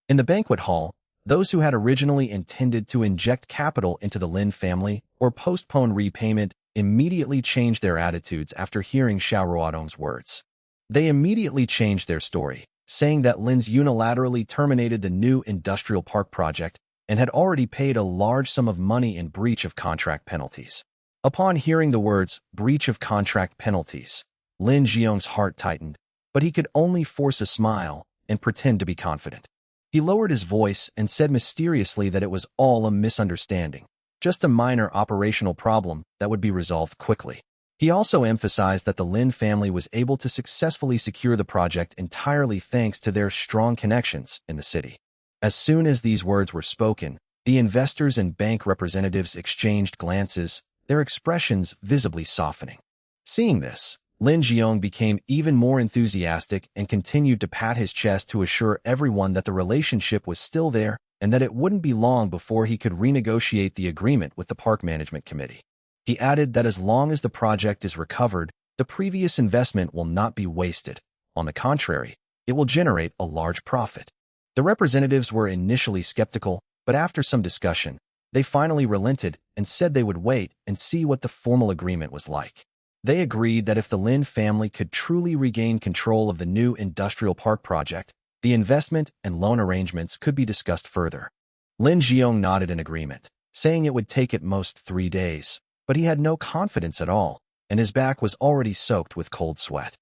In the banquet hall, those who had originally intended to inject capital into the Lin family or postpone repayment immediately changed their attitudes after hearing Xiao Ruodong's words. They immediately changed their story, saying that Lin's unilaterally terminated the new industrial park project and had already paid a large sum of money in breach of contract penalties. Upon hearing the words, breach of contract penalties, Lin Jiong's heart tightened, but he could only force a smile and pretend to be confident. He lowered his voice and said mysteriously that it was all a misunderstanding, just a minor operational problem that would be resolved quickly. He also emphasized that the Lin family was able to successfully secure the project entirely thanks to their strong connections in the city. As soon as these words were spoken, the investors and bank representatives exchanged glances, their expressions visibly softening. Seeing this, Lin Jiong became even more enthusiastic and continued to pat his chest to assure everyone that the relationship was still there and that it wouldn't be long before he could renegotiate the agreement with the Park Management Committee. He added that as long as the project is recovered, the previous investment will not be wasted. On the contrary, it will generate a large profit. The representatives were initially skeptical, but after some discussion, they finally relented and said they would wait and see what the formal agreement was like. They agreed that if the Lin family could truly regain control of the new industrial park project, the investment and loan arrangements could be discussed further. Lin Jiong nodded in agreement, saying it would take at most 3 days, but he had no confidence at all, and his back was already soaked with cold sweat.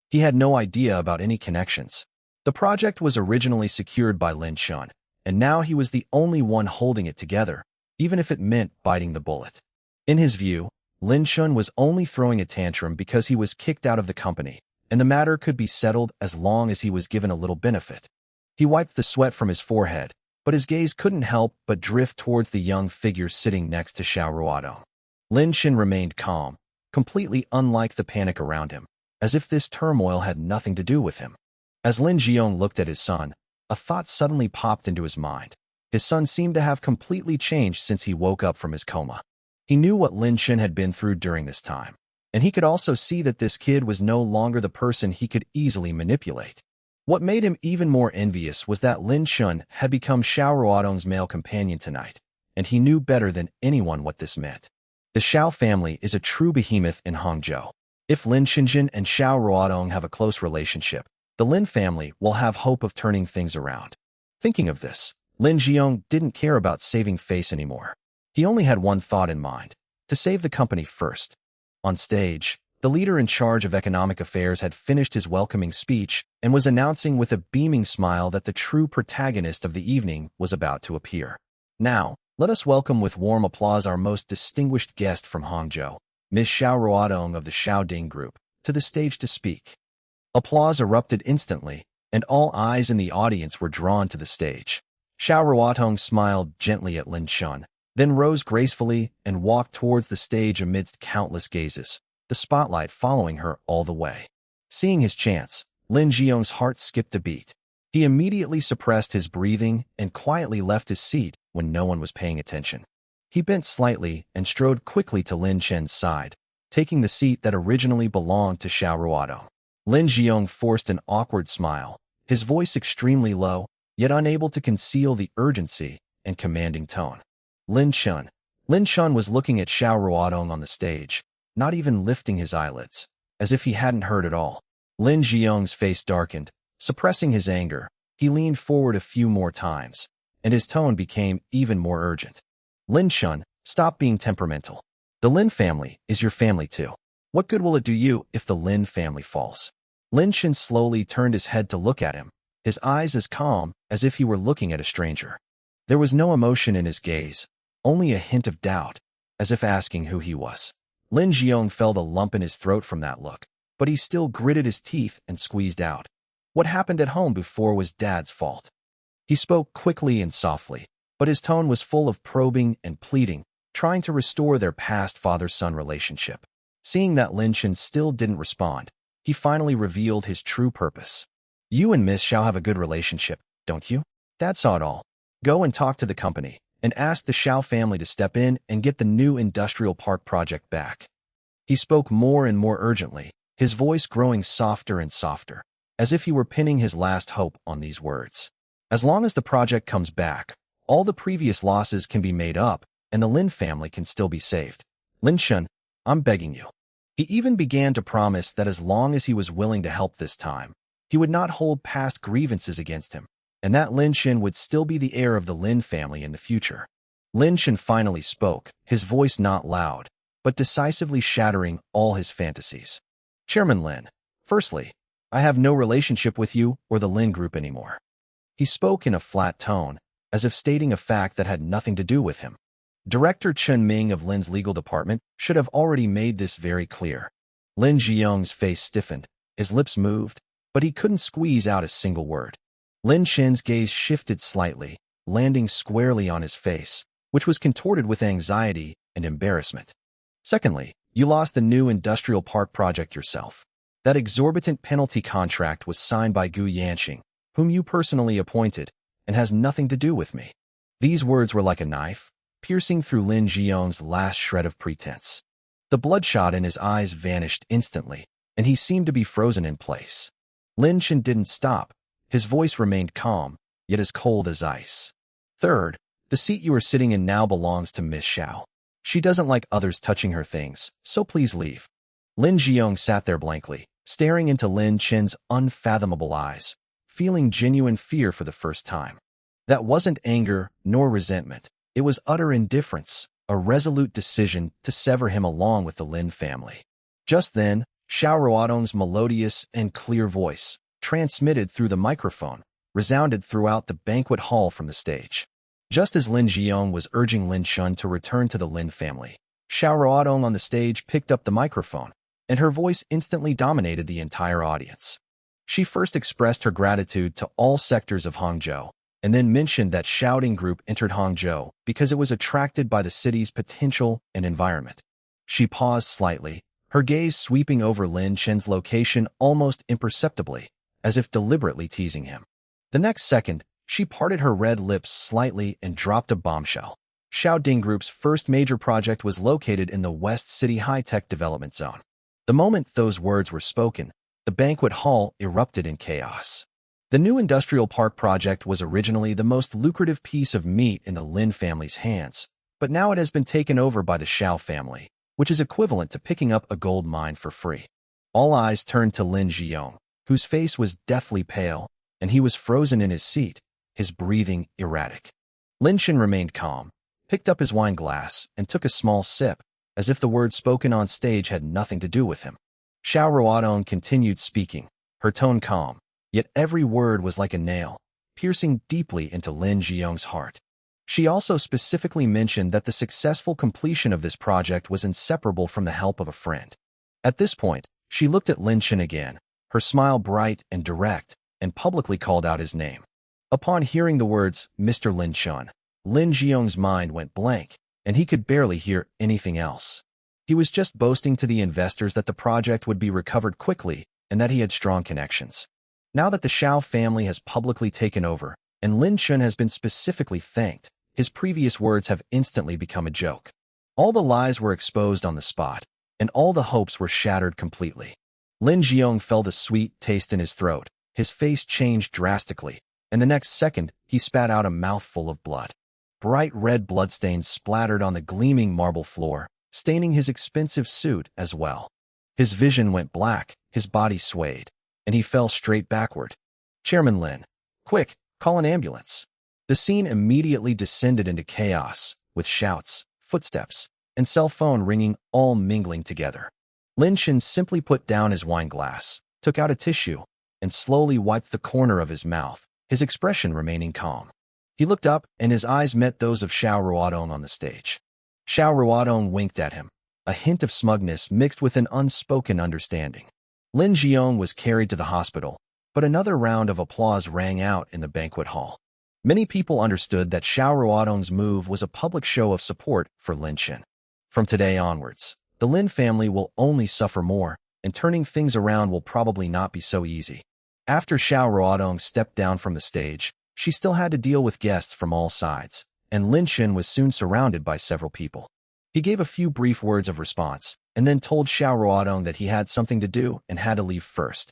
He had no idea about any connections. The project was originally secured by Lin Chun, and now he was the only one holding it together, even if it meant biting the bullet. In his view, Lin Chun was only throwing a tantrum because he was kicked out of the company, and the matter could be settled as long as he was given a little benefit. He wiped the sweat from his forehead, but his gaze couldn't help but drift towards the young figure sitting next to Xiao Ruodong. Lin Xin remained calm, completely unlike the panic around him, as if this turmoil had nothing to do with him. As Lin Jiong looked at his son, a thought suddenly popped into his mind. His son seemed to have completely changed since he woke up from his coma. He knew what Lin Xin had been through during this time, and he could also see that this kid was no longer the person he could easily manipulate. What made him even more envious was that Lin Chun had become Xiao Ruodong's male companion tonight, and he knew better than anyone what this meant. The Xiao family is a true behemoth in Hangzhou. If Lin Xinjin and Xiao Ruodong have a close relationship, the Lin family will have hope of turning things around. Thinking of this, Lin Jiong didn't care about saving face anymore. He only had one thought in mind, to save the company first. On stage, the leader in charge of economic affairs had finished his welcoming speech and was announcing with a beaming smile that the true protagonist of the evening was about to appear. Now, let us welcome with warm applause our most distinguished guest from Hangzhou, Ms. Xiao Ruodong of the Xiaoding Group, to the stage to speak. Applause erupted instantly, and all eyes in the audience were drawn to the stage. Xiao Ruodong smiled gently at Lin Chun, then rose gracefully and walked towards the stage amidst countless gazes, the spotlight following her all the way. Seeing his chance, Lin Jiong's heart skipped a beat. He immediately suppressed his breathing and quietly left his seat when no one was paying attention. He bent slightly and strode quickly to Lin Chen's side, taking the seat that originally belonged to Xiao Ruodong. Lin Jiong forced an awkward smile, his voice extremely low, yet unable to conceal the urgency and commanding tone. Lin Chun. Lin Chun was looking at Xiao Ruodong on the stage, not even lifting his eyelids, as if he hadn't heard at all. Lin Jiong's face darkened. Suppressing his anger, he leaned forward a few more times, and his tone became even more urgent. Lin Chun, stop being temperamental. The Lin family is your family too. What good will it do you if the Lin family falls? Lin Chun slowly turned his head to look at him, his eyes as calm as if he were looking at a stranger. There was no emotion in his gaze, only a hint of doubt, as if asking who he was. Lin Jiong felt a lump in his throat from that look, but he still gritted his teeth and squeezed out. What happened at home before was Dad's fault. He spoke quickly and softly, but his tone was full of probing and pleading, trying to restore their past father-son relationship. Seeing that Lin Chun still didn't respond, he finally revealed his true purpose. You and Miss Xiao have a good relationship, don't you? Dad saw it all. Go and talk to the company, and ask the Xiao family to step in and get the new industrial park project back. He spoke more and more urgently, his voice growing softer and softer, as if he were pinning his last hope on these words. As long as the project comes back, all the previous losses can be made up, and the Lin family can still be saved. Lin Shun, I'm begging you. He even began to promise that as long as he was willing to help this time, he would not hold past grievances against him, and that Lin Shin would still be the heir of the Lin family in the future. Lin Shin finally spoke, his voice not loud, but decisively shattering all his fantasies. Chairman Lin, firstly, I have no relationship with you or the Lin group anymore. He spoke in a flat tone, as if stating a fact that had nothing to do with him. Director Chen Ming of Lin's legal department should have already made this very clear. Lin Jiong's face stiffened, his lips moved, but he couldn't squeeze out a single word. Lin Shin's gaze shifted slightly, landing squarely on his face, which was contorted with anxiety and embarrassment. Secondly, you lost the new industrial park project yourself. That exorbitant penalty contract was signed by Gu Yanqing, whom you personally appointed, and has nothing to do with me. These words were like a knife, piercing through Lin Jiong's last shred of pretense. The bloodshot in his eyes vanished instantly, and he seemed to be frozen in place. Lin Shin didn't stop. His voice remained calm, yet as cold as ice. Third, the seat you are sitting in now belongs to Miss Xiao. She doesn't like others touching her things, so please leave. Lin Jiong sat there blankly, staring into Lin Chin's unfathomable eyes, feeling genuine fear for the first time. That wasn't anger nor resentment. It was utter indifference, a resolute decision to sever him along with the Lin family. Just then, Xiao Ruodong's melodious and clear voice, transmitted through the microphone, resounded throughout the banquet hall from the stage. Just as Lin Jiong was urging Lin Shun to return to the Lin family, Xiao Ruodong on the stage picked up the microphone, and her voice instantly dominated the entire audience. She first expressed her gratitude to all sectors of Hangzhou, and then mentioned that shouting group entered Hangzhou because it was attracted by the city's potential and environment. She paused slightly, her gaze sweeping over Lin Chen's location almost imperceptibly, as if deliberately teasing him. The next second, she parted her red lips slightly and dropped a bombshell. Xiaoding Group's first major project was located in the West City High-Tech Development Zone. The moment those words were spoken, the banquet hall erupted in chaos. The new industrial park project was originally the most lucrative piece of meat in the Lin family's hands, but now it has been taken over by the Xiao family, which is equivalent to picking up a gold mine for free. All eyes turned to Lin Jiong, whose face was deathly pale, and he was frozen in his seat, his breathing erratic. Lin Shin remained calm, picked up his wine glass, and took a small sip, as if the words spoken on stage had nothing to do with him. Xiao Ruodong continued speaking, her tone calm, yet every word was like a nail, piercing deeply into Lin Jiong's heart. She also specifically mentioned that the successful completion of this project was inseparable from the help of a friend. At this point, she looked at Lin Shin again, her smile bright and direct, and publicly called out his name. Upon hearing the words, Mr. Lin Shun, Lin Jiong's mind went blank, and he could barely hear anything else. He was just boasting to the investors that the project would be recovered quickly and that he had strong connections. Now that the Xiao family has publicly taken over, and Lin Shun has been specifically thanked, his previous words have instantly become a joke. All the lies were exposed on the spot, and all the hopes were shattered completely. Lin Jiong felt a sweet taste in his throat, his face changed drastically, and the next second, he spat out a mouthful of blood. Bright red bloodstains splattered on the gleaming marble floor, staining his expensive suit as well. His vision went black, his body swayed, and he fell straight backward. Chairman Lin, quick, call an ambulance. The scene immediately descended into chaos, with shouts, footsteps, and cell phone ringing all mingling together. Lin Shin simply put down his wine glass, took out a tissue, and slowly wiped the corner of his mouth, his expression remaining calm. He looked up, and his eyes met those of Xiao Ruodong on the stage. Xiao Ruodong winked at him, a hint of smugness mixed with an unspoken understanding. Lin Jiong was carried to the hospital, but another round of applause rang out in the banquet hall. Many people understood that Xiao Ruodong's move was a public show of support for Lin Shin. From today onwards, the Lin family will only suffer more, and turning things around will probably not be so easy. After Xiao Ruodong stepped down from the stage, she still had to deal with guests from all sides, and Lin Shin was soon surrounded by several people. He gave a few brief words of response, and then told Xiao Ruodong that he had something to do and had to leave first.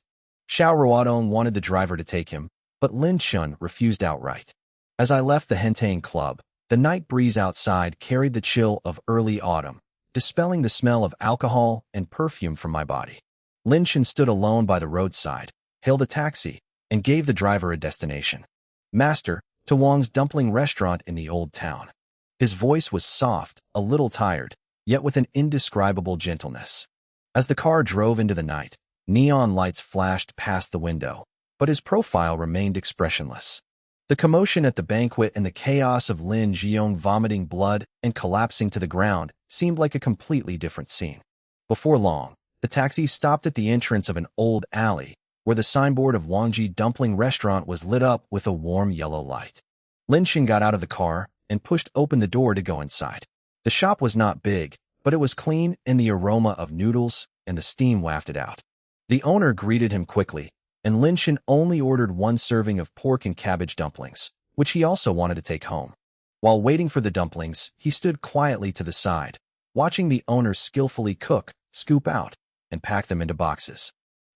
Xiao Ruodong wanted the driver to take him, but Lin Chun refused outright. As I left the Hentang Club, the night breeze outside carried the chill of early autumn, dispelling the smell of alcohol and perfume from my body. Lin Chun stood alone by the roadside, hailed a taxi, and gave the driver a destination. Master, to Wang's dumpling restaurant in the old town. His voice was soft, a little tired, yet with an indescribable gentleness. As the car drove into the night, neon lights flashed past the window, but his profile remained expressionless. The commotion at the banquet and the chaos of Lin Jiong vomiting blood and collapsing to the ground seemed like a completely different scene. Before long, the taxi stopped at the entrance of an old alley, where the signboard of Wangji Dumpling Restaurant was lit up with a warm yellow light. Lin Xin got out of the car and pushed open the door to go inside. The shop was not big, but it was clean, and the aroma of noodles and the steam wafted out. The owner greeted him quickly, and Lin Xin only ordered one serving of pork and cabbage dumplings, which he also wanted to take home. While waiting for the dumplings, he stood quietly to the side, watching the owner skillfully cook, scoop out, and pack them into boxes.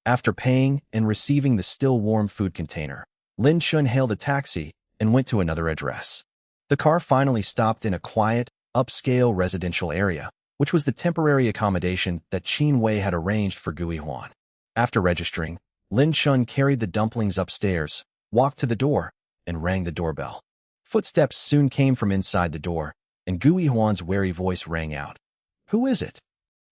After paying and receiving the still warm food container, Lin Chun hailed a taxi and went to another address. The car finally stopped in a quiet, upscale residential area, which was the temporary accommodation that Qin Wei had arranged for Gui Huan. After registering, Lin Chun carried the dumplings upstairs, walked to the door, and rang the doorbell. Footsteps soon came from inside the door, and Gui Huan's wary voice rang out. "Who is it?"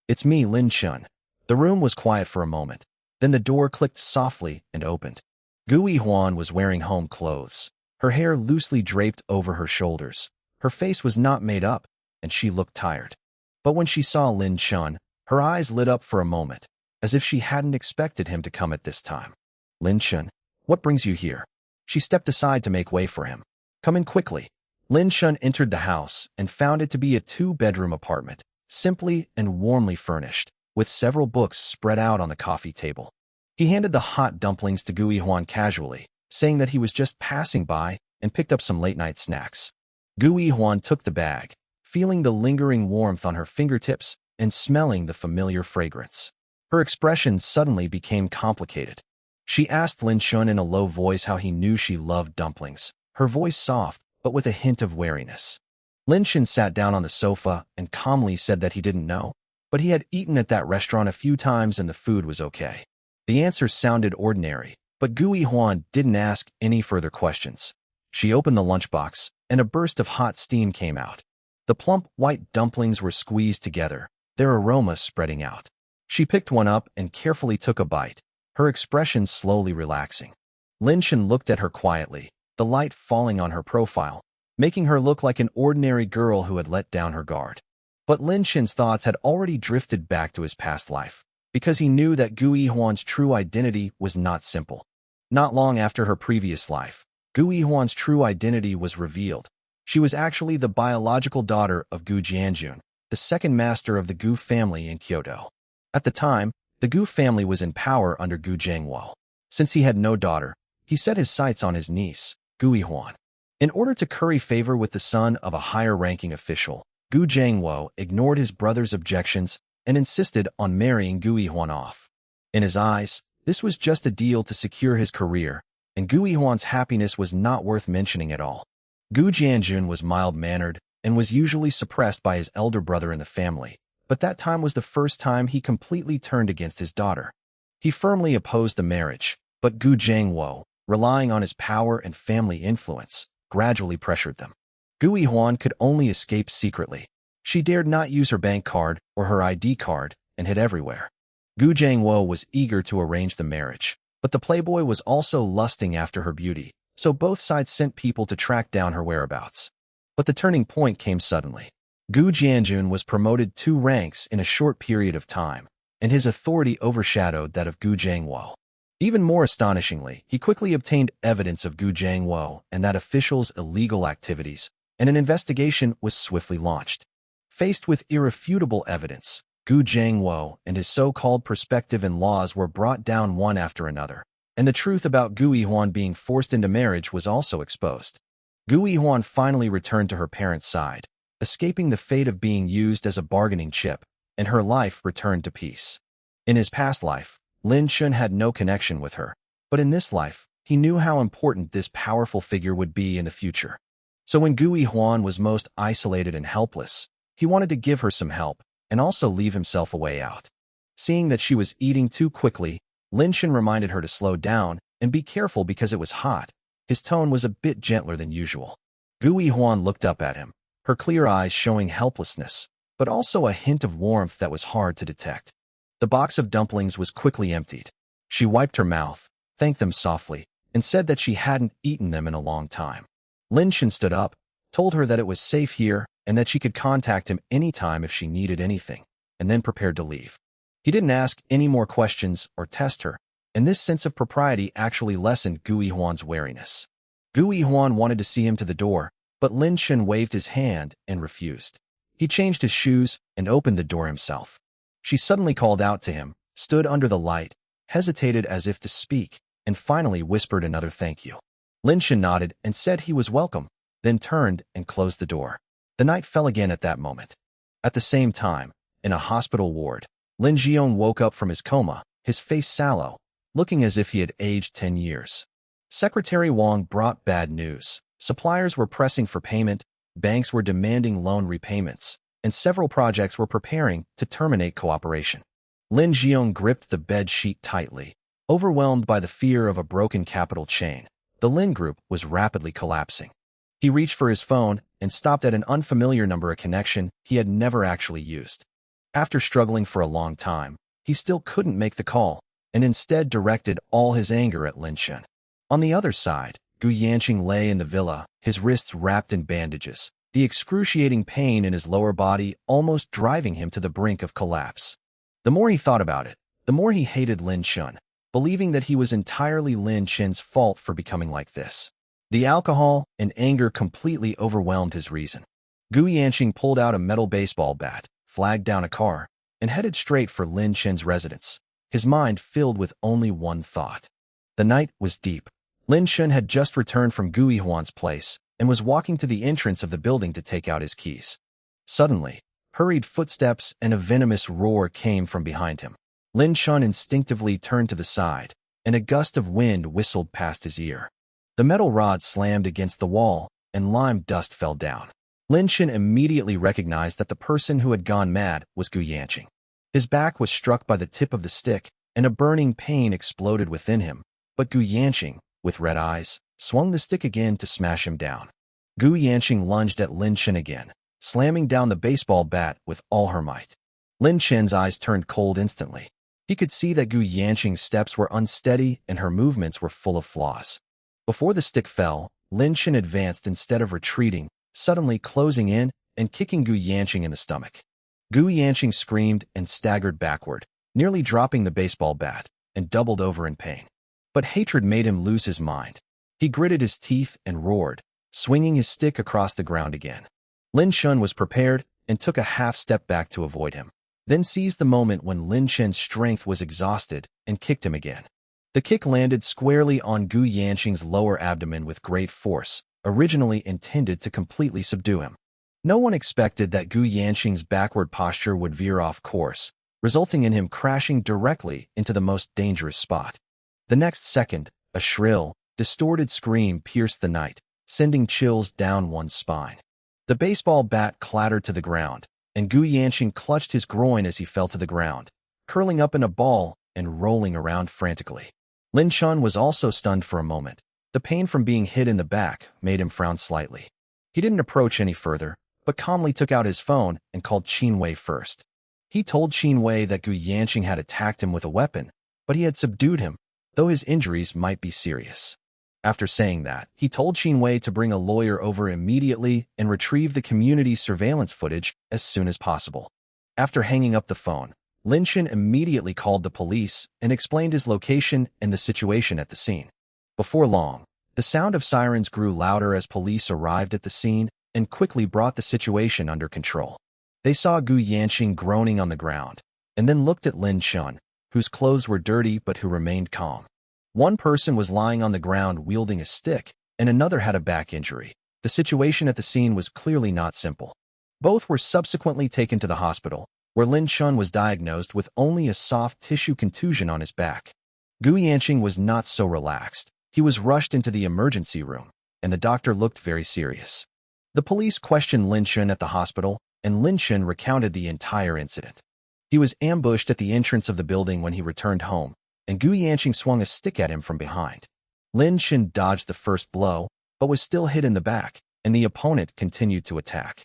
"It's me, Lin Chun." The room was quiet for a moment. Then the door clicked softly and opened. Gui Huan was wearing home clothes, her hair loosely draped over her shoulders. Her face was not made up, and she looked tired. But when she saw Lin Chun, her eyes lit up for a moment, as if she hadn't expected him to come at this time. "Lin Chun, what brings you here?" She stepped aside to make way for him. "Come in quickly." Lin Chun entered the house and found it to be a two-bedroom apartment, simply and warmly furnished, with several books spread out on the coffee table. He handed the hot dumplings to Gui Huan casually, saying that he was just passing by, and picked up some late-night snacks. Gui Huan took the bag, feeling the lingering warmth on her fingertips and smelling the familiar fragrance. Her expression suddenly became complicated. She asked Lin Chun in a low voice how he knew she loved dumplings, her voice soft, but with a hint of wariness. Lin Chun sat down on the sofa and calmly said that he didn't know, but he had eaten at that restaurant a few times and the food was okay. The answer sounded ordinary, but Gui Huan didn't ask any further questions. She opened the lunchbox, and a burst of hot steam came out. The plump white dumplings were squeezed together, their aroma spreading out. She picked one up and carefully took a bite, her expression slowly relaxing. Lin Chun looked at her quietly, the light falling on her profile, making her look like an ordinary girl who had let down her guard. But Lin Chun's thoughts had already drifted back to his past life, because he knew that Gui Huan's true identity was not simple. Not long after her previous life, Gui Huan's true identity was revealed. She was actually the biological daughter of Gu Jianjun, the second master of the Gu family in Kyoto. At the time, the Gu family was in power under Gu Zhengwo. Since he had no daughter, he set his sights on his niece, Gui Huan. In order to curry favor with the son of a higher-ranking official, Gu Zhengwo ignored his brother's objections and insisted on marrying Gui Huan off. In his eyes, this was just a deal to secure his career, and Gui Huan's happiness was not worth mentioning at all. Gu Jianjun was mild-mannered and was usually suppressed by his elder brother in the family, but that time was the first time he completely turned against his daughter. He firmly opposed the marriage, but Gu Zhengwo, relying on his power and family influence, gradually pressured them. Gui Huan could only escape secretly. She dared not use her bank card or her ID card and hid everywhere. Gu Zhengwo was eager to arrange the marriage, but the playboy was also lusting after her beauty, so both sides sent people to track down her whereabouts. But the turning point came suddenly. Gu Jianjun was promoted 2 ranks in a short period of time, and his authority overshadowed that of Gu Zhengwo. Even more astonishingly, he quickly obtained evidence of Gu Zhengwo and that official's illegal activities, and an investigation was swiftly launched. Faced with irrefutable evidence, Gu Zhengwo and his so-called prospective-in-laws were brought down one after another, and the truth about Gui Huan being forced into marriage was also exposed. Gui Huan finally returned to her parents' side, escaping the fate of being used as a bargaining chip, and her life returned to peace. In his past life, Lin Chun had no connection with her, but in this life, He knew how important this powerful figure would be in the future. So when Gui Huan was most isolated and helpless, he wanted to give her some help and also leave himself a way out. Seeing that she was eating too quickly, Lin Shen reminded her to slow down and be careful because it was hot. His tone was a bit gentler than usual. Gui Huan looked up at him, her clear eyes showing helplessness, but also a hint of warmth that was hard to detect. The box of dumplings was quickly emptied. She wiped her mouth, thanked them softly, and said that she hadn't eaten them in a long time. Lin Shen stood up, told her that it was safe here and that she could contact him anytime if she needed anything, and then prepared to leave. He didn't ask any more questions or test her, and this sense of propriety actually lessened Gui Huan's wariness. Gui Huan wanted to see him to the door, but Lin Shen waved his hand and refused. He changed his shoes and opened the door himself. She suddenly called out to him, stood under the light, hesitated as if to speak, and finally whispered another thank you. Lin Shen nodded and said he was welcome, then turned and closed the door. The night fell again at that moment. At the same time, in a hospital ward, Lin Jiong woke up from his coma, his face sallow, looking as if he had aged 10 years. Secretary Wang brought bad news. Suppliers were pressing for payment, banks were demanding loan repayments, and several projects were preparing to terminate cooperation. Lin Jiong gripped the bed sheet tightly, overwhelmed by the fear of a broken capital chain. The Lin Group was rapidly collapsing. He reached for his phone and stopped at an unfamiliar number, a connection he had never actually used. After struggling for a long time, he still couldn't make the call, and instead directed all his anger at Lin Shen. On the other side, Gu Yanqing lay in the villa, his wrists wrapped in bandages, the excruciating pain in his lower body almost driving him to the brink of collapse. The more he thought about it, the more he hated Lin Shen, believing that he was entirely Lin Shen's fault for becoming like this. The alcohol and anger completely overwhelmed his reason. Gu Yanqing pulled out a metal baseball bat, flagged down a car, and headed straight for Lin Shen's residence, his mind filled with only one thought. The night was deep. Lin Shen had just returned from Gui Huan's place and was walking to the entrance of the building to take out his keys. Suddenly, hurried footsteps and a venomous roar came from behind him. Lin Shen instinctively turned to the side, and a gust of wind whistled past his ear. The metal rod slammed against the wall, and lime dust fell down. Lin Shen immediately recognized that the person who had gone mad was Gu Yanqing. His back was struck by the tip of the stick, and a burning pain exploded within him, but Gu Yanqing, with red eyes, swung the stick again to smash him down. Gu Yanqing lunged at Lin Shen again, slamming down the baseball bat with all her might. Lin Shen's eyes turned cold instantly. He could see that Gu Yanqing's steps were unsteady and her movements were full of flaws. Before the stick fell, Lin Shen advanced instead of retreating, suddenly closing in and kicking Gu Yanqing in the stomach. Gu Yanqing screamed and staggered backward, nearly dropping the baseball bat, and doubled over in pain. But hatred made him lose his mind. He gritted his teeth and roared, swinging his stick across the ground again. Lin Shen was prepared and took a half step back to avoid him, then seized the moment when Lin Shen's strength was exhausted and kicked him again. The kick landed squarely on Gu Yanqing's lower abdomen with great force, originally intended to completely subdue him. No one expected that Gu Yanqing's backward posture would veer off course, resulting in him crashing directly into the most dangerous spot. The next second, a shrill, distorted scream pierced the night, sending chills down one's spine. The baseball bat clattered to the ground, and Gu Yanqing clutched his groin as he fell to the ground, curling up in a ball and rolling around frantically. Lin Shen was also stunned for a moment. The pain from being hit in the back made him frown slightly. He didn't approach any further, but calmly took out his phone and called Qin Wei first. He told Qin Wei that Gu Yanqing had attacked him with a weapon, but he had subdued him, though his injuries might be serious. After saying that, he told Qin Wei to bring a lawyer over immediately and retrieve the community surveillance footage as soon as possible. After hanging up the phone, Lin Shen immediately called the police and explained his location and the situation at the scene. Before long, the sound of sirens grew louder as police arrived at the scene and quickly brought the situation under control. They saw Gu Yanqing groaning on the ground, and then looked at Lin Shen, whose clothes were dirty but who remained calm. One person was lying on the ground wielding a stick, and another had a back injury. The situation at the scene was clearly not simple. Both were subsequently taken to the hospital, where Lin Shen was diagnosed with only a soft tissue contusion on his back. Gu Yanqing was not so relaxed. He was rushed into the emergency room, and the doctor looked very serious. The police questioned Lin Shun at the hospital, and Lin Shun recounted the entire incident. He was ambushed at the entrance of the building when he returned home, and Gu Yanqing swung a stick at him from behind. Lin Shun dodged the first blow, but was still hit in the back, and the opponent continued to attack.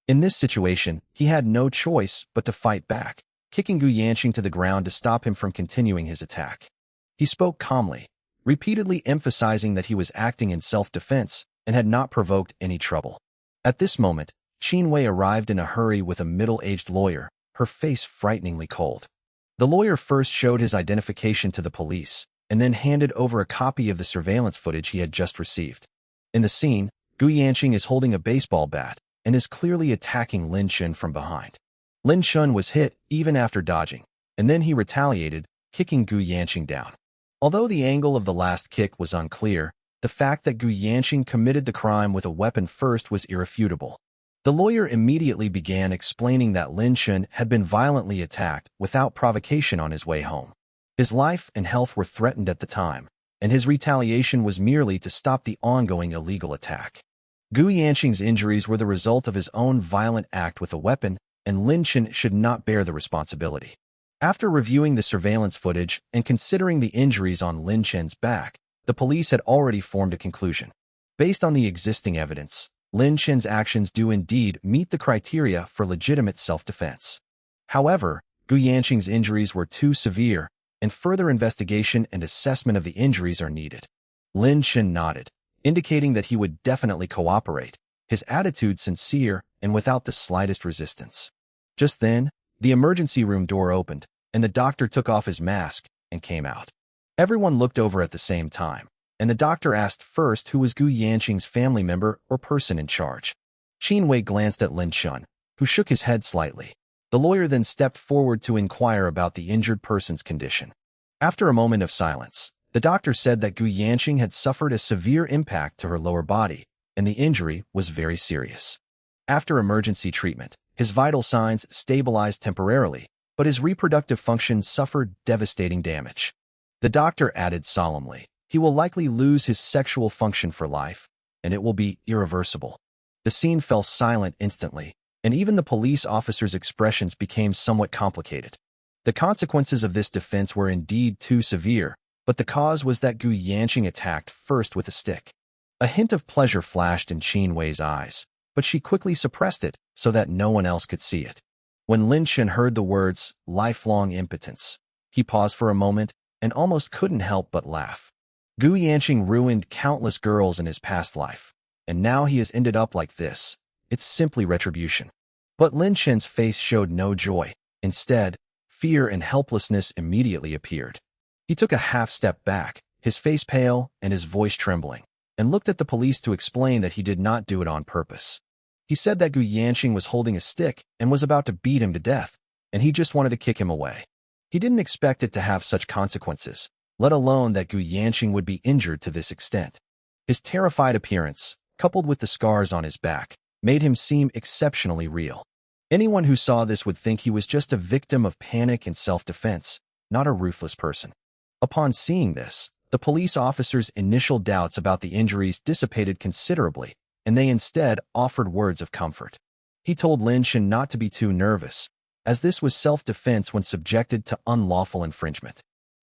In this situation, he had no choice but to fight back, kicking Gu Yanqing to the ground to stop him from continuing his attack. He spoke calmly, repeatedly emphasizing that he was acting in self-defense and had not provoked any trouble. At this moment, Qin Wei arrived in a hurry with a middle-aged lawyer, her face frighteningly cold. The lawyer first showed his identification to the police, and then handed over a copy of the surveillance footage he had just received. In the scene, Gu Yanqing is holding a baseball bat and is clearly attacking Lin Shun from behind. Lin Shun was hit even after dodging, and then he retaliated, kicking Gu Yanqing down. Although the angle of the last kick was unclear, the fact that Gu Yanqing committed the crime with a weapon first was irrefutable. The lawyer immediately began explaining that Lin Shun had been violently attacked without provocation on his way home. His life and health were threatened at the time, and his retaliation was merely to stop the ongoing illegal attack. Gu Yanqing's injuries were the result of his own violent act with a weapon, and Lin Shun should not bear the responsibility. After reviewing the surveillance footage and considering the injuries on Lin Shun's back, the police had already formed a conclusion. Based on the existing evidence, Lin Shun's actions do indeed meet the criteria for legitimate self-defense. However, Gu Yanqing's injuries were too severe, and further investigation and assessment of the injuries are needed. Lin Shun nodded, indicating that he would definitely cooperate, his attitude sincere and without the slightest resistance. Just then, the emergency room door opened, and the doctor took off his mask and came out. Everyone looked over at the same time, and the doctor asked first who was Gu Yanqing's family member or person in charge. Qin Wei glanced at Lin Shun, who shook his head slightly. The lawyer then stepped forward to inquire about the injured person's condition. After a moment of silence, the doctor said that Gu Yanqing had suffered a severe impact to her lower body, and the injury was very serious. After emergency treatment, his vital signs stabilized temporarily, but his reproductive function suffered devastating damage. The doctor added solemnly, he will likely lose his sexual function for life, and it will be irreversible. The scene fell silent instantly, and even the police officer's expressions became somewhat complicated. The consequences of this defense were indeed too severe, but the cause was that Gu Yanqing attacked first with a stick. A hint of pleasure flashed in Qin Wei's eyes, but she quickly suppressed it so that no one else could see it. When Lin Shun heard the words, lifelong impotence, he paused for a moment and almost couldn't help but laugh. Gu Yanqing ruined countless girls in his past life, and now he has ended up like this. It's simply retribution. But Lin Shun's face showed no joy. Instead, fear and helplessness immediately appeared. He took a half-step back, his face pale and his voice trembling, and looked at the police to explain that he did not do it on purpose. He said that Gu Yanqing was holding a stick and was about to beat him to death, and he just wanted to kick him away. He didn't expect it to have such consequences, let alone that Gu Yanqing would be injured to this extent. His terrified appearance, coupled with the scars on his back, made him seem exceptionally real. Anyone who saw this would think he was just a victim of panic and self-defense, not a ruthless person. Upon seeing this, the police officer's initial doubts about the injuries dissipated considerably, and they instead offered words of comfort. He told Lin Shun not to be too nervous, as this was self-defense when subjected to unlawful infringement.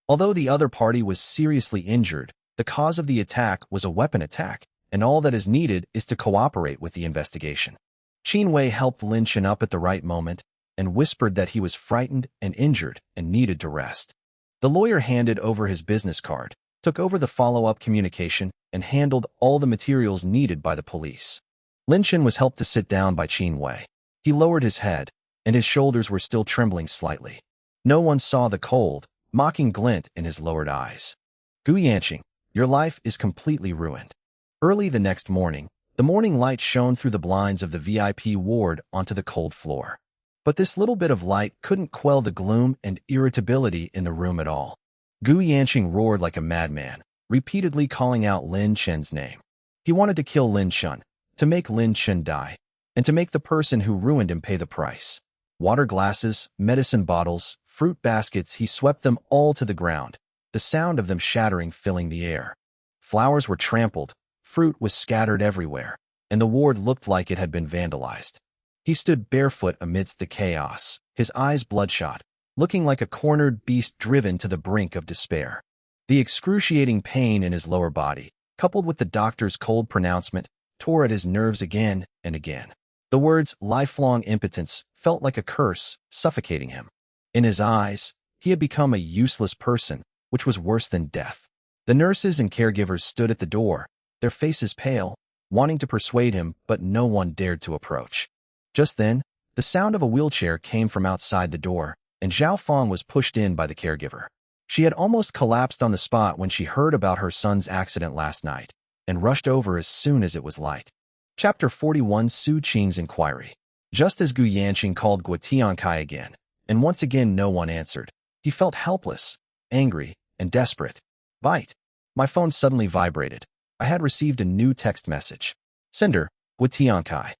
Although the other party was seriously injured, the cause of the attack was a weapon attack, and all that is needed is to cooperate with the investigation. Qin Wei helped Lin Shun up at the right moment and whispered that he was frightened and injured and needed to rest. The lawyer handed over his business card, took over the follow-up communication, and handled all the materials needed by the police. Lin Shun was helped to sit down by Qin Wei. He lowered his head, and his shoulders were still trembling slightly. No one saw the cold, mocking glint in his lowered eyes. Gu Yanqing, your life is completely ruined. Early the next morning, the morning light shone through the blinds of the VIP ward onto the cold floor. But this little bit of light couldn't quell the gloom and irritability in the room at all. Gu Yanqing roared like a madman, repeatedly calling out Lin Shun's name. He wanted to kill Lin Shun, to make Lin Shun die, and to make the person who ruined him pay the price. Water glasses, medicine bottles, fruit baskets, he swept them all to the ground, the sound of them shattering filling the air. Flowers were trampled, fruit was scattered everywhere, and the ward looked like it had been vandalized. He stood barefoot amidst the chaos, his eyes bloodshot, looking like a cornered beast driven to the brink of despair. The excruciating pain in his lower body, coupled with the doctor's cold pronouncement, tore at his nerves again and again. The words lifelong impotence felt like a curse, suffocating him. In his eyes, he had become a useless person, which was worse than death. The nurses and caregivers stood at the door, their faces pale, wanting to persuade him, but no one dared to approach. Just then, the sound of a wheelchair came from outside the door, and Zhao Feng was pushed in by the caregiver. She had almost collapsed on the spot when she heard about her son's accident last night, and rushed over as soon as it was light. Chapter 41 Su Qing's Inquiry. Just as Gu Yanqing called Guo Tiankai again, and once again no one answered, he felt helpless, angry, and desperate. Bite. My phone suddenly vibrated. I had received a new text message. Sender, Guo Tiankai.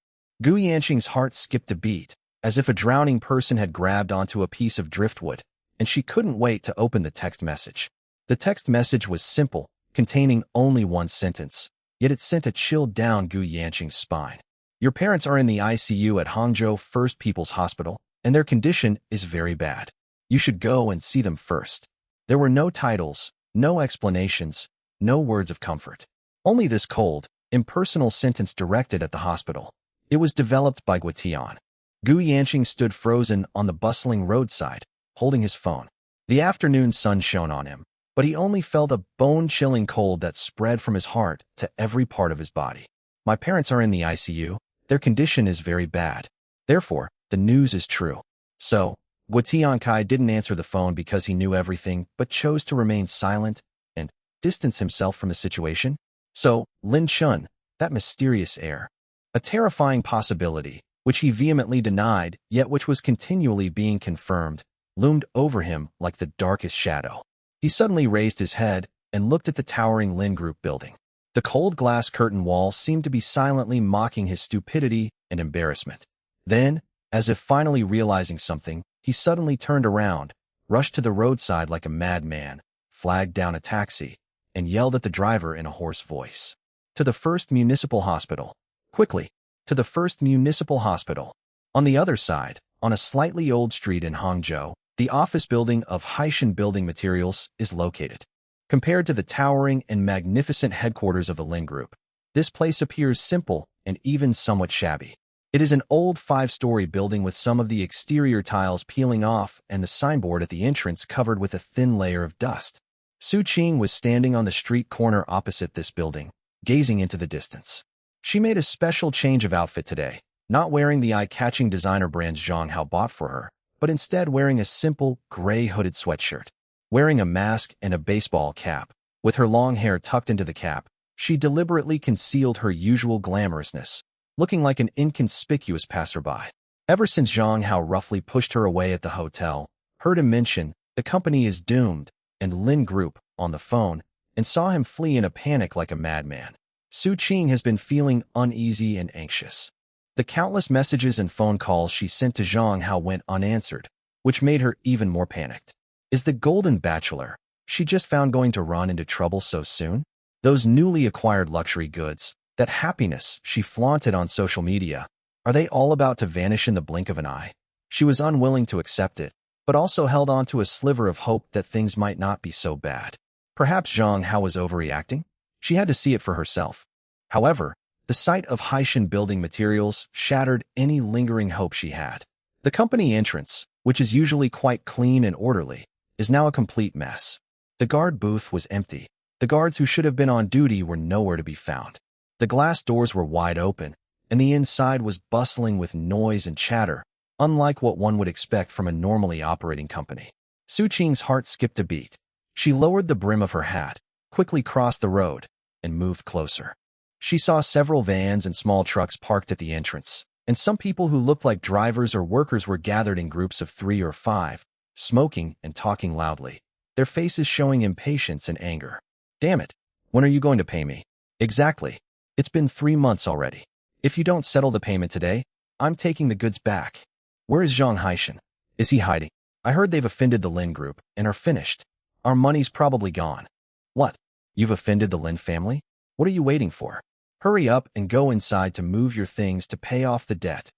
Gu Yanqing's heart skipped a beat, as if a drowning person had grabbed onto a piece of driftwood, and she couldn't wait to open the text message. The text message was simple, containing only one sentence, yet it sent a chill down Gu Yanqing's spine. Your parents are in the ICU at Hangzhou First People's Hospital, and their condition is very bad. You should go and see them first. There were no titles, no explanations, no words of comfort. Only this cold, impersonal sentence directed at the hospital. It was developed by Guo Tian. Gu Yanqing stood frozen on the bustling roadside, holding his phone. The afternoon sun shone on him, but he only felt a bone-chilling cold that spread from his heart to every part of his body. My parents are in the ICU. Their condition is very bad. Therefore, the news is true. So, Guo Tiankai didn't answer the phone because he knew everything, but chose to remain silent and distance himself from the situation. So, Lin Chun, that mysterious heir, a terrifying possibility, which he vehemently denied, yet which was continually being confirmed, loomed over him like the darkest shadow. He suddenly raised his head and looked at the towering Lin Group building. The cold glass curtain wall seemed to be silently mocking his stupidity and embarrassment. Then, as if finally realizing something, he suddenly turned around, rushed to the roadside like a madman, flagged down a taxi, and yelled at the driver in a hoarse voice. To the first municipal hospital. Quickly, to the first municipal hospital. On the other side, on a slightly old street in Hangzhou, the office building of Haishan Building Materials is located. Compared to the towering and magnificent headquarters of the Lin Group, this place appears simple and even somewhat shabby. It is an old 5-story building with some of the exterior tiles peeling off and the signboard at the entrance covered with a thin layer of dust. Su Qing was standing on the street corner opposite this building, gazing into the distance. She made a special change of outfit today, not wearing the eye-catching designer brands Zhang Hao bought for her, but instead wearing a simple, gray hooded sweatshirt. Wearing a mask and a baseball cap, with her long hair tucked into the cap, she deliberately concealed her usual glamorousness, looking like an inconspicuous passerby. Ever since Zhang Hao roughly pushed her away at the hotel, heard him mention, the company is doomed, and Lin Group, on the phone, and saw him flee in a panic like a madman. Su Qing has been feeling uneasy and anxious. The countless messages and phone calls she sent to Zhang Hao went unanswered, which made her even more panicked. Is the golden bachelor she just found going to run into trouble so soon? Those newly acquired luxury goods, that happiness she flaunted on social media, are they all about to vanish in the blink of an eye? She was unwilling to accept it, but also held on to a sliver of hope that things might not be so bad. Perhaps Zhang Hao was overreacting? She had to see it for herself. However, the sight of Haishan Building Materials shattered any lingering hope she had. The company entrance, which is usually quite clean and orderly, is now a complete mess. The guard booth was empty. The guards who should have been on duty were nowhere to be found. The glass doors were wide open, and the inside was bustling with noise and chatter, unlike what one would expect from a normally operating company. Su Qing's heart skipped a beat. She lowered the brim of her hat, quickly crossed the road, and moved closer. She saw several vans and small trucks parked at the entrance, and some people who looked like drivers or workers were gathered in groups of 3 or 5, smoking and talking loudly, their faces showing impatience and anger. Damn it! When are you going to pay me? Exactly. It's been 3 months already. If you don't settle the payment today, I'm taking the goods back. Where is Zhang Haishan? Is he hiding? I heard they've offended the Lin Group and are finished. Our money's probably gone. What? You've offended the Lin family? What are you waiting for? Hurry up and go inside to move your things to pay off the debt.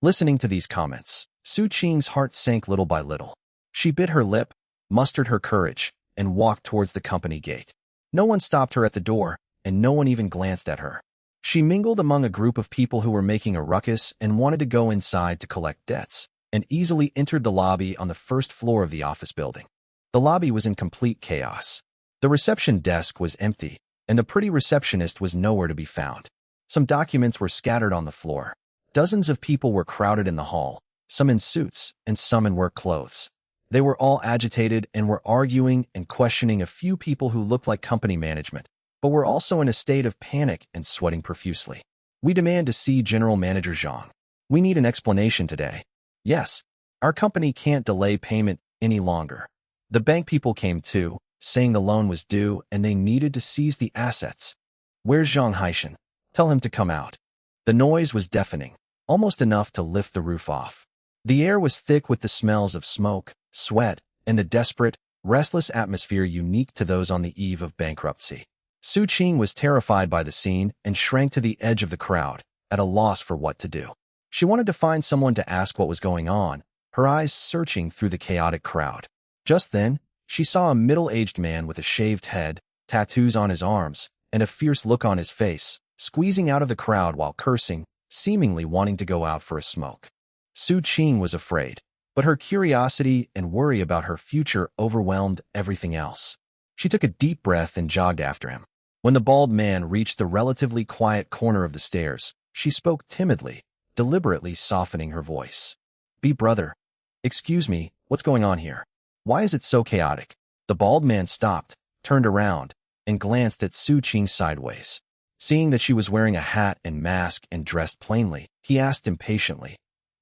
Listening to these comments, Su Qing's heart sank little by little. She bit her lip, mustered her courage, and walked towards the company gate. No one stopped her at the door, and no one even glanced at her. She mingled among a group of people who were making a ruckus and wanted to go inside to collect debts, and easily entered the lobby on the first floor of the office building. The lobby was in complete chaos. The reception desk was empty, and the pretty receptionist was nowhere to be found. Some documents were scattered on the floor. Dozens of people were crowded in the hall, some in suits and some in work clothes. They were all agitated and were arguing and questioning a few people who looked like company management, but were also in a state of panic and sweating profusely. We demand to see General Manager Zhang. We need an explanation today. Yes, our company can't delay payment any longer. The bank people came too, saying the loan was due and they needed to seize the assets. Where's Zhang Haishan? Tell him to come out. The noise was deafening, almost enough to lift the roof off. The air was thick with the smells of smoke, sweat, and the desperate, restless atmosphere unique to those on the eve of bankruptcy. Su Qing was terrified by the scene and shrank to the edge of the crowd, at a loss for what to do. She wanted to find someone to ask what was going on, her eyes searching through the chaotic crowd. Just then, she saw a middle-aged man with a shaved head, tattoos on his arms, and a fierce look on his face, squeezing out of the crowd while cursing, seemingly wanting to go out for a smoke. Su Qing was afraid, but her curiosity and worry about her future overwhelmed everything else. She took a deep breath and jogged after him. When the bald man reached the relatively quiet corner of the stairs, she spoke timidly, deliberately softening her voice. Brother. Excuse me, what's going on here? Why is it so chaotic? The bald man stopped, turned around, and glanced at Su Qing sideways. Seeing that she was wearing a hat and mask and dressed plainly, he asked impatiently,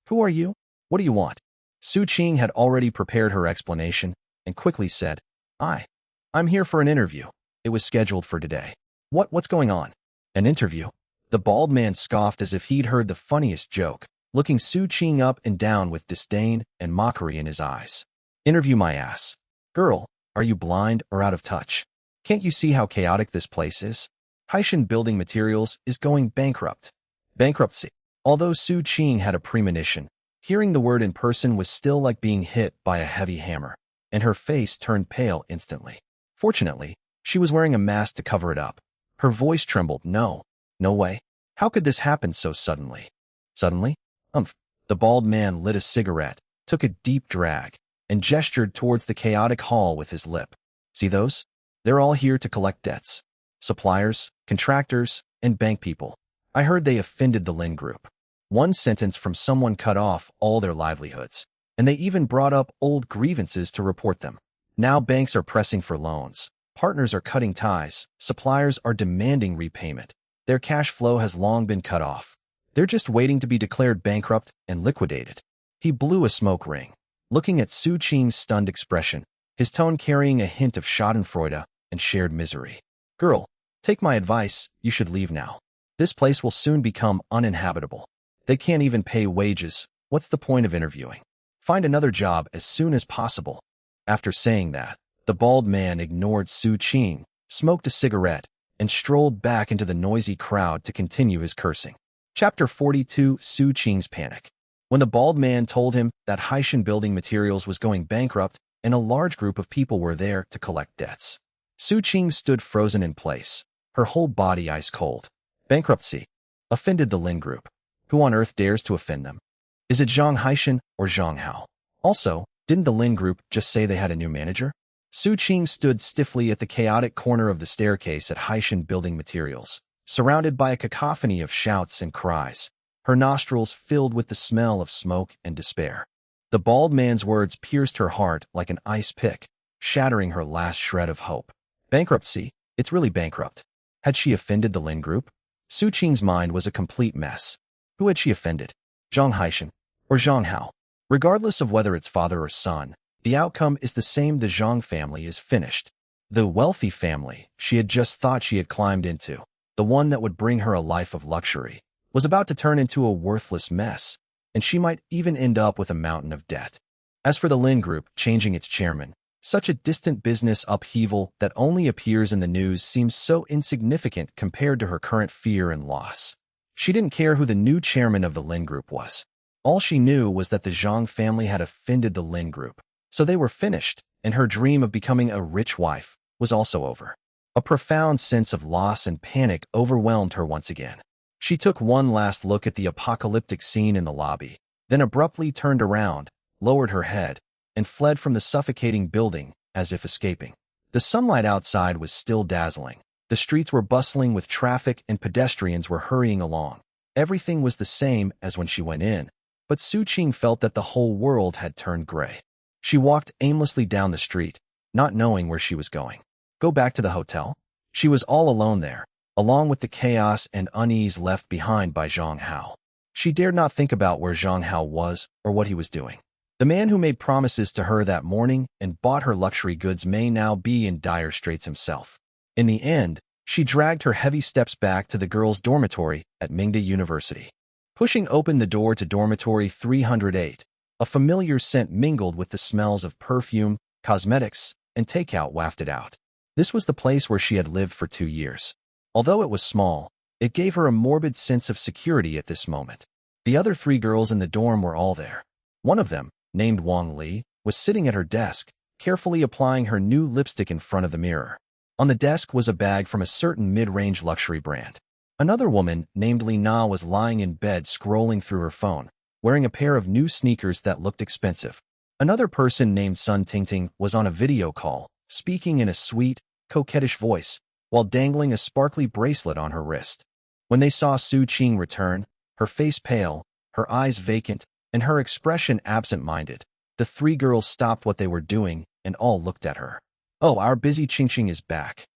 Who are you? What do you want? Su Qing had already prepared her explanation and quickly said, I'm here for an interview. It was scheduled for today. What's going on? An interview? The bald man scoffed as if he'd heard the funniest joke, looking Su Qing up and down with disdain and mockery in his eyes. Interview my ass. Girl, are you blind or out of touch? Can't you see how chaotic this place is? Haishan Building Materials is going bankrupt. Bankruptcy. Although Su Qing had a premonition, hearing the word in person was still like being hit by a heavy hammer, and her face turned pale instantly. Fortunately, she was wearing a mask to cover it up. Her voice trembled. No way. How could this happen so suddenly? Suddenly? The bald man lit a cigarette, took a deep drag, and gestured towards the chaotic hall with his lip. See those? They're all here to collect debts. Suppliers, contractors, and bank people. I heard they offended the Lin Group. One sentence from someone cut off all their livelihoods, and they even brought up old grievances to report them. Now banks are pressing for loans. Partners are cutting ties. Suppliers are demanding repayment. Their cash flow has long been cut off. They're just waiting to be declared bankrupt and liquidated. He blew a smoke ring, looking at Su Qing's stunned expression, his tone carrying a hint of schadenfreude and shared misery. Girl, take my advice, you should leave now. This place will soon become uninhabitable. They can't even pay wages. What's the point of interviewing? Find another job as soon as possible. After saying that, the bald man ignored Su Qing, smoked a cigarette, and strolled back into the noisy crowd to continue his cursing. Chapter 42. Su Qing's Panic. When the bald man told him that Haishan Building Materials was going bankrupt and a large group of people were there to collect debts, Su Qing stood frozen in place, her whole body ice cold. Bankruptcy. Offended the Lin Group. Who on earth dares to offend them? Is it Zhang Haishan or Zhang Hao? Also, didn't the Lin Group just say they had a new manager? Su Qing stood stiffly at the chaotic corner of the staircase at Haishan Building Materials, surrounded by a cacophony of shouts and cries, her nostrils filled with the smell of smoke and despair. The bald man's words pierced her heart like an ice pick, shattering her last shred of hope. Bankruptcy? It's really bankrupt. Had she offended the Lin Group? Su Qing's mind was a complete mess. Who had she offended? Zhang Haishan or Zhang Hao? Regardless of whether it's father or son, the outcome is the same. The Zhang family is finished. The wealthy family she had just thought she had climbed into, the one that would bring her a life of luxury, was about to turn into a worthless mess, and she might even end up with a mountain of debt. As for the Lin Group changing its chairman, Such a distant business upheaval that only appears in the news seems so insignificant compared to her current fear and loss. She didn't care who the new chairman of the Lin Group was. All she knew was that the Zhang family had offended the Lin Group, so they were finished, and her dream of becoming a rich wife was also over. A profound sense of loss and panic overwhelmed her once again. She took one last look at the apocalyptic scene in the lobby, then abruptly turned around, lowered her head, and fled from the suffocating building as if escaping. The sunlight outside was still dazzling. The streets were bustling with traffic and pedestrians were hurrying along. Everything was the same as when she went in, but Su Qing felt that the whole world had turned gray. She walked aimlessly down the street, not knowing where she was going. Go back to the hotel? She was all alone there, along with the chaos and unease left behind by Zhang Hao. She dared not think about where Zhang Hao was or what he was doing. The man who made promises to her that morning and bought her luxury goods may now be in dire straits himself. In the end, she dragged her heavy steps back to the girls' dormitory at Mingda University. Pushing open the door to dormitory 308, a familiar scent mingled with the smells of perfume, cosmetics, and takeout wafted out. This was the place where she had lived for 2 years. Although it was small, it gave her a morbid sense of security at this moment. The other 3 girls in the dorm were all there. One of them, named Wang Li, was sitting at her desk, carefully applying her new lipstick in front of the mirror. On the desk was a bag from a certain mid-range luxury brand. Another woman, named Li Na, was lying in bed scrolling through her phone, wearing a pair of new sneakers that looked expensive. Another person named Sun Tingting was on a video call, speaking in a sweet, coquettish voice, while dangling a sparkly bracelet on her wrist. When they saw Su Qing return, her face pale, her eyes vacant, and her expression absent-minded, the 3 girls stopped what they were doing and all looked at her. "Oh, our busy Qingqing is back."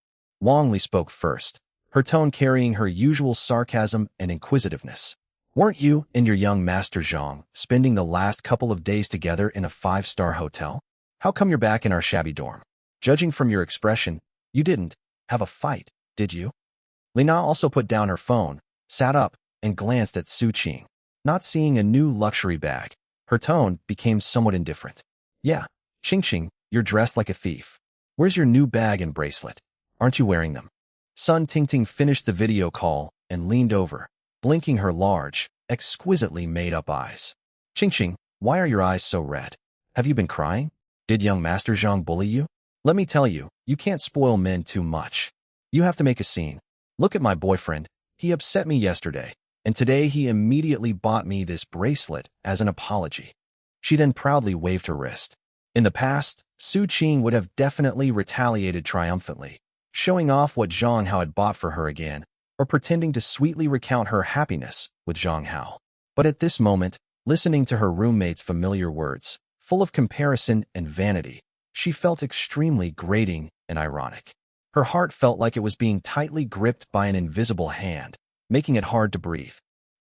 Wang Li spoke first, her tone carrying her usual sarcasm and inquisitiveness. "Weren't you and your young master Zhang spending the last couple of days together in a 5-star hotel? How come you're back in our shabby dorm? Judging from your expression, you didn't have a fight, did you?" Lina also put down her phone, sat up, and glanced at Su Qing. Not seeing a new luxury bag, her tone became somewhat indifferent. "Yeah, Qingqing, you're dressed like a thief. Where's your new bag and bracelet? Aren't you wearing them?" Sun Tingting finished the video call and leaned over, blinking her large, exquisitely made-up eyes. "Qingqing, why are your eyes so red? Have you been crying? Did young Master Zhang bully you? Let me tell you, you can't spoil men too much. You have to make a scene. Look at my boyfriend. He upset me yesterday, and today he immediately bought me this bracelet as an apology." She then proudly waved her wrist. In the past, Su Qing would have definitely retaliated triumphantly, showing off what Zhang Hao had bought for her again, or pretending to sweetly recount her happiness with Zhang Hao. But at this moment, listening to her roommate's familiar words, full of comparison and vanity, she felt extremely grating and ironic. Her heart felt like it was being tightly gripped by an invisible hand, making it hard to breathe.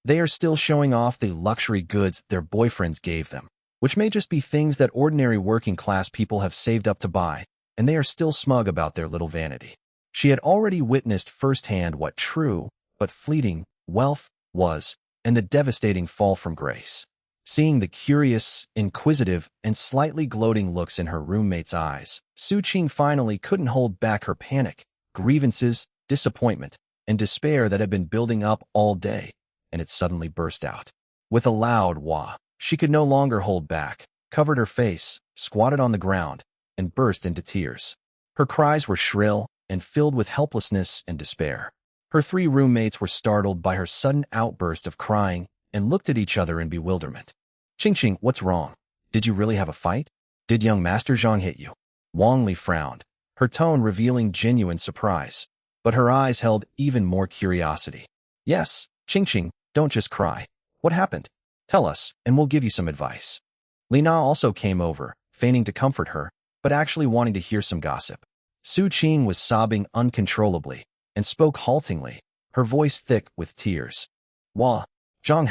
They are still showing off the luxury goods their boyfriends gave them, which may just be things that ordinary working-class people have saved up to buy, and they are still smug about their little vanity. She had already witnessed firsthand what true, but fleeting, wealth was, and the devastating fall from grace. Seeing the curious, inquisitive, and slightly gloating looks in her roommate's eyes, Su Qing finally couldn't hold back her panic, grievances, disappointment, and despair that had been building up all day, and it suddenly burst out. With a loud wah, she could no longer hold back, covered her face, squatted on the ground, and burst into tears. Her cries were shrill and filled with helplessness and despair. Her 3 roommates were startled by her sudden outburst of crying and looked at each other in bewilderment. "Qingqing, what's wrong? Did you really have a fight? Did young Master Zhang hit you?" Wang Li frowned, her tone revealing genuine surprise, but her eyes held even more curiosity. "Yes, Qingqing, don't just cry. What happened? Tell us, and we'll give you some advice." Li Na also came over, feigning to comfort her, but actually wanting to hear some gossip. Su Qing was sobbing uncontrollably and spoke haltingly, her voice thick with tears. "Wah, Zhang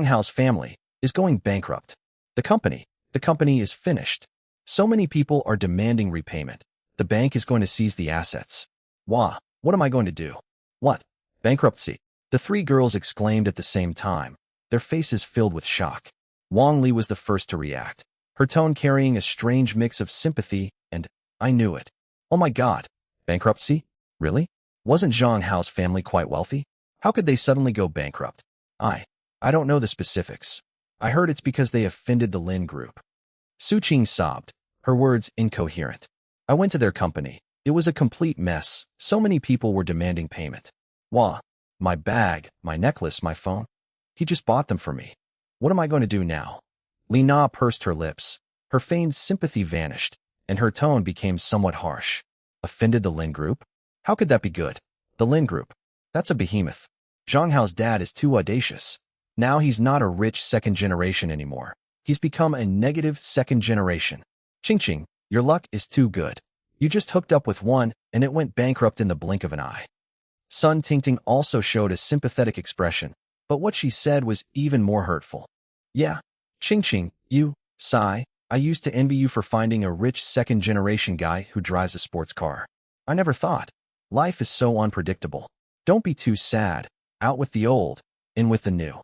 Hao's family, is going bankrupt. The company is finished. So many people are demanding repayment. The bank is going to seize the assets. Wah, what am I going to do?" "What? Bankruptcy?" the 3 girls exclaimed at the same time, their faces filled with shock. Wang Li was the first to react. her tone carrying a strange mix of sympathy and, "I knew it. Oh my God. Bankruptcy? Really? Wasn't Zhang Hao's family quite wealthy? How could they suddenly go bankrupt? I don't know the specifics. I heard it's because they offended the Lin group." Su Qing sobbed, her words incoherent. "I went to their company. It was a complete mess. So many people were demanding payment. Wah, my bag, my necklace, my phone. He just bought them for me. What am I going to do now?" Li Na pursed her lips. Her feigned sympathy vanished, and her tone became somewhat harsh. "Offended the Lin group? How could that be good? The Lin group. That's a behemoth. Zhang Hao's dad is too audacious. Now he's not a rich second generation anymore. He's become a negative second generation. Qing, your luck is too good. You just hooked up with one, and it went bankrupt in the blink of an eye." Sun Tingting also showed a sympathetic expression, but what she said was even more hurtful. "Yeah, Qing, you, sigh, I used to envy you for finding a rich second-generation guy who drives a sports car. I never thought. Life is so unpredictable. Don't be too sad. Out with the old, in with the new.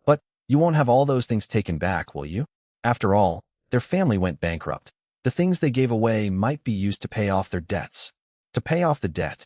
But you won't have all those things taken back, will you? After all, their family went bankrupt. The things they gave away might be used to pay off their debts. To pay off the debt."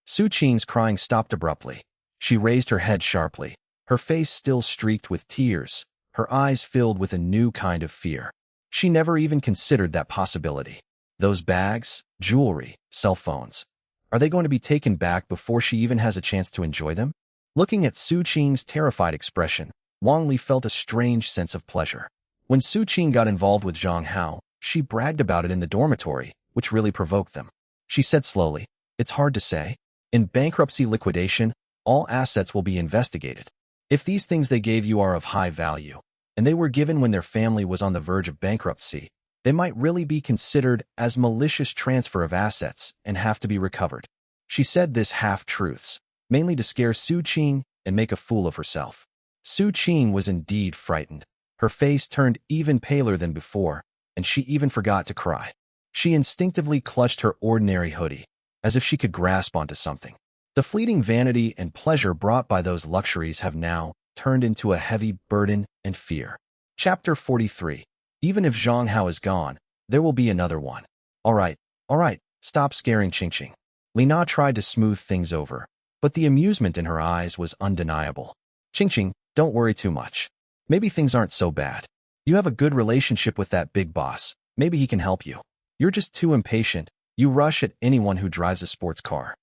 Su Qing's crying stopped abruptly. She raised her head sharply, her face still streaked with tears, her eyes filled with a new kind of fear. She never even considered that possibility. Those bags, jewelry, cell phones. Are they going to be taken back before she even has a chance to enjoy them? Looking at Su Qing's terrified expression, Wang Li felt a strange sense of pleasure. When Su Qing got involved with Zhang Hao, she bragged about it in the dormitory, which really provoked them. She said slowly, "It's hard to say. In bankruptcy liquidation, all assets will be investigated. If these things they gave you are of high value, and they were given when their family was on the verge of bankruptcy, they might really be considered as malicious transfer of assets and have to be recovered." She said this half-truths, mainly to scare Su Qing and make a fool of herself. Su Qing was indeed frightened. Her face turned even paler than before, and she even forgot to cry. She instinctively clutched her ordinary hoodie, as if she could grasp onto something. The fleeting vanity and pleasure brought by those luxuries have now turned into a heavy burden and fear. Chapter 43. Even if Zhang Hao is gone, there will be another one. All right, stop scaring Qing. Li Na tried to smooth things over, but the amusement in her eyes was undeniable. Qing, don't worry too much. Maybe things aren't so bad. You have a good relationship with that big boss. Maybe he can help you. You're just too impatient. You rush at anyone who drives a sports car.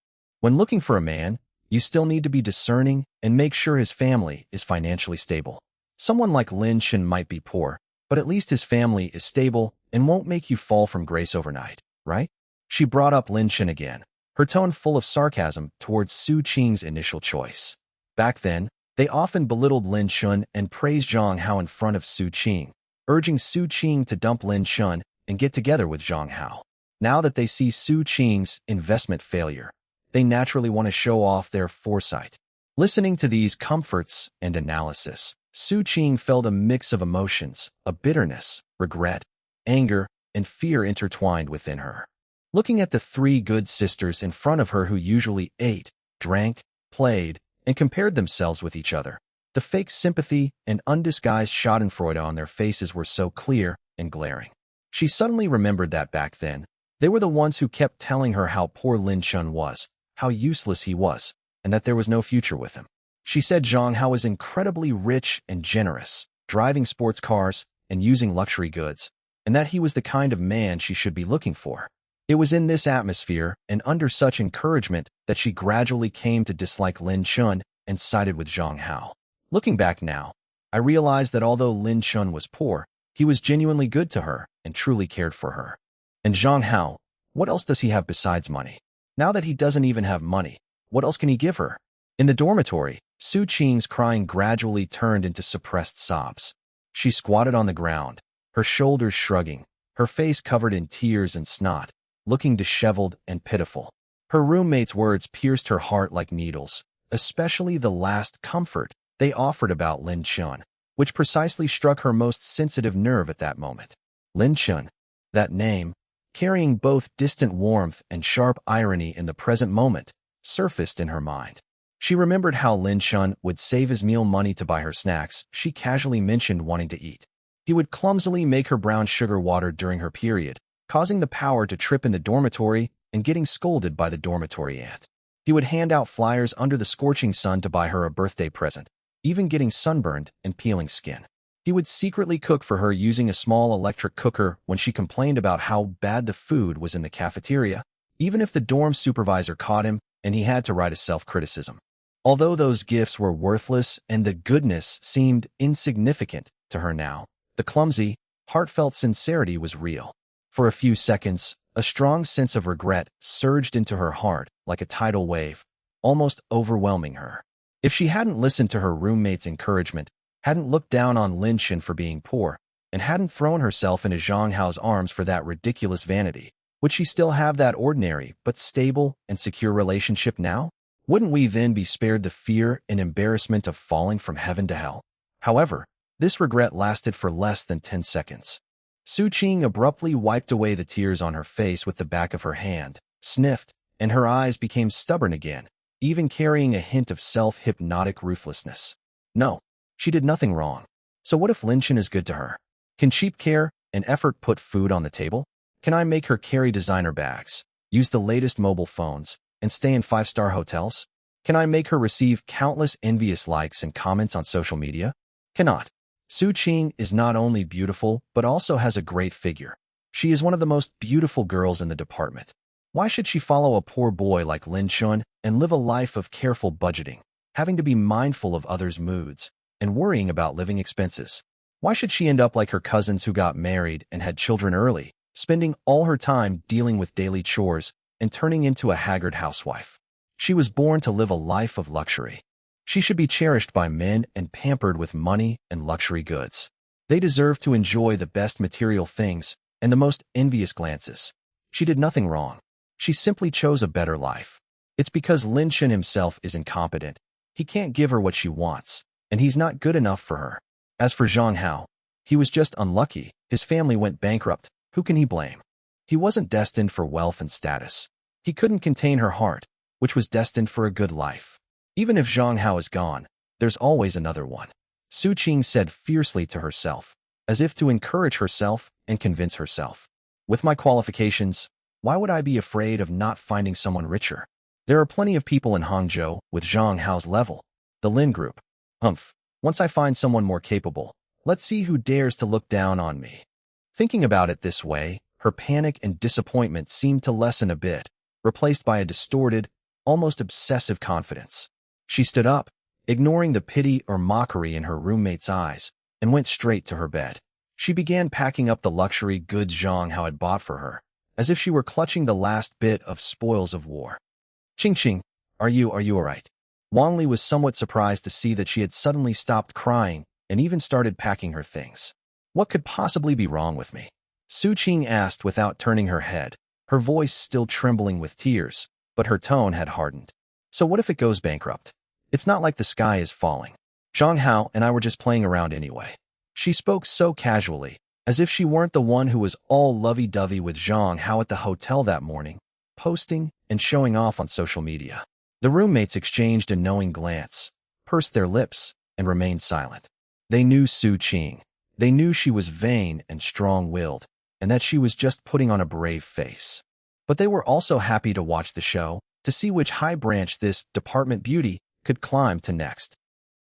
When looking for a man, you still need to be discerning and make sure his family is financially stable. Someone like Lin Shen might be poor, but at least his family is stable and won't make you fall from grace overnight, right? She brought up Lin Shen again, her tone full of sarcasm towards Su Qing's initial choice. Back then, they often belittled Lin Shen and praised Zhang Hao in front of Su Qing, urging Su Qing to dump Lin Shen and get together with Zhang Hao. Now that they see Su Qing's investment failure, they naturally want to show off their foresight. Listening to these comforts and analysis, Su Qing felt a mix of emotions, a bitterness, regret, anger, and fear intertwined within her. Looking at the three good sisters in front of her who usually ate, drank, played, and compared themselves with each other, the fake sympathy and undisguised schadenfreude on their faces were so clear and glaring. She suddenly remembered that back then, they were the ones who kept telling her how poor Lin Chun was, how useless he was, and that there was no future with him. She said Zhang Hao was incredibly rich and generous, driving sports cars and using luxury goods, and that he was the kind of man she should be looking for. It was in this atmosphere and under such encouragement that she gradually came to dislike Lin Chun and sided with Zhang Hao. Looking back now, I realized that although Lin Chun was poor, he was genuinely good to her and truly cared for her. And Zhang Hao, what else does he have besides money? Now that he doesn't even have money, what else can he give her? In the dormitory, Su Qing's crying gradually turned into suppressed sobs. She squatted on the ground, her shoulders shrugging, her face covered in tears and snot, looking disheveled and pitiful. Her roommate's words pierced her heart like needles, especially the last comfort they offered about Lin Chun, which precisely struck her most sensitive nerve at that moment. Lin Chun, that name, carrying both distant warmth and sharp irony in the present moment, surfaced in her mind. She remembered how Lin Chun would save his meal money to buy her snacks. She casually mentioned wanting to eat. He would clumsily make her brown sugar water during her period, causing the power to trip in the dormitory and getting scolded by the dormitory aunt. He would hand out flyers under the scorching sun to buy her a birthday present, even getting sunburned and peeling skin. He would secretly cook for her using a small electric cooker when she complained about how bad the food was in the cafeteria, even if the dorm supervisor caught him and he had to write a self-criticism. Although those gifts were worthless and the goodness seemed insignificant to her now, the clumsy, heartfelt sincerity was real. For a few seconds, a strong sense of regret surged into her heart like a tidal wave, almost overwhelming her. If she hadn't listened to her roommate's encouragement, hadn't looked down on Lin Shen for being poor, and hadn't thrown herself into Zhang Hao's arms for that ridiculous vanity, would she still have that ordinary but stable and secure relationship now? Wouldn't we then be spared the fear and embarrassment of falling from heaven to hell? However, this regret lasted for less than 10 seconds. Su Qing abruptly wiped away the tears on her face with the back of her hand, sniffed, and her eyes became stubborn again, even carrying a hint of self-hypnotic ruthlessness. No, she did nothing wrong. So what if Lin Shen is good to her? Can cheap care and effort put food on the table? Can I make her carry designer bags, use the latest mobile phones, and stay in 5-star hotels? Can I make her receive countless envious likes and comments on social media? Cannot. Su Qing is not only beautiful, but also has a great figure. She is one of the most beautiful girls in the department. Why should she follow a poor boy like Lin Shen and live a life of careful budgeting, having to be mindful of others' moods, and worrying about living expenses? Why should she end up like her cousins who got married and had children early, spending all her time dealing with daily chores and turning into a haggard housewife? She was born to live a life of luxury. She should be cherished by men and pampered with money and luxury goods. They deserve to enjoy the best material things and the most envious glances. She did nothing wrong. She simply chose a better life. It's because Lin Shen himself is incompetent. He can't give her what she wants, and he's not good enough for her. As for Zhang Hao, he was just unlucky. His family went bankrupt. Who can he blame? He wasn't destined for wealth and status. He couldn't contain her heart, which was destined for a good life. Even if Zhang Hao is gone, there's always another one. Su Qing said fiercely to herself, as if to encourage herself and convince herself. With my qualifications, why would I be afraid of not finding someone richer? There are plenty of people in Hangzhou with Zhang Hao's level. The Lin Group. Once I find someone more capable, let's see who dares to look down on me. Thinking about it this way, her panic and disappointment seemed to lessen a bit, replaced by a distorted, almost obsessive confidence. She stood up, ignoring the pity or mockery in her roommate's eyes, and went straight to her bed. She began packing up the luxury goods Zhang Hao had bought for her, as if she were clutching the last bit of spoils of war. Qing, are you all right? Wang Li was somewhat surprised to see that she had suddenly stopped crying and even started packing her things. What could possibly be wrong with me? Su Qing asked without turning her head, her voice still trembling with tears, but her tone had hardened. So what if it goes bankrupt? It's not like the sky is falling. Zhang Hao and I were just playing around anyway. She spoke so casually, as if she weren't the one who was all lovey-dovey with Zhang Hao at the hotel that morning, posting and showing off on social media. The roommates exchanged a knowing glance, pursed their lips, and remained silent. They knew Su Qing. They knew she was vain and strong-willed, and that she was just putting on a brave face. But they were also happy to watch the show, to see which high branch this department beauty could climb to next.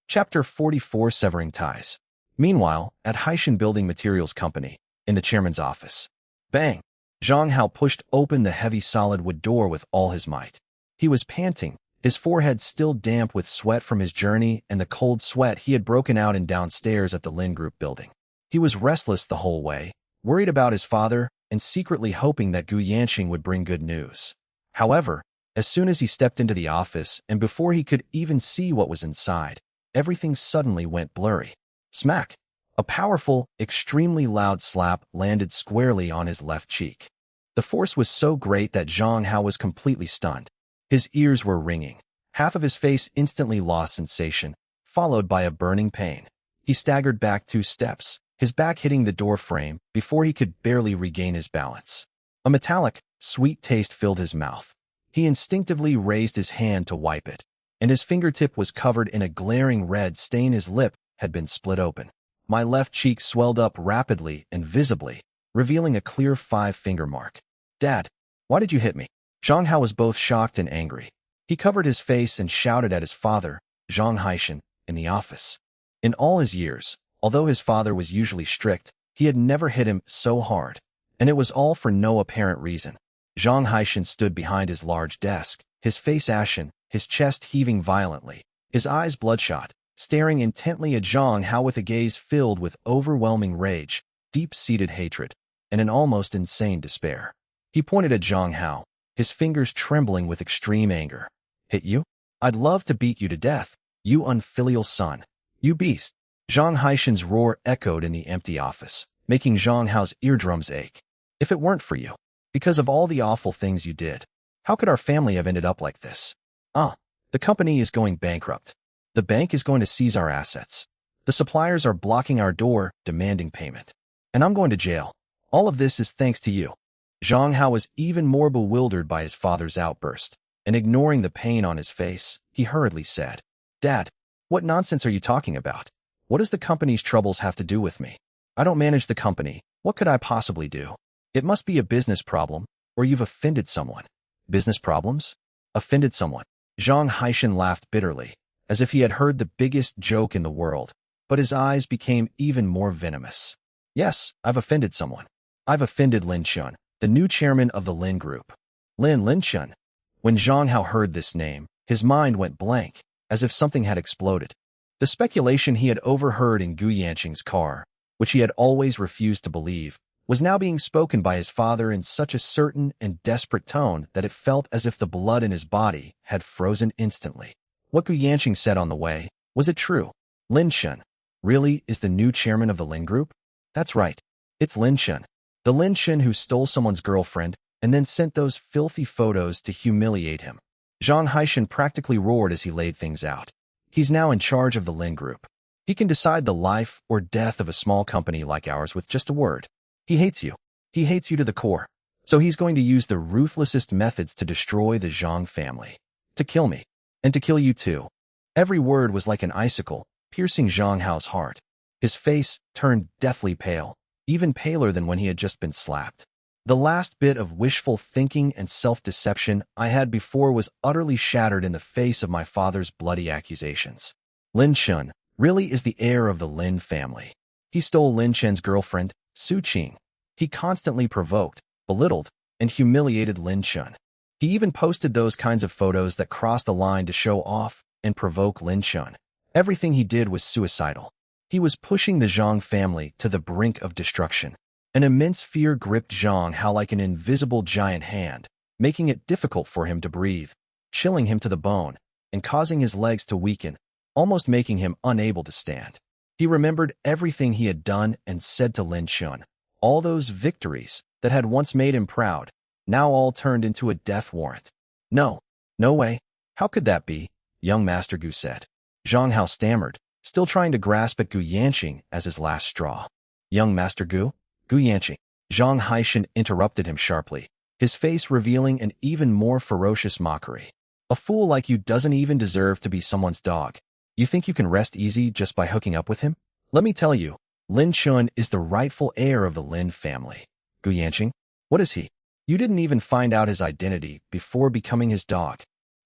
Chapter 44: Severing Ties. Meanwhile, at Haishan Building Materials Company, in the chairman's office. Bang! Zhang Hao pushed open the heavy solid wood door with all his might. He was panting, his forehead still damp with sweat from his journey and the cold sweat he had broken out in downstairs at the Lin Group building. He was restless the whole way, worried about his father, and secretly hoping that Gu Yanqing would bring good news. However, as soon as he stepped into the office and before he could even see what was inside, everything suddenly went blurry. Smack! A powerful, extremely loud slap landed squarely on his left cheek. The force was so great that Zhang Hao was completely stunned. His ears were ringing. Half of his face instantly lost sensation, followed by a burning pain. He staggered back 2 steps, his back hitting the door frame before he could barely regain his balance. A metallic, sweet taste filled his mouth. He instinctively raised his hand to wipe it, and his fingertip was covered in a glaring red stain. His lip had been split open. My left cheek swelled up rapidly and visibly, revealing a clear 5-finger mark. Dad, why did you hit me? Zhang Hao was both shocked and angry. He covered his face and shouted at his father, Zhang Haishan, in the office. In all his years, although his father was usually strict, he had never hit him so hard. And it was all for no apparent reason. Zhang Haishan stood behind his large desk, his face ashen, his chest heaving violently, his eyes bloodshot, staring intently at Zhang Hao with a gaze filled with overwhelming rage, deep-seated hatred, and an almost insane despair. He pointed at Zhang Hao, his fingers trembling with extreme anger. Hit you? I'd love to beat you to death, you unfilial son. You beast. Zhang Haishan's roar echoed in the empty office, making Zhang Hao's eardrums ache. If it weren't for you, because of all the awful things you did, how could our family have ended up like this? The company is going bankrupt. The bank is going to seize our assets. The suppliers are blocking our door, demanding payment. And I'm going to jail. All of this is thanks to you. Zhang Hao was even more bewildered by his father's outburst, and ignoring the pain on his face, he hurriedly said, Dad, what nonsense are you talking about? What does the company's troubles have to do with me? I don't manage the company. What could I possibly do? It must be a business problem, or you've offended someone. Business problems? Offended someone? Zhang Haishan laughed bitterly, as if he had heard the biggest joke in the world, but his eyes became even more venomous. Yes, I've offended someone. I've offended Lin Chun, the new chairman of the Lin Group. Lin Chun. When Zhang Hao heard this name, his mind went blank, as if something had exploded. The speculation he had overheard in Gu Yanqing's car, which he had always refused to believe, was now being spoken by his father in such a certain and desperate tone that it felt as if the blood in his body had frozen instantly. What Gu Yanqing said on the way, was it true? Lin Chun really is the new chairman of the Lin Group? That's right. It's Lin Chun. The Lin Chun who stole someone's girlfriend and then sent those filthy photos to humiliate him. Zhang Haishan practically roared as he laid things out. He's now in charge of the Lin Group. He can decide the life or death of a small company like ours with just a word. He hates you. He hates you to the core. So he's going to use the ruthlessest methods to destroy the Zhang family. To kill me. And to kill you too. Every word was like an icicle, piercing Zhang Hao's heart. His face turned deathly pale, even paler than when he had just been slapped. The last bit of wishful thinking and self-deception I had before was utterly shattered in the face of my father's bloody accusations. Lin Chun really is the heir of the Lin family. He stole Lin Chen's girlfriend, Su Qing. He constantly provoked, belittled, and humiliated Lin Chun. He even posted those kinds of photos that crossed the line to show off and provoke Lin Chun. Everything he did was suicidal. He was pushing the Zhang family to the brink of destruction. An immense fear gripped Zhang Hao like an invisible giant hand, making it difficult for him to breathe, chilling him to the bone, and causing his legs to weaken, almost making him unable to stand. He remembered everything he had done and said to Lin Chun. All those victories that had once made him proud, now all turned into a death warrant. No way. How could that be? Young Master Gu said. Zhang Hao stammered, still trying to grasp at Gu Yanqing as his last straw. Young Master Gu? Gu Yanqing. Zhang Haishan interrupted him sharply, his face revealing an even more ferocious mockery. A fool like you doesn't even deserve to be someone's dog. You think you can rest easy just by hooking up with him? Let me tell you, Lin Chun is the rightful heir of the Lin family. Gu Yanqing? What is he? You didn't even find out his identity before becoming his dog.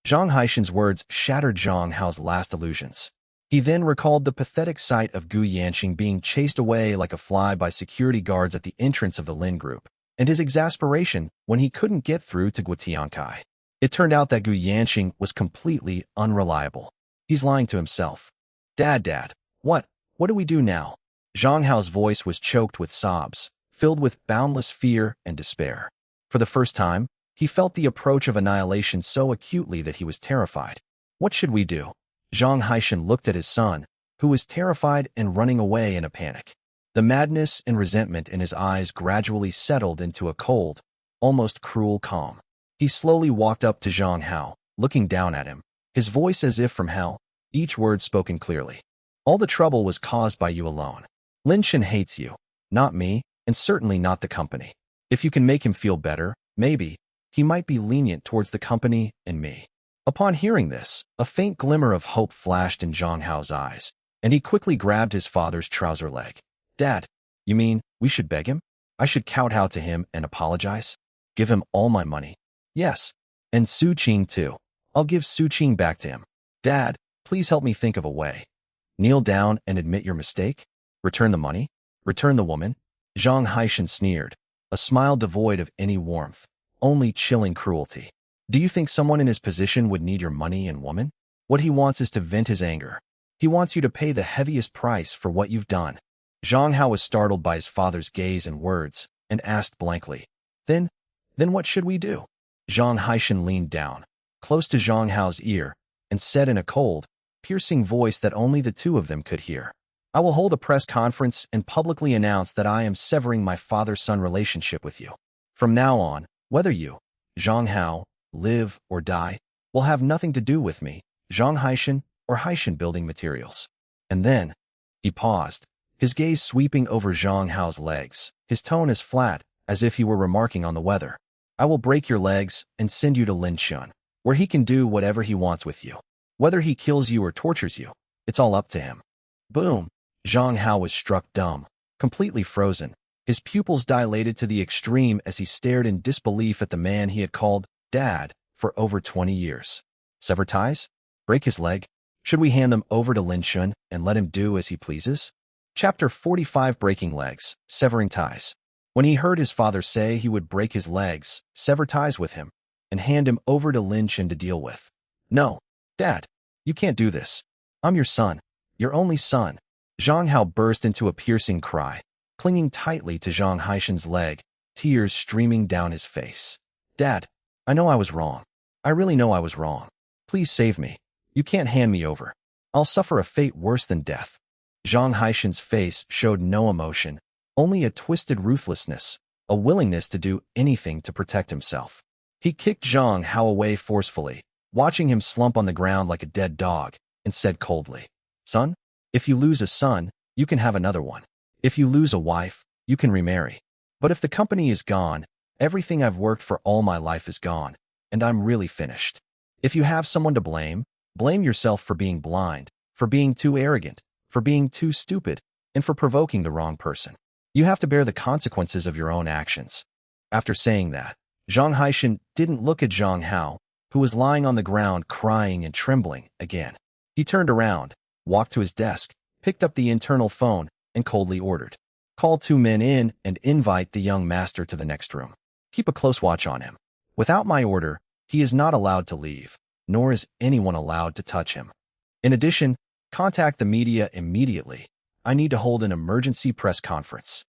Zhang Haishan's words shattered Zhang Hao's last illusions. He then recalled the pathetic sight of Gu Yanqing being chased away like a fly by security guards at the entrance of the Lin Group, and his exasperation when he couldn't get through to Gu Tiankai. It turned out that Gu Yanqing was completely unreliable. He's lying to himself. Dad, what do we do now? Zhang Hao's voice was choked with sobs, filled with boundless fear and despair. For the first time, he felt the approach of annihilation so acutely that he was terrified. What should we do? Zhang Haishan looked at his son, who was terrified and running away in a panic. The madness and resentment in his eyes gradually settled into a cold, almost cruel calm. He slowly walked up to Zhang Hao, looking down at him, his voice as if from hell, each word spoken clearly. All the trouble was caused by you alone. Lin Chun hates you, not me, and certainly not the company. If you can make him feel better, maybe, he might be lenient towards the company and me. Upon hearing this, a faint glimmer of hope flashed in Zhang Hao's eyes. and he quickly grabbed his father's trouser leg. Dad, you mean we should beg him? I should kowtow to him and apologize? Give him all my money? Yes. And Su Qing too. I'll give Su Qing back to him. Dad, please help me think of a way. Kneel down and admit your mistake? Return the money? Return the woman? Zhang Haishan sneered, a smile devoid of any warmth, only chilling cruelty. Do you think someone in his position would need your money and woman? What he wants is to vent his anger. He wants you to pay the heaviest price for what you've done. Zhang Hao was startled by his father's gaze and words, and asked blankly, Then what should we do? Zhang Haishan leaned down, close to Zhang Hao's ear, and said in a cold, piercing voice that only the two of them could hear, I will hold a press conference and publicly announce that I am severing my father-son relationship with you. From now on, whether you, Zhang Hao, live or die, will have nothing to do with me, Zhang Haishan, or Haishan Building Materials. And then, he paused, his gaze sweeping over Zhang Hao's legs, his tone as flat as if he were remarking on the weather. I will break your legs and send you to Linchun, where he can do whatever he wants with you. Whether he kills you or tortures you, it's all up to him. Boom! Zhang Hao was struck dumb, completely frozen, his pupils dilated to the extreme as he stared in disbelief at the man he had called Dad for over 20 years. Sever ties? Break his leg? Should we hand them over to Linchun and let him do as he pleases? Chapter 45 Breaking Legs, Severing Ties. When he heard his father say he would break his legs, sever ties with him, and hand him over to Linchun to deal with. No, Dad, you can't do this. I'm your son, your only son. Zhang Hao burst into a piercing cry, clinging tightly to Zhang Haishan's leg, tears streaming down his face. Dad, I know I was wrong. I really know I was wrong. Please save me. You can't hand me over. I'll suffer a fate worse than death. Zhang Haishan's face showed no emotion, only a twisted ruthlessness, a willingness to do anything to protect himself. He kicked Zhang Hao away forcefully, watching him slump on the ground like a dead dog, and said coldly, Son, if you lose a son, you can have another one. If you lose a wife, you can remarry. But if the company is gone, everything I've worked for all my life is gone, and I'm really finished. If you have someone to blame, blame yourself for being blind, for being too arrogant, for being too stupid, and for provoking the wrong person. You have to bear the consequences of your own actions. After saying that, Zhang Haishan didn't look at Zhang Hao, who was lying on the ground crying and trembling again. He turned around, walked to his desk, picked up the internal phone, and coldly ordered, Call 2 men in and invite the young master to the next room. Keep a close watch on him. Without my order, he is not allowed to leave, nor is anyone allowed to touch him. In addition, contact the media immediately. I need to hold an emergency press conference.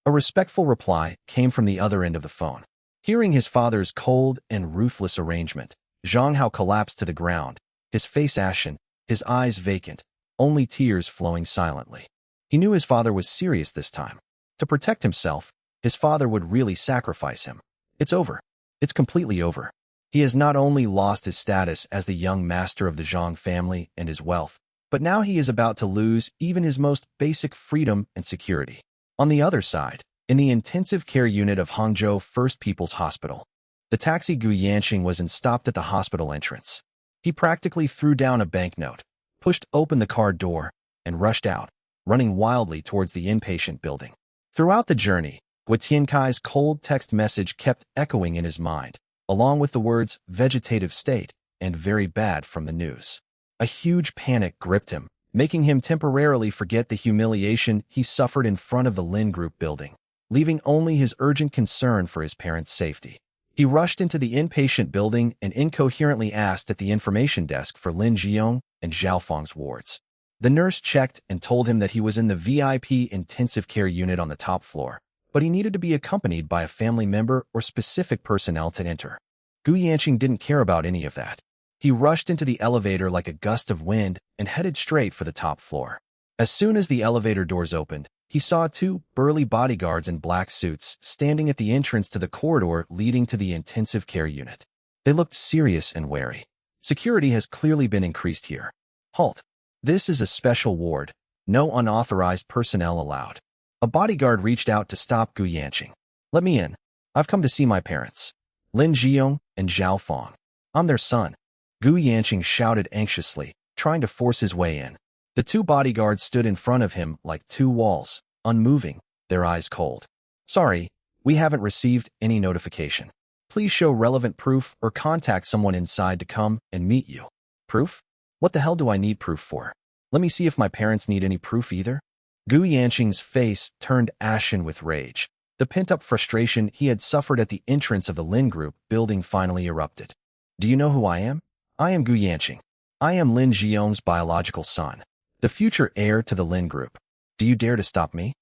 A respectful reply came from the other end of the phone. Hearing his father's cold and ruthless arrangement, Zhang Hao collapsed to the ground, his face ashen, his eyes vacant, only tears flowing silently. He knew his father was serious this time. To protect himself, his father would really sacrifice him. It's over. It's completely over. He has not only lost his status as the young master of the Zhang family and his wealth, but now he is about to lose even his most basic freedom and security. On the other side, in the intensive care unit of Hangzhou First People's Hospital, the taxi Gu Yanqing was stopped at the hospital entrance. He practically threw down a banknote, pushed open the car door, and rushed out, running wildly towards the inpatient building. Throughout the journey, Gu Tiankai's cold text message kept echoing in his mind, along with the words vegetative state and very bad from the news. A huge panic gripped him, making him temporarily forget the humiliation he suffered in front of the Lin Group building, leaving only his urgent concern for his parents' safety. He rushed into the inpatient building and incoherently asked at the information desk for Lin Jiong and Zhao Feng's wards. The nurse checked and told him that he was in the VIP intensive care unit on the top floor, but he needed to be accompanied by a family member or specific personnel to enter. Gu Yanqing didn't care about any of that. He rushed into the elevator like a gust of wind and headed straight for the top floor. As soon as the elevator doors opened, he saw 2 burly bodyguards in black suits standing at the entrance to the corridor leading to the intensive care unit. They looked serious and wary. Security has clearly been increased here. Halt. This is a special ward. No unauthorized personnel allowed. A bodyguard reached out to stop Gu Yanqing. Let me in. I've come to see my parents, Lin Jiong and Zhao Feng. I'm their son. Gu Yanqing shouted anxiously, trying to force his way in. The two bodyguards stood in front of him like two walls, unmoving, their eyes cold. Sorry, we haven't received any notification. Please show relevant proof or contact someone inside to come and meet you. Proof? What the hell do I need proof for? Let me see if my parents need any proof either. Gu Yanqing's face turned ashen with rage. The pent-up frustration he had suffered at the entrance of the Lin Group building finally erupted. Do you know who I am? I am Gu Yanqing. I am Lin Jiong's biological son, the future heir to the Lin Group. Do you dare to stop me?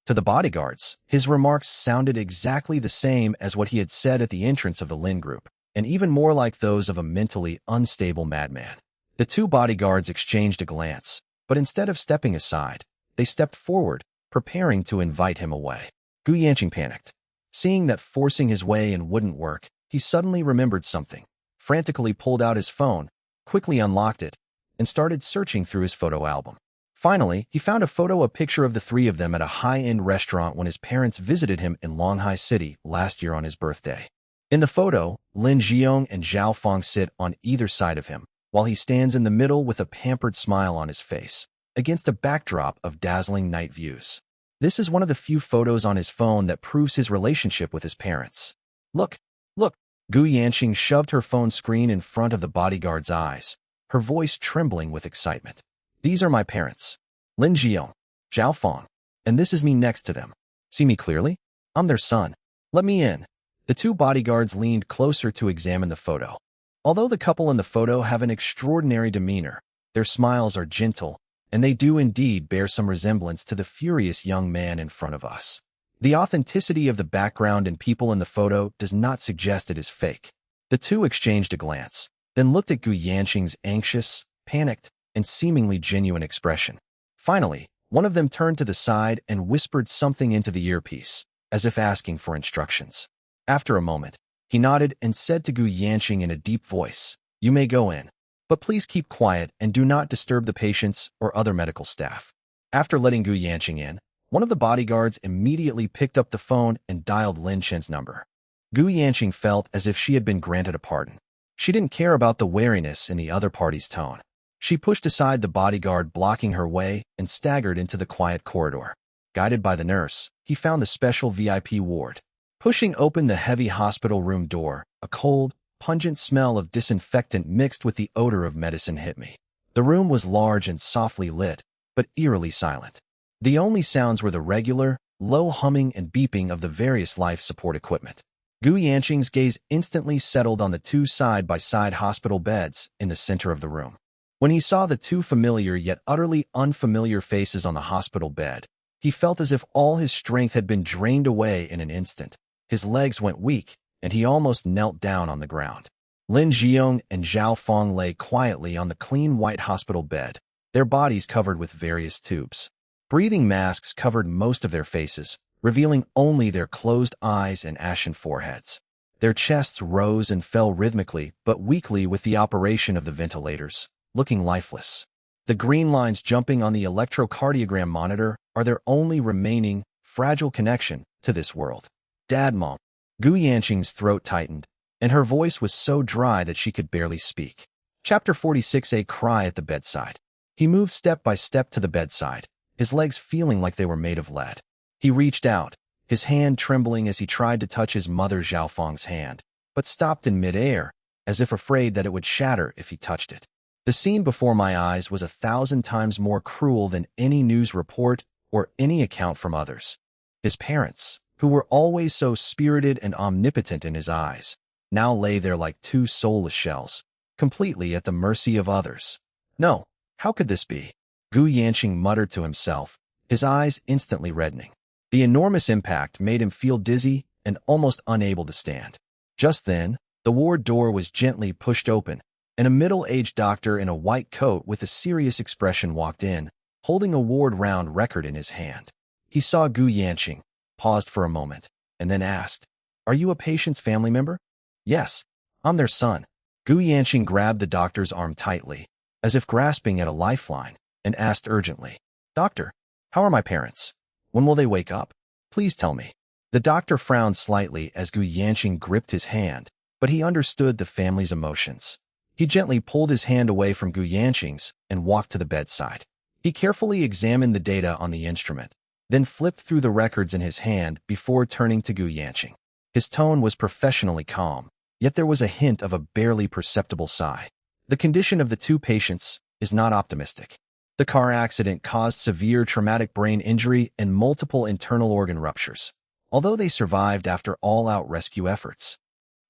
To the bodyguards, his remarks sounded exactly the same as what he had said at the entrance of the Lin Group, and even more like those of a mentally unstable madman. The two bodyguards exchanged a glance, but instead of stepping aside, they stepped forward, preparing to invite him away. Gu Yanqing panicked. Seeing that forcing his way in wouldn't work, he suddenly remembered something, frantically pulled out his phone, quickly unlocked it, and started searching through his photo album. Finally, he found a picture of the three of them at a high-end restaurant when his parents visited him in Longhai City last year on his birthday. In the photo, Lin Jiong and Zhao Feng sit on either side of him, while he stands in the middle with a pampered smile on his face, against a backdrop of dazzling night views. This is one of the few photos on his phone that proves his relationship with his parents. Look, look! Gu Yanqing shoved her phone screen in front of the bodyguard's eyes, her voice trembling with excitement. These are my parents, Lin Jiong, Zhao Feng, and this is me next to them. See me clearly? I'm their son. Let me in. The two bodyguards leaned closer to examine the photo. Although the couple in the photo have an extraordinary demeanor, their smiles are gentle, and they do indeed bear some resemblance to the furious young man in front of us. The authenticity of the background and people in the photo does not suggest it is fake. The two exchanged a glance, then looked at Gu Yanqing's anxious, panicked, and seemingly genuine expression. Finally, one of them turned to the side and whispered something into the earpiece, as if asking for instructions. After a moment, he nodded and said to Gu Yanqing in a deep voice, "You may go in, but please keep quiet and do not disturb the patients or other medical staff." After letting Gu Yanqing in, one of the bodyguards immediately picked up the phone and dialed Lin Chen's number. Gu Yanqing felt as if she had been granted a pardon. She didn't care about the wariness in the other party's tone. She pushed aside the bodyguard blocking her way and staggered into the quiet corridor. Guided by the nurse, he found the special VIP ward. Pushing open the heavy hospital room door, a cold, pungent smell of disinfectant mixed with the odor of medicine hit me. The room was large and softly lit, but eerily silent. The only sounds were the regular, low humming and beeping of the various life support equipment. Gu Yanqing's gaze instantly settled on the two side-by-side hospital beds in the center of the room. When he saw the two familiar yet utterly unfamiliar faces on the hospital bed, he felt as if all his strength had been drained away in an instant. His legs went weak, and he almost knelt down on the ground. Lin Jiong and Zhao Feng lay quietly on the clean white hospital bed, their bodies covered with various tubes. Breathing masks covered most of their faces, revealing only their closed eyes and ashen foreheads. Their chests rose and fell rhythmically but weakly with the operation of the ventilators, looking lifeless. The green lines jumping on the electrocardiogram monitor are their only remaining, fragile connection to this world. "Dad, Mom." Gu Yanqing's throat tightened, and her voice was so dry that she could barely speak. Chapter 46. A cry at the bedside. He moved step by step to the bedside, his legs feeling like they were made of lead. He reached out, his hand trembling as he tried to touch his mother Zhao Feng's hand, but stopped in mid-air, as if afraid that it would shatter if he touched it. The scene before my eyes was 1,000 times more cruel than any news report or any account from others. His parents, who were always so spirited and omnipotent in his eyes, now lay there like two soulless shells, completely at the mercy of others. No, how could this be? Gu Yanqing muttered to himself, his eyes instantly reddening. The enormous impact made him feel dizzy and almost unable to stand. Just then, the ward door was gently pushed open, and a middle-aged doctor in a white coat with a serious expression walked in, holding a ward-round record in his hand. He saw Gu Yanqing, paused for a moment, and then asked, "Are you a patient's family member?" "Yes, I'm their son." Gu Yanqing grabbed the doctor's arm tightly, as if grasping at a lifeline, and asked urgently, "Doctor, how are my parents? When will they wake up? Please tell me." The doctor frowned slightly as Gu Yanqing gripped his hand, but he understood the family's emotions. He gently pulled his hand away from Gu Yanqing's and walked to the bedside. He carefully examined the data on the instrument, then flipped through the records in his hand before turning to Gu Yanqing. His tone was professionally calm, yet there was a hint of a barely perceptible sigh. The condition of the two patients is not optimistic. The car accident caused severe traumatic brain injury and multiple internal organ ruptures, although they survived after all-out rescue efforts.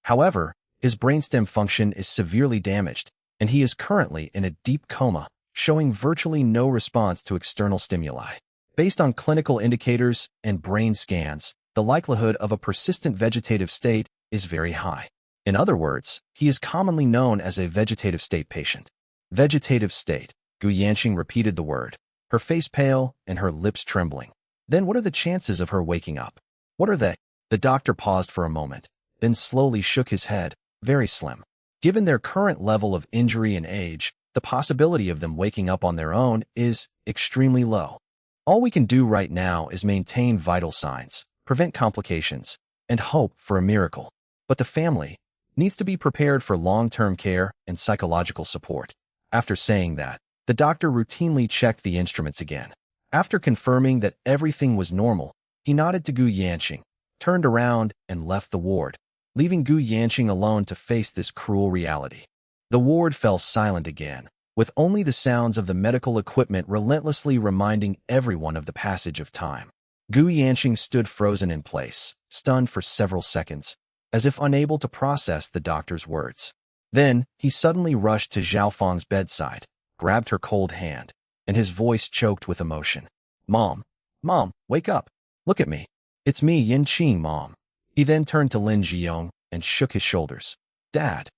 However, his brainstem function is severely damaged, and he is currently in a deep coma, showing virtually no response to external stimuli. Based on clinical indicators and brain scans, the likelihood of a persistent vegetative state is very high. In other words, he is commonly known as a vegetative state patient. Vegetative state. Gu Yanqing repeated the word, her face pale and her lips trembling. Then what are the chances of her waking up? What are they? The doctor paused for a moment, then slowly shook his head, very slim. Given their current level of injury and age, the possibility of them waking up on their own is extremely low. All we can do right now is maintain vital signs, prevent complications, and hope for a miracle. But the family needs to be prepared for long-term care and psychological support. After saying that, the doctor routinely checked the instruments again. After confirming that everything was normal, he nodded to Gu Yanqing, turned around, and left the ward, leaving Gu Yanqing alone to face this cruel reality. The ward fell silent again, with only the sounds of the medical equipment relentlessly reminding everyone of the passage of time. Gu Yanqing stood frozen in place, stunned for several seconds, as if unable to process the doctor's words. Then, he suddenly rushed to Zhao Feng's bedside, grabbed her cold hand, and his voice choked with emotion. Mom, wake up. Look at me. It's me, Yin Qing, Mom. He then turned to Lin Jiong and shook his shoulders. Dad,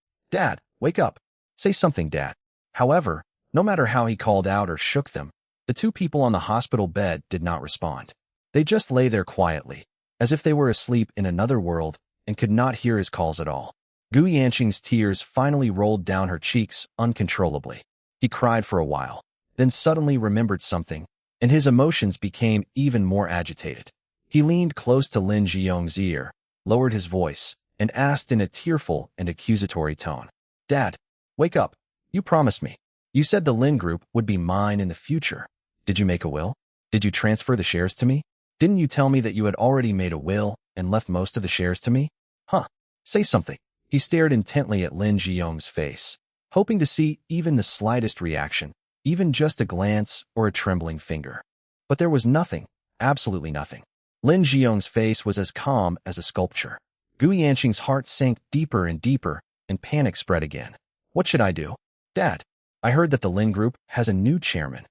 wake up. Say something, Dad. However, no matter how he called out or shook them, the two people on the hospital bed did not respond. They just lay there quietly, as if they were asleep in another world and could not hear his calls at all. Gu Yanqing's tears finally rolled down her cheeks uncontrollably. He cried for a while, then suddenly remembered something, and his emotions became even more agitated. He leaned close to Lin Jiong's ear, lowered his voice, and asked in a tearful and accusatory tone, Dad, wake up. You promised me. You said the Lin Group would be mine in the future. Did you make a will? Did you transfer the shares to me? Didn't you tell me that you had already made a will and left most of the shares to me? Huh. Say something. He stared intently at Lin Jiong's face, hoping to see even the slightest reaction, even just a glance or a trembling finger. But there was nothing, absolutely nothing. Lin Jiong's face was as calm as a sculpture. Gu Yanqing's heart sank deeper and deeper, and panic spread again. What should I do? Dad, I heard that the Lin Group has a new chairman.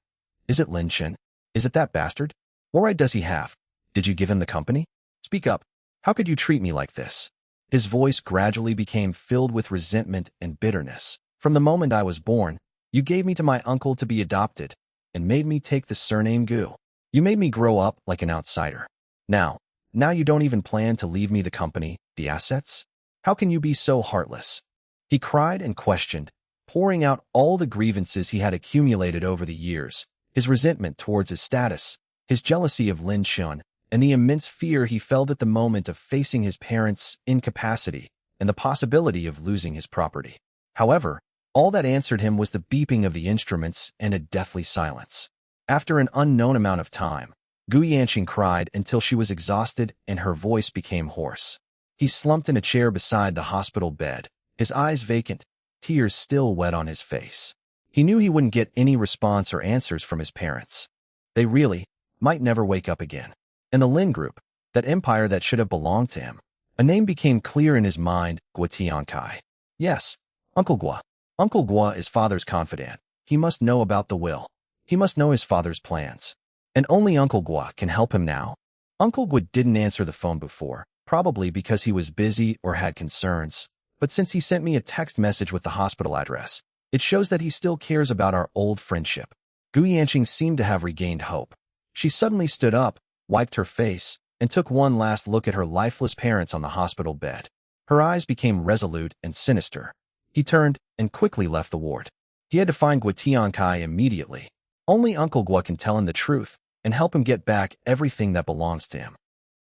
Is it Lin Chen? Is it that bastard? What right does he have? Did you give him the company? Speak up. How could you treat me like this? His voice gradually became filled with resentment and bitterness. From the moment I was born, you gave me to my uncle to be adopted and made me take the surname Gu. You made me grow up like an outsider. Now you don't even plan to leave me the company, the assets? How can you be so heartless? He cried and questioned, pouring out all the grievances he had accumulated over the years, his resentment towards his status, his jealousy of Lin Chun, and the immense fear he felt at the moment of facing his parents' incapacity and the possibility of losing his property. However, all that answered him was the beeping of the instruments and a deathly silence. After an unknown amount of time, Gu Yanqing cried until she was exhausted and her voice became hoarse. He slumped in a chair beside the hospital bed, his eyes vacant, tears still wet on his face. He knew he wouldn't get any response or answers from his parents. They really might never wake up again. And the Lin Group, that empire that should have belonged to him. A name became clear in his mind, Gua Tiankai. Yes, Uncle Gua. Uncle Gua is father's confidant. He must know about the will. He must know his father's plans. And only Uncle Gua can help him now. Uncle Gua didn't answer the phone before, probably because he was busy or had concerns. But since he sent me a text message with the hospital address, it shows that he still cares about our old friendship. Gu Yanqing seemed to have regained hope. She suddenly stood up, wiped her face, and took one last look at her lifeless parents on the hospital bed. Her eyes became resolute and sinister. He turned and quickly left the ward. He had to find Gua Tiankai immediately. Only Uncle Gua can tell him the truth and help him get back everything that belongs to him.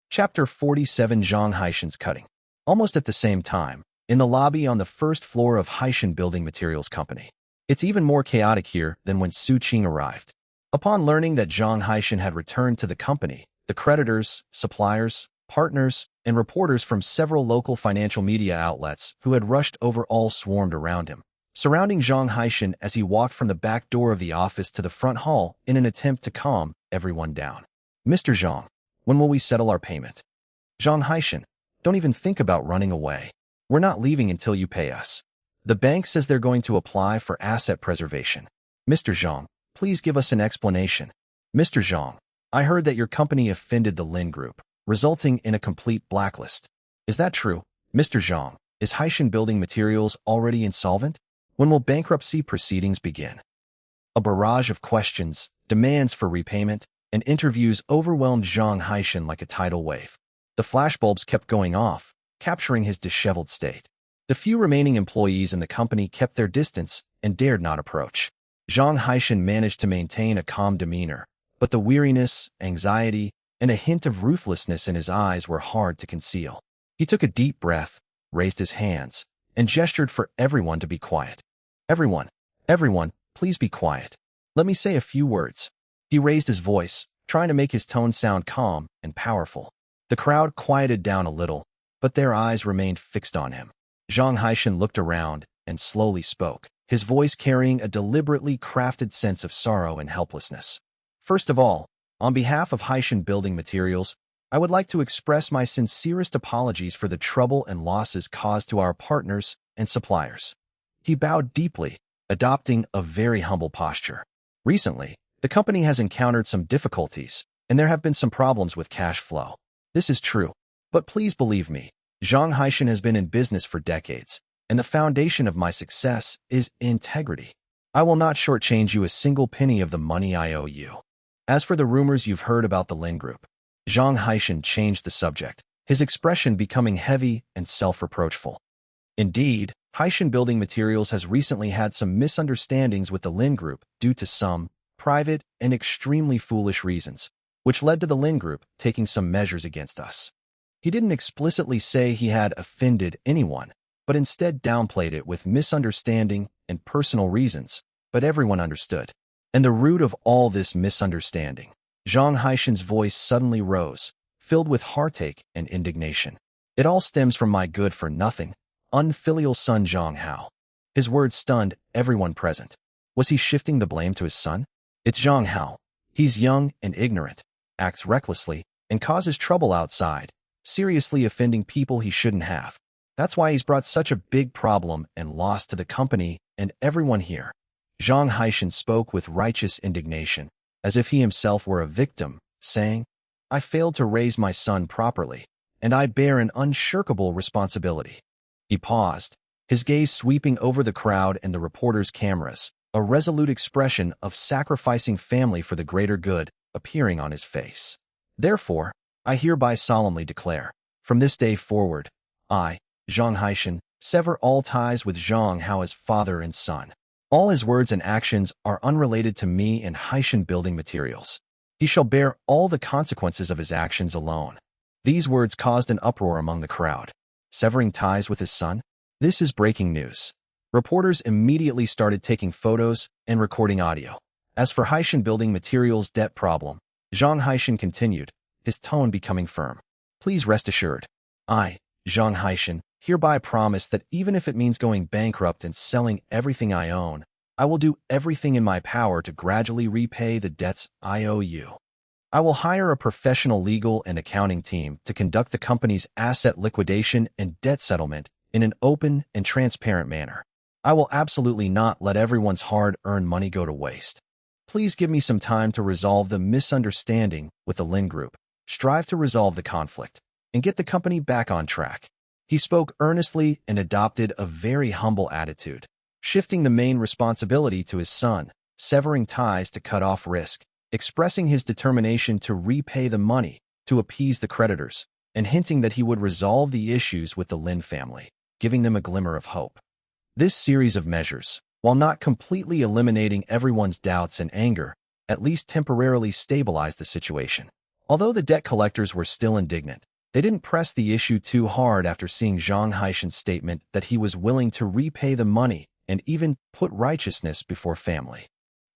Chapter 47 Zhang Haishan's Cutting. Almost at the same time, in the lobby on the first floor of Haishan Building Materials Company. It's even more chaotic here than when Su Qing arrived. Upon learning that Zhang Haishan had returned to the company, the creditors, suppliers, partners, and reporters from several local financial media outlets who had rushed over all swarmed around him, surrounding Zhang Haishan as he walked from the back door of the office to the front hall in an attempt to calm everyone down. "Mr. Zhang, when will we settle our payment?" "Zhang Haishan, don't even think about running away. We're not leaving until you pay us. The bank says they're going to apply for asset preservation. Mr. Zhang, please give us an explanation." "Mr. Zhang, I heard that your company offended the Lin Group, resulting in a complete blacklist. Is that true? Mr. Zhang, is Haishan Building Materials already insolvent? When will bankruptcy proceedings begin?" A barrage of questions, demands for repayment, and interviews overwhelmed Zhang Haishan like a tidal wave. The flashbulbs kept going off, capturing his disheveled state. The few remaining employees in the company kept their distance and dared not approach. Zhang Haishan managed to maintain a calm demeanor, but the weariness, anxiety, and a hint of ruthlessness in his eyes were hard to conceal. He took a deep breath, raised his hands, and gestured for everyone to be quiet. Everyone, please be quiet. Let me say a few words." He raised his voice, trying to make his tone sound calm and powerful. The crowd quieted down a little, but their eyes remained fixed on him. Zhang Haishan looked around and slowly spoke, his voice carrying a deliberately crafted sense of sorrow and helplessness. "First of all, on behalf of Haishan Building Materials, I would like to express my sincerest apologies for the trouble and losses caused to our partners and suppliers." He bowed deeply, adopting a very humble posture. "Recently, the company has encountered some difficulties, and there have been some problems with cash flow. This is true, but please believe me, Zhang Haishan has been in business for decades, and the foundation of my success is integrity. I will not shortchange you a single penny of the money I owe you." As for the rumors you've heard about the Lin Group, Zhang Haishan changed the subject, his expression becoming heavy and self-reproachful. "Indeed, Haishan Building Materials has recently had some misunderstandings with the Lin Group due to some private and extremely foolish reasons, which led to the Lin Group taking some measures against us." He didn't explicitly say he had offended anyone, but instead downplayed it with misunderstanding and personal reasons, but everyone understood. And the root of all this misunderstanding, Zhang Haishan's voice suddenly rose, filled with heartache and indignation. "It all stems from my good-for-nothing, unfilial son Zhang Hao." His words stunned everyone present. Was he shifting the blame to his son? "It's Zhang Hao. He's young and ignorant, acts recklessly, and causes trouble outside, seriously offending people he shouldn't have. That's why he's brought such a big problem and loss to the company and everyone here." Zhang Haishan spoke with righteous indignation, as if he himself were a victim, saying, "I failed to raise my son properly, and I bear an unshirkable responsibility." He paused, his gaze sweeping over the crowd and the reporters' cameras, a resolute expression of sacrificing family for the greater good appearing on his face. "Therefore, I hereby solemnly declare, from this day forward, I, Zhang Haishan, sever all ties with Zhang Hao as father and son. All his words and actions are unrelated to me and Haishan Building Materials. He shall bear all the consequences of his actions alone." These words caused an uproar among the crowd. Severing ties with his son? This is breaking news. Reporters immediately started taking photos and recording audio. As for Haishan Building Materials' debt problem, Zhang Haishan continued, his tone becoming firm. "Please rest assured, I, Zhang Haishan, hereby promise that even if it means going bankrupt and selling everything I own, I will do everything in my power to gradually repay the debts I owe you. I will hire a professional legal and accounting team to conduct the company's asset liquidation and debt settlement in an open and transparent manner. I will absolutely not let everyone's hard-earned money go to waste. Please give me some time to resolve the misunderstanding with the Lin Group, strive to resolve the conflict, and get the company back on track." He spoke earnestly and adopted a very humble attitude, shifting the main responsibility to his son, severing ties to cut off risk, expressing his determination to repay the money, to appease the creditors, and hinting that he would resolve the issues with the Lin family, giving them a glimmer of hope. This series of measures, while not completely eliminating everyone's doubts and anger, at least temporarily stabilized the situation. Although the debt collectors were still indignant, they didn't press the issue too hard after seeing Zhang Haishan's statement that he was willing to repay the money and even put righteousness before family.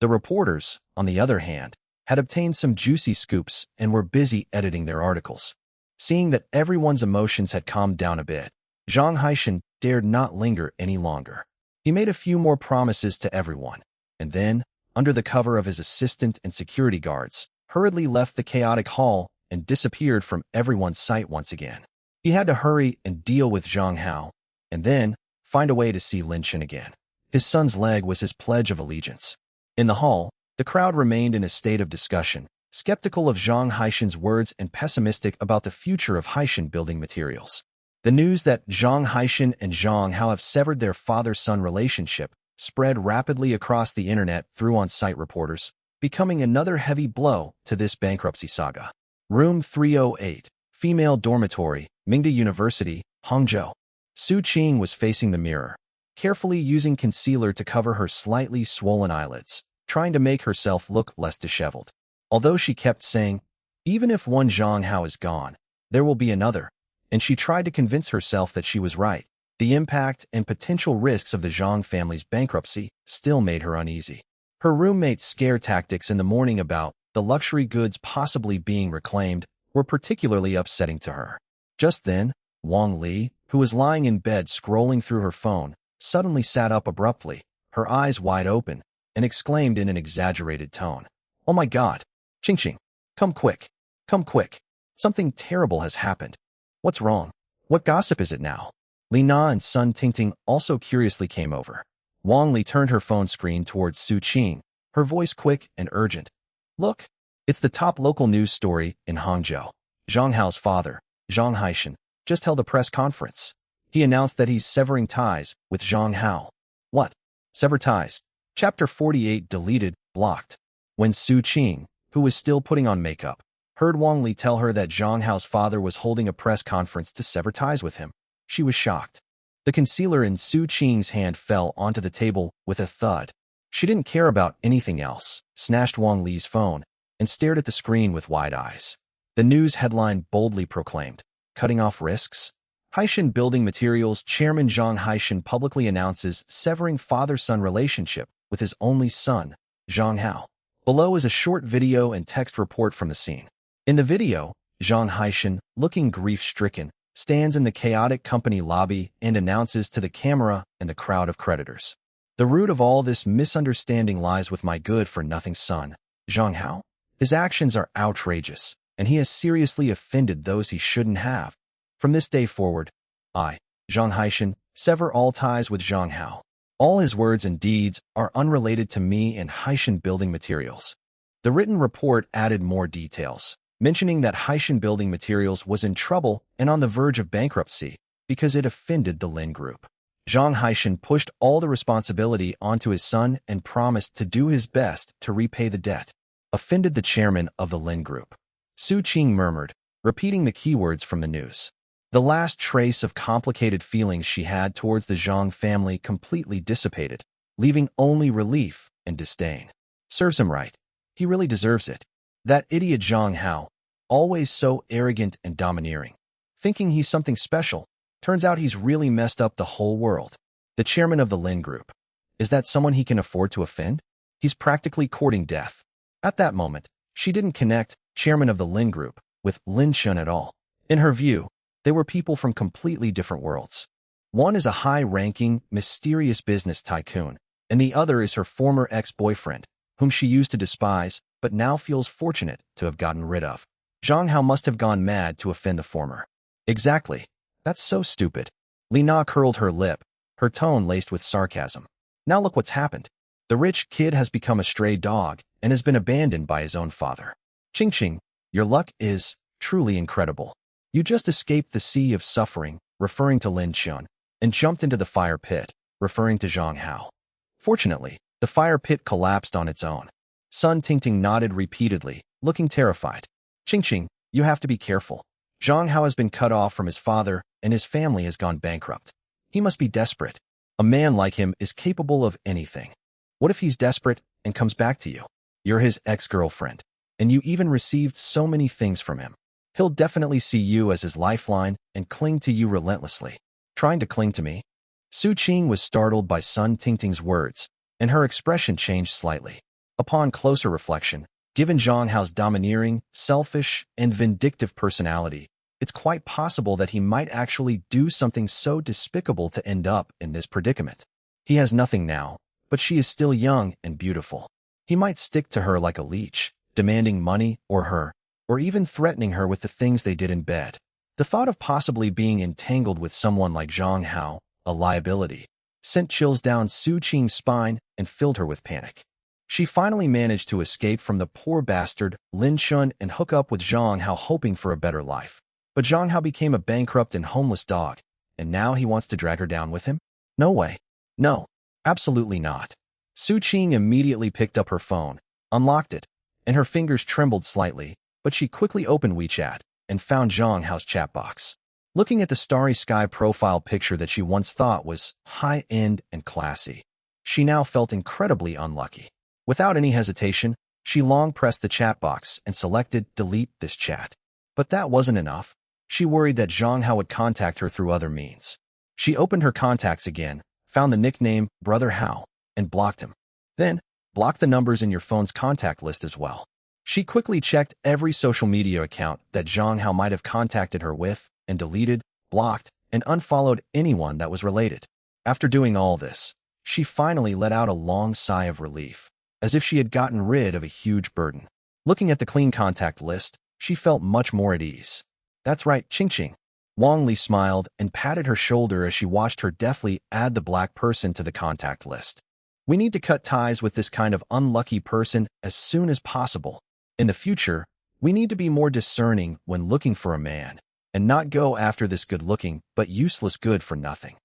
The reporters, on the other hand, had obtained some juicy scoops and were busy editing their articles. Seeing that everyone's emotions had calmed down a bit, Zhang Haishan dared not linger any longer. He made a few more promises to everyone, and then, under the cover of his assistant and security guards, hurriedly left the chaotic hall and disappeared from everyone's sight once again. He had to hurry and deal with Zhang Hao, and then find a way to see Lin Chen again. His son's leg was his pledge of allegiance. In the hall, the crowd remained in a state of discussion, skeptical of Zhang Haishan's words and pessimistic about the future of Haishan building materials. The news that Zhang Haishan and Zhang Hao have severed their father-son relationship spread rapidly across the internet through on-site reporters, becoming another heavy blow to this bankruptcy saga. Room 308, Female Dormitory, Mingda University, Hangzhou. Su Qing was facing the mirror, carefully using concealer to cover her slightly swollen eyelids, trying to make herself look less disheveled. Although she kept saying, even if one Zhang Hao is gone, there will be another, and she tried to convince herself that she was right, the impact and potential risks of the Zhang family's bankruptcy still made her uneasy. Her roommate's scare tactics in the morning about the luxury goods possibly being reclaimed were particularly upsetting to her. Just then, Wang Li, who was lying in bed scrolling through her phone, suddenly sat up abruptly, her eyes wide open, and exclaimed in an exaggerated tone, "Oh my God! Qing, come quick! Come quick! Something terrible has happened. What's wrong? What gossip is it now?" Li Na and Sun Tingting also curiously came over. Wang Li turned her phone screen towards Su Qing, her voice quick and urgent. "Look, it's the top local news story in Hangzhou. Zhang Hao's father, Zhang Haishan, just held a press conference. He announced that he's severing ties with Zhang Hao." What? Sever ties? Chapter 48 deleted, blocked. When Su Qing, who was still putting on makeup, heard Wang Li tell her that Zhang Hao's father was holding a press conference to sever ties with him, she was shocked. The concealer in Su Qing's hand fell onto the table with a thud. She didn't care about anything else, snatched Wang Li's phone, and stared at the screen with wide eyes. The news headline boldly proclaimed, "Cutting off risks? Haishan Building Materials Chairman Zhang Haishan publicly announces severing father-son relationship with his only son, Zhang Hao." Below is a short video and text report from the scene. In the video, Zhang Haishan, looking grief-stricken, stands in the chaotic company lobby and announces to the camera and the crowd of creditors, "The root of all this misunderstanding lies with my good-for-nothing son, Zhang Hao. His actions are outrageous, and he has seriously offended those he shouldn't have. From this day forward, I, Zhang Haishan, sever all ties with Zhang Hao. All his words and deeds are unrelated to me and Haishan Building Materials." The written report added more details, mentioning that Haishan Building Materials was in trouble and on the verge of bankruptcy because it offended the Lin Group. Zhang Haishan pushed all the responsibility onto his son and promised to do his best to repay the debt. Offended the chairman of the Lin Group. Su Qing murmured, repeating the keywords from the news. The last trace of complicated feelings she had towards the Zhang family completely dissipated, leaving only relief and disdain. Serves him right. He really deserves it. That idiot Zhang Hao, always so arrogant and domineering. Thinking he's something special, turns out he's really messed up the whole world. The chairman of the Lin Group. Is that someone he can afford to offend? He's practically courting death. At that moment, she didn't connect chairman of the Lin Group with Lin Chen at all. In her view, they were people from completely different worlds. One is a high-ranking, mysterious business tycoon, and the other is her former ex-boyfriend, whom she used to despise, but now feels fortunate to have gotten rid of. Zhang Hao must have gone mad to offend the former. Exactly. That's so stupid. Li Na curled her lip, her tone laced with sarcasm. Now look what's happened. The rich kid has become a stray dog and has been abandoned by his own father. Qing, your luck is truly incredible. You just escaped the sea of suffering, referring to Lin Chen, and jumped into the fire pit, referring to Zhang Hao. Fortunately, the fire pit collapsed on its own. Sun Tingting nodded repeatedly, looking terrified. Qing, you have to be careful. Zhang Hao has been cut off from his father, and his family has gone bankrupt. He must be desperate. A man like him is capable of anything. What if he's desperate and comes back to you? You're his ex-girlfriend, and you even received so many things from him. He'll definitely see you as his lifeline and cling to you relentlessly. Trying to cling to me? Su Qing was startled by Sun Tingting's words, and her expression changed slightly. Upon closer reflection, given Zhang Hao's domineering, selfish, and vindictive personality, it's quite possible that he might actually do something so despicable to end up in this predicament. He has nothing now, but she is still young and beautiful. He might stick to her like a leech, demanding money or her, or even threatening her with the things they did in bed. The thought of possibly being entangled with someone like Zhang Hao, a liability, sent chills down Su Qing's spine and filled her with panic. She finally managed to escape from the poor bastard Lin Shun and hook up with Zhang Hao, hoping for a better life. But Zhang Hao became a bankrupt and homeless dog, and now he wants to drag her down with him? No way. No, absolutely not. Su Qing immediately picked up her phone, unlocked it, and her fingers trembled slightly, but she quickly opened WeChat and found Zhang Hao's chat box. Looking at the starry sky profile picture that she once thought was high-end and classy, she now felt incredibly unlucky. Without any hesitation, she long pressed the chat box and selected delete this chat. But that wasn't enough. She worried that Zhang Hao would contact her through other means. She opened her contacts again, found the nickname Brother Hao, and blocked him. Then, block the numbers in your phone's contact list as well. She quickly checked every social media account that Zhang Hao might have contacted her with, and deleted, blocked, and unfollowed anyone that was related. After doing all this, she finally let out a long sigh of relief, as if she had gotten rid of a huge burden. Looking at the clean contact list, she felt much more at ease. That's right, Ching Ching. Wang Li smiled and patted her shoulder as she watched her deftly add the black person to the contact list. We need to cut ties with this kind of unlucky person as soon as possible. In the future, we need to be more discerning when looking for a man, and not go after this good-looking but useless good-for-nothing.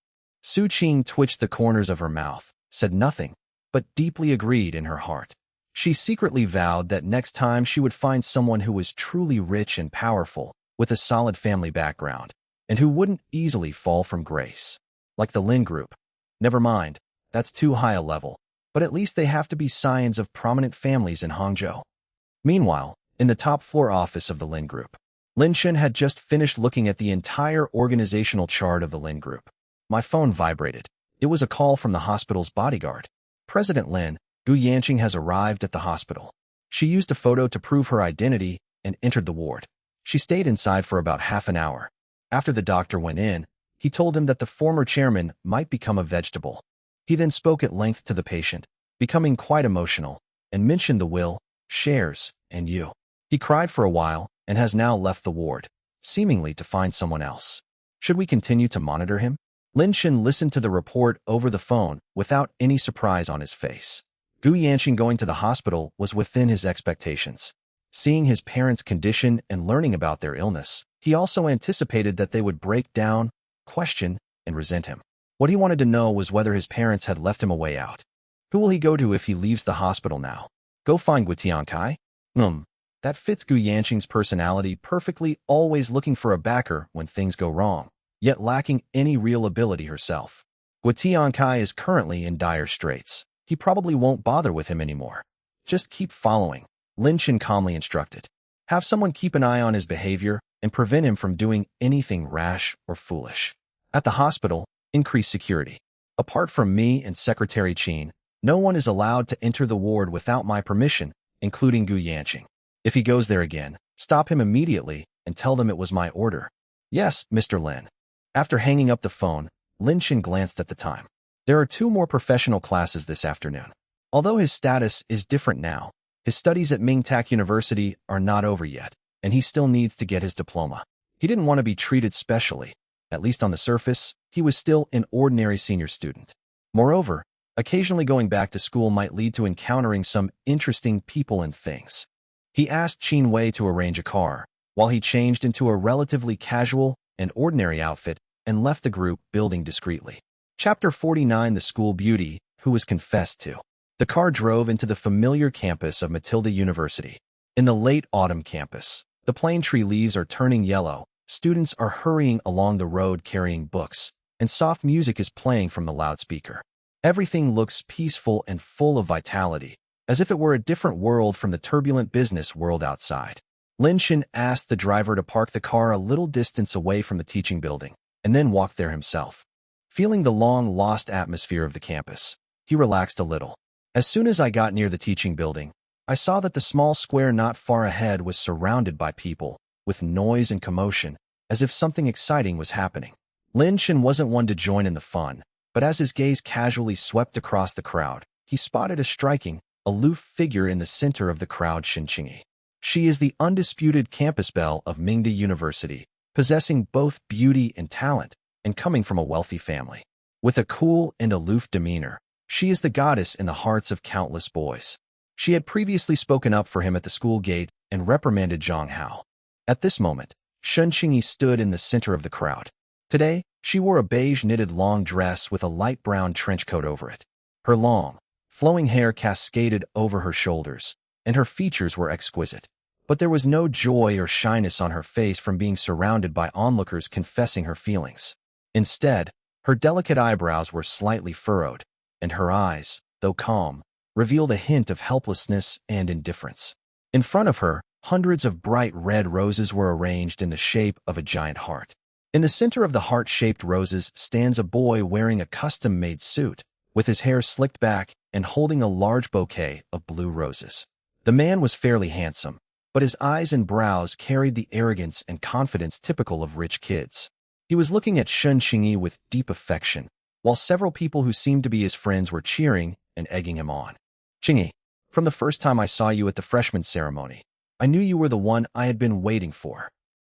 Su Qing twitched the corners of her mouth, said nothing, but deeply agreed in her heart. She secretly vowed that next time she would find someone who was truly rich and powerful, with a solid family background, and who wouldn't easily fall from grace. Like the Lin Group. Never mind, that's too high a level, but at least they have to be scions of prominent families in Hangzhou. Meanwhile, in the top-floor office of the Lin Group, Lin Shen had just finished looking at the entire organizational chart of the Lin Group. My phone vibrated. It was a call from the hospital's bodyguard. President Lin, Gu Yanqing has arrived at the hospital. She used a photo to prove her identity and entered the ward. She stayed inside for about half an hour. After the doctor went in, he told him that the former chairman might become a vegetable. He then spoke at length to the patient, becoming quite emotional, and mentioned the will, shares, and you. He cried for a while and has now left the ward, seemingly to find someone else. Should we continue to monitor him? Lin Shen listened to the report over the phone without any surprise on his face. Gu Yanqing going to the hospital was within his expectations. Seeing his parents' condition and learning about their illness, he also anticipated that they would break down, question, and resent him. What he wanted to know was whether his parents had left him a way out. Who will he go to if he leaves the hospital now? Go find Guitiankai? That fits Gu Yanqing's personality perfectly, always looking for a backer when things go wrong, yet lacking any real ability herself. Guitiankai is currently in dire straits. He probably won't bother with him anymore. Just keep following, Lin Shen calmly instructed. Have someone keep an eye on his behavior and prevent him from doing anything rash or foolish. At the hospital, increase security. Apart from me and Secretary Qin, no one is allowed to enter the ward without my permission, including Gu Yanqing. If he goes there again, stop him immediately and tell them it was my order. Yes, Mr. Lin. After hanging up the phone, Lin Shen glanced at the time. There are 2 more professional classes this afternoon. Although his status is different now, his studies at Mingtak University are not over yet, and he still needs to get his diploma. He didn't want to be treated specially. At least on the surface, he was still an ordinary senior student. Moreover, occasionally going back to school might lead to encountering some interesting people and things. He asked Qin Wei to arrange a car, while he changed into a relatively casual and ordinary outfit and left the group building discreetly. Chapter 49 The School Beauty, Who Was Confessed To. The car drove into the familiar campus of Matilda University. In the late autumn campus, the plane tree leaves are turning yellow, students are hurrying along the road carrying books, and soft music is playing from the loudspeaker. Everything looks peaceful and full of vitality, as if it were a different world from the turbulent business world outside. Lin Shen asked the driver to park the car a little distance away from the teaching building, and then walked there himself. Feeling the long-lost atmosphere of the campus, he relaxed a little. As soon as I got near the teaching building, I saw that the small square not far ahead was surrounded by people, with noise and commotion, as if something exciting was happening. Lin Chen wasn't one to join in the fun, but as his gaze casually swept across the crowd, he spotted a striking, aloof figure in the center of the crowd, Qingyi. She is the undisputed campus belle of Mingda University, possessing both beauty and talent, and coming from a wealthy family. With a cool and aloof demeanor, she is the goddess in the hearts of countless boys. She had previously spoken up for him at the school gate and reprimanded Zhang Hao. At this moment, Shen Qingyi stood in the center of the crowd. Today, she wore a beige knitted long dress with a light brown trench coat over it. Her long, flowing hair cascaded over her shoulders, and her features were exquisite. But there was no joy or shyness on her face from being surrounded by onlookers confessing her feelings. Instead, her delicate eyebrows were slightly furrowed, and her eyes, though calm, revealed a hint of helplessness and indifference. In front of her, hundreds of bright red roses were arranged in the shape of a giant heart. In the center of the heart-shaped roses stands a boy wearing a custom-made suit, with his hair slicked back and holding a large bouquet of blue roses. The man was fairly handsome, but his eyes and brows carried the arrogance and confidence typical of rich kids. He was looking at Shen Qingyi with deep affection, while several people who seemed to be his friends were cheering and egging him on. Qingyi, from the first time I saw you at the freshman ceremony, I knew you were the one I had been waiting for.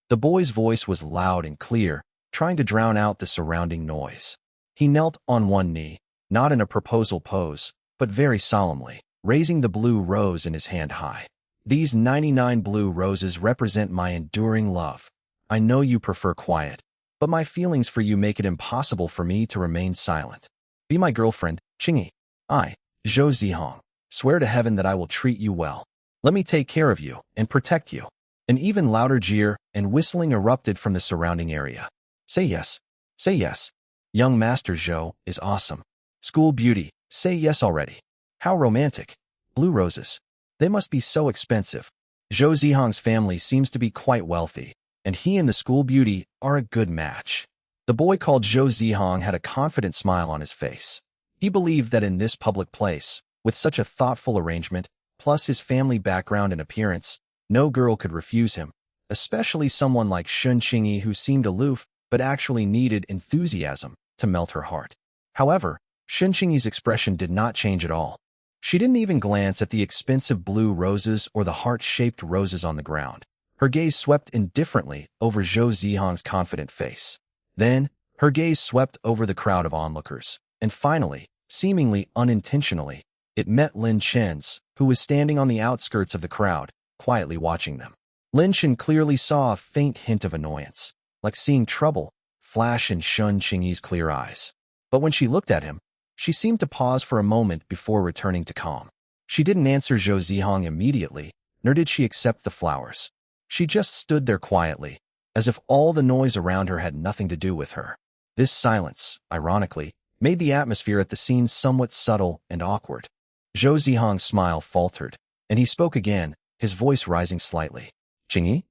The boy's voice was loud and clear, trying to drown out the surrounding noise. He knelt on one knee, not in a proposal pose, but very solemnly, raising the blue rose in his hand high. These 99 blue roses represent my enduring love. I know you prefer quiet, but my feelings for you make it impossible for me to remain silent. Be my girlfriend, Qingyi. I, Zhou Zihong, swear to heaven that I will treat you well. Let me take care of you and protect you. An even louder jeer and whistling erupted from the surrounding area. Say yes. Say yes. Young Master Zhou is awesome. School beauty, say yes already. How romantic. Blue roses. They must be so expensive. Zhou Zihong's family seems to be quite wealthy, and he and the school beauty are a good match. The boy called Zhou Zihong had a confident smile on his face. He believed that in this public place, with such a thoughtful arrangement, plus his family background and appearance, no girl could refuse him, especially someone like Shen Qingyi who seemed aloof but actually needed enthusiasm to melt her heart. However, Shen Qingyi's expression did not change at all. She didn't even glance at the expensive blue roses or the heart-shaped roses on the ground. Her gaze swept indifferently over Zhou Zihong's confident face. Then, her gaze swept over the crowd of onlookers, and finally, seemingly unintentionally, it met Lin Chen's, who was standing on the outskirts of the crowd, quietly watching them. Lin Chen clearly saw a faint hint of annoyance, like seeing trouble, flash in Shen Qingyi's clear eyes. But when she looked at him, she seemed to pause for a moment before returning to calm. She didn't answer Zhou Zihong immediately, nor did she accept the flowers. She just stood there quietly, as if all the noise around her had nothing to do with her. This silence, ironically, made the atmosphere at the scene somewhat subtle and awkward. Zhou Zihong's smile faltered, and he spoke again, his voice rising slightly. Qingyi,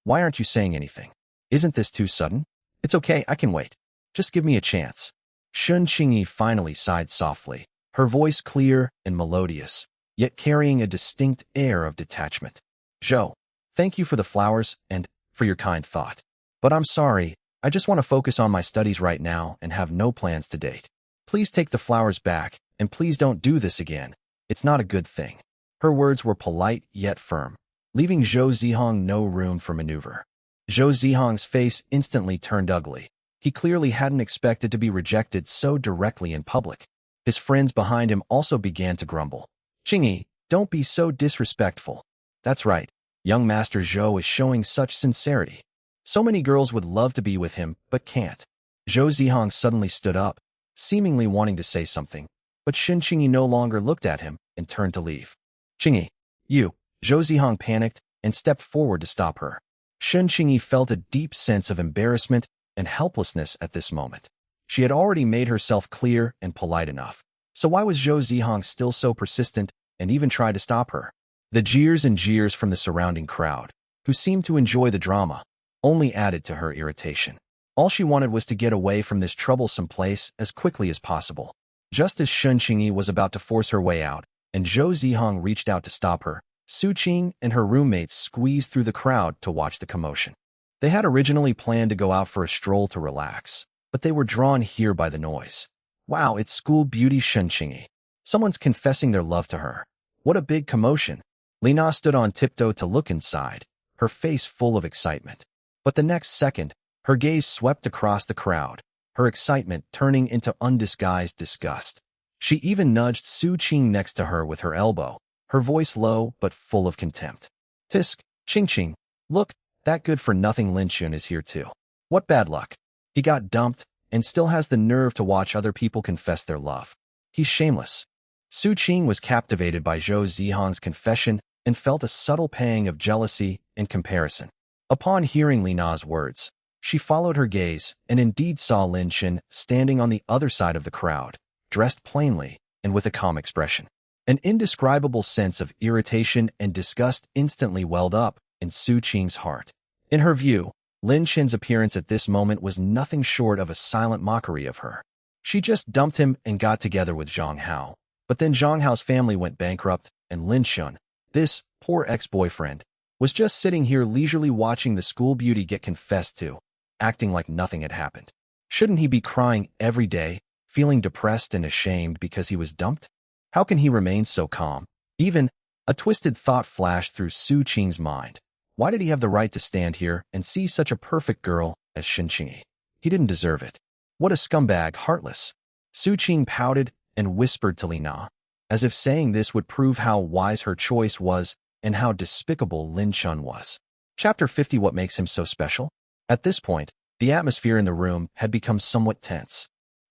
why aren't you saying anything? Isn't this too sudden? It's okay, I can wait. Just give me a chance. Shen Qingyi finally sighed softly, her voice clear and melodious, yet carrying a distinct air of detachment. Zhou, thank you for the flowers and for your kind thought. But I'm sorry, I just want to focus on my studies right now and have no plans to date. Please take the flowers back, and please don't do this again. It's not a good thing. Her words were polite yet firm, leaving Zhou Zihong no room for maneuver. Zhou Zihong's face instantly turned ugly. He clearly hadn't expected to be rejected so directly in public. His friends behind him also began to grumble. Qingyi, don't be so disrespectful. That's right, young Master Zhou is showing such sincerity. So many girls would love to be with him, but can't. Zhou Zihong suddenly stood up, seemingly wanting to say something, but Shen Qingyi no longer looked at him and turned to leave. Qingyi, Zhou Zihong panicked and stepped forward to stop her. Shen Qingyi felt a deep sense of embarrassment and helplessness at this moment. She had already made herself clear and polite enough. So why was Zhou Zihong still so persistent and even tried to stop her? The jeers and jeers from the surrounding crowd, who seemed to enjoy the drama, only added to her irritation. All she wanted was to get away from this troublesome place as quickly as possible. Just as Shun Qingyi was about to force her way out, and Zhou Zihong reached out to stop her, Su Qing and her roommates squeezed through the crowd to watch the commotion. They had originally planned to go out for a stroll to relax, but they were drawn here by the noise. Wow, it's school beauty Shun Qingyi. Someone's confessing their love to her. What a big commotion. Lina stood on tiptoe to look inside, her face full of excitement. But the next second, her gaze swept across the crowd, her excitement turning into undisguised disgust. She even nudged Su Qing next to her with her elbow, her voice low but full of contempt. Tisk, Qing, look, that good-for-nothing Lin Xun is here too. What bad luck. He got dumped and still has the nerve to watch other people confess their love. He's shameless. Su Qing was captivated by Zhou Zihong's confession and felt a subtle pang of jealousy and comparison. Upon hearing Lina's words, she followed her gaze and indeed saw Lin Xun standing on the other side of the crowd, dressed plainly and with a calm expression. An indescribable sense of irritation and disgust instantly welled up in Su Qing's heart. In her view, Lin Xun's appearance at this moment was nothing short of a silent mockery of her. She just dumped him and got together with Zhang Hao. But then Zhang Hao's family went bankrupt, and Lin Xun, this poor ex-boyfriend, was just sitting here leisurely watching the school beauty get confessed to, acting like nothing had happened. Shouldn't he be crying every day, feeling depressed and ashamed because he was dumped? How can he remain so calm? Even a twisted thought flashed through Su Qing's mind. Why did he have the right to stand here and see such a perfect girl as Shun Qingyi? He didn't deserve it. What a scumbag, heartless. Su Qing pouted and whispered to Lina, as if saying this would prove how wise her choice was and how despicable Lin Xun was. Chapter 50. What makes him so special? At this point, the atmosphere in the room had become somewhat tense.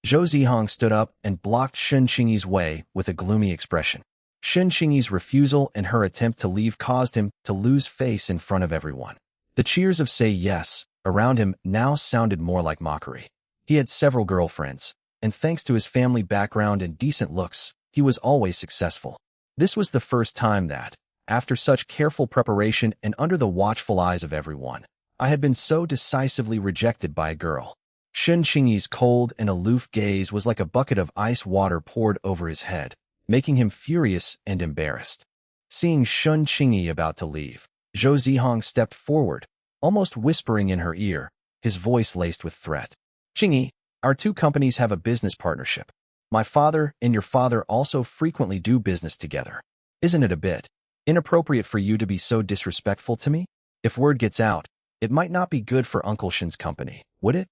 Zhou Zihong stood up and blocked Shun Qingyi's way with a gloomy expression. Shun Qingyi's refusal and her attempt to leave caused him to lose face in front of everyone. The cheers of "say yes" around him now sounded more like mockery. He had several girlfriends, and thanks to his family background and decent looks, he was always successful. This was the first time that, after such careful preparation and under the watchful eyes of everyone, I had been so decisively rejected by a girl. Shun Qingyi's cold and aloof gaze was like a bucket of ice water poured over his head, making him furious and embarrassed. Seeing Shun Qingyi about to leave, Zhou Zihong stepped forward, almost whispering in her ear, his voice laced with threat. Qingyi, our two companies have a business partnership. My father and your father also frequently do business together. Isn't it a bit inappropriate for you to be so disrespectful to me? If word gets out, it might not be good for Uncle Shin's company, would it?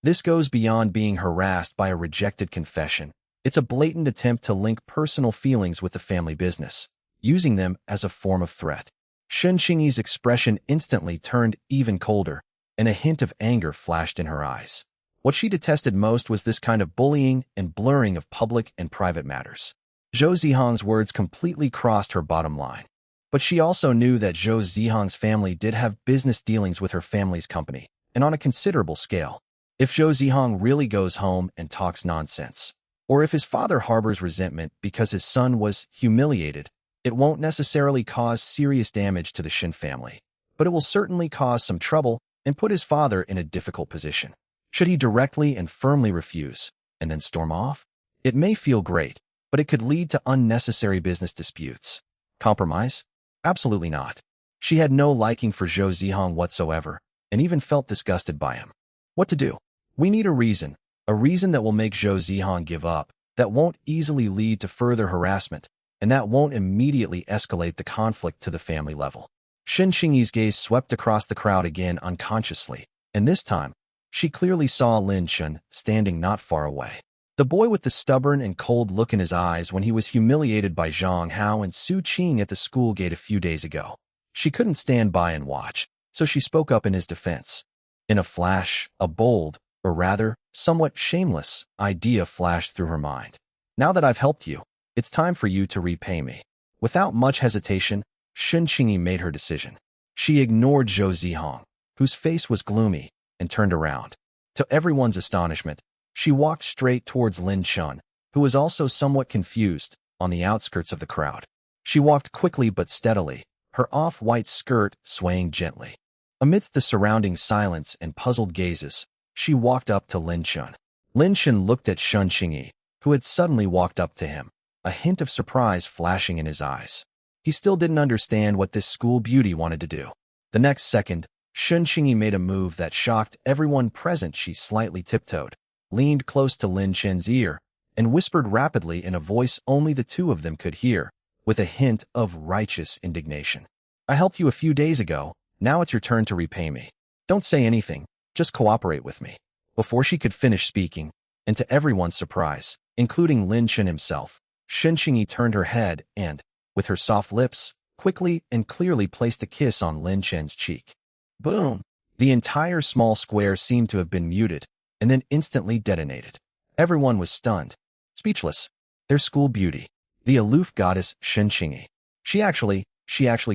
This goes beyond being harassed by a rejected confession. It's a blatant attempt to link personal feelings with the family business, using them as a form of threat. Shun Qingyi's expression instantly turned even colder, and a hint of anger flashed in her eyes. What she detested most was this kind of bullying and blurring of public and private matters. Zhou Zihong's words completely crossed her bottom line. But she also knew that Zhou Zihong's family did have business dealings with her family's company, and on a considerable scale. If Zhou Zihong really goes home and talks nonsense, or if his father harbors resentment because his son was humiliated, it won't necessarily cause serious damage to the Shin family, but it will certainly cause some trouble and put his father in a difficult position. Should he directly and firmly refuse, and then storm off? It may feel great, but it could lead to unnecessary business disputes. Compromise? Absolutely not. She had no liking for Zhou Zihong whatsoever, and even felt disgusted by him. What to do? We need a reason that will make Zhou Zihong give up, that won't easily lead to further harassment, and that won't immediately escalate the conflict to the family level. Shun Qingyi's gaze swept across the crowd again unconsciously, and this time, she clearly saw Lin Xun standing not far away. The boy with the stubborn and cold look in his eyes when he was humiliated by Zhang Hao and Su Qing at the school gate a few days ago. She couldn't stand by and watch, so she spoke up in his defense. In a flash, a bold, or rather, somewhat shameless, idea flashed through her mind. Now that I've helped you, it's time for you to repay me. Without much hesitation, Shun Qingyi made her decision. She ignored Zhou Zihong, whose face was gloomy, and turned around. To everyone's astonishment, she walked straight towards Lin Xun, who was also somewhat confused, on the outskirts of the crowd. She walked quickly but steadily, her off-white skirt swaying gently. Amidst the surrounding silence and puzzled gazes, she walked up to Lin Xun. Lin Xun looked at Shun Qingyi, who had suddenly walked up to him, a hint of surprise flashing in his eyes. He still didn't understand what this school beauty wanted to do. The next second, Shun Qingyi made a move that shocked everyone present. She slightly tiptoed, leaned close to Lin Chen's ear, and whispered rapidly in a voice only the two of them could hear, with a hint of righteous indignation. I helped you a few days ago, now it's your turn to repay me. Don't say anything, just cooperate with me. Before she could finish speaking, and to everyone's surprise, including Lin Chen himself, Shun Qingyi turned her head and, with her soft lips, quickly and clearly placed a kiss on Lin Chen's cheek. Boom! The entire small square seemed to have been muted, and then instantly detonated. Everyone was stunned, speechless. Their school beauty, the aloof goddess Shun Qingyi. She actually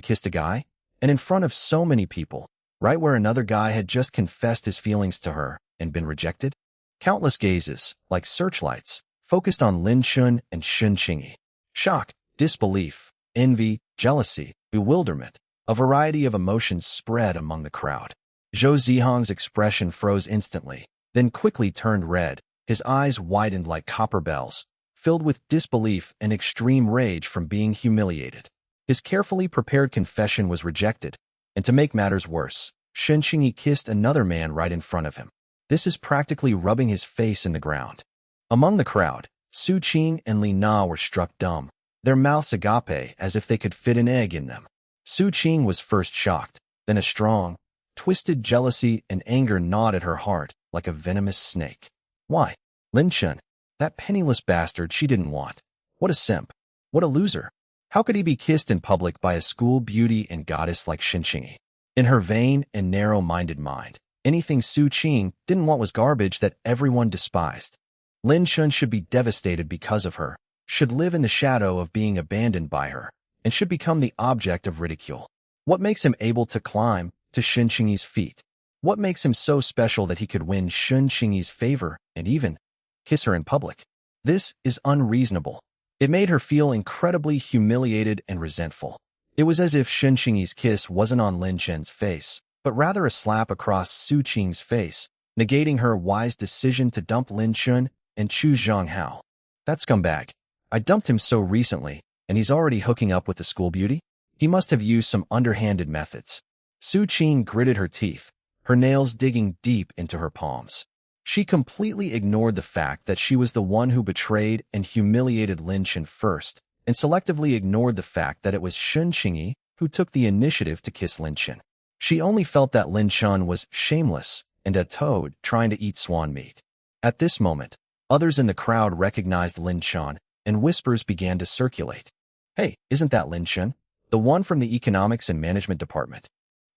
kissed a guy? And in front of so many people, right where another guy had just confessed his feelings to her and been rejected? Countless gazes, like searchlights, focused on Lin Shun and Shun Qingyi. Shock, disbelief, envy, jealousy, bewilderment, a variety of emotions spread among the crowd. Zhou Zihong's expression froze instantly, then quickly turned red, his eyes widened like copper bells, filled with disbelief and extreme rage from being humiliated. His carefully prepared confession was rejected, and to make matters worse, Shun Qingyi kissed another man right in front of him. This is practically rubbing his face in the ground. Among the crowd, Su Qing and Li Na were struck dumb, their mouths agape as if they could fit an egg in them. Su Qing was first shocked, then a strong, twisted jealousy and anger gnawed at her heart like a venomous snake. Why? Lin Chen, that penniless bastard she didn't want. What a simp. What a loser. How could he be kissed in public by a school beauty and goddess like Shun Qingyi? In her vain and narrow-minded mind, anything Su Qing didn't want was garbage that everyone despised. Lin Shun should be devastated because of her, should live in the shadow of being abandoned by her, and should become the object of ridicule. What makes him able to climb to Shun Qingyi's feet? What makes him so special that he could win Shun Qingyi's favor and even kiss her in public? This is unreasonable. It made her feel incredibly humiliated and resentful. It was as if Shun Qingyi's kiss wasn't on Lin Chen's face, but rather a slap across Su Qing's face, negating her wise decision to dump Lin Chun and choose Zhang Hao. That scumbag. I dumped him so recently, and he's already hooking up with the school beauty? He must have used some underhanded methods. Su Qing gritted her teeth, her nails digging deep into her palms. She completely ignored the fact that she was the one who betrayed and humiliated Lin Chen first, and selectively ignored the fact that it was Shun Qingyi who took the initiative to kiss Lin Chen. She only felt that Lin Chen was shameless and a toad trying to eat swan meat. At this moment, others in the crowd recognized Lin Chen, and whispers began to circulate. Hey, isn't that Lin Chen? The one from the Economics and Management Department.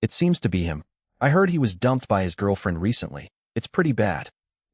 It seems to be him. I heard he was dumped by his girlfriend recently. It's pretty bad.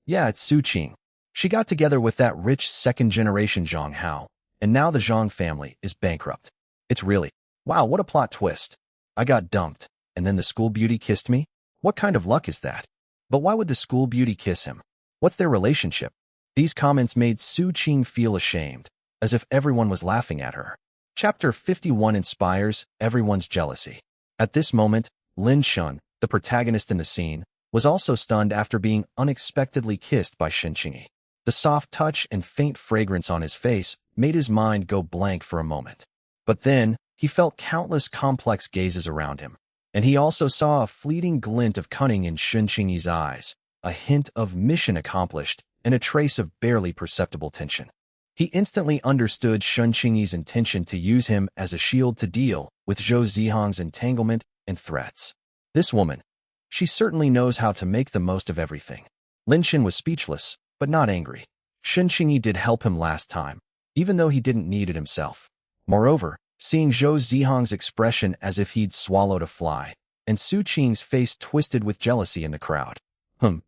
Yeah, it's Su Qing. She got together with that rich second-generation Zhang Hao, and now the Zhang family is bankrupt. It's really, wow, what a plot twist. I got dumped, and then the school beauty kissed me? What kind of luck is that? But why would the school beauty kiss him? What's their relationship? These comments made Su Qing feel ashamed, as if everyone was laughing at her. Chapter 51 inspires everyone's jealousy. At this moment, Lin Shun, the protagonist in the scene, was also stunned after being unexpectedly kissed by Shun Qingyi. The soft touch and faint fragrance on his face made his mind go blank for a moment. But then, he felt countless complex gazes around him, and he also saw a fleeting glint of cunning in Shun Qingyi's eyes, a hint of mission accomplished, and a trace of barely perceptible tension. He instantly understood Shun Qingyi's intention to use him as a shield to deal with Zhou Zihong's entanglement and threats. This woman, she certainly knows how to make the most of everything. Lin Chen was speechless, but not angry. Shun Qingyi did help him last time, even though he didn't need it himself. Moreover, seeing Zhou Zihong's expression as if he'd swallowed a fly, and Su Qing's face twisted with jealousy in the crowd.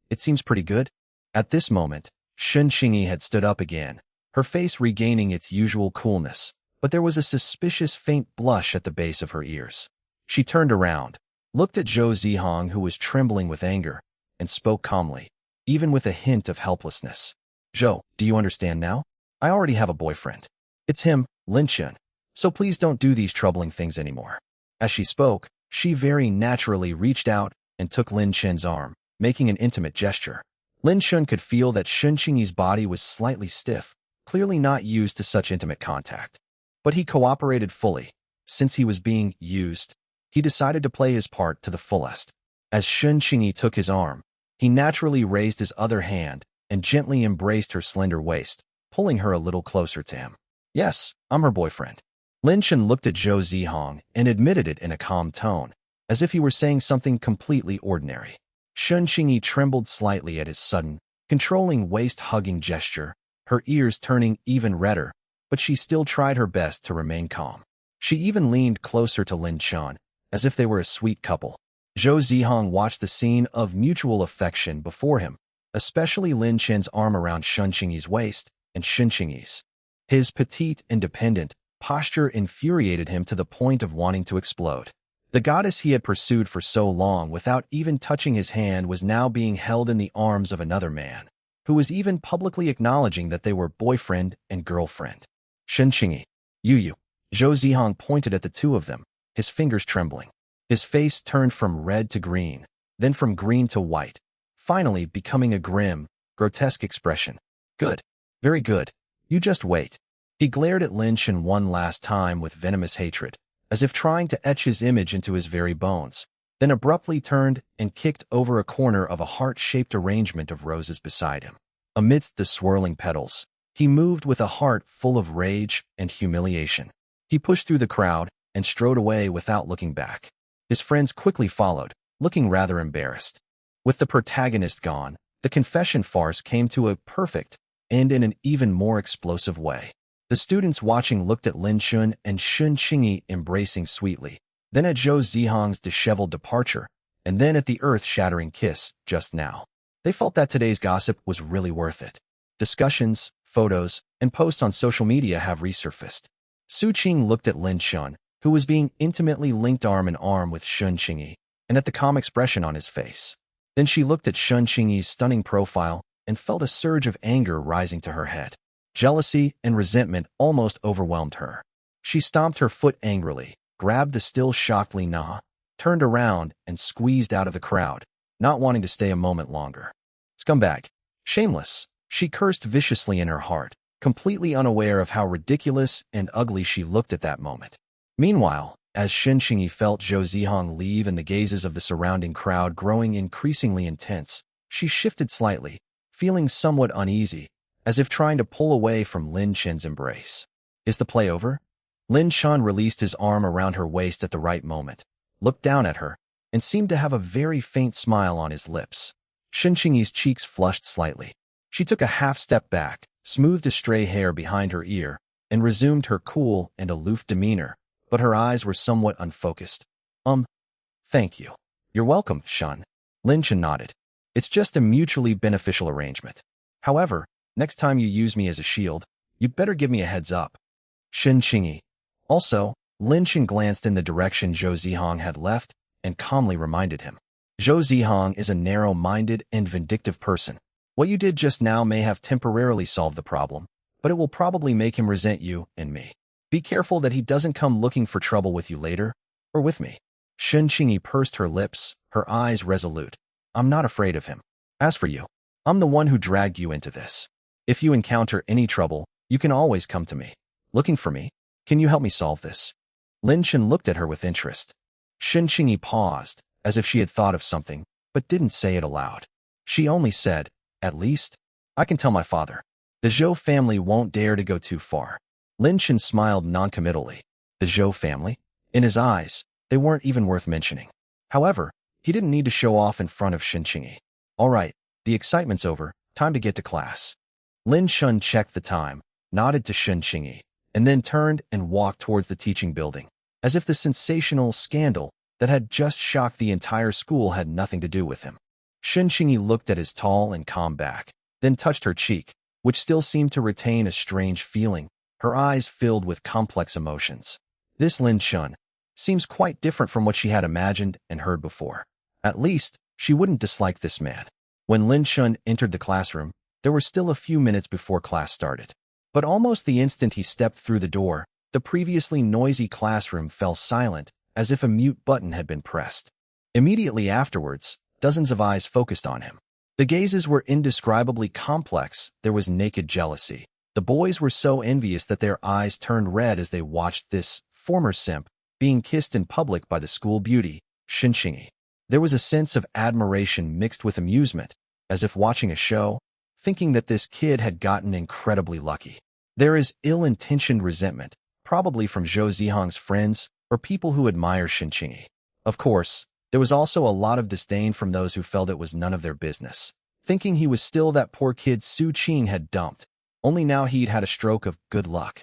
It seems pretty good. At this moment, Shun Qingyi had stood up again, her face regaining its usual coolness, but there was a suspicious faint blush at the base of her ears. She turned around, looked at Zhou Zihong, who was trembling with anger, and spoke calmly, even with a hint of helplessness. Zhou, do you understand now? I already have a boyfriend. It's him, Lin Chen. So please don't do these troubling things anymore. As she spoke, she very naturally reached out and took Lin Chen's arm, making an intimate gesture. Lin Chen could feel that Shun Qingyi's body was slightly stiff, clearly not used to such intimate contact. But he cooperated fully. Since he was being used, he decided to play his part to the fullest. As Shun Qingyi took his arm, he naturally raised his other hand and gently embraced her slender waist, pulling her a little closer to him. Yes, I'm her boyfriend. Lin Chen looked at Zhou Zihong and admitted it in a calm tone, as if he were saying something completely ordinary. Shun Qingyi trembled slightly at his sudden, controlling waist-hugging gesture, her ears turning even redder, but she still tried her best to remain calm. She even leaned closer to Lin Chen, as if they were a sweet couple. Zhou Zihong watched the scene of mutual affection before him, especially Lin Chen's arm around Shun Qingyi's waist and Shun Qingyi's. His petite, independent posture infuriated him to the point of wanting to explode. The goddess he had pursued for so long without even touching his hand was now being held in the arms of another man, who was even publicly acknowledging that they were boyfriend and girlfriend. Shun Qingyi, Yu. Zhou Zihong pointed at the two of them, his fingers trembling. His face turned from red to green, then from green to white, finally becoming a grim, grotesque expression. Good. Very good. You just wait. He glared at Lin Chen one last time with venomous hatred, as if trying to etch his image into his very bones, then abruptly turned and kicked over a corner of a heart-shaped arrangement of roses beside him. Amidst the swirling petals, he moved with a heart full of rage and humiliation. He pushed through the crowd and strode away without looking back. His friends quickly followed, looking rather embarrassed. With the protagonist gone, the confession farce came to a perfect end in an even more explosive way. The students watching looked at Lin Chen and Shun Qingyi embracing sweetly, then at Zhou Zihong's disheveled departure, and then at the earth-shattering kiss just now. They felt that today's gossip was really worth it. Discussions, photos, and posts on social media have resurfaced. Su Qing looked at Lin Chen, who was being intimately linked arm in arm with Shun Qingyi, and at the calm expression on his face. Then she looked at Shun Qingyi's stunning profile and felt a surge of anger rising to her head. Jealousy and resentment almost overwhelmed her. She stomped her foot angrily, grabbed the still shocked Li Na, turned around and squeezed out of the crowd, not wanting to stay a moment longer. Scumbag. Shameless. She cursed viciously in her heart, completely unaware of how ridiculous and ugly she looked at that moment. Meanwhile, as Shun Qingyi felt Zhou Zihong leave and the gazes of the surrounding crowd growing increasingly intense, she shifted slightly, feeling somewhat uneasy, as if trying to pull away from Lin Chen's embrace. Is the play over? Lin Chen released his arm around her waist at the right moment, looked down at her, and seemed to have a very faint smile on his lips. Shun Qingyi's cheeks flushed slightly. She took a half-step back, smoothed a stray hair behind her ear, and resumed her cool and aloof demeanor, but her eyes were somewhat unfocused. Thank you. You're welcome, Shun. Lin Chen nodded. It's just a mutually beneficial arrangement. However, next time you use me as a shield, you'd better give me a heads up. Shun Qingyi. Also, Lin Chen glanced in the direction Zhou Zihong had left and calmly reminded him. Zhou Zihong is a narrow-minded and vindictive person. What you did just now may have temporarily solved the problem, but it will probably make him resent you and me. Be careful that he doesn't come looking for trouble with you later, or with me. Shun Qingyi pursed her lips, her eyes resolute. I'm not afraid of him. As for you, I'm the one who dragged you into this. If you encounter any trouble, you can always come to me. Looking for me? Can you help me solve this? Lin Chen looked at her with interest. Shun Qingyi paused, as if she had thought of something, but didn't say it aloud. She only said, at least, I can tell my father. The Zhou family won't dare to go too far. Lin Chen smiled noncommittally. The Zhou family? In his eyes, they weren't even worth mentioning. However, he didn't need to show off in front of Shun Qingyi. All right, the excitement's over, time to get to class. Lin Chen checked the time, nodded to Shun Qingyi, and then turned and walked towards the teaching building, as if the sensational scandal that had just shocked the entire school had nothing to do with him. Shun Qingyi looked at his tall and calm back, then touched her cheek, which still seemed to retain a strange feeling, her eyes filled with complex emotions. This Lin Chen seems quite different from what she had imagined and heard before. At least, she wouldn't dislike this man. When Lin Chen entered the classroom, there were still a few minutes before class started. But almost the instant he stepped through the door, the previously noisy classroom fell silent, as if a mute button had been pressed. Immediately afterwards, dozens of eyes focused on him. The gazes were indescribably complex. There was naked jealousy, The boys were so envious that their eyes turned red as they watched this former simp being kissed in public by the school beauty, Shinxingyi. There was a sense of admiration mixed with amusement, as if watching a show, thinking that this kid had gotten incredibly lucky. There is ill-intentioned resentment, probably from Zhou Zihong's friends or people who admire Shinxingyi. Of course, there was also a lot of disdain from those who felt it was none of their business, thinking he was still that poor kid Su Qing had dumped, only now he'd had a stroke of good luck.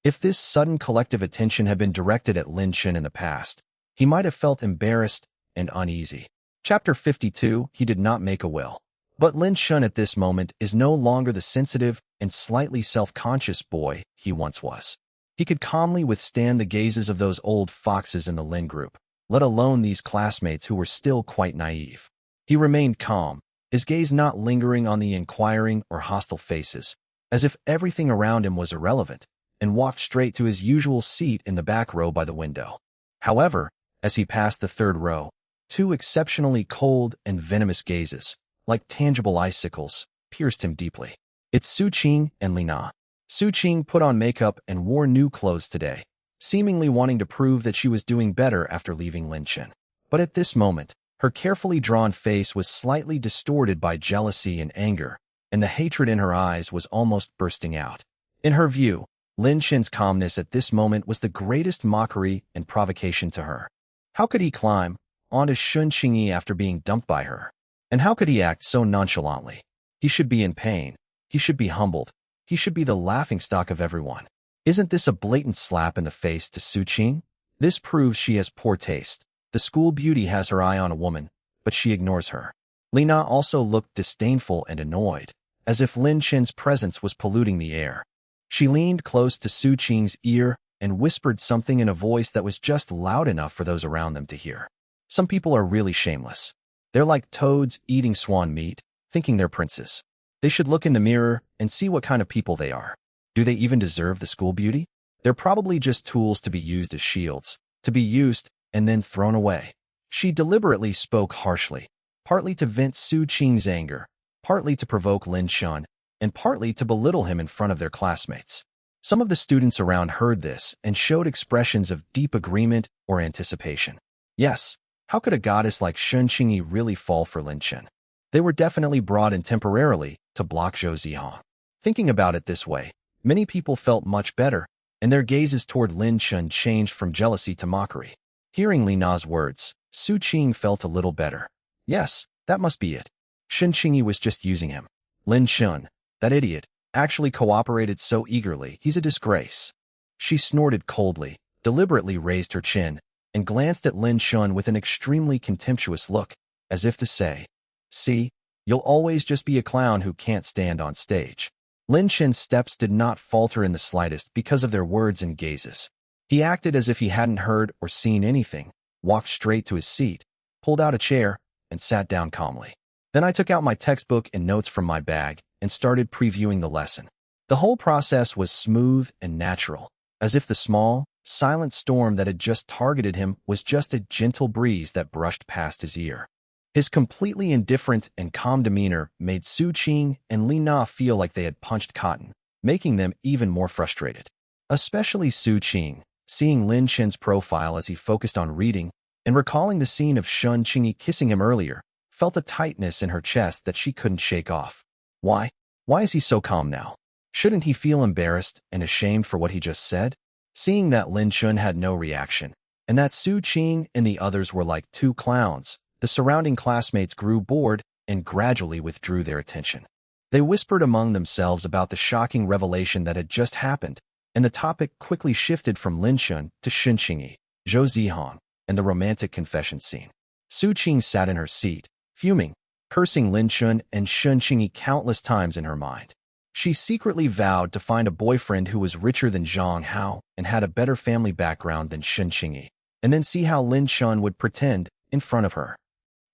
If this sudden collective attention had been directed at Lin Chen in the past, he might have felt embarrassed and uneasy. Chapter 52, He did not make a will. But Lin Chen at this moment is no longer the sensitive and slightly self-conscious boy he once was. He could calmly withstand the gazes of those old foxes in the Lin group, let alone these classmates who were still quite naive. He remained calm, his gaze not lingering on the inquiring or hostile faces, as if everything around him was irrelevant, and walked straight to his usual seat in the back row by the window. However, as he passed the third row, two exceptionally cold and venomous gazes, like tangible icicles, pierced him deeply. It's Su Qing and Li Na. Su Qing put on makeup and wore new clothes today, seemingly wanting to prove that she was doing better after leaving Lin Chen. But at this moment, her carefully drawn face was slightly distorted by jealousy and anger, and the hatred in her eyes was almost bursting out. In her view, Lin Chen's calmness at this moment was the greatest mockery and provocation to her. How could he climb onto Shun Qingyi after being dumped by her? And how could he act so nonchalantly? He should be in pain. He should be humbled. He should be the laughingstock of everyone. Isn't this a blatant slap in the face to Su Qing? This proves she has poor taste. The school beauty has her eye on a woman, but she ignores her. Li Na also looked disdainful and annoyed, as if Lin Chen's presence was polluting the air. She leaned close to Su Qing's ear and whispered something in a voice that was just loud enough for those around them to hear. Some people are really shameless. They're like toads eating swan meat, thinking they're princes. They should look in the mirror and see what kind of people they are. Do they even deserve the school beauty? They're probably just tools to be used as shields, to be used and then thrown away. She deliberately spoke harshly, partly to vent Su Qing's anger, partly to provoke Lin Chen, and partly to belittle him in front of their classmates. Some of the students around heard this and showed expressions of deep agreement or anticipation. Yes, how could a goddess like Shun Qingyi really fall for Lin Chen? They were definitely brought in temporarily to block Zhou Zihong. Thinking about it this way, many people felt much better, and their gazes toward Lin Chen changed from jealousy to mockery. Hearing Li Na's words, Su Qing felt a little better. Yes, that must be it. Shun Qingyi was just using him. Lin Chen, that idiot, actually cooperated so eagerly, he's a disgrace. She snorted coldly, deliberately raised her chin, and glanced at Lin Chen with an extremely contemptuous look, as if to say, "See, you'll always just be a clown who can't stand on stage." Lin Chen's steps did not falter in the slightest because of their words and gazes. He acted as if he hadn't heard or seen anything, walked straight to his seat, pulled out a chair, and sat down calmly. Then I took out my textbook and notes from my bag and started previewing the lesson. The whole process was smooth and natural, as if the small, silent storm that had just targeted him was just a gentle breeze that brushed past his ear. His completely indifferent and calm demeanor made Su Qing and Li Na feel like they had punched cotton, making them even more frustrated. Especially Su Qing, seeing Lin Chen's profile as he focused on reading and recalling the scene of Shun Qingyi kissing him earlier, felt a tightness in her chest that she couldn't shake off. Why? Why is he so calm now? Shouldn't he feel embarrassed and ashamed for what he just said? Seeing that Lin Chen had no reaction, and that Su Qing and the others were like two clowns, the surrounding classmates grew bored and gradually withdrew their attention. They whispered among themselves about the shocking revelation that had just happened, and the topic quickly shifted from Lin Chen to Shun Qingyi, Zhou Zihong, and the romantic confession scene. Su Qing sat in her seat, fuming, cursing Lin Chen and Shun Qingyi countless times in her mind. She secretly vowed to find a boyfriend who was richer than Zhang Hao and had a better family background than Shun Qingyi, and then see how Lin Chen would pretend in front of her.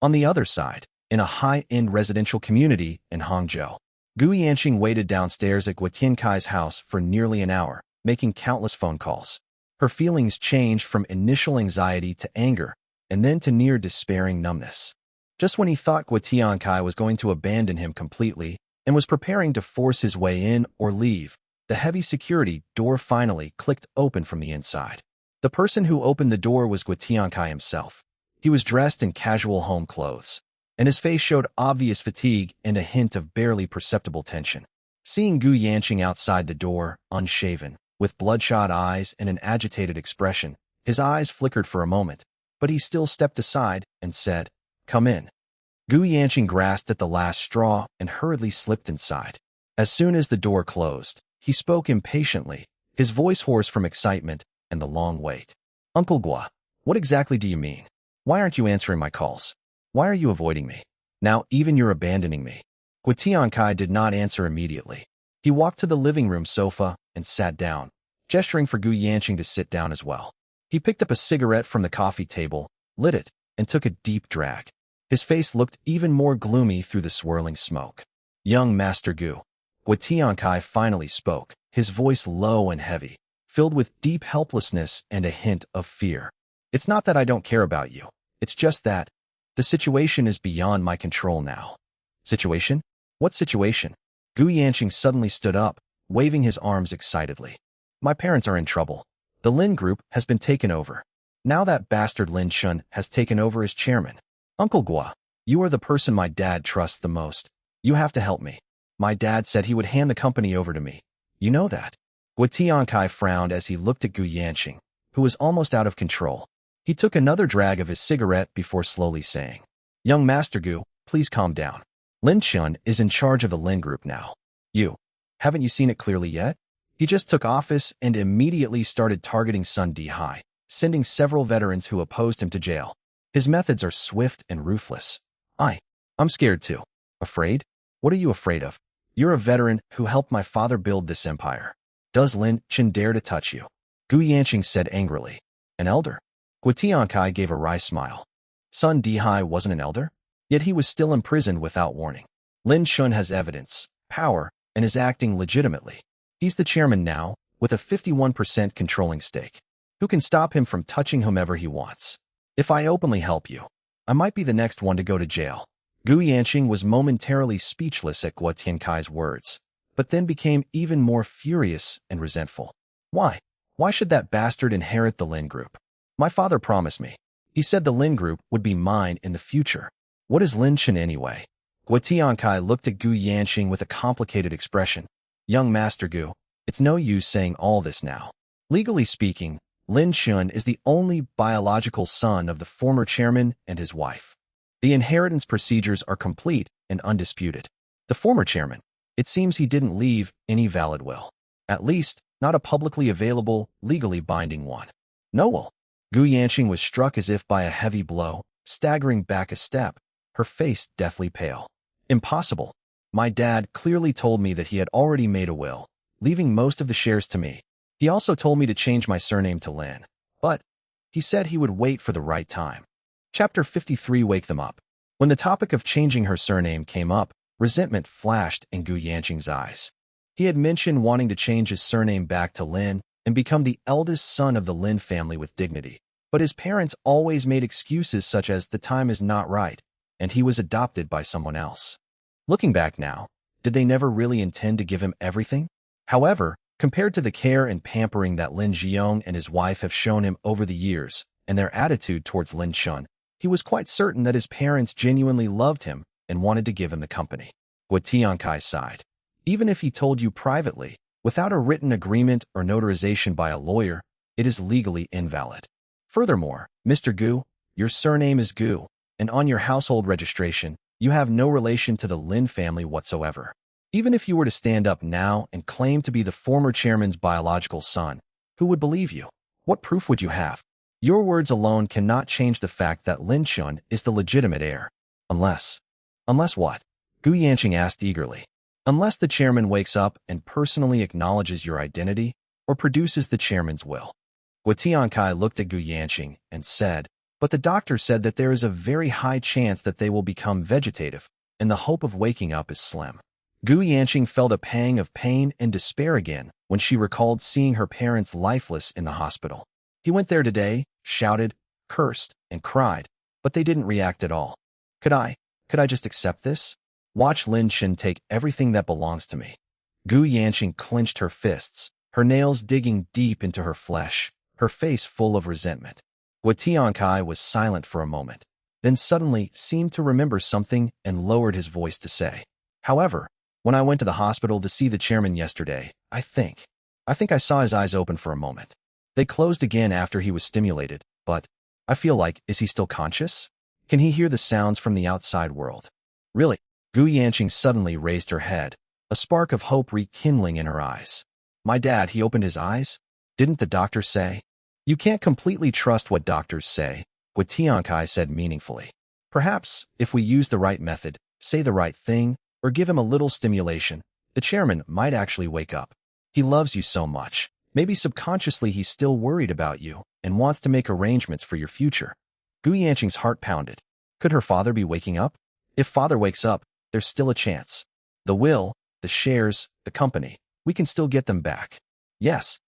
On the other side, in a high-end residential community in Hangzhou, Gu Yanqing waited downstairs at Guo Tiankai's house for nearly an hour, making countless phone calls. Her feelings changed from initial anxiety to anger, and then to near despairing numbness. Just when he thought Guo Tiankai was going to abandon him completely and was preparing to force his way in or leave, The heavy security door finally clicked open from the inside. The person who opened the door was Guitiankai himself. He was dressed in casual home clothes, and his face showed obvious fatigue and a hint of barely perceptible tension. Seeing Gu Yanqing outside the door, unshaven, with bloodshot eyes and an agitated expression, his eyes flickered for a moment, but he still stepped aside and said, "Come in." Gu Yanqing grasped at the last straw and hurriedly slipped inside. As soon as the door closed, he spoke impatiently, his voice hoarse from excitement and the long wait. "Uncle Gua, what exactly do you mean? Why aren't you answering my calls? Why are you avoiding me? Now even you're abandoning me." Guitiankai did not answer immediately. He walked to the living room sofa and sat down, gesturing for Gu Yanqing to sit down as well. He picked up a cigarette from the coffee table, lit it, and took a deep drag. His face looked even more gloomy through the swirling smoke. "Young Master Gu." Guitiankai finally spoke, his voice low and heavy, filled with deep helplessness and a hint of fear. "It's not that I don't care about you. It's just that the situation is beyond my control now." "Situation? What situation?" Gu Yanqing suddenly stood up, waving his arms excitedly. "My parents are in trouble. The Lin Group has been taken over. Now that bastard Lin Chun has taken over as chairman. Uncle Gua, you are the person my dad trusts the most. You have to help me. My dad said he would hand the company over to me. You know that." Guitiankai frowned as he looked at Gu Yanqing, who was almost out of control. He took another drag of his cigarette before slowly saying, "Young Master Gu, please calm down. Lin Chun is in charge of the Lin Group now. Haven't you seen it clearly yet? He just took office and immediately started targeting Sun Dihai, sending several veterans who opposed him to jail. His methods are swift and ruthless. I'm scared too." "Afraid? What are you afraid of? You're a veteran who helped my father build this empire. Does Lin Chun dare to touch you?" Gu Yanqing said angrily. "An elder?" Guitiankai gave a wry smile. Sun Dihai wasn't an elder? Yet he was still imprisoned without warning. Lin Chun has evidence, power, and is acting legitimately. He's the chairman now, with a 51% controlling stake. Who can stop him from touching whomever he wants? If I openly help you, I might be the next one to go to jail." Gu Yanqing was momentarily speechless at Guitiankai's words, but then became even more furious and resentful. "Why? Why should that bastard inherit the Lin Group? My father promised me. He said the Lin Group would be mine in the future. What is Lin Chun anyway?" Guitiankai looked at Gu Yanqing with a complicated expression. "Young Master Gu, it's no use saying all this now. Legally speaking, Lin Chun is the only biological son of the former chairman and his wife. The inheritance procedures are complete and undisputed. The former chairman, it seems he didn't leave any valid will. At least, not a publicly available, legally binding one. No will." Gu Yanqing was struck as if by a heavy blow, staggering back a step, her face deathly pale. "Impossible. My dad clearly told me that he had already made a will, leaving most of the shares to me. He also told me to change my surname to Lin, but he said he would wait for the right time." Chapter 53 Wake Them Up. When the topic of changing her surname came up, resentment flashed in Gu Yanqing's eyes. He had mentioned wanting to change his surname back to Lin and become the eldest son of the Lin family with dignity. But his parents always made excuses such as the time is not right, and he was adopted by someone else. Looking back now, did they never really intend to give him everything? However, compared to the care and pampering that Lin Jiong and his wife have shown him over the years, and their attitude towards Lin Chun, he was quite certain that his parents genuinely loved him and wanted to give him the company. Guitiankai sighed. "Even if he told you privately, without a written agreement or notarization by a lawyer, it is legally invalid. Furthermore, Mr. Gu, your surname is Gu, and on your household registration, you have no relation to the Lin family whatsoever. Even if you were to stand up now and claim to be the former chairman's biological son, who would believe you? What proof would you have? Your words alone cannot change the fact that Lin Chun is the legitimate heir. Unless what?" Gu Yanqing asked eagerly. "Unless the chairman wakes up and personally acknowledges your identity or produces the chairman's will." Guitiankai looked at Gu Yanqing and said, "But the doctor said that there is a very high chance that they will become vegetative, and the hope of waking up is slim." Gu Yanqing felt a pang of pain and despair again when she recalled seeing her parents lifeless in the hospital. He went there today, shouted, cursed, and cried, but they didn't react at all. Could I just accept this? Watch Lin Chun take everything that belongs to me. Gu Yanqing clenched her fists, her nails digging deep into her flesh, her face full of resentment. Gua Tiankai was silent for a moment, then suddenly seemed to remember something and lowered his voice to say, "However, when I went to the hospital to see the chairman yesterday, I think I saw his eyes open for a moment. They closed again after he was stimulated, but I feel like, is he still conscious? Can he hear the sounds from the outside world?" "Really?" Gu Yanqing suddenly raised her head, a spark of hope rekindling in her eyes. "My dad, he opened his eyes? Didn't the doctor say?" "You can't completely trust what doctors say," Gua Tiankai said meaningfully. "Perhaps, if we use the right method, say the right thing, or give him a little stimulation, the chairman might actually wake up. He loves you so much. Maybe subconsciously he's still worried about you and wants to make arrangements for your future." Gu Yanqing's heart pounded. Could her father be waking up? If father wakes up, there's still a chance. The will, the shares, the company, we can still get them back. Yes,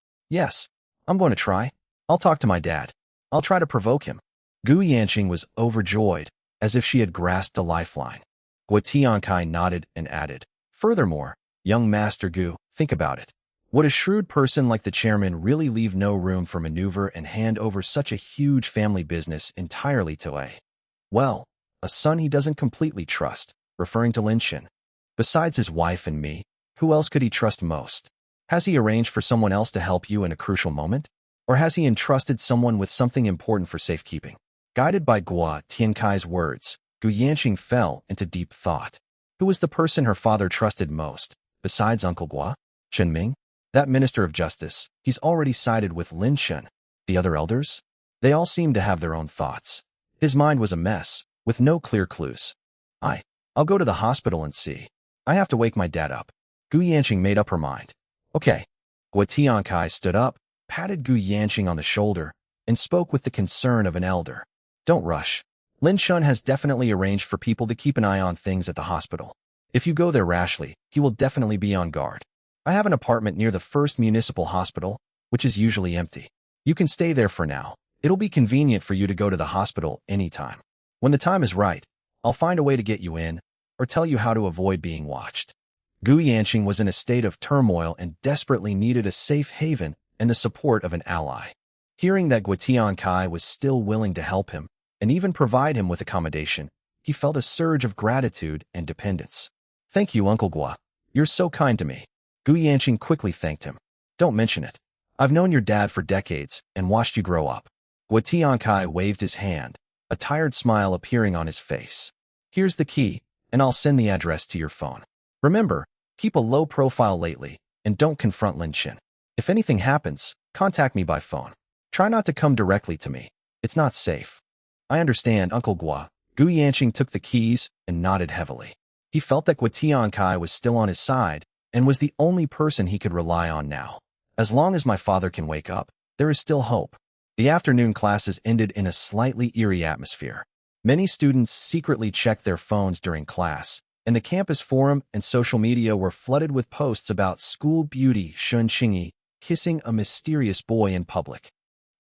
I'm going to try. I'll talk to my dad. I'll try to provoke him. Gu Yanqing was overjoyed, as if she had grasped a lifeline. Gua Tiankai nodded and added, "Furthermore, young Master Gu, think about it. Would a shrewd person like the chairman really leave no room for maneuver and hand over such a huge family business entirely to a son he doesn't completely trust," referring to Lin Shen. "Besides his wife and me, who else could he trust most? Has he arranged for someone else to help you in a crucial moment? Or has he entrusted someone with something important for safekeeping?" Guided by Gua Tiankai's words, Gu Yanqing fell into deep thought. Who was the person her father trusted most, besides Uncle Gua? Chen Ming? That Minister of Justice, he's already sided with Lin Shen. The other elders? They all seemed to have their own thoughts. His mind was a mess, with no clear clues. I'll go to the hospital and see. I have to wake my dad up." Gu Yanqing made up her mind. "Okay." Gua Tiankai stood up, patted Gu Yanqing on the shoulder, and spoke with the concern of an elder. "Don't rush. Lin Shun has definitely arranged for people to keep an eye on things at the hospital. If you go there rashly, he will definitely be on guard. I have an apartment near the first municipal hospital, which is usually empty. You can stay there for now. It'll be convenient for you to go to the hospital anytime. When the time is right, I'll find a way to get you in, or tell you how to avoid being watched." Gu Yanqing was in a state of turmoil and desperately needed a safe haven and the support of an ally. Hearing that Gua Tiankai was still willing to help him, and even provide him with accommodation, he felt a surge of gratitude and dependence. "Thank you, Uncle Gua. You're so kind to me." Gu Yanqing quickly thanked him. "Don't mention it. I've known your dad for decades and watched you grow up." Gua Tiankai waved his hand, a tired smile appearing on his face. "Here's the key, and I'll send the address to your phone. Remember, keep a low profile lately, and don't confront Lin Shen. If anything happens, contact me by phone. Try not to come directly to me. It's not safe." "I understand, Uncle Gua." Gu Yanqing took the keys and nodded heavily. He felt that Gua Tiankai was still on his side and was the only person he could rely on now. As long as my father can wake up, there is still hope. The afternoon classes ended in a slightly eerie atmosphere. Many students secretly checked their phones during class, and the campus forum and social media were flooded with posts about school beauty Shun Qingyi kissing a mysterious boy in public.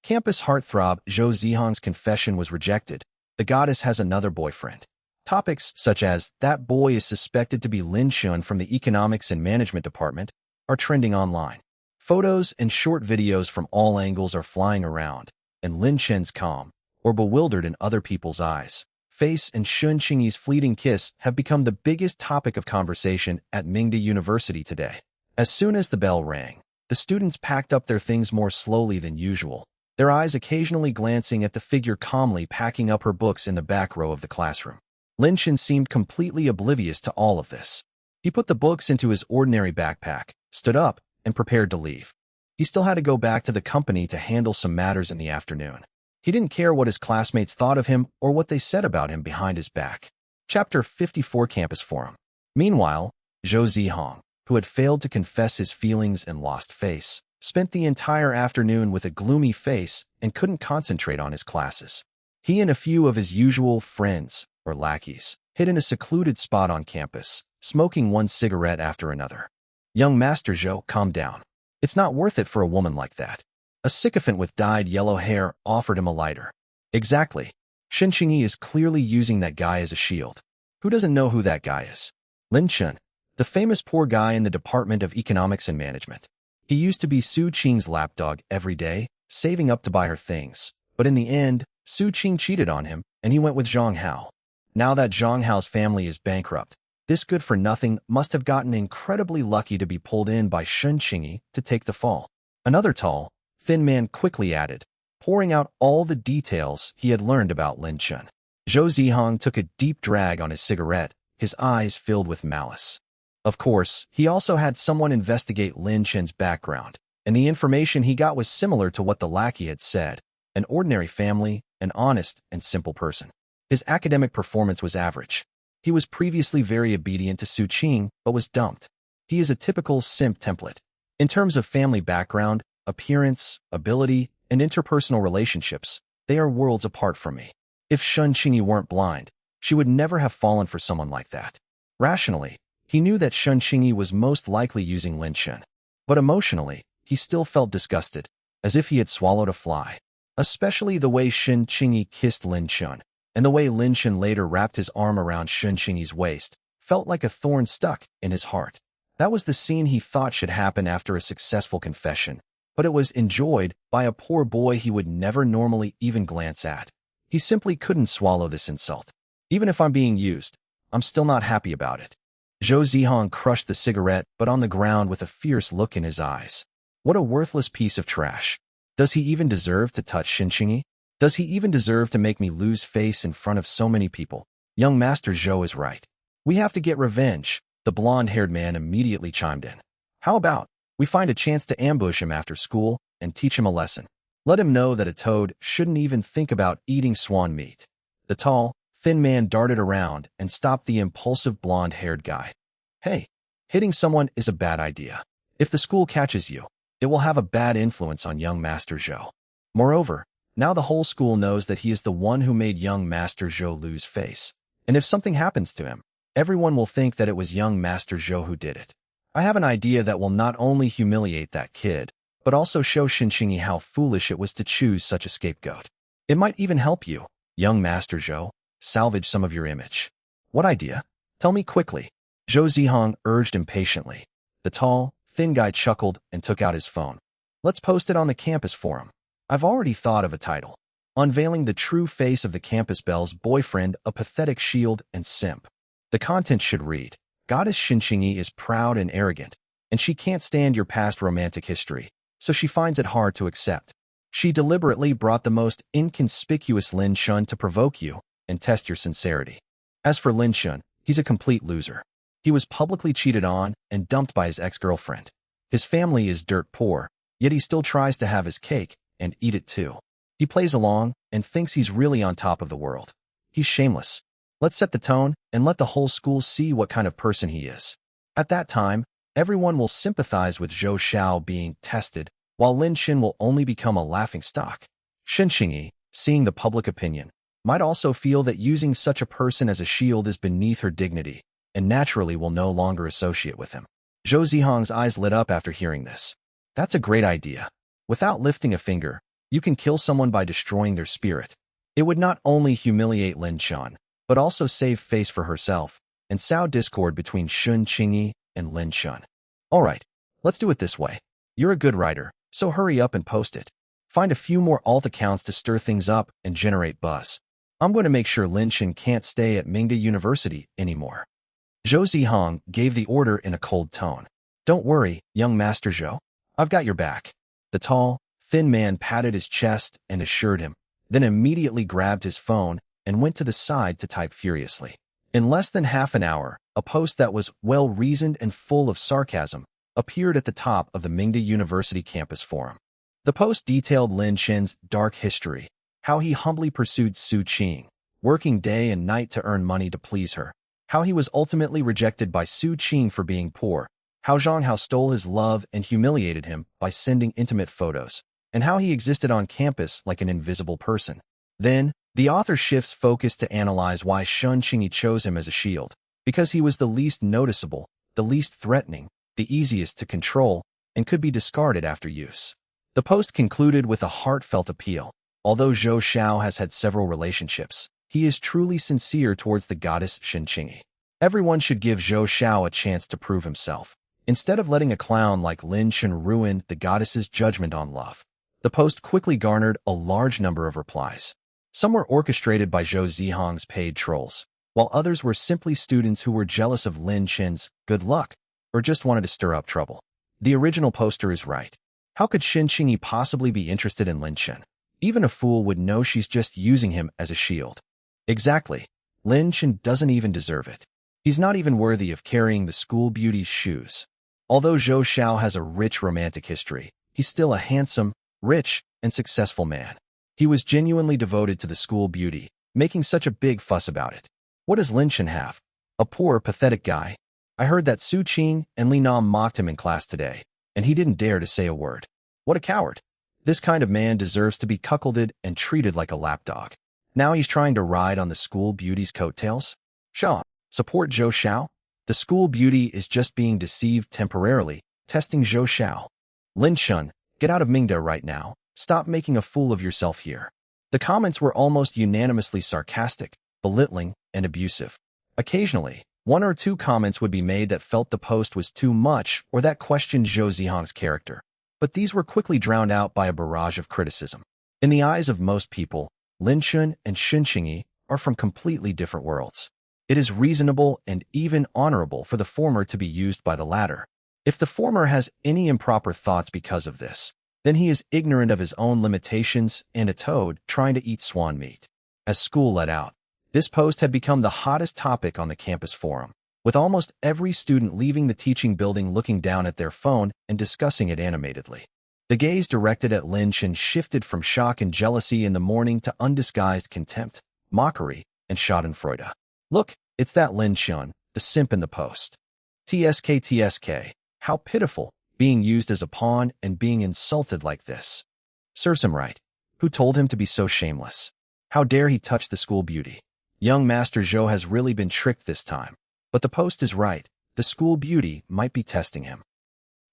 Campus heartthrob Zhou Zihang's confession was rejected. The goddess has another boyfriend. Topics such as, "That boy is suspected to be Lin Shun from the Economics and Management Department," are trending online. Photos and short videos from all angles are flying around, and Lin Shen's calm, or bewildered in other people's eyes, face and Shun Qingyi's fleeting kiss have become the biggest topic of conversation at Mingda University today. As soon as the bell rang, the students packed up their things more slowly than usual, their eyes occasionally glancing at the figure calmly packing up her books in the back row of the classroom. Lin Shen seemed completely oblivious to all of this. He put the books into his ordinary backpack, stood up, and prepared to leave. He still had to go back to the company to handle some matters in the afternoon. He didn't care what his classmates thought of him or what they said about him behind his back. Chapter 54 Campus Forum. Meanwhile, Zhou Zihang, who had failed to confess his feelings and lost face, spent the entire afternoon with a gloomy face and couldn't concentrate on his classes. He and a few of his usual friends, or lackeys, hid in a secluded spot on campus, smoking one cigarette after another. "Young Master Zhou, calm down. It's not worth it for a woman like that." A sycophant with dyed yellow hair offered him a lighter. "Exactly. Shen Qingyi is clearly using that guy as a shield. Who doesn't know who that guy is? Lin Chen. the famous poor guy in the Department of Economics and Management. He used to be Su Qing's lapdog every day, saving up to buy her things. But in the end, Su Qing cheated on him, and he went with Zhang Hao. Now that Zhang Hao's family is bankrupt, this good-for-nothing must have gotten incredibly lucky to be pulled in by Shen Qingyi to take the fall. Another tall, thin man quickly added, pouring out all the details he had learned about Lin Chen. Zhou Zihong took a deep drag on his cigarette, his eyes filled with malice. Of course, he also had someone investigate Lin Chen's background, and the information he got was similar to what the lackey had said: an ordinary family, an honest and simple person. His academic performance was average. He was previously very obedient to Su Qing, but was dumped. He is a typical simp template. In terms of family background, appearance, ability, and interpersonal relationships, they are worlds apart from me. If Shen Qingyi weren't blind, she would never have fallen for someone like that. Rationally, he knew that Shen Qingyi was most likely using Lin Chen. But emotionally, he still felt disgusted, as if he had swallowed a fly. Especially the way Shen Qingyi kissed Lin Chen, and the way Lin Chen later wrapped his arm around Shen Qingyi's waist, felt like a thorn stuck in his heart. That was the scene he thought should happen after a successful confession, but it was enjoyed by a poor boy he would never normally even glance at. He simply couldn't swallow this insult. Even if I'm being used, I'm still not happy about it. Zhou Zihong crushed the cigarette, but on the ground with a fierce look in his eyes. What a worthless piece of trash. Does he even deserve to touch Shen Qingyi? Does he even deserve to make me lose face in front of so many people? Young Master Zhou is right. We have to get revenge, the blonde-haired man immediately chimed in. How about we find a chance to ambush him after school and teach him a lesson? Let him know that a toad shouldn't even think about eating swan meat. The tall, thin man darted around and stopped the impulsive blonde-haired guy. Hey, hitting someone is a bad idea. If the school catches you, it will have a bad influence on young Master Zhou. Moreover, now the whole school knows that he is the one who made young Master Zhou lose face. And if something happens to him, everyone will think that it was young Master Zhou who did it. I have an idea that will not only humiliate that kid, but also show Shen Qingyi how foolish it was to choose such a scapegoat. It might even help you, young Master Zhou, salvage some of your image. What idea? Tell me quickly. Zhou Zihong urged impatiently. The tall, thin guy chuckled and took out his phone. Let's post it on the campus forum. I've already thought of a title. Unveiling the true face of the campus belle's boyfriend, a pathetic shield and simp. The content should read, Goddess Shen Qingyi is proud and arrogant, and she can't stand your past romantic history, so she finds it hard to accept. She deliberately brought the most inconspicuous Lin Chen to provoke you and test your sincerity. As for Lin Chen, he's a complete loser. He was publicly cheated on and dumped by his ex-girlfriend. His family is dirt poor, yet he still tries to have his cake and eat it too. He plays along and thinks he's really on top of the world. He's shameless. Let's set the tone and let the whole school see what kind of person he is. At that time, everyone will sympathize with Zhou Xiao being tested, while Lin Chen will only become a laughingstock. Shen Qingyi, seeing the public opinion, might also feel that using such a person as a shield is beneath her dignity, and naturally will no longer associate with him. Zhou Zihong's eyes lit up after hearing this. That's a great idea. Without lifting a finger, you can kill someone by destroying their spirit. It would not only humiliate Lin Chen, but also save face for herself, and sow discord between Shen Qingyi and Lin Chen. Alright, let's do it this way. You're a good writer, so hurry up and post it. Find a few more alt accounts to stir things up and generate buzz. I'm going to make sure Lin Chen can't stay at Mingda University anymore. Zhou Zihong gave the order in a cold tone. Don't worry, young Master Zhou. I've got your back. The tall, thin man patted his chest and assured him, then immediately grabbed his phone and went to the side to type furiously. In less than half an hour, a post that was well-reasoned and full of sarcasm appeared at the top of the Mingda University campus forum. The post detailed Lin Chen's dark history, how he humbly pursued Su Qing, working day and night to earn money to please her, how he was ultimately rejected by Su Qing for being poor, how Zhang Hao stole his love and humiliated him by sending intimate photos, and how he existed on campus like an invisible person. Then, the author shifts focus to analyze why Shen Qingyi chose him as a shield, because he was the least noticeable, the least threatening, the easiest to control, and could be discarded after use. The post concluded with a heartfelt appeal. Although Zhou Xiao has had several relationships, he is truly sincere towards the goddess Shen Qingyi. Everyone should give Zhou Xiao a chance to prove himself, instead of letting a clown like Lin Chun ruin the goddess's judgment on love. The post quickly garnered a large number of replies. Some were orchestrated by Zhou Zihong's paid trolls, while others were simply students who were jealous of Lin Chen's good luck or just wanted to stir up trouble. The original poster is right. How could Xin Qingyi possibly be interested in Lin Chen? Even a fool would know she's just using him as a shield. Exactly. Lin Chen doesn't even deserve it. He's not even worthy of carrying the school beauty's shoes. Although Zhou Xiao has a rich romantic history, he's still a handsome, rich, and successful man. He was genuinely devoted to the school beauty, making such a big fuss about it. What does Lin Chen have? A poor, pathetic guy? I heard that Su Qing and Li Nam mocked him in class today, and he didn't dare to say a word. What a coward. This kind of man deserves to be cuckolded and treated like a lapdog. Now he's trying to ride on the school beauty's coattails? Shaw, support Zhou Xiao? The school beauty is just being deceived temporarily, testing Zhou Xiao. Lin Chun, get out of Mingda right now. Stop making a fool of yourself here. The comments were almost unanimously sarcastic, belittling, and abusive. Occasionally, one or two comments would be made that felt the post was too much or that questioned Zhou Zihong's character. But these were quickly drowned out by a barrage of criticism. In the eyes of most people, Lin Chun and Xin Qingyi are from completely different worlds. It is reasonable and even honorable for the former to be used by the latter. If the former has any improper thoughts because of this, then he is ignorant of his own limitations and a toad trying to eat swan meat. As school let out, this post had become the hottest topic on the campus forum, with almost every student leaving the teaching building looking down at their phone and discussing it animatedly. The gaze directed at Lin Chen shifted from shock and jealousy in the morning to undisguised contempt, mockery, and schadenfreude. Look, it's that Lin Chen, the simp in the post. TSK, how pitiful, being used as a pawn and being insulted like this. Serves him right. Who told him to be so shameless? How dare he touch the school beauty? Young Master Zhou has really been tricked this time. But the post is right. The school beauty might be testing him.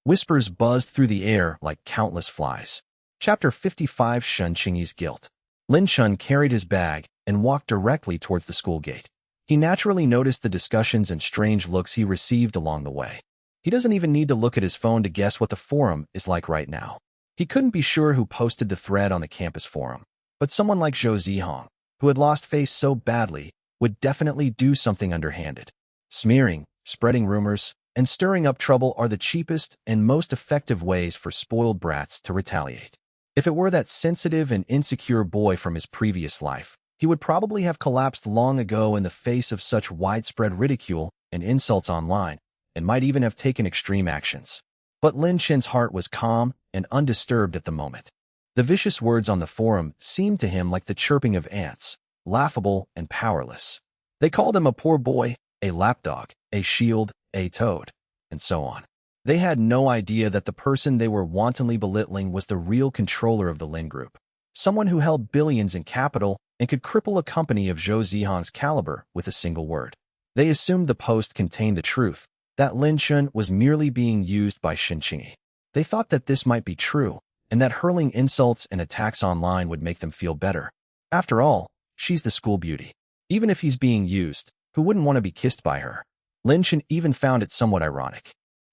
Whispers buzzed through the air like countless flies. Chapter 55 Xin Qingyi's Guilt. Lin Chun carried his bag and walked directly towards the school gate. He naturally noticed the discussions and strange looks he received along the way. He doesn't even need to look at his phone to guess what the forum is like right now. He couldn't be sure who posted the thread on the campus forum, but someone like Zhou Zihong, who had lost face so badly, would definitely do something underhanded. Smearing, spreading rumors, and stirring up trouble are the cheapest and most effective ways for spoiled brats to retaliate. If it were that sensitive and insecure boy from his previous life, he would probably have collapsed long ago in the face of such widespread ridicule and insults online, and might even have taken extreme actions. But Lin Chen's heart was calm and undisturbed at the moment. The vicious words on the forum seemed to him like the chirping of ants, laughable and powerless. They called him a poor boy, a lapdog, a shield, a toad, and so on. They had no idea that the person they were wantonly belittling was the real controller of the Lin Group, someone who held billions in capital and could cripple a company of Zhou Zihong's caliber with a single word. They assumed the post contained the truth, that Lin Chun was merely being used by Xin Qingyi. They thought that this might be true, and that hurling insults and attacks online would make them feel better. After all, she's the school beauty. Even if he's being used, who wouldn't want to be kissed by her? Lin Chun even found it somewhat ironic.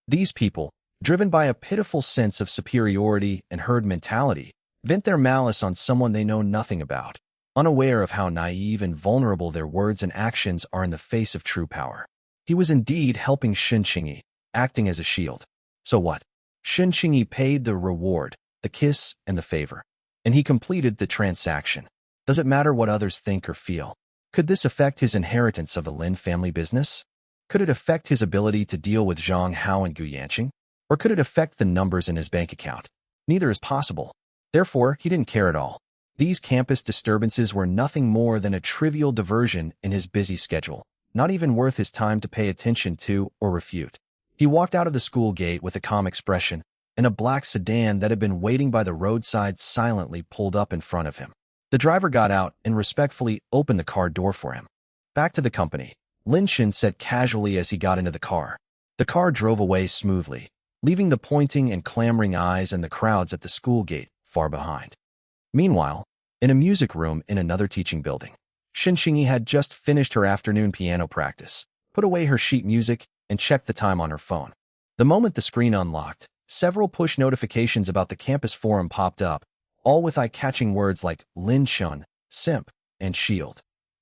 These people, driven by a pitiful sense of superiority and herd mentality, vent their malice on someone they know nothing about, unaware of how naive and vulnerable their words and actions are in the face of true power. He was indeed helping Xin Qingyi, acting as a shield. So what? Xin Qingyi paid the reward, the kiss, and the favor. And he completed the transaction. Does it matter what others think or feel? Could this affect his inheritance of the Lin family business? Could it affect his ability to deal with Zhang Hao and Gu Yanqing? Or could it affect the numbers in his bank account? Neither is possible. Therefore, he didn't care at all. These campus disturbances were nothing more than a trivial diversion in his busy schedule, not even worth his time to pay attention to or refute. He walked out of the school gate with a calm expression, and a black sedan that had been waiting by the roadside silently pulled up in front of him. The driver got out and respectfully opened the car door for him. Back to the company, Lin Chen said casually as he got into the car. The car drove away smoothly, leaving the pointing and clamoring eyes and the crowds at the school gate far behind. Meanwhile, in a music room in another teaching building, Xin Qingyi had just finished her afternoon piano practice, put away her sheet music, and checked the time on her phone. The moment the screen unlocked, several push notifications about the campus forum popped up, all with eye-catching words like Lin Chun, simp, and shield.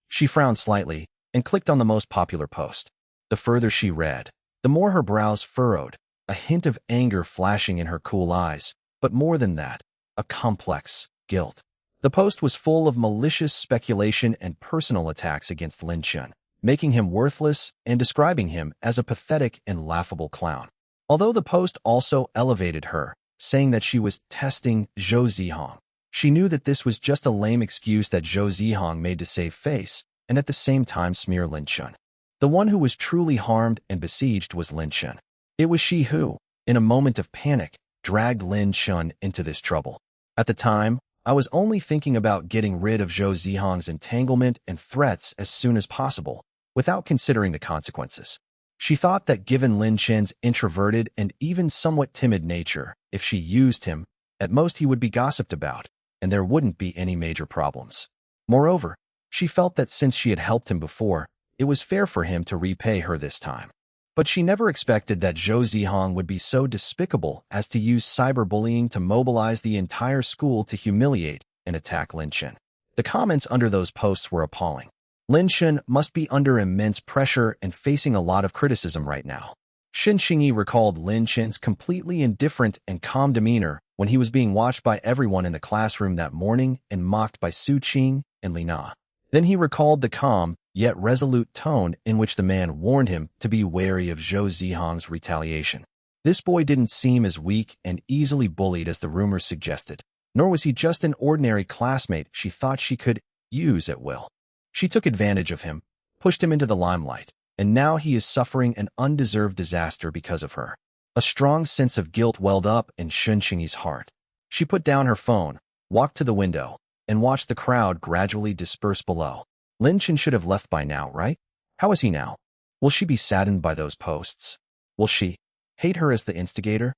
She frowned slightly and clicked on the most popular post. The further she read, the more her brows furrowed, a hint of anger flashing in her cool eyes, but more than that, a complex guilt. The post was full of malicious speculation and personal attacks against Lin Chun, making him worthless and describing him as a pathetic and laughable clown. Although the post also elevated her, saying that she was testing Zhou Zihong, she knew that this was just a lame excuse that Zhou Zihong made to save face and at the same time smear Lin Chun. The one who was truly harmed and besieged was Lin Chun. It was she who, in a moment of panic, dragged Lin Chun into this trouble. At the time, I was only thinking about getting rid of Zhou Zihong's entanglement and threats as soon as possible, without considering the consequences. She thought that given Lin Chun's introverted and even somewhat timid nature, if she used him, at most he would be gossiped about, and there wouldn't be any major problems. Moreover, she felt that since she had helped him before, it was fair for him to repay her this time. But she never expected that Zhou Zihong would be so despicable as to use cyberbullying to mobilize the entire school to humiliate and attack Lin Chun. The comments under those posts were appalling. Lin Chun must be under immense pressure and facing a lot of criticism right now. Shin Xingyi recalled Lin Chun's completely indifferent and calm demeanor when he was being watched by everyone in the classroom that morning and mocked by Su Qing and Li Na. Then he recalled the calm, yet resolute tone in which the man warned him to be wary of Zhou Zihong's retaliation. This boy didn't seem as weak and easily bullied as the rumors suggested, nor was he just an ordinary classmate she thought she could use at will. She took advantage of him, pushed him into the limelight, and now he is suffering an undeserved disaster because of her. A strong sense of guilt welled up in Shin Xingyi's heart. She put down her phone, walked to the window, and watched the crowd gradually disperse below. Lin Chun should have left by now, right? How is he now? Will she be saddened by those posts? Will she hate her as the instigator?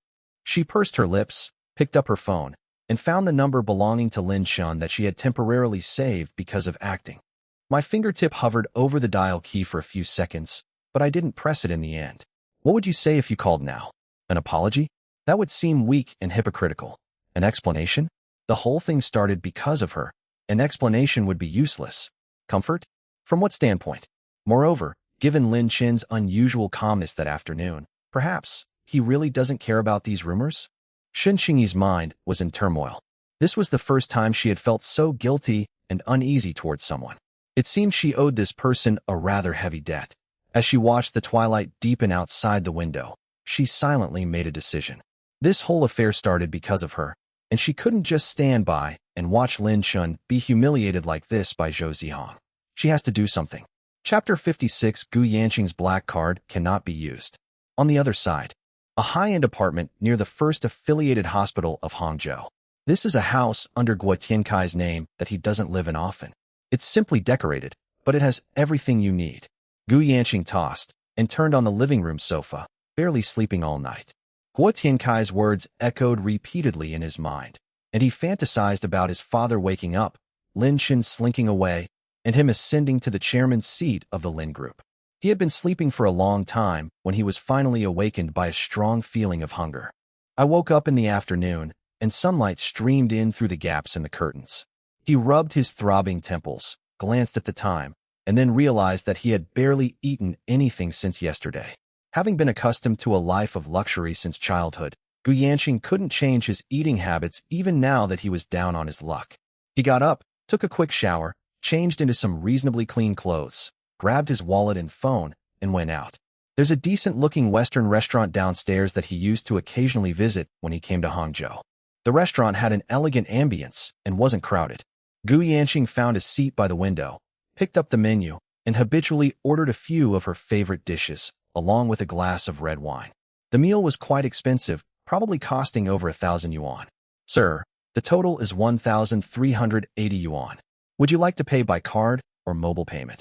She pursed her lips, picked up her phone, and found the number belonging to Lin Chun that she had temporarily saved because of acting. My fingertip hovered over the dial key for a few seconds, but I didn't press it in the end. What would you say if you called now? An apology? That would seem weak and hypocritical. An explanation? The whole thing started because of her. An explanation would be useless. Comfort? From what standpoint? Moreover, given Lin Chun's unusual calmness that afternoon, perhaps he really doesn't care about these rumors? Shin Xingyi's mind was in turmoil. This was the first time she had felt so guilty and uneasy towards someone. It seemed she owed this person a rather heavy debt. As she watched the twilight deepen outside the window, she silently made a decision. This whole affair started because of her, and she couldn't just stand by and watch Lin Chun be humiliated like this by Zhou Zihong. She has to do something. Chapter 56 Gu Yanqing's black card cannot be used. On the other side, a high-end apartment near the first affiliated hospital of Hangzhou. This is a house under Guo Tiankai's name that he doesn't live in often. It's simply decorated, but it has everything you need. Gu Yanqing tossed and turned on the living room sofa, barely sleeping all night. Guo Tiankai's words echoed repeatedly in his mind, and he fantasized about his father waking up, Lin Chun slinking away, and him ascending to the chairman's seat of the Lin Group. He had been sleeping for a long time when he was finally awakened by a strong feeling of hunger. I woke up in the afternoon, and sunlight streamed in through the gaps in the curtains. He rubbed his throbbing temples, glanced at the time, and then realized that he had barely eaten anything since yesterday. Having been accustomed to a life of luxury since childhood, Gu Yanqing couldn't change his eating habits even now that he was down on his luck. He got up, took a quick shower, changed into some reasonably clean clothes, grabbed his wallet and phone, and went out. There's a decent-looking Western restaurant downstairs that he used to occasionally visit when he came to Hangzhou. The restaurant had an elegant ambience and wasn't crowded. Gu Yanqing found a seat by the window, picked up the menu, and habitually ordered a few of her favorite dishes, along with a glass of red wine. The meal was quite expensive, probably costing over 1,000 yuan. Sir, the total is 1,380 yuan. Would you like to pay by card or mobile payment?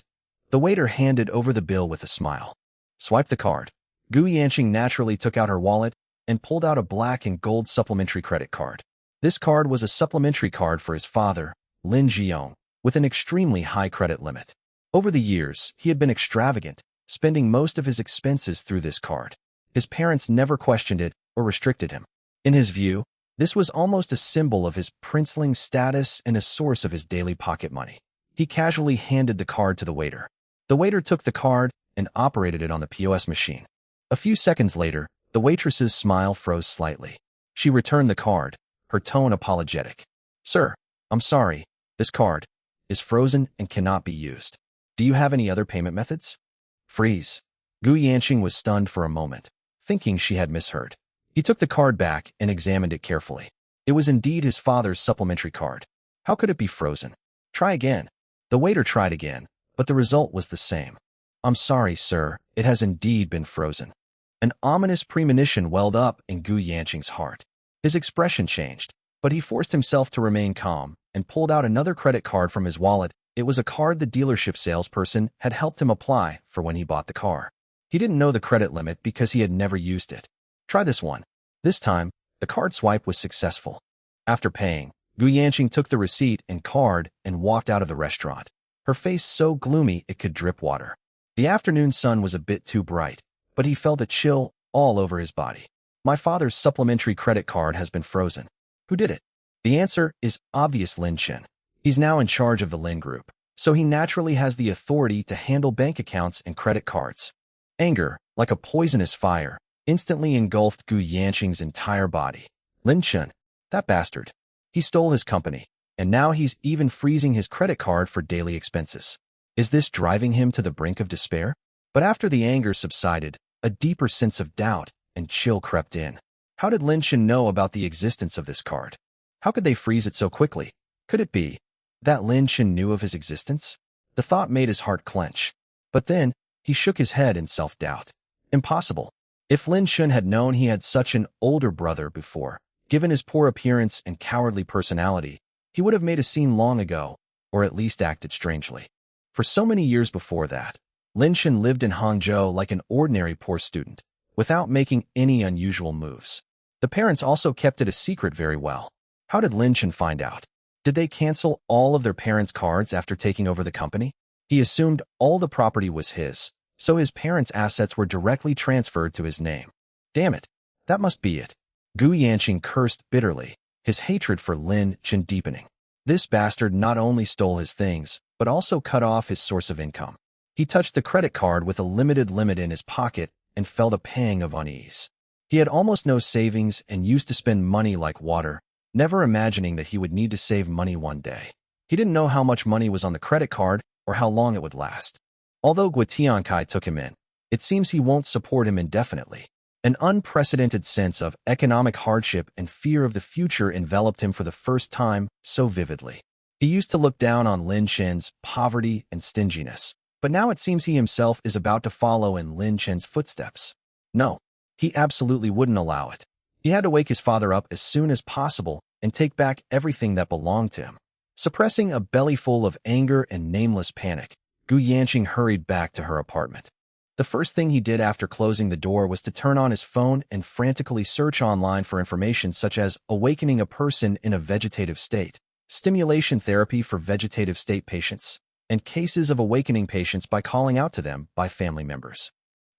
The waiter handed over the bill with a smile. Swipe the card. Gu Yanqing naturally took out her wallet and pulled out a black and gold supplementary credit card. This card was a supplementary card for his father, Lin Jiong, with an extremely high credit limit. Over the years, he had been extravagant, spending most of his expenses through this card. His parents never questioned it or restricted him. In his view, this was almost a symbol of his princeling status and a source of his daily pocket money. He casually handed the card to the waiter. The waiter took the card and operated it on the POS machine. A few seconds later, the waitress's smile froze slightly. She returned the card, her tone apologetic. "Sir, I'm sorry. This card is frozen and cannot be used. Do you have any other payment methods?" Freeze. Gu Yanqing was stunned for a moment, thinking she had misheard. He took the card back and examined it carefully. It was indeed his father's supplementary card. How could it be frozen? "Try again." The waiter tried again, but the result was the same. "I'm sorry, sir. It has indeed been frozen." An ominous premonition welled up in Gu Yanqing's heart. His expression changed, but he forced himself to remain calm and pulled out another credit card from his wallet. It was a card the dealership salesperson had helped him apply for when he bought the car. He didn't know the credit limit because he had never used it. "Try this one." This time, the card swipe was successful. After paying, Gu Yanqing took the receipt and card and walked out of the restaurant, her face so gloomy it could drip water. The afternoon sun was a bit too bright, but he felt a chill all over his body. "My father's supplementary credit card has been frozen. Who did it?" The answer is obvious: Lin Chen. He's now in charge of the Lin Group, so he naturally has the authority to handle bank accounts and credit cards. Anger, like a poisonous fire, instantly engulfed Gu Yanqing's entire body. "Lin Chen, that bastard. He stole his company, and now he's even freezing his credit card for daily expenses. Is this driving him to the brink of despair?" But after the anger subsided, a deeper sense of doubt and chill crept in. How did Lin Chen know about the existence of this card? How could they freeze it so quickly? Could it be that Lin Chen knew of his existence? The thought made his heart clench. But then, he shook his head in self-doubt. Impossible. If Lin Chen had known he had such an older brother before, given his poor appearance and cowardly personality, he would have made a scene long ago, or at least acted strangely. For so many years before that, Lin Chen lived in Hangzhou like an ordinary poor student, without making any unusual moves. The parents also kept it a secret very well. How did Lin Chen find out? Did they cancel all of their parents' cards after taking over the company? He assumed all the property was his, so his parents' assets were directly transferred to his name. Damn it, that must be it. Gu Yanqing cursed bitterly, his hatred for Lin Chen deepening. This bastard not only stole his things, but also cut off his source of income. He touched the credit card with a limited limit in his pocket and felt a pang of unease. He had almost no savings and used to spend money like water, never imagining that he would need to save money one day. He didn't know how much money was on the credit card or how long it would last. Although Guo Tiankai took him in, it seems he won't support him indefinitely. An unprecedented sense of economic hardship and fear of the future enveloped him for the first time so vividly. He used to look down on Lin Chen's poverty and stinginess, but now it seems he himself is about to follow in Lin Chen's footsteps. No, he absolutely wouldn't allow it. He had to wake his father up as soon as possible and take back everything that belonged to him. Suppressing a bellyful of anger and nameless panic, Gu Yanqing hurried back to her apartment. The first thing he did after closing the door was to turn on his phone and frantically search online for information such as awakening a person in a vegetative state, stimulation therapy for vegetative state patients, and cases of awakening patients by calling out to them by family members.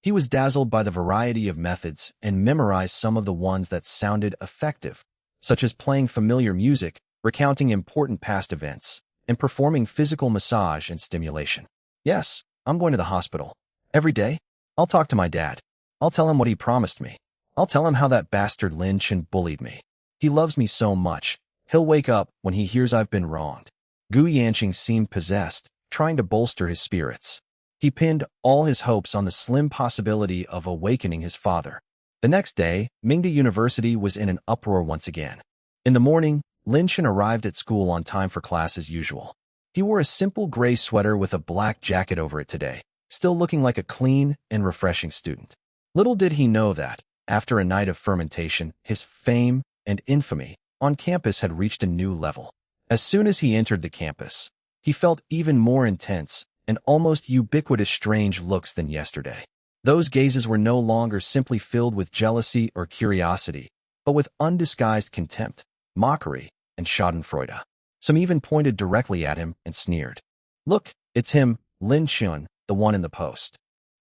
He was dazzled by the variety of methods and memorized some of the ones that sounded effective, such as playing familiar music, recounting important past events, and performing physical massage and stimulation. "Yes, I'm going to the hospital. Every day, I'll talk to my dad. I'll tell him what he promised me. I'll tell him how that bastard Lin Chen bullied me. He loves me so much, he'll wake up when he hears I've been wronged." Gu Yanqing seemed possessed, trying to bolster his spirits. He pinned all his hopes on the slim possibility of awakening his father. The next day, Mingda University was in an uproar once again. In the morning, Lin Chen arrived at school on time for class as usual. He wore a simple gray sweater with a black jacket over it today, still looking like a clean and refreshing student. Little did he know that, after a night of fermentation, his fame and infamy on campus had reached a new level. As soon as he entered the campus, he felt even more intense and almost ubiquitous strange looks than yesterday. Those gazes were no longer simply filled with jealousy or curiosity, but with undisguised contempt, mockery, and schadenfreude. Some even pointed directly at him and sneered. "Look, it's him, Lin Chen, the one in the post.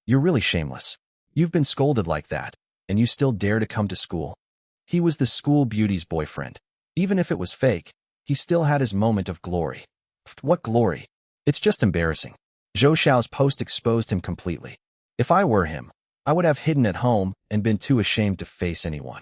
You're really shameless. You've been scolded like that, and you still dare to come to school. He was the school beauty's boyfriend. Even if it was fake, he still had his moment of glory. What glory? It's just embarrassing. Zhou Xiao's post exposed him completely. If I were him, I would have hidden at home and been too ashamed to face anyone.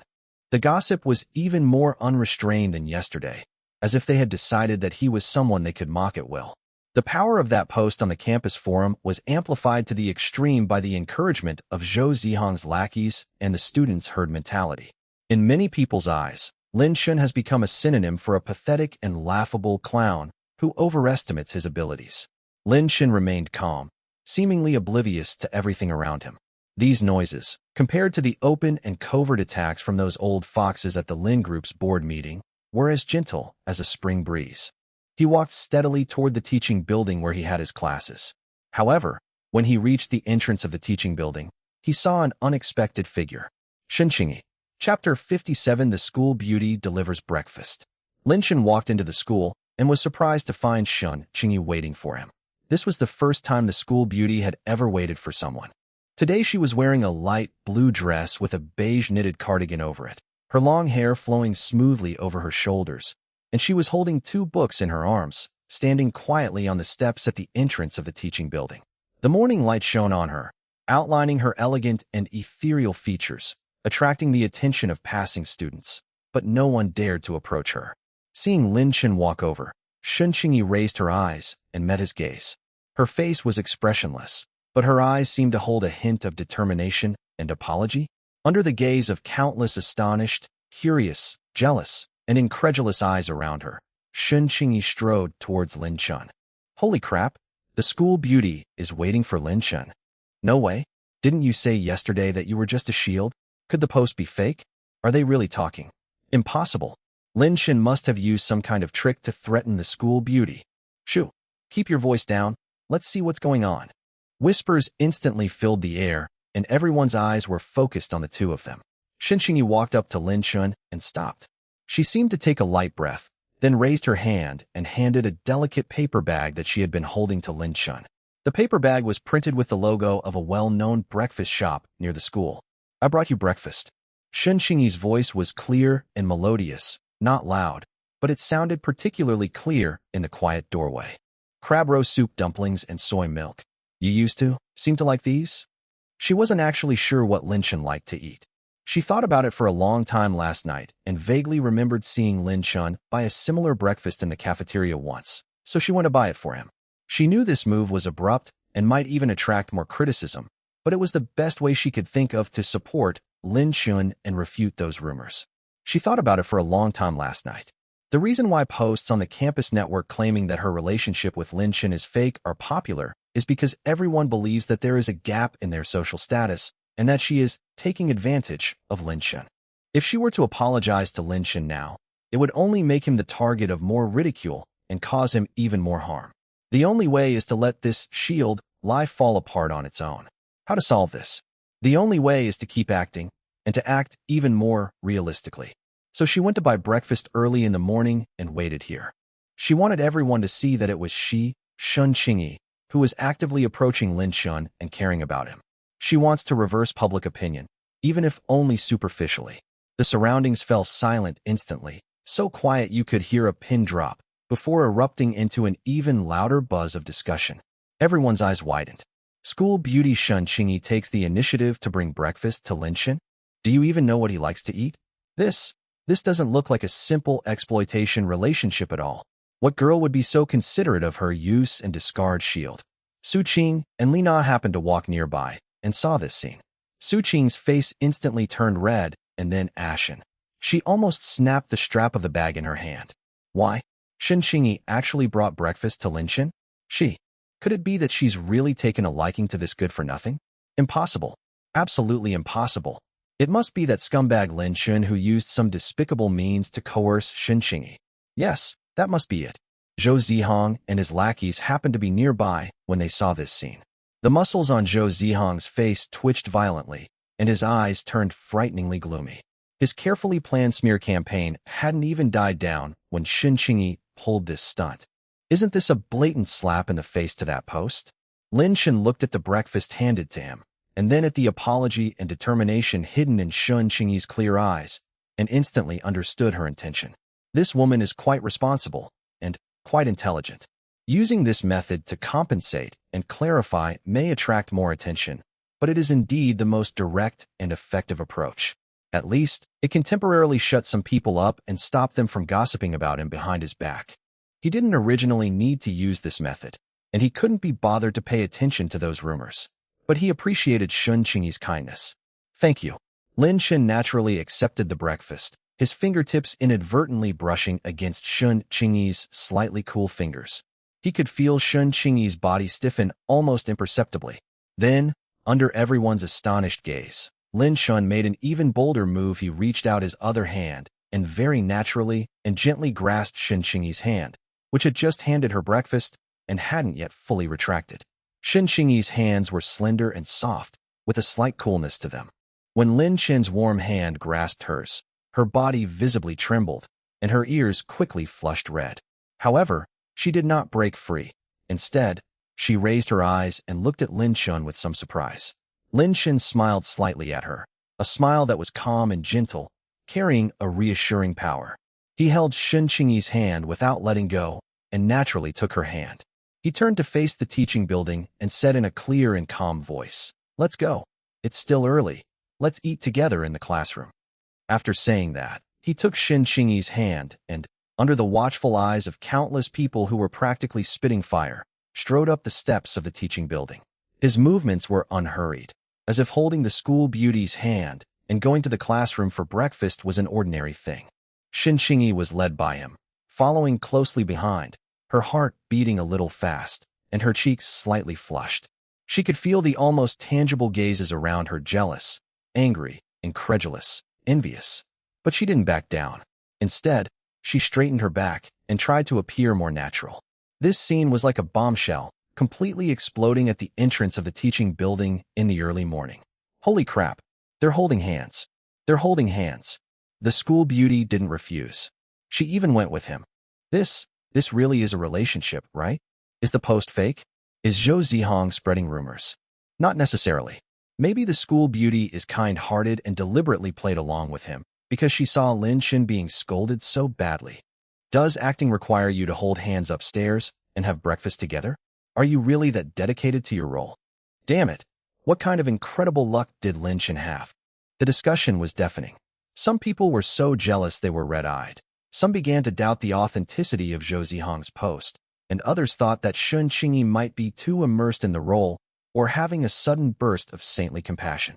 The gossip was even more unrestrained than yesterday, as if they had decided that he was someone they could mock at will. The power of that post on the campus forum was amplified to the extreme by the encouragement of Zhou Zihang's lackeys and the students' herd mentality. In many people's eyes, Lin Shun has become a synonym for a pathetic and laughable clown who overestimates his abilities. Lin Shun remained calm, seemingly oblivious to everything around him. These noises, compared to the open and covert attacks from those old foxes at the Lin Group's board meeting, were as gentle as a spring breeze. He walked steadily toward the teaching building where he had his classes. However, when he reached the entrance of the teaching building, he saw an unexpected figure. Shenqingyi. Chapter 57 The School Beauty Delivers Breakfast. Lin Shun walked into the school and was surprised to find Shun Qingyi waiting for him. This was the first time the school beauty had ever waited for someone. Today she was wearing a light blue dress with a beige knitted cardigan over it, her long hair flowing smoothly over her shoulders, and she was holding 2 books in her arms, standing quietly on the steps at the entrance of the teaching building. The morning light shone on her, outlining her elegant and ethereal features, attracting the attention of passing students, but no one dared to approach her. Seeing Lin Shun walk over, Shun Qingyi raised her eyes and met his gaze. Her face was expressionless, but her eyes seemed to hold a hint of determination and apology. Under the gaze of countless astonished, curious, jealous, and incredulous eyes around her, Shun Qingyi strode towards Lin Shun. Holy crap, the school beauty is waiting for Lin Shun. No way. Didn't you say yesterday that you were just a shield? Could the post be fake? Are they really talking? Impossible. Lin Shun must have used some kind of trick to threaten the school beauty. Shoo, keep your voice down. Let's see what's going on. Whispers instantly filled the air, and everyone's eyes were focused on the two of them. Shun Qingyi walked up to Lin Shun and stopped. She seemed to take a light breath, then raised her hand and handed a delicate paper bag that she had been holding to Lin Shun. The paper bag was printed with the logo of a well-known breakfast shop near the school. I brought you breakfast. Shun Qingyi's voice was clear and melodious, not loud, but it sounded particularly clear in the quiet doorway. Crab roe soup, dumplings, and soy milk. You used to seem to like these? She wasn't actually sure what Lin Shun liked to eat. She thought about it for a long time last night and vaguely remembered seeing Lin Shun buy a similar breakfast in the cafeteria once, so she went to buy it for him. She knew this move was abrupt and might even attract more criticism, but it was the best way she could think of to support Lin Shun and refute those rumors. She thought about it for a long time last night. The reason why posts on the campus network claiming that her relationship with Lin Shun is fake are popular is because everyone believes that there is a gap in their social status and that she is taking advantage of Lin Shun. If she were to apologize to Lin Shun now, it would only make him the target of more ridicule and cause him even more harm. The only way is to let this shield lie fall apart on its own. How to solve this? The only way is to keep acting, and to act even more realistically. So she went to buy breakfast early in the morning and waited here. She wanted everyone to see that it was she, Shun Qingyi, who was actively approaching Lin Shun and caring about him. She wants to reverse public opinion, even if only superficially. The surroundings fell silent instantly, so quiet you could hear a pin drop, before erupting into an even louder buzz of discussion. Everyone's eyes widened. School beauty Shun Qingyi takes the initiative to bring breakfast to Lin Shun? Do you even know what he likes to eat? This doesn't look like a simple exploitation relationship at all. What girl would be so considerate of her use and discard shield? Su Qing and Li Na happened to walk nearby and saw this scene. Su Qing's face instantly turned red and then ashen. She almost snapped the strap of the bag in her hand. Why? Shun Qingyi actually brought breakfast to Lin Shun? Could it be that she's really taken a liking to this good-for-nothing? Impossible. Absolutely impossible. It must be that scumbag Lin Shun who used some despicable means to coerce Shun Qingyi. Yes, that must be it. Zhou Zihang and his lackeys happened to be nearby when they saw this scene. The muscles on Zhou Zihang's face twitched violently, and his eyes turned frighteningly gloomy. His carefully planned smear campaign hadn't even died down when Shun Qingyi pulled this stunt. Isn't this a blatant slap in the face to that post? Lin Shun looked at the breakfast handed to him, and then at the apology and determination hidden in Shun Qingyi's clear eyes, and instantly understood her intention. This woman is quite responsible and quite intelligent. Using this method to compensate and clarify may attract more attention, but it is indeed the most direct and effective approach. At least, it can temporarily shut some people up and stop them from gossiping about him behind his back. He didn't originally need to use this method, and he couldn't be bothered to pay attention to those rumors. But he appreciated Shun Qingyi's kindness. Thank you. Lin Shen naturally accepted the breakfast, his fingertips inadvertently brushing against Shun Qingyi's slightly cool fingers. He could feel Shun Qingyi's body stiffen almost imperceptibly. Then, under everyone's astonished gaze, Lin Shun made an even bolder move. He reached out his other hand and very naturally and gently grasped Shun Qingyi's hand, which had just handed her breakfast and hadn't yet fully retracted. Shun Qingyi's hands were slender and soft, with a slight coolness to them. When Lin Shen's warm hand grasped hers, her body visibly trembled, and her ears quickly flushed red. However, she did not break free. Instead, she raised her eyes and looked at Lin Shen with some surprise. Lin Shen smiled slightly at her, a smile that was calm and gentle, carrying a reassuring power. He held Shun Qingyi's hand without letting go and naturally took her hand. He turned to face the teaching building and said in a clear and calm voice, "Let's go. It's still early. Let's eat together in the classroom." After saying that, he took Shun Qingyi's hand and, under the watchful eyes of countless people who were practically spitting fire, strode up the steps of the teaching building. His movements were unhurried, as if holding the school beauty's hand and going to the classroom for breakfast was an ordinary thing. Shun Qingyi was led by him, following closely behind, her heart beating a little fast, and her cheeks slightly flushed. She could feel the almost tangible gazes around her, jealous, angry, incredulous, envious. But she didn't back down. Instead, she straightened her back and tried to appear more natural. This scene was like a bombshell, completely exploding at the entrance of the teaching building in the early morning. Holy crap! They're holding hands. They're holding hands. The school beauty didn't refuse. She even went with him. This really is a relationship, right? Is the post fake? Is Zhou Zihong spreading rumors? Not necessarily. Maybe the school beauty is kind-hearted and deliberately played along with him because she saw Lin Shen being scolded so badly. Does acting require you to hold hands upstairs and have breakfast together? Are you really that dedicated to your role? Damn it! What kind of incredible luck did Lin Shen have? The discussion was deafening. Some people were so jealous they were red-eyed. Some began to doubt the authenticity of Zhou Zihong's post, and others thought that Shun Qingyi might be too immersed in the role or having a sudden burst of saintly compassion.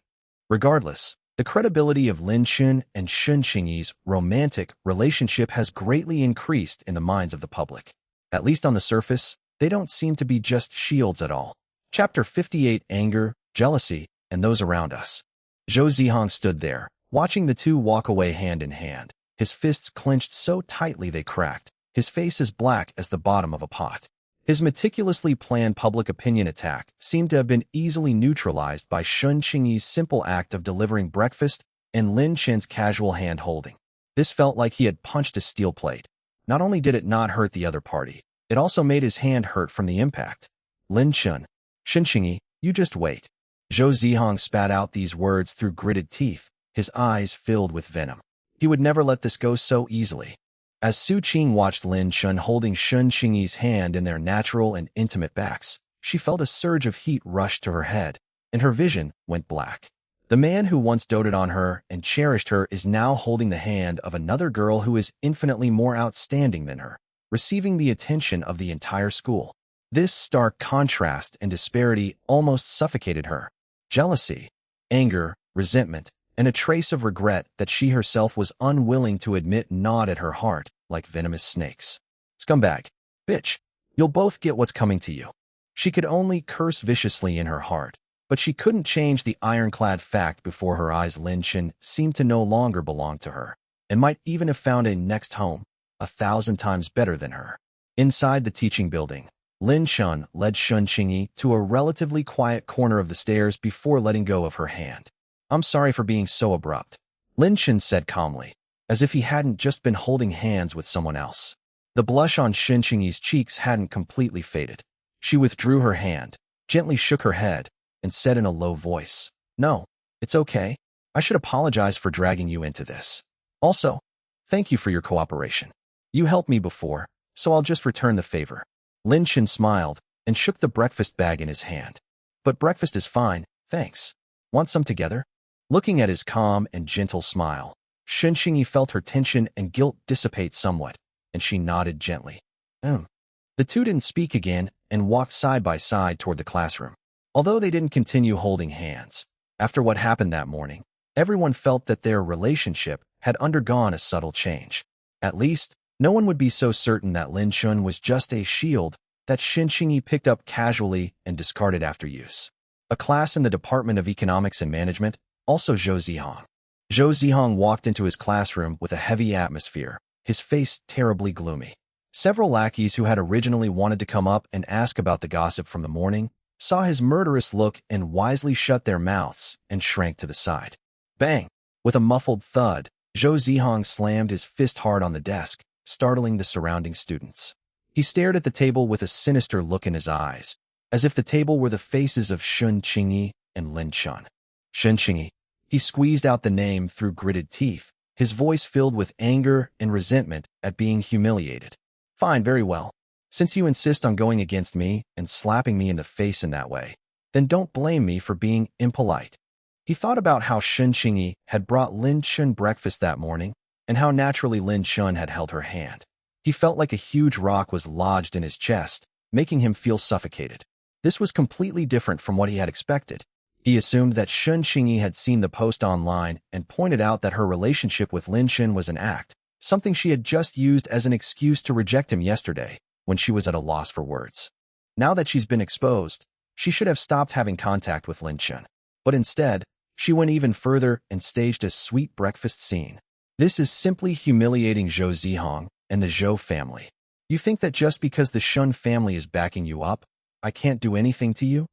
Regardless, the credibility of Lin Shen and Shun Qingyi's romantic relationship has greatly increased in the minds of the public. At least on the surface, they don't seem to be just shields at all. Chapter 58: Anger, Jealousy, and Those Around Us. Zhou Zihong stood there, watching the two walk away hand in hand, his fists clenched so tightly they cracked, his face as black as the bottom of a pot. His meticulously planned public opinion attack seemed to have been easily neutralized by Shun Qingyi's simple act of delivering breakfast and Lin Shen's casual hand-holding. This felt like he had punched a steel plate. Not only did it not hurt the other party, it also made his hand hurt from the impact. Lin Shen, Shun Qingyi, you just wait. Zhou Zihong spat out these words through gritted teeth, his eyes filled with venom. He would never let this go so easily. As Su Qing watched Lin Shen holding Shun Qingyi's hand in their natural and intimate backs, she felt a surge of heat rush to her head, and her vision went black. The man who once doted on her and cherished her is now holding the hand of another girl who is infinitely more outstanding than her, receiving the attention of the entire school. This stark contrast and disparity almost suffocated her. Jealousy, anger, resentment, and a trace of regret that she herself was unwilling to admit gnawed at her heart like venomous snakes. Scumbag. Bitch. You'll both get what's coming to you. She could only curse viciously in her heart, but she couldn't change the ironclad fact before her eyes. Lin Shen seemed to no longer belong to her, and might even have found a next home 1,000 times better than her. Inside the teaching building, Lin Shen led Shun Qingyi to a relatively quiet corner of the stairs before letting go of her hand. I'm sorry for being so abrupt, Lin Shen said calmly, as if he hadn't just been holding hands with someone else. The blush on Shun Qingyi's cheeks hadn't completely faded. She withdrew her hand, gently shook her head, and said in a low voice, "No, it's okay. I should apologize for dragging you into this. Also, thank you for your cooperation. You helped me before, so I'll just return the favor." Lin Chen smiled and shook the breakfast bag in his hand. "But breakfast is fine, thanks. Want some together?" Looking at his calm and gentle smile, Shen Xingyi felt her tension and guilt dissipate somewhat, and she nodded gently. The two didn't speak again and walked side by side toward the classroom. Although they didn't continue holding hands, after what happened that morning, everyone felt that their relationship had undergone a subtle change. At least, no one would be so certain that Lin Shun was just a shield that Shen Xingyi picked up casually and discarded after use. A class in the Department of Economics and Management, also Zhou Zihong. Zhou Zihong walked into his classroom with a heavy atmosphere, his face terribly gloomy. Several lackeys who had originally wanted to come up and ask about the gossip from the morning saw his murderous look and wisely shut their mouths and shrank to the side. Bang! With a muffled thud, Zhou Zihong slammed his fist hard on the desk, startling the surrounding students. He stared at the table with a sinister look in his eyes, as if the table were the faces of Shen Xingyi and Lin Chun. Shen Xingyi. He squeezed out the name through gritted teeth, his voice filled with anger and resentment at being humiliated. "Fine, very well. Since you insist on going against me and slapping me in the face in that way, then don't blame me for being impolite." He thought about how Shen Xingyi had brought Lin Chun breakfast that morning and how naturally Lin Chun had held her hand. He felt like a huge rock was lodged in his chest, making him feel suffocated. This was completely different from what he had expected. He assumed that Shen Xingyi had seen the post online and pointed out that her relationship with Lin Chun was an act, something she had just used as an excuse to reject him yesterday when she was at a loss for words. Now that she's been exposed, she should have stopped having contact with Lin Chun. But instead, she went even further and staged a sweet breakfast scene. This is simply humiliating Zhou Zihong and the Zhou family. You think that just because the Shun family is backing you up, I can't do anything to you?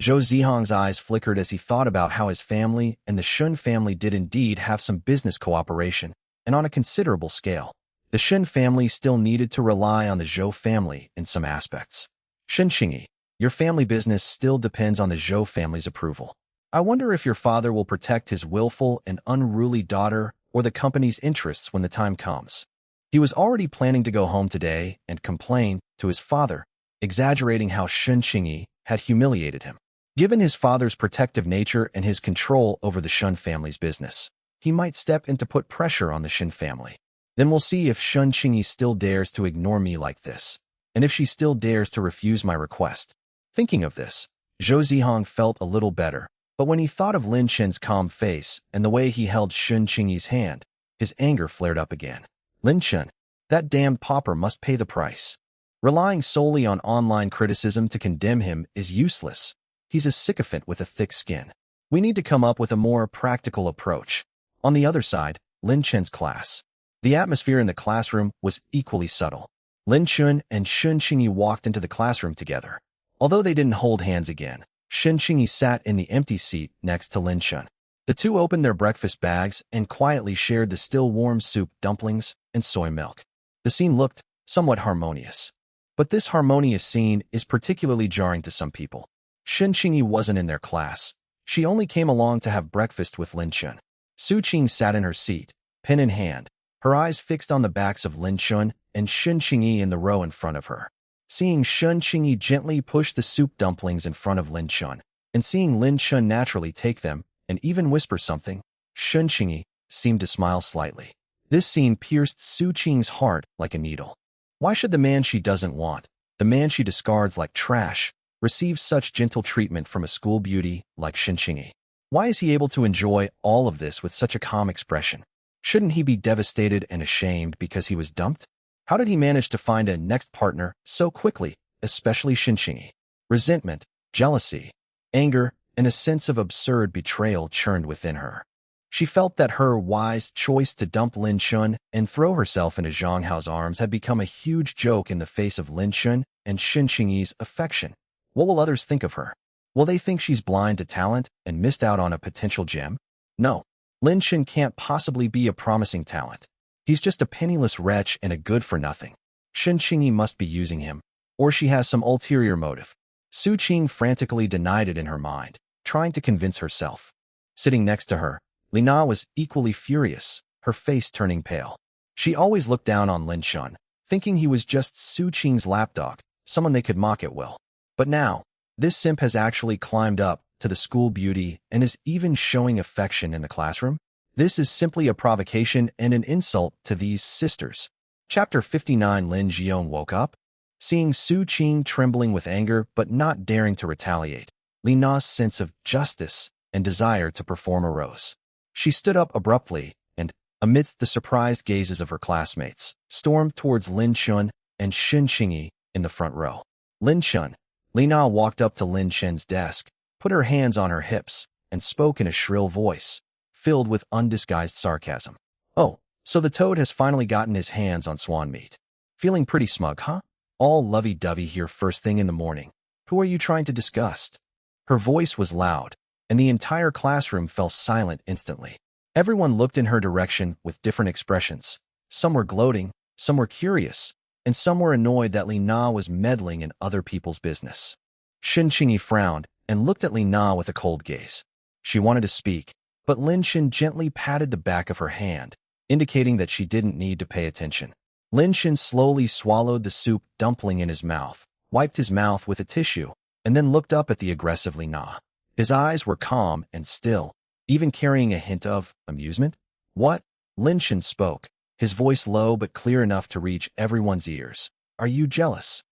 Zhou Zihong's eyes flickered as he thought about how his family and the Shun family did indeed have some business cooperation, and on a considerable scale. The Shen family still needed to rely on the Zhou family in some aspects. Shen Xingyi, your family business still depends on the Zhou family's approval. I wonder if your father will protect his willful and unruly daughter or the company's interests when the time comes. He was already planning to go home today and complain to his father, exaggerating how Shen Xingyi had humiliated him. Given his father's protective nature and his control over the Shun family's business, he might step in to put pressure on the Shen family. Then we'll see if Shen Xingyi still dares to ignore me like this, and if she still dares to refuse my request. Thinking of this, Zhou Zihong felt a little better, but when he thought of Lin Chen's calm face and the way he held Shen Xingyi's hand, his anger flared up again. Lin Chen, that damned pauper must pay the price. Relying solely on online criticism to condemn him is useless. He's a sycophant with a thick skin. We need to come up with a more practical approach. On the other side, Lin Chen's class. The atmosphere in the classroom was equally subtle. Lin Chun and Shen Xingyi walked into the classroom together. Although they didn't hold hands again, Shen Xingyi sat in the empty seat next to Lin Chun. The two opened their breakfast bags and quietly shared the still warm soup, dumplings, and soy milk. The scene looked somewhat harmonious. But this harmonious scene is particularly jarring to some people. Shen Xingyi wasn't in their class. She only came along to have breakfast with Lin Chun. Su Qing sat in her seat, pen in hand, her eyes fixed on the backs of Lin Chun and Shen Xingyi in the row in front of her. Seeing Shen Xingyi gently push the soup dumplings in front of Lin Chun, and seeing Lin Chun naturally take them and even whisper something, Shen Xingyi seemed to smile slightly. This scene pierced Su Qing's heart like a needle. Why should the man she doesn't want, the man she discards like trash, receive such gentle treatment from a school beauty like Shen Xingyi? Why is he able to enjoy all of this with such a calm expression? Shouldn't he be devastated and ashamed because he was dumped? How did he manage to find a next partner so quickly, especially Shen Xingyi? Resentment, jealousy, anger, and a sense of absurd betrayal churned within her. She felt that her wise choice to dump Lin Chun and throw herself into Zhang Hao's arms had become a huge joke in the face of Lin Chun and Shen Xingyi's affection. What will others think of her? Will they think she's blind to talent and missed out on a potential gem? No, Lin Chun can't possibly be a promising talent. He's just a penniless wretch and a good-for-nothing. Shen Xingyi must be using him, or she has some ulterior motive. Su Qing frantically denied it in her mind, trying to convince herself. Sitting next to her, Lina was equally furious, her face turning pale. She always looked down on Lin Shun, thinking he was just Su Qing's lapdog, someone they could mock at will. But now, this simp has actually climbed up to the school beauty and is even showing affection in the classroom. This is simply a provocation and an insult to these sisters. Chapter 59. Lin Jion woke up, seeing Su Qing trembling with anger but not daring to retaliate. Lina's sense of justice and desire to perform arose. She stood up abruptly and, amidst the surprised gazes of her classmates, stormed towards Lin Shun and Xin Qingyi in the front row. Lin Shun. Lina walked up to Lin Shen's desk, put her hands on her hips, and spoke in a shrill voice, filled with undisguised sarcasm. "Oh, so the toad has finally gotten his hands on swan meat. Feeling pretty smug, huh? All lovey-dovey here first thing in the morning. Who are you trying to disgust?" Her voice was loud, and the entire classroom fell silent instantly. Everyone looked in her direction with different expressions. Some were gloating, some were curious, and some were annoyed that Lina was meddling in other people's business. Xin Qingyi frowned and looked at Lina with a cold gaze. She wanted to speak, but Lin Shen gently patted the back of her hand, indicating that she didn't need to pay attention. Lin Shen slowly swallowed the soup dumpling in his mouth, wiped his mouth with a tissue, and then looked up at the aggressive Lina. His eyes were calm and still, even carrying a hint of amusement. "What?" Lin Shen spoke, his voice low but clear enough to reach everyone's ears. "Are you jealous?"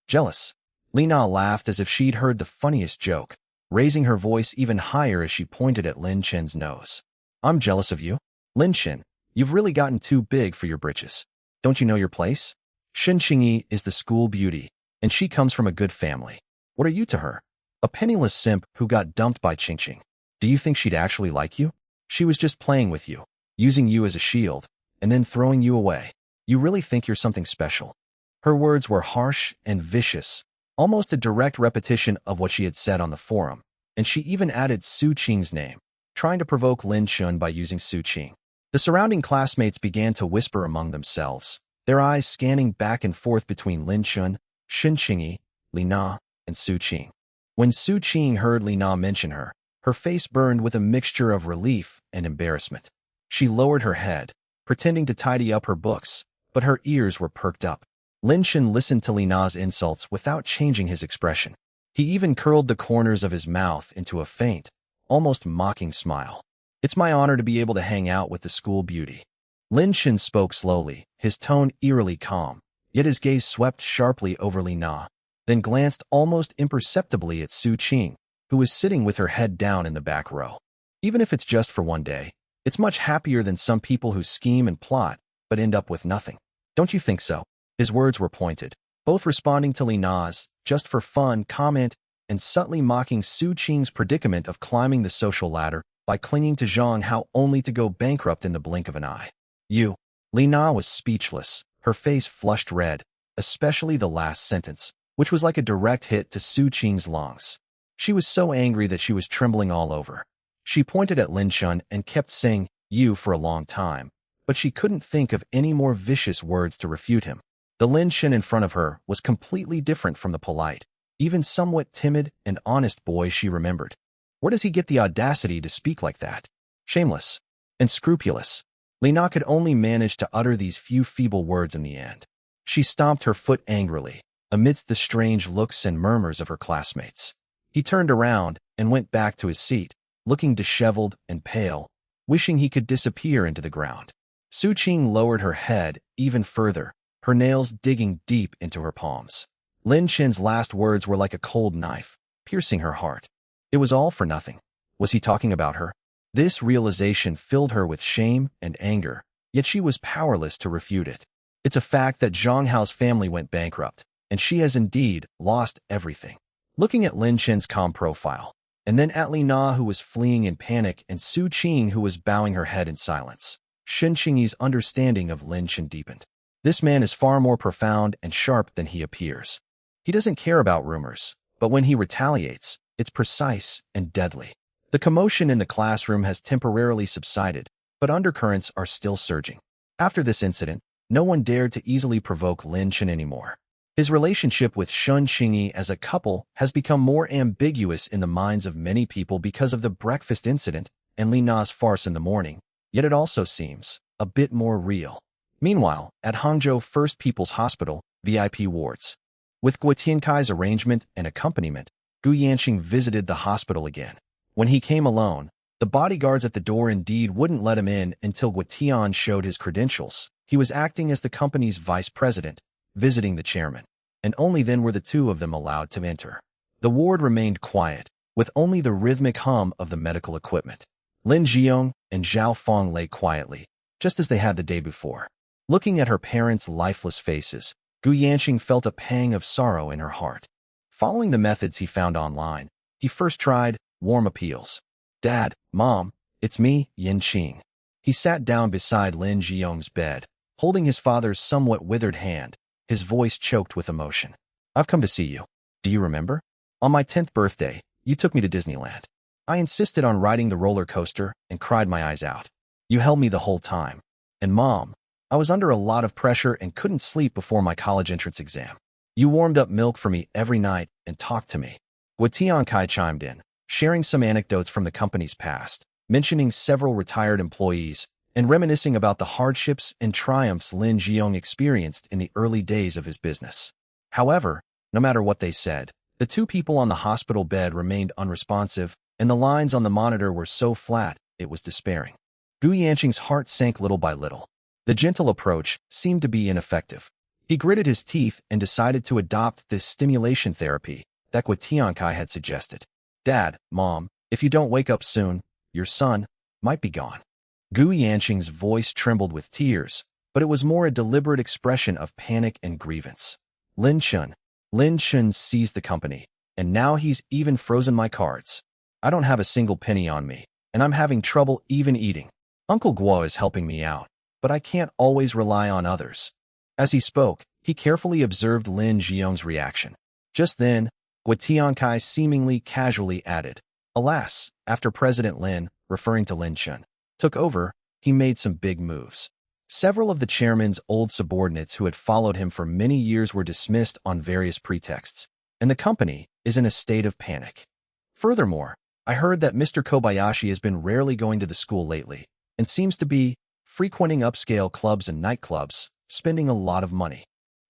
"Jealous?" Lina laughed as if she'd heard the funniest joke, raising her voice even higher as she pointed at Lin Shen's nose. "I'm jealous of you? Lin Shen, you've really gotten too big for your britches. Don't you know your place? Xin Qingyi is the school beauty, and she comes from a good family. What are you to her? A penniless simp who got dumped by Qingqing. Do you think she'd actually like you? She was just playing with you, using you as a shield, and then throwing you away. You really think you're something special?" Her words were harsh and vicious, almost a direct repetition of what she had said on the forum, and she even added Su Qing's name, trying to provoke Lin Shun by using Su Qing. The surrounding classmates began to whisper among themselves, their eyes scanning back and forth between Lin Shun, Xin Qingyi, Lina, and Su Qing. When Su Qing heard Lina mention her, her face burned with a mixture of relief and embarrassment. She lowered her head, pretending to tidy up her books, but her ears were perked up. Lin Shen listened to Lina's insults without changing his expression. He even curled the corners of his mouth into a faint, almost mocking smile. "It's my honor to be able to hang out with the school beauty." Lin Shen spoke slowly, his tone eerily calm, yet his gaze swept sharply over Lina, then glanced almost imperceptibly at Su Qing, who was sitting with her head down in the back row. "Even if it's just for one day, it's much happier than some people who scheme and plot, but end up with nothing. Don't you think so?" His words were pointed, both responding to Lina's, just for fun, comment, and subtly mocking Su Qing's predicament of climbing the social ladder by clinging to Zhang Hao only to go bankrupt in the blink of an eye. "You." Lina was speechless, her face flushed red, especially the last sentence, which was like a direct hit to Su Qing's lungs. She was so angry that she was trembling all over. She pointed at Lin Shun and kept saying, "You," for a long time, but she couldn't think of any more vicious words to refute him. The Lin Shen in front of her was completely different from the polite, even somewhat timid and honest boy she remembered. Where does he get the audacity to speak like that? Shameless and scrupulous. Lina could only manage to utter these few feeble words in the end. She stomped her foot angrily, amidst the strange looks and murmurs of her classmates. He turned around and went back to his seat, looking disheveled and pale, wishing he could disappear into the ground. Su Qing lowered her head even further, her nails digging deep into her palms. Lin Shen's last words were like a cold knife, piercing her heart. It was all for nothing. Was he talking about her? This realization filled her with shame and anger, yet she was powerless to refute it. It's a fact that Zhang Hao's family went bankrupt, and she has indeed lost everything. Looking at Lin Shen's calm profile, and then at Lina who was fleeing in panic and Su Qing who was bowing her head in silence, Xin Qingyi's understanding of Lin Shen deepened. This man is far more profound and sharp than he appears. He doesn't care about rumors, but when he retaliates, it's precise and deadly. The commotion in the classroom has temporarily subsided, but undercurrents are still surging. After this incident, no one dared to easily provoke Lin Shen anymore. His relationship with Shun Qingyi as a couple has become more ambiguous in the minds of many people because of the breakfast incident and Li Na's farce in the morning, yet it also seems a bit more real. Meanwhile, at Hangzhou First People's Hospital, VIP wards. With Guo Tiankai's arrangement and accompaniment, Gu Yanqing visited the hospital again. When he came alone, the bodyguards at the door indeed wouldn't let him in until Guo Tian showed his credentials. He was acting as the company's vice president, visiting the chairman, and only then were the two of them allowed to enter. The ward remained quiet, with only the rhythmic hum of the medical equipment. Lin Jiong and Zhao Feng lay quietly, just as they had the day before. Looking at her parents' lifeless faces, Gu Yanqing felt a pang of sorrow in her heart. Following the methods he found online, he first tried warm appeals. "Dad, Mom, it's me, Yin Qing." He sat down beside Lin Jiong's bed, holding his father's somewhat withered hand, his voice choked with emotion. "I've come to see you. Do you remember? On my 10th birthday, you took me to Disneyland. I insisted on riding the roller coaster and cried my eyes out. You held me the whole time. And Mom, I was under a lot of pressure and couldn't sleep before my college entrance exam. You warmed up milk for me every night and talked to me." Guo Tiankai chimed in, sharing some anecdotes from the company's past, mentioning several retired employees, and reminiscing about the hardships and triumphs Lin Jiong experienced in the early days of his business. However, no matter what they said, the two people on the hospital bed remained unresponsive, and the lines on the monitor were so flat, it was despairing. Gu Yanqing's heart sank little by little. The gentle approach seemed to be ineffective. He gritted his teeth and decided to adopt this stimulation therapy that Guo Tiankai had suggested. "Dad, Mom, if you don't wake up soon, your son might be gone." Gu Yanqing's voice trembled with tears, but it was more a deliberate expression of panic and grievance. Lin Chun seized the company, and now he's even frozen my cards. I don't have a single penny on me, and I'm having trouble even eating. Uncle Guo is helping me out, but I can't always rely on others. As he spoke, he carefully observed Lin Jiong's reaction. Just then, Guo Tiankai seemingly casually added, "Alas, after President Lin," referring to Lin Chun, "took over, he made some big moves." Several of the chairman's old subordinates who had followed him for many years were dismissed on various pretexts, and the company is in a state of panic. Furthermore, I heard that Mr. Kobayashi has been rarely going to the school lately, and seems to be frequenting upscale clubs and nightclubs, spending a lot of money.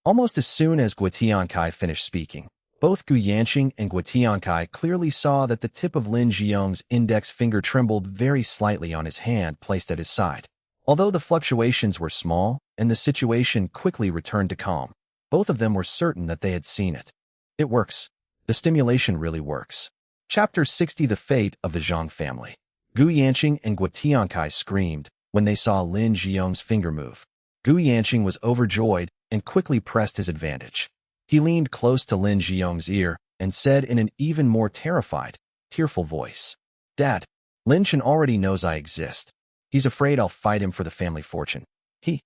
Almost as soon as Guo Tiankai finished speaking, both Gu Yanqing and Guo Tiankai clearly saw that the tip of Lin Jiong's index finger trembled very slightly on his hand placed at his side. Although the fluctuations were small and the situation quickly returned to calm, both of them were certain that they had seen it. It works. The stimulation really works. Chapter 60: The Fate of the Zhang Family. Gu Yanqing and Guo Tiankai screamed when they saw Lin Jiong's finger move. Gu Yanqing was overjoyed and quickly pressed his advantage. He leaned close to Lin Jiong's ear and said in an even more terrified, tearful voice, "Dad, Lin Chen already knows I exist. He's afraid I'll fight him for the family fortune. He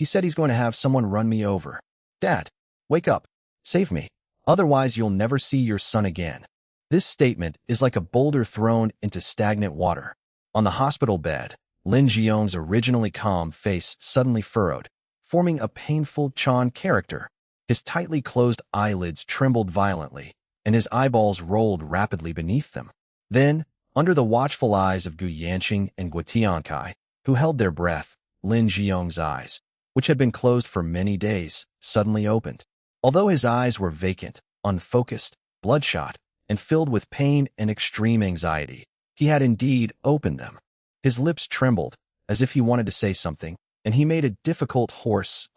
said he's going to have someone run me over. Dad, wake up. Save me. Otherwise you'll never see your son again." This statement is like a boulder thrown into stagnant water. On the hospital bed, Lin Jiong's originally calm face suddenly furrowed, forming a painful Chan character. His tightly closed eyelids trembled violently, and his eyeballs rolled rapidly beneath them. Then, under the watchful eyes of Gu Yanqing and Guo Tiankai, who held their breath, Lin Jiong's eyes, which had been closed for many days, suddenly opened. Although his eyes were vacant, unfocused, bloodshot, and filled with pain and extreme anxiety, he had indeed opened them. His lips trembled, as if he wanted to say something, and he made a difficult hoarse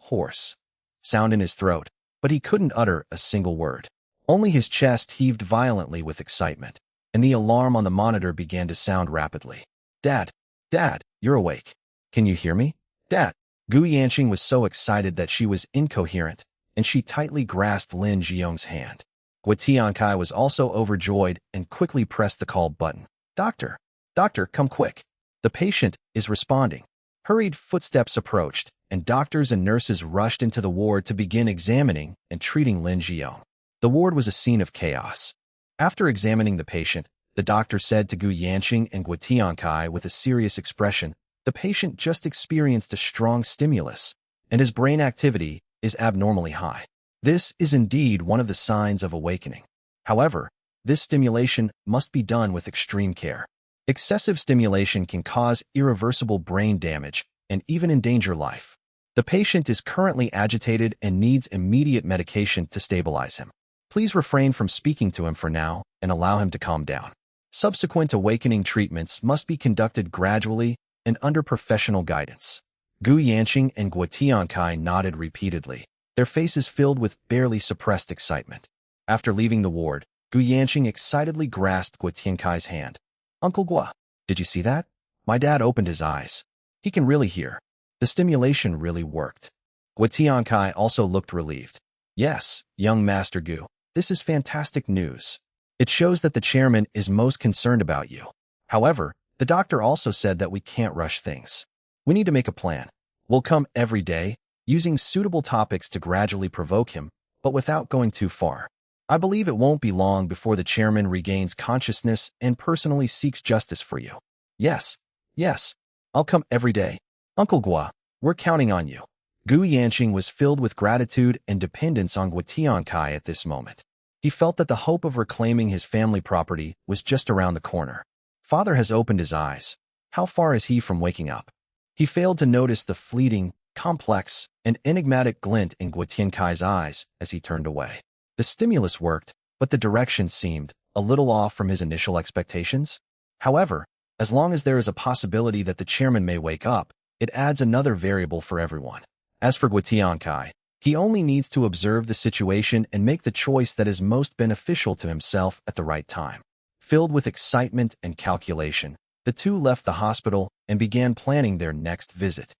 sound in his throat, but he couldn't utter a single word. Only his chest heaved violently with excitement, and the alarm on the monitor began to sound rapidly. Dad, you're awake. Can you hear me? Dad." Gu Yanqing was so excited that she was incoherent, and she tightly grasped Lin Jiong's hand. Guo Tiankai was also overjoyed and quickly pressed the call button. Doctor, come quick. The patient is responding." Hurried footsteps approached, and doctors and nurses rushed into the ward to begin examining and treating Lin Jiong. The ward was a scene of chaos. After examining the patient, the doctor said to Gu Yanqing and Guo Tiankai with a serious expression, "The patient just experienced a strong stimulus, and his brain activity is abnormally high. This is indeed one of the signs of awakening. However, this stimulation must be done with extreme care. Excessive stimulation can cause irreversible brain damage and even endanger life. The patient is currently agitated and needs immediate medication to stabilize him. Please refrain from speaking to him for now and allow him to calm down. Subsequent awakening treatments must be conducted gradually and under professional guidance. Gu Yanqing and Guo Tiankai nodded repeatedly, their faces filled with barely suppressed excitement. After leaving the ward, Gu Yanqing excitedly grasped Guo Tiankai's hand. "Uncle Guo, did you see that? My dad opened his eyes. He can really hear. The stimulation really worked." Guo Tiankai also looked relieved. "Yes, young Master Gu, this is fantastic news. It shows that the chairman is most concerned about you. However, the doctor also said that we can't rush things. We need to make a plan. We'll come every day, using suitable topics to gradually provoke him, but without going too far. I believe it won't be long before the chairman regains consciousness and personally seeks justice for you." Yes, I'll come every day. Uncle Guo, we're counting on you." Gu Yanqing was filled with gratitude and dependence on Guo Tiankai at this moment. He felt that the hope of reclaiming his family property was just around the corner. Father has opened his eyes. How far is he from waking up? He failed to notice the fleeting, complex, and enigmatic glint in Guo Tiankai's eyes as he turned away. The stimulus worked, but the direction seemed a little off from his initial expectations. However, as long as there is a possibility that the chairman may wake up, it adds another variable for everyone. As for Guo Tiankai, he only needs to observe the situation and make the choice that is most beneficial to himself at the right time. Filled with excitement and calculation, the two left the hospital and began planning their next visit.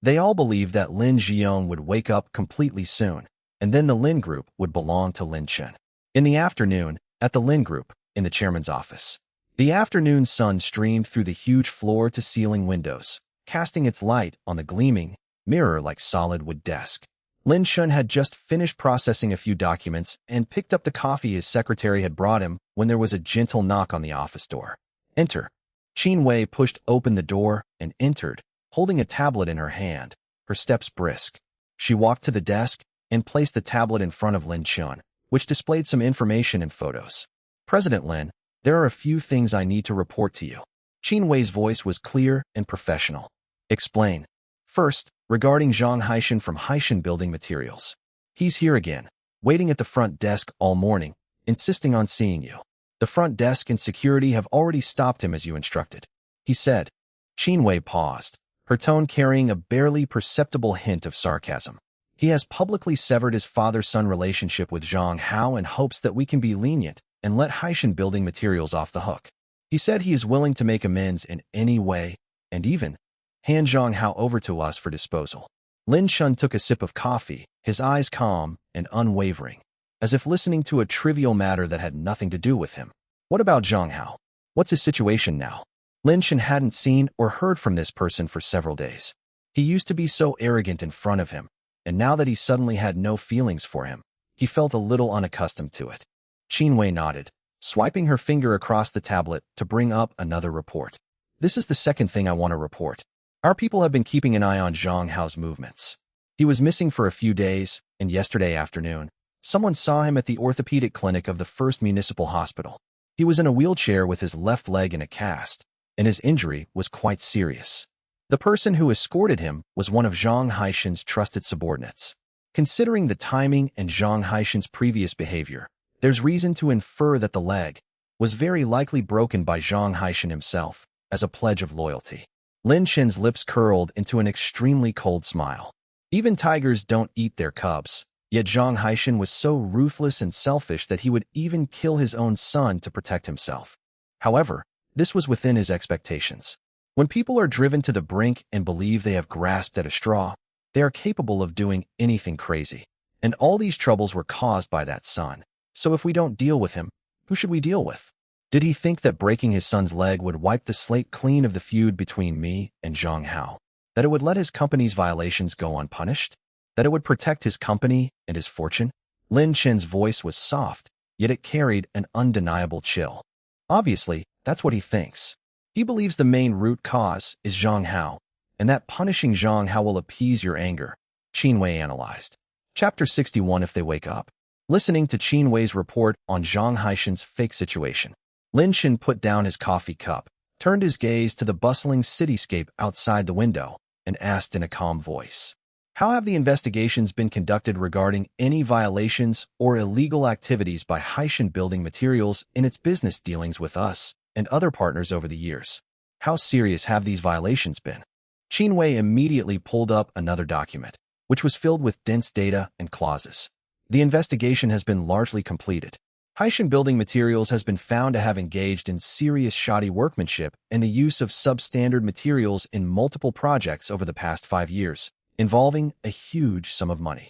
They all believed that Lin Jiong would wake up completely soon, and then the Lin Group would belong to Lin Chen. In the afternoon, at the Lin Group, in the chairman's office, the afternoon sun streamed through the huge floor-to-ceiling windows, casting its light on the gleaming, mirror-like solid wood desk. Lin Chen had just finished processing a few documents and picked up the coffee his secretary had brought him when there was a gentle knock on the office door. "Enter." Qin Wei pushed open the door and entered, holding a tablet in her hand, her steps brisk. She walked to the desk and placed the tablet in front of Lin Chen, which displayed some information and photos. "President Lin, there are a few things I need to report to you." Qin Wei's voice was clear and professional. "Explain." "First, regarding Zhang Haishan from Haishan Building Materials. He's here again, waiting at the front desk all morning, insisting on seeing you. The front desk and security have already stopped him as you instructed," he said. Qin Wei paused, her tone carrying a barely perceptible hint of sarcasm. "He has publicly severed his father-son relationship with Zhang Hao and hopes that we can be lenient and let Haishan Building Materials off the hook. He said he is willing to make amends in any way, and even hand Zhang Hao over to us for disposal." Lin Chen took a sip of coffee, his eyes calm and unwavering, as if listening to a trivial matter that had nothing to do with him. "What about Zhang Hao? What's his situation now?" Lin Chen hadn't seen or heard from this person for several days. He used to be so arrogant in front of him, and now that he suddenly had no feelings for him, he felt a little unaccustomed to it. Qin Wei nodded, swiping her finger across the tablet to bring up another report. "This is the second thing I want to report. Our people have been keeping an eye on Zhang Hao's movements. He was missing for a few days, and yesterday afternoon, someone saw him at the orthopedic clinic of the First Municipal Hospital. He was in a wheelchair with his left leg in a cast, and his injury was quite serious. The person who escorted him was one of Zhang Haishan's trusted subordinates. Considering the timing and Zhang Haishan's previous behavior, there's reason to infer that the leg was very likely broken by Zhang Haishan himself as a pledge of loyalty." Lin Chen's lips curled into an extremely cold smile. Even tigers don't eat their cubs, yet Zhang Haishan was so ruthless and selfish that he would even kill his own son to protect himself. However, this was within his expectations. When people are driven to the brink and believe they have grasped at a straw, they are capable of doing anything crazy. And all these troubles were caused by that son. So if we don't deal with him, who should we deal with? Did he think that breaking his son's leg would wipe the slate clean of the feud between me and Zhang Hao? That it would let his company's violations go unpunished? That it would protect his company and his fortune? Lin Chen's voice was soft, yet it carried an undeniable chill. Obviously, that's what he thinks. He believes the main root cause is Zhang Hao, and that punishing Zhang Hao will appease your anger, Qin Wei analyzed. Chapter 61 If They Wake Up. Listening to Qin Wei's report on Zhang Haishan's fake situation, Lin Shen put down his coffee cup, turned his gaze to the bustling cityscape outside the window, and asked in a calm voice, "How have the investigations been conducted regarding any violations or illegal activities by Haishan Building Materials in its business dealings with us and other partners over the years? How serious have these violations been?" Qin Wei immediately pulled up another document, which was filled with dense data and clauses. The investigation has been largely completed. Haishan Building Materials has been found to have engaged in serious shoddy workmanship and the use of substandard materials in multiple projects over the past 5 years, involving a huge sum of money.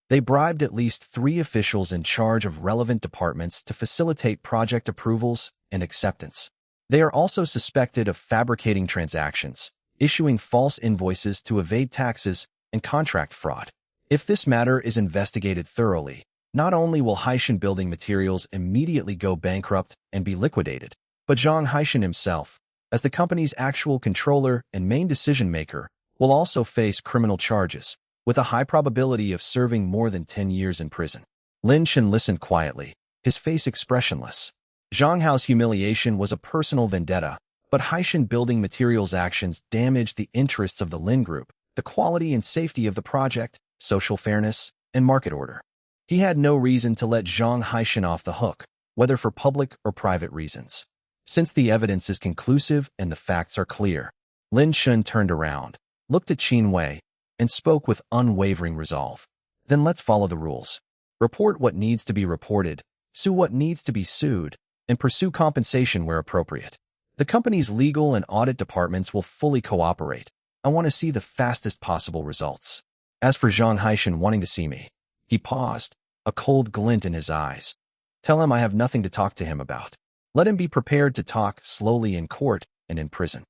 They bribed at least 3 officials in charge of relevant departments to facilitate project approvals and acceptance. They are also suspected of fabricating transactions, issuing false invoices to evade taxes, and contract fraud. If this matter is investigated thoroughly, not only will Haishan Building Materials immediately go bankrupt and be liquidated, but Zhang Haishan himself, as the company's actual controller and main decision-maker, will also face criminal charges, with a high probability of serving more than 10 years in prison. Lin Shen listened quietly, his face expressionless. Zhang Hao's humiliation was a personal vendetta, but Haishan Building Materials' actions damaged the interests of the Lin Group, the quality and safety of the project, social fairness, and market order. He had no reason to let Zhang Haishan off the hook, whether for public or private reasons. Since the evidence is conclusive and the facts are clear, Lin Shen turned around, looked at Qin Wei, and spoke with unwavering resolve. "Then let's follow the rules. Report what needs to be reported, sue what needs to be sued, and pursue compensation where appropriate. The company's legal and audit departments will fully cooperate. I want to see the fastest possible results. As for Zhang Haishan wanting to see me," he paused, a cold glint in his eyes. "Tell him I have nothing to talk to him about. Let him be prepared to talk slowly in court and in prison."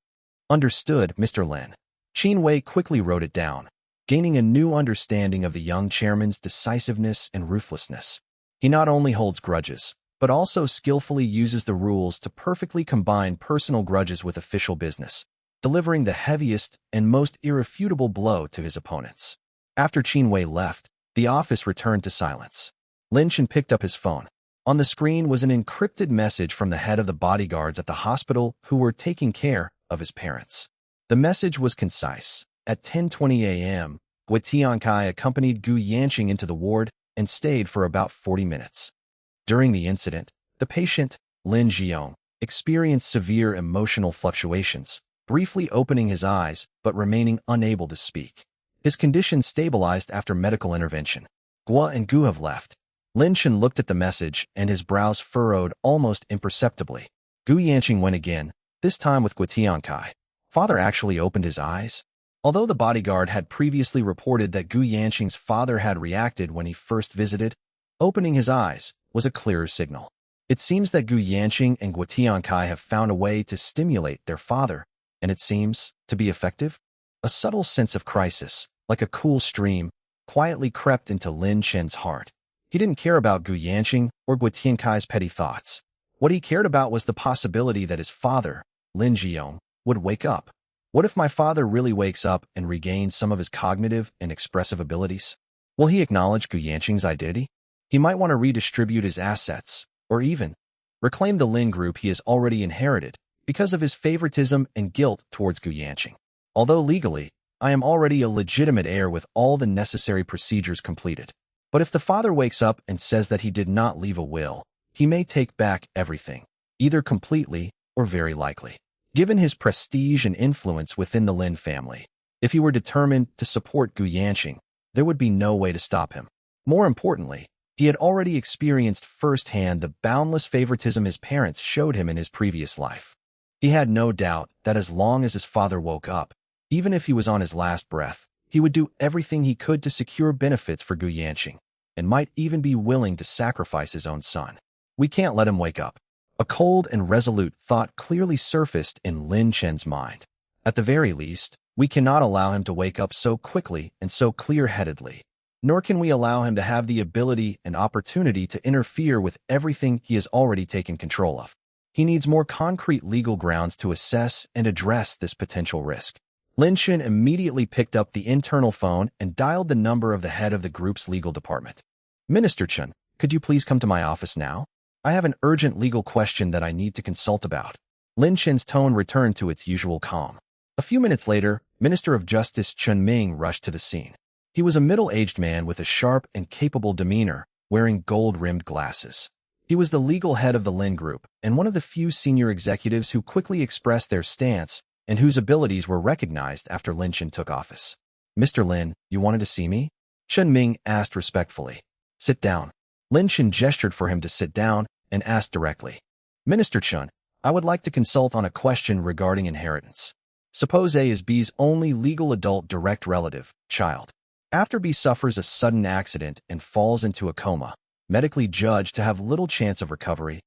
"Understood, Mr. Lin." Qin Wei quickly wrote it down, gaining a new understanding of the young chairman's decisiveness and ruthlessness. He not only holds grudges, but also skillfully uses the rules to perfectly combine personal grudges with official business, delivering the heaviest and most irrefutable blow to his opponents. After Qin Wei left, the office returned to silence. Lin Shen picked up his phone. On the screen was an encrypted message from the head of the bodyguards at the hospital who were taking care of his parents. The message was concise. At 10:20 a.m., Gui Tiankai accompanied Gu Yanqing into the ward and stayed for about 40 minutes. During the incident, the patient, Lin Jiong, experienced severe emotional fluctuations, briefly opening his eyes but remaining unable to speak. His condition stabilized after medical intervention. Gua and Gu have left. Lin Shen looked at the message and his brows furrowed almost imperceptibly. Gu Yanqing went again, this time with Gui Tiankai. Father actually opened his eyes? Although the bodyguard had previously reported that Gu Yanqing's father had reacted when he first visited, opening his eyes was a clearer signal. It seems that Gu Yanqing and Gui Tiankai have found a way to stimulate their father, and it seems to be effective. A subtle sense of crisis, like a cool stream, quietly crept into Lin Shen's heart. He didn't care about Gu Yanqing or Gui Tiankai's petty thoughts. What he cared about was the possibility that his father, Lin Jiong, would wake up. What if my father really wakes up and regains some of his cognitive and expressive abilities? Will he acknowledge Gu Yanqing's identity? He might want to redistribute his assets, or even reclaim the Lin group he has already inherited because of his favoritism and guilt towards Gu Yanqing. Although legally, I am already a legitimate heir with all the necessary procedures completed. But if the father wakes up and says that he did not leave a will, he may take back everything, either completely or very likely. Given his prestige and influence within the Lin family, if he were determined to support Gu Yanqing, there would be no way to stop him. More importantly, he had already experienced firsthand the boundless favoritism his parents showed him in his previous life. He had no doubt that as long as his father woke up, even if he was on his last breath, he would do everything he could to secure benefits for Gu Yanqing, and might even be willing to sacrifice his own son. We can't let him wake up. A cold and resolute thought clearly surfaced in Lin Shen's mind. At the very least, we cannot allow him to wake up so quickly and so clear-headedly, nor can we allow him to have the ability and opportunity to interfere with everything he has already taken control of. He needs more concrete legal grounds to assess and address this potential risk. Lin Chen immediately picked up the internal phone and dialed the number of the head of the group's legal department. Minister Chen, could you please come to my office now? I have an urgent legal question that I need to consult about. Lin Chen's tone returned to its usual calm. A few minutes later, Minister of Justice Chen Ming rushed to the scene. He was a middle-aged man with a sharp and capable demeanor, wearing gold-rimmed glasses. He was the legal head of the Lin Group and one of the few senior executives who quickly expressed their stance and whose abilities were recognized after Lin Chen took office. Mr. Lin, you wanted to see me? Chen Ming asked respectfully. Sit down. Lin Chen gestured for him to sit down and asked directly. Minister Chen, I would like to consult on a question regarding inheritance. Suppose A is B's only legal adult direct relative, child. After B suffers a sudden accident and falls into a coma, medically judged to have little chance of recovery,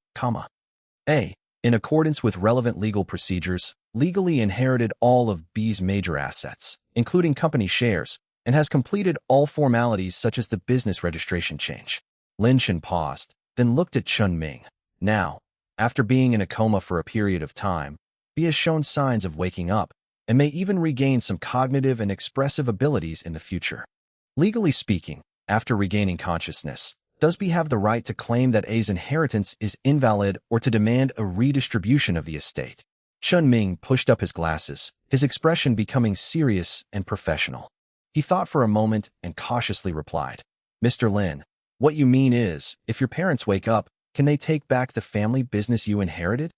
A, in accordance with relevant legal procedures, legally inherited all of B's major assets, including company shares, and has completed all formalities such as the business registration change. Lin Chen paused, then looked at Chen Ming. Now, after being in a coma for a period of time, B has shown signs of waking up and may even regain some cognitive and expressive abilities in the future. Legally speaking, after regaining consciousness, does B have the right to claim that A's inheritance is invalid or to demand a redistribution of the estate? Chen Ming pushed up his glasses, his expression becoming serious and professional. He thought for a moment and cautiously replied, Mr. Lin, what you mean is, if your parents wake up, can they take back the family business you inherited?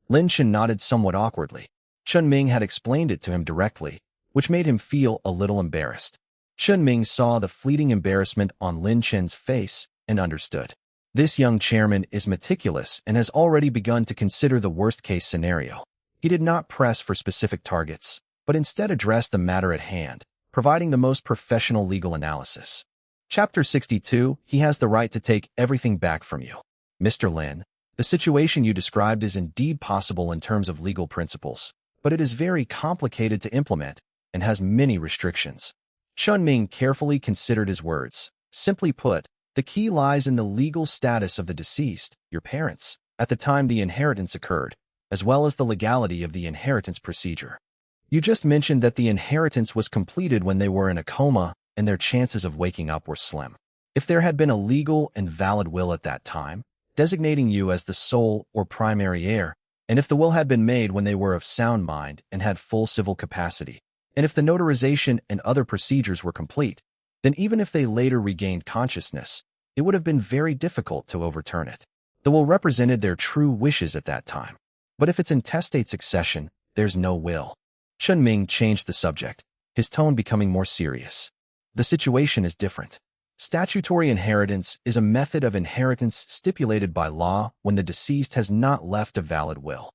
Lin Chen nodded somewhat awkwardly. Chen Ming had explained it to him directly, which made him feel a little embarrassed. Chen Ming saw the fleeting embarrassment on Lin Chen's face and understood. This young chairman is meticulous and has already begun to consider the worst-case scenario. He did not press for specific targets, but instead addressed the matter at hand, providing the most professional legal analysis. Chapter 62, He has the right to take everything back from you. Mr. Lin, the situation you described is indeed possible in terms of legal principles, but it is very complicated to implement and has many restrictions. Chen Ming carefully considered his words. Simply put, the key lies in the legal status of the deceased, your parents, at the time the inheritance occurred, as well as the legality of the inheritance procedure. You just mentioned that the inheritance was completed when they were in a coma and their chances of waking up were slim. If there had been a legal and valid will at that time, designating you as the sole or primary heir, and if the will had been made when they were of sound mind and had full civil capacity, and if the notarization and other procedures were complete, then even if they later regained consciousness, it would have been very difficult to overturn it. The will represented their true wishes at that time. But if it's intestate succession, there's no will. Chen Ming changed the subject, his tone becoming more serious. The situation is different. Statutory inheritance is a method of inheritance stipulated by law when the deceased has not left a valid will.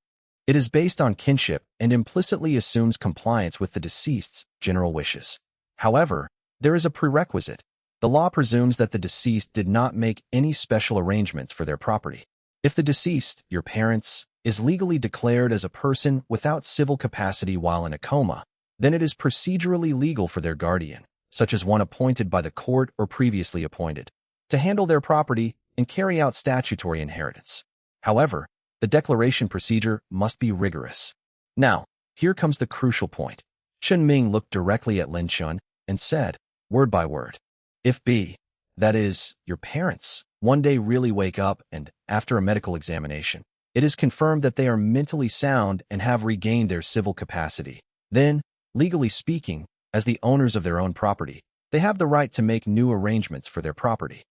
It is based on kinship and implicitly assumes compliance with the deceased's general wishes. However, there is a prerequisite. The law presumes that the deceased did not make any special arrangements for their property. If the deceased, your parents, is legally declared as a person without civil capacity while in a coma, then it is procedurally legal for their guardian, such as one appointed by the court or previously appointed, to handle their property and carry out statutory inheritance. However, the declaration procedure must be rigorous. Now, here comes the crucial point. Chen Ming looked directly at Lin Chen and said, word by word, if B, that is, your parents, one day really wake up and, after a medical examination, it is confirmed that they are mentally sound and have regained their civil capacity, then, legally speaking, as the owners of their own property, they have the right to make new arrangements for their property.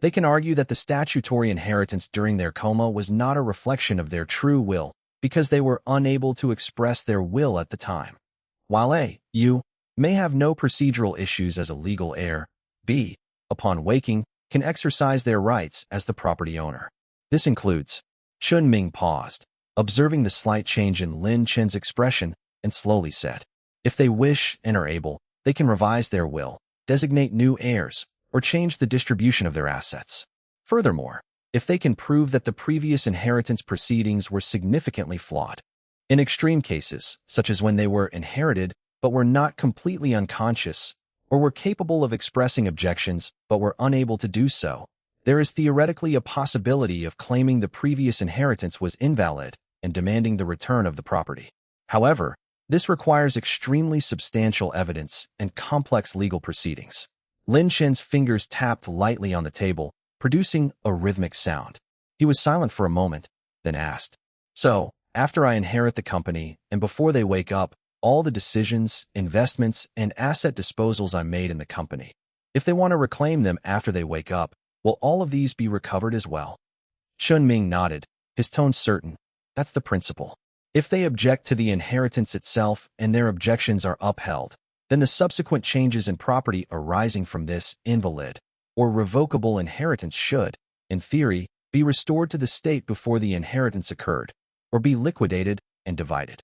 They can argue that the statutory inheritance during their coma was not a reflection of their true will because they were unable to express their will at the time. While A, you, may have no procedural issues as a legal heir, B, upon waking, can exercise their rights as the property owner. This includes. Chen Ming paused, observing the slight change in Lin Chen's expression, and slowly said, if they wish and are able, they can revise their will, designate new heirs, or change the distribution of their assets. Furthermore, if they can prove that the previous inheritance proceedings were significantly flawed. In extreme cases, such as when they were inherited but were not completely unconscious, or were capable of expressing objections but were unable to do so, there is theoretically a possibility of claiming the previous inheritance was invalid and demanding the return of the property. However, This requires extremely substantial evidence and complex legal proceedings. Lin Chen's fingers tapped lightly on the table, producing a rhythmic sound. He was silent for a moment, then asked, "So, after I inherit the company and before they wake up, all the decisions, investments, and asset disposals I made in the company, if they want to reclaim them after they wake up, will all of these be recovered as well?" Chun Ming nodded, his tone certain. "That's the principle. If they object to the inheritance itself and their objections are upheld, then the subsequent changes in property arising from this invalid or revocable inheritance should, in theory, be restored to the state before the inheritance occurred, or be liquidated and divided.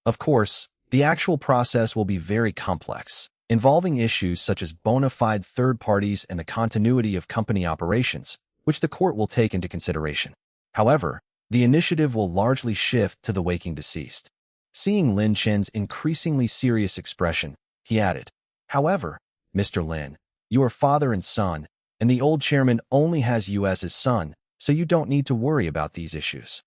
Of course, the actual process will be very complex, involving issues such as bona fide third parties and the continuity of company operations, which the court will take into consideration. However, the initiative will largely shift to the waking deceased." Seeing Lin Chen's increasingly serious expression, he added, "However, Mr. Lin, you are father and son, and the old chairman only has you as his son, so you don't need to worry about these issues."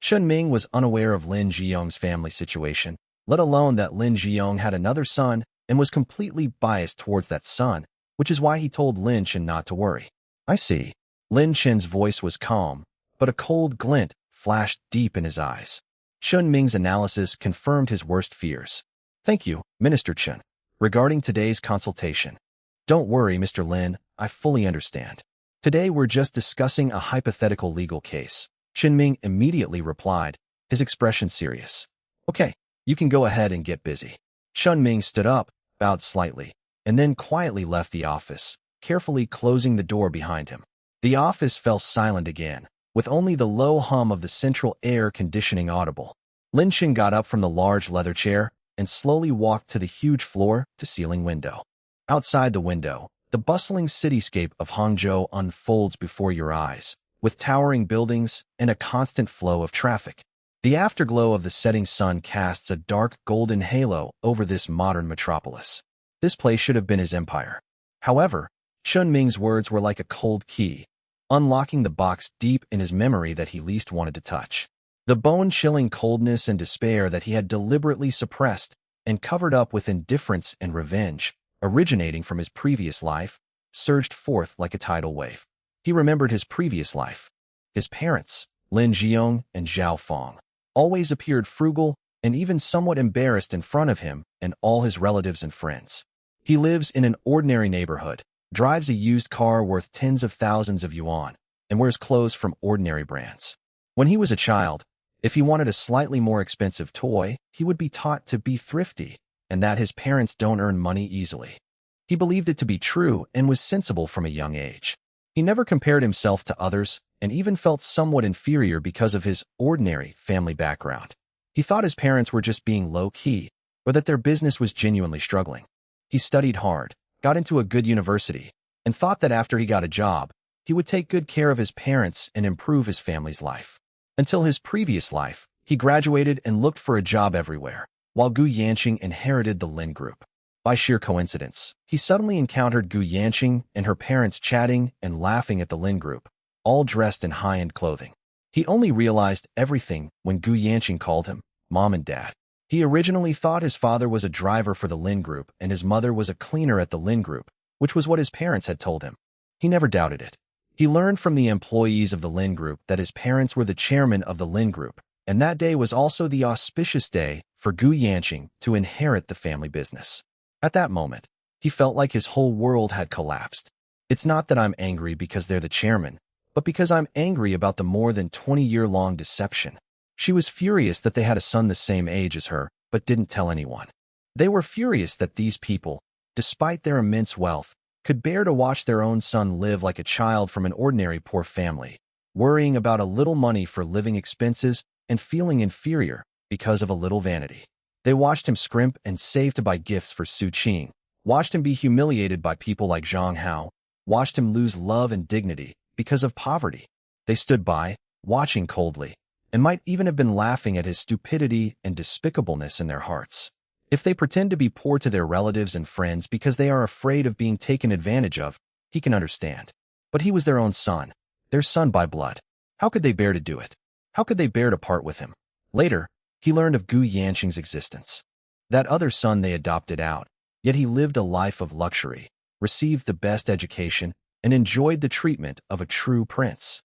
Chun Ming was unaware of Lin Zhiyong's family situation, let alone that Lin Zhiyong had another son and was completely biased towards that son, which is why he told Lin Chen not to worry. "I see." Lin Chen's voice was calm, but a cold glint flashed deep in his eyes. Chun Ming's analysis confirmed his worst fears. "Thank you, Minister Chen. Regarding today's consultation, don't worry, Mr. Lin, I fully understand. Today we're just discussing a hypothetical legal case." Chun Ming immediately replied, his expression serious. "Okay, you can go ahead and get busy." Chun Ming stood up, bowed slightly, and then quietly left the office, carefully closing the door behind him. The office fell silent again, with only the low hum of the central air conditioning audible. Lin Chen got up from the large leather chair and slowly walked to the huge floor-to-ceiling window. Outside the window, the bustling cityscape of Hangzhou unfolds before your eyes, with towering buildings and a constant flow of traffic. The afterglow of the setting sun casts a dark golden halo over this modern metropolis. This place should have been his empire. However, Chun Ming's words were like a cold key, unlocking the box deep in his memory that he least wanted to touch. The bone-chilling coldness and despair that he had deliberately suppressed and covered up with indifference and revenge, originating from his previous life, surged forth like a tidal wave. He remembered his previous life. His parents, Lin Zhiyong and Zhao Feng, always appeared frugal and even somewhat embarrassed in front of him and all his relatives and friends. He lives in an ordinary neighborhood, drives a used car worth tens of thousands of yuan, and wears clothes from ordinary brands. When he was a child, if he wanted a slightly more expensive toy, he would be taught to be thrifty, and that his parents don't earn money easily. He believed it to be true and was sensible from a young age. He never compared himself to others and even felt somewhat inferior because of his ordinary family background. He thought his parents were just being low-key, or that their business was genuinely struggling. He studied hard, got into a good university, and thought that after he got a job, he would take good care of his parents and improve his family's life. Until his previous life, he graduated and looked for a job everywhere, while Gu Yanqing inherited the Lin Group. By sheer coincidence, he suddenly encountered Gu Yanqing and her parents chatting and laughing at the Lin Group, all dressed in high-end clothing. He only realized everything when Gu Yanqing called him Mom and Dad. He originally thought his father was a driver for the Lin Group and his mother was a cleaner at the Lin Group, which was what his parents had told him. He never doubted it. He learned from the employees of the Lin Group that his parents were the chairman of the Lin Group, and that day was also the auspicious day for Gu Yanqing to inherit the family business. At that moment, he felt like his whole world had collapsed. It's not that I'm angry because they're the chairman, but because I'm angry about the more than 20-year-long deception. She was furious that they had a son the same age as her, but didn't tell anyone. They were furious that these people, despite their immense wealth, could bear to watch their own son live like a child from an ordinary poor family, worrying about a little money for living expenses and feeling inferior because of a little vanity. They watched him scrimp and save to buy gifts for Su Qing, watched him be humiliated by people like Zhang Hao, watched him lose love and dignity because of poverty. They stood by, watching coldly, and might even have been laughing at his stupidity and despicableness in their hearts. If they pretend to be poor to their relatives and friends because they are afraid of being taken advantage of, he can understand. But he was their own son, their son by blood. How could they bear to do it? How could they bear to part with him? Later, he learned of Gu Yanqing's existence. That other son they adopted out, yet he lived a life of luxury, received the best education, and enjoyed the treatment of a true prince.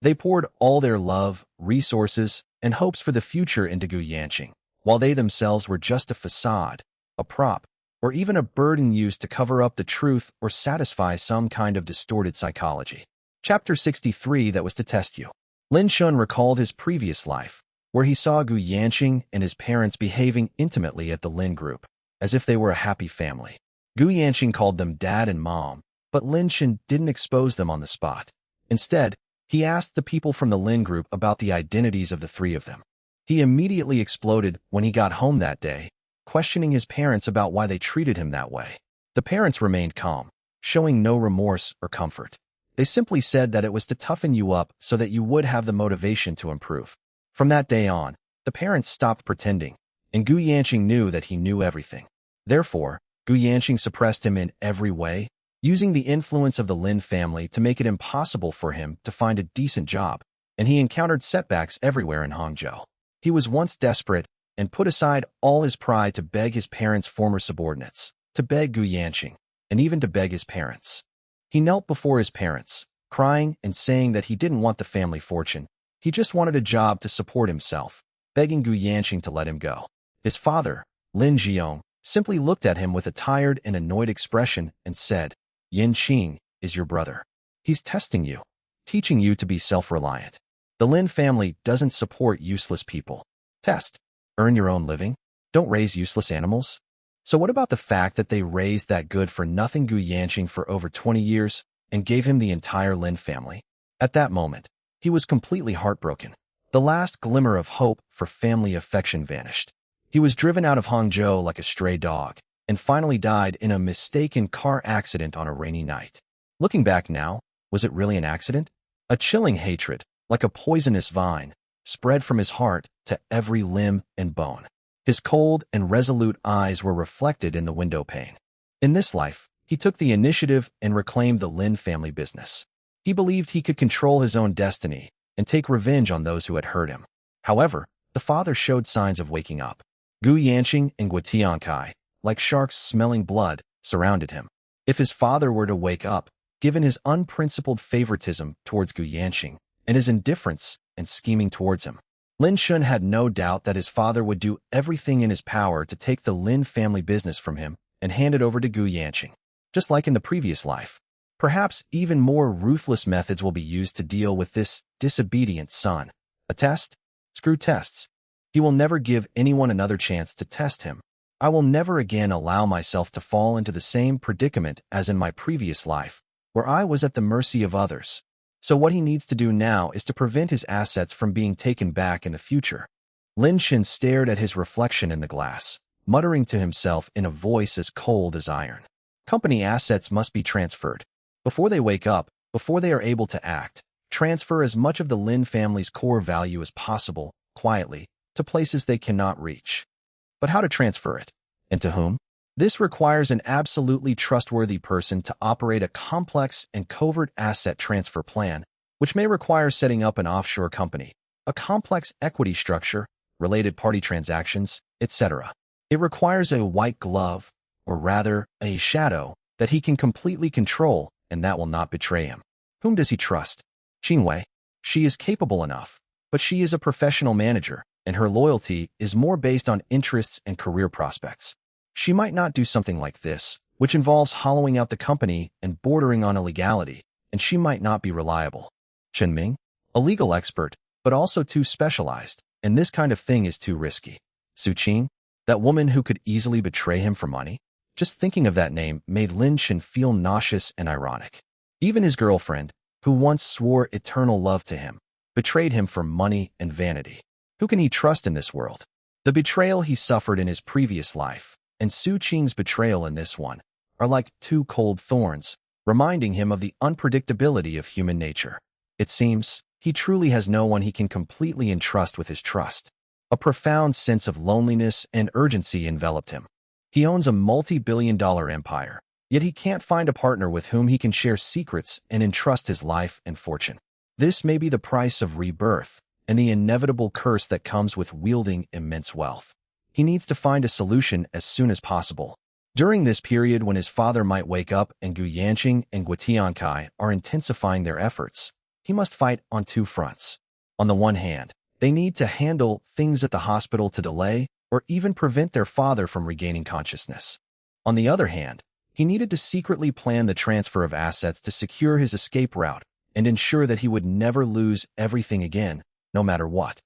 They poured all their love, resources, and hopes for the future into Gu Yanqing, while they themselves were just a facade, a prop, or even a burden used to cover up the truth or satisfy some kind of distorted psychology. Chapter 63 that was to test you. Lin Shun recalled his previous life, where he saw Gu Yanqing and his parents behaving intimately at the Lin group, as if they were a happy family. Gu Yanqing called them dad and mom, but Lin Shun didn't expose them on the spot. Instead, he asked the people from the Lin group about the identities of the three of them. He immediately exploded when he got home that day, questioning his parents about why they treated him that way. The parents remained calm, showing no remorse or comfort. They simply said that it was to toughen you up so that you would have the motivation to improve. From that day on, the parents stopped pretending, and Gu Yanqing knew that he knew everything. Therefore, Gu Yanqing suppressed him in every way, using the influence of the Lin family to make it impossible for him to find a decent job, and he encountered setbacks everywhere in Hangzhou. He was once desperate and put aside all his pride to beg his parents' former subordinates, to beg Gu Yanqing, and even to beg his parents. He knelt before his parents, crying and saying that he didn't want the family fortune. He just wanted a job to support himself, begging Gu Yanqing to let him go. His father, Lin Jiong, simply looked at him with a tired and annoyed expression and said, "Yin Qing is your brother. He's testing you, teaching you to be self-reliant. The Lin family doesn't support useless people. Test. Earn your own living. Don't raise useless animals." So what about the fact that they raised that good-for-nothing Gu Yanqing for over 20 years and gave him the entire Lin family? At that moment, he was completely heartbroken. The last glimmer of hope for family affection vanished. He was driven out of Hangzhou like a stray dog and finally died in a mistaken car accident on a rainy night. Looking back now, was it really an accident? A chilling hatred, like a poisonous vine, spread from his heart to every limb and bone. His cold and resolute eyes were reflected in the window pane. In this life, he took the initiative and reclaimed the Lin family business. He believed he could control his own destiny and take revenge on those who had hurt him. However, the father showed signs of waking up. Gu Yanqing and Gua Tiankai, like sharks smelling blood, surrounded him. If his father were to wake up, given his unprincipled favoritism towards Gu Yanqing and his indifference and scheming towards him, Lin Shun had no doubt that his father would do everything in his power to take the Lin family business from him and hand it over to Gu Yanqing, just like in the previous life. Perhaps even more ruthless methods will be used to deal with this disobedient son. A test? Screw tests. He will never give anyone another chance to test him. I will never again allow myself to fall into the same predicament as in my previous life, where I was at the mercy of others. So what he needs to do now is to prevent his assets from being taken back in the future. Lin Shin stared at his reflection in the glass, muttering to himself in a voice as cold as iron. Company assets must be transferred. Before they wake up, before they are able to act, transfer as much of the Lin family's core value as possible, quietly, to places they cannot reach. But how to transfer it? And to whom? This requires an absolutely trustworthy person to operate a complex and covert asset transfer plan, which may require setting up an offshore company, a complex equity structure, related party transactions, etc. It requires a white glove, or rather, a shadow, that he can completely control and that will not betray him. Whom does he trust? Qingwei. She is capable enough, but she is a professional manager, and her loyalty is more based on interests and career prospects. She might not do something like this, which involves hollowing out the company and bordering on illegality, and she might not be reliable. Chen Ming, a legal expert, but also too specialized, and this kind of thing is too risky. Su Qing, that woman who could easily betray him for money? Just thinking of that name made Lin Shin feel nauseous and ironic. Even his girlfriend, who once swore eternal love to him, betrayed him for money and vanity. Who can he trust in this world? The betrayal he suffered in his previous life, and Su Qing's betrayal in this one, are like two cold thorns, reminding him of the unpredictability of human nature. It seems he truly has no one he can completely entrust with his trust. A profound sense of loneliness and urgency enveloped him. He owns a multi-billion-dollar empire, yet he can't find a partner with whom he can share secrets and entrust his life and fortune. This may be the price of rebirth and the inevitable curse that comes with wielding immense wealth. He needs to find a solution as soon as possible. During this period when his father might wake up and Gu Yanqing and Guitiankai are intensifying their efforts, he must fight on two fronts. On the one hand, they need to handle things at the hospital to delay or even prevent their father from regaining consciousness. On the other hand, he needed to secretly plan the transfer of assets to secure his escape route and ensure that he would never lose everything again, no matter what.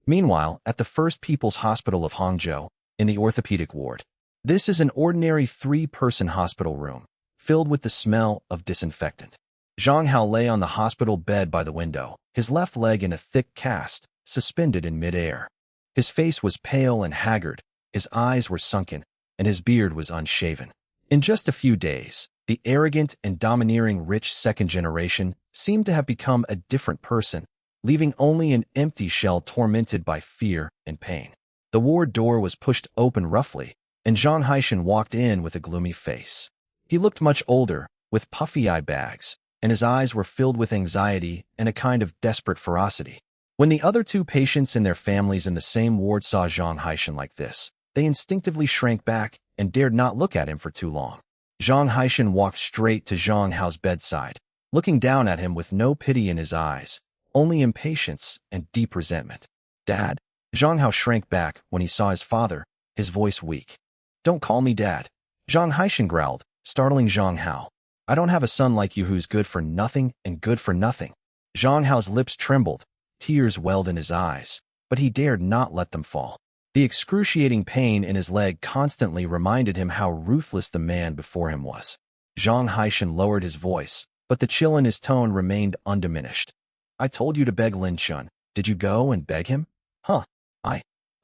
Meanwhile, at the First People's Hospital of Hangzhou, in the orthopedic ward, this is an ordinary three-person hospital room, filled with the smell of disinfectant. Zhang Hao lay on the hospital bed by the window, his left leg in a thick cast, suspended in midair. His face was pale and haggard, his eyes were sunken, and his beard was unshaven. In just a few days, the arrogant and domineering rich second generation seemed to have become a different person, leaving only an empty shell tormented by fear and pain. The ward door was pushed open roughly, and Zhang Haishan walked in with a gloomy face. He looked much older, with puffy eye bags, and his eyes were filled with anxiety and a kind of desperate ferocity. When the other two patients and their families in the same ward saw Zhang Haishan like this, they instinctively shrank back and dared not look at him for too long. Zhang Haishan walked straight to Zhang Hao's bedside, looking down at him with no pity in his eyes, only impatience and deep resentment. "Dad?" Zhang Hao shrank back when he saw his father, his voice weak. "Don't call me Dad," Zhang Haishan growled, startling Zhang Hao. "I don't have a son like you who's good for nothing and good for nothing." Zhang Hao's lips trembled, tears welled in his eyes, but he dared not let them fall. The excruciating pain in his leg constantly reminded him how ruthless the man before him was. Zhang Haishan lowered his voice, but the chill in his tone remained undiminished. "I told you to beg Lin Chun. Did you go and beg him?" "Huh.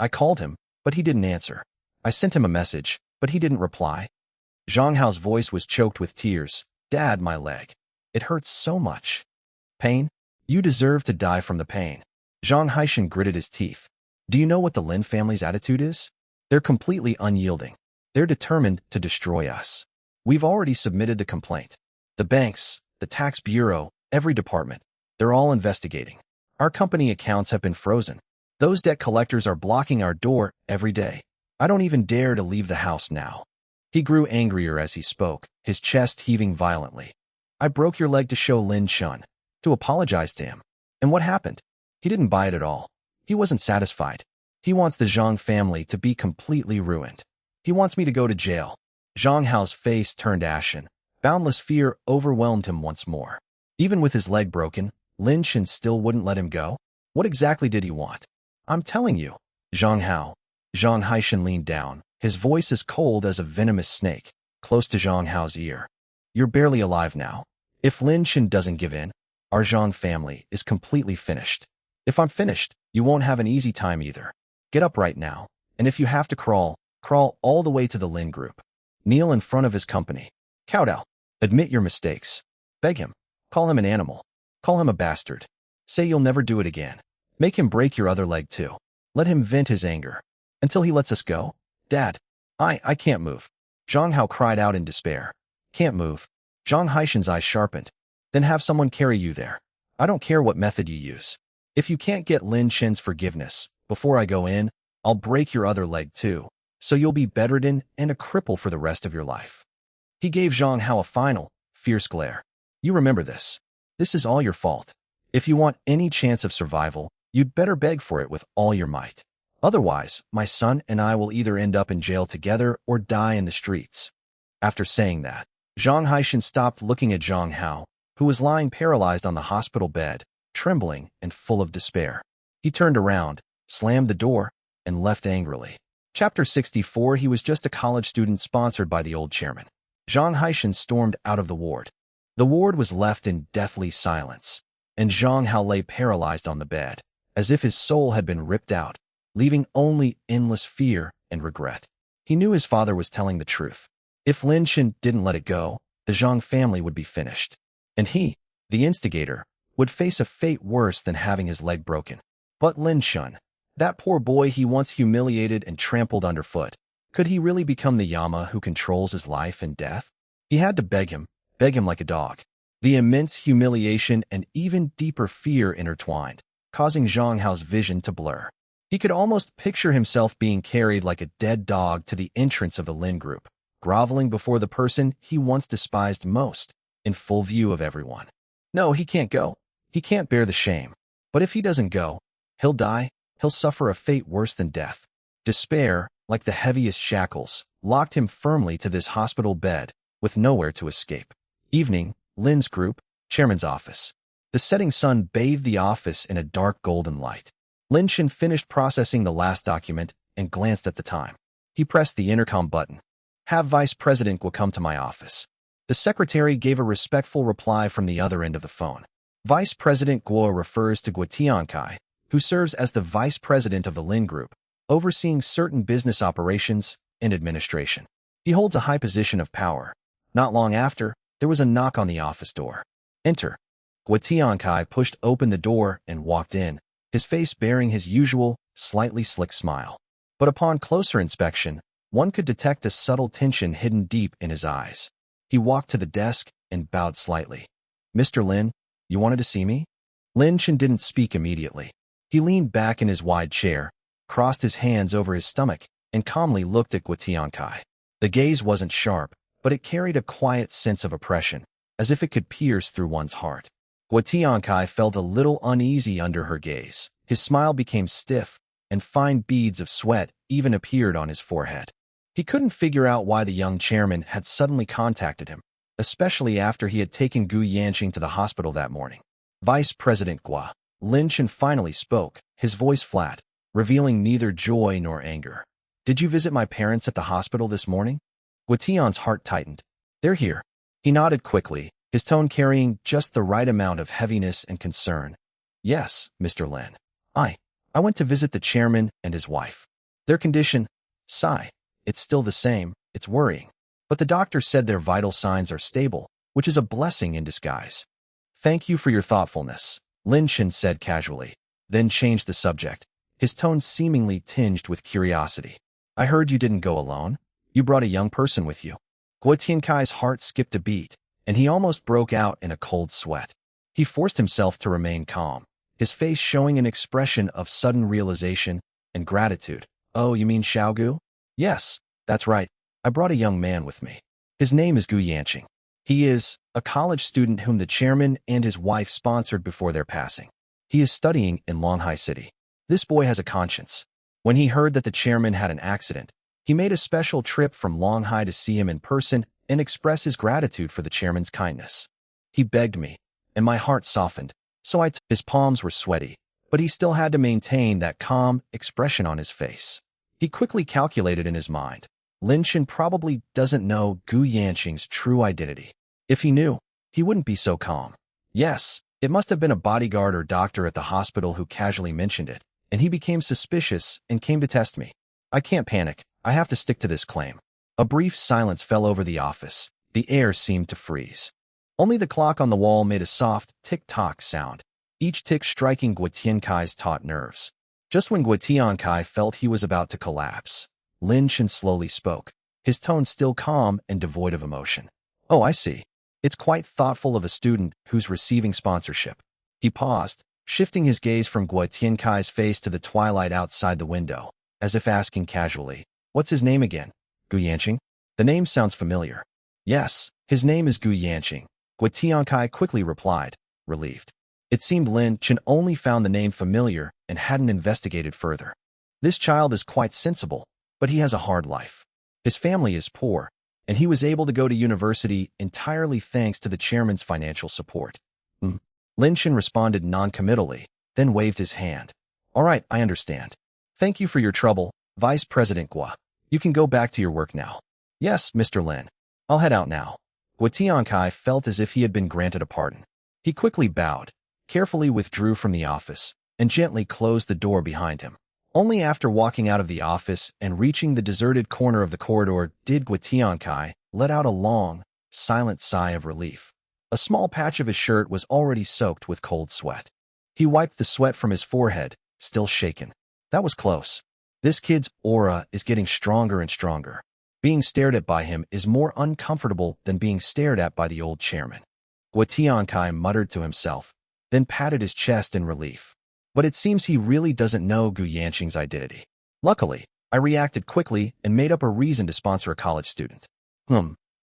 I called him, but he didn't answer. I sent him a message, but he didn't reply." Zhang Hao's voice was choked with tears. "Dad, my leg. It hurts so much." "Pain? You deserve to die from the pain." Zhang Haishan gritted his teeth. "Do you know what the Lin family's attitude is? They're completely unyielding. They're determined to destroy us. We've already submitted the complaint. The banks, the tax bureau, every department, they're all investigating. Our company accounts have been frozen. Those debt collectors are blocking our door every day. I don't even dare to leave the house now." He grew angrier as he spoke, his chest heaving violently. "I broke your leg to show Lin Chun, to apologize to him. And what happened? He didn't buy it at all. He wasn't satisfied. He wants the Zhang family to be completely ruined. He wants me to go to jail." Zhang Hao's face turned ashen. Boundless fear overwhelmed him once more. Even with his leg broken, Lin Chun still wouldn't let him go? What exactly did he want? "I'm telling you." "Zhang Hao." Zhang Haishan leaned down, his voice as cold as a venomous snake, close to Zhang Hao's ear. "You're barely alive now. If Lin Chun doesn't give in, our Zhang family is completely finished. If I'm finished, you won't have an easy time either. Get up right now, and if you have to crawl, crawl all the way to the Lin group. Kneel in front of his company. Kowtow. Admit your mistakes. Beg him. Call him an animal. Call him a bastard. Say you'll never do it again. Make him break your other leg too. Let him vent his anger. Until he lets us go. Dad, I can't move." Zhang Hao cried out in despair. "Can't move." Zhang Haishan's eyes sharpened. "Then have someone carry you there. I don't care what method you use. If you can't get Lin Chen's forgiveness, before I go in, I'll break your other leg too, so you'll be bedridden and a cripple for the rest of your life." He gave Zhang Hao a final, fierce glare. "You remember this. This is all your fault. If you want any chance of survival, you'd better beg for it with all your might. Otherwise, my son and I will either end up in jail together or die in the streets." After saying that, Zhang Haishan stopped looking at Zhang Hao, who was lying paralyzed on the hospital bed, trembling and full of despair. He turned around, slammed the door, and left angrily. Chapter 64. He was just a college student sponsored by the old chairman. Zhang Haishan stormed out of the ward. The ward was left in deathly silence, and Zhang Hao lay paralyzed on the bed, as if his soul had been ripped out, leaving only endless fear and regret. He knew his father was telling the truth. If Lin Chun didn't let it go, the Zhang family would be finished. And he, the instigator, would face a fate worse than having his leg broken. But Lin Chun, that poor boy he once humiliated and trampled underfoot, could he really become the Yama who controls his life and death? He had to beg him like a dog. The immense humiliation and even deeper fear intertwined, causing Zhang Hao's vision to blur. He could almost picture himself being carried like a dead dog to the entrance of the Lin group, groveling before the person he once despised most, in full view of everyone. No, he can't go. He can't bear the shame. But if he doesn't go, he'll die. He'll suffer a fate worse than death. Despair, like the heaviest shackles, locked him firmly to this hospital bed, with nowhere to escape. Evening, Lin's group, chairman's office. The setting sun bathed the office in a dark golden light. Lin Chen finished processing the last document and glanced at the time. He pressed the intercom button. Have Vice President Guo come to my office. The secretary gave a respectful reply from the other end of the phone. Vice President Guo refers to Guo Tiankai, who serves as the vice president of the Lin Group, overseeing certain business operations and administration. He holds a high position of power. Not long after, there was a knock on the office door. Enter. Guo Tiankai pushed open the door and walked in, his face bearing his usual, slightly slick smile. But upon closer inspection, one could detect a subtle tension hidden deep in his eyes. He walked to the desk and bowed slightly. Mr. Lin, you wanted to see me? Lin Chen didn't speak immediately. He leaned back in his wide chair, crossed his hands over his stomach, and calmly looked at Guo Tiankai. The gaze wasn't sharp, but it carried a quiet sense of oppression, as if it could pierce through one's heart. Guo Tiankai felt a little uneasy under her gaze. His smile became stiff, and fine beads of sweat even appeared on his forehead. He couldn't figure out why the young chairman had suddenly contacted him, especially after he had taken Gu Yanqing to the hospital that morning. Vice President Guo. Lin Chen finally spoke, his voice flat, revealing neither joy nor anger. Did you visit my parents at the hospital this morning? Guo Tian's heart tightened. They're here. He nodded quickly, his tone carrying just the right amount of heaviness and concern. Yes, Mr. Lin. I went to visit the chairman and his wife. Their condition, sigh. It's still the same, it's worrying. But the doctor said their vital signs are stable, which is a blessing in disguise. Thank you for your thoughtfulness, Lin Chen said casually, then changed the subject, his tone seemingly tinged with curiosity. I heard you didn't go alone. You brought a young person with you. Guo Tiankai's heart skipped a beat, and he almost broke out in a cold sweat. He forced himself to remain calm, his face showing an expression of sudden realization and gratitude. Oh, you mean Xiaogu? Yes, that's right. I brought a young man with me. His name is Gu Yanqing. He is a college student whom the chairman and his wife sponsored before their passing. He is studying in Longhai City. This boy has a conscience. When he heard that the chairman had an accident, he made a special trip from Longhai to see him in person and express his gratitude for the chairman's kindness. He begged me, and my heart softened, so his palms were sweaty, but he still had to maintain that calm expression on his face. He quickly calculated in his mind. Lin Chen probably doesn't know Gu Yanqing's true identity. If he knew, he wouldn't be so calm. Yes, it must have been a bodyguard or doctor at the hospital who casually mentioned it, and he became suspicious and came to test me. I can't panic. I have to stick to this claim. A brief silence fell over the office. The air seemed to freeze. Only the clock on the wall made a soft tick-tock sound, each tick striking Guo Tiankai's taut nerves. Just when Guo Tiankai felt he was about to collapse, Lin Chen slowly spoke, his tone still calm and devoid of emotion. Oh, I see. It's quite thoughtful of a student who's receiving sponsorship. He paused, shifting his gaze from Guo Tiankai's face to the twilight outside the window, as if asking casually, what's his name again? Gu Yanqing? The name sounds familiar. Yes, his name is Gu Yanqing, Guo Tiankai quickly replied, relieved. It seemed Lin Chen only found the name familiar and hadn't investigated further. This child is quite sensible, but he has a hard life. His family is poor, and he was able to go to university entirely thanks to the chairman's financial support. Lin Chen responded non-committally, then waved his hand. All right, I understand. Thank you for your trouble, Vice President Guo. You can go back to your work now. Yes, Mr. Lin. I'll head out now. Guo Tiankai felt as if he had been granted a pardon. He quickly bowed, carefully withdrew from the office, and gently closed the door behind him. Only after walking out of the office and reaching the deserted corner of the corridor did Guo Tiankai let out a long, silent sigh of relief. A small patch of his shirt was already soaked with cold sweat. He wiped the sweat from his forehead, still shaken. That was close. This kid's aura is getting stronger and stronger. Being stared at by him is more uncomfortable than being stared at by the old chairman. Guo Tiankai muttered to himself, then patted his chest in relief. But it seems he really doesn't know Gu Yanqing's identity. Luckily, I reacted quickly and made up a reason to sponsor a college student.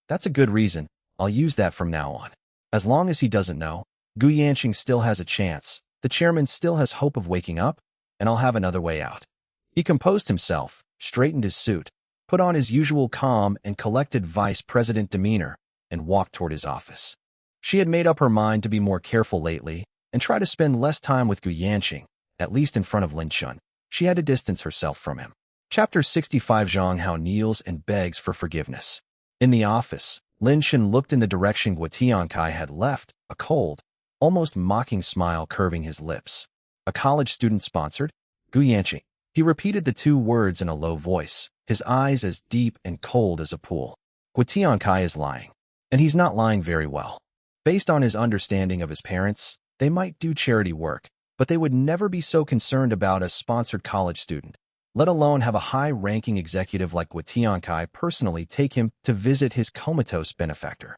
That's a good reason. I'll use that from now on. As long as he doesn't know, Gu Yanqing still has a chance. The chairman still has hope of waking up, and I'll have another way out. He composed himself, straightened his suit, put on his usual calm and collected vice president demeanor, and walked toward his office. She had made up her mind to be more careful lately and try to spend less time with Gu Yanqing, at least in front of Lin Chun. She had to distance herself from him. Chapter 65. Zhang Hao kneels and begs for forgiveness. In the office, Lin Chun looked in the direction Guo Tiankai had left, a cold, almost mocking smile curving his lips. A college student sponsored? Gu Yanqing. He repeated the two words in a low voice, his eyes as deep and cold as a pool. Guo Tiankai is lying. And he's not lying very well. Based on his understanding of his parents, they might do charity work, but they would never be so concerned about a sponsored college student, let alone have a high-ranking executive like Guo Tiankai personally take him to visit his comatose benefactor.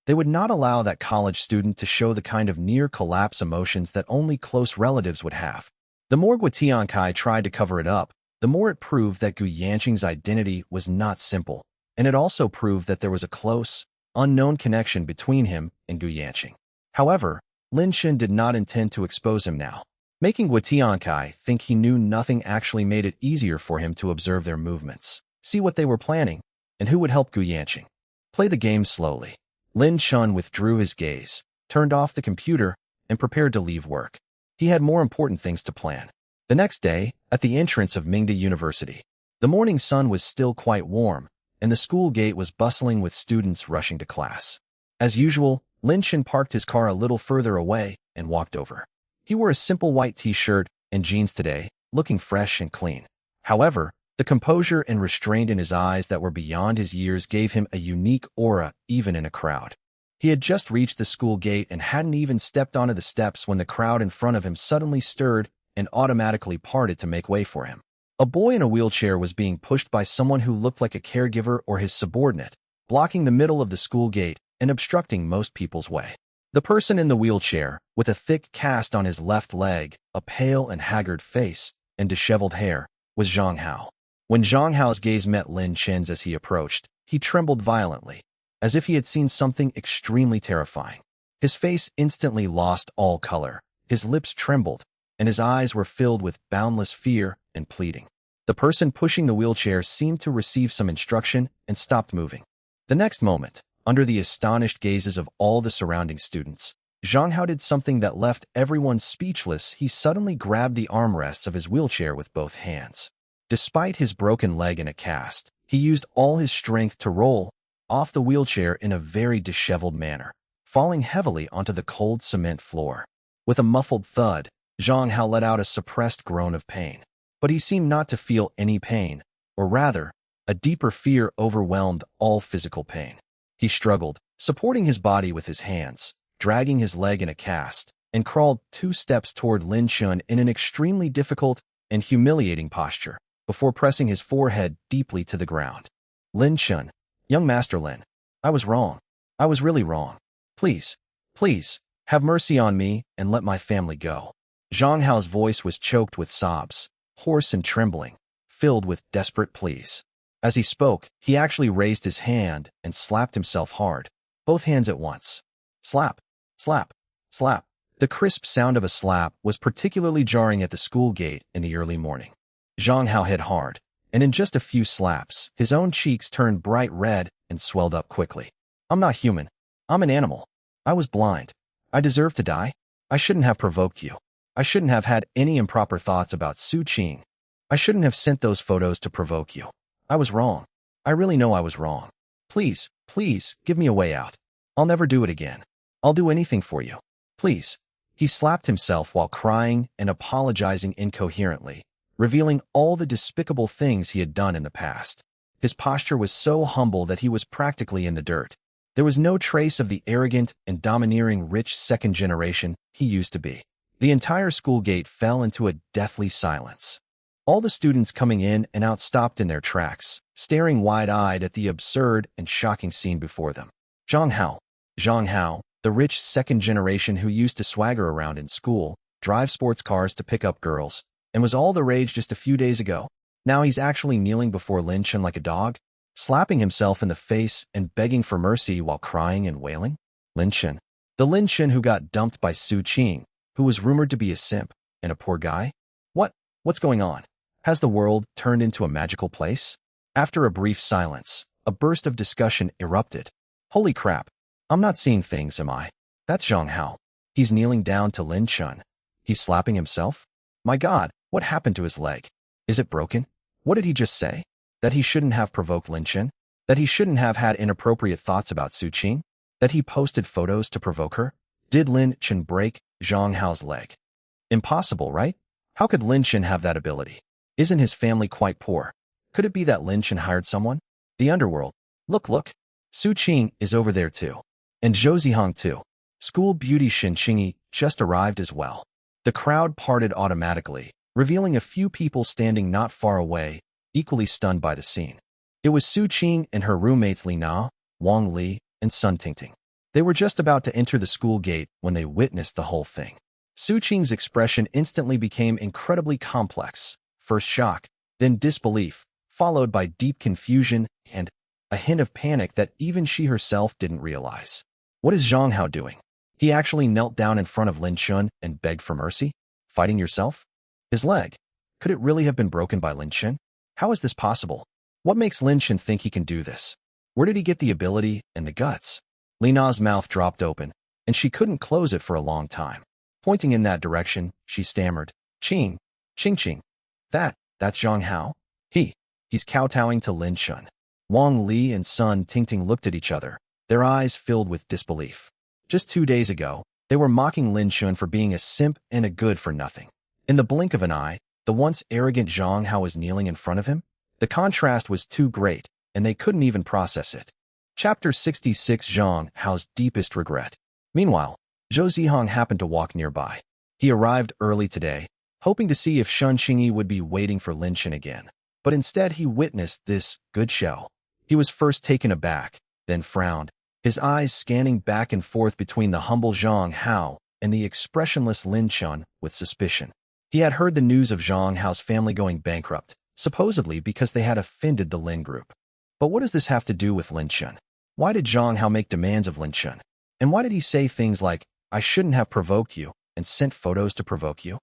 They would not allow that college student to show the kind of near-collapse emotions that only close relatives would have. The more Guo Tiankai tried to cover it up, the more it proved that Gu Yanqing's identity was not simple, and it also proved that there was a close, unknown connection between him and Gu Yanqing. However, Lin Chun did not intend to expose him now. Making Guo Tiankai think he knew nothing actually made it easier for him to observe their movements, see what they were planning, and who would help Gu Yanqing. Play the game slowly. Lin Chun withdrew his gaze, turned off the computer, and prepared to leave work. He had more important things to plan. The next day, at the entrance of Mingda University, the morning sun was still quite warm, and the school gate was bustling with students rushing to class. As usual, Lin Chun parked his car a little further away and walked over. He wore a simple white t-shirt and jeans today, looking fresh and clean. However, the composure and restraint in his eyes that were beyond his years gave him a unique aura even in a crowd. He had just reached the school gate and hadn't even stepped onto the steps when the crowd in front of him suddenly stirred and automatically parted to make way for him. A boy in a wheelchair was being pushed by someone who looked like a caregiver or his subordinate, blocking the middle of the school gate and obstructing most people's way. The person in the wheelchair, with a thick cast on his left leg, a pale and haggard face, and disheveled hair, was Zhang Hao. When Zhang Hao's gaze met Lin Chun's as he approached, he trembled violently, as if he had seen something extremely terrifying. His face instantly lost all color, his lips trembled, and his eyes were filled with boundless fear and pleading. The person pushing the wheelchair seemed to receive some instruction and stopped moving. The next moment, under the astonished gazes of all the surrounding students, Zhang Hao did something that left everyone speechless. He suddenly grabbed the armrests of his wheelchair with both hands. Despite his broken leg in a cast, he used all his strength to roll off the wheelchair in a very disheveled manner, falling heavily onto the cold cement floor. With a muffled thud, Zhang Hao let out a suppressed groan of pain. But he seemed not to feel any pain, or rather, a deeper fear overwhelmed all physical pain. He struggled, supporting his body with his hands, dragging his leg in a cast, and crawled 2 steps toward Lin Chun in an extremely difficult and humiliating posture, before pressing his forehead deeply to the ground. Lin Chun, young Master Lin, I was wrong. I was really wrong. Please, please, have mercy on me and let my family go. Zhang Hao's voice was choked with sobs, hoarse and trembling, filled with desperate pleas. As he spoke, he actually raised his hand and slapped himself hard, both hands at once. Slap, slap, slap. The crisp sound of a slap was particularly jarring at the school gate in the early morning. Zhang Hao hit hard, and in just a few slaps, his own cheeks turned bright red and swelled up quickly. I'm not human. I'm an animal. I was blind. I deserve to die. I shouldn't have provoked you. I shouldn't have had any improper thoughts about Su Qing. I shouldn't have sent those photos to provoke you. I was wrong. I really know I was wrong. Please, please, give me a way out. I'll never do it again. I'll do anything for you. Please. He slapped himself while crying and apologizing incoherently, revealing all the despicable things he had done in the past. His posture was so humble that he was practically in the dirt. There was no trace of the arrogant and domineering rich second generation he used to be. The entire school gate fell into a deathly silence. All the students coming in and out stopped in their tracks, staring wide-eyed at the absurd and shocking scene before them. Zhang Hao, the rich second generation who used to swagger around in school, drive sports cars to pick up girls, and was all the rage just a few days ago. Now he's actually kneeling before Lin Chun like a dog, slapping himself in the face and begging for mercy while crying and wailing? Lin Chun. The Lin Chun who got dumped by Su Qing, who was rumored to be a simp and a poor guy? What's going on? Has the world turned into a magical place? After a brief silence, a burst of discussion erupted. Holy crap. I'm not seeing things, am I? That's Zhang Hao. He's kneeling down to Lin Chun. He's slapping himself? My God, what happened to his leg? Is it broken? What did he just say? That he shouldn't have provoked Lin Chun? That he shouldn't have had inappropriate thoughts about Su Qing? That he posted photos to provoke her? Did Lin Chun break Zhang Hao's leg? Impossible, right? How could Lin Chun have that ability? Isn't his family quite poor? Could it be that Lin Chun hired someone? The underworld. Look. Su Qing is over there too. And Zhou Zihong too. School beauty Shen Qingyi just arrived as well. The crowd parted automatically, revealing a few people standing not far away, equally stunned by the scene. It was Su Qing and her roommates Li Na, Wang Li, and Sun Tingting. They were just about to enter the school gate when they witnessed the whole thing. Su Qing's expression instantly became incredibly complex. First shock, then disbelief, followed by deep confusion and a hint of panic that even she herself didn't realize. What is Zhang Hao doing? He actually knelt down in front of Lin Chun and begged for mercy? Fighting yourself? His leg. Could it really have been broken by Lin Chun? How is this possible? What makes Lin Chun think he can do this? Where did he get the ability and the guts? Li Na's mouth dropped open, and she couldn't close it for a long time. Pointing in that direction, she stammered, Qing. That's Zhang Hao? He's kowtowing to Lin Chun. Wang Li and Sun Tingting looked at each other, their eyes filled with disbelief. Just 2 days ago, they were mocking Lin Chun for being a simp and a good-for-nothing. In the blink of an eye, the once arrogant Zhang Hao was kneeling in front of him. The contrast was too great, and they couldn't even process it. Chapter 66 Zhang Hao's Deepest Regret. Meanwhile, Zhou Zihong happened to walk nearby. He arrived early today, hoping to see if Shen Qingyi would be waiting for Lin Chun again. But instead he witnessed this good show. He was first taken aback, then frowned, his eyes scanning back and forth between the humble Zhang Hao and the expressionless Lin Chun with suspicion. He had heard the news of Zhang Hao's family going bankrupt, supposedly because they had offended the Lin group. But what does this have to do with Lin Chun? Why did Zhang Hao make demands of Lin Chun? And why did he say things like, I shouldn't have provoked you, and sent photos to provoke you?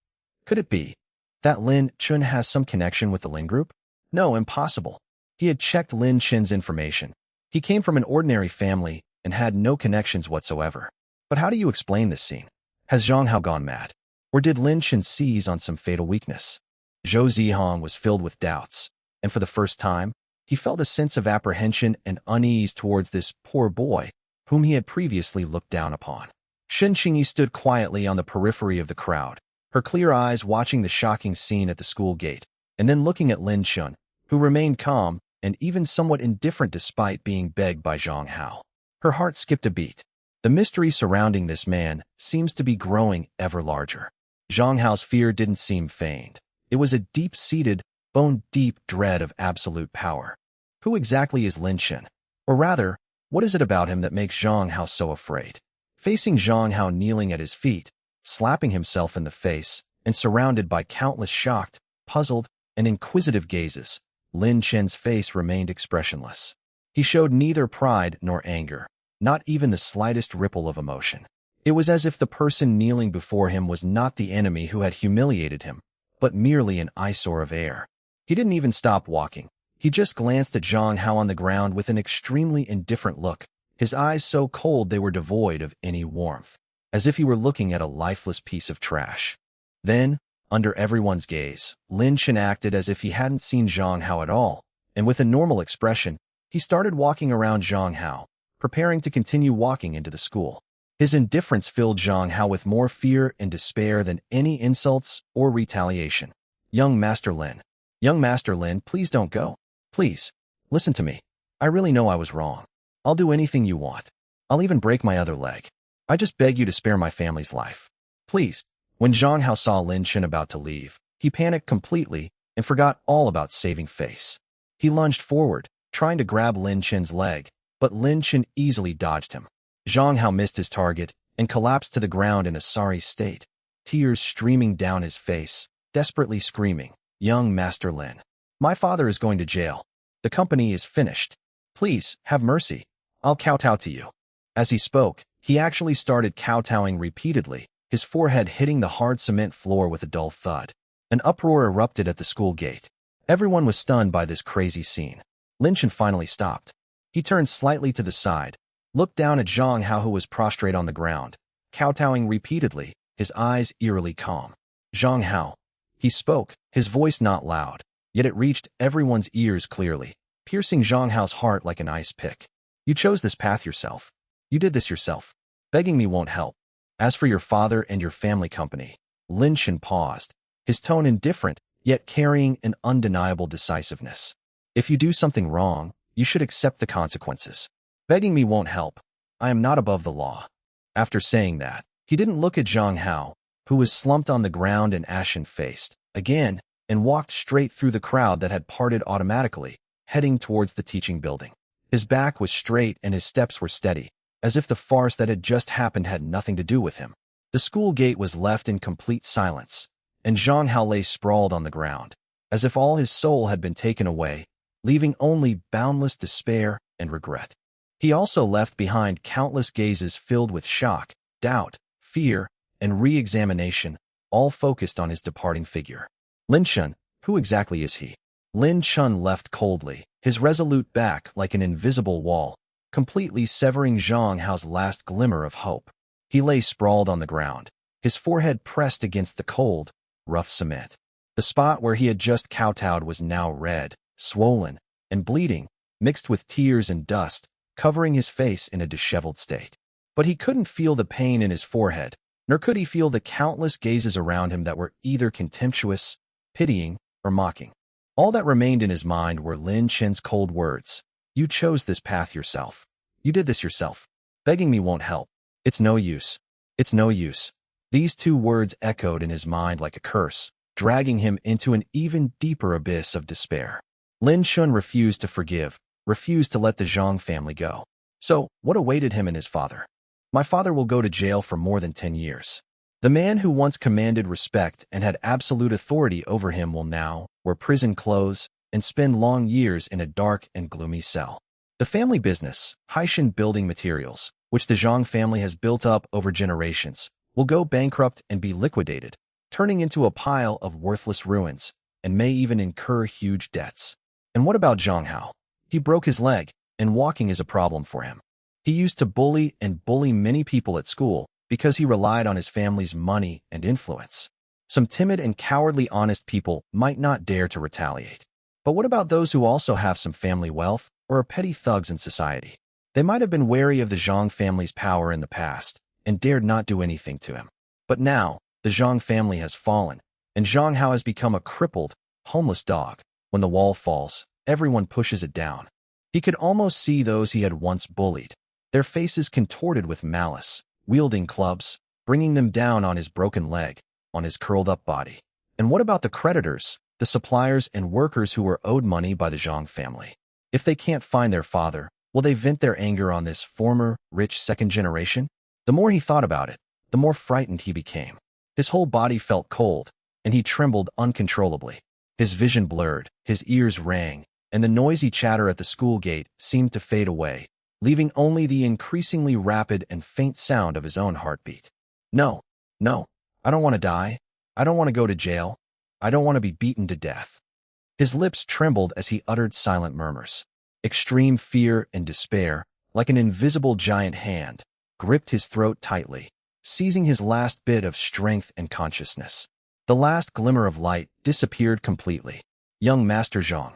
Could it be that Lin Chun has some connection with the Lin group? No, impossible. He had checked Lin Chun's information. He came from an ordinary family and had no connections whatsoever. But how do you explain this scene? Has Zhang Hao gone mad? Or did Lin Chun seize on some fatal weakness? Zhou Zihong was filled with doubts, and for the first time, he felt a sense of apprehension and unease towards this poor boy, whom he had previously looked down upon. Shen Qingyi stood quietly on the periphery of the crowd, her clear eyes watching the shocking scene at the school gate, and then looking at Lin Chun, who remained calm and even somewhat indifferent despite being begged by Zhang Hao. Her heart skipped a beat. The mystery surrounding this man seems to be growing ever larger. Zhang Hao's fear didn't seem feigned. It was a deep-seated, bone-deep dread of absolute power. Who exactly is Lin Chun? Or rather, what is it about him that makes Zhang Hao so afraid? Facing Zhang Hao kneeling at his feet, slapping himself in the face, and surrounded by countless shocked, puzzled, and inquisitive gazes, Lin Chun's face remained expressionless. He showed neither pride nor anger, not even the slightest ripple of emotion. It was as if the person kneeling before him was not the enemy who had humiliated him, but merely an eyesore of air. He didn't even stop walking. He just glanced at Zhang Hao on the ground with an extremely indifferent look, his eyes so cold they were devoid of any warmth, as if he were looking at a lifeless piece of trash. Then, under everyone's gaze, Lin Chun acted as if he hadn't seen Zhang Hao at all, and with a normal expression, he started walking around Zhang Hao, preparing to continue walking into the school. His indifference filled Zhang Hao with more fear and despair than any insults or retaliation. Young Master Lin, please don't go. Please, listen to me. I really know I was wrong. I'll do anything you want. I'll even break my other leg. I just beg you to spare my family's life. Please. When Zhang Hao saw Lin Chun about to leave, he panicked completely and forgot all about saving face. He lunged forward, trying to grab Lin Chun's leg, but Lin Chun easily dodged him. Zhang Hao missed his target and collapsed to the ground in a sorry state. tears streaming down his face, desperately screaming, "Young Master Lin, my father is going to jail. The company is finished. Please, have mercy. I'll kowtow to you." As he spoke, he actually started kowtowing repeatedly, his forehead hitting the hard cement floor with a dull thud. An uproar erupted at the school gate. Everyone was stunned by this crazy scene. Lin Chen finally stopped. He turned slightly to the side, looked down at Zhang Hao, who was prostrate on the ground, kowtowing repeatedly, his eyes eerily calm. "Zhang Hao." He spoke, his voice not loud, yet it reached everyone's ears clearly, piercing Zhang Hao's heart like an ice pick. "You chose this path yourself. You did this yourself. Begging me won't help. As for your father and your family company." Lin Chen paused, his tone indifferent, yet carrying an undeniable decisiveness. "If you do something wrong, you should accept the consequences. Begging me won't help. I am not above the law." After saying that, he didn't look at Zhang Hao, who was slumped on the ground and ashen-faced, again, and walked straight through the crowd that had parted automatically, heading towards the teaching building. His back was straight and his steps were steady, as if the farce that had just happened had nothing to do with him. The school gate was left in complete silence, and Zhang Hao lay sprawled on the ground, as if all his soul had been taken away, leaving only boundless despair and regret. He also left behind countless gazes filled with shock, doubt, fear, and re-examination, all focused on his departing figure. Lin Chen, who exactly is he? Lin Chen left coldly, his resolute back like an invisible wall, completely severing Zhang Hao's last glimmer of hope. He lay sprawled on the ground, his forehead pressed against the cold, rough cement. The spot where he had just kowtowed was now red, swollen, and bleeding, mixed with tears and dust, covering his face in a disheveled state. But he couldn't feel the pain in his forehead, nor could he feel the countless gazes around him that were either contemptuous, pitying, or mocking. All that remained in his mind were Lin Chen's cold words. "You chose this path yourself. You did this yourself. Begging me won't help. It's no use. It's no use." These two words echoed in his mind like a curse, dragging him into an even deeper abyss of despair. Lin Chen refused to forgive, refused to let the Zhang family go. So, what awaited him and his father? "My father will go to jail for more than 10 years. The man who once commanded respect and had absolute authority over him will now wear prison clothes and spend long years in a dark and gloomy cell. The family business, Haishan Building Materials, which the Zhang family has built up over generations, will go bankrupt and be liquidated, turning into a pile of worthless ruins, and may even incur huge debts." And what about Zhang Hao? He broke his leg, and walking is a problem for him. He used to bully many people at school because he relied on his family's money and influence. Some timid and cowardly honest people might not dare to retaliate. But what about those who also have some family wealth or are petty thugs in society? They might have been wary of the Zhang family's power in the past and dared not do anything to him. But now, the Zhang family has fallen, and Zhang Hao has become a crippled, homeless dog. When the wall falls, everyone pushes it down. He could almost see those he had once bullied, their faces contorted with malice, wielding clubs, bringing them down on his broken leg, on his curled-up body. And what about the creditors, the suppliers and workers who were owed money by the Zhang family? If they can't find their father, will they vent their anger on this former, rich second generation? The more he thought about it, the more frightened he became. His whole body felt cold, and he trembled uncontrollably. His vision blurred, his ears rang, and the noisy chatter at the school gate seemed to fade away, leaving only the increasingly rapid and faint sound of his own heartbeat. No, I don't want to die. I don't want to go to jail. I don't want to be beaten to death." His lips trembled as he uttered silent murmurs. Extreme fear and despair, like an invisible giant hand, gripped his throat tightly, seizing his last bit of strength and consciousness. The last glimmer of light disappeared completely. Young Master Zhang,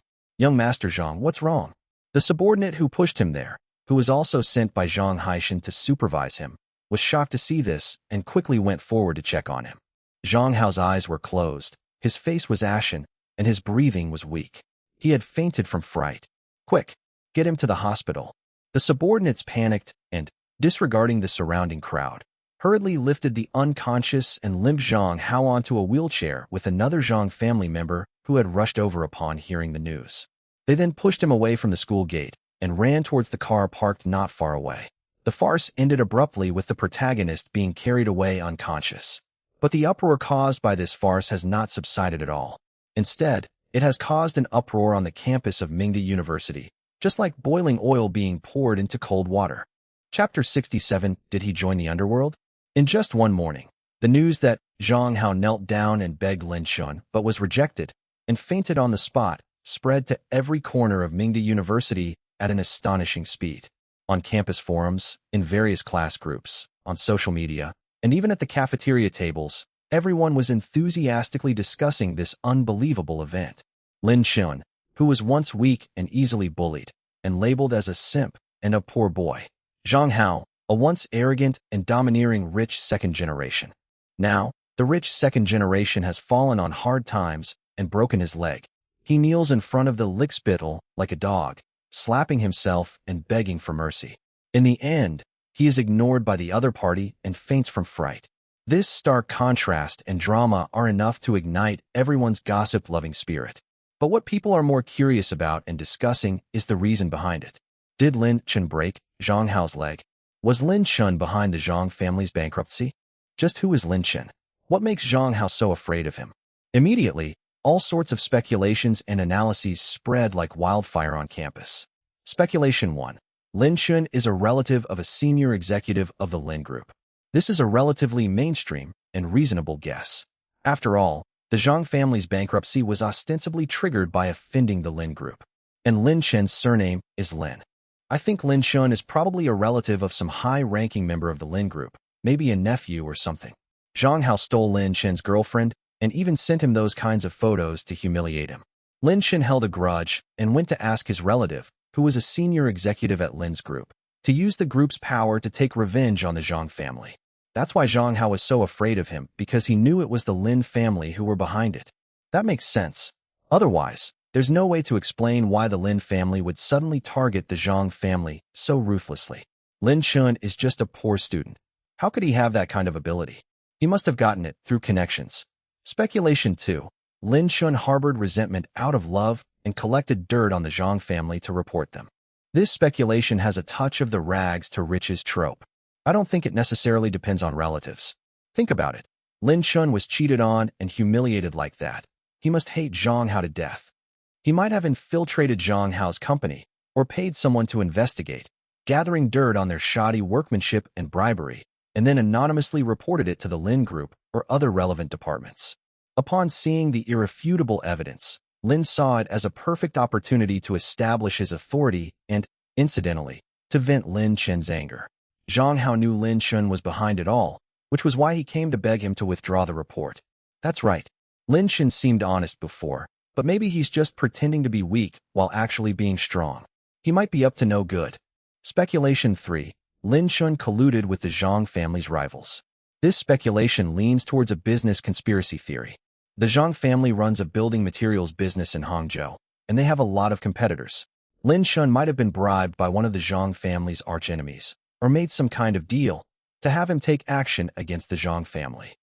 what's wrong?" The subordinate who pushed him there, who was also sent by Zhang Haishan to supervise him, was shocked to see this and quickly went forward to check on him. Zhang Hao's eyes were closed, his face was ashen, and his breathing was weak. He had fainted from fright. "Quick, get him to the hospital." The subordinates panicked and, disregarding the surrounding crowd, hurriedly lifted the unconscious and limp Zhang Hao onto a wheelchair with another Zhang family member who had rushed over upon hearing the news. They then pushed him away from the school gate and ran towards the car parked not far away. The farce ended abruptly with the protagonist being carried away unconscious. But the uproar caused by this farce has not subsided at all. Instead, it has caused an uproar on the campus of Mingda University, just like boiling oil being poured into cold water. Chapter 67, Did he join the underworld? In just one morning, the news that Zhang Hao knelt down and begged Lin Shun but was rejected and fainted on the spot spread to every corner of Mingda University at an astonishing speed. On campus forums, in various class groups, on social media, and even at the cafeteria tables, everyone was enthusiastically discussing this unbelievable event. Lin Shun, who was once weak and easily bullied, and labeled as a simp and a poor boy. Zhang Hao, a once arrogant and domineering rich second generation. Now, the rich second generation has fallen on hard times and broken his leg. He kneels in front of the lickspittle like a dog, slapping himself and begging for mercy. In the end, he is ignored by the other party and faints from fright. This stark contrast and drama are enough to ignite everyone's gossip-loving spirit. But what people are more curious about and discussing is the reason behind it. Did Lin Shun break Zhang Hao's leg? Was Lin Shun behind the Zhang family's bankruptcy? Just who is Lin Shun? What makes Zhang Hao so afraid of him? Immediately, all sorts of speculations and analyses spread like wildfire on campus. Speculation 1. Lin Shun is a relative of a senior executive of the Lin Group. This is a relatively mainstream and reasonable guess. After all, the Zhang family's bankruptcy was ostensibly triggered by offending the Lin Group. And Lin Shun's surname is Lin. I think Lin Shun is probably a relative of some high-ranking member of the Lin Group, maybe a nephew or something. Zhang Hao stole Lin Shun's girlfriend and even sent him those kinds of photos to humiliate him. Lin Shun held a grudge and went to ask his relative, who was a senior executive at Lin's group, to use the group's power to take revenge on the Zhang family. That's why Zhang Hao was so afraid of him, because he knew it was the Lin family who were behind it. That makes sense. Otherwise, there's no way to explain why the Lin family would suddenly target the Zhang family so ruthlessly. Lin Shun is just a poor student. How could he have that kind of ability? He must have gotten it through connections. Speculation 2. Lin Shun harbored resentment out of love and collected dirt on the Zhang family to report them. This speculation has a touch of the rags to riches trope. I don't think it necessarily depends on relatives. Think about it. Lin Shun was cheated on and humiliated like that. He must hate Zhang Hao to death. He might have infiltrated Zhang Hao's company or paid someone to investigate, gathering dirt on their shoddy workmanship and bribery, and then anonymously reported it to the Lin Group or other relevant departments. Upon seeing the irrefutable evidence, Lin saw it as a perfect opportunity to establish his authority and, incidentally, to vent Lin Shun's anger. Zhang Hao knew Lin Shun was behind it all, which was why he came to beg him to withdraw the report. That's right. Lin Shun seemed honest before, but maybe he's just pretending to be weak while actually being strong. He might be up to no good. Speculation 3. Lin Shun colluded with the Zhang family's rivals. This speculation leans towards a business conspiracy theory. The Zhang family runs a building materials business in Hangzhou, and they have a lot of competitors. Lin Shun might have been bribed by one of the Zhang family's archenemies, or made some kind of deal to have him take action against the Zhang family.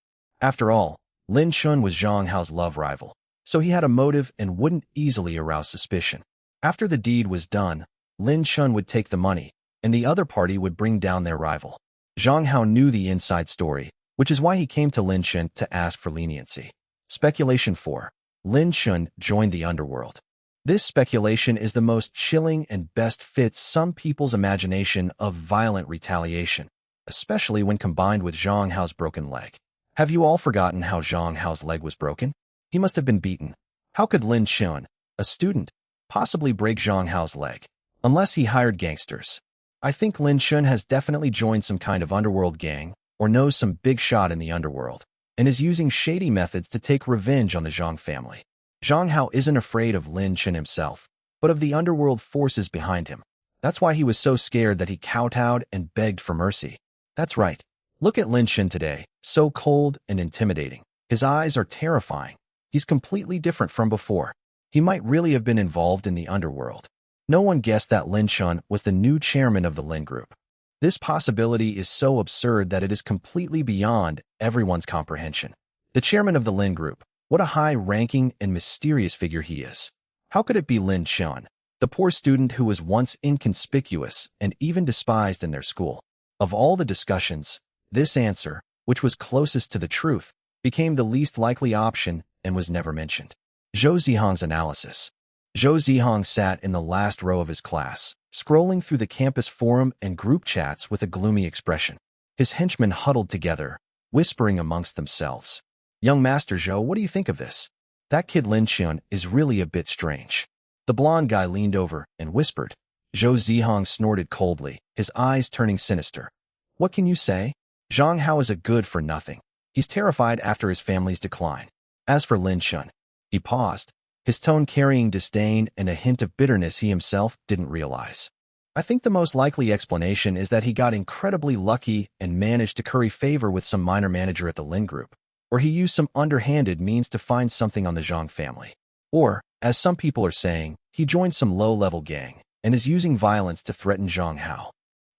After all, Lin Shun was Zhang Hao's love rival, so he had a motive and wouldn't easily arouse suspicion. After the deed was done, Lin Shun would take the money, and the other party would bring down their rival. Zhang Hao knew the inside story, which is why he came to Lin Shun to ask for leniency. Speculation 4. Lin Shun joined the underworld. This speculation is the most chilling and best fits some people's imagination of violent retaliation, especially when combined with Zhang Hao's broken leg. Have you all forgotten how Zhang Hao's leg was broken? He must have been beaten. How could Lin Shun, a student, possibly break Zhang Hao's leg? Unless he hired gangsters. I think Lin Shun has definitely joined some kind of underworld gang, or knows some big shot in the underworld, and is using shady methods to take revenge on the Zhang family. Zhang Hao isn't afraid of Lin Shun himself, but of the underworld forces behind him. That's why he was so scared that he kowtowed and begged for mercy. That's right. Look at Lin Shun today, so cold and intimidating. His eyes are terrifying. He's completely different from before. He might really have been involved in the underworld. No one guessed that Lin Shun was the new chairman of the Lin Group. This possibility is so absurd that it is completely beyond everyone's comprehension. The chairman of the Lin Group, what a high-ranking and mysterious figure he is. How could it be Lin Shun, the poor student who was once inconspicuous and even despised in their school? Of all the discussions, this answer, which was closest to the truth, became the least likely option and was never mentioned. Zhou Zihong's analysis. Zhou Zihong sat in the last row of his class, scrolling through the campus forum and group chats with a gloomy expression. His henchmen huddled together, whispering amongst themselves. "Young Master Zhou, what do you think of this? That kid Lin Xian is really a bit strange." The blonde guy leaned over and whispered. Zhou Zihong snorted coldly, his eyes turning sinister. "What can you say? Zhang Hao is a good-for-nothing. He's terrified after his family's decline. As for Lin Xian," he paused, his tone carrying disdain and a hint of bitterness he himself didn't realize. "I think the most likely explanation is that he got incredibly lucky and managed to curry favor with some minor manager at the Lin Group, or he used some underhanded means to find something on the Zhang family. Or, as some people are saying, he joined some low-level gang and is using violence to threaten Zhang Hao.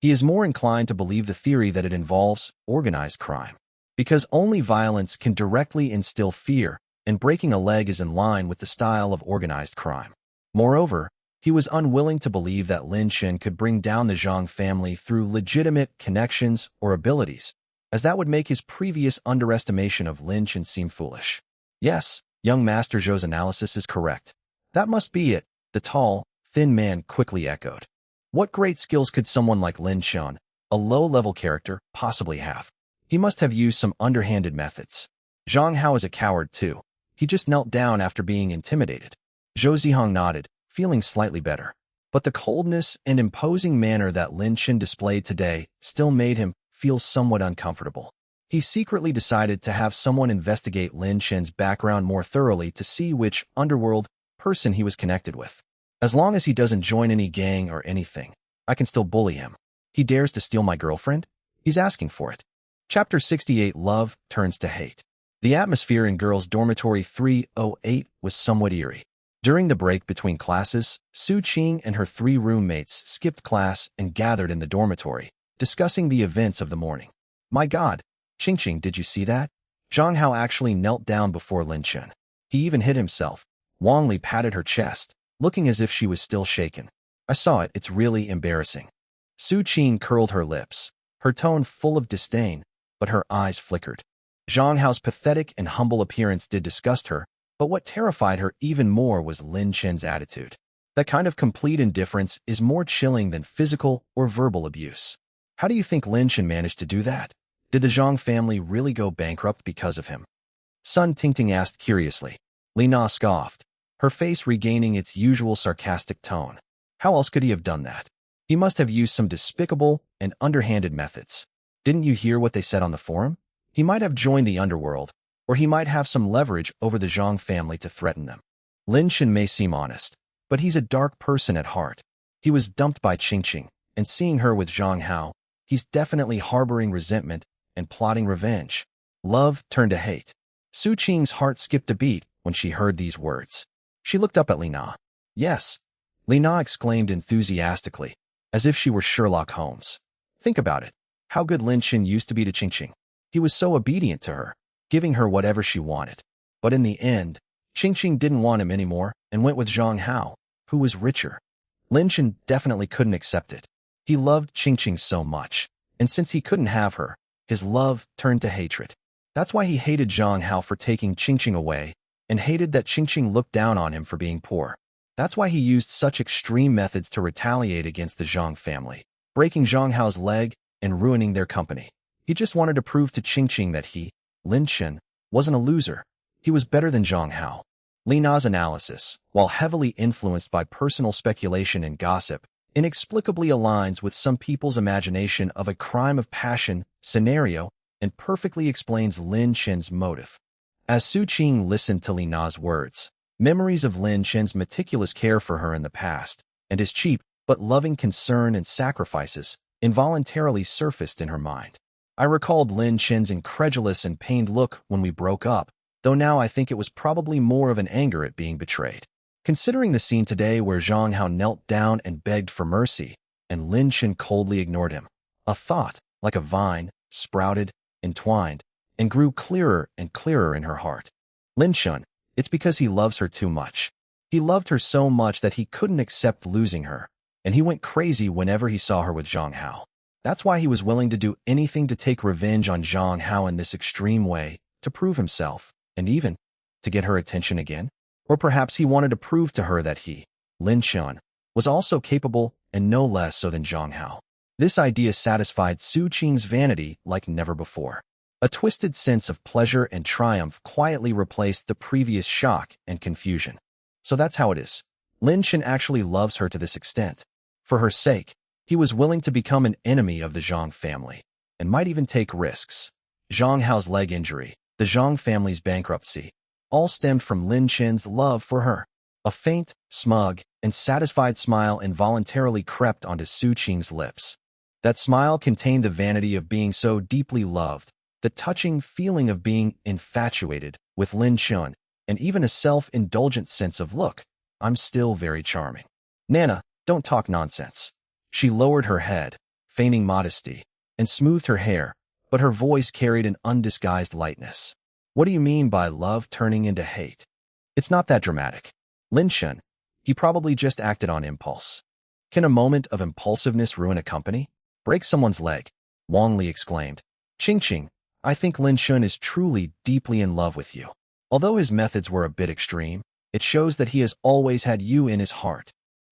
He is more inclined to believe the theory that it involves organized crime, because only violence can directly instill fear, and breaking a leg is in line with the style of organized crime. Moreover, he was unwilling to believe that Lin Xian could bring down the Zhang family through legitimate connections or abilities, as that would make his previous underestimation of Lin Xian seem foolish. "Yes, young Master Zhou's analysis is correct. That must be it," the tall, thin man quickly echoed. "What great skills could someone like Lin Xian, a low-level character, possibly have? He must have used some underhanded methods. Zhang Hao is a coward too. He just knelt down after being intimidated." Zhou Zihong nodded, feeling slightly better. But the coldness and imposing manner that Lin Xian displayed today still made him feel somewhat uncomfortable. He secretly decided to have someone investigate Lin Xian's background more thoroughly to see which underworld person he was connected with. As long as he doesn't join any gang or anything, I can still bully him. He dares to steal my girlfriend? He's asking for it. Chapter 68 Love Turns to Hate. The atmosphere in girls' dormitory 308 was somewhat eerie. During the break between classes, Su Qing and her 3 roommates skipped class and gathered in the dormitory, discussing the events of the morning. "My God, Qing, did you see that? Zhang Hao actually knelt down before Lin Xian. He even hit himself." Wang Li patted her chest, looking as if she was still shaken. "I saw it, it's really embarrassing." Su Qing curled her lips, her tone full of disdain, but her eyes flickered. Zhang Hao's pathetic and humble appearance did disgust her, but what terrified her even more was Lin Xian's attitude. That kind of complete indifference is more chilling than physical or verbal abuse. How do you think Lin Xian managed to do that? Did the Zhang family really go bankrupt because of him? Sun Tingting asked curiously. Li Na scoffed, her face regaining its usual sarcastic tone. How else could he have done that? He must have used some despicable and underhanded methods. Didn't you hear what they said on the forum? He might have joined the underworld, or he might have some leverage over the Zhang family to threaten them. Lin Xian may seem honest, but he's a dark person at heart. He was dumped by Qing, and seeing her with Zhang Hao, he's definitely harboring resentment and plotting revenge. Love turned to hate. Su Qing's heart skipped a beat when she heard these words. She looked up at Li Na. "Yes," Li Na exclaimed enthusiastically, as if she were Sherlock Holmes. "Think about it. How good Lin Xian used to be to Qing. He was so obedient to her, giving her whatever she wanted. But in the end, Qing didn't want him anymore and went with Zhang Hao, who was richer. Lin Xian definitely couldn't accept it. He loved Qing so much, and since he couldn't have her, his love turned to hatred. That's why he hated Zhang Hao for taking Qing away, and hated that Qing looked down on him for being poor. That's why he used such extreme methods to retaliate against the Zhang family, breaking Zhang Hao's leg and ruining their company. He just wanted to prove to Qing that he, Lin Xian, wasn't a loser. He was better than Zhang Hao. Li Na's analysis, while heavily influenced by personal speculation and gossip, inexplicably aligns with some people's imagination of a crime of passion scenario and perfectly explains Lin Xian's motive. As Su Qing listened to Li Na's words, memories of Lin Xian's meticulous care for her in the past, and his cheap but loving concern and sacrifices, involuntarily surfaced in her mind. I recalled Lin Xian's incredulous and pained look when we broke up, though now I think it was probably more of an anger at being betrayed. Considering the scene today where Zhang Hao knelt down and begged for mercy, and Lin Xian coldly ignored him, a thought, like a vine, sprouted, entwined, and grew clearer and clearer in her heart. Lin Xian, it's because he loves her too much. He loved her so much that he couldn't accept losing her, and he went crazy whenever he saw her with Zhang Hao. That's why he was willing to do anything to take revenge on Zhang Hao in this extreme way, to prove himself, and even to get her attention again. Or perhaps he wanted to prove to her that he, Lin Chun, was also capable and no less so than Zhang Hao. This idea satisfied Su Qing's vanity like never before. A twisted sense of pleasure and triumph quietly replaced the previous shock and confusion. So that's how it is. Lin Chun actually loves her to this extent. For her sake, he was willing to become an enemy of the Zhang family, and might even take risks. Zhang Hao's leg injury, the Zhang family's bankruptcy, all stemmed from Lin Chun's love for her. A faint, smug, and satisfied smile involuntarily crept onto Su Qing's lips. That smile contained the vanity of being so deeply loved, the touching feeling of being infatuated with Lin Chun, and even a self-indulgent sense of, look, I'm still very charming. Nana, don't talk nonsense. She lowered her head, feigning modesty, and smoothed her hair, but her voice carried an undisguised lightness. What do you mean by love turning into hate? It's not that dramatic. Lin Chun, he probably just acted on impulse. Can a moment of impulsiveness ruin a company? Break someone's leg? Wang Li exclaimed. Qing, I think Lin Chun is truly deeply in love with you. Although his methods were a bit extreme, it shows that he has always had you in his heart.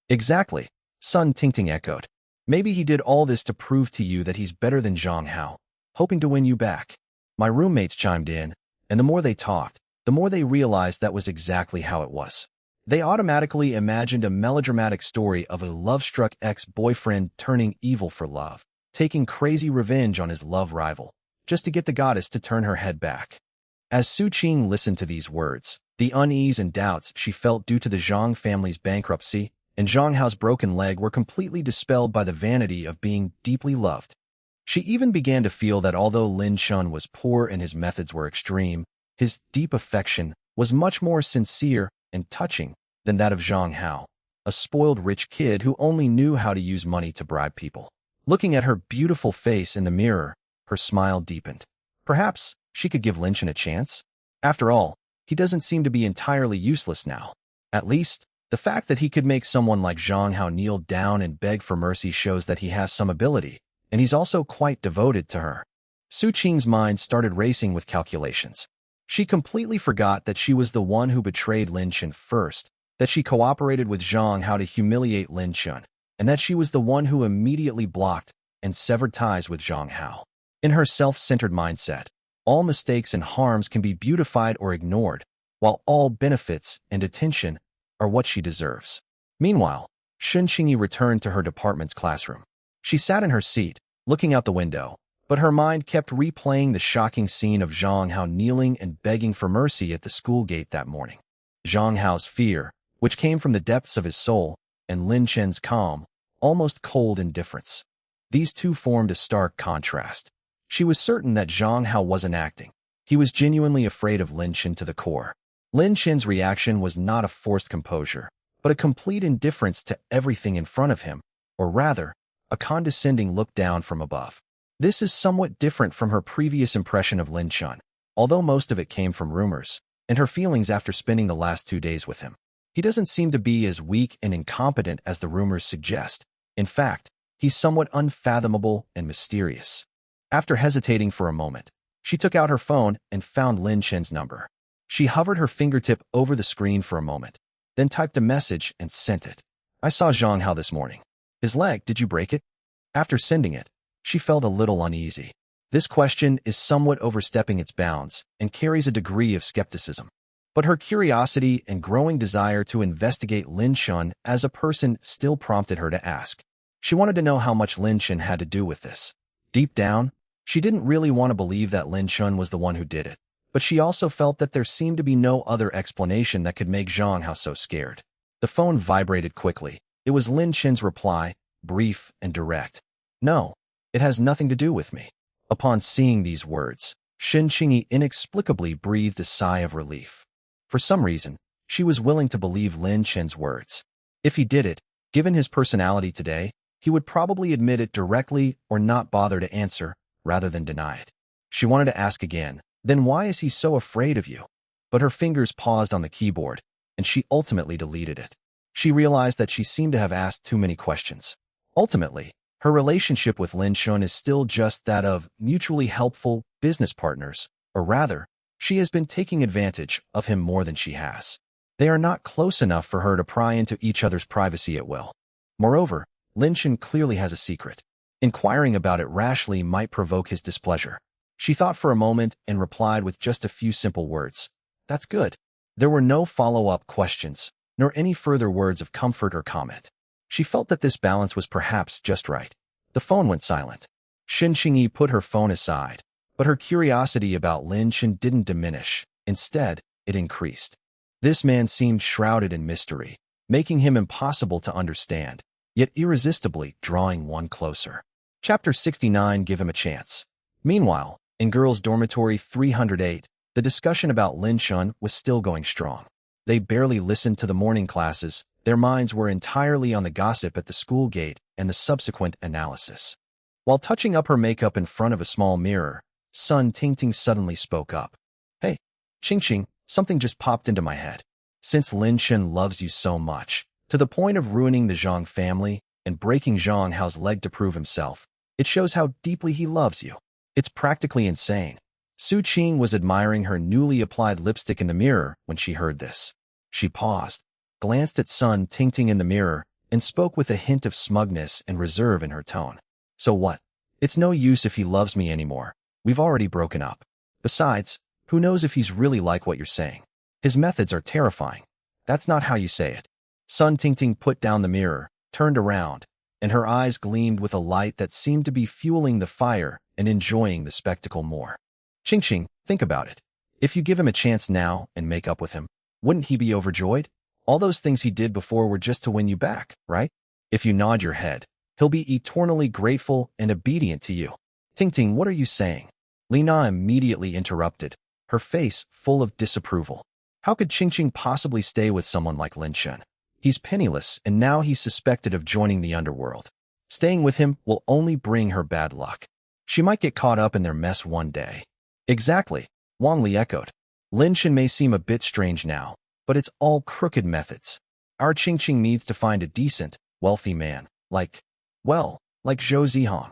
Exactly, Sun Tingting echoed. Maybe he did all this to prove to you that he's better than Zhang Hao, hoping to win you back. My roommates chimed in, and the more they talked, the more they realized that was exactly how it was. They automatically imagined a melodramatic story of a love-struck ex-boyfriend turning evil for love, taking crazy revenge on his love rival, just to get the goddess to turn her head back. As Su Qing listened to these words, the unease and doubts she felt due to the Zhang family's bankruptcy and Zhang Hao's broken leg were completely dispelled by the vanity of being deeply loved. She even began to feel that although Lin Chun was poor and his methods were extreme, his deep affection was much more sincere and touching than that of Zhang Hao, a spoiled rich kid who only knew how to use money to bribe people. Looking at her beautiful face in the mirror, her smile deepened. Perhaps she could give Lin Chun a chance? After all, he doesn't seem to be entirely useless now. At least, the fact that he could make someone like Zhang Hao kneel down and beg for mercy shows that he has some ability, and he's also quite devoted to her. Su Qing's mind started racing with calculations. She completely forgot that she was the one who betrayed Lin Chun first, that she cooperated with Zhang Hao to humiliate Lin Chun, and that she was the one who immediately blocked and severed ties with Zhang Hao. In her self-centered mindset, all mistakes and harms can be beautified or ignored, while all benefits and attention are what she deserves. Meanwhile, Shun Qingyi returned to her department's classroom. She sat in her seat, looking out the window, but her mind kept replaying the shocking scene of Zhang Hao kneeling and begging for mercy at the school gate that morning. Zhang Hao's fear, which came from the depths of his soul, and Lin Chun's calm, almost cold indifference. These two formed a stark contrast. She was certain that Zhang Hao wasn't acting. He was genuinely afraid of Lin Chun to the core. Lin Chun's reaction was not a forced composure, but a complete indifference to everything in front of him, or rather, a condescending look down from above. This is somewhat different from her previous impression of Lin Chun, although most of it came from rumors, and her feelings after spending the last 2 days with him. He doesn't seem to be as weak and incompetent as the rumors suggest. In fact, he's somewhat unfathomable and mysterious. After hesitating for a moment, she took out her phone and found Lin Chun's number. She hovered her fingertip over the screen for a moment, then typed a message and sent it. I saw Zhang Hao this morning. His leg, did you break it? After sending it, she felt a little uneasy. This question is somewhat overstepping its bounds and carries a degree of skepticism. But her curiosity and growing desire to investigate Lin Chun as a person still prompted her to ask. She wanted to know how much Lin Chun had to do with this. Deep down, she didn't really want to believe that Lin Chun was the one who did it, but she also felt that there seemed to be no other explanation that could make Zhang Hao so scared. The phone vibrated quickly. It was Lin Chun's reply, brief and direct. No, it has nothing to do with me. Upon seeing these words, Shun Qingyi inexplicably breathed a sigh of relief. For some reason, she was willing to believe Lin Chun's words. If he did it, given his personality today, he would probably admit it directly or not bother to answer, rather than deny it. She wanted to ask again, then why is he so afraid of you? But her fingers paused on the keyboard, and she ultimately deleted it. She realized that she seemed to have asked too many questions. Ultimately, her relationship with Lin Chun is still just that of mutually helpful business partners, or rather, She has been taking advantage of him more than she has. They are not close enough for her to pry into each other's privacy at will. Moreover, Lin Shen clearly has a secret. Inquiring about it rashly might provoke his displeasure. She thought for a moment and replied with just a few simple words. That's good. There were no follow-up questions, nor any further words of comfort or comment. She felt that this balance was perhaps just right. The phone went silent. Shen Qingyi put her phone aside, but her curiosity about Lin Shen didn't diminish. Instead, it increased. This man seemed shrouded in mystery, making him impossible to understand, yet irresistibly drawing one closer. Chapter 69. Give him a chance. Meanwhile, in girls' dormitory 308, the discussion about Lin Shen was still going strong. They barely listened to the morning classes. Their minds were entirely on the gossip at the school gate and the subsequent analysis. While touching up her makeup in front of a small mirror, Sun Tingting suddenly spoke up. Hey, Qingqing, something just popped into my head. Since Lin Shen loves you so much, to the point of ruining the Zhang family and breaking Zhang Hao's leg to prove himself, it shows how deeply he loves you. It's practically insane. Su Qing was admiring her newly applied lipstick in the mirror when she heard this. She paused, glanced at Sun Tingting in the mirror, and spoke with a hint of smugness and reserve in her tone. So what? It's no use if he loves me anymore. We've already broken up. Besides, who knows if he's really like what you're saying? His methods are terrifying. That's not how you say it. Sun Tingting put down the mirror, turned around, and her eyes gleamed with a light that seemed to be fueling the fire and enjoying the spectacle more. Qingqing, think about it. If you give him a chance now and make up with him, wouldn't he be overjoyed? All those things he did before were just to win you back, right? If you nod your head, he'll be eternally grateful and obedient to you. Tingting, what are you saying? Lina immediately interrupted, her face full of disapproval. How could Qingqing possibly stay with someone like Lin Shen? He's penniless, and now he's suspected of joining the underworld. Staying with him will only bring her bad luck. She might get caught up in their mess one day. Exactly, Wang Li echoed. Lin Shen may seem a bit strange now, but it's all crooked methods. Our Qingqing needs to find a decent, wealthy man, like Zhou Zihong.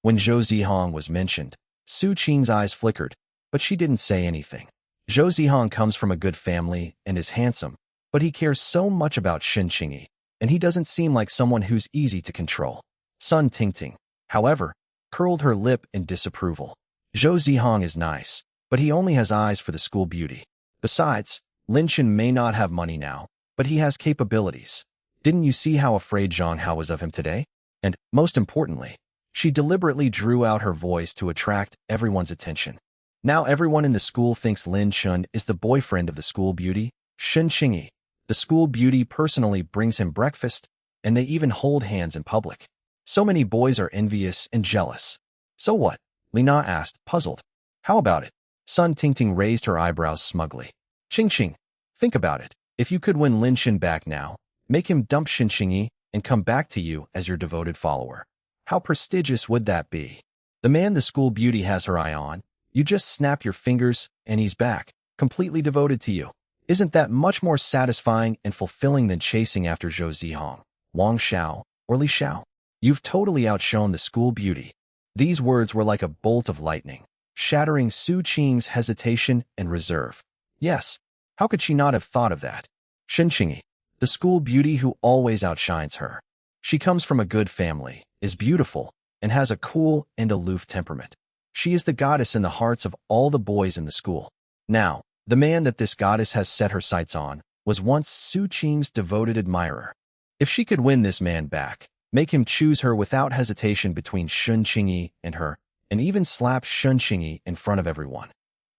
When Zhou Zihong was mentioned, Su Qing's eyes flickered, but she didn't say anything. Zhou Zihong comes from a good family and is handsome, but he cares so much about Shen Qingyi, and he doesn't seem like someone who's easy to control. Sun Tingting, however, curled her lip in disapproval. Zhou Zihong is nice, but he only has eyes for the school beauty. Besides, Lin Shen may not have money now, but he has capabilities. Didn't you see how afraid Zhang Hao was of him today? And, most importantly, she deliberately drew out her voice to attract everyone's attention. Now everyone in the school thinks Lin Shen is the boyfriend of the school beauty, Shen Qingyi. The school beauty personally brings him breakfast, and they even hold hands in public. So many boys are envious and jealous. So what? Lina asked, puzzled. How about it? Sun Tingting raised her eyebrows smugly. Qingqing, think about it. If you could win Lin Shen back now, make him dump Shen Qingyi and come back to you as your devoted follower. How prestigious would that be? The man the school beauty has her eye on, you just snap your fingers and he's back, completely devoted to you. Isn't that much more satisfying and fulfilling than chasing after Zhou Zihong, Wang Xiao, or Li Xiao? You've totally outshone the school beauty. These words were like a bolt of lightning, shattering Su Qing's hesitation and reserve. Yes, how could she not have thought of that? Shen Qingyi, the school beauty who always outshines her. She comes from a good family, is beautiful, and has a cool and aloof temperament. She is the goddess in the hearts of all the boys in the school. Now, the man that this goddess has set her sights on was once Su Qing's devoted admirer. If she could win this man back, make him choose her without hesitation between Shen Qingyi and her, and even slap Shen Qingyi in front of everyone,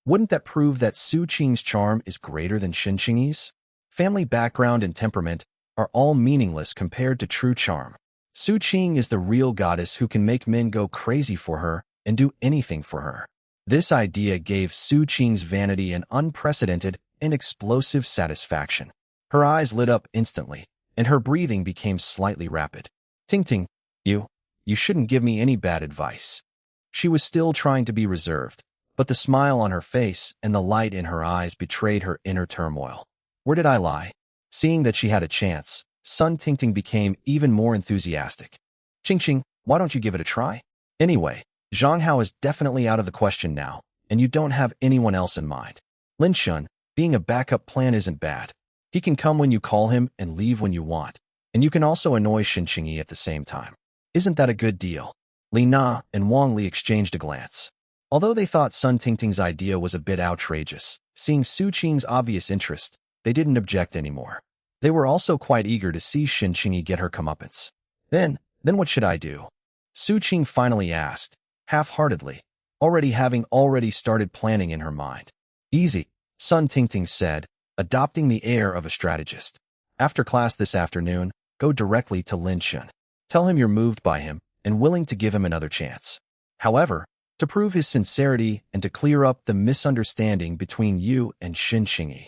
wouldn't that prove that Su Qing's charm is greater than Shen Qingyi's? Family background and temperament are all meaningless compared to true charm. Su Qing is the real goddess who can make men go crazy for her and do anything for her. This idea gave Su Qing's vanity an unprecedented and explosive satisfaction. Her eyes lit up instantly, and her breathing became slightly rapid. Tingting, you shouldn't give me any bad advice. She was still trying to be reserved, but the smile on her face and the light in her eyes betrayed her inner turmoil. Where did I lie? Seeing that she had a chance, Sun Tingting became even more enthusiastic. Qingqing, why don't you give it a try? Anyway, Zhang Hao is definitely out of the question now, and you don't have anyone else in mind. Lin Shun, being a backup plan isn't bad. He can come when you call him and leave when you want. And you can also annoy Shin Qingyi at the same time. Isn't that a good deal? Li Na and Wang Li exchanged a glance. Although they thought Sun Tingting's idea was a bit outrageous, seeing Su Qing's obvious interest, they didn't object anymore. They were also quite eager to see Shin Qingyi get her comeuppance. Then what should I do? Su Qing finally asked, half-heartedly, having started planning in her mind. Easy, Sun Tingting said, adopting the air of a strategist. After class this afternoon, go directly to Lin Shun. Tell him you're moved by him and willing to give him another chance. However, to prove his sincerity and to clear up the misunderstanding between you and Shin Qingyi,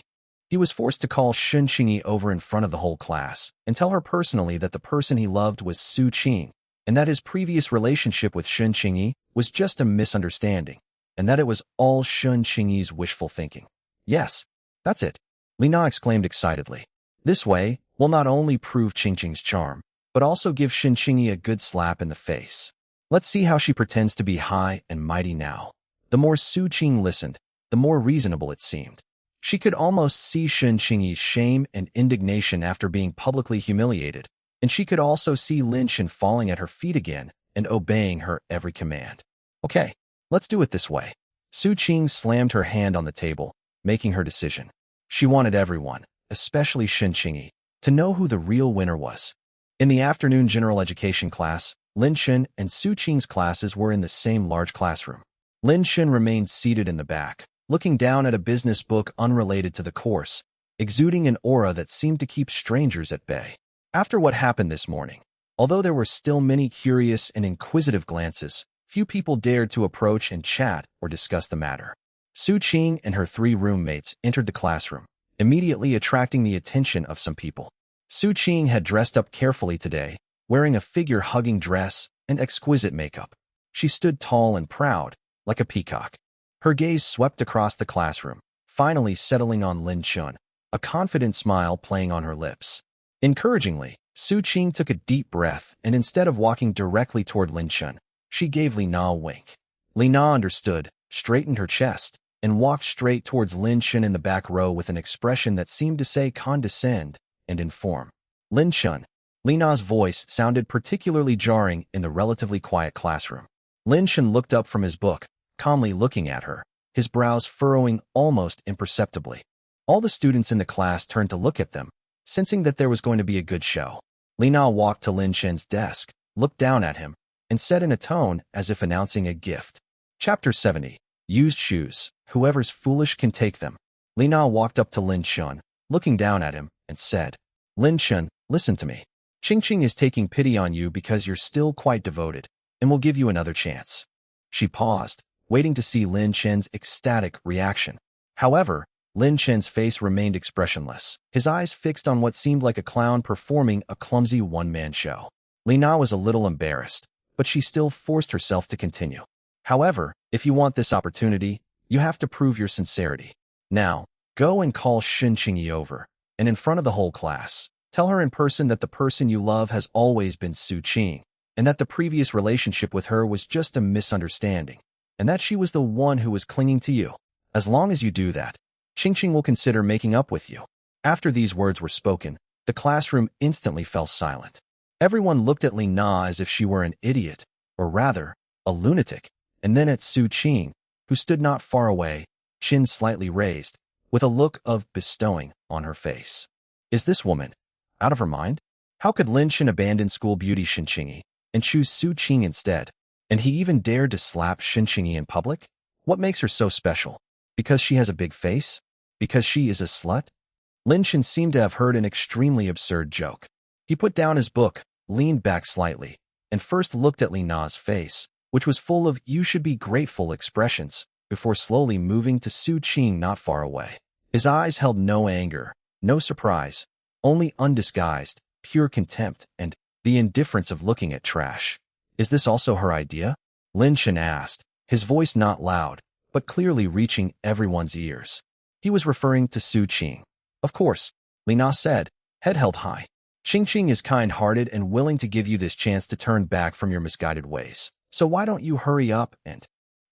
he was forced to call Shin Qingyi over in front of the whole class and tell her personally that the person he loved was Su Qing, and that his previous relationship with Shin Qingyi was just a misunderstanding, and that it was all Shin Qingyi's wishful thinking. Yes, that's it, Li Na exclaimed excitedly. This way, we'll not only prove Qingqing's charm, but also give Shin Qingyi a good slap in the face. Let's see how she pretends to be high and mighty now. The more Su Qing listened, the more reasonable it seemed. She could almost see Shin Qingyi's shame and indignation after being publicly humiliated, and she could also see Lin Shun falling at her feet again and obeying her every command. Okay, let's do it this way. Su Qing slammed her hand on the table, making her decision. She wanted everyone, especially Shin Qingyi, to know who the real winner was. In the afternoon general education class, Lin Shun and Su Qing's classes were in the same large classroom. Lin Shun remained seated in the back, looking down at a business book unrelated to the course, exuding an aura that seemed to keep strangers at bay. After what happened this morning, although there were still many curious and inquisitive glances, few people dared to approach and chat or discuss the matter. Su Qing and her 3 roommates entered the classroom, immediately attracting the attention of some people. Su Qing had dressed up carefully today, wearing a figure-hugging dress and exquisite makeup. She stood tall and proud, like a peacock. Her gaze swept across the classroom, finally settling on Lin Shun, a confident smile playing on her lips. Encouragingly, Su Qing took a deep breath and instead of walking directly toward Lin Shun, she gave Li Na a wink. Li Na understood, straightened her chest, and walked straight towards Lin Shun in the back row with an expression that seemed to say condescend and inform. Lin Shun. Li Na's voice sounded particularly jarring in the relatively quiet classroom. Lin Shun looked up from his book, calmly looking at her, his brows furrowing almost imperceptibly. All the students in the class turned to look at them, sensing that there was going to be a good show. Li Na walked to Lin Shun's desk, looked down at him, and said in a tone as if announcing a gift. Chapter 70. Used shoes. Whoever's foolish can take them. Li Na walked up to Lin Shun, looking down at him, and said, Lin Shun, listen to me. Qingqing is taking pity on you because you're still quite devoted, and will give you another chance. She paused, waiting to see Lin Chen's ecstatic reaction. However, Lin Chen's face remained expressionless, his eyes fixed on what seemed like a clown performing a clumsy one-man show. Li Na was a little embarrassed, but she still forced herself to continue. However, if you want this opportunity, you have to prove your sincerity. Now, go and call Shin Qingyi over, and in front of the whole class, tell her in person that the person you love has always been Su Qing, and that the previous relationship with her was just a misunderstanding, and that she was the one who was clinging to you. As long as you do that, Qingqing will consider making up with you. After these words were spoken, the classroom instantly fell silent. Everyone looked at Li Na as if she were an idiot, or rather, a lunatic, and then at Su Qing, who stood not far away, chin slightly raised, with a look of bestowing on her face. Is this woman out of her mind? How could Lin Shun abandon school beauty Shin Qingyi and choose Su Qing instead? And he even dared to slap Shin Qingyi in public? What makes her so special? Because she has a big face? Because she is a slut? Lin Shun seemed to have heard an extremely absurd joke. He put down his book, leaned back slightly, and first looked at Li Na's face, which was full of you should be grateful expressions, before slowly moving to Su Qing not far away. His eyes held no anger, no surprise, only undisguised, pure contempt and the indifference of looking at trash. Is this also her idea? Lin Shun asked, his voice not loud, but clearly reaching everyone's ears. He was referring to Su Qing. Of course, Li Na said, head held high. Qingqing is kind-hearted and willing to give you this chance to turn back from your misguided ways. So why don't you hurry up and...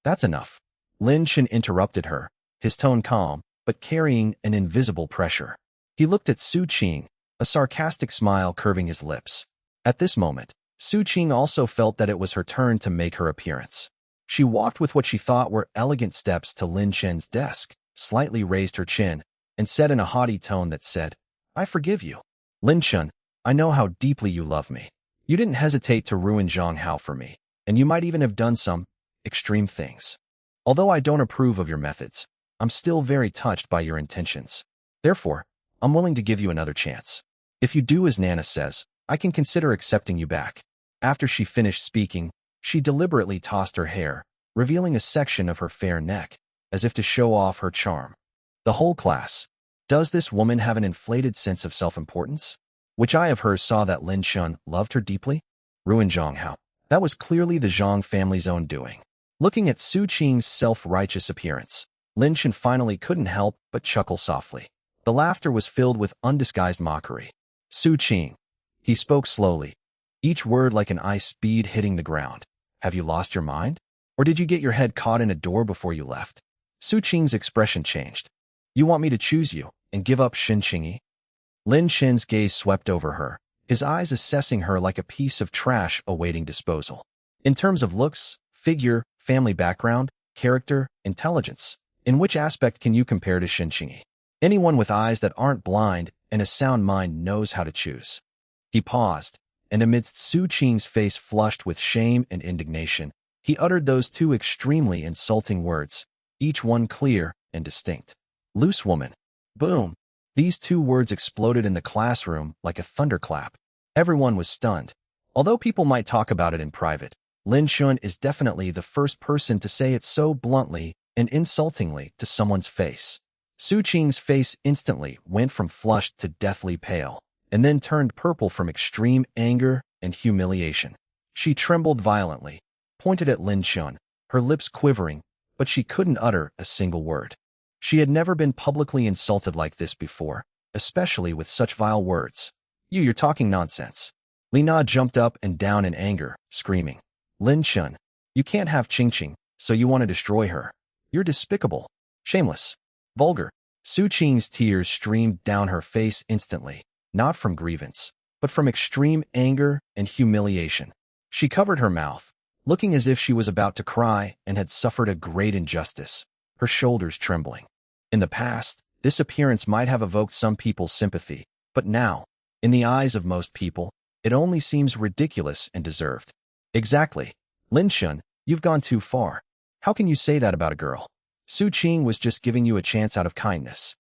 That's enough. Lin Shun interrupted her, his tone calm, but carrying an invisible pressure. He looked at Su Qing, a sarcastic smile curving his lips. At this moment, Su Qing also felt that it was her turn to make her appearance. She walked with what she thought were elegant steps to Lin Chen's desk, slightly raised her chin, and said in a haughty tone that said, "I forgive you. Lin Chen, I know how deeply you love me. You didn't hesitate to ruin Zhang Hao for me, and you might even have done some extreme things. Although I don't approve of your methods, I'm still very touched by your intentions. Therefore, I'm willing to give you another chance. If you do as Nana says, I can consider accepting you back." After she finished speaking, she deliberately tossed her hair, revealing a section of her fair neck, as if to show off her charm. The whole class. Does this woman have an inflated sense of self-importance? Which I of hers saw that Lin Shun loved her deeply? Ruin Zhang Hao. That was clearly the Zhang family's own doing. Looking at Su Qing's self-righteous appearance, Lin Shun finally couldn't help but chuckle softly. The laughter was filled with undisguised mockery. Su Qing. He spoke slowly, each word like an ice bead hitting the ground. Have you lost your mind? Or did you get your head caught in a door before you left? Su Qing's expression changed. You want me to choose you and give up Shin Qingyi? Lin Shen's gaze swept over her, his eyes assessing her like a piece of trash awaiting disposal. In terms of looks, figure, family background, character, intelligence, in which aspect can you compare to Shin Qingyi? Anyone with eyes that aren't blind and a sound mind knows how to choose. He paused, and amidst Su Qing's face flushed with shame and indignation, he uttered those two extremely insulting words, each one clear and distinct. Loose woman. Boom. These two words exploded in the classroom like a thunderclap. Everyone was stunned. Although people might talk about it in private, Lin Shun is definitely the first person to say it so bluntly and insultingly to someone's face. Su Qing's face instantly went from flushed to deathly pale, and then turned purple from extreme anger and humiliation. She trembled violently, pointed at Lin Shun, her lips quivering, but she couldn't utter a single word. She had never been publicly insulted like this before, especially with such vile words. You're talking nonsense. Li Na jumped up and down in anger, screaming. Lin Shun, you can't have Qingqing, so you want to destroy her. You're despicable, shameless, vulgar. Su Qing's tears streamed down her face instantly, not from grievance, but from extreme anger and humiliation. She covered her mouth, looking as if she was about to cry and had suffered a great injustice, her shoulders trembling. In the past, this appearance might have evoked some people's sympathy, but now, in the eyes of most people, it only seems ridiculous and deserved. Exactly. Lin Shun, you've gone too far. How can you say that about a girl? Su Qing was just giving you a chance out of kindness.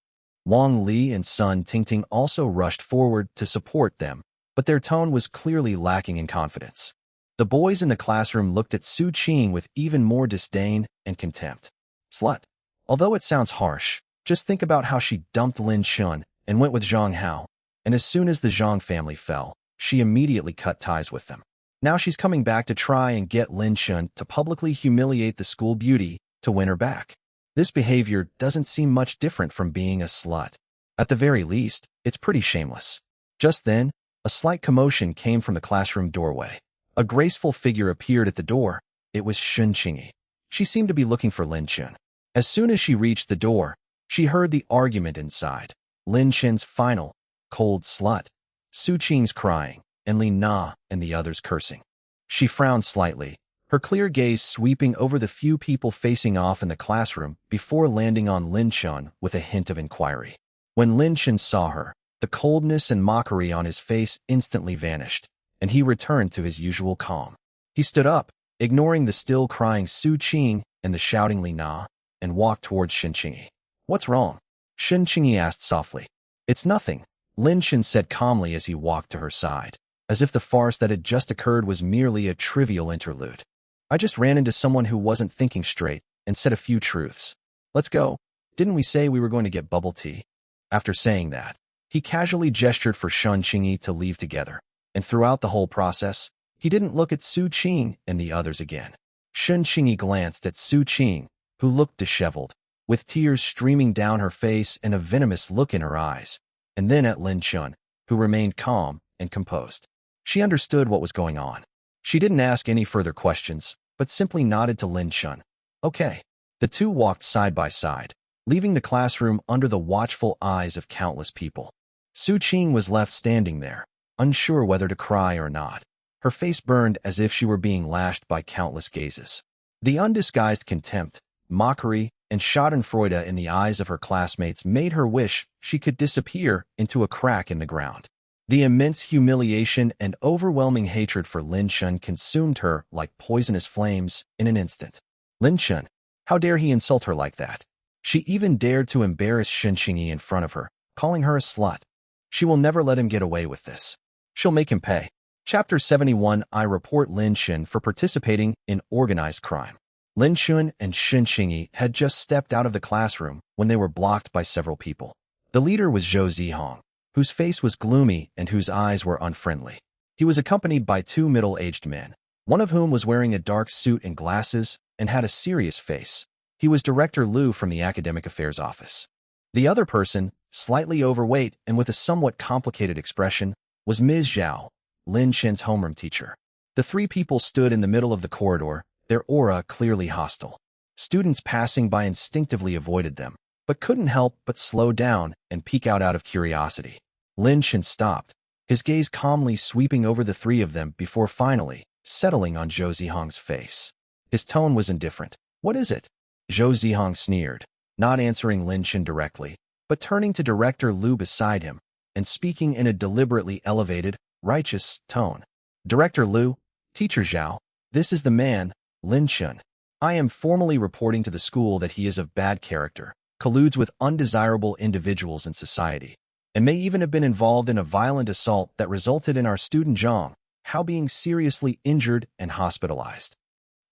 Wang Li and Sun Tingting also rushed forward to support them, but their tone was clearly lacking in confidence. The boys in the classroom looked at Su Qing with even more disdain and contempt. Slut. Although it sounds harsh, just think about how she dumped Lin Shun and went with Zhang Hao, and as soon as the Zhang family fell, she immediately cut ties with them. Now she's coming back to try and get Lin Shun to publicly humiliate the school beauty to win her back. This behavior doesn't seem much different from being a slut. At the very least, it's pretty shameless. Just then, a slight commotion came from the classroom doorway. A graceful figure appeared at the door. It was Shin Qingyi. She seemed to be looking for Lin Shun. As soon as she reached the door, she heard the argument inside. Lin Shen's final, cold slut. Su Qing's crying, and Li Na and the others cursing. She frowned slightly, her clear gaze sweeping over the few people facing off in the classroom before landing on Lin Shun with a hint of inquiry. When Lin Shun saw her, the coldness and mockery on his face instantly vanished, and he returned to his usual calm. He stood up, ignoring the still crying Su Qing and the shouting Li Na, and walked towards Shin Qingyi. What's wrong? Shin Qingyi asked softly. It's nothing, Lin Shun said calmly as he walked to her side, as if the farce that had just occurred was merely a trivial interlude. I just ran into someone who wasn't thinking straight and said a few truths. Let's go. Didn't we say we were going to get bubble tea? After saying that, he casually gestured for Shin Qingyi to leave together, and throughout the whole process, he didn't look at Su Qing and the others again. Shin Qingyi glanced at Su Qing, who looked disheveled, with tears streaming down her face and a venomous look in her eyes, and then at Lin Shun, who remained calm and composed. She understood what was going on. She didn't ask any further questions, but simply nodded to Lin Shun. Okay. The two walked side by side, leaving the classroom under the watchful eyes of countless people. Su Qing was left standing there, unsure whether to cry or not. Her face burned as if she were being lashed by countless gazes. The undisguised contempt, mockery, and schadenfreude in the eyes of her classmates made her wish she could disappear into a crack in the ground. The immense humiliation and overwhelming hatred for Lin Shun consumed her like poisonous flames in an instant. Lin Shun, how dare he insult her like that? She even dared to embarrass Shen Qingyi in front of her, calling her a slut. She will never let him get away with this. She'll make him pay. Chapter 71. I report Lin Shun for participating in organized crime. Lin Shun and Shen Qingyi had just stepped out of the classroom when they were blocked by several people. The leader was Zhou Zihong, whose face was gloomy and whose eyes were unfriendly. He was accompanied by two middle-aged men, one of whom was wearing a dark suit and glasses and had a serious face. He was Director Liu from the Academic Affairs Office. The other person, slightly overweight and with a somewhat complicated expression, was Ms. Zhao, Lin Shun's homeroom teacher. The three people stood in the middle of the corridor, their aura clearly hostile. Students passing by instinctively avoided them, but couldn't help but slow down and peek out of curiosity. Lin Shun stopped, his gaze calmly sweeping over the three of them before finally settling on Zhou Zihong's face. His tone was indifferent. What is it? Zhou Zihong sneered, not answering Lin Shun directly, but turning to Director Liu beside him and speaking in a deliberately elevated, righteous tone. Director Liu, Teacher Zhao, this is the man, Lin Shun. I am formally reporting to the school that he is of bad character, colludes with undesirable individuals in society, and may even have been involved in a violent assault that resulted in our student Zhang Hao being seriously injured and hospitalized.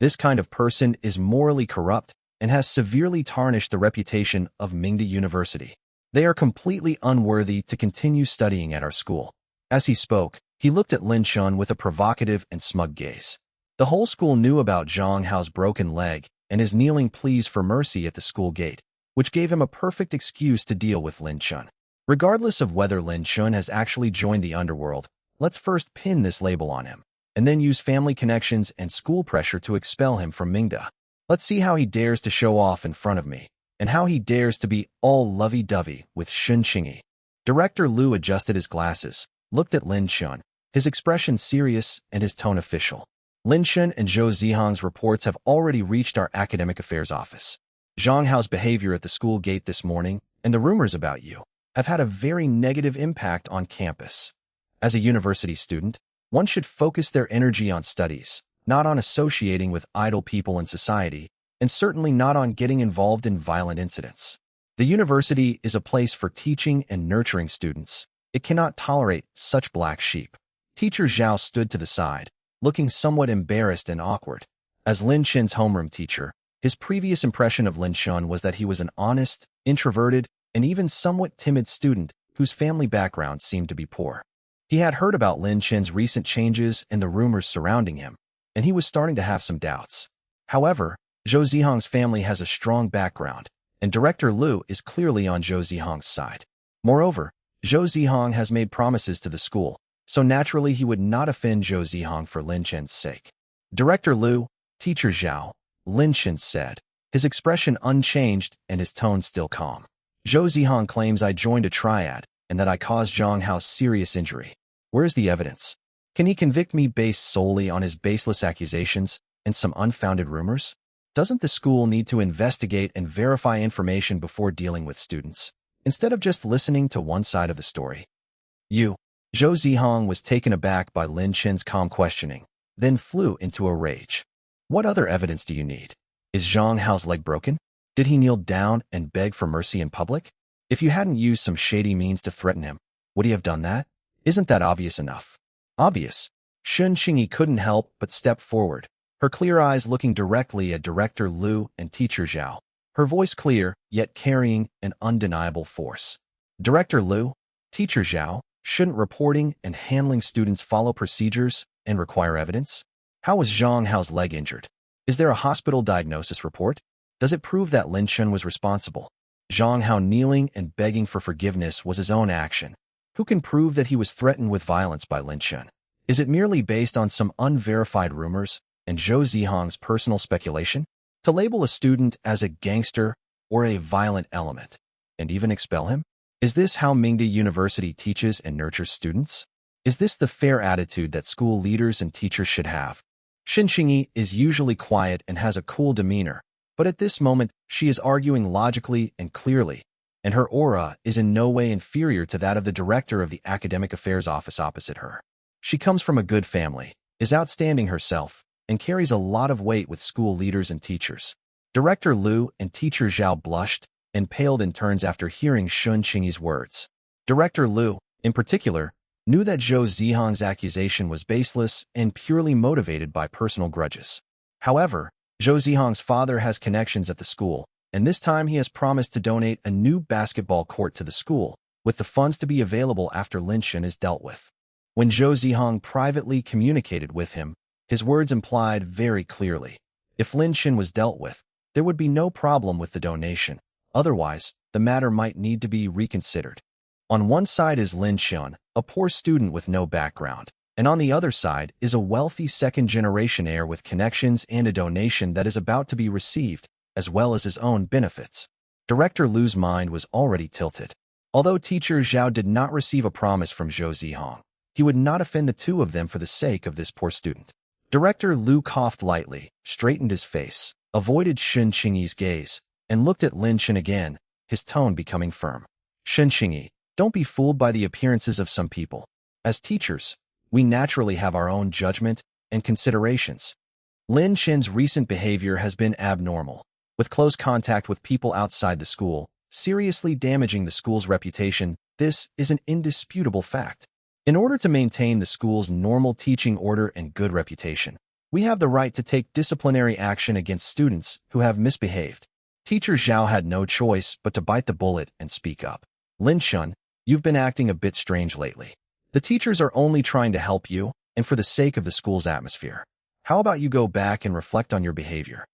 This kind of person is morally corrupt and has severely tarnished the reputation of Mingda University. They are completely unworthy to continue studying at our school. As he spoke, he looked at Lin Shun with a provocative and smug gaze. The whole school knew about Zhang Hao's broken leg and his kneeling pleas for mercy at the school gate, which gave him a perfect excuse to deal with Lin Shun. Regardless of whether Lin Shun has actually joined the underworld, let's first pin this label on him, and then use family connections and school pressure to expel him from Mingda. Let's see how he dares to show off in front of me, and how he dares to be all lovey-dovey with Shen Qingyi. Director Liu adjusted his glasses, looked at Lin Shun, his expression serious and his tone official. Lin Shun and Zhou Zihong's reports have already reached our academic affairs office. Zhang Hao's behavior at the school gate this morning and the rumors about you have had a very negative impact on campus. As a university student, one should focus their energy on studies, not on associating with idle people in society, and certainly not on getting involved in violent incidents. The university is a place for teaching and nurturing students. It cannot tolerate such black sheep. Teacher Zhao stood to the side, looking somewhat embarrassed and awkward. As Lin Shun's homeroom teacher, his previous impression of Lin Shun was that he was an honest, introverted, and even somewhat timid student whose family background seemed to be poor. He had heard about Lin Shun's recent changes and the rumors surrounding him, and he was starting to have some doubts. However, Zhou Zihong's family has a strong background, and Director Liu is clearly on Zhou Zihong's side. Moreover, Zhou Zihong has made promises to the school, so naturally he would not offend Zhou Zihong for Lin Shun's sake. Director Liu, Teacher Zhao, Lin Shun said, his expression unchanged and his tone still calm. Zhou Zihong claims I joined a triad and that I caused Zhang Hao serious injury. Where's the evidence? Can he convict me based solely on his baseless accusations and some unfounded rumors? Doesn't the school need to investigate and verify information before dealing with students, instead of just listening to one side of the story? Zhou Zihong was taken aback by Lin Shun's calm questioning, then flew into a rage. What other evidence do you need? Is Zhang Hao's leg broken? Did he kneel down and beg for mercy in public? If you hadn't used some shady means to threaten him, would he have done that? Isn't that obvious enough? Obvious. Shen Qingyi couldn't help but step forward, her clear eyes looking directly at Director Liu and Teacher Zhao, her voice clear, yet carrying an undeniable force. Director Liu, Teacher Zhao, shouldn't reporting and handling students follow procedures and require evidence? How was Zhang Hao's leg injured? Is there a hospital diagnosis report? Does it prove that Lin Shun was responsible? Zhang Hao kneeling and begging for forgiveness was his own action. Who can prove that he was threatened with violence by Lin Shun? Is it merely based on some unverified rumors and Zhou Zihong's personal speculation? To label a student as a gangster or a violent element, and even expel him? Is this how Mingda University teaches and nurtures students? Is this the fair attitude that school leaders and teachers should have? Shin Xingyi is usually quiet and has a cool demeanor, but at this moment, she is arguing logically and clearly, and her aura is in no way inferior to that of the director of the Academic Affairs Office opposite her. She comes from a good family, is outstanding herself, and carries a lot of weight with school leaders and teachers. Director Liu and teacher Zhao blushed and paled in turns after hearing Shun Qingyi's words. Director Liu, in particular, knew that Zhou Zihang's accusation was baseless and purely motivated by personal grudges. However, Zhou Zihang's father has connections at the school, and this time he has promised to donate a new basketball court to the school, with the funds to be available after Lin Shen is dealt with. When Zhou Zihang privately communicated with him, his words implied very clearly, if Lin Shen was dealt with, there would be no problem with the donation. Otherwise, the matter might need to be reconsidered. On one side is Lin Shen, a poor student with no background, and on the other side is a wealthy second-generation heir with connections and a donation that is about to be received, as well as his own benefits. Director Liu's mind was already tilted. Although teacher Zhao did not receive a promise from Zhou Zihang, he would not offend the two of them for the sake of this poor student. Director Liu coughed lightly, straightened his face, avoided Shun Qingyi's gaze, and looked at Lin Shen again, his tone becoming firm. Shun Qingyi, don't be fooled by the appearances of some people. As teachers, we naturally have our own judgment and considerations. Lin Shen's recent behavior has been abnormal, with close contact with people outside the school, seriously damaging the school's reputation. This is an indisputable fact. In order to maintain the school's normal teaching order and good reputation, we have the right to take disciplinary action against students who have misbehaved. Teacher Zhao had no choice but to bite the bullet and speak up. Lin Shen, you've been acting a bit strange lately. The teachers are only trying to help you, and for the sake of the school's atmosphere. How about you go back and reflect on your behavior?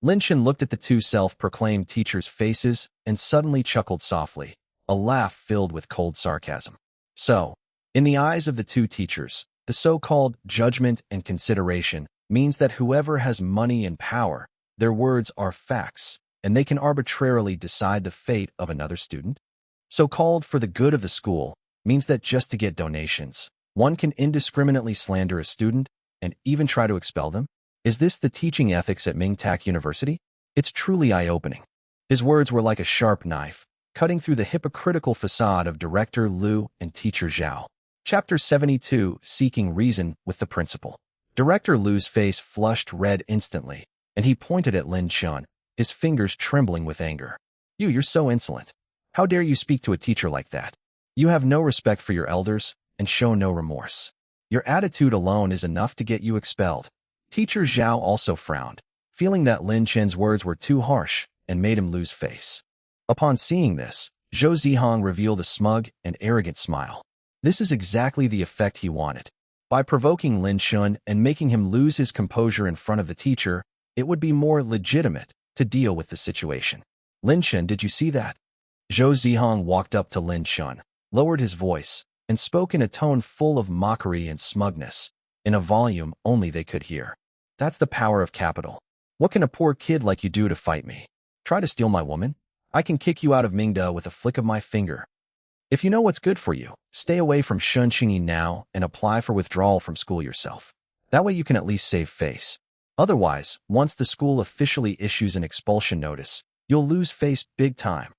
Lin Shen looked at the two self-proclaimed teachers' faces and suddenly chuckled softly, a laugh filled with cold sarcasm. So, in the eyes of the two teachers, the so-called judgment and consideration means that whoever has money and power, their words are facts, and they can arbitrarily decide the fate of another student? So-called for the good of the school means that just to get donations, one can indiscriminately slander a student and even try to expel them? Is this the teaching ethics at Mingtak University? It's truly eye-opening. His words were like a sharp knife, cutting through the hypocritical facade of Director Liu and teacher Zhao. Chapter 72, Seeking Reason with the Principal. Director Liu's face flushed red instantly, and he pointed at Lin Shen, his fingers trembling with anger. You're so insolent. How dare you speak to a teacher like that? You have no respect for your elders and show no remorse. Your attitude alone is enough to get you expelled. Teacher Zhao also frowned, feeling that Lin Shen's words were too harsh and made him lose face. Upon seeing this, Zhou Zihang revealed a smug and arrogant smile. This is exactly the effect he wanted. By provoking Lin Shen and making him lose his composure in front of the teacher, it would be more legitimate to deal with the situation. Lin Shen, did you see that? Zhou Zihang walked up to Lin Shen, lowered his voice, and spoke in a tone full of mockery and smugness, in a volume only they could hear. That's the power of capital. What can a poor kid like you do to fight me? Try to steal my woman? I can kick you out of Mingda with a flick of my finger. If you know what's good for you, stay away from Shun Qingyi now and apply for withdrawal from school yourself. That way you can at least save face. Otherwise, once the school officially issues an expulsion notice, you'll lose face big time.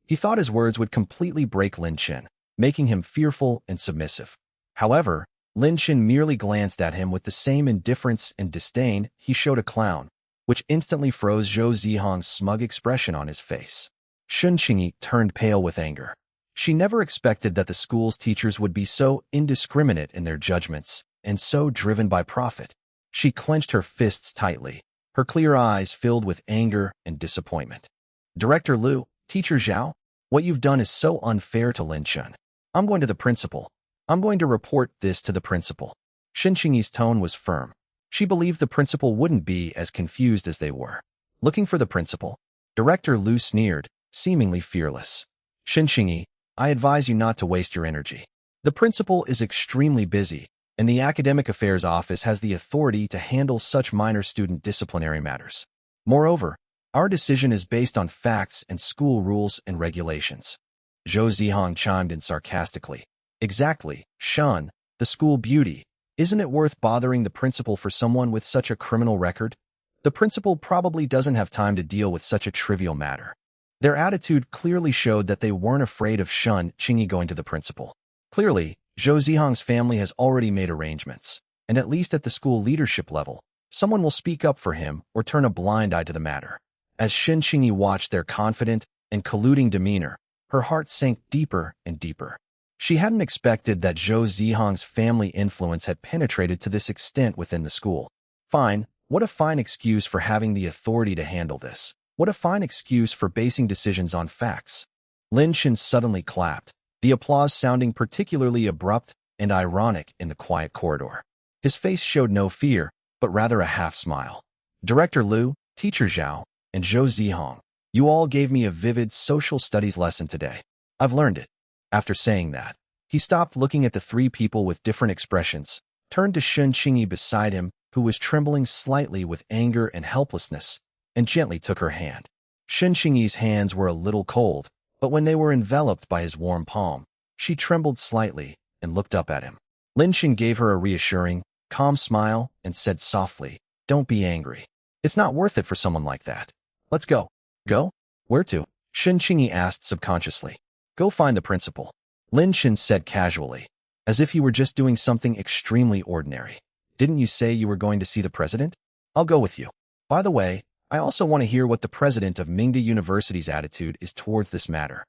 He thought his words would completely break Lin Shen, making him fearful and submissive. However, Lin Shen merely glanced at him with the same indifference and disdain he showed a clown, which instantly froze Zhou Zihang's smug expression on his face. Shun Qingyi turned pale with anger. She never expected that the school's teachers would be so indiscriminate in their judgments and so driven by profit. She clenched her fists tightly, her clear eyes filled with anger and disappointment. Director Liu, teacher Zhao, what you've done is so unfair to Lin Shen. I'm going to the principal. I'm going to report this to the principal. Shun Qingyi's tone was firm. She believed the principal wouldn't be as confused as they were. Looking for the principal, Director Liu sneered, seemingly fearless. Shun Qingyi, I advise you not to waste your energy. The principal is extremely busy, and the Academic Affairs Office has the authority to handle such minor student disciplinary matters. Moreover, Our decision is based on facts and school rules and regulations. Zhou Zihong chimed in sarcastically. Exactly, Shun, the school beauty. Isn't it worth bothering the principal for someone with such a criminal record? The principal probably doesn't have time to deal with such a trivial matter. Their attitude clearly showed that they weren't afraid of Shun Qingyi going to the principal. Clearly, Zhou Zihong's family has already made arrangements, and at least at the school leadership level, someone will speak up for him or turn a blind eye to the matter. As Shen Qingyi watched their confident and colluding demeanor, her heart sank deeper and deeper. She hadn't expected that Zhou Zihong's family influence had penetrated to this extent within the school. Fine, what a fine excuse for having the authority to handle this. What a fine excuse for basing decisions on facts. Lin Shen suddenly clapped, the applause sounding particularly abrupt and ironic in the quiet corridor. His face showed no fear, but rather a half-smile. Director Liu, Teacher Zhao, and Zhou Zihong, you all gave me a vivid social studies lesson today. I've learned it. After saying that, he stopped looking at the three people with different expressions, turned to Shen Qingyi beside him, who was trembling slightly with anger and helplessness, and gently took her hand. Shen Qingyi's hands were a little cold, but when they were enveloped by his warm palm, she trembled slightly and looked up at him. Lin Shen gave her a reassuring, calm smile and said softly, "Don't be angry. It's not worth it for someone like that. Let's go." "Go? Where to?" Shen Qingyi asked subconsciously. "Go find the principal," Lin Shen said casually, as if he were just doing something extremely ordinary. "Didn't you say you were going to see the president? I'll go with you. By the way, I also want to hear what the president of Mingda University's attitude is towards this matter."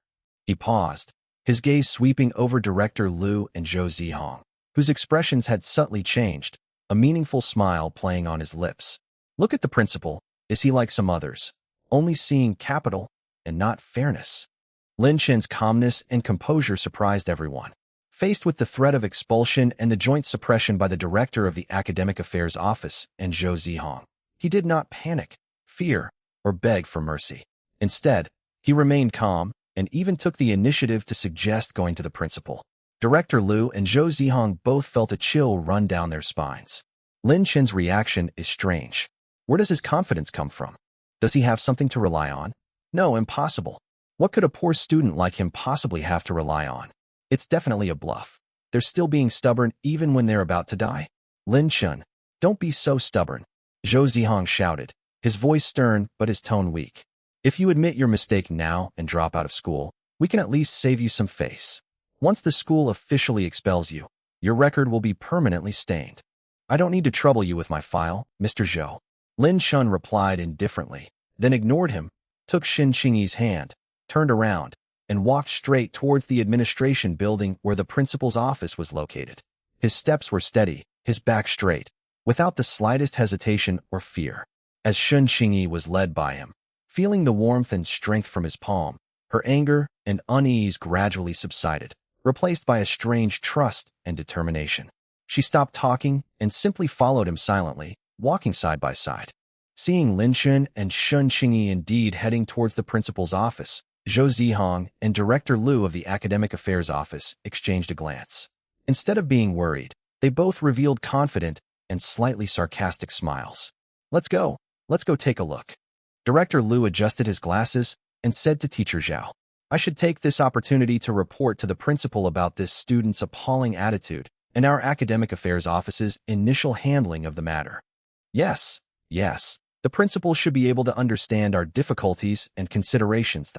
He paused, his gaze sweeping over Director Liu and Zhou Zihong, whose expressions had subtly changed, a meaningful smile playing on his lips. "Look at the principal. Is he like some others, only seeing capital and not fairness?" Lin Shen's calmness and composure surprised everyone. Faced with the threat of expulsion and the joint suppression by the director of the Academic Affairs Office and Zhou Zihong, he did not panic, fear, or beg for mercy. Instead, he remained calm and even took the initiative to suggest going to the principal. Director Liu and Zhou Zihong both felt a chill run down their spines. Lin Shen's reaction is strange. Where does his confidence come from? Does he have something to rely on? No, impossible. What could a poor student like him possibly have to rely on? It's definitely a bluff. They're still being stubborn even when they're about to die. "Lin Shen, don't be so stubborn," Zhou Zihong shouted, his voice stern but his tone weak. "If you admit your mistake now and drop out of school, we can at least save you some face. Once the school officially expels you, your record will be permanently stained." "I don't need to trouble you with my file, Mr. Zhou," Lin Shen replied indifferently, then ignored him, took Shen Qingyi's hand, turned around, and walked straight towards the administration building where the principal's office was located. His steps were steady, his back straight, without the slightest hesitation or fear. As Shen Qingyi was led by him, feeling the warmth and strength from his palm, her anger and unease gradually subsided, replaced by a strange trust and determination. She stopped talking and simply followed him silently, walking side by side. Seeing Lin Shen and Shen Qingyi indeed heading towards the principal's office, Zhou Zihong and Director Liu of the Academic Affairs Office exchanged a glance. Instead of being worried, they both revealed confident and slightly sarcastic smiles. Let's go take a look." Director Liu adjusted his glasses and said to Teacher Zhao, "I should take this opportunity to report to the principal about this student's appalling attitude and our Academic Affairs Office's initial handling of the matter." Yes, the principal should be able to understand our difficulties and considerations.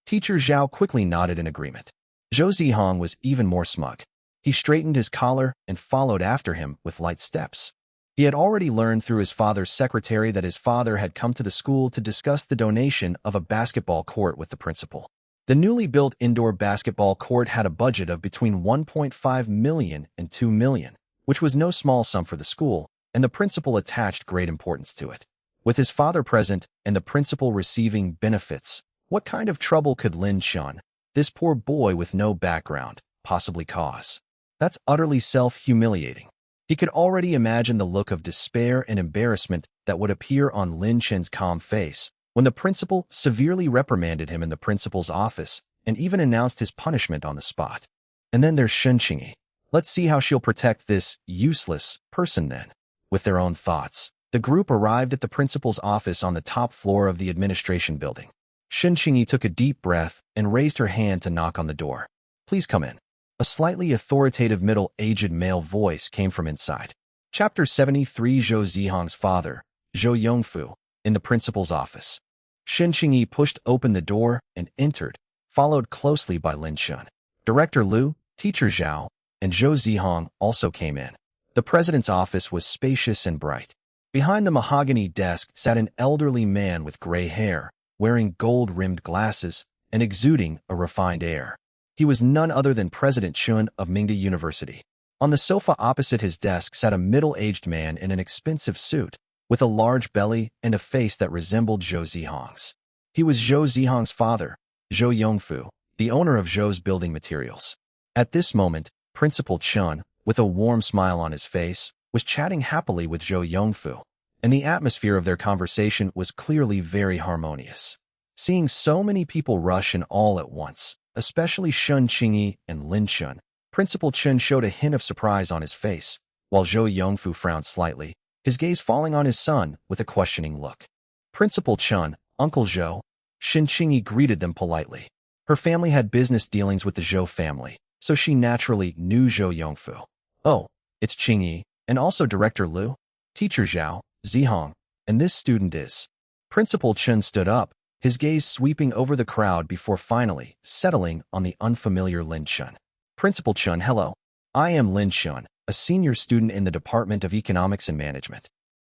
Teacher Zhao quickly nodded in agreement. Zhou Zihong was even more smug. He straightened his collar and followed after him with light steps. He had already learned through his father's secretary that his father had come to the school to discuss the donation of a basketball court with the principal. The newly built indoor basketball court had a budget of between 1.5 million and 2 million, which was no small sum for the school, and the principal attached great importance to it. With his father present and the principal receiving benefits, what kind of trouble could Lin Shen, this poor boy with no background, possibly cause? That's utterly self-humiliating. He could already imagine the look of despair and embarrassment that would appear on Lin Shen's calm face when the principal severely reprimanded him in the principal's office and even announced his punishment on the spot. And then there's Shen Qingyi. Let's see how she'll protect this useless person then. With their own thoughts, The group arrived at the principal's office on the top floor of the administration building. Shen Qingyi took a deep breath and raised her hand to knock on the door. "Please come in." A slightly authoritative middle-aged male voice came from inside. Chapter 73. Zhou Zihong's father, Zhou Yongfu, in the principal's office. Shen Qingyi pushed open the door and entered, followed closely by Lin Shun. Director Liu, Teacher Zhao, and Zhou Zihong also came in. The president's office was spacious and bright. Behind the mahogany desk sat an elderly man with gray hair, wearing gold-rimmed glasses and exuding a refined air. He was none other than President Chun of Mingda University. On the sofa opposite his desk sat a middle-aged man in an expensive suit, with a large belly and a face that resembled Zhou Zihong's. He was Zhou Zihong's father, Zhou Yongfu, the owner of Zhou's building materials. At this moment, Principal Chun, with a warm smile on his face, was chatting happily with Zhou Yongfu, and the atmosphere of their conversation was clearly very harmonious. Seeing so many people rush in all at once, especially Shen Qingyi and Lin Shun, Principal Chun showed a hint of surprise on his face, while Zhou Yongfu frowned slightly, his gaze falling on his son with a questioning look. "Principal Chun, Uncle Zhou," Shen Qingyi greeted them politely. Her family had business dealings with the Zhou family, so she naturally knew Zhou Yongfu. "Oh, it's Qingyi, and also Director Liu, Teacher Zhao, Zihong, and this student is." Principal Chun stood up, his gaze sweeping over the crowd before finally settling on the unfamiliar Lin Shun. "Principal Chun, hello. I am Lin Shun, a senior student in the Department of Economics and Management."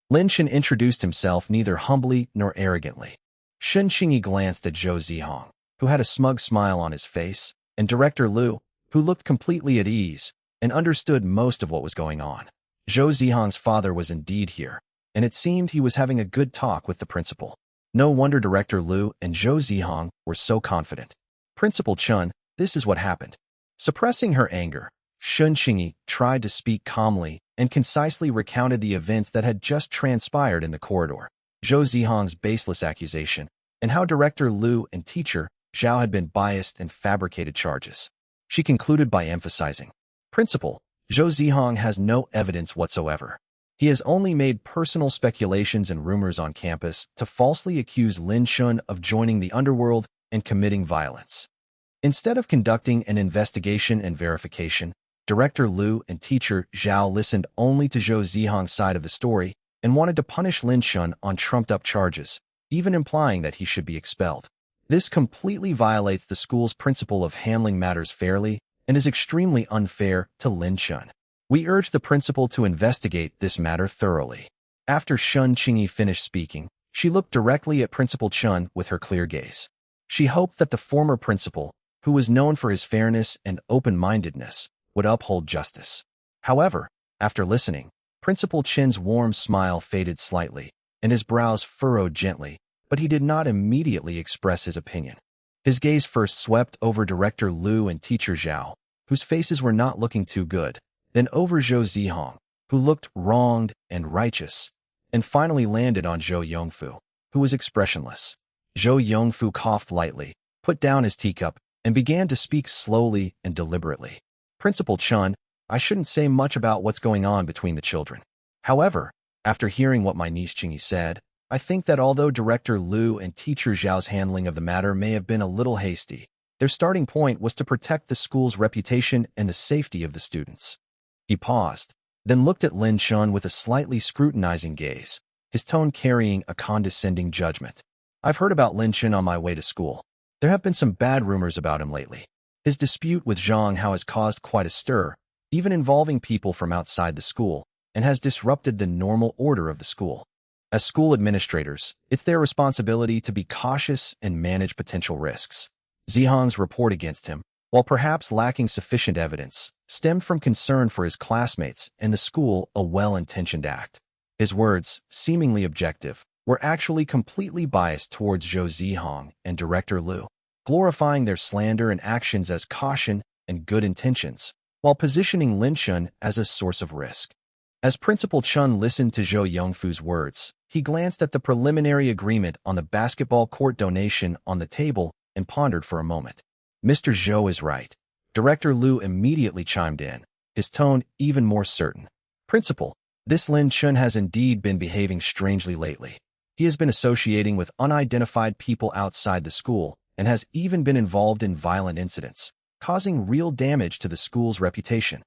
Lin Shun introduced himself neither humbly nor arrogantly. Shen Qingyi glanced at Zhou Zihong, who had a smug smile on his face, and Director Liu, who looked completely at ease and understood most of what was going on. Zhou Zihong's father was indeed here, and it seemed he was having a good talk with the principal. No wonder Director Liu and Zhou Zihong were so confident. "Principal Chun, this is what happened." Suppressing her anger, Shen Qingyi tried to speak calmly and concisely recounted the events that had just transpired in the corridor, Zhou Zihong's baseless accusation, and how Director Liu and Teacher Zhao had been biased and fabricated charges. She concluded by emphasizing, "Principal, Zhou Zihong has no evidence whatsoever. He has only made personal speculations and rumors on campus to falsely accuse Lin Shun of joining the underworld and committing violence." Instead of conducting an investigation and verification, Director Liu and Teacher Zhao listened only to Zhou Zihong's side of the story and wanted to punish Lin Shun on trumped-up charges, even implying that he should be expelled. This completely violates the school's principle of handling matters fairly and is extremely unfair to Lin Shun. We urge the principal to investigate this matter thoroughly. After Shen Qingyi finished speaking, she looked directly at Principal Chun with her clear gaze. She hoped that the former principal, who was known for his fairness and open-mindedness, would uphold justice. However, after listening, Principal Chin's warm smile faded slightly, and his brows furrowed gently, but he did not immediately express his opinion. His gaze first swept over Director Liu and Teacher Zhao, whose faces were not looking too good, then over Zhou Zihong, who looked wronged and righteous, and finally landed on Zhou Yongfu, who was expressionless. Zhou Yongfu coughed lightly, put down his teacup, and began to speak slowly and deliberately. "Principal Chun, I shouldn't say much about what's going on between the children. However, after hearing what my niece Qingyi said, I think that although Director Liu and Teacher Zhao's handling of the matter may have been a little hasty, their starting point was to protect the school's reputation and the safety of the students." He paused, then looked at Lin Shun with a slightly scrutinizing gaze, his tone carrying a condescending judgment. "I've heard about Lin Shun on my way to school. There have been some bad rumors about him lately. His dispute with Zhang Hao has caused quite a stir, even involving people from outside the school, and has disrupted the normal order of the school. As school administrators, it's their responsibility to be cautious and manage potential risks." Zihong's report against him, while perhaps lacking sufficient evidence, stemmed from concern for his classmates and the school, a well-intentioned act. His words, seemingly objective, were actually completely biased towards Zhou Zihong and Director Liu, glorifying their slander and actions as caution and good intentions, while positioning Lin Shun as a source of risk. As Principal Chun listened to Zhou Yongfu's words, he glanced at the preliminary agreement on the basketball court donation on the table and pondered for a moment. "Mr. Zhou is right." Director Liu immediately chimed in, his tone even more certain. "Principal, This Lin Chun has indeed been behaving strangely lately. He has been associating with unidentified people outside the school and has even been involved in violent incidents, causing real damage to the school's reputation.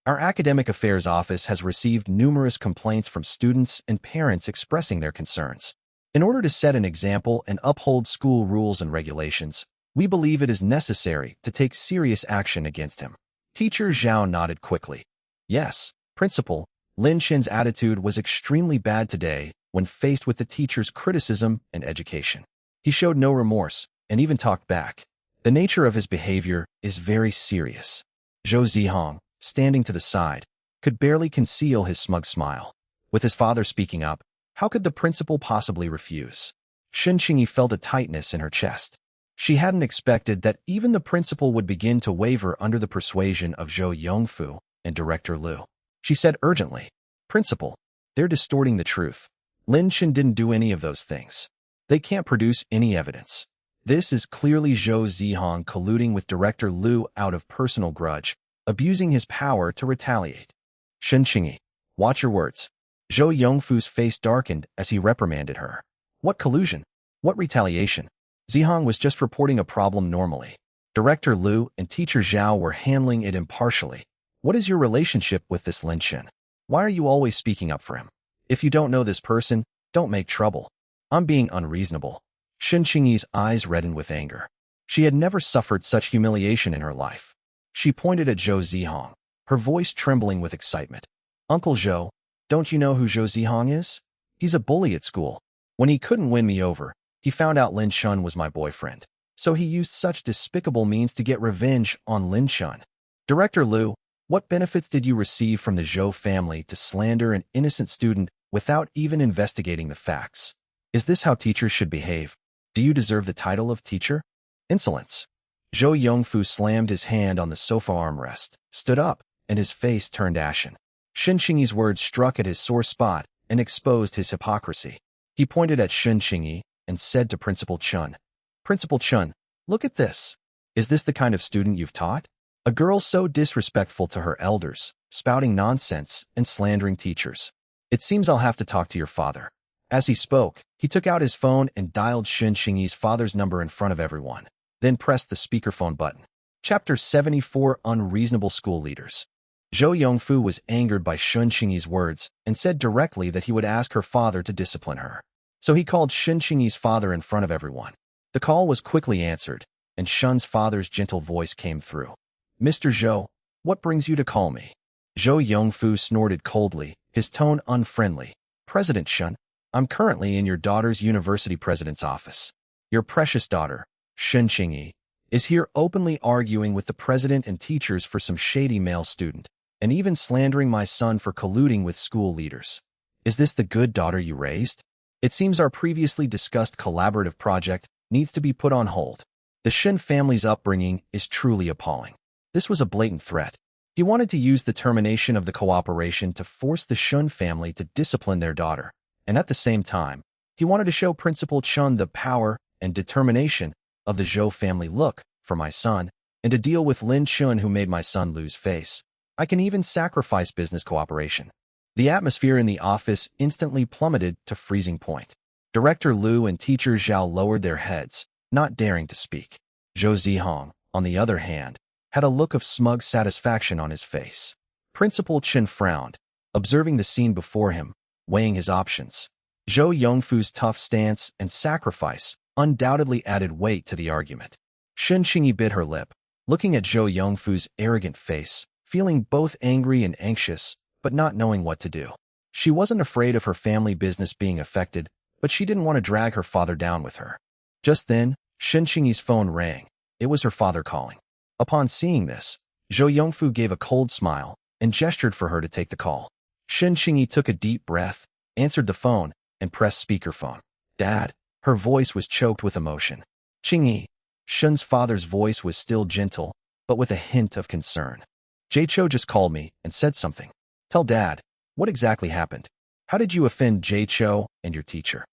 Our Academic Affairs Office has received numerous complaints from students and parents expressing their concerns. In order to set an example and uphold school rules and regulations, we believe it is necessary to take serious action against him. Teacher Zhao nodded quickly. Yes, Principal, Lin Chen's attitude was extremely bad today when faced with the teacher's criticism and education. He showed no remorse and even talked back. The nature of his behavior is very serious. Zhou Zihong, standing to the side, could barely conceal his smug smile. With his father speaking up, how could the principal possibly refuse? Shen Qingyi felt a tightness in her chest. She hadn't expected that even the principal would begin to waver under the persuasion of Zhou Yongfu and Director Liu. She said urgently, "Principal, they're distorting the truth. Lin Chen didn't do any of those things. They can't produce any evidence. This is clearly Zhou Zihong colluding with Director Liu out of personal grudge, abusing his power to retaliate." Shen Qingyi, watch your words. Zhou Yongfu's face darkened as he reprimanded her. What collusion? What retaliation? Zihong was just reporting a problem normally. Director Liu and Teacher Zhao were handling it impartially. What is your relationship with this Lin Chen? Why are you always speaking up for him? If you don't know this person, don't make trouble. I'm being unreasonable. Shen Qingyi's eyes reddened with anger. She had never suffered such humiliation in her life. She pointed at Zhou Zihong, her voice trembling with excitement. Uncle Zhou, don't you know who Zhou Zihong is? He's a bully at school. When he couldn't win me over, he found out Lin Chun was my boyfriend. So he used such despicable means to get revenge on Lin Chun. Director Liu, what benefits did you receive from the Zhou family to slander an innocent student without even investigating the facts? Is this how teachers should behave? Do you deserve the title of teacher? Insolence. Zhou Yongfu slammed his hand on the sofa armrest, stood up, and his face turned ashen. Shen Qingyi's words struck at his sore spot and exposed his hypocrisy. He pointed at Shen Qingyi and said to Principal Chun, "Principal Chun, look at this. Is this the kind of student you've taught? A girl so disrespectful to her elders, spouting nonsense and slandering teachers. It seems I'll have to talk to your father." As he spoke, he took out his phone and dialed Shen Qingyi's father's number in front of everyone, then pressed the speakerphone button. Chapter 74, Unreasonable School Leaders. Zhou Yongfu was angered by Shen Qingyi's words and said directly that he would ask her father to discipline her. So he called Shen Qingyi's father in front of everyone. The call was quickly answered, and Shen's father's gentle voice came through. "Mr. Zhou, what brings you to call me?" Zhou Yongfu snorted coldly, his tone unfriendly. "President Shen, I'm currently in your daughter's university president's office. Your precious daughter, Shen Qingyi, is here openly arguing with the president and teachers for some shady male student, and even slandering my son for colluding with school leaders. Is this the good daughter you raised? It seems our previously discussed collaborative project needs to be put on hold. The Shen family's upbringing is truly appalling." This was a blatant threat. He wanted to use the termination of the cooperation to force the Shen family to discipline their daughter, and at the same time, he wanted to show Principal Chun the power and determination of the Zhou family. "Look, for my son, and to deal with Lin Chun who made my son lose face, I can even sacrifice business cooperation." The atmosphere in the office instantly plummeted to freezing point. Director Liu and Teacher Zhao lowered their heads, not daring to speak. Zhou Zihong, on the other hand, had a look of smug satisfaction on his face. Principal Chen frowned, observing the scene before him, weighing his options. Zhou Yongfu's tough stance and sacrifice undoubtedly added weight to the argument. Shen Qingyi bit her lip, looking at Zhou Yongfu's arrogant face, feeling both angry and anxious, but not knowing what to do. She wasn't afraid of her family business being affected, but she didn't want to drag her father down with her. Just then, Shen Qingyi's phone rang. It was her father calling. Upon seeing this, Zhou Yongfu gave a cold smile and gestured for her to take the call. Shen Qingyi took a deep breath, answered the phone, and pressed speakerphone. "Dad." Her voice was choked with emotion. "Qingyi." Shen's father's voice was still gentle, but with a hint of concern. "Jay Cho just called me and said something. Tell Dad, what exactly happened? How did you offend Jay Cho and your teacher?"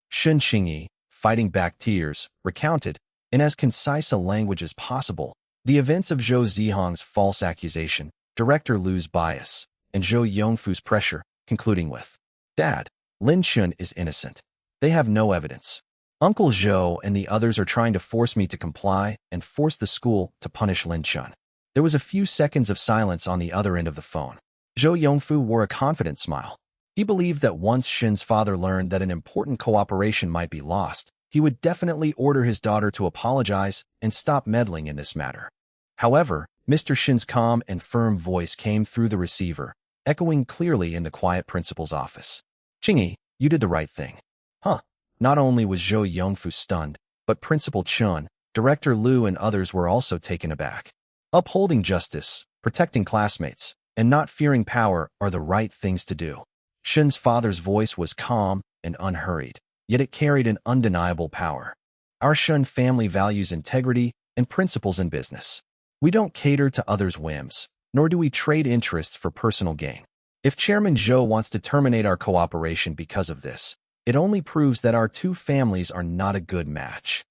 Shen Qingyi, fighting back tears, recounted, in as concise a language as possible, the events of Zhou Zihong's false accusation, Director Liu's bias, and Zhou Yongfu's pressure concluding with, "Dad, Lin Shun is innocent. They have no evidence. Uncle Zhou and the others are trying to force me to comply and force the school to punish Lin Shun." There was a few seconds of silence on the other end of the phone. Zhou Yongfu wore a confident smile. He believed that once Shin's father learned that an important cooperation might be lost, he would definitely order his daughter to apologize and stop meddling in this matter. However, Mr. Shin's calm and firm voice came through the receiver, echoing clearly in the quiet principal's office. "Qingyi, you did the right thing." Huh. Not only was Zhou Yongfu stunned, but Principal Chun, Director Liu and others were also taken aback. Upholding justice, protecting classmates, and not fearing power are the right things to do. Shin's father's voice was calm and unhurried, yet it carried an undeniable power. Our Shun family values integrity and principles in business. We don't cater to others' whims, nor do we trade interests for personal gain. If Chairman Zhou wants to terminate our cooperation because of this, it only proves that our two families are not a good match.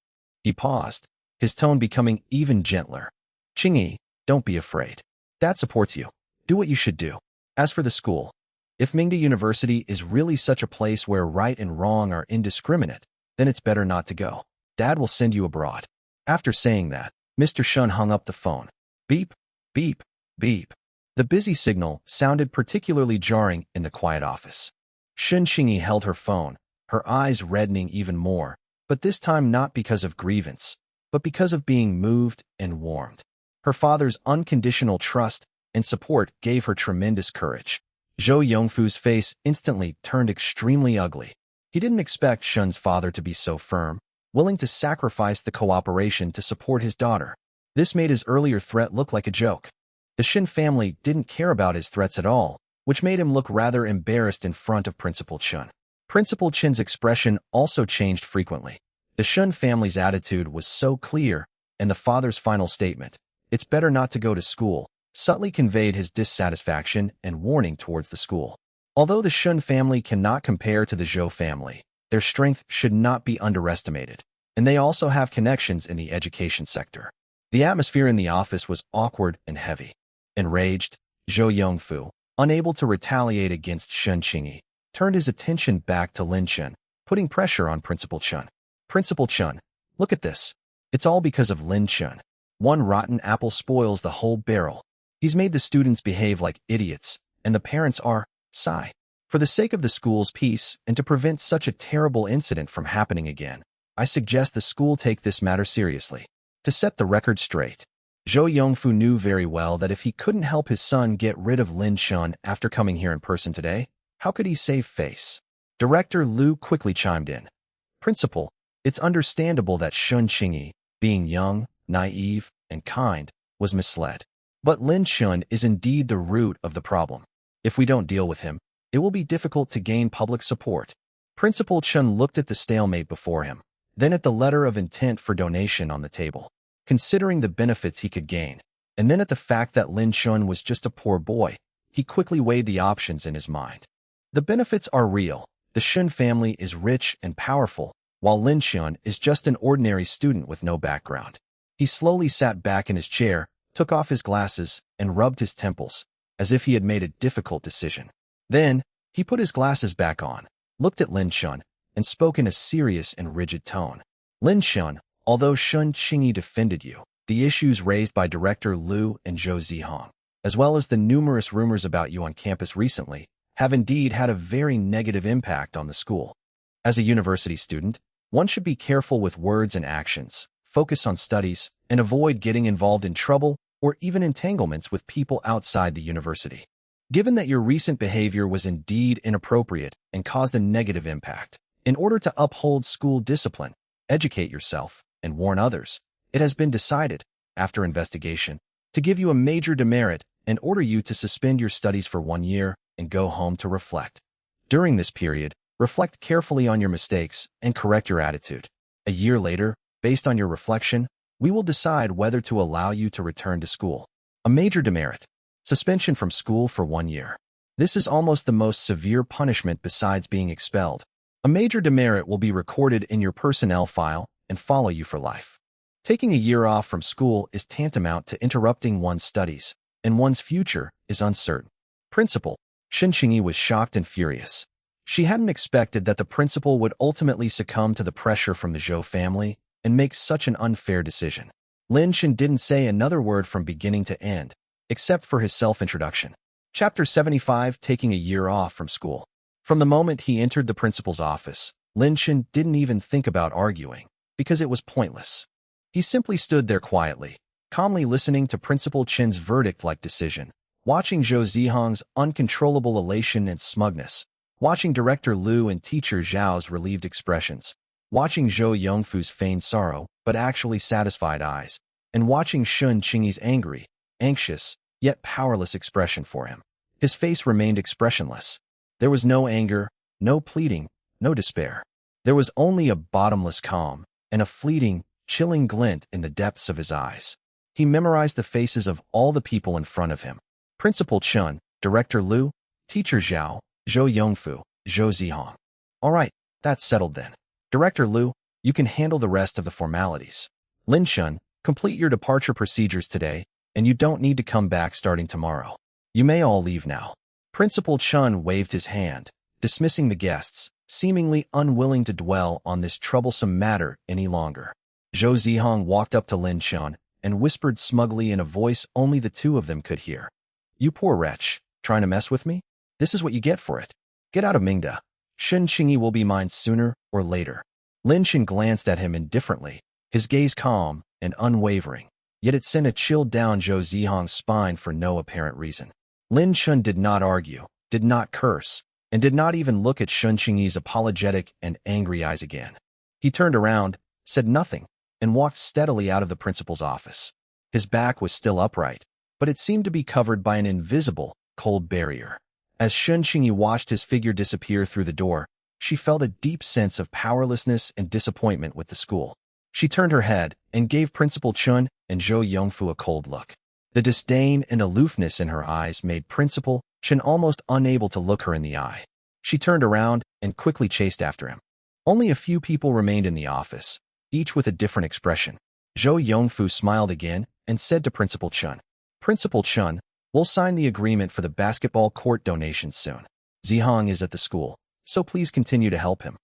He paused, his tone becoming even gentler. "Qingyi, don't be afraid. Dad supports you. Do what you should do. As for the school, if Mingda University is really such a place where right and wrong are indiscriminate, then it's better not to go. Dad will send you abroad." After saying that, Mr. Shun hung up the phone. Beep, beep, beep. The busy signal sounded particularly jarring in the quiet office. Shun Qingyi held her phone, her eyes reddening even more, but this time not because of grievance, but because of being moved and warmed. Her father's unconditional trust and support gave her tremendous courage. Zhou Yongfu's face instantly turned extremely ugly. He didn't expect Shun's father to be so firm, willing to sacrifice the cooperation to support his daughter. This made his earlier threat look like a joke. The Shin family didn't care about his threats at all, which made him look rather embarrassed in front of Principal Chun. Principal Chin's expression also changed frequently. The Shun family's attitude was so clear, and the father's final statement, "It's better not to go to school," subtly conveyed his dissatisfaction and warning towards the school. Although the Shun family cannot compare to the Zhou family, their strength should not be underestimated, and they also have connections in the education sector. The atmosphere in the office was awkward and heavy. Enraged, Zhou Yongfu, unable to retaliate against Shun Qingyi, turned his attention back to Lin Shun, putting pressure on Principal Chun. "Principal Chun, look at this. It's all because of Lin Shun. One rotten apple spoils the whole barrel. He's made the students behave like idiots, and the parents are, sigh. For the sake of the school's peace and to prevent such a terrible incident from happening again, I suggest the school take this matter seriously." To set the record straight, Zhou Yongfu knew very well that if he couldn't help his son get rid of Lin Shun after coming here in person today, how could he save face? Director Liu quickly chimed in. "Principal, it's understandable that Shun Qingyi, being young, naive, and kind, was misled. But Lin Shun is indeed the root of the problem. If we don't deal with him, it will be difficult to gain public support." Principal Chun looked at the stalemate before him, then at the letter of intent for donation on the table. Considering the benefits he could gain, and then at the fact that Lin Shun was just a poor boy, he quickly weighed the options in his mind. The benefits are real. The Shun family is rich and powerful, while Lin Shun is just an ordinary student with no background. He slowly sat back in his chair, took off his glasses, and rubbed his temples, as if he had made a difficult decision. Then, he put his glasses back on, looked at Lin Shun, and spoke in a serious and rigid tone. "Lin Shun, although Shun Qingyi defended you, the issues raised by Director Liu and Zhou Zihong, as well as the numerous rumors about you on campus recently, have indeed had a very negative impact on the school. As a university student, one should be careful with words and actions, focus on studies, and avoid getting involved in trouble or even entanglements with people outside the university. Given that your recent behavior was indeed inappropriate and caused a negative impact, in order to uphold school discipline, educate yourself, and warn others, it has been decided, after investigation, to give you a major demerit and order you to suspend your studies for 1 year and go home to reflect. During this period, reflect carefully on your mistakes and correct your attitude. A year later, based on your reflection, we will decide whether to allow you to return to school. A major demerit. Suspension from school for 1 year. This is almost the most severe punishment besides being expelled. A major demerit will be recorded in your personnel file and follow you for life. Taking a year off from school is tantamount to interrupting one's studies, and one's future is uncertain. Principal, Shen Qingyi was shocked and furious. She hadn't expected that the principal would ultimately succumb to the pressure from the Zhou family and make such an unfair decision. Lin Shen didn't say another word from beginning to end, except for his self-introduction. Chapter 75, Taking a Year Off from School. From the moment he entered the principal's office, Lin Shen didn't even think about arguing, because it was pointless. He simply stood there quietly, calmly listening to Principal Chen's verdict-like decision, watching Zhou Zihong's uncontrollable elation and smugness, watching Director Liu and Teacher Zhao's relieved expressions, watching Zhou Yongfu's feigned sorrow but actually satisfied eyes, and watching Shen Qingyi's angry, anxious, yet powerless expression for him. His face remained expressionless. There was no anger, no pleading, no despair. There was only a bottomless calm and a fleeting, chilling glint in the depths of his eyes. He memorized the faces of all the people in front of him. Principal Chen, Director Liu, Teacher Zhao, Zhou Yongfu, Zhou Zihong. All right, that's settled then. Director Liu, you can handle the rest of the formalities. Lin Shen, complete your departure procedures today, and you don't need to come back starting tomorrow. You may all leave now. Principal Chen waved his hand, dismissing the guests, seemingly unwilling to dwell on this troublesome matter any longer. Zhou Zihong walked up to Lin Shen and whispered smugly in a voice only the two of them could hear. You poor wretch, trying to mess with me? This is what you get for it. Get out of Mingda. Shen Qingyi will be mine sooner or later. Lin Shen glanced at him indifferently, his gaze calm and unwavering, yet it sent a chill down Zhou Zihong's spine for no apparent reason. Lin Shen did not argue, did not curse, and did not even look at Shen Qingyi's apologetic and angry eyes again. He turned around, said nothing, and walked steadily out of the principal's office. His back was still upright, but it seemed to be covered by an invisible, cold barrier. As Shen Qingyi watched his figure disappear through the door, she felt a deep sense of powerlessness and disappointment with the school. She turned her head and gave Principal Chen and Zhou Yongfu a cold look. The disdain and aloofness in her eyes made Principal Chen almost unable to look her in the eye. She turned around and quickly chased after him. Only a few people remained in the office, each with a different expression. Zhou Yongfu smiled again and said to Principal Chen, Principal Chen, we'll sign the agreement for the basketball court donations soon. Zihong is at the school, so please continue to help him.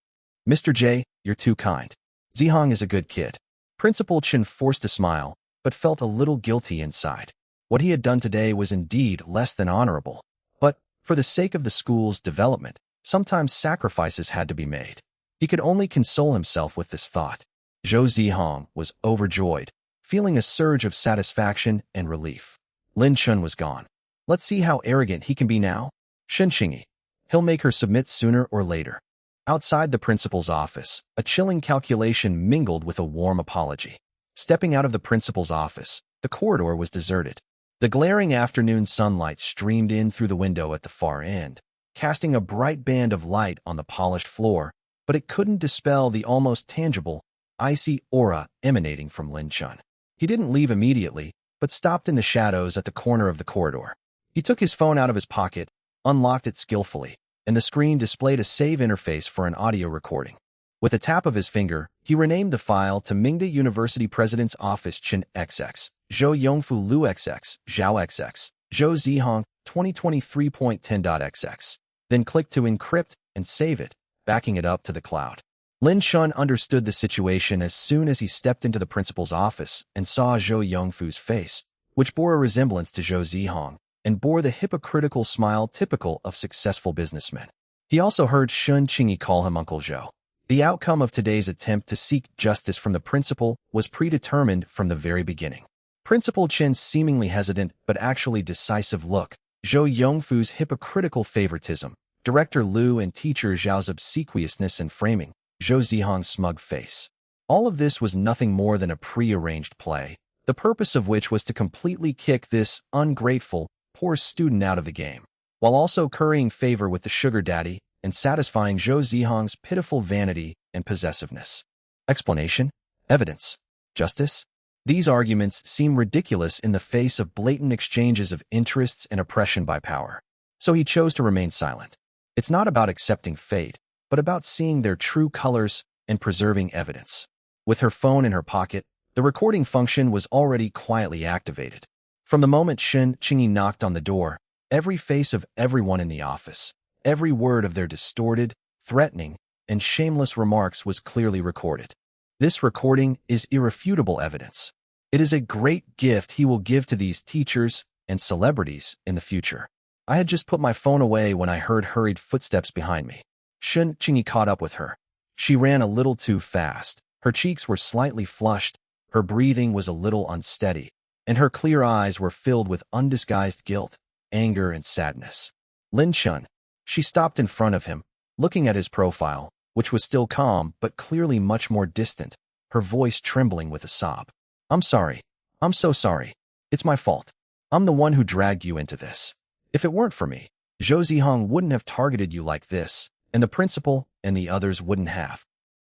Mr. J, you're too kind. Zihong is a good kid. Principal Chen forced a smile, but felt a little guilty inside. What he had done today was indeed less than honorable. But, for the sake of the school's development, sometimes sacrifices had to be made. He could only console himself with this thought. Zhou Zihong was overjoyed, feeling a surge of satisfaction and relief. Lin Shen was gone. Let's see how arrogant he can be now. Shen Qingyi. He'll make her submit sooner or later. Outside the principal's office, a chilling calculation mingled with a warm apology. Stepping out of the principal's office, the corridor was deserted. The glaring afternoon sunlight streamed in through the window at the far end, casting a bright band of light on the polished floor, but it couldn't dispel the almost tangible, icy aura emanating from Lin Shen. He didn't leave immediately, but stopped in the shadows at the corner of the corridor. He took his phone out of his pocket, unlocked it skillfully, and the screen displayed a save interface for an audio recording. With a tap of his finger, he renamed the file to Mingda University President's Office Chen XX, Zhou Yongfu Lu XX, Zhao XX, Zhou Zihong 2023.10.xx, then clicked to encrypt and save it, backing it up to the cloud. Lin Shen understood the situation as soon as he stepped into the principal's office and saw Zhou Yongfu's face, which bore a resemblance to Zhou Zihong, and bore the hypocritical smile typical of successful businessmen. He also heard Shen Qingyi call him Uncle Zhou. The outcome of today's attempt to seek justice from the principal was predetermined from the very beginning. Principal Chen's seemingly hesitant but actually decisive look, Zhou Yongfu's hypocritical favoritism, Director Liu and Teacher Zhao's obsequiousness and framing, Zhou Zihong's smug face. All of this was nothing more than a pre-arranged play, the purpose of which was to completely kick this ungrateful, poor student out of the game, while also currying favor with the sugar daddy and satisfying Zhou Zihong's pitiful vanity and possessiveness. Explanation? Evidence? Justice? These arguments seem ridiculous in the face of blatant exchanges of interests and oppression by power. So he chose to remain silent. It's not about accepting fate, but about seeing their true colors and preserving evidence. With her phone in her pocket, the recording function was already quietly activated. From the moment Shen Qingyi knocked on the door, Every face of everyone in the office, every word of their distorted, threatening, and shameless remarks was clearly recorded. This recording is irrefutable evidence. It is a great gift he will give to these teachers and celebrities in the future. I had just put my phone away when I heard hurried footsteps behind me. Shun Qingyi caught up with her. She ran a little too fast. Her cheeks were slightly flushed, her breathing was a little unsteady, and her clear eyes were filled with undisguised guilt, anger, and sadness. Lin Chun. She stopped in front of him, looking at his profile, which was still calm but clearly much more distant, her voice trembling with a sob. I'm sorry. I'm so sorry. It's my fault. I'm the one who dragged you into this. If it weren't for me, Zhou Zihong wouldn't have targeted you like this, and the principal and the others wouldn't have.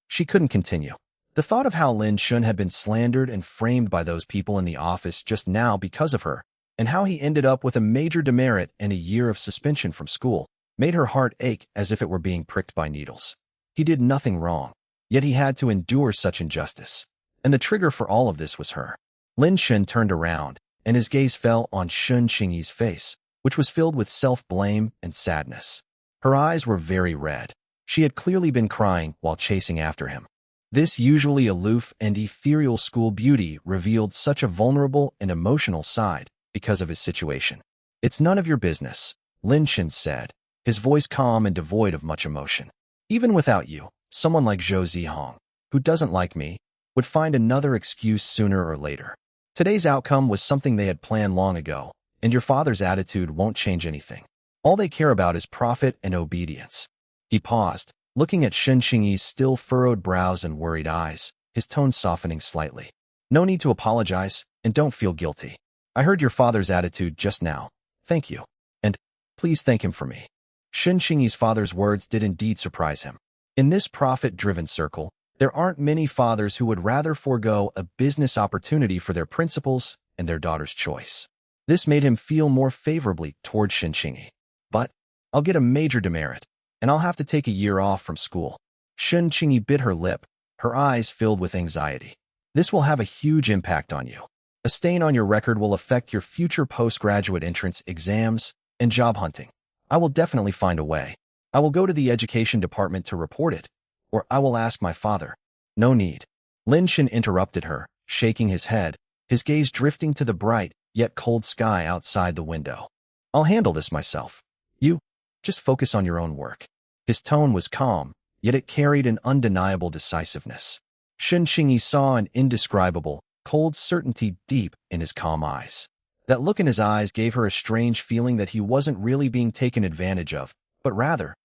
She couldn't continue. The thought of how Lin Chun had been slandered and framed by those people in the office just now because of her, and how he ended up with a major demerit and a year of suspension from school, made her heart ache as if it were being pricked by needles. He did nothing wrong, yet he had to endure such injustice. And the trigger for all of this was her. Lin Chun turned around, and his gaze fell on Shun Qingyi's face, which was filled with self-blame and sadness. Her eyes were very red. She had clearly been crying while chasing after him. This usually aloof and ethereal school beauty revealed such a vulnerable and emotional side because of his situation. It's none of your business, Lin Chun said, his voice calm and devoid of much emotion. Even without you, someone like Zhou Zihong, who doesn't like me, would find another excuse sooner or later. Today's outcome was something they had planned long ago, and your father's attitude won't change anything. All they care about is profit and obedience. He paused, looking at Shun Qingyi's still furrowed brows and worried eyes, his tone softening slightly. No need to apologize, and don't feel guilty. I heard your father's attitude just now. Thank you. And please thank him for me. Shun Qingyi's father's words did indeed surprise him. In this profit-driven circle, there aren't many fathers who would rather forego a business opportunity for their principals and their daughter's choice. This made him feel more favorably toward Shun Qingyi. But I'll get a major demerit, and I'll have to take a year off from school. Shun Qingyi bit her lip, her eyes filled with anxiety. This will have a huge impact on you. A stain on your record will affect your future postgraduate entrance exams and job hunting. I will definitely find a way. I will go to the education department to report it, or I will ask my father. No need. Lin Chun interrupted her, shaking his head, his gaze drifting to the bright, yet cold sky outside the window. I'll handle this myself. You, just focus on your own work. His tone was calm, yet it carried an undeniable decisiveness. Shun Qingyi saw an indescribable, cold certainty deep in his calm eyes. That look in his eyes gave her a strange feeling that he wasn't really being taken advantage of, but rather,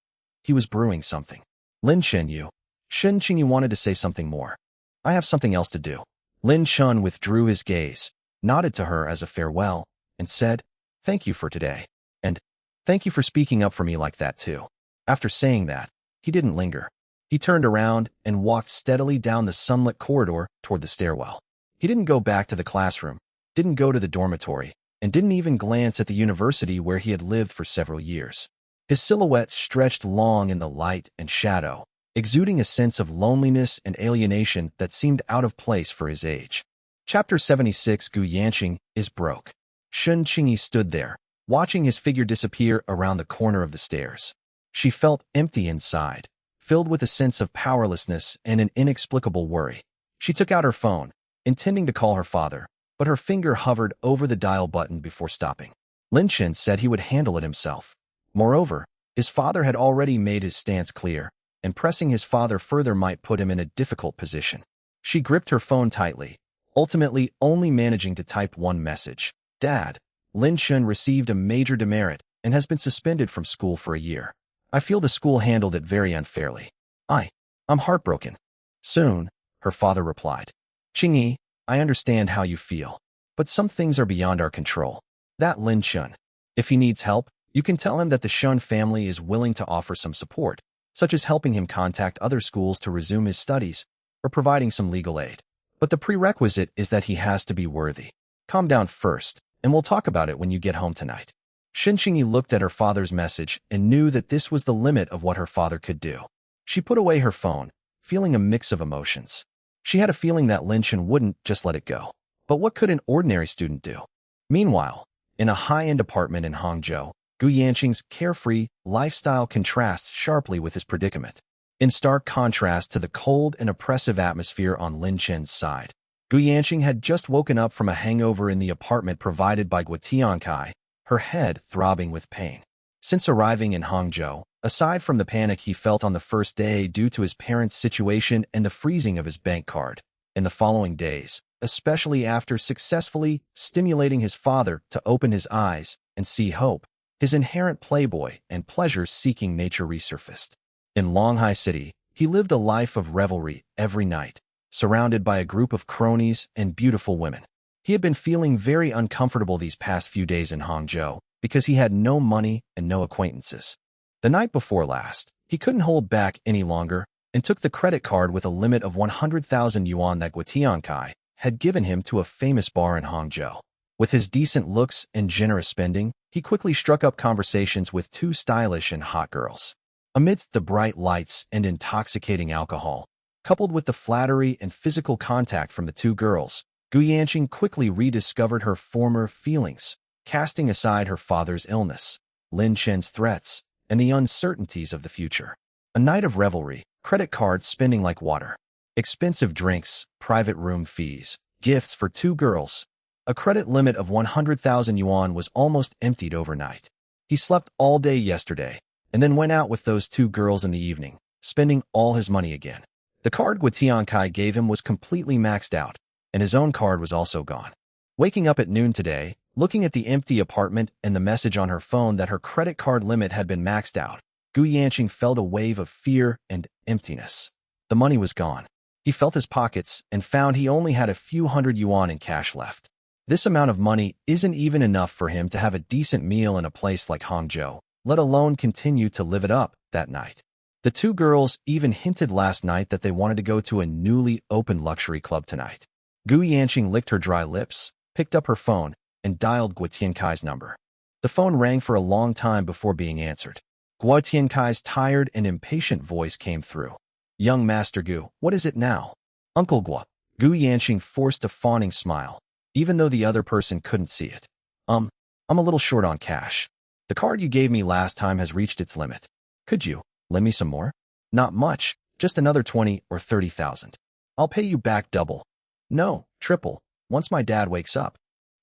he was brewing something. Lin Chun, you. Shun Qingyi wanted to say something more. I have something else to do. Lin Chun withdrew his gaze, nodded to her as a farewell, and said, Thank you for today. And thank you for speaking up for me like that too. After saying that, he didn't linger. He turned around and walked steadily down the sunlit corridor toward the stairwell. He didn't go back to the classroom, didn't go to the dormitory, and didn't even glance at the university where he had lived for several years. His silhouette stretched long in the light and shadow, exuding a sense of loneliness and alienation that seemed out of place for his age. Chapter 76 Gu Yanqing is broke. Shun Qingyi stood there, watching his figure disappear around the corner of the stairs. She felt empty inside, filled with a sense of powerlessness and an inexplicable worry. She took out her phone, intending to call her father, but her finger hovered over the dial button before stopping. Lin Chun said he would handle it himself. Moreover, his father had already made his stance clear, and pressing his father further might put him in a difficult position. She gripped her phone tightly, ultimately only managing to type one message. Dad, Lin Chun received a major demerit and has been suspended from school for a year. I feel the school handled it very unfairly. I'm heartbroken. Soon, her father replied. Qingyi, I understand how you feel, but some things are beyond our control. That Lin Chun. If he needs help, you can tell him that the Shun family is willing to offer some support, such as helping him contact other schools to resume his studies, or providing some legal aid. But the prerequisite is that he has to be worthy. Calm down first, and we'll talk about it when you get home tonight. Shun Qingyi looked at her father's message and knew that this was the limit of what her father could do. She put away her phone, feeling a mix of emotions. She had a feeling that Lin Chun wouldn't just let it go. But what could an ordinary student do? Meanwhile, in a high-end apartment in Hangzhou, Gu Yanqing's carefree lifestyle contrasts sharply with his predicament. In stark contrast to the cold and oppressive atmosphere on Lin Chen's side, Gu Yanqing had just woken up from a hangover in the apartment provided by Guo Tiankai, her head throbbing with pain. Since arriving in Hangzhou, aside from the panic he felt on the first day due to his parents' situation and the freezing of his bank card, in the following days, especially after successfully stimulating his father to open his eyes and see hope, his inherent playboy and pleasure-seeking nature resurfaced. In Longhai City, he lived a life of revelry every night, surrounded by a group of cronies and beautiful women. He had been feeling very uncomfortable these past few days in Hangzhou because he had no money and no acquaintances. The night before last, he couldn't hold back any longer and took the credit card with a limit of 100,000 yuan that Guo Tiankai had given him to a famous bar in Hangzhou. With his decent looks and generous spending, he quickly struck up conversations with two stylish and hot girls. Amidst the bright lights and intoxicating alcohol, coupled with the flattery and physical contact from the two girls, Gu Yanqing quickly rediscovered her former feelings, casting aside her father's illness, Lin Chen's threats, and the uncertainties of the future. A night of revelry, credit cards spending like water, expensive drinks, private room fees, gifts for two girls. A credit limit of 100,000 yuan was almost emptied overnight. He slept all day yesterday, and then went out with those two girls in the evening, spending all his money again. The card Guo Tiankai gave him was completely maxed out, and his own card was also gone. Waking up at noon today, looking at the empty apartment and the message on her phone that her credit card limit had been maxed out, Gu Yanqing felt a wave of fear and emptiness. The money was gone. He felt his pockets and found he only had a few hundred yuan in cash left. This amount of money isn't even enough for him to have a decent meal in a place like Hangzhou, let alone continue to live it up that night. The two girls even hinted last night that they wanted to go to a newly opened luxury club tonight. Gu Yanqing licked her dry lips, picked up her phone, and dialed Guo Tiankai's number. The phone rang for a long time before being answered. Guo Tiankai's tired and impatient voice came through. "Young Master Gu, what is it now?" "Uncle Guo." Gu Yanqing forced a fawning smile, even though the other person couldn't see it. I'm a little short on cash. The card you gave me last time has reached its limit. Could you lend me some more?" "Not much, just another 20 or 30,000. I'll pay you back double." "No, triple, once my dad wakes up."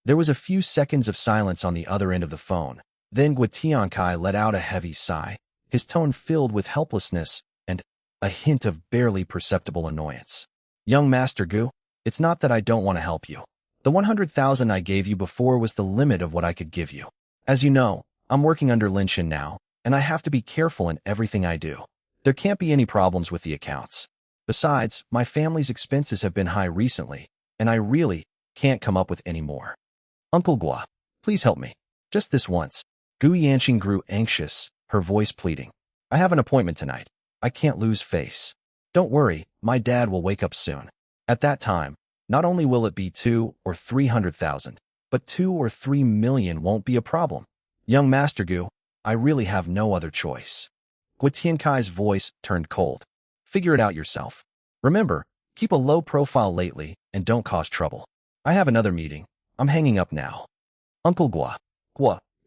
There was a few seconds of silence on the other end of the phone. Then Guo Tiankai let out a heavy sigh, his tone filled with helplessness and a hint of barely perceptible annoyance. "Young Master Gu, it's not that I don't want to help you. The 100,000 I gave you before was the limit of what I could give you. As you know, I'm working under Lin Chen now, and I have to be careful in everything I do. There can't be any problems with the accounts. Besides, my family's expenses have been high recently, and I really can't come up with any more. Uncle Guo, please help me. Just this once." Gu Yanqing grew anxious, her voice pleading. "I have an appointment tonight. I can't lose face. Don't worry, my dad will wake up soon. At that time, not only will it be 2 or 300,000, but 2 or 3 million won't be a problem. Young Master Gu, I really have no other choice." Guo Tiankai's voice turned cold. "Figure it out yourself. Remember, keep a low profile lately and don't cause trouble. I have another meeting. I'm hanging up now." "Uncle Guo."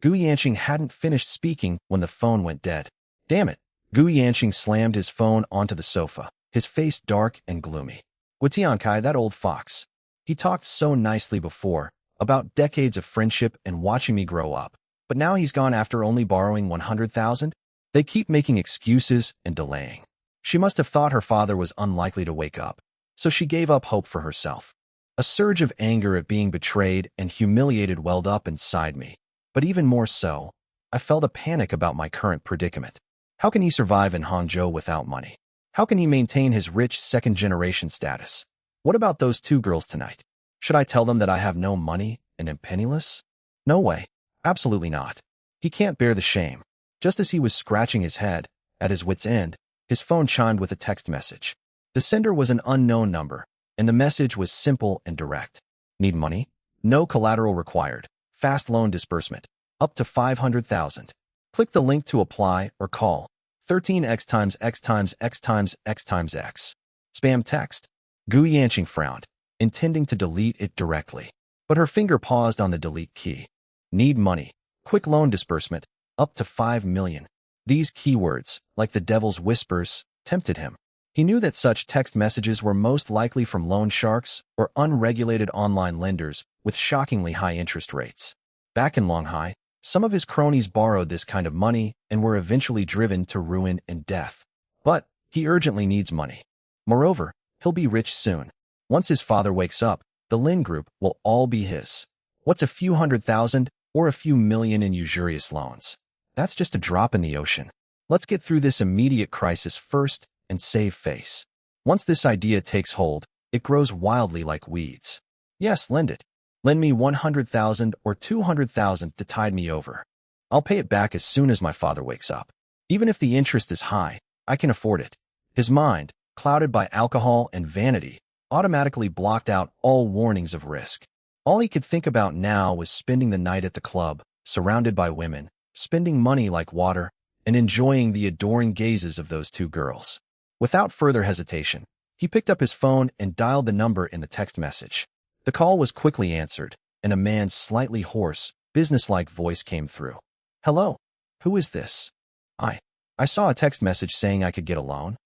Gu Yanqing hadn't finished speaking when the phone went dead. Damn it. Gu Yanqing slammed his phone onto the sofa, his face dark and gloomy. Guo Tiankai, that old fox. He talked so nicely before, about decades of friendship and watching me grow up. But now he's gone after only borrowing 100,000? They keep making excuses and delaying. She must have thought her father was unlikely to wake up, so she gave up hope for herself. A surge of anger at being betrayed and humiliated welled up inside me. But even more so, I felt a panic about my current predicament. How can he survive in Hangzhou without money? How can he maintain his rich second-generation status? What about those two girls tonight? Should I tell them that I have no money and am penniless? No way. Absolutely not. He can't bear the shame. Just as he was scratching his head, at his wit's end, his phone chimed with a text message. The sender was an unknown number, and the message was simple and direct. "Need money? No collateral required. Fast loan disbursement. Up to 500,000. Click the link to apply or call 13x times x times x times x times x. Spam text." Gu Yanqing frowned, intending to delete it directly. But her finger paused on the delete key. "Need money. Quick loan disbursement. up to 5 million. These keywords, like the devil's whispers, tempted him. He knew that such text messages were most likely from loan sharks or unregulated online lenders with shockingly high interest rates. Back in Longhai, some of his cronies borrowed this kind of money and were eventually driven to ruin and death. But he urgently needs money. Moreover, he'll be rich soon. Once his father wakes up, the Lin Group will all be his. What's a few 100,000 or a few million in usurious loans? That's just a drop in the ocean. Let's get through this immediate crisis first and save face. Once this idea takes hold, it grows wildly like weeds. Yes, lend it. Lend me 100,000 or 200,000 to tide me over. I'll pay it back as soon as my father wakes up. Even if the interest is high, I can afford it. His mind, clouded by alcohol and vanity, automatically blocked out all warnings of risk. All he could think about now was spending the night at the club, surrounded by women, spending money like water, and enjoying the adoring gazes of those two girls. Without further hesitation, he picked up his phone and dialed the number in the text message. The call was quickly answered, and a man's slightly hoarse, businesslike voice came through. Hello, who is this? I saw a text message saying I could get a loan.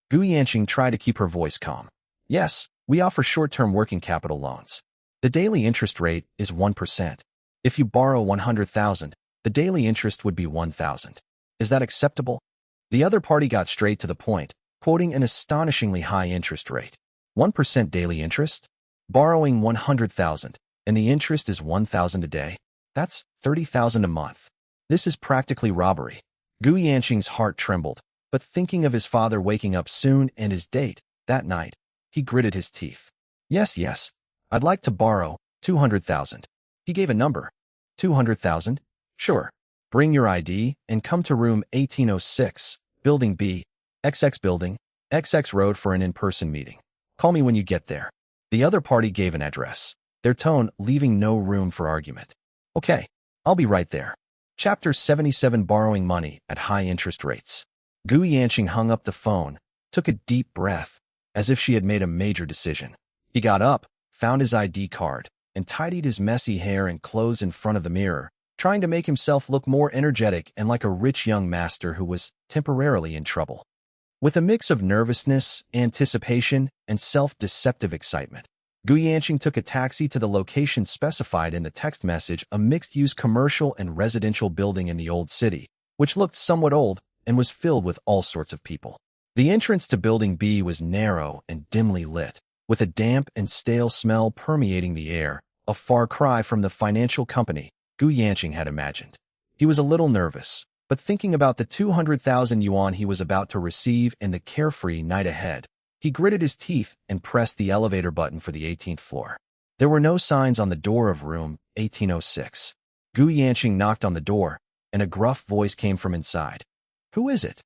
Gu Yanqing tried to keep her voice calm. Yes, we offer short-term working capital loans. The daily interest rate is 1%. If you borrow 100,000, the daily interest would be 1,000. Is that acceptable? The other party got straight to the point, quoting an astonishingly high interest rate. 1% daily interest? Borrowing 100,000, and the interest is 1,000 a day? That's 30,000 a month. This is practically robbery. Gu Yanqing's heart trembled, but thinking of his father waking up soon and his date, that night, he gritted his teeth. Yes, I'd like to borrow 200,000. He gave a number. 200,000? Sure. Bring your ID and come to room 1806, Building B, XX Building, XX Road for an in-person meeting. Call me when you get there. The other party gave an address, their tone leaving no room for argument. Okay, I'll be right there. Chapter 77 Borrowing Money at High Interest Rates. Gu Yanqing hung up the phone, took a deep breath, as if she had made a major decision. He got up, found his ID card, and tidied his messy hair and clothes in front of the mirror, trying to make himself look more energetic and like a rich young master who was temporarily in trouble. With a mix of nervousness, anticipation, and self-deceptive excitement, Gu Yanqing took a taxi to the location specified in the text message, a mixed-use commercial and residential building in the old city, which looked somewhat old and was filled with all sorts of people. The entrance to Building B was narrow and dimly lit, with a damp and stale smell permeating the air, a far cry from the financial company Gu Yanqing had imagined. He was a little nervous, but thinking about the 200,000 yuan he was about to receive and the carefree night ahead, he gritted his teeth and pressed the elevator button for the 18th floor. There were no signs on the door of room 1806. Gu Yanqing knocked on the door, and a gruff voice came from inside. Who is it?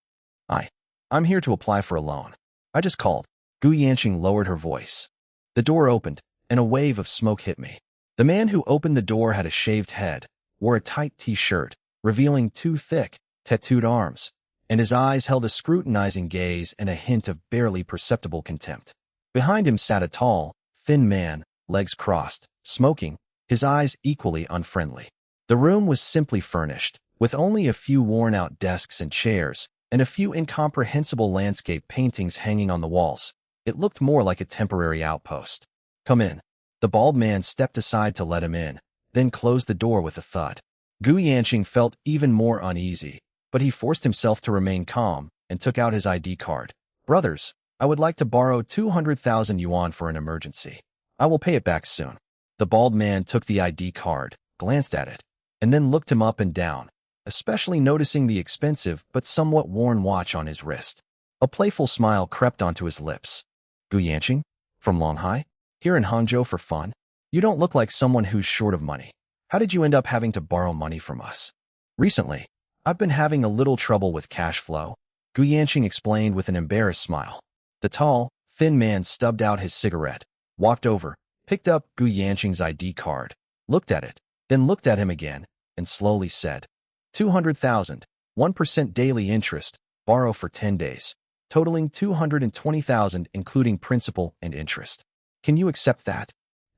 I'm here to apply for a loan. I just called. Gu Yanqing lowered her voice. The door opened, and a wave of smoke hit me. The man who opened the door had a shaved head, wore a tight t-shirt, revealing two thick, tattooed arms, and his eyes held a scrutinizing gaze and a hint of barely perceptible contempt. Behind him sat a tall, thin man, legs crossed, smoking, his eyes equally unfriendly. The room was simply furnished, with only a few worn-out desks and chairs, and a few incomprehensible landscape paintings hanging on the walls. It looked more like a temporary outpost. Come in. The bald man stepped aside to let him in, then closed the door with a thud. Gu Yanqing felt even more uneasy, but he forced himself to remain calm and took out his ID card. Brothers, I would like to borrow 200,000 yuan for an emergency. I will pay it back soon. The bald man took the ID card, glanced at it, and then looked him up and down, especially noticing the expensive but somewhat worn watch on his wrist. A playful smile crept onto his lips. Gu Yanqing? From Longhai? Here in Hangzhou for fun? You don't look like someone who's short of money. How did you end up having to borrow money from us? Recently, I've been having a little trouble with cash flow, Gu Yanqing explained with an embarrassed smile. The tall, thin man stubbed out his cigarette, walked over, picked up Gu Yanqing's ID card, looked at it, then looked at him again, and slowly said, 200,000, 1% daily interest, borrow for 10 days, totaling 220,000 including principal and interest. Can you accept that?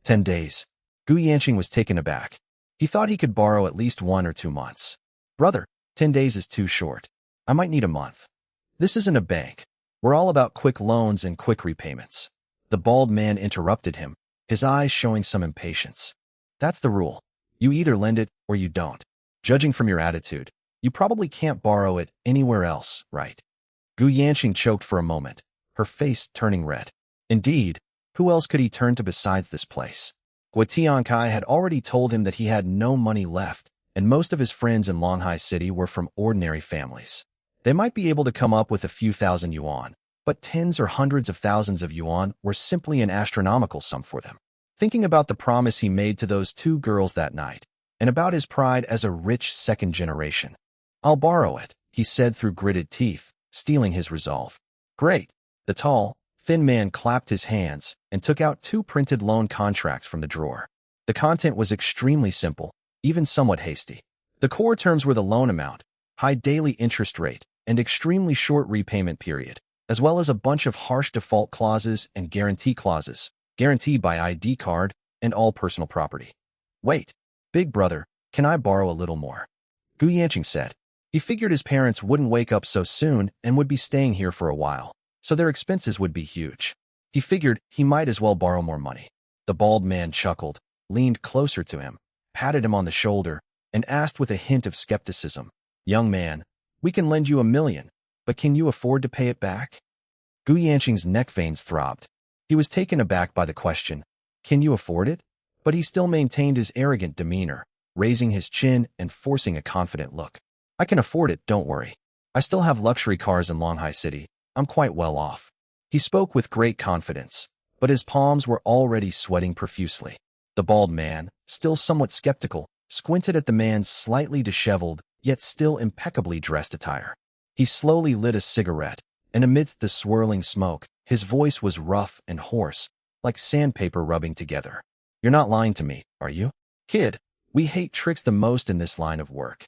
10 days. Gu Yanqing was taken aback. He thought he could borrow at least 1 or 2 months. Brother, 10 days is too short. I might need a month. This isn't a bank. We're all about quick loans and quick repayments. The bald man interrupted him, his eyes showing some impatience. That's the rule. You either lend it or you don't. Judging from your attitude, you probably can't borrow it anywhere else, right? Gu Yanqing choked for a moment, her face turning red. Indeed, who else could he turn to besides this place? Gua Tiankai had already told him that he had no money left, and most of his friends in Longhai City were from ordinary families. They might be able to come up with a few thousand yuan, but tens or hundreds of thousands of yuan were simply an astronomical sum for them. Thinking about the promise he made to those two girls that night, and about his pride as a rich second generation. I'll borrow it, he said through gritted teeth, steeling his resolve. Great. The tall, thin man clapped his hands and took out 2 printed loan contracts from the drawer. The content was extremely simple, even somewhat hasty. The core terms were the loan amount, high daily interest rate, and extremely short repayment period, as well as a bunch of harsh default clauses and guarantee clauses, guaranteed by ID card and all personal property. Wait, big brother, can I borrow a little more? Gu Yanqing said. He figured his parents wouldn't wake up so soon and would be staying here for a while, so their expenses would be huge. He figured he might as well borrow more money. The bald man chuckled, leaned closer to him, patted him on the shoulder, and asked with a hint of skepticism, Young man, we can lend you $1 million, but can you afford to pay it back? Gu Yanqing's neck veins throbbed. He was taken aback by the question, can you afford it? But he still maintained his arrogant demeanor, raising his chin and forcing a confident look. I can afford it, don't worry. I still have luxury cars in Longhai City. I'm quite well off. He spoke with great confidence, but his palms were already sweating profusely. The bald man, still somewhat skeptical, squinted at the man's slightly disheveled, yet still impeccably dressed attire. He slowly lit a cigarette, and amidst the swirling smoke, his voice was rough and hoarse, like sandpaper rubbing together. You're not lying to me, are you? Kid, we hate tricks the most in this line of work.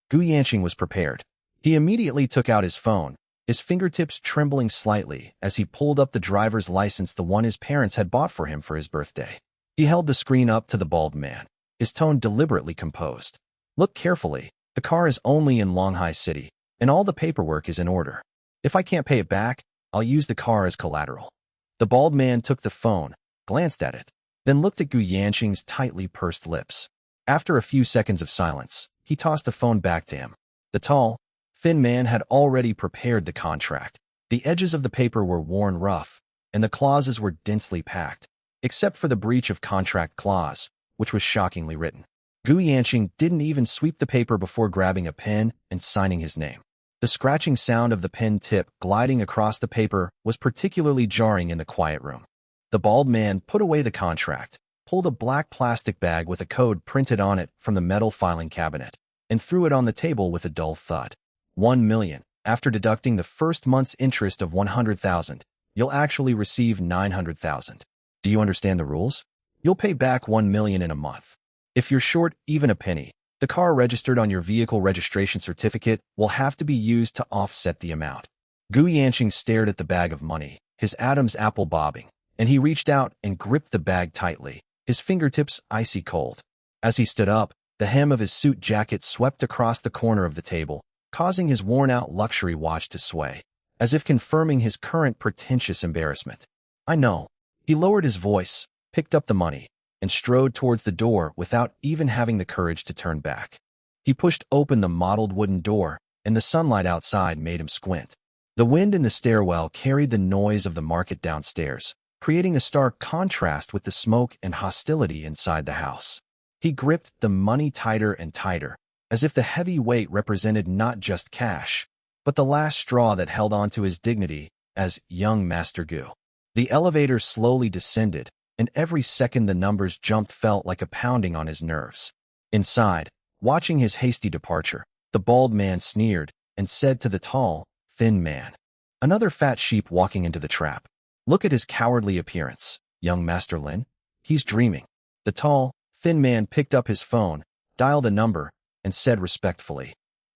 Gu Yanqing was prepared. He immediately took out his phone, his fingertips trembling slightly as he pulled up the driver's license, the one his parents had bought for him for his birthday. He held the screen up to the bald man, his tone deliberately composed. Look carefully, the car is only in Longhai City, and all the paperwork is in order. If I can't pay it back, I'll use the car as collateral. The bald man took the phone, glanced at it, then looked at Gu Yanqing's tightly pursed lips. After a few seconds of silence, he tossed the phone back to him. The tall, thin man had already prepared the contract. The edges of the paper were worn rough, and the clauses were densely packed, except for the breach of contract clause, which was shockingly written. Gu Yanqing didn't even sweep the paper before grabbing a pen and signing his name. The scratching sound of the pen tip gliding across the paper was particularly jarring in the quiet room. The bald man put away the contract, pulled a black plastic bag with a code printed on it from the metal filing cabinet, and threw it on the table with a dull thud. 1 million. After deducting the first month's interest of 100,000, you'll actually receive 900,000. Do you understand the rules? You'll pay back 1 million in a month. If you're short even a penny, the car registered on your vehicle registration certificate will have to be used to offset the amount. Gu Yanqing stared at the bag of money, his Adam's apple bobbing, and he reached out and gripped the bag tightly, his fingertips icy cold. As he stood up, the hem of his suit jacket swept across the corner of the table, causing his worn-out luxury watch to sway, as if confirming his current pretentious embarrassment. I know. He lowered his voice, picked up the money, and strode towards the door without even having the courage to turn back. He pushed open the mottled wooden door, and the sunlight outside made him squint. The wind in the stairwell carried the noise of the market downstairs, creating a stark contrast with the smoke and hostility inside the house. He gripped the money tighter and tighter, as if the heavy weight represented not just cash, but the last straw that held on to his dignity as young Master Gu. The elevator slowly descended, and every second the numbers jumped felt like a pounding on his nerves. Inside, watching his hasty departure, the bald man sneered and said to the tall, thin man, another fat sheep walking into the trap. Look at his cowardly appearance, young Master Lin. He's dreaming. The tall, thin man picked up his phone, dialed a number, and said respectfully,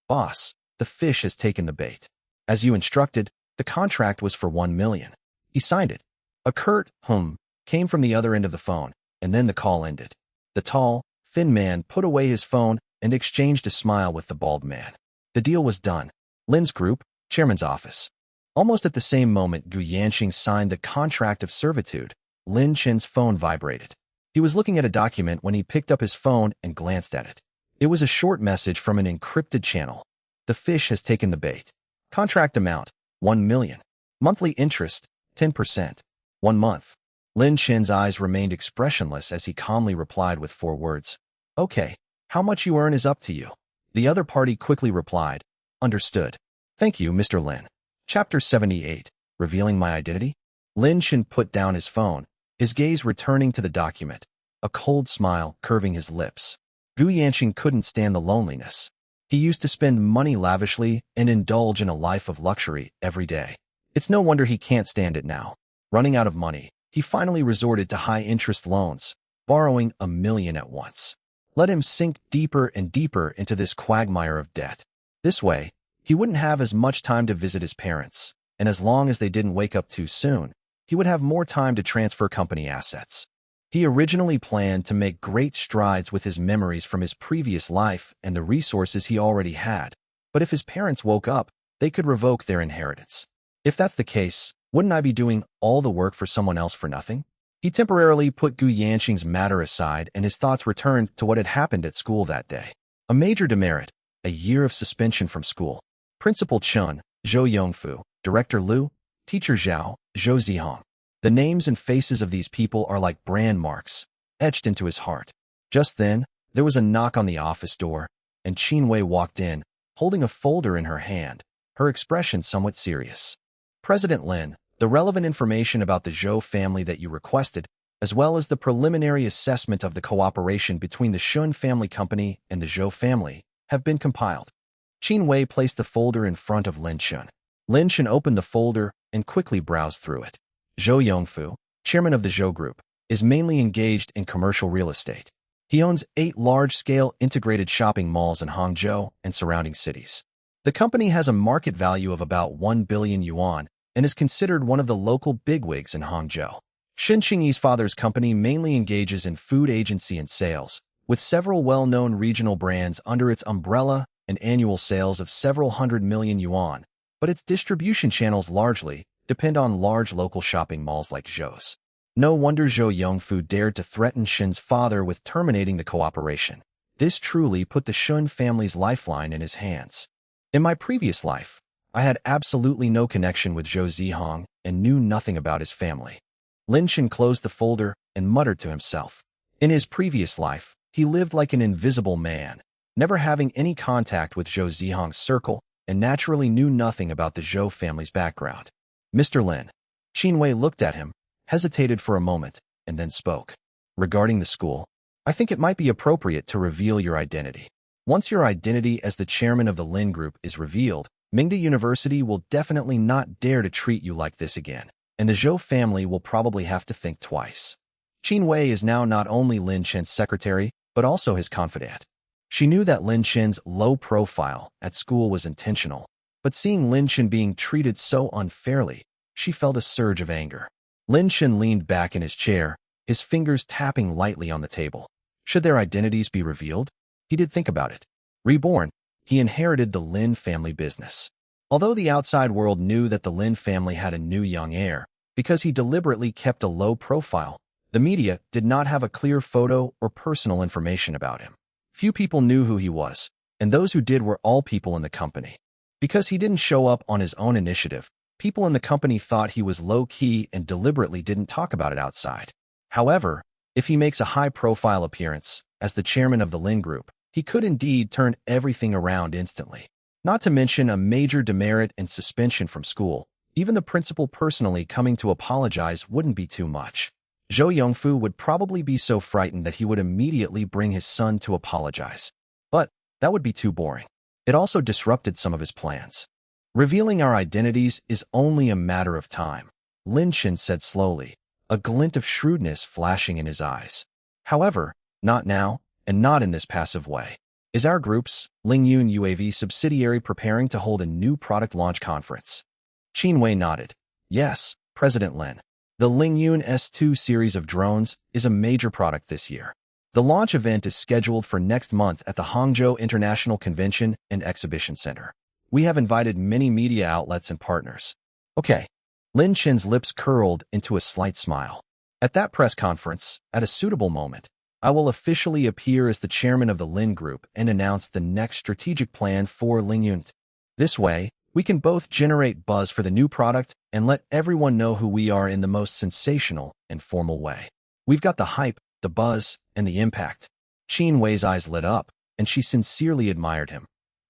Boss, the fish has taken the bait. As you instructed, the contract was for 1 million. He signed it. A curt came from the other end of the phone, and then the call ended. The tall, thin man put away his phone and exchanged a smile with the bald man. The deal was done. Lin's group, chairman's office. Almost at the same moment Gu Yanqing signed the contract of servitude, Lin Chen's phone vibrated. He was looking at a document when he picked up his phone and glanced at it. It was a short message from an encrypted channel. The fish has taken the bait. Contract amount, 1 million. Monthly interest, 10%. 1 month. Lin Chen's eyes remained expressionless as he calmly replied with 4 words. Okay, how much you earn is up to you. The other party quickly replied, understood. Thank you, Mr. Lin. Chapter 78, Revealing My Identity? Lin Chen put down his phone, his gaze returning to the document, a cold smile curving his lips. Gu Yanqing couldn't stand the loneliness. He used to spend money lavishly and indulge in a life of luxury every day. It's no wonder he can't stand it now. Running out of money, he finally resorted to high-interest loans, borrowing 1 million at once. Let him sink deeper and deeper into this quagmire of debt. This way, he wouldn't have as much time to visit his parents, and as long as they didn't wake up too soon, he would have more time to transfer company assets. He originally planned to make great strides with his memories from his previous life and the resources he already had, but if his parents woke up, they could revoke their inheritance. If that's the case, wouldn't I be doing all the work for someone else for nothing? He temporarily put Gu Yanqing's matter aside and his thoughts returned to what had happened at school that day. A major demerit, a year of suspension from school. Principal Chun, Zhou Yongfu, Director Liu, Teacher Zhao, Zhou Zihong. The names and faces of these people are like brand marks, etched into his heart. Just then, there was a knock on the office door, and Qin Wei walked in, holding a folder in her hand, her expression somewhat serious. President Lin, the relevant information about the Zhou family that you requested, as well as the preliminary assessment of the cooperation between the Shun family company and the Zhou family, have been compiled. Qin Wei placed the folder in front of Lin Chen. Lin Chen opened the folder and quickly browsed through it. Zhou Yongfu, chairman of the Zhou Group, is mainly engaged in commercial real estate. He owns 8 large-scale integrated shopping malls in Hangzhou and surrounding cities. The company has a market value of about 1 billion yuan and is considered one of the local bigwigs in Hangzhou. Shen Qingyi's father's company mainly engages in food agency and sales, with several well-known regional brands under its umbrella and annual sales of several hundred million yuan, but its distribution channels largely depend on large local shopping malls like Zhou's. No wonder Zhou Yongfu dared to threaten Shen's father with terminating the cooperation. This truly put the Shun family's lifeline in his hands. In my previous life, I had absolutely no connection with Zhou Zihong and knew nothing about his family. Lin Chen closed the folder and muttered to himself. In his previous life, he lived like an invisible man, never having any contact with Zhou Zihong's circle, and naturally knew nothing about the Zhou family's background. Mr. Lin. Qin Wei looked at him, hesitated for a moment, and then spoke. Regarding the school, I think it might be appropriate to reveal your identity. Once your identity as the chairman of the Lin Group is revealed, Mingda University will definitely not dare to treat you like this again, and the Zhou family will probably have to think twice. Qin Wei is now not only Lin Chen's secretary, but also his confidant. She knew that Lin Chen's low profile at school was intentional, but seeing Lin Chen being treated so unfairly, she felt a surge of anger. Lin Chen leaned back in his chair, his fingers tapping lightly on the table. Should their identities be revealed? He did think about it. Reborn, he inherited the Lin family business. Although the outside world knew that the Lin family had a new young heir, because he deliberately kept a low profile, the media did not have a clear photo or personal information about him. Few people knew who he was, and those who did were all people in the company. Because he didn't show up on his own initiative, people in the company thought he was low-key and deliberately didn't talk about it outside. However, if he makes a high-profile appearance as the chairman of the Lin Group, he could indeed turn everything around instantly. Not to mention a major demerit and suspension from school. Even the principal personally coming to apologize wouldn't be too much. Zhou Yongfu would probably be so frightened that he would immediately bring his son to apologize. But that would be too boring. It also disrupted some of his plans. Revealing our identities is only a matter of time, Lin Chen said slowly, a glint of shrewdness flashing in his eyes. However, not now, and not in this passive way. Is our group's Lingyun UAV subsidiary preparing to hold a new product launch conference? Qin Wei nodded. Yes, President Lin. The Lingyun S2 series of drones is a major product this year. The launch event is scheduled for next month at the Hangzhou International Convention and Exhibition Center. We have invited many media outlets and partners. Okay. Lin Chen's lips curled into a slight smile. At that press conference, at a suitable moment, I will officially appear as the chairman of the Lin Group and announce the next strategic plan for Lingyunt. This way, we can both generate buzz for the new product and let everyone know who we are in the most sensational and formal way. We've got the hype, the buzz, and the impact. Qin Wei's eyes lit up, and she sincerely admired him.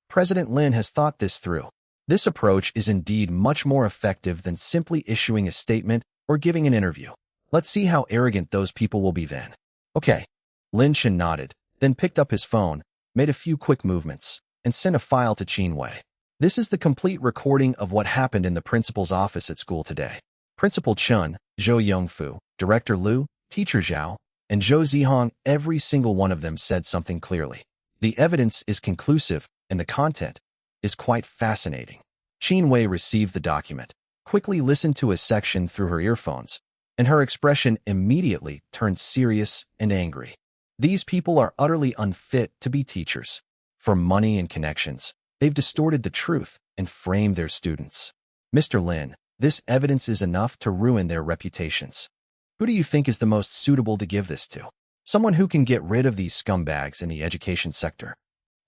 President Lin has thought this through. This approach is indeed much more effective than simply issuing a statement or giving an interview. Let's see how arrogant those people will be then. Okay. Lin Chen nodded, then picked up his phone, made a few quick movements, and sent a file to Qin Wei. This is the complete recording of what happened in the principal's office at school today. Principal Chun, Zhou Yongfu, Director Liu, Teacher Zhao, and Zhou Zihong, every single one of them said something clearly. The evidence is conclusive, and the content is quite fascinating. Qin Wei received the document, quickly listened to a section through her earphones, and her expression immediately turned serious and angry. These people are utterly unfit to be teachers. For money and connections, they've distorted the truth and framed their students. Mr. Lin, this evidence is enough to ruin their reputations. Who do you think is the most suitable to give this to? Someone who can get rid of these scumbags in the education sector?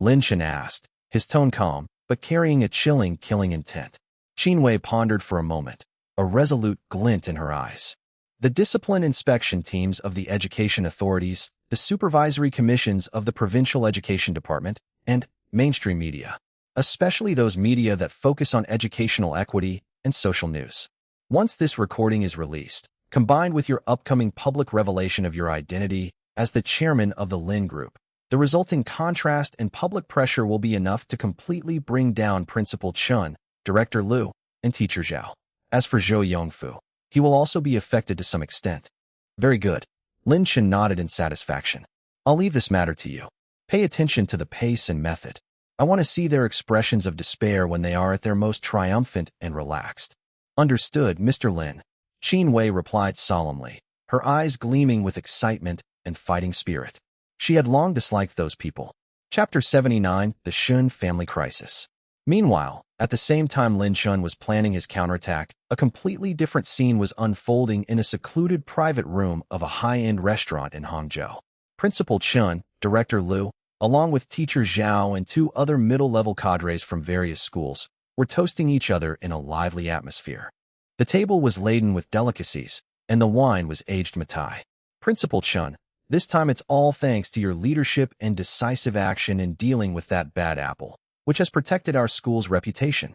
Lin Chen asked, his tone calm, but carrying a chilling, killing intent. Qin Wei pondered for a moment, a resolute glint in her eyes. The discipline inspection teams of the education authorities, the supervisory commissions of the provincial education department, and mainstream media, especially those media that focus on educational equity and social news. Once this recording is released, combined with your upcoming public revelation of your identity as the chairman of the Lin Group, the resulting contrast and public pressure will be enough to completely bring down Principal Chun, Director Liu, and Teacher Zhao. As for Zhou Yongfu, he will also be affected to some extent. Very good. Lin Chen nodded in satisfaction. I'll leave this matter to you. Pay attention to the pace and method. I want to see their expressions of despair when they are at their most triumphant and relaxed. Understood, Mr. Lin. Qin Wei replied solemnly, her eyes gleaming with excitement and fighting spirit. She had long disliked those people. Chapter 79, The Shun Family Crisis. Meanwhile, at the same time Lin Chun was planning his counterattack, a completely different scene was unfolding in a secluded private room of a high-end restaurant in Hangzhou. Principal Chun, Director Liu, along with Teacher Zhao and two other middle-level cadres from various schools, were toasting each other in a lively atmosphere. The table was laden with delicacies, and the wine was aged Matai. Principal Chun, this time it's all thanks to your leadership and decisive action in dealing with that bad apple, which has protected our school's reputation.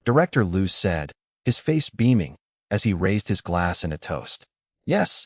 Director Liu said, his face beaming, as he raised his glass in a toast. Yes,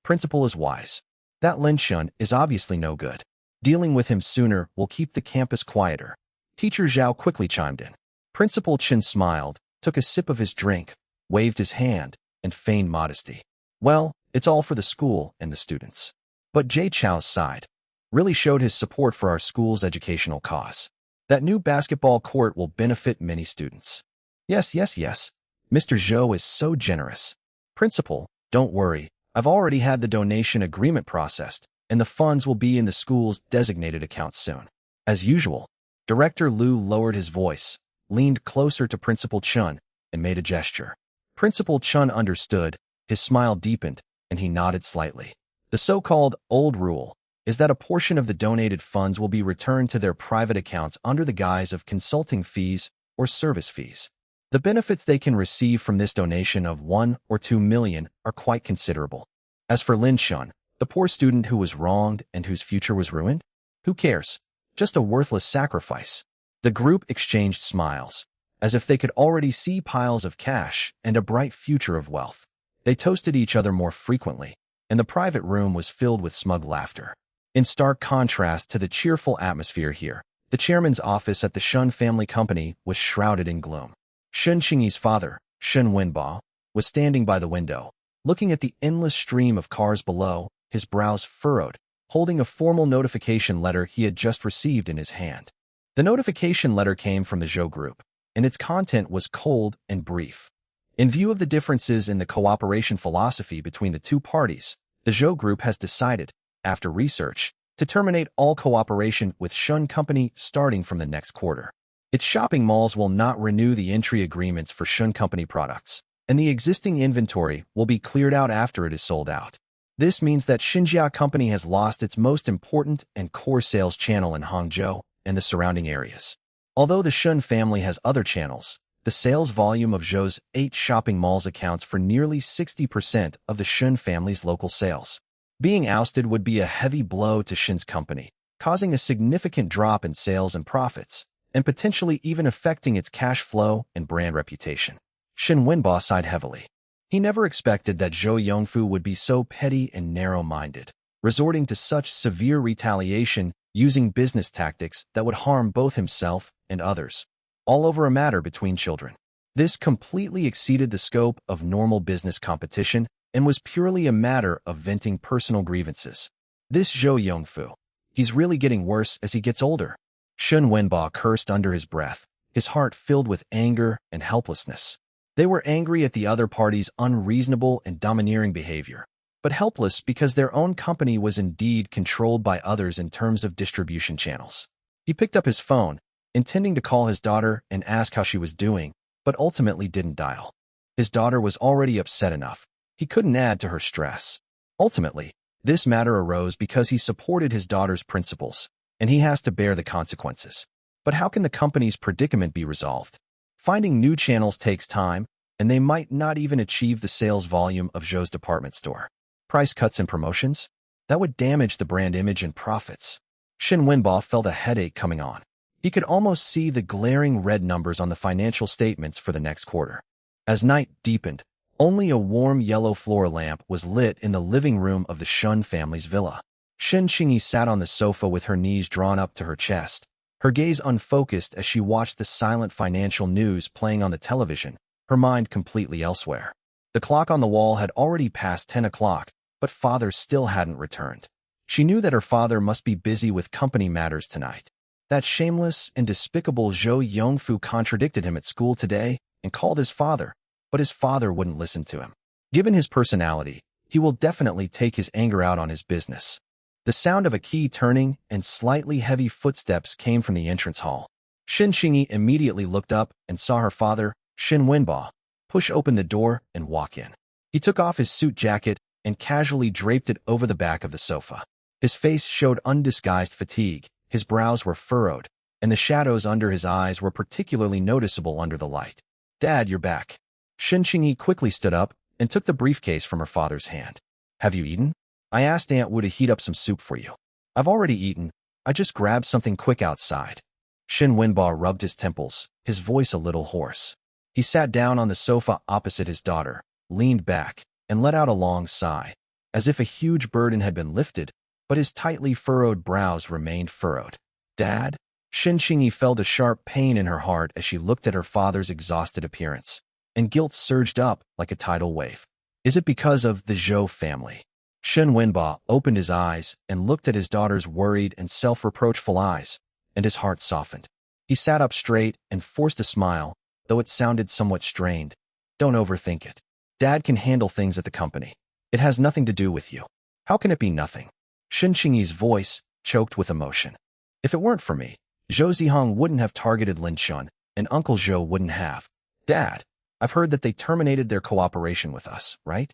Principal is wise. That Lin Chun is obviously no good. Dealing with him sooner will keep the campus quieter. Teacher Zhao quickly chimed in. Principal Chen smiled, took a sip of his drink, waved his hand, and feigned modesty. Well, it's all for the school and the students. But Jay Chao's side really showed his support for our school's educational cause. That new basketball court will benefit many students. Yes. Mr. Zhou is so generous. Principal, don't worry. I've already had the donation agreement processed, and the funds will be in the school's designated account soon. As usual, Director Liu lowered his voice, leaned closer to Principal Chun, and made a gesture. Principal Chun understood, his smile deepened, and he nodded slightly. The so-called old rule is that a portion of the donated funds will be returned to their private accounts under the guise of consulting fees or service fees. The benefits they can receive from this donation of 1 or 2 million are quite considerable. As for Lin Chun, the poor student who was wronged and whose future was ruined, who cares? Just a worthless sacrifice. The group exchanged smiles, as if they could already see piles of cash and a bright future of wealth. They toasted each other more frequently, and the private room was filled with smug laughter. In stark contrast to the cheerful atmosphere here, the chairman's office at the Shun family company was shrouded in gloom. Shun Qingyi's father, Shun Wenbao, was standing by the window, looking at the endless stream of cars below, his brows furrowed, holding a formal notification letter he had just received in his hand. The notification letter came from the Zhou Group, and its content was cold and brief. In view of the differences in the cooperation philosophy between the two parties, the Zhou Group has decided after research, to terminate all cooperation with Shun Company starting from the next quarter. Its shopping malls will not renew the entry agreements for Shun Company products, and the existing inventory will be cleared out after it is sold out. This means that Xinjia Company has lost its most important and core sales channel in Hangzhou and the surrounding areas. Although the Shun family has other channels, the sales volume of Zhou's 8 shopping malls accounts for nearly 60% of the Shun family's local sales. Being ousted would be a heavy blow to Shun's company, causing a significant drop in sales and profits, and potentially even affecting its cash flow and brand reputation. Shen Wenba sighed heavily. He never expected that Zhou Yongfu would be so petty and narrow-minded, resorting to such severe retaliation using business tactics that would harm both himself and others, all over a matter between children. This completely exceeded the scope of normal business competition and was purely a matter of venting personal grievances. This Zhou Yongfu, he's really getting worse as he gets older. Shen Wenba cursed under his breath, his heart filled with anger and helplessness. They were angry at the other party's unreasonable and domineering behavior, but helpless because their own company was indeed controlled by others in terms of distribution channels. He picked up his phone, intending to call his daughter and ask how she was doing, but ultimately didn't dial. His daughter was already upset enough. He couldn't add to her stress. Ultimately, this matter arose because he supported his daughter's principles, and he has to bear the consequences. But how can the company's predicament be resolved? Finding new channels takes time, and they might not even achieve the sales volume of Zhou's department store. Price cuts and promotions? That would damage the brand image and profits. Shen Wenba felt a headache coming on. He could almost see the glaring red numbers on the financial statements for the next quarter. As night deepened, only a warm yellow floor lamp was lit in the living room of the Shun family's villa. Shen Qingyi sat on the sofa with her knees drawn up to her chest, her gaze unfocused as she watched the silent financial news playing on the television, her mind completely elsewhere. The clock on the wall had already passed 10 o'clock, but father still hadn't returned. She knew that her father must be busy with company matters tonight. That shameless and despicable Zhou Yongfu contradicted him at school today and called his father, but his father wouldn't listen to him. Given his personality, he will definitely take his anger out on his business. The sound of a key turning and slightly heavy footsteps came from the entrance hall. Shen Qingyi immediately looked up and saw her father, Shen Wenba, push open the door and walk in. He took off his suit jacket and casually draped it over the back of the sofa. His face showed undisguised fatigue, his brows were furrowed, and the shadows under his eyes were particularly noticeable under the light. "Dad, you're back." Shen Qingyi quickly stood up and took the briefcase from her father's hand. "Have you eaten? I asked Aunt Wu to heat up some soup for you." "I've already eaten. I just grabbed something quick outside." Shen Wenba rubbed his temples, his voice a little hoarse. He sat down on the sofa opposite his daughter, leaned back, and let out a long sigh, as if a huge burden had been lifted, but his tightly furrowed brows remained furrowed. "Dad?" Shen Qingyi felt a sharp pain in her heart as she looked at her father's exhausted appearance, and guilt surged up like a tidal wave. "Is it because of the Zhou family?" Shen Wenba opened his eyes and looked at his daughter's worried and self-reproachful eyes, and his heart softened. He sat up straight and forced a smile, though it sounded somewhat strained. "Don't overthink it. Dad can handle things at the company. It has nothing to do with you." "How can it be nothing?" Shen Qingyi's voice choked with emotion. "If it weren't for me, Zhou Zihong wouldn't have targeted Lin Chun, and Uncle Zhou wouldn't have. Dad, I've heard that they terminated their cooperation with us, right?"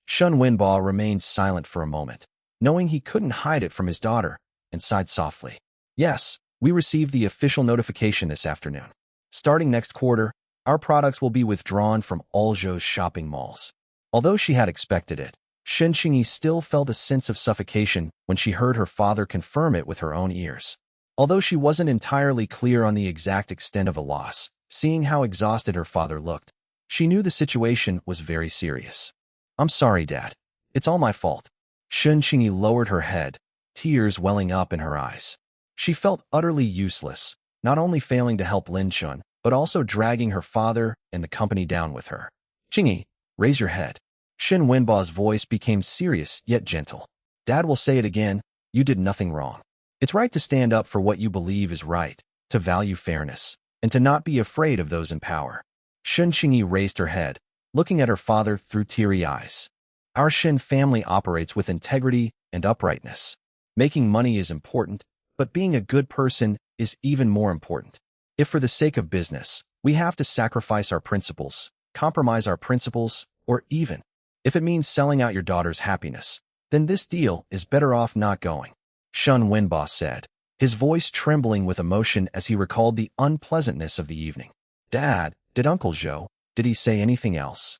Shen Wenba remained silent for a moment, knowing he couldn't hide it from his daughter, and sighed softly. "Yes, we received the official notification this afternoon. Starting next quarter, our products will be withdrawn from all Zhou's shopping malls." Although she had expected it, Shen Qingyi still felt a sense of suffocation when she heard her father confirm it with her own ears. Although she wasn't entirely clear on the exact extent of the loss, seeing how exhausted her father looked, she knew the situation was very serious. "I'm sorry, Dad. It's all my fault." Shen Qingyi lowered her head, tears welling up in her eyes. She felt utterly useless, not only failing to help Lin Chun, but also dragging her father and the company down with her. "Qingyi, raise your head." Shen Wenba's voice became serious yet gentle. "Dad will say it again, you did nothing wrong. It's right to stand up for what you believe is right, to value fairness, and to not be afraid of those in power." Shen Qingyi raised her head, looking at her father through teary eyes. "Our Shen family operates with integrity and uprightness. Making money is important, but being a good person is even more important. If for the sake of business, we have to sacrifice our principles, compromise our principles, or even if it means selling out your daughter's happiness, then this deal is better off not going, Shun Wenba said, his voice trembling with emotion as he recalled the unpleasantness of the evening. Dad, did Uncle Zhou, did he say anything else?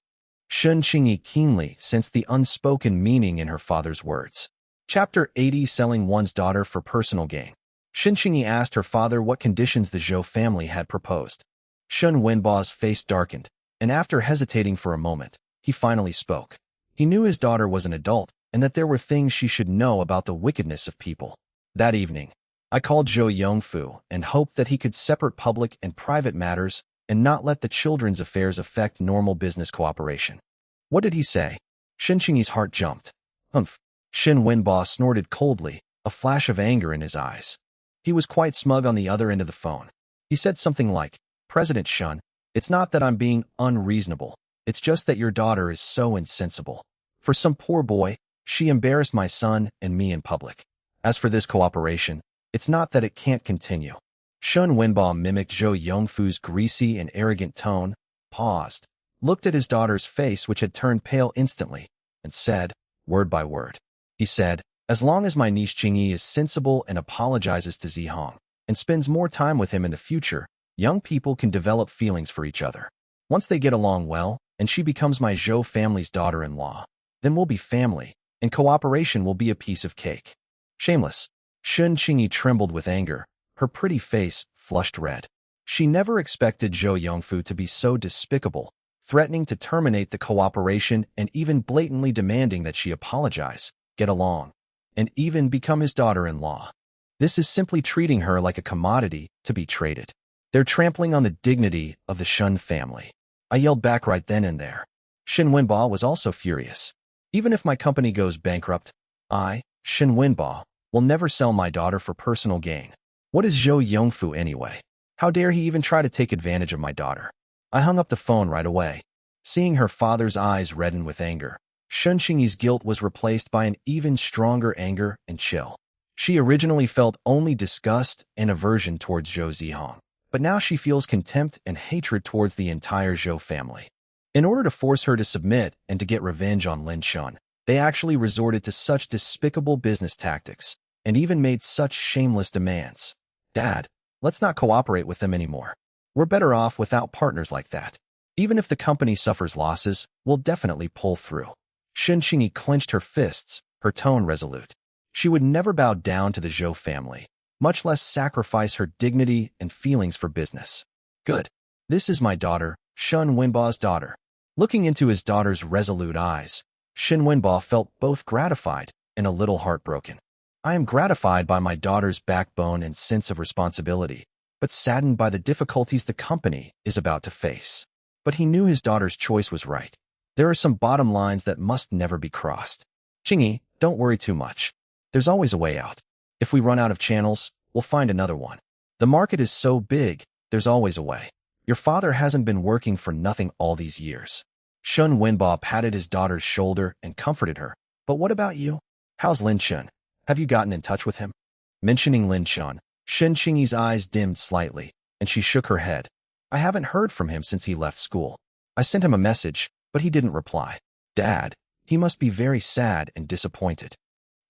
Shun Qingyi keenly sensed the unspoken meaning in her father's words. Chapter 80 Selling One's Daughter for Personal Gain. Shun Qingyi asked her father what conditions the Zhou family had proposed. Shun Wenba's face darkened, and after hesitating for a moment, he finally spoke. He knew his daughter was an adult, and that there were things she should know about the wickedness of people. That evening, I called Zhou Yongfu and hoped that he could separate public and private matters and not let the children's affairs affect normal business cooperation. What did he say? Shun Qingyi's heart jumped. Humph. Shun Wenba snorted coldly, a flash of anger in his eyes. He was quite smug on the other end of the phone. He said something like, President Shun, it's not that I'm being unreasonable. It's just that your daughter is so insensible. For some poor boy, she embarrassed my son and me in public. As for this cooperation, it's not that it can't continue. Shun Wenba mimicked Zhou Yongfu's greasy and arrogant tone, paused, looked at his daughter's face which had turned pale instantly, and said, word by word. He said, as long as my niece Qingyi is sensible and apologizes to Zihong, and spends more time with him in the future, young people can develop feelings for each other. Once they get along well, and she becomes my Zhou family's daughter-in-law, then we'll be family, and cooperation will be a piece of cake. Shameless. Shun Qingyi trembled with anger, her pretty face flushed red. She never expected Zhou Yongfu to be so despicable, threatening to terminate the cooperation and even blatantly demanding that she apologize, get along, and even become his daughter-in-law. This is simply treating her like a commodity to be traded. They're trampling on the dignity of the Shun family. I yelled back right then and there. Shun Wenba was also furious. Even if my company goes bankrupt, I, Shun Wenba, will never sell my daughter for personal gain. What is Zhou Yongfu anyway? How dare he even try to take advantage of my daughter? I hung up the phone right away. Seeing her father's eyes redden with anger, Shun Qingyi's guilt was replaced by an even stronger anger and chill. She originally felt only disgust and aversion towards Zhou Zihong, but now she feels contempt and hatred towards the entire Zhou family. In order to force her to submit and to get revenge on Lin Shun, they actually resorted to such despicable business tactics and even made such shameless demands. Dad, let's not cooperate with them anymore. We're better off without partners like that. Even if the company suffers losses, we'll definitely pull through. Shun Qingyi clenched her fists, her tone resolute. She would never bow down to the Zhou family, much less sacrifice her dignity and feelings for business. Good. This is my daughter, Shun Wenba's daughter. Looking into his daughter's resolute eyes, Shun Wenba felt both gratified and a little heartbroken. I am gratified by my daughter's backbone and sense of responsibility, but saddened by the difficulties the company is about to face. But he knew his daughter's choice was right. There are some bottom lines that must never be crossed. Qingyi, don't worry too much. There's always a way out. If we run out of channels, we'll find another one. The market is so big, there's always a way. Your father hasn't been working for nothing all these years. Shun Wenba patted his daughter's shoulder and comforted her. But what about you? How's Lin Shun? Have you gotten in touch with him? Mentioning Lin Shun, Shun Qingyi's eyes dimmed slightly, and she shook her head. I haven't heard from him since he left school. I sent him a message, but he didn't reply. Dad, he must be very sad and disappointed.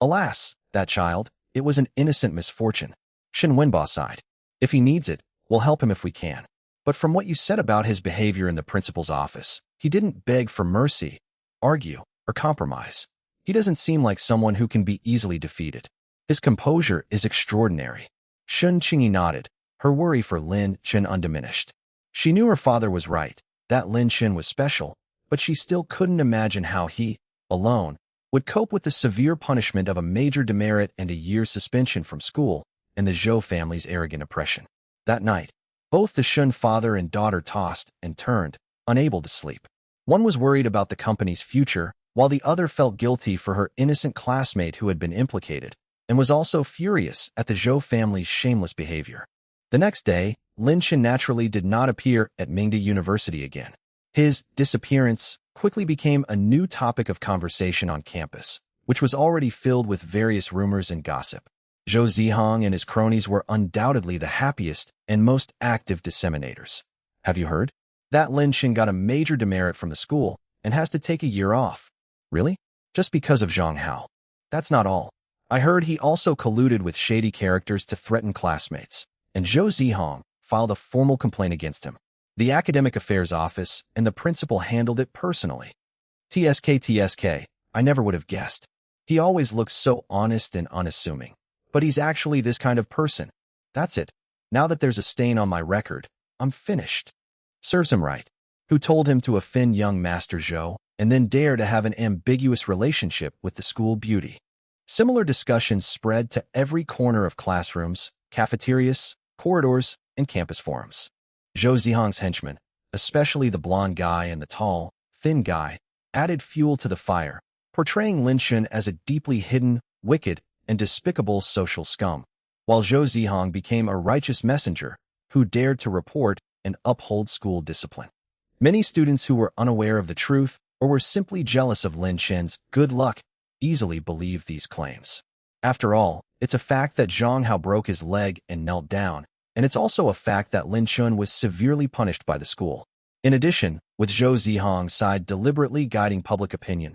Alas, that child, it was an innocent misfortune. Shun Wenba sighed. If he needs it, we'll help him if we can. But from what you said about his behavior in the principal's office, he didn't beg for mercy, argue, or compromise. He doesn't seem like someone who can be easily defeated. His composure is extraordinary. Shun Qingyi nodded, her worry for Lin Shun undiminished. She knew her father was right, that Lin Shun was special, but she still couldn't imagine how he, alone, would cope with the severe punishment of a major demerit and a year's suspension from school and the Zhou family's arrogant oppression. That night, both the Shun father and daughter tossed and turned, unable to sleep. One was worried about the company's future, while the other felt guilty for her innocent classmate who had been implicated, and was also furious at the Zhou family's shameless behavior. The next day, Lin Shun naturally did not appear at Mingda University again. His disappearance quickly became a new topic of conversation on campus, which was already filled with various rumors and gossip. Zhou Zihong and his cronies were undoubtedly the happiest and most active disseminators. Have you heard? That Lin Xin got a major demerit from the school and has to take a year off. Really? Just because of Zhang Hao. That's not all. I heard he also colluded with shady characters to threaten classmates, and Zhou Zihong filed a formal complaint against him. The Academic Affairs Office and the principal handled it personally. TSK, I never would have guessed. He always looks so honest and unassuming. But he's actually this kind of person. That's it. Now that there's a stain on my record, I'm finished. Serves him right. Who told him to offend young Master Zhou and then dare to have an ambiguous relationship with the school beauty? Similar discussions spread to every corner of classrooms, cafeterias, corridors, and campus forums. Zhou Zihong's henchmen, especially the blonde guy and the tall, thin guy, added fuel to the fire, portraying Lin Xin as a deeply hidden, wicked, and despicable social scum, while Zhou Zihong became a righteous messenger who dared to report and uphold school discipline. Many students who were unaware of the truth or were simply jealous of Lin Xin's good luck easily believed these claims. After all, it's a fact that Zhang Hao broke his leg and knelt down, and it's also a fact that Lin Xin was severely punished by the school. In addition, with Zhou Zihong's side deliberately guiding public opinion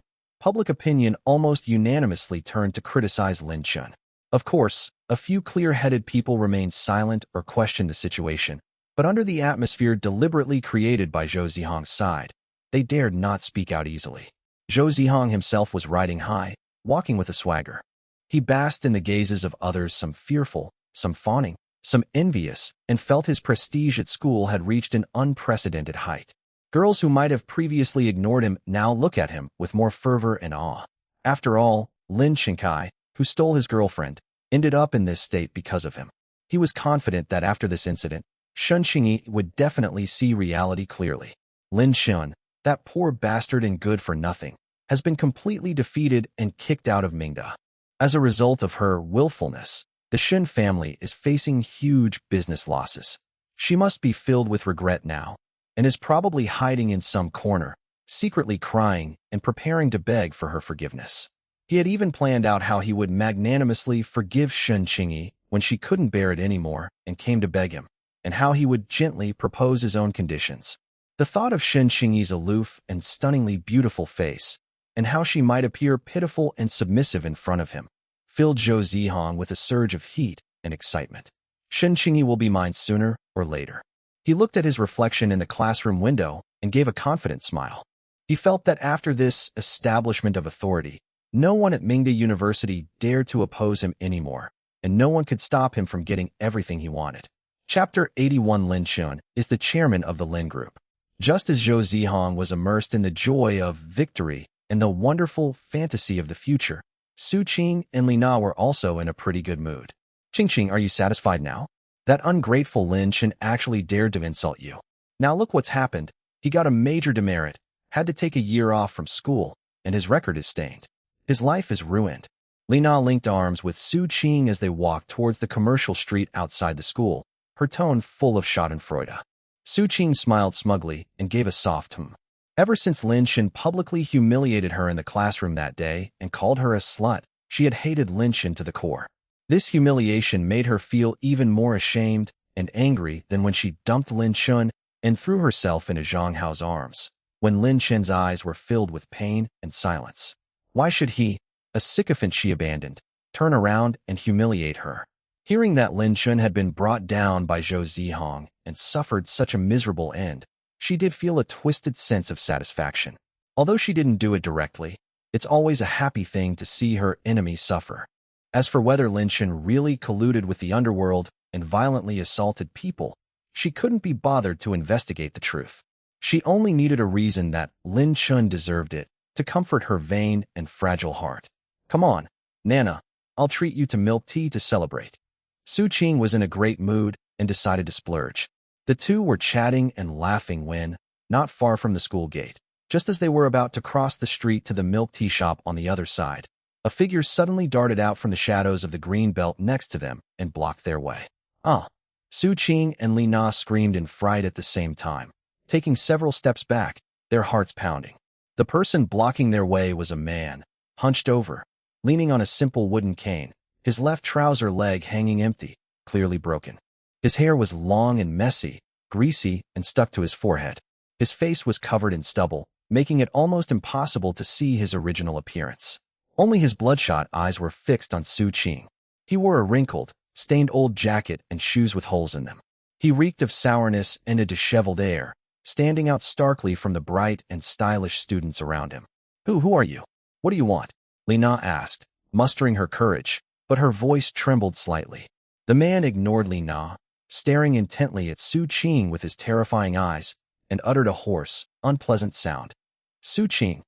almost unanimously turned to criticize Lin Xin. Of course, a few clear-headed people remained silent or questioned the situation, but under the atmosphere deliberately created by Zhou Zihong's side, they dared not speak out easily. Zhou Zihong himself was riding high, walking with a swagger. He basked in the gazes of others, some fearful, some fawning, some envious, and felt his prestige at school had reached an unprecedented height. Girls who might have previously ignored him now look at him with more fervor and awe. After all, Lin Xinkai, who stole his girlfriend, ended up in this state because of him. He was confident that after this incident, Shen Xingyi would definitely see reality clearly. Lin Xin, that poor bastard and good for nothing, has been completely defeated and kicked out of Mingda. As a result of her willfulness, the Shen family is facing huge business losses. She must be filled with regret now, and is probably hiding in some corner, secretly crying and preparing to beg for her forgiveness. He had even planned out how he would magnanimously forgive Shen Qingyi when she couldn't bear it anymore and came to beg him, and how he would gently propose his own conditions. The thought of Shen Qingyi's aloof and stunningly beautiful face, and how she might appear pitiful and submissive in front of him, filled Zhou Zihong with a surge of heat and excitement. Shen Qingyi will be mine sooner or later. He looked at his reflection in the classroom window and gave a confident smile. He felt that after this establishment of authority, no one at Mingda University dared to oppose him anymore, and no one could stop him from getting everything he wanted. Chapter 81. Lin Xin is the chairman of the Lin Group. Just as Zhou Zihong was immersed in the joy of victory and the wonderful fantasy of the future, Su Qing and Li Na were also in a pretty good mood. Qing, are you satisfied now? That ungrateful Lin Xin actually dared to insult you. Now look what's happened. He got a major demerit, had to take a year off from school, and his record is stained. His life is ruined. Li Na linked arms with Su Qing as they walked towards the commercial street outside the school, her tone full of schadenfreude. Su Qing smiled smugly and gave a soft hum. Ever since Lin Xin publicly humiliated her in the classroom that day and called her a slut, she had hated Lin Xin to the core. This humiliation made her feel even more ashamed and angry than when she dumped Lin Xin and threw herself into Zhang Hao's arms, when Lin Xin's eyes were filled with pain and silence. Why should he, a sycophant she abandoned, turn around and humiliate her? Hearing that Lin Xin had been brought down by Zhou Zihong and suffered such a miserable end, she did feel a twisted sense of satisfaction. Although she didn't do it directly, it's always a happy thing to see her enemy suffer. As for whether Lin Xin really colluded with the underworld and violently assaulted people, she couldn't be bothered to investigate the truth. She only needed a reason that Lin Xin deserved it to comfort her vain and fragile heart. Come on, Nana, I'll treat you to milk tea to celebrate. Su Qing was in a great mood and decided to splurge. The two were chatting and laughing when, not far from the school gate, just as they were about to cross the street to the milk tea shop on the other side, a figure suddenly darted out from the shadows of the green belt next to them and blocked their way. Ah! Su Qing and Li Na screamed in fright at the same time, taking several steps back, their hearts pounding. The person blocking their way was a man, hunched over, leaning on a simple wooden cane, his left trouser leg hanging empty, clearly broken. His hair was long and messy, greasy, and stuck to his forehead. His face was covered in stubble, making it almost impossible to see his original appearance. Only his bloodshot eyes were fixed on Su Qing. He wore a wrinkled, stained old jacket and shoes with holes in them. He reeked of sourness and a disheveled air, standing out starkly from the bright and stylish students around him. Who are you? What do you want? Lina asked, mustering her courage, but her voice trembled slightly. The man ignored Lina, staring intently at Su Qing with his terrifying eyes, and uttered a hoarse, unpleasant sound. Su Qing.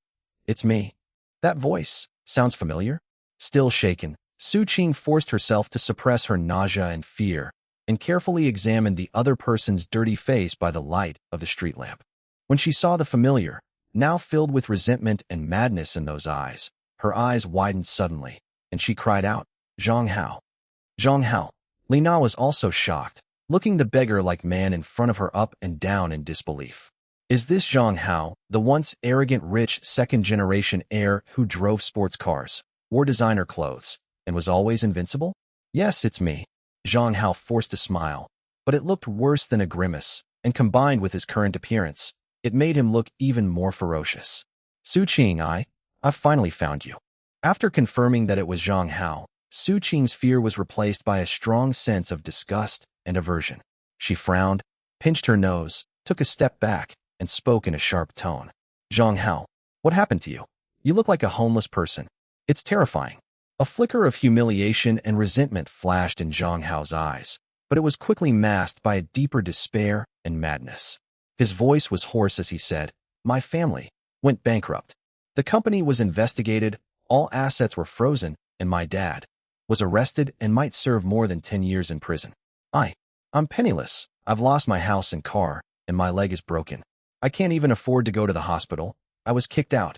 It's me. That voice sounds familiar? Still shaken, Su Qing forced herself to suppress her nausea and fear, and carefully examined the other person's dirty face by the light of the street lamp. When she saw the familiar, now filled with resentment and madness in those eyes, her eyes widened suddenly, and she cried out, Zhang Hao. Zhang Hao. Lina was also shocked, looking the beggar-like man in front of her up and down in disbelief. Is this Zhang Hao, the once arrogant rich second-generation heir who drove sports cars, wore designer clothes, and was always invincible? Yes, it's me. Zhang Hao forced a smile, but it looked worse than a grimace, and combined with his current appearance, it made him look even more ferocious. Su Qing, I've finally found you. After confirming that it was Zhang Hao, Su Qing's fear was replaced by a strong sense of disgust and aversion. She frowned, pinched her nose, took a step back, and spoke in a sharp tone. Zhang Hao, what happened to you? You look like a homeless person. It's terrifying. A flicker of humiliation and resentment flashed in Zhang Hao's eyes, but it was quickly masked by a deeper despair and madness. His voice was hoarse as he said, My family went bankrupt. The company was investigated, all assets were frozen, and my dad was arrested and might serve more than 10 years in prison. I'm penniless. I've lost my house and car, and my leg is broken. I can't even afford to go to the hospital. I was kicked out.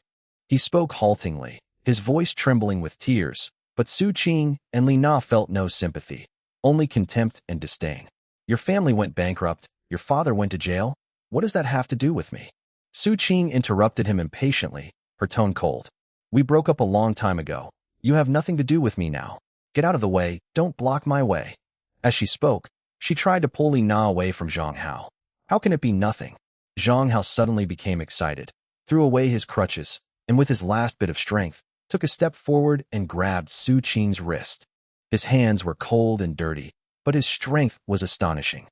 He spoke haltingly, his voice trembling with tears, but Su Qing and Lina felt no sympathy, only contempt and disdain. Your family went bankrupt, your father went to jail. What does that have to do with me? Su Qing interrupted him impatiently, her tone cold. We broke up a long time ago. You have nothing to do with me now. Get out of the way, don't block my way. As she spoke, she tried to pull Lina away from Zhang Hao. How can it be nothing? Zhang Hao suddenly became excited, threw away his crutches, and with his last bit of strength, took a step forward and grabbed Su Qing's wrist. His hands were cold and dirty, but his strength was astonishing.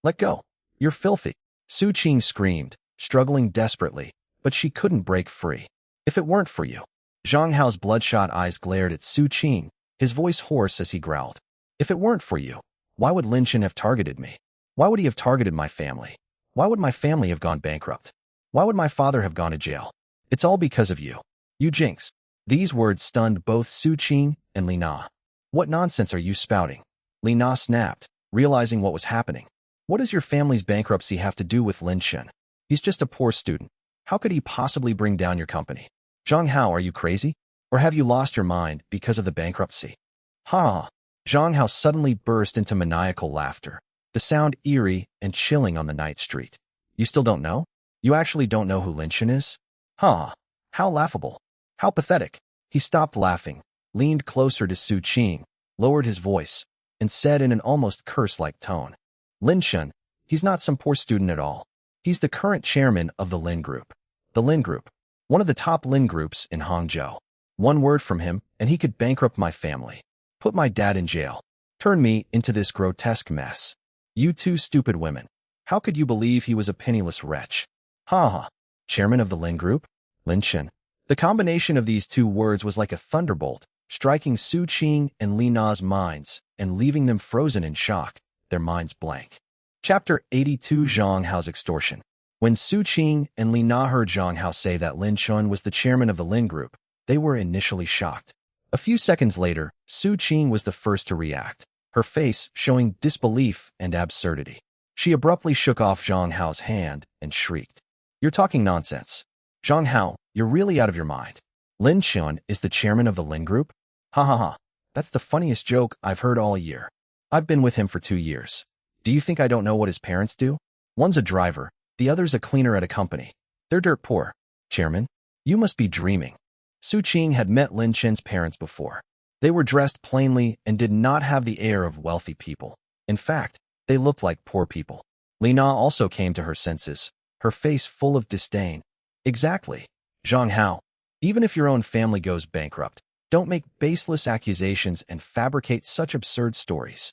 Let go. You're filthy. Su Qing screamed, struggling desperately, but she couldn't break free. If it weren't for you. Zhang Hao's bloodshot eyes glared at Su Qing, his voice hoarse as he growled. If it weren't for you, why would Lin Chen have targeted me? Why would he have targeted my family? Why would my family have gone bankrupt? Why would my father have gone to jail? It's all because of you. You jinx. These words stunned both Su Qing and Lina. What nonsense are you spouting? Lina snapped, realizing what was happening. What does your family's bankruptcy have to do with Lin Chen? He's just a poor student. How could he possibly bring down your company? Zhang Hao, are you crazy? Or have you lost your mind because of the bankruptcy? Ha! Zhang Hao suddenly burst into maniacal laughter, the sound eerie and chilling on the night street. You still don't know? You actually don't know who Lin Chen is? Ha! How laughable. How pathetic. He stopped laughing, leaned closer to Su Qing, lowered his voice, and said in an almost curse-like tone, Lin Chen, he's not some poor student at all. He's the current chairman of the Lin Group. The Lin Group, one of the top Lin groups in Hangzhou. One word from him, and he could bankrupt my family, put my dad in jail, turn me into this grotesque mess. You two stupid women. How could you believe he was a penniless wretch? Ha ha. Chairman of the Lin Group? Lin Chen. The combination of these two words was like a thunderbolt, striking Su Qing and Lina's minds and leaving them frozen in shock, their minds blank. Chapter 82 Zhang Hao's Extortion. When Su Qing and Lina heard Zhang Hao say that Lin Chen was the chairman of the Lin Group, they were initially shocked. A few seconds later, Su Qing was the first to react, her face showing disbelief and absurdity. She abruptly shook off Zhang Hao's hand and shrieked, You're talking nonsense. Zhang Hao, you're really out of your mind. Lin Chen is the chairman of the Lin Group? Ha ha ha. That's the funniest joke I've heard all year. I've been with him for 2 years. Do you think I don't know what his parents do? One's a driver, the other's a cleaner at a company. They're dirt poor. Chairman, you must be dreaming. Su Qing had met Lin Chen's parents before. They were dressed plainly and did not have the air of wealthy people. In fact, they looked like poor people. Li Na also came to her senses, her face full of disdain. Exactly. Zhang Hao, even if your own family goes bankrupt, don't make baseless accusations and fabricate such absurd stories.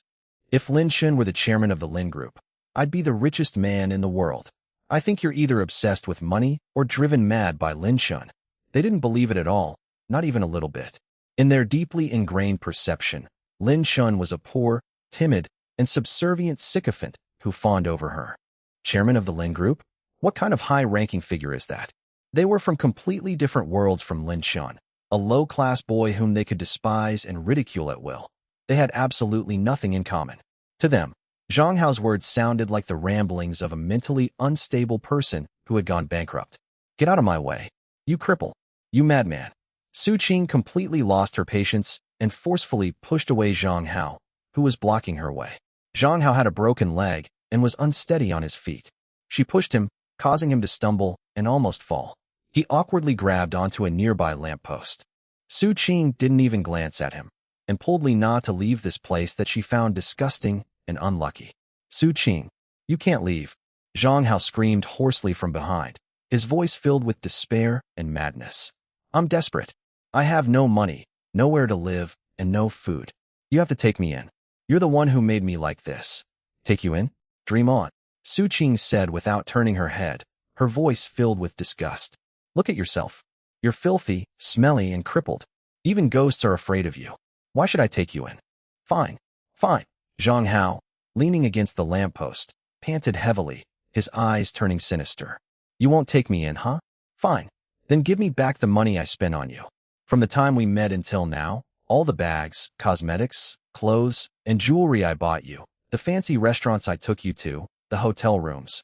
If Lin Chen were the chairman of the Lin Group, I'd be the richest man in the world. I think you're either obsessed with money or driven mad by Lin Chen. They didn't believe it at all, not even a little bit. In their deeply ingrained perception, Lin Chen was a poor, timid, and subservient sycophant who fawned over her. Chairman of the Lin Group? What kind of high-ranking figure is that? They were from completely different worlds from Lin Chen, a low-class boy whom they could despise and ridicule at will. They had absolutely nothing in common. To them, Zhang Hao's words sounded like the ramblings of a mentally unstable person who had gone bankrupt. Get out of my way. You cripple. You madman. Su Qing completely lost her patience and forcefully pushed away Zhang Hao, who was blocking her way. Zhang Hao had a broken leg and was unsteady on his feet. She pushed him, causing him to stumble and almost fall. He awkwardly grabbed onto a nearby lamppost. Su Qing didn't even glance at him, and pulled Li Na to leave this place that she found disgusting and unlucky. Su Qing, you can't leave. Zhang Hao screamed hoarsely from behind, his voice filled with despair and madness. I'm desperate. I have no money, nowhere to live, and no food. You have to take me in. You're the one who made me like this. Take you in? Dream on. Su Qing said without turning her head, her voice filled with disgust. Look at yourself. You're filthy, smelly, and crippled. Even ghosts are afraid of you. Why should I take you in? Fine. Fine. Zhang Hao, leaning against the lamppost, panted heavily, his eyes turning sinister. You won't take me in, huh? Fine. Then give me back the money I spent on you. From the time we met until now, all the bags, cosmetics, clothes, and jewelry I bought you, the fancy restaurants I took you to, the hotel rooms.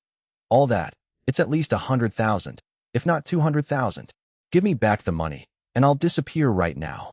All that, it's at least 100,000, if not 200,000. Give me back the money, and I'll disappear right now.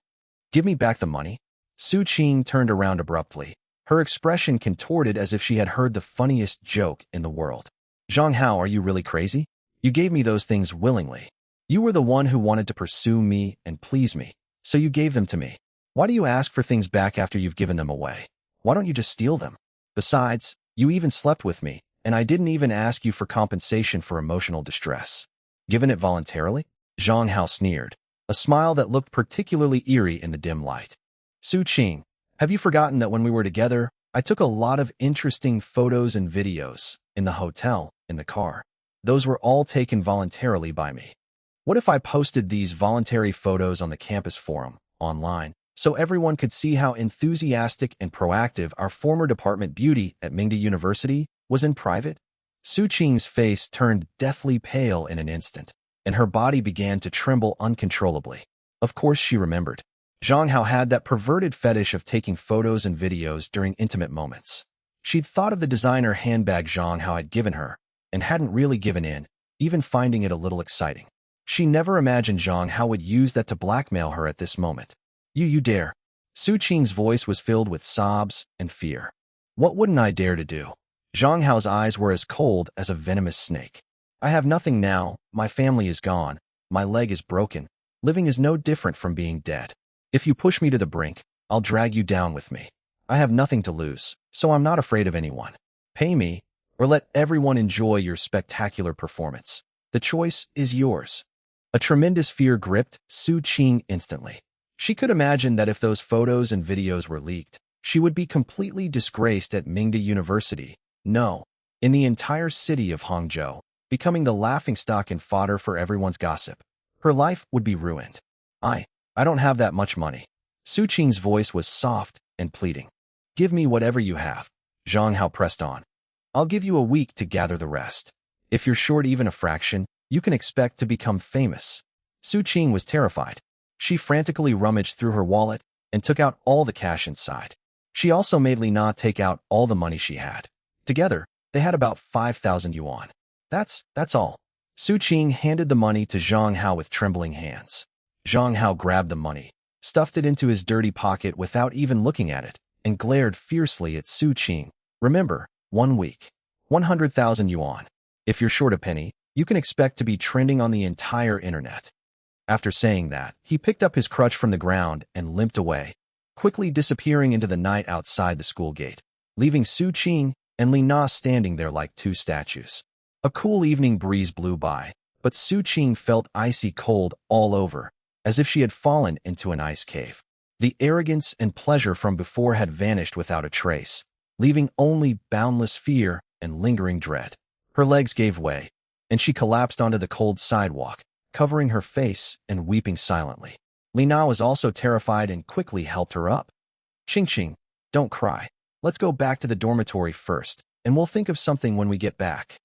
Give me back the money? Su Qing turned around abruptly, her expression contorted as if she had heard the funniest joke in the world. Zhang Hao, are you really crazy? You gave me those things willingly. You were the one who wanted to pursue me and please me, so you gave them to me. Why do you ask for things back after you've given them away? Why don't you just steal them? Besides, you even slept with me, and I didn't even ask you for compensation for emotional distress. Given it voluntarily? Zhang Hao sneered, a smile that looked particularly eerie in the dim light. Su Qing, have you forgotten that when we were together, I took a lot of interesting photos and videos, in the hotel, in the car. Those were all taken voluntarily by me. What if I posted these voluntary photos on the campus forum, online, so everyone could see how enthusiastic and proactive our former department beauty at Mingda University was in private? Su Qing's face turned deathly pale in an instant, and her body began to tremble uncontrollably. Of course she remembered. Zhang Hao had that perverted fetish of taking photos and videos during intimate moments. She'd thought of the designer handbag Zhang Hao had given her, and hadn't really given in, even finding it a little exciting. She never imagined Zhang Hao would use that to blackmail her at this moment. You dare. Su Qing's voice was filled with sobs and fear. What wouldn't I dare to do? Zhang Hao's eyes were as cold as a venomous snake. I have nothing now, my family is gone, my leg is broken, living is no different from being dead. If you push me to the brink, I'll drag you down with me. I have nothing to lose, so I'm not afraid of anyone. Pay me, or let everyone enjoy your spectacular performance. The choice is yours. A tremendous fear gripped Su Qing instantly. She could imagine that if those photos and videos were leaked, she would be completely disgraced at Mingda University. No, in the entire city of Hangzhou, becoming the laughingstock and fodder for everyone's gossip. Her life would be ruined. I don't have that much money. Su Qing's voice was soft and pleading. Give me whatever you have. Zhang Hao pressed on. I'll give you a week to gather the rest. If you're short even a fraction, you can expect to become famous. Su Qing was terrified. She frantically rummaged through her wallet and took out all the cash inside. She also made Li Na take out all the money she had. Together, they had about 5,000 yuan. That's all. Su Qing handed the money to Zhang Hao with trembling hands. Zhang Hao grabbed the money, stuffed it into his dirty pocket without even looking at it, and glared fiercely at Su Qing. Remember, 1 week. 100,000 yuan. If you're short a penny, you can expect to be trending on the entire internet. After saying that, he picked up his crutch from the ground and limped away, quickly disappearing into the night outside the school gate, leaving Su Qing and Li Na standing there like two statues. A cool evening breeze blew by, but Su Qing felt icy cold all over, as if she had fallen into an ice cave. The arrogance and pleasure from before had vanished without a trace, leaving only boundless fear and lingering dread. Her legs gave way, and she collapsed onto the cold sidewalk, covering her face and weeping silently. Li Na was also terrified and quickly helped her up. Qing, don't cry. Let's go back to the dormitory first, and we'll think of something when we get back.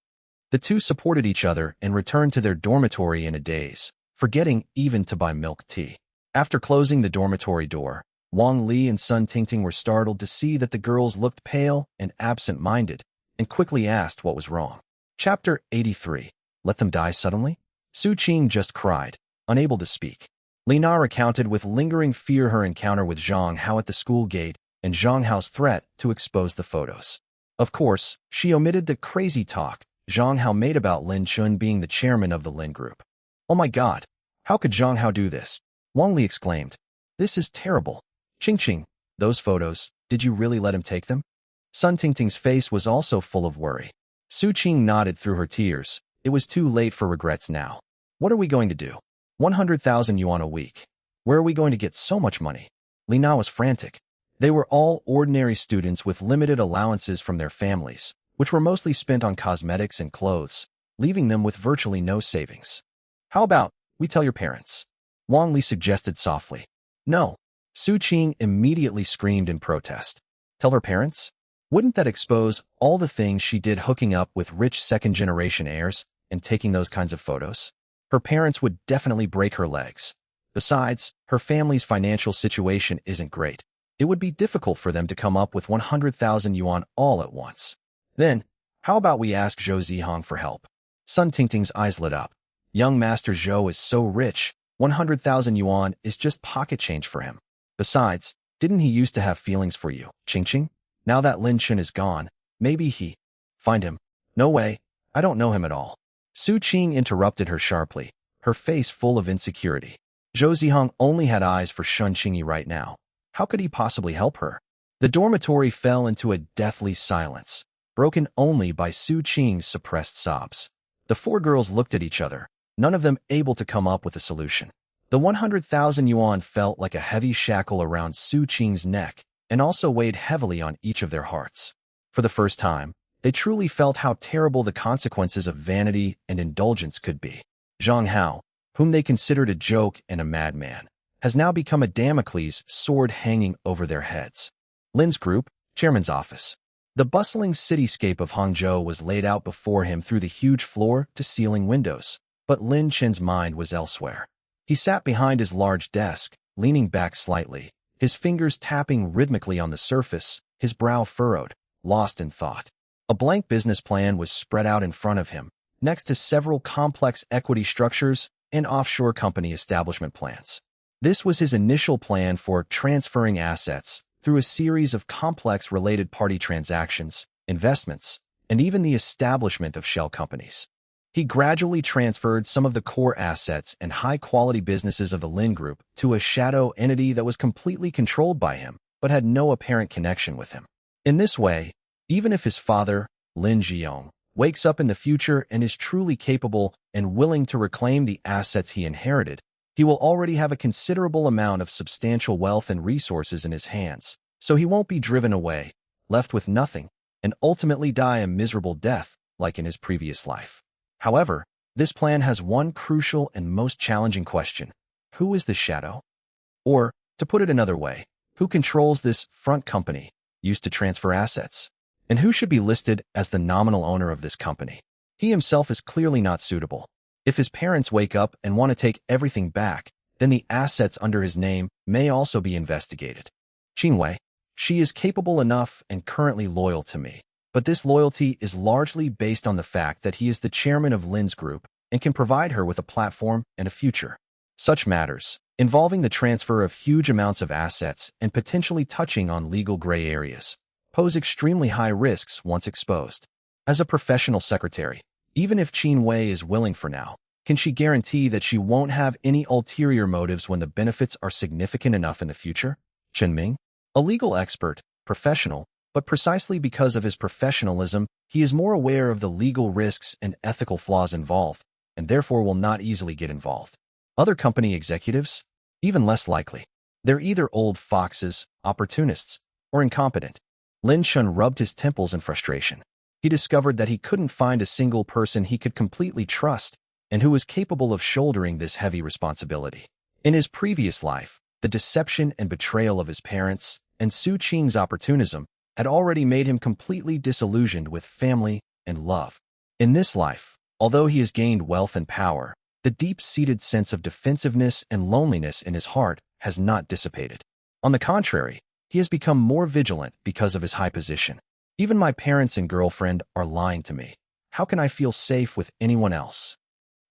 The two supported each other and returned to their dormitory in a daze, forgetting even to buy milk tea. After closing the dormitory door, Wang Li and Sun Tingting were startled to see that the girls looked pale and absent-minded, and quickly asked what was wrong. Chapter 83. Let them die suddenly? Su Qing just cried, unable to speak. Li Na recounted with lingering fear her encounter with Zhang Hao at the school gate and Zhang Hao's threat to expose the photos. Of course, she omitted the crazy talk Zhang Hao made about Lin Chun being the chairman of the Lin Group. Oh my god, how could Zhang Hao do this? Wang Li exclaimed. This is terrible. Qing, those photos, did you really let him take them? Sun Tingting's face was also full of worry. Su Qing nodded through her tears. It was too late for regrets now. What are we going to do? 100,000 yuan a week. Where are we going to get so much money? Li Na was frantic. They were all ordinary students with limited allowances from their families, which were mostly spent on cosmetics and clothes, leaving them with virtually no savings. How about we tell your parents? Wang Li suggested softly. No. Su Qing immediately screamed in protest. Tell her parents? Wouldn't that expose all the things she did hooking up with rich second-generation heirs and taking those kinds of photos? Her parents would definitely break her legs. Besides, her family's financial situation isn't great. It would be difficult for them to come up with 100,000 yuan all at once. Then, how about we ask Zhou Zihong for help? Sun Tingting's eyes lit up. Young Master Zhou is so rich, 100,000 yuan is just pocket change for him. Besides, didn't he used to have feelings for you, Qing? Now that Lin Chun is gone, maybe he... Find him. No way, I don't know him at all. Su Qing interrupted her sharply, her face full of insecurity. Zhou Zihong only had eyes for Shun Qingyi right now. How could he possibly help her? The dormitory fell into a deathly silence, broken only by Su Qing's suppressed sobs. The four girls looked at each other, none of them able to come up with a solution. The 100,000 yuan felt like a heavy shackle around Su Qing's neck and also weighed heavily on each of their hearts. For the first time, they truly felt how terrible the consequences of vanity and indulgence could be. Zhang Hao, whom they considered a joke and a madman, has now become a Damocles sword hanging over their heads. Lin's group, chairman's office. The bustling cityscape of Hangzhou was laid out before him through the huge floor-to-ceiling windows, but Lin Chen's mind was elsewhere. He sat behind his large desk, leaning back slightly, his fingers tapping rhythmically on the surface, his brow furrowed, lost in thought. A blank business plan was spread out in front of him, next to several complex equity structures and offshore company establishment plans. This was his initial plan for transferring assets through a series of complex related party transactions, investments, and even the establishment of shell companies. He gradually transferred some of the core assets and high-quality businesses of the Lin Group to a shadow entity that was completely controlled by him, but had no apparent connection with him. In this way, even if his father, Lin Jiong, wakes up in the future and is truly capable and willing to reclaim the assets he inherited, he will already have a considerable amount of substantial wealth and resources in his hands, so he won't be driven away, left with nothing, and ultimately die a miserable death like in his previous life. However, this plan has one crucial and most challenging question. Who is the shadow? Or, to put it another way, who controls this front company used to transfer assets? And who should be listed as the nominal owner of this company? He himself is clearly not suitable. If his parents wake up and want to take everything back, then the assets under his name may also be investigated. Qingwei, she is capable enough and currently loyal to me. But this loyalty is largely based on the fact that he is the chairman of Lin's group and can provide her with a platform and a future. Such matters, involving the transfer of huge amounts of assets and potentially touching on legal gray areas, pose extremely high risks once exposed. As a professional secretary, even if Qin Wei is willing for now, Can she guarantee that she won't have any ulterior motives when the benefits are significant enough in the future? Chen Ming, a legal expert, professional, but precisely because of his professionalism, he is more aware of the legal risks and ethical flaws involved, and therefore will not easily get involved. Other company executives? Even less likely. They're either old foxes, opportunists, or incompetent. Lin Shun rubbed his temples in frustration. He discovered that he couldn't find a single person he could completely trust and who was capable of shouldering this heavy responsibility. In his previous life, the deception and betrayal of his parents and Su Qing's opportunism had already made him completely disillusioned with family and love. In this life, although he has gained wealth and power, the deep-seated sense of defensiveness and loneliness in his heart has not dissipated. On the contrary, he has become more vigilant because of his high position. Even my parents and girlfriend are lying to me. How can I feel safe with anyone else?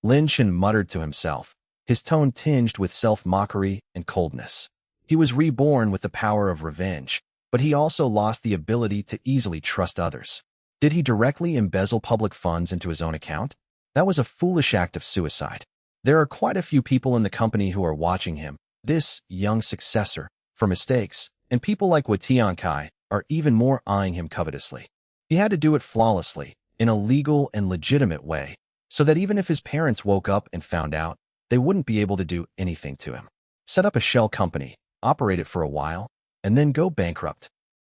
Lin Shen muttered to himself, his tone tinged with self-mockery and coldness. He was reborn with the power of revenge, but he also lost the ability to easily trust others. Did he directly embezzle public funds into his own account? That was a foolish act of suicide. There are quite a few people in the company who are watching him, this young successor, for mistakes, and people like Tiankai are even more eyeing him covetously. He had to do it flawlessly, in a legal and legitimate way, so that even if his parents woke up and found out, they wouldn't be able to do anything to him. Set up a shell company, operate it for a while, and then go bankrupt.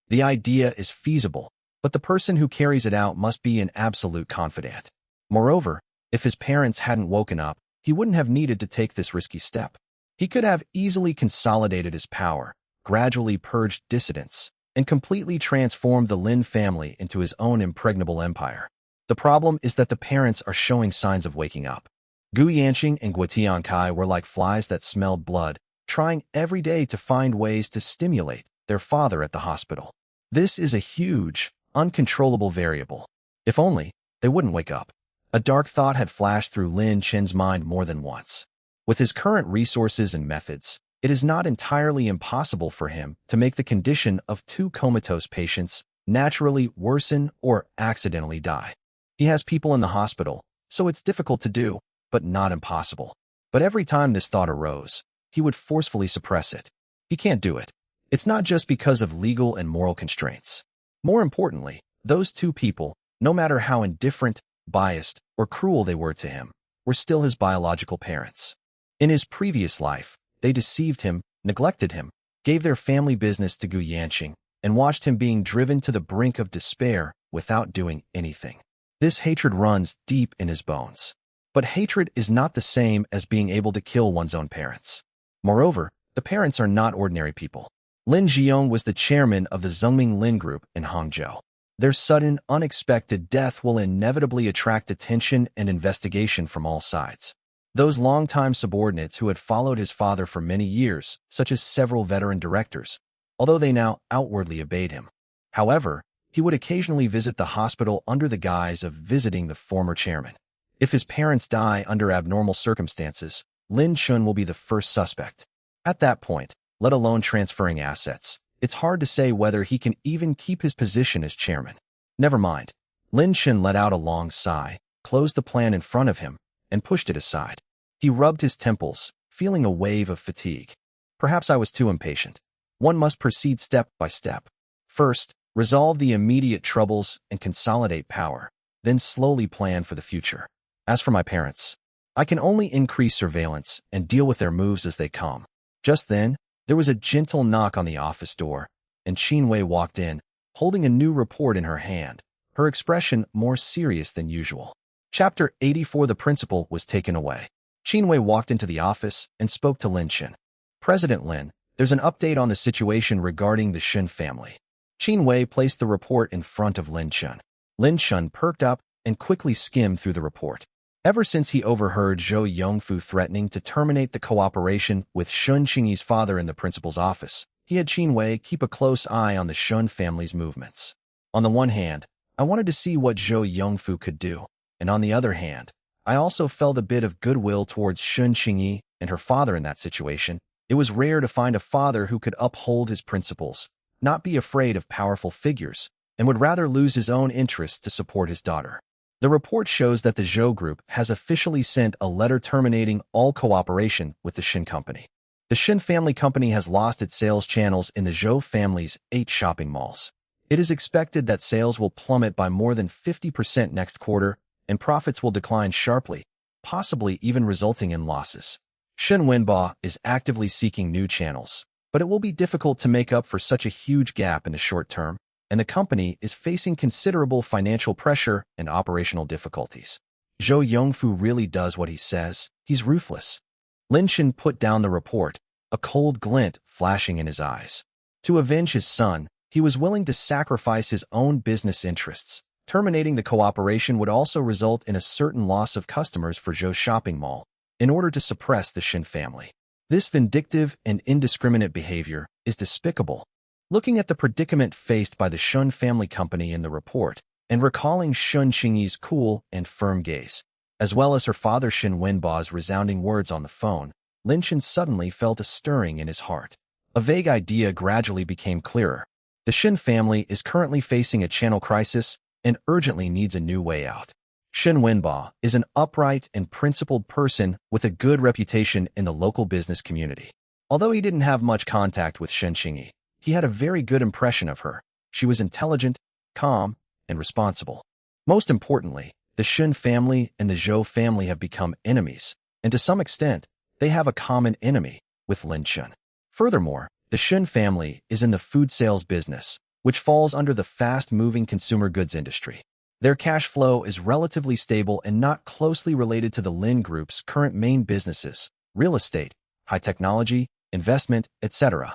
The idea is feasible, but the person who carries it out must be an absolute confidant. Moreover, if his parents hadn't woken up, he wouldn't have needed to take this risky step. He could have easily consolidated his power, gradually purged dissidents, and completely transformed the Lin family into his own impregnable empire. The problem is that the parents are showing signs of waking up. Gu Yanqing and Tiankai were like flies that smelled blood, trying every day to find ways to stimulate their father at the hospital. This is a huge, uncontrollable variable. If only they wouldn't wake up. A dark thought had flashed through Lin Chen's mind more than once. With his current resources and methods, it is not entirely impossible for him to make the condition of 2 comatose patients naturally worsen or accidentally die. He has people in the hospital, so it's difficult to do, but not impossible. But every time this thought arose, he would forcefully suppress it. He can't do it. It's not just because of legal and moral constraints. More importantly, those 2 people, no matter how indifferent, biased, or cruel they were to him, were still his biological parents. In his previous life, they deceived him, neglected him, gave their family business to Gu Yanqing, and watched him being driven to the brink of despair without doing anything. This hatred runs deep in his bones. But hatred is not the same as being able to kill one's own parents. Moreover, the parents are not ordinary people. Lin Jiong was the chairman of the Zhengming Lin Group in Hangzhou. Their sudden, unexpected death will inevitably attract attention and investigation from all sides. Those longtime subordinates who had followed his father for many years, such as several veteran directors, although they now outwardly obeyed him. However, he would occasionally visit the hospital under the guise of visiting the former chairman. If his parents die under abnormal circumstances, Lin Chun will be the first suspect. At that point, let alone transferring assets, it's hard to say whether he can even keep his position as chairman. Never mind. Lin Chun let out a long sigh, closed the plan in front of him, and pushed it aside. He rubbed his temples, feeling a wave of fatigue. Perhaps I was too impatient. One must proceed step by step. First, resolve the immediate troubles and consolidate power, then slowly plan for the future. As for my parents, I can only increase surveillance and deal with their moves as they come. Just then, there was a gentle knock on the office door, and Qin Wei walked in, holding a new report in her hand, her expression more serious than usual. Chapter 84. The principal was taken away. Qin Wei walked into the office and spoke to Lin Chen. President Lin, there's an update on the situation regarding the Shen family. Qin Wei placed the report in front of Lin Chen. Lin Chen perked up and quickly skimmed through the report. Ever since he overheard Zhou Yongfu threatening to terminate the cooperation with Shun Qingyi's father in the principal's office, he had Qin Wei keep a close eye on the Shun family's movements. On the one hand, I wanted to see what Zhou Yongfu could do, and on the other hand, I also felt a bit of goodwill towards Shun Qingyi and her father in that situation. It was rare to find a father who could uphold his principles, not be afraid of powerful figures, and would rather lose his own interests to support his daughter. The report shows that the Zhou Group has officially sent a letter terminating all cooperation with the Shin Company. The Shin family company has lost its sales channels in the Zhou family's 8 shopping malls. It is expected that sales will plummet by more than 50% next quarter, and profits will decline sharply, possibly even resulting in losses. Shin Wenba is actively seeking new channels, but it will be difficult to make up for such a huge gap in the short term, and the company is facing considerable financial pressure and operational difficulties. Zhou Yongfu really does what he says. He's ruthless. Lin Shin put down the report, a cold glint flashing in his eyes. To avenge his son, he was willing to sacrifice his own business interests. Terminating the cooperation would also result in a certain loss of customers for Zhou shopping mall, in order to suppress the Shin family. This vindictive and indiscriminate behavior is despicable. Looking at the predicament faced by the Shun family company in the report, and recalling Shun Qingyi's cool and firm gaze, as well as her father Shin Wenba's resounding words on the phone, Lin Shin suddenly felt a stirring in his heart. A vague idea gradually became clearer. The Shin family is currently facing a channel crisis and urgently needs a new way out. Shin Wenba is an upright and principled person with a good reputation in the local business community. Although he didn't have much contact with Shin Qingyi, he had a very good impression of her. She was intelligent, calm, and responsible. Most importantly, the Shin family and the Zhou family have become enemies, and to some extent, they have a common enemy with Lin Shin. Furthermore, the Shin family is in the food sales business, which falls under the fast-moving consumer goods industry. Their cash flow is relatively stable and not closely related to the Lin Group's current main businesses, real estate, high technology, investment, etc.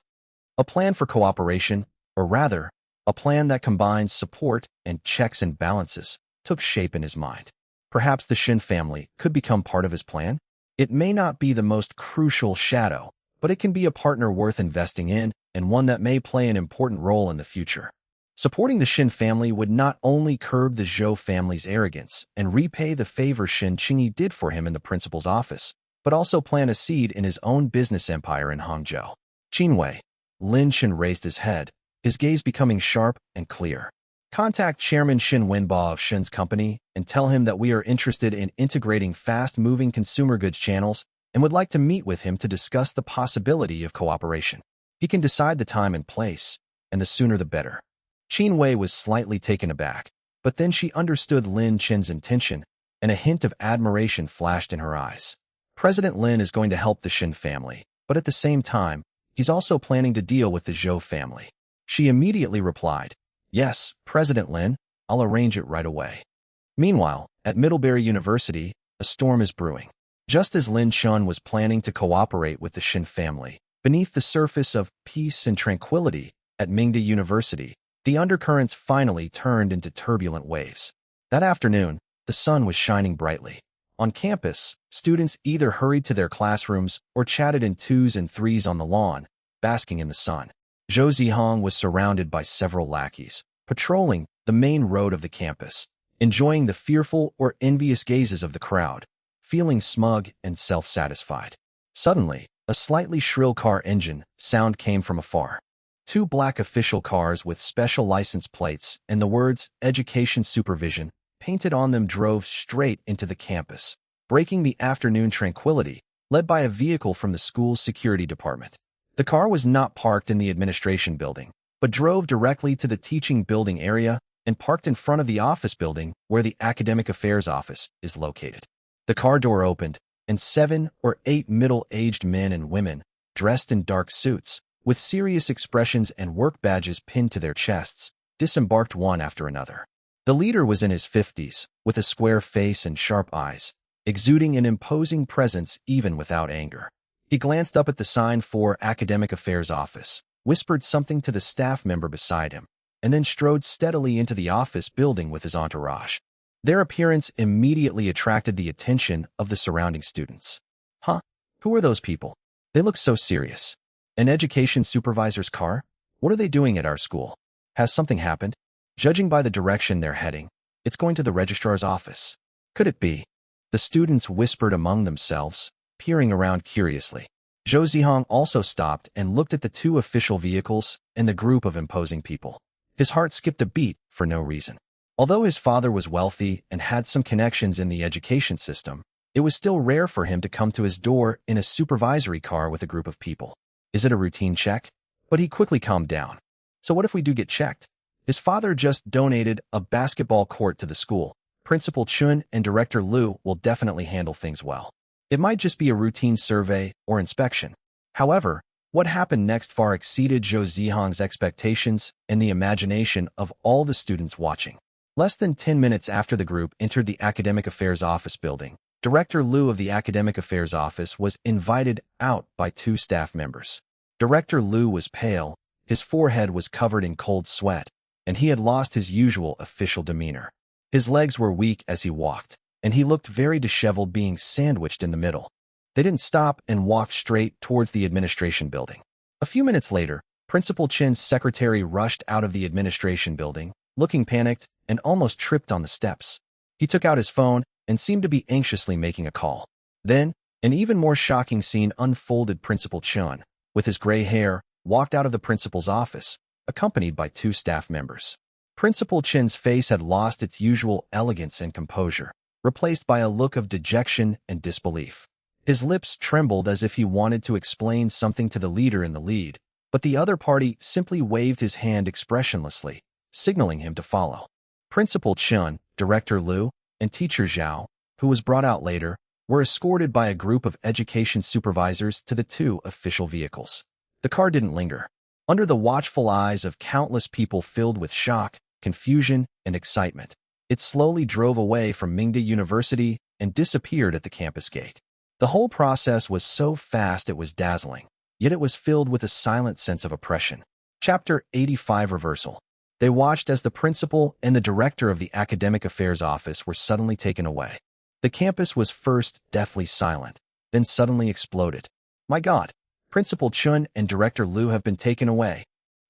A plan for cooperation, or rather, a plan that combines support and checks and balances, took shape in his mind. Perhaps the Shin family could become part of his plan? It may not be the most crucial shadow, but it can be a partner worth investing in and one that may play an important role in the future. Supporting the Shin family would not only curb the Zhou family's arrogance and repay the favor Shin Qingyi did for him in the principal's office, but also plant a seed in his own business empire in Hangzhou. Qinwei. Lin Shin raised his head, his gaze becoming sharp and clear. Contact Chairman Shin Wenba of Shin's company and tell him that we are interested in integrating fast-moving consumer goods channels and would like to meet with him to discuss the possibility of cooperation. He can decide the time and place, and the sooner the better. Qin Wei was slightly taken aback, but then she understood Lin Shin's intention, and a hint of admiration flashed in her eyes. President Lin is going to help the Shin family, but at the same time, he's also planning to deal with the Zhou family. She immediately replied, "Yes, President Lin, I'll arrange it right away." Meanwhile, at Middlebury University, a storm is brewing. Just as Lin Shun was planning to cooperate with the Shin family, beneath the surface of peace and tranquility at Mingda University, the undercurrents finally turned into turbulent waves. That afternoon, the sun was shining brightly. On campus, students either hurried to their classrooms or chatted in twos and threes on the lawn, basking in the sun. Zhou Zihong was surrounded by several lackeys, patrolling the main road of the campus, enjoying the fearful or envious gazes of the crowd, feeling smug and self-satisfied. Suddenly, a slightly shrill car engine sound came from afar. 2 black official cars with special license plates and the words "Education Supervision" painted on them drove straight into the campus, breaking the afternoon tranquility, led by a vehicle from the school's security department. The car was not parked in the administration building, but drove directly to the teaching building area and parked in front of the office building where the academic affairs office is located. The car door opened, and 7 or 8 middle-aged men and women, dressed in dark suits, with serious expressions and work badges pinned to their chests, disembarked one after another. The leader was in his 50s, with a square face and sharp eyes, exuding an imposing presence even without anger. He glanced up at the sign for Academic Affairs Office, whispered something to the staff member beside him, and then strode steadily into the office building with his entourage. Their appearance immediately attracted the attention of the surrounding students. Huh? Who are those people? They look so serious. An education supervisor's car? What are they doing at our school? Has something happened? Judging by the direction they're heading, it's going to the registrar's office. Could it be? The students whispered among themselves, peering around curiously. Zhou Zihong also stopped and looked at the 2 official vehicles and the group of imposing people. His heart skipped a beat for no reason. Although his father was wealthy and had some connections in the education system, it was still rare for him to come to his door in a supervisory car with a group of people. Is it a routine check? But he quickly calmed down. So what if we do get checked? His father just donated a basketball court to the school. Principal Chun and Director Liu will definitely handle things well. It might just be a routine survey or inspection. However, what happened next far exceeded Zhou Zihang's expectations and the imagination of all the students watching. Less than 10 minutes after the group entered the Academic Affairs Office building, Director Liu of the Academic Affairs Office was invited out by 2 staff members. Director Liu was pale, his forehead was covered in cold sweat, and he had lost his usual official demeanor. His legs were weak as he walked, and he looked very disheveled, being sandwiched in the middle. They didn't stop and walked straight towards the administration building. A few minutes later, Principal Chen's secretary rushed out of the administration building, looking panicked and almost tripped on the steps. He took out his phone and seemed to be anxiously making a call. Then, an even more shocking scene unfolded. Principal Chen, with his gray hair, walked out of the principal's office, accompanied by 2 staff members. Principal Chen's face had lost its usual elegance and composure, replaced by a look of dejection and disbelief. His lips trembled as if he wanted to explain something to the leader in the lead, but the other party simply waved his hand expressionlessly, signaling him to follow. Principal Chen, Director Liu, and Teacher Zhao, who was brought out later, were escorted by a group of education supervisors to the 2 official vehicles. The car didn't linger. Under the watchful eyes of countless people filled with shock, confusion, and excitement, it slowly drove away from Mingda University and disappeared at the campus gate. The whole process was so fast it was dazzling, yet it was filled with a silent sense of oppression. Chapter 85 Reversal. They watched as the principal and the director of the Academic Affairs Office were suddenly taken away. The campus was first deathly silent, then suddenly exploded. My God, Principal Chun and Director Liu have been taken away.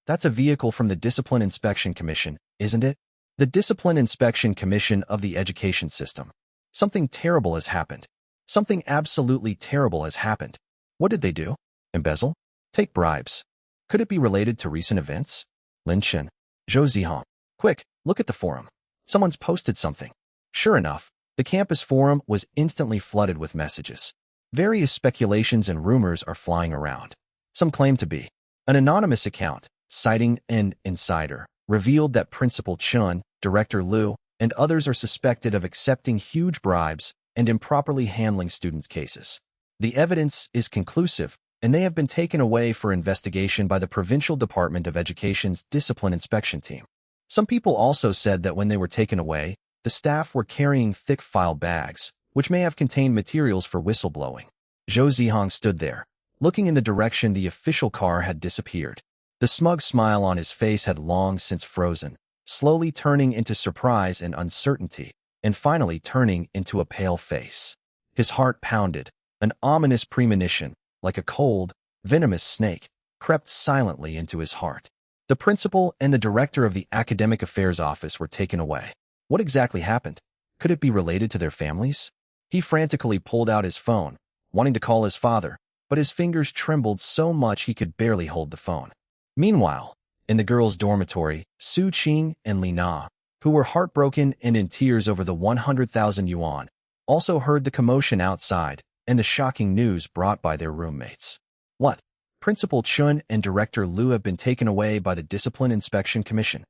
That's a vehicle from the Discipline Inspection Commission, isn't it? The Discipline Inspection Commission of the education system. Something terrible has happened. Something absolutely terrible has happened. What did they do? Embezzle? Take bribes? Could it be related to recent events? Lin Chen. Zhou Zihang. Quick, look at the forum. Someone's posted something. Sure enough, the campus forum was instantly flooded with messages. Various speculations and rumors are flying around. Some claim to be an anonymous account, citing an insider, revealed that Principal Chun, Director Liu, and others are suspected of accepting huge bribes and improperly handling students' cases. The evidence is conclusive, and they have been taken away for investigation by the Provincial Department of Education's Discipline Inspection Team. Some people also said that when they were taken away, the staff were carrying thick file bags, which may have contained materials for whistleblowing. Zhou Zihang stood there, looking in the direction the official car had disappeared. The smug smile on his face had long since frozen, slowly turning into surprise and uncertainty, and finally turning into a pale face. His heart pounded. An ominous premonition, like a cold, venomous snake, crept silently into his heart. The principal and the director of the Academic Affairs Office were taken away. What exactly happened? Could it be related to their families? He frantically pulled out his phone, wanting to call his father, but his fingers trembled so much he could barely hold the phone. Meanwhile, in the girls' dormitory, Su Qing and Li Na, who were heartbroken and in tears over the 100,000 yuan, also heard the commotion outside and the shocking news brought by their roommates. What? Principal Chun and Director Liu have been taken away by the Discipline Inspection Commission.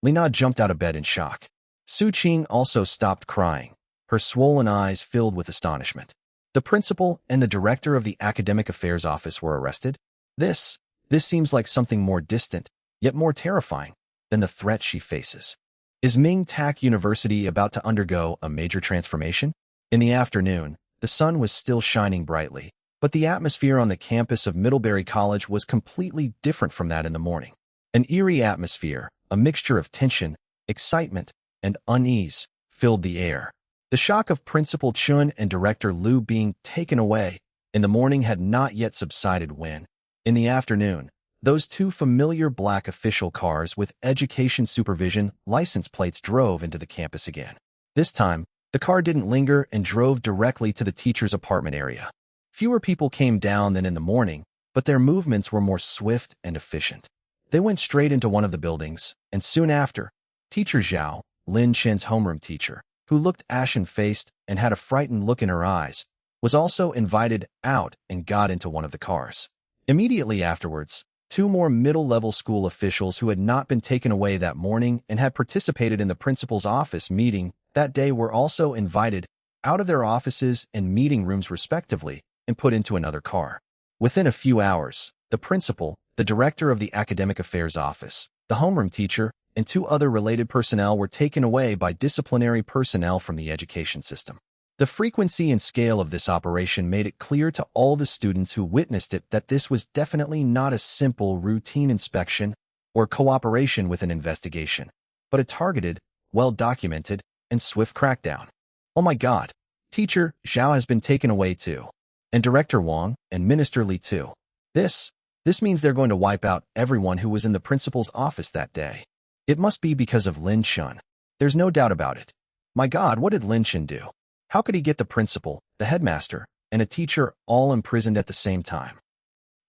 Li Na jumped out of bed in shock. Su Qing also stopped crying, her swollen eyes filled with astonishment. The principal and the director of the Academic Affairs Office were arrested? This seems like something more distant, yet more terrifying, than the threat she faces. Is Ming Tak University about to undergo a major transformation? In the afternoon, the sun was still shining brightly, but the atmosphere on the campus of Middlebury College was completely different from that in the morning. An eerie atmosphere, a mixture of tension, excitement, and unease, filled the air. The shock of Principal Chun and Director Liu being taken away in the morning had not yet subsided when, in the afternoon, those 2 familiar black official cars with education supervision license plates drove into the campus again. This time, the car didn't linger and drove directly to the teacher's apartment area. Fewer people came down than in the morning, but their movements were more swift and efficient. They went straight into one of the buildings, and soon after, Teacher Zhao, Lin Chen's homeroom teacher, who looked ashen-faced and had a frightened look in her eyes, was also invited out and got into one of the cars. Immediately afterwards, two more middle-level school officials who had not been taken away that morning and had participated in the principal's office meeting that day were also invited out of their offices and meeting rooms respectively and put into another car. Within a few hours, the principal, the director of the academic affairs office, the homeroom teacher, and two other related personnel were taken away by disciplinary personnel from the education system. The frequency and scale of this operation made it clear to all the students who witnessed it that this was definitely not a simple routine inspection or cooperation with an investigation, but a targeted, well-documented, and swift crackdown. Oh my God, Teacher Zhao has been taken away too. And Director Wang and Minister Li too. This means they're going to wipe out everyone who was in the principal's office that day. It must be because of Lin Chun. There's no doubt about it. My God, what did Lin Chun do? How could he get the principal, the headmaster, and a teacher all imprisoned at the same time?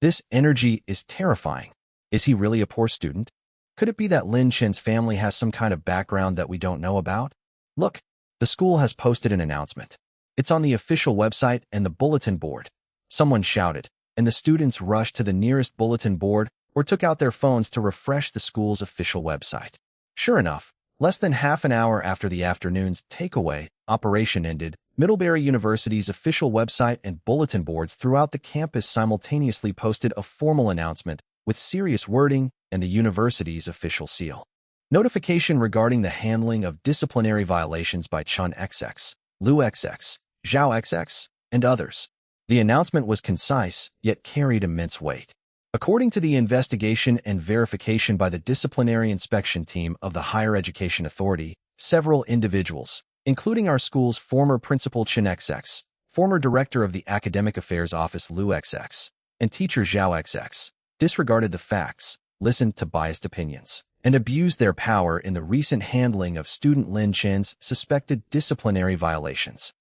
This energy is terrifying. Is he really a poor student? Could it be that Lin Chen's family has some kind of background that we don't know about? Look, the school has posted an announcement. It's on the official website and the bulletin board. Someone shouted, and the students rushed to the nearest bulletin board or took out their phones to refresh the school's official website. Sure enough, less than half an hour after the afternoon's takeaway operation ended, Middlebury University's official website and bulletin boards throughout the campus simultaneously posted a formal announcement with serious wording and the university's official seal. Notification regarding the handling of disciplinary violations by Chun XX, Lu XX, Zhao XX, and others. The announcement was concise, yet carried immense weight. According to the investigation and verification by the disciplinary inspection team of the Higher Education Authority, several individuals, including our school's former principal Chen XX, former director of the Academic Affairs Office Lu XX, and teacher Zhao XX, disregarded the facts, listened to biased opinions, and abused their power in the recent handling of student Lin Chen's suspected disciplinary violations.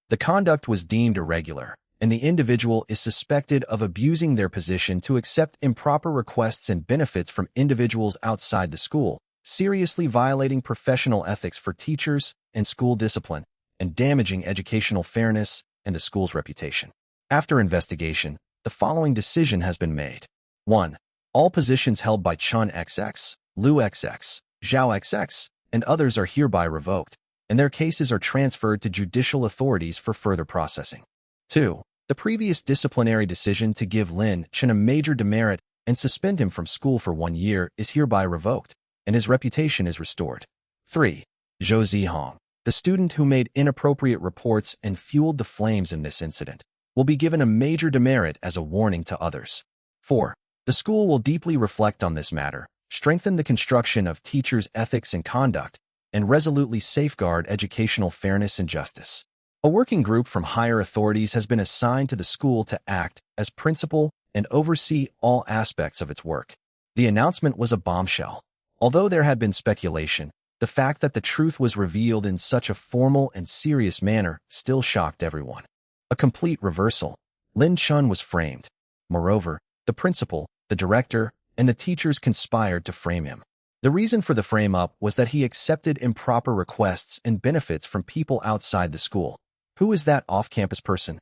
The conduct was deemed irregular, and the individual is suspected of abusing their position to accept improper requests and benefits from individuals outside the school, seriously violating professional ethics for teachers and school discipline, and damaging educational fairness and the school's reputation. After investigation, the following decision has been made. 1. All positions held by Chun XX, Lu XX, Zhao XX, and others are hereby revoked, and their cases are transferred to judicial authorities for further processing. 2. The previous disciplinary decision to give Lin Chen a major demerit and suspend him from school for 1 year is hereby revoked, and his reputation is restored. 3. Zhou Zihong, the student who made inappropriate reports and fueled the flames in this incident, will be given a major demerit as a warning to others. 4. The school will deeply reflect on this matter, strengthen the construction of teachers' ethics and conduct, and resolutely safeguard educational fairness and justice. A working group from higher authorities has been assigned to the school to act as principal and oversee all aspects of its work. The announcement was a bombshell. Although there had been speculation, the fact that the truth was revealed in such a formal and serious manner still shocked everyone. A complete reversal. Lin Chun was framed. Moreover, the principal, the director, and the teachers conspired to frame him. The reason for the frame-up was that he accepted improper requests and benefits from people outside the school. Who is that off-campus person?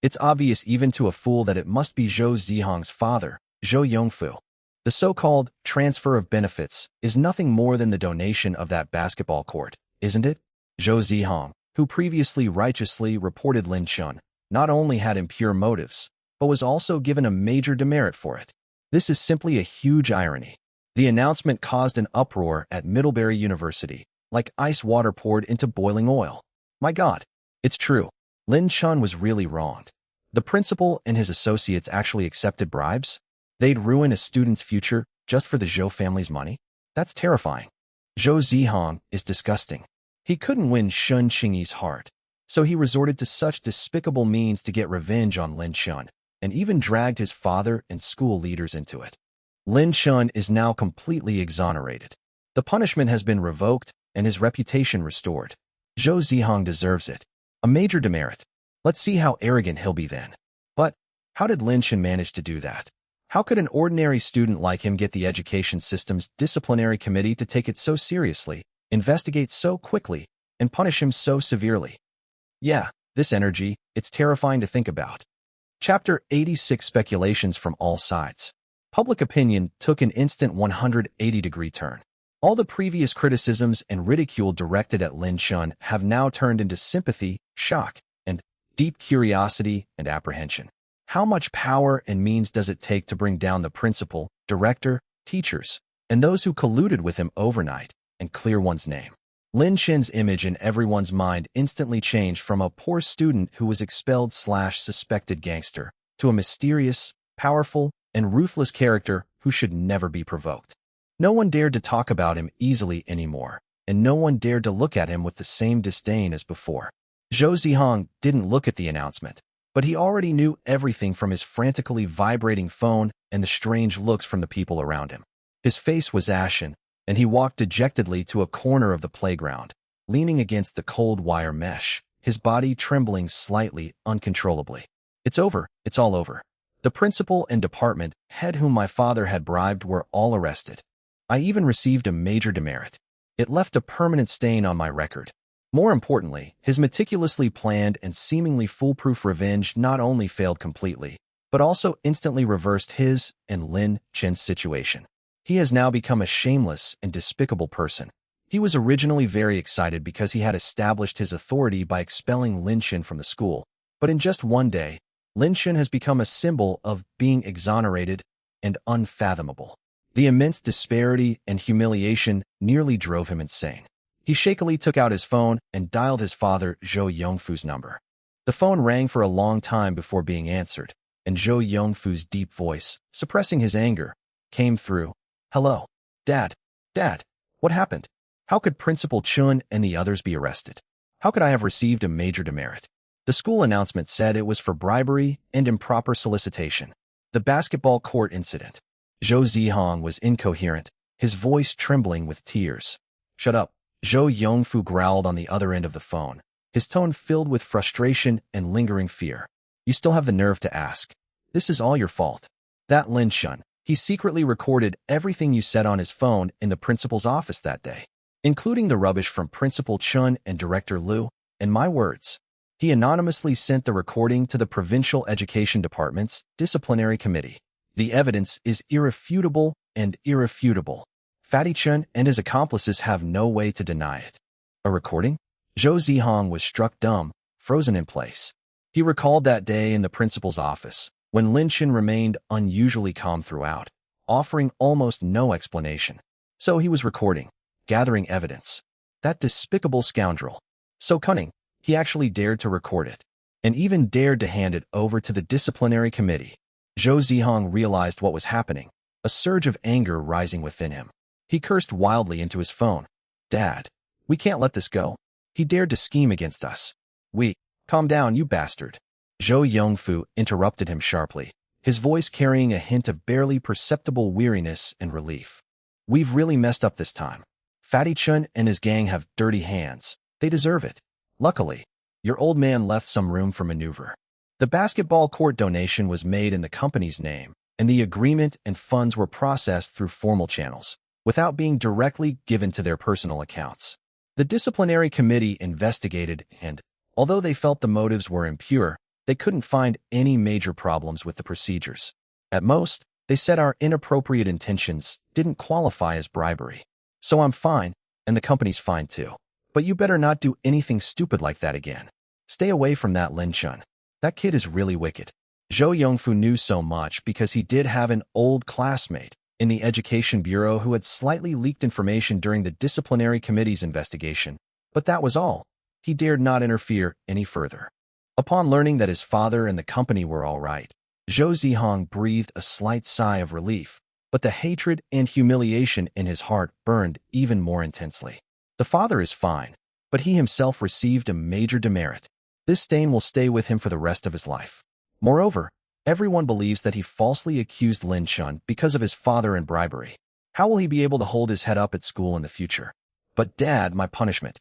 It's obvious even to a fool that it must be Zhou Zihong's father, Zhou Yongfu. The so-called transfer of benefits is nothing more than the donation of that basketball court, isn't it? Zhou Zihong, who previously righteously reported Lin Chun, not only had impure motives, but was also given a major demerit for it. This is simply a huge irony. The announcement caused an uproar at Middlebury University, like ice water poured into boiling oil. My God, it's true. Lin Chun was really wronged. The principal and his associates actually accepted bribes? They'd ruin a student's future just for the Zhou family's money? That's terrifying. Zhou Zihong is disgusting. He couldn't win Shun Qingyi's heart, so he resorted to such despicable means to get revenge on Lin Chun, and even dragged his father and school leaders into it. Lin Chun is now completely exonerated. The punishment has been revoked and his reputation restored. Zhou Zihong deserves it. A major demerit. Let's see how arrogant he'll be then. But how did Lin Chun manage to do that? How could an ordinary student like him get the education system's disciplinary committee to take it so seriously investigate so quickly, and punish him so severely. Yeah, this energy, it's terrifying to think about. Chapter 86 Speculations from All Sides. Public opinion took an instant 180-degree turn. All the previous criticisms and ridicule directed at Lin Chun have now turned into sympathy, shock, and deep curiosity and apprehension. How much power and means does it take to bring down the principal, director, teachers, and those who colluded with him overnight and clear one's name? Lin Chen's image in everyone's mind instantly changed from a poor student who was expelled/suspected gangster to a mysterious, powerful, and ruthless character who should never be provoked. No one dared to talk about him easily anymore, and no one dared to look at him with the same disdain as before. Zhou Zihong didn't look at the announcement, but he already knew everything from his frantically vibrating phone and the strange looks from the people around him. His face was ashen, and he walked dejectedly to a corner of the playground, leaning against the cold wire mesh, his body trembling slightly, uncontrollably. It's over, it's all over. The principal and department head whom my father had bribed were all arrested. I even received a major demerit. It left a permanent stain on my record. More importantly, his meticulously planned and seemingly foolproof revenge not only failed completely, but also instantly reversed his and Lin Chen's situation. He has now become a shameless and despicable person. He was originally very excited because he had established his authority by expelling Lin Chen from the school, but in just one day, Lin Chen has become a symbol of being exonerated and unfathomable. The immense disparity and humiliation nearly drove him insane. He shakily took out his phone and dialed his father Zhou Yongfu's number. The phone rang for a long time before being answered, and Zhou Yongfu's deep voice, suppressing his anger, came through. Hello. Dad. Dad. What happened? How could Principal Chun and the others be arrested? How could I have received a major demerit? The school announcement said it was for bribery and improper solicitation. The basketball court incident. Zhou Zihong was incoherent, his voice trembling with tears. Shut up. Zhou Yongfu growled on the other end of the phone, his tone filled with frustration and lingering fear. You still have the nerve to ask. This is all your fault. That Lin Chun. He secretly recorded everything you said on his phone in the principal's office that day, including the rubbish from Principal Chun and Director Liu, and my words. He anonymously sent the recording to the Provincial Education Department's disciplinary committee. The evidence is irrefutable and irrefutable. Fatty Chun and his accomplices have no way to deny it. A recording? Zhou Zihong was struck dumb, frozen in place. He recalled that day in the principal's office, when Lin Chen remained unusually calm throughout, offering almost no explanation. So he was recording, gathering evidence. That despicable scoundrel. So cunning, he actually dared to record it, and even dared to hand it over to the disciplinary committee. Zhou Zihong realized what was happening, a surge of anger rising within him. He cursed wildly into his phone. Dad, we can't let this go. He dared to scheme against us. Calm down, you bastard. Zhou Yongfu interrupted him sharply, his voice carrying a hint of barely perceptible weariness and relief. We've really messed up this time. Fatty Chun and his gang have dirty hands. They deserve it. Luckily, your old man left some room for maneuver. The basketball court donation was made in the company's name, and the agreement and funds were processed through formal channels, without being directly given to their personal accounts. The disciplinary committee investigated and, although they felt the motives were impure, they couldn't find any major problems with the procedures. At most, they said our inappropriate intentions didn't qualify as bribery. So I'm fine, and the company's fine too. But you better not do anything stupid like that again. Stay away from that Lin Chun. That kid is really wicked. Zhou Yongfu knew so much because he did have an old classmate in the Education Bureau who had slightly leaked information during the disciplinary committee's investigation. But that was all. He dared not interfere any further. Upon learning that his father and the company were all right, Zhou Zihong breathed a slight sigh of relief, but the hatred and humiliation in his heart burned even more intensely. The father is fine, but he himself received a major demerit. This stain will stay with him for the rest of his life. Moreover, everyone believes that he falsely accused Lin Chun because of his father and bribery. How will he be able to hold his head up at school in the future? But Dad, my punishment.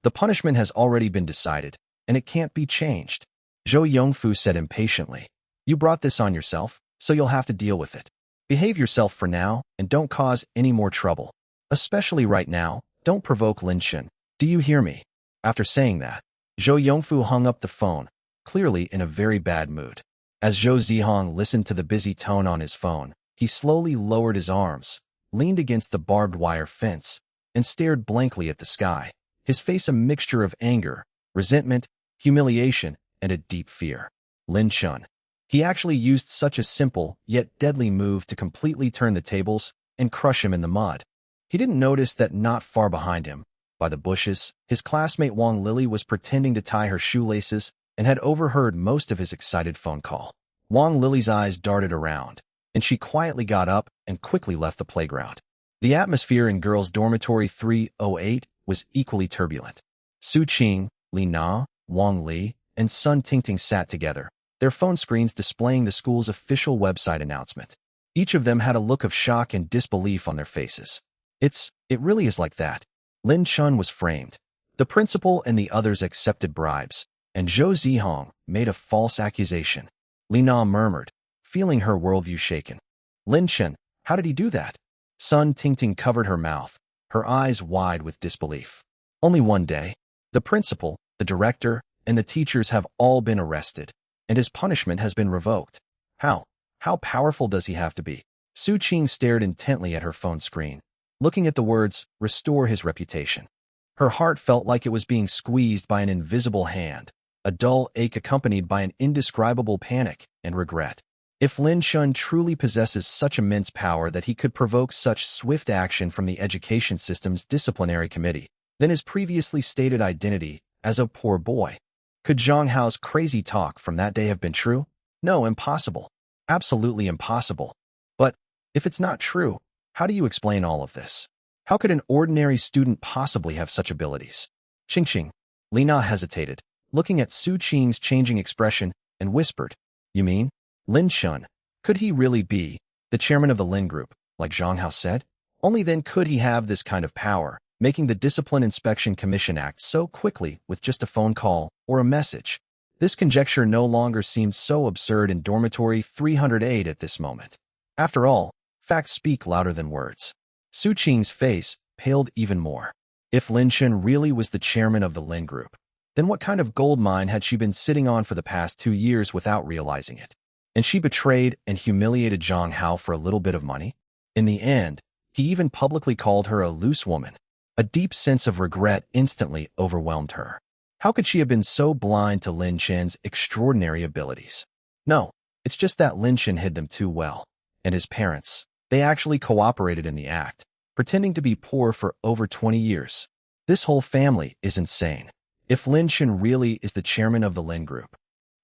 The punishment has already been decided, and it can't be changed. Zhou Yongfu said impatiently. You brought this on yourself, so you'll have to deal with it. Behave yourself for now, and don't cause any more trouble. Especially right now, Don't provoke Lin Shen. Do you hear me? After saying that, Zhou Yongfu hung up the phone, clearly in a very bad mood. As Zhou Zihong listened to the busy tone on his phone, he slowly lowered his arms, leaned against the barbed wire fence, and stared blankly at the sky, his face a mixture of anger, resentment, humiliation, and a deep fear. Lin Shen. He actually used such a simple, yet deadly move to completely turn the tables and crush him in the mud. He didn't notice that not far behind him, by the bushes, his classmate Wang Lily was pretending to tie her shoelaces and had overheard most of his excited phone call. Wang Lily's eyes darted around, and she quietly got up and quickly left the playground. The atmosphere in girls' dormitory 308 was equally turbulent. Su Qing, Li Na, Wang Li, and Sun Tingting sat together, their phone screens displaying the school's official website announcement. Each of them had a look of shock and disbelief on their faces. It really is like that. Lin Chun was framed. The principal and the others accepted bribes, and Zhou Zihong made a false accusation. Li Na murmured, feeling her worldview shaken. Lin Chen, how did he do that? Sun Tingting covered her mouth, her eyes wide with disbelief. Only one day. The principal, the director, and the teachers have all been arrested, and his punishment has been revoked. How? How powerful does he have to be? Su Qing stared intently at her phone screen, looking at the words, restore his reputation. Her heart felt like it was being squeezed by an invisible hand, a dull ache accompanied by an indescribable panic and regret. If Lin Shun truly possesses such immense power that he could provoke such swift action from the education system's disciplinary committee, then his previously stated identity as a poor boy. Could Zhang Hao's crazy talk from that day have been true? No, impossible. Absolutely impossible. But if it's not true, how do you explain all of this? How could an ordinary student possibly have such abilities? Qing. Li Na hesitated, looking at Su Qing's changing expression, and whispered, You mean? Lin Shun. Could he really be the chairman of the Lin Group, like Zhang Hao said? Only then could he have this kind of power, making the Discipline Inspection Commission act so quickly with just a phone call or a message. This conjecture no longer seemed so absurd in dormitory 308 at this moment. After all, facts speak louder than words. Su Qing's face paled even more. If Lin Shen really was the chairman of the Lin Group, then what kind of gold mine had she been sitting on for the past 2 years without realizing it? And she betrayed and humiliated Zhang Hao for a little bit of money? In the end, he even publicly called her a loose woman. A deep sense of regret instantly overwhelmed her. How could she have been so blind to Lin Shen's extraordinary abilities? No, it's just that Lin Shen hid them too well. And his parents, they actually cooperated in the act, pretending to be poor for over 20 years. This whole family is insane. If Lin Shen really is the chairman of the Lin Group.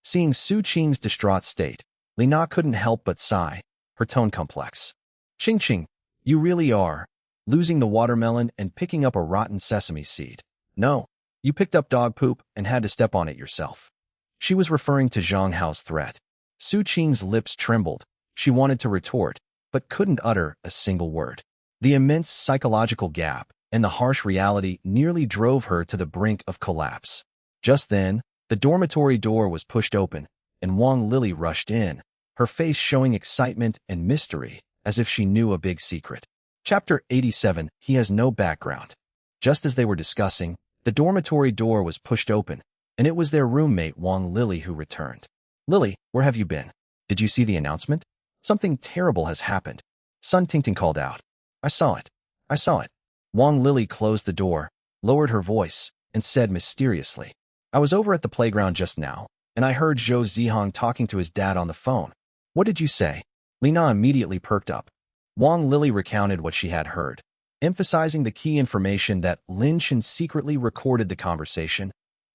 Seeing Su Qing's distraught state, Li Na couldn't help but sigh, her tone complex. Qing, you really are losing the watermelon and picking up a rotten sesame seed. No, you picked up dog poop and had to step on it yourself. She was referring to Zhang Hao's threat. Su Qing's lips trembled. She wanted to retort, but couldn't utter a single word. The immense psychological gap and the harsh reality nearly drove her to the brink of collapse. Just then, the dormitory door was pushed open, and Wang Lily rushed in, her face showing excitement and mystery, as if she knew a big secret. Chapter 87, He Has No Background. Just as they were discussing, the dormitory door was pushed open, and it was their roommate Wang Lily who returned. Lily, where have you been? Did you see the announcement? Something terrible has happened. Sun Tingting called out. I saw it. Wang Lily closed the door, lowered her voice, and said mysteriously, I was over at the playground just now, and I heard Zhou Zihong talking to his dad on the phone. What did you say? Li Na immediately perked up. Wang Lily recounted what she had heard, emphasizing the key information that Lin Shen secretly recorded the conversation,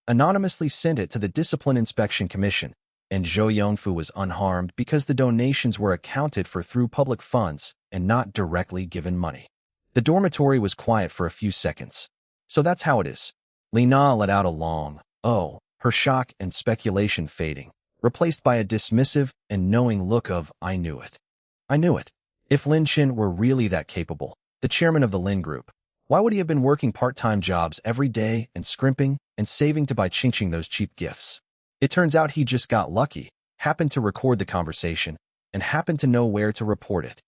anonymously sent it to the Discipline Inspection Commission, and Zhou Yongfu was unharmed because the donations were accounted for through public funds and not directly given money. The dormitory was quiet for a few seconds. So that's how it is. Li Na let out a long, oh, her shock and speculation fading, replaced by a dismissive and knowing look of, I knew it. I knew it. If Lin Shen were really that capable, the chairman of the Lin Group, why would he have been working part-time jobs every day and scrimping and saving to buy Qing those cheap gifts? It turns out he just got lucky, happened to record the conversation, and happened to know where to report it.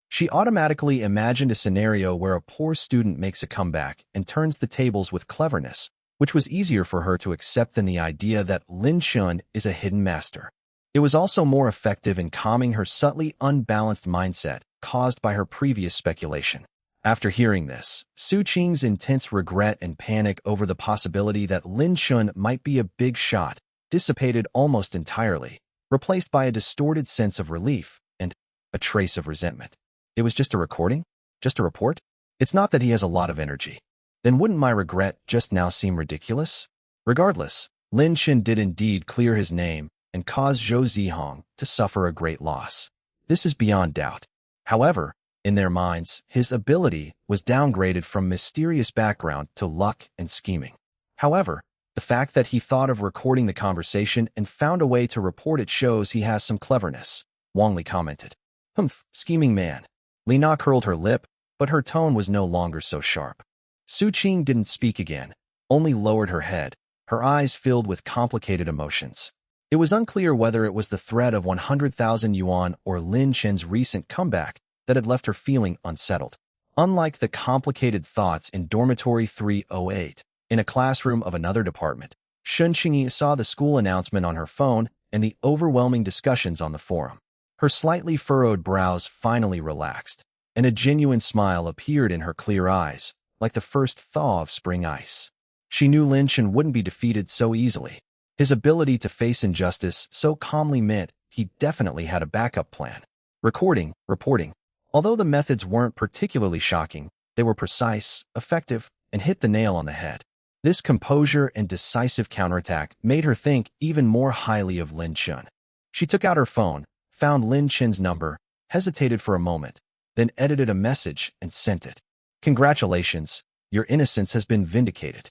She automatically imagined a scenario where a poor student makes a comeback and turns the tables with cleverness, which was easier for her to accept than the idea that Lin Shun is a hidden master. It was also more effective in calming her subtly unbalanced mindset caused by her previous speculation. After hearing this, Su Qing's intense regret and panic over the possibility that Lin Shun might be a big shot dissipated almost entirely, replaced by a distorted sense of relief and a trace of resentment. It was just a recording? Just a report? It's not that he has a lot of energy. Then wouldn't my regret just now seem ridiculous? Regardless, Lin Shin did indeed clear his name and cause Zhou Zihong to suffer a great loss. This is beyond doubt. However, in their minds, his ability was downgraded from mysterious background to luck and scheming. However, the fact that he thought of recording the conversation and found a way to report it shows he has some cleverness, Wang Li commented. Humph, scheming man. Li Na curled her lip, but her tone was no longer so sharp. Su Qing didn't speak again, only lowered her head, her eyes filled with complicated emotions. It was unclear whether it was the threat of 100,000 yuan or Lin Chen's recent comeback that had left her feeling unsettled. Unlike the complicated thoughts in dormitory 308, in a classroom of another department, Shun Qingyi saw the school announcement on her phone and the overwhelming discussions on the forum. Her slightly furrowed brows finally relaxed, and a genuine smile appeared in her clear eyes, like the first thaw of spring ice. She knew Lin Chen wouldn't be defeated so easily. His ability to face injustice so calmly meant he definitely had a backup plan. Reporting. Although the methods weren't particularly shocking, they were precise, effective, and hit the nail on the head. This composure and decisive counterattack made her think even more highly of Lin Chen. She took out her phone, found Lin Chen's number, hesitated for a moment, then edited a message and sent it. Congratulations, your innocence has been vindicated.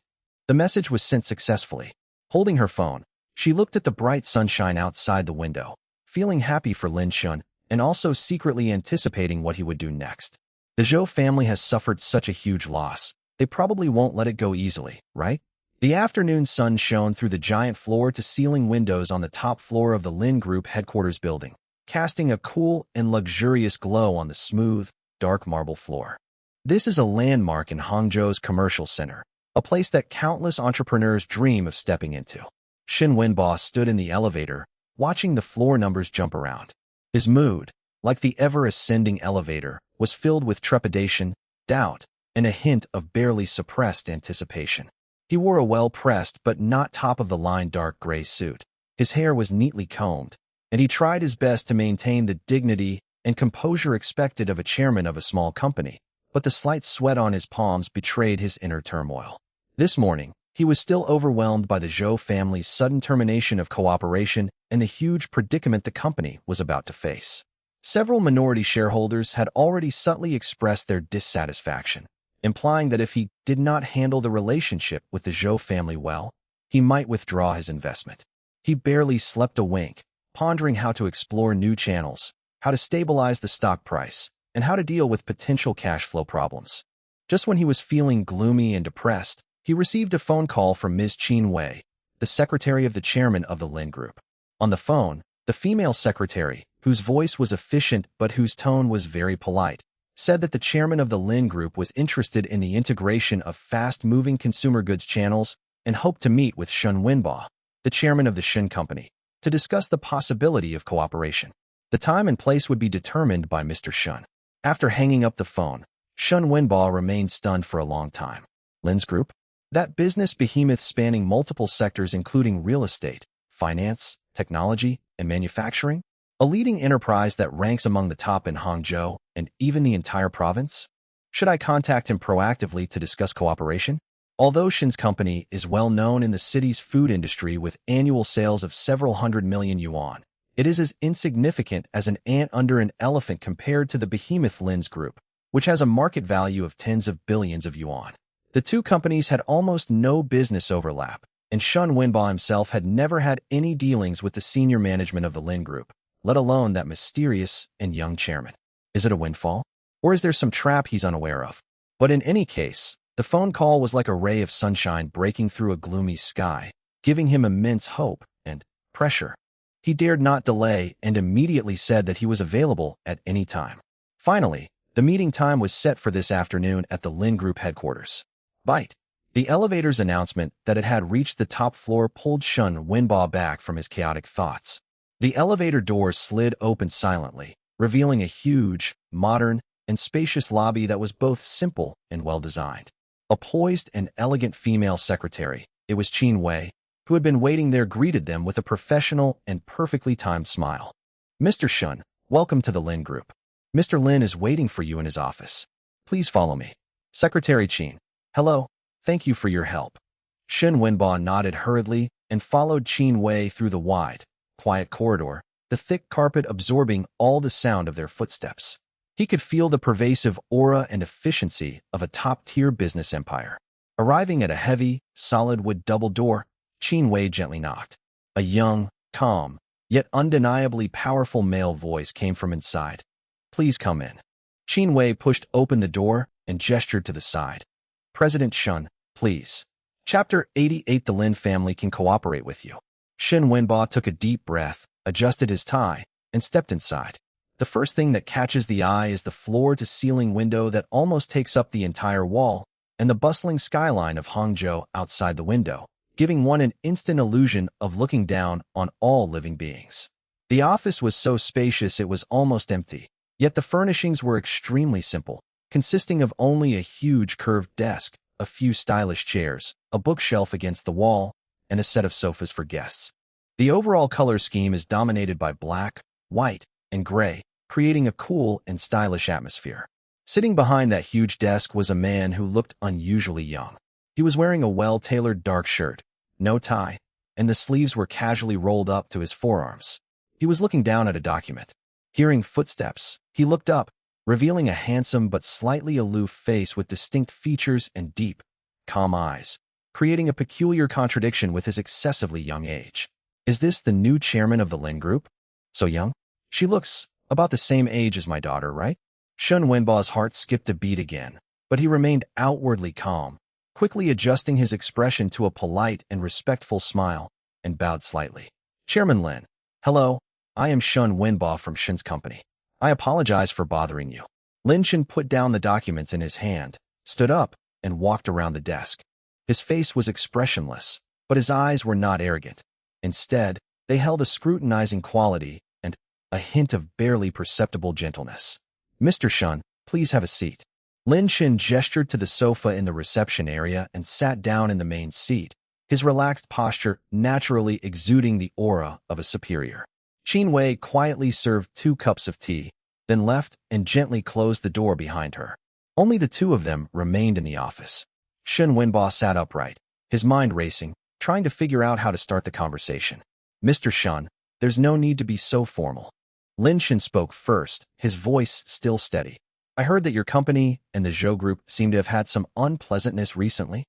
The message was sent successfully. Holding her phone, she looked at the bright sunshine outside the window, feeling happy for Lin Shun and also secretly anticipating what he would do next. The Zhou family has suffered such a huge loss. They probably won't let it go easily, right? The afternoon sun shone through the giant floor-to-ceiling windows on the top floor of the Lin Group headquarters building, casting a cool and luxurious glow on the smooth, dark marble floor. This is a landmark in Hangzhou's commercial center, a place that countless entrepreneurs dream of stepping into. Shin Wenbo stood in the elevator, watching the floor numbers jump around. His mood, like the ever-ascending elevator, was filled with trepidation, doubt, and a hint of barely suppressed anticipation. He wore a well-pressed but not top-of-the-line dark gray suit. His hair was neatly combed, and he tried his best to maintain the dignity and composure expected of a chairman of a small company, but the slight sweat on his palms betrayed his inner turmoil. This morning, he was still overwhelmed by the Zhou family's sudden termination of cooperation and the huge predicament the company was about to face. Several minority shareholders had already subtly expressed their dissatisfaction, implying that if he did not handle the relationship with the Zhou family well, he might withdraw his investment. He barely slept a wink, pondering how to explore new channels, how to stabilize the stock price, and how to deal with potential cash flow problems. Just when he was feeling gloomy and depressed, he received a phone call from Ms. Qin Wei, the secretary of the chairman of the Lin Group. On the phone, the female secretary, whose voice was efficient but whose tone was very polite, said that the chairman of the Lin Group was interested in the integration of fast-moving consumer goods channels and hoped to meet with Shun Wenbo, the chairman of the Shin Company, to discuss the possibility of cooperation. The time and place would be determined by Mr. Shun. After hanging up the phone, Shun Wenbo remained stunned for a long time. Lin's Group? That business behemoth spanning multiple sectors including real estate, finance, technology, and manufacturing? A leading enterprise that ranks among the top in Hangzhou and even the entire province? Should I contact him proactively to discuss cooperation? Although Shin's company is well known in the city's food industry with annual sales of several hundred million yuan, it is as insignificant as an ant under an elephant compared to the behemoth Lin's Group, which has a market value of tens of billions of yuan. The two companies had almost no business overlap, and Shun Wenbo himself had never had any dealings with the senior management of the Lin Group, let alone that mysterious and young chairman. Is it a windfall? Or is there some trap he's unaware of? But in any case, the phone call was like a ray of sunshine breaking through a gloomy sky, giving him immense hope and pressure. He dared not delay and immediately said that he was available at any time. Finally, the meeting time was set for this afternoon at the Lin Group headquarters. Bite. The elevator's announcement that it had reached the top floor pulled Shun Wenba back from his chaotic thoughts. The elevator doors slid open silently, revealing a huge, modern, and spacious lobby that was both simple and well-designed. A poised and elegant female secretary, it was Qin Wei, who had been waiting there, greeted them with a professional and perfectly timed smile. "Mr. Shun, welcome to the Lin Group. Mr. Lin is waiting for you in his office. Please follow me." Secretary Qin. "Hello, thank you for your help." Shun Wenba nodded hurriedly and followed Qin Wei through the wide, quiet corridor, the thick carpet absorbing all the sound of their footsteps. He could feel the pervasive aura and efficiency of a top-tier business empire. Arriving at a heavy, solid wood double door, Qin Wei gently knocked. A young, calm, yet undeniably powerful male voice came from inside. "Please come in." Qin Wei pushed open the door and gestured to the side. "President Shun, please." Chapter 88. The Lin family can cooperate with you. Shun Wenba took a deep breath, adjusted his tie, and stepped inside. The first thing that catches the eye is the floor-to-ceiling window that almost takes up the entire wall, and the bustling skyline of Hangzhou outside the window, giving one an instant illusion of looking down on all living beings. The office was so spacious it was almost empty, yet the furnishings were extremely simple, consisting of only a huge curved desk, a few stylish chairs, a bookshelf against the wall, and a set of sofas for guests. The overall color scheme is dominated by black, white, and gray, creating a cool and stylish atmosphere. Sitting behind that huge desk was a man who looked unusually young. He was wearing a well-tailored dark shirt, no tie, and the sleeves were casually rolled up to his forearms. He was looking down at a document. Hearing footsteps, he looked up, revealing a handsome but slightly aloof face with distinct features and deep, calm eyes, creating a peculiar contradiction with his excessively young age. "Is this the new chairman of the Lin Group? So young? She looks about the same age as my daughter, right?" Shun Wenba's heart skipped a beat again, but he remained outwardly calm, quickly adjusting his expression to a polite and respectful smile, and bowed slightly. "Chairman Lin, hello, I am Shun Wenba from Shin's company. I apologize for bothering you." Lin Shin put down the documents in his hand, stood up, and walked around the desk. His face was expressionless, but his eyes were not arrogant. Instead, they held a scrutinizing quality and a hint of barely perceptible gentleness. "Mr. Shun, please have a seat." Lin Shin gestured to the sofa in the reception area and sat down in the main seat, his relaxed posture naturally exuding the aura of a superior. Qin Wei quietly served 2 cups of tea, then left and gently closed the door behind her. Only the two of them remained in the office. Shun Wenba sat upright, his mind racing, trying to figure out how to start the conversation. "Mr. Shun, there's no need to be so formal." Lin Shin spoke first, his voice still steady. "I heard that your company and the Zhou Group seem to have had some unpleasantness recently."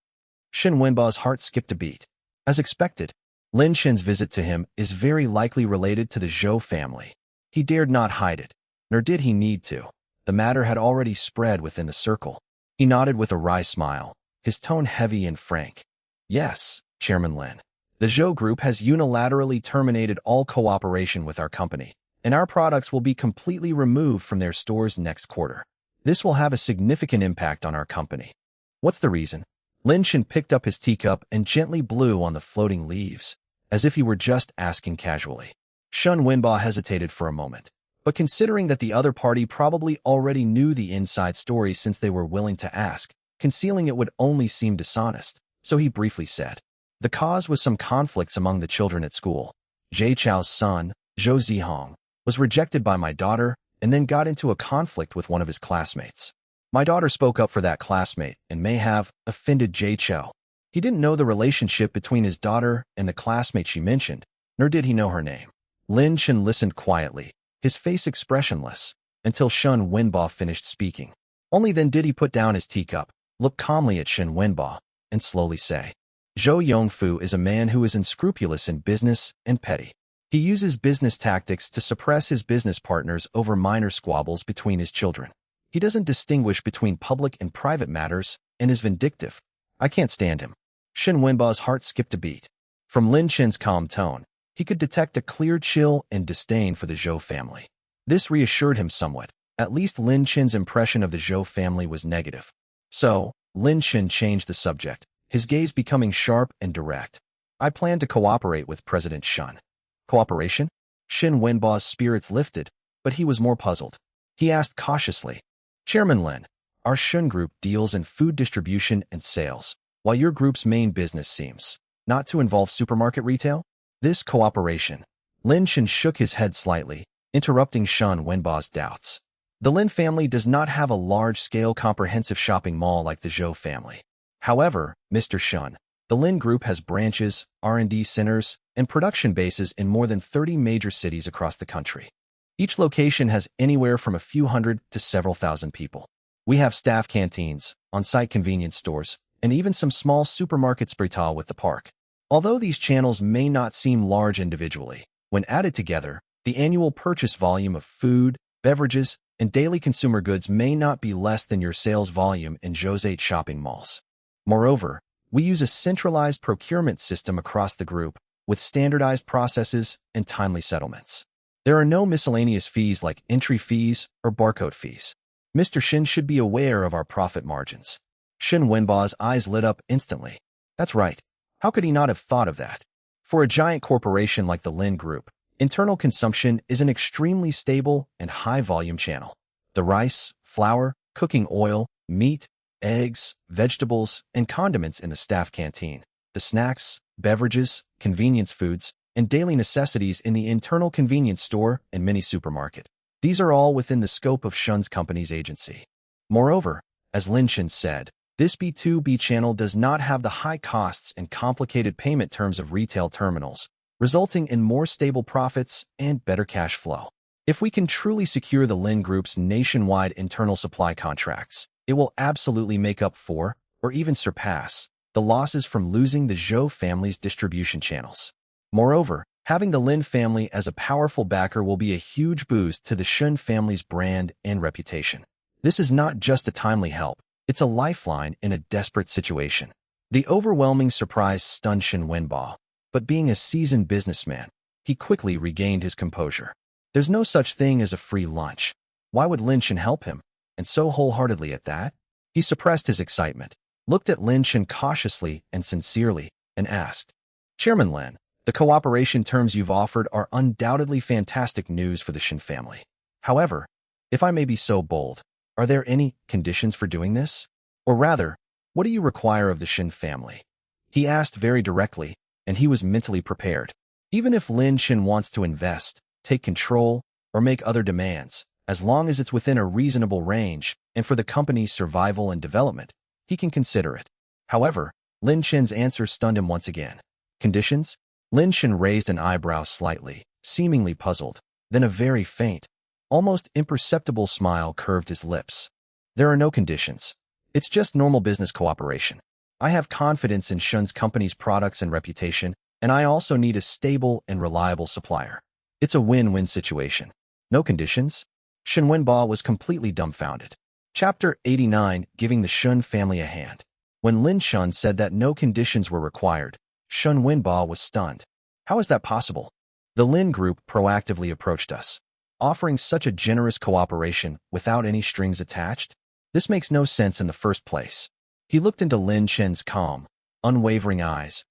Shun Wenba's heart skipped a beat. As expected, Lin Shin's visit to him is very likely related to the Zhou family. He dared not hide it, nor did he need to. The matter had already spread within the circle. He nodded with a wry smile, his tone heavy and frank. "Yes, Chairman Lin. The Zhou Group has unilaterally terminated all cooperation with our company, and our products will be completely removed from their stores next quarter. This will have a significant impact on our company." "What's the reason?" Lin Shin picked up his teacup and gently blew on the floating leaves, as if he were just asking casually. Shun Wenba hesitated for a moment, but considering that the other party probably already knew the inside story since they were willing to ask, concealing it would only seem dishonest, so he briefly said, "The cause was some conflicts among the children at school. Jie Chao's son, Zhou Zihong, was rejected by my daughter and then got into a conflict with one of his classmates. My daughter spoke up for that classmate and may have offended Jie Chao. He didn't know the relationship between his daughter and the classmate she mentioned, nor did he know her name." Lin Shin listened quietly, his face expressionless, until Shun Wenba finished speaking. Only then did he put down his teacup, look calmly at Shun Wenba, and slowly say, "Zhou Yongfu is a man who is unscrupulous in business and petty. He uses business tactics to suppress his business partners over minor squabbles between his children. He doesn't distinguish between public and private matters and is vindictive. I can't stand him." Shun Wenba's heart skipped a beat. From Lin Shin's calm tone, he could detect a clear chill and disdain for the Zhou family. This reassured him somewhat, At least Lin Chen's impression of the Zhou family was negative. So, Lin Chen changed the subject, his gaze becoming sharp and direct. I plan to cooperate with President Shun. Cooperation? Shin Wenba's spirits lifted, but he was more puzzled. He asked cautiously, Chairman Lin, our Shun group deals in food distribution and sales, while your group's main business seems not to involve supermarket retail? This cooperation. Lin Chen shook his head slightly, interrupting Shun Wenba's doubts. The Lin family does not have a large-scale comprehensive shopping mall like the Zhou family. However, Mr. Shun, the Lin Group has branches, R&D centers, and production bases in more than 30 major cities across the country. Each location has anywhere from a few hundred to several thousand people. We have staff canteens, on-site convenience stores, and even some small supermarkets betrayal with the park. Although these channels may not seem large individually, when added together, the annual purchase volume of food, beverages, and daily consumer goods may not be less than your sales volume in Zhou's 8 shopping malls. Moreover, we use a centralized procurement system across the group, with standardized processes and timely settlements. There are no miscellaneous fees like entry fees or barcode fees. Mr. Shin should be aware of our profit margins. Shin Wenba's eyes lit up instantly. That's right. How could he not have thought of that? For a giant corporation like the Lin Group, internal consumption is an extremely stable and high-volume channel. The rice, flour, cooking oil, meat, eggs, vegetables, and condiments in the staff canteen, the snacks, beverages, convenience foods, and daily necessities in the internal convenience store and mini-supermarket. These are all within the scope of Shun's company's agency. Moreover, as Lin Chen said, this B2B channel does not have the high costs and complicated payment terms of retail terminals, resulting in more stable profits and better cash flow. If we can truly secure the Lin Group's nationwide internal supply contracts, it will absolutely make up for, or even surpass, the losses from losing the Zhou family's distribution channels. Moreover, having the Lin family as a powerful backer will be a huge boost to the Shun family's brand and reputation. This is not just a timely help, it's a lifeline in a desperate situation. The overwhelming surprise stunned Shin Wenba, but being a seasoned businessman, he quickly regained his composure. There's no such thing as a free lunch. Why would Lin Chen help him? And so wholeheartedly at that? He suppressed his excitement, looked at Lin Chen cautiously and sincerely, and asked, Chairman Lin, the cooperation terms you've offered are undoubtedly fantastic news for the Shin family. However, if I may be so bold, are there any conditions for doing this? Or rather, what do you require of the Shin family? He asked very directly, and he was mentally prepared. Even if Lin Chen wants to invest, take control, or make other demands, as long as it's within a reasonable range and for the company's survival and development, he can consider it. However, Lin Chen's answer stunned him once again. Conditions? Lin Chen raised an eyebrow slightly, seemingly puzzled. Then a very faint, almost imperceptible smile curved his lips. There are no conditions. It's just normal business cooperation. I have confidence in Shun's company's products and reputation, and I also need a stable and reliable supplier. It's a win-win situation. No conditions? Shin Wenba was completely dumbfounded. Chapter 89, Giving the Shun Family a Hand. When Lin Shun said that no conditions were required, Shun Wenba was stunned. How is that possible? The Lin Group proactively approached us, offering such a generous cooperation without any strings attached? This makes no sense in the first place. He looked into Lin Chen's calm, unwavering eyes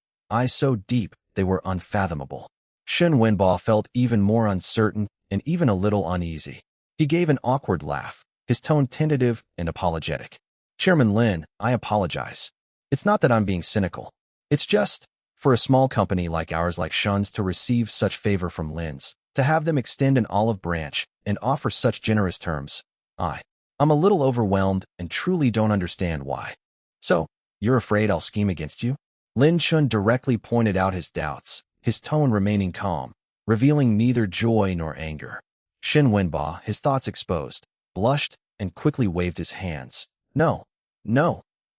so deep they were unfathomable. Shin Wenba felt even more uncertain and even a little uneasy. He gave an awkward laugh, his tone tentative and apologetic. Chairman Lin, I apologize. It's not that I'm being cynical. It's just, for a small company like ours like Shun's to receive such favor from Lin's, to have them extend an olive branch and offer such generous terms, I'm a little overwhelmed and truly don't understand why. So, you're afraid I'll scheme against you? Lin Chun directly pointed out his doubts, his tone remaining calm, revealing neither joy nor anger. Shin Wenba, his thoughts exposed, blushed and quickly waved his hands. No,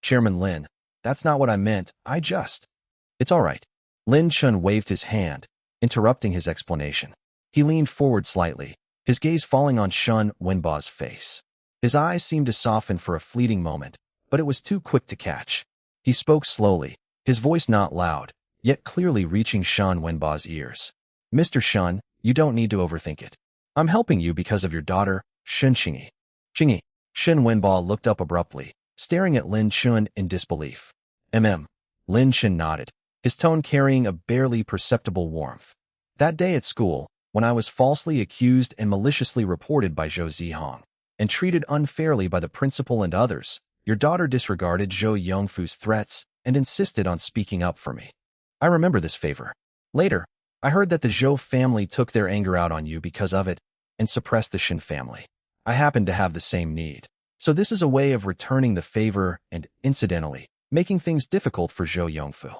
Chairman Lin, that's not what I meant, It's all right. Lin Chun waved his hand, interrupting his explanation. He leaned forward slightly, his gaze falling on Shun Wenba's face. His eyes seemed to soften for a fleeting moment, but it was too quick to catch. He spoke slowly, his voice not loud, yet clearly reaching Shun Wenba's ears. Mr. Shun, you don't need to overthink it. I'm helping you because of your daughter, Shunqingi. Chingy. Shen Wenbo looked up abruptly, staring at Lin Chun in disbelief. Lin Chun nodded, his tone carrying a barely perceptible warmth. That day at school, when I was falsely accused and maliciously reported by Zhou Zihong, and treated unfairly by the principal and others, your daughter disregarded Zhou Yongfu's threats and insisted on speaking up for me. I remember this favor. Later, I heard that the Zhou family took their anger out on you because of it and suppressed the Shin family. I happened to have the same need. So this is a way of returning the favor and, incidentally, making things difficult for Zhou Yongfu.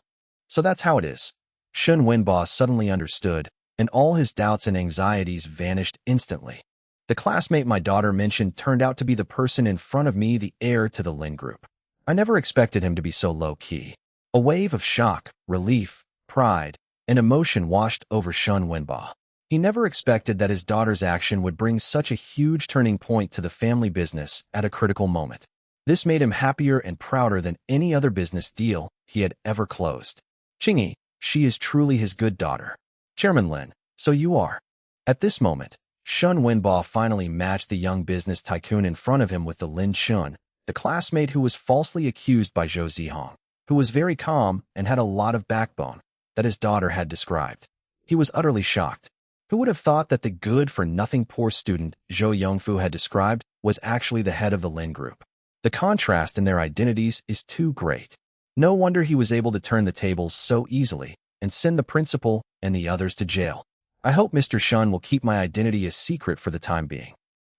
So that's how it is. Shen Wenbo suddenly understood, and all his doubts and anxieties vanished instantly. The classmate my daughter mentioned turned out to be the person in front of me, the heir to the Lin Group. I never expected him to be so low-key. A wave of shock, relief, pride, and emotion washed over Shen Wenbo. He never expected that his daughter's action would bring such a huge turning point to the family business at a critical moment. This made him happier and prouder than any other business deal he had ever closed. Chingy, she is truly his good daughter. Chairman Lin, so you are. At this moment, Shen Wenbo finally matched the young business tycoon in front of him with the Lin Chun, the classmate who was falsely accused by Zhou Zihong, who was very calm and had a lot of backbone, that his daughter had described. He was utterly shocked. Who would have thought that the good-for-nothing poor student Zhou Yongfu had described was actually the head of the Lin Group? The contrast in their identities is too great. No wonder he was able to turn the tables so easily and send the principal and the others to jail. I hope Mr. Shun will keep my identity a secret for the time being.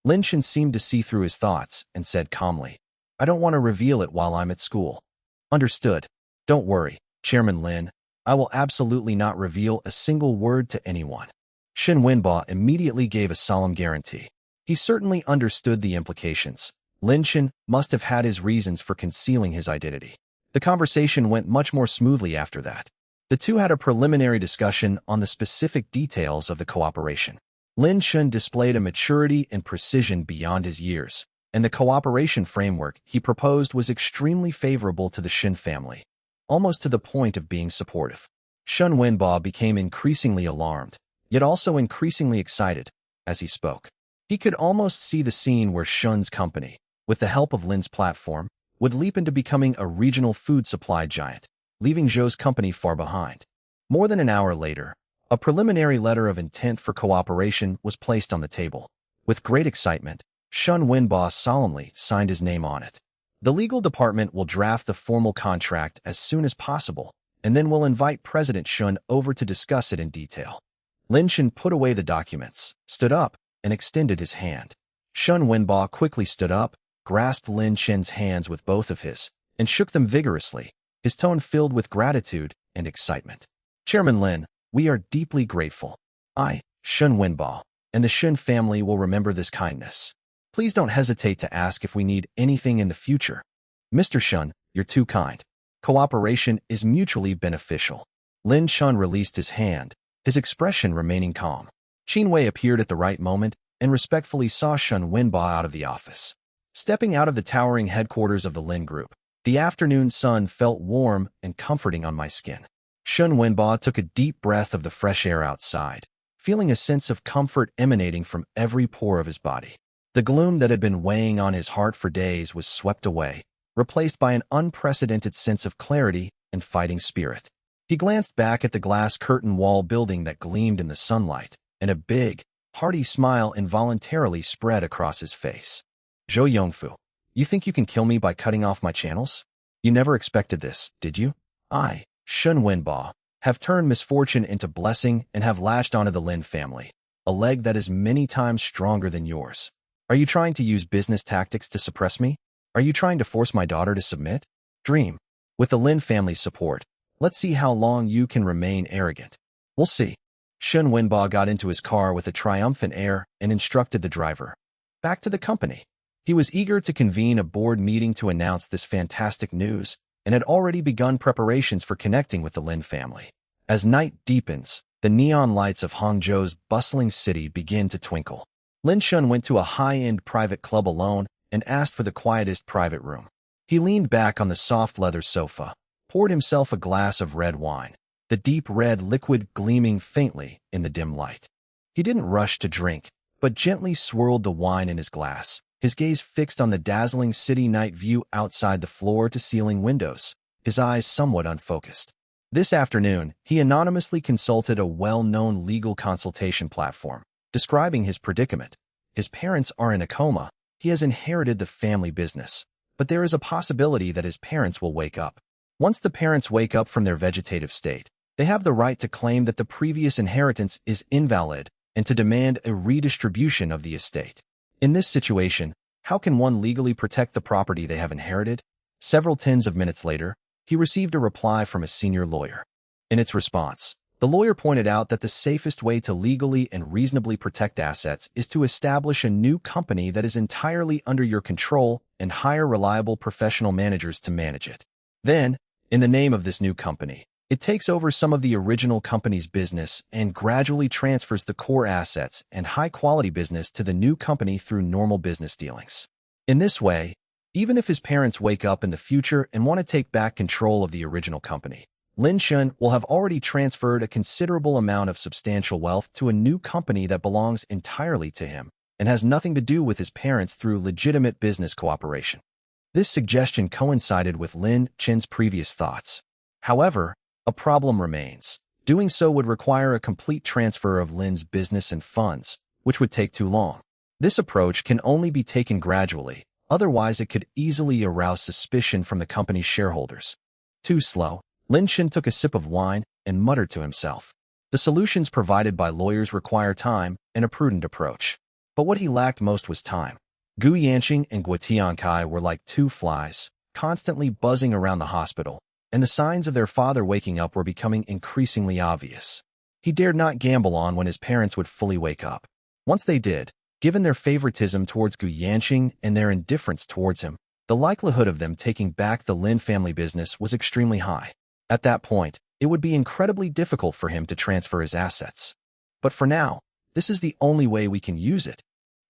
Lin Chen seemed to see through his thoughts and said calmly, I don't want to reveal it while I'm at school. Understood. Don't worry, Chairman Lin. I will absolutely not reveal a single word to anyone. Shen Wenbo immediately gave a solemn guarantee. He certainly understood the implications. Lin Chen must have had his reasons for concealing his identity. The conversation went much more smoothly after that. The two had a preliminary discussion on the specific details of the cooperation. Lin Chen displayed a maturity and precision beyond his years, and the cooperation framework he proposed was extremely favorable to the Shin family, almost to the point of being supportive. Shen Wenbo became increasingly alarmed, yet also increasingly excited, as he spoke. He could almost see the scene where Shun's company, with the help of Lin's platform, would leap into becoming a regional food supply giant, leaving Zhou's company far behind. More than an hour later, a preliminary letter of intent for cooperation was placed on the table. With great excitement, Shen Wenbo solemnly signed his name on it. The legal department will draft the formal contract as soon as possible, and then we'll invite President Shun over to discuss it in detail. Lin Chen put away the documents, stood up, and extended his hand. Shen Wenbo quickly stood up, grasped Lin Chen's hands with both of his, and shook them vigorously, his tone filled with gratitude and excitement. Chairman Lin, we are deeply grateful. I, Shen Wenbo, and the Shen family will remember this kindness. Please don't hesitate to ask if we need anything in the future. Mr. Shun, you're too kind. Cooperation is mutually beneficial. Lin Chen released his hand, his expression remaining calm. Qin Wei appeared at the right moment and respectfully saw Shen Wenbo out of the office. Stepping out of the towering headquarters of the Lin Group, the afternoon sun felt warm and comforting on my skin. Shen Wenbo took a deep breath of the fresh air outside, feeling a sense of comfort emanating from every pore of his body. The gloom that had been weighing on his heart for days was swept away, replaced by an unprecedented sense of clarity and fighting spirit. He glanced back at the glass curtain wall building that gleamed in the sunlight, and a big, hearty smile involuntarily spread across his face. Zhou Yongfu, you think you can kill me by cutting off my channels? You never expected this, did you? I, Shen Wenbo, have turned misfortune into blessing and have latched onto the Lin family, a leg that is many times stronger than yours. Are you trying to use business tactics to suppress me? Are you trying to force my daughter to submit? Dream. With the Lin family's support, let's see how long you can remain arrogant. We'll see. Shen Wenbo got into his car with a triumphant air and instructed the driver. Back to the company. He was eager to convene a board meeting to announce this fantastic news and had already begun preparations for connecting with the Lin family. As night deepens, the neon lights of Hangzhou's bustling city begin to twinkle. Lin Shun went to a high-end private club alone and asked for the quietest private room. He leaned back on the soft leather sofa, poured himself a glass of red wine, the deep red liquid gleaming faintly in the dim light. He didn't rush to drink, but gently swirled the wine in his glass, his gaze fixed on the dazzling city night view outside the floor-to-ceiling windows, his eyes somewhat unfocused. This afternoon, he anonymously consulted a well-known legal consultation platform, describing his predicament. His parents are in a coma. He has inherited the family business, but there is a possibility that his parents will wake up. Once the parents wake up from their vegetative state, they have the right to claim that the previous inheritance is invalid and to demand a redistribution of the estate. In this situation, how can one legally protect the property they have inherited? Several tens of minutes later, he received a reply from a senior lawyer. In its response, the lawyer pointed out that the safest way to legally and reasonably protect assets is to establish a new company that is entirely under your control and hire reliable professional managers to manage it. Then, in the name of this new company, it takes over some of the original company's business and gradually transfers the core assets and high-quality business to the new company through normal business dealings. In this way, even if his parents wake up in the future and want to take back control of the original company, Lin Shun will have already transferred a considerable amount of substantial wealth to a new company that belongs entirely to him and has nothing to do with his parents through legitimate business cooperation. This suggestion coincided with Lin Chen's previous thoughts. However, a problem remains. Doing so would require a complete transfer of Lin's business and funds, which would take too long. This approach can only be taken gradually, otherwise it could easily arouse suspicion from the company's shareholders. Too slow, Lin Chen took a sip of wine and muttered to himself. The solutions provided by lawyers require time and a prudent approach. But what he lacked most was time. Gu Yanqing and Guo Tiankai were like two flies, constantly buzzing around the hospital, and the signs of their father waking up were becoming increasingly obvious. He dared not gamble on when his parents would fully wake up. Once they did, given their favoritism towards Gu Yanqing and their indifference towards him, the likelihood of them taking back the Lin family business was extremely high. At that point, it would be incredibly difficult for him to transfer his assets. But for now, this is the only way we can use it.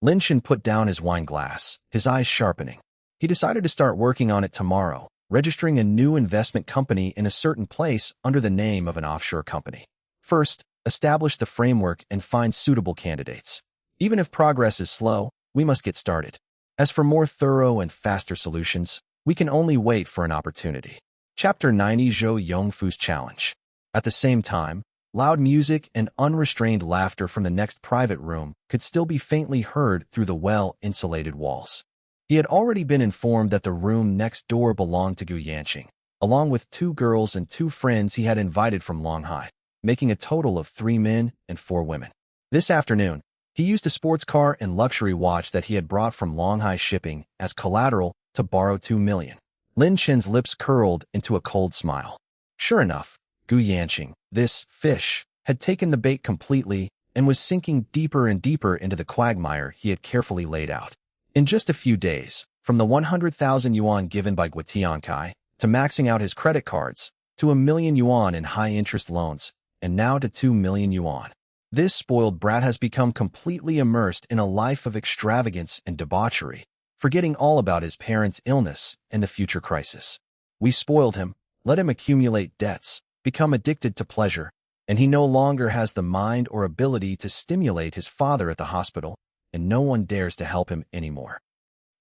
Lin Shen put down his wine glass, his eyes sharpening. He decided to start working on it tomorrow, registering a new investment company in a certain place under the name of an offshore company. First, establish the framework and find suitable candidates. Even if progress is slow, we must get started. As for more thorough and faster solutions, we can only wait for an opportunity. Chapter 90 Zhou Yongfu's Challenge. At the same time, loud music and unrestrained laughter from the next private room could still be faintly heard through the well-insulated walls. He had already been informed that the room next door belonged to Gu Yanqing, along with 2 girls and 2 friends he had invited from Longhai, making a total of 3 men and 4 women. This afternoon, he used a sports car and luxury watch that he had brought from Longhai Shipping as collateral to borrow 2 million. Lin Chen's lips curled into a cold smile. Sure enough, Gu Yanqing, this fish, had taken the bait completely and was sinking deeper and deeper into the quagmire he had carefully laid out. In just a few days, from the 100,000 yuan given by Guo Tiankai, to maxing out his credit cards, to 1 million yuan in high-interest loans, and now to 2 million yuan. This spoiled brat has become completely immersed in a life of extravagance and debauchery, forgetting all about his parents' illness and the future crisis. We spoiled him, let him accumulate debts, become addicted to pleasure, and he no longer has the mind or ability to stimulate his father at the hospital, and no one dares to help him anymore.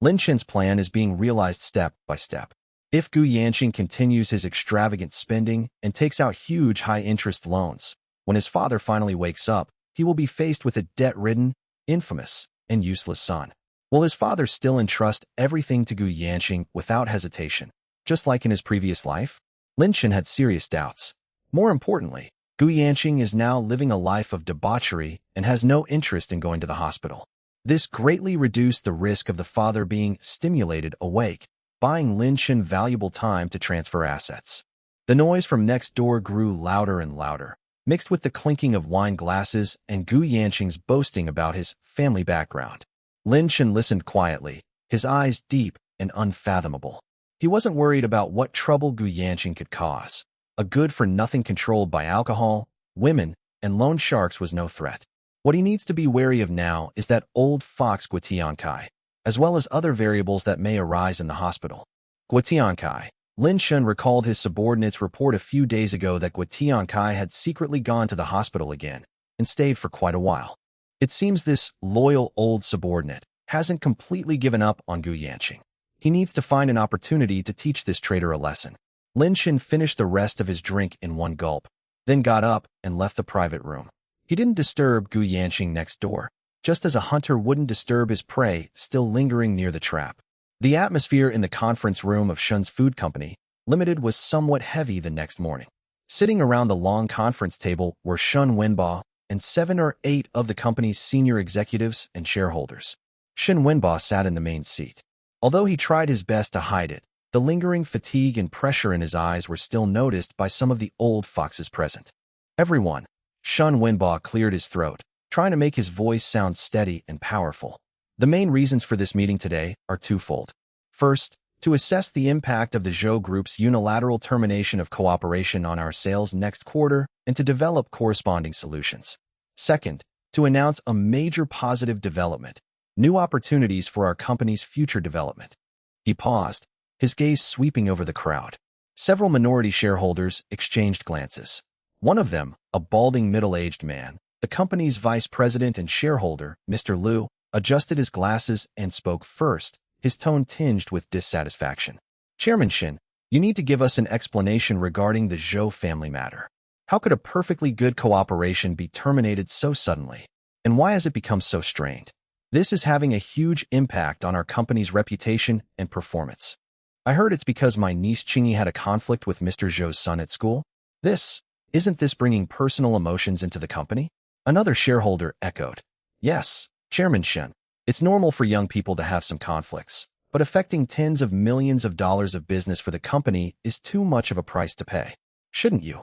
Lin Chen's plan is being realized step by step. If Gu Yanqing continues his extravagant spending and takes out huge high-interest loans, when his father finally wakes up, he will be faced with a debt-ridden, infamous, and useless son. Will his father still entrust everything to Gu Yanqing without hesitation, just like in his previous life? Lin Chen had serious doubts. More importantly, Gu Yanqing is now living a life of debauchery and has no interest in going to the hospital. This greatly reduced the risk of the father being stimulated awake, buying Lin Chen valuable time to transfer assets. The noise from next door grew louder and louder, mixed with the clinking of wine glasses and Gu Yanqing's boasting about his family background. Lin Chen listened quietly, his eyes deep and unfathomable. He wasn't worried about what trouble Gu Yanqing could cause. A good-for-nothing controlled by alcohol, women, and loan sharks was no threat. What he needs to be wary of now is that old fox Guo Tiankai, as well as other variables that may arise in the hospital. Guo Tiankai. Lin Chen recalled his subordinate's report a few days ago that Guo Tiankai had secretly gone to the hospital again and stayed for quite a while. It seems this loyal old subordinate hasn't completely given up on Gu Yanqing. He needs to find an opportunity to teach this traitor a lesson. Lin Shin finished the rest of his drink in one gulp, then got up and left the private room. He didn't disturb Gu Yanqing next door, just as a hunter wouldn't disturb his prey still lingering near the trap. The atmosphere in the conference room of Shun's Food Company Limited was somewhat heavy the next morning. Sitting around the long conference table were Shun Wenba and 7 or 8 of the company's senior executives and shareholders. Shun Wenba sat in the main seat. Although he tried his best to hide it, the lingering fatigue and pressure in his eyes were still noticed by some of the old foxes present. Everyone. Shun Wenba cleared his throat, trying to make his voice sound steady and powerful. The main reasons for this meeting today are twofold. First, to assess the impact of the Zhou Group's unilateral termination of cooperation on our sales next quarter and to develop corresponding solutions. Second, to announce a major positive development, new opportunities for our company's future development. He paused, his gaze sweeping over the crowd. Several minority shareholders exchanged glances. One of them, a balding middle-aged man, the company's vice president and shareholder, Mr. Liu, adjusted his glasses and spoke first, his tone tinged with dissatisfaction. Chairman Shin, you need to give us an explanation regarding the Zhou family matter. How could a perfectly good cooperation be terminated so suddenly? And why has it become so strained? This is having a huge impact on our company's reputation and performance. I heard it's because my niece Qingyi had a conflict with Mr. Zhou's son at school. Isn't this bringing personal emotions into the company? Another shareholder echoed. Yes, Chairman Shen. It's normal for young people to have some conflicts, but affecting tens of millions of dollars of business for the company is too much of a price to pay. Shouldn't you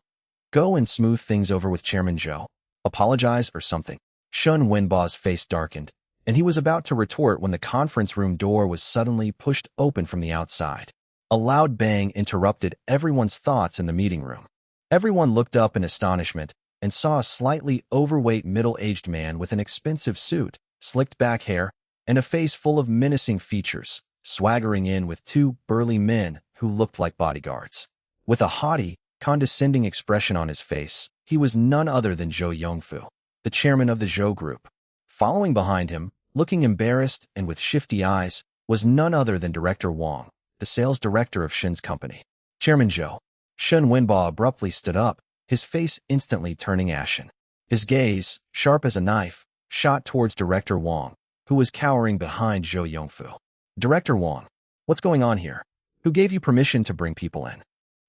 go and smooth things over with Chairman Zhou? Apologize or something? Shun Wenba's face darkened, and he was about to retort when the conference room door was suddenly pushed open from the outside. A loud bang interrupted everyone's thoughts in the meeting room. Everyone looked up in astonishment and saw a slightly overweight middle-aged man with an expensive suit, slicked back hair, and a face full of menacing features, swaggering in with 2 burly men who looked like bodyguards. With a haughty, condescending expression on his face, he was none other than Zhou Yongfu, the chairman of the Zhou Group. Following behind him, looking embarrassed and with shifty eyes, was none other than Director Wang, the sales director of Shin's company. Chairman Zhou. Shun Wenba abruptly stood up, his face instantly turning ashen. His gaze, sharp as a knife, shot towards Director Wang, who was cowering behind Zhou Yongfu. Director Wang, what's going on here? Who gave you permission to bring people in?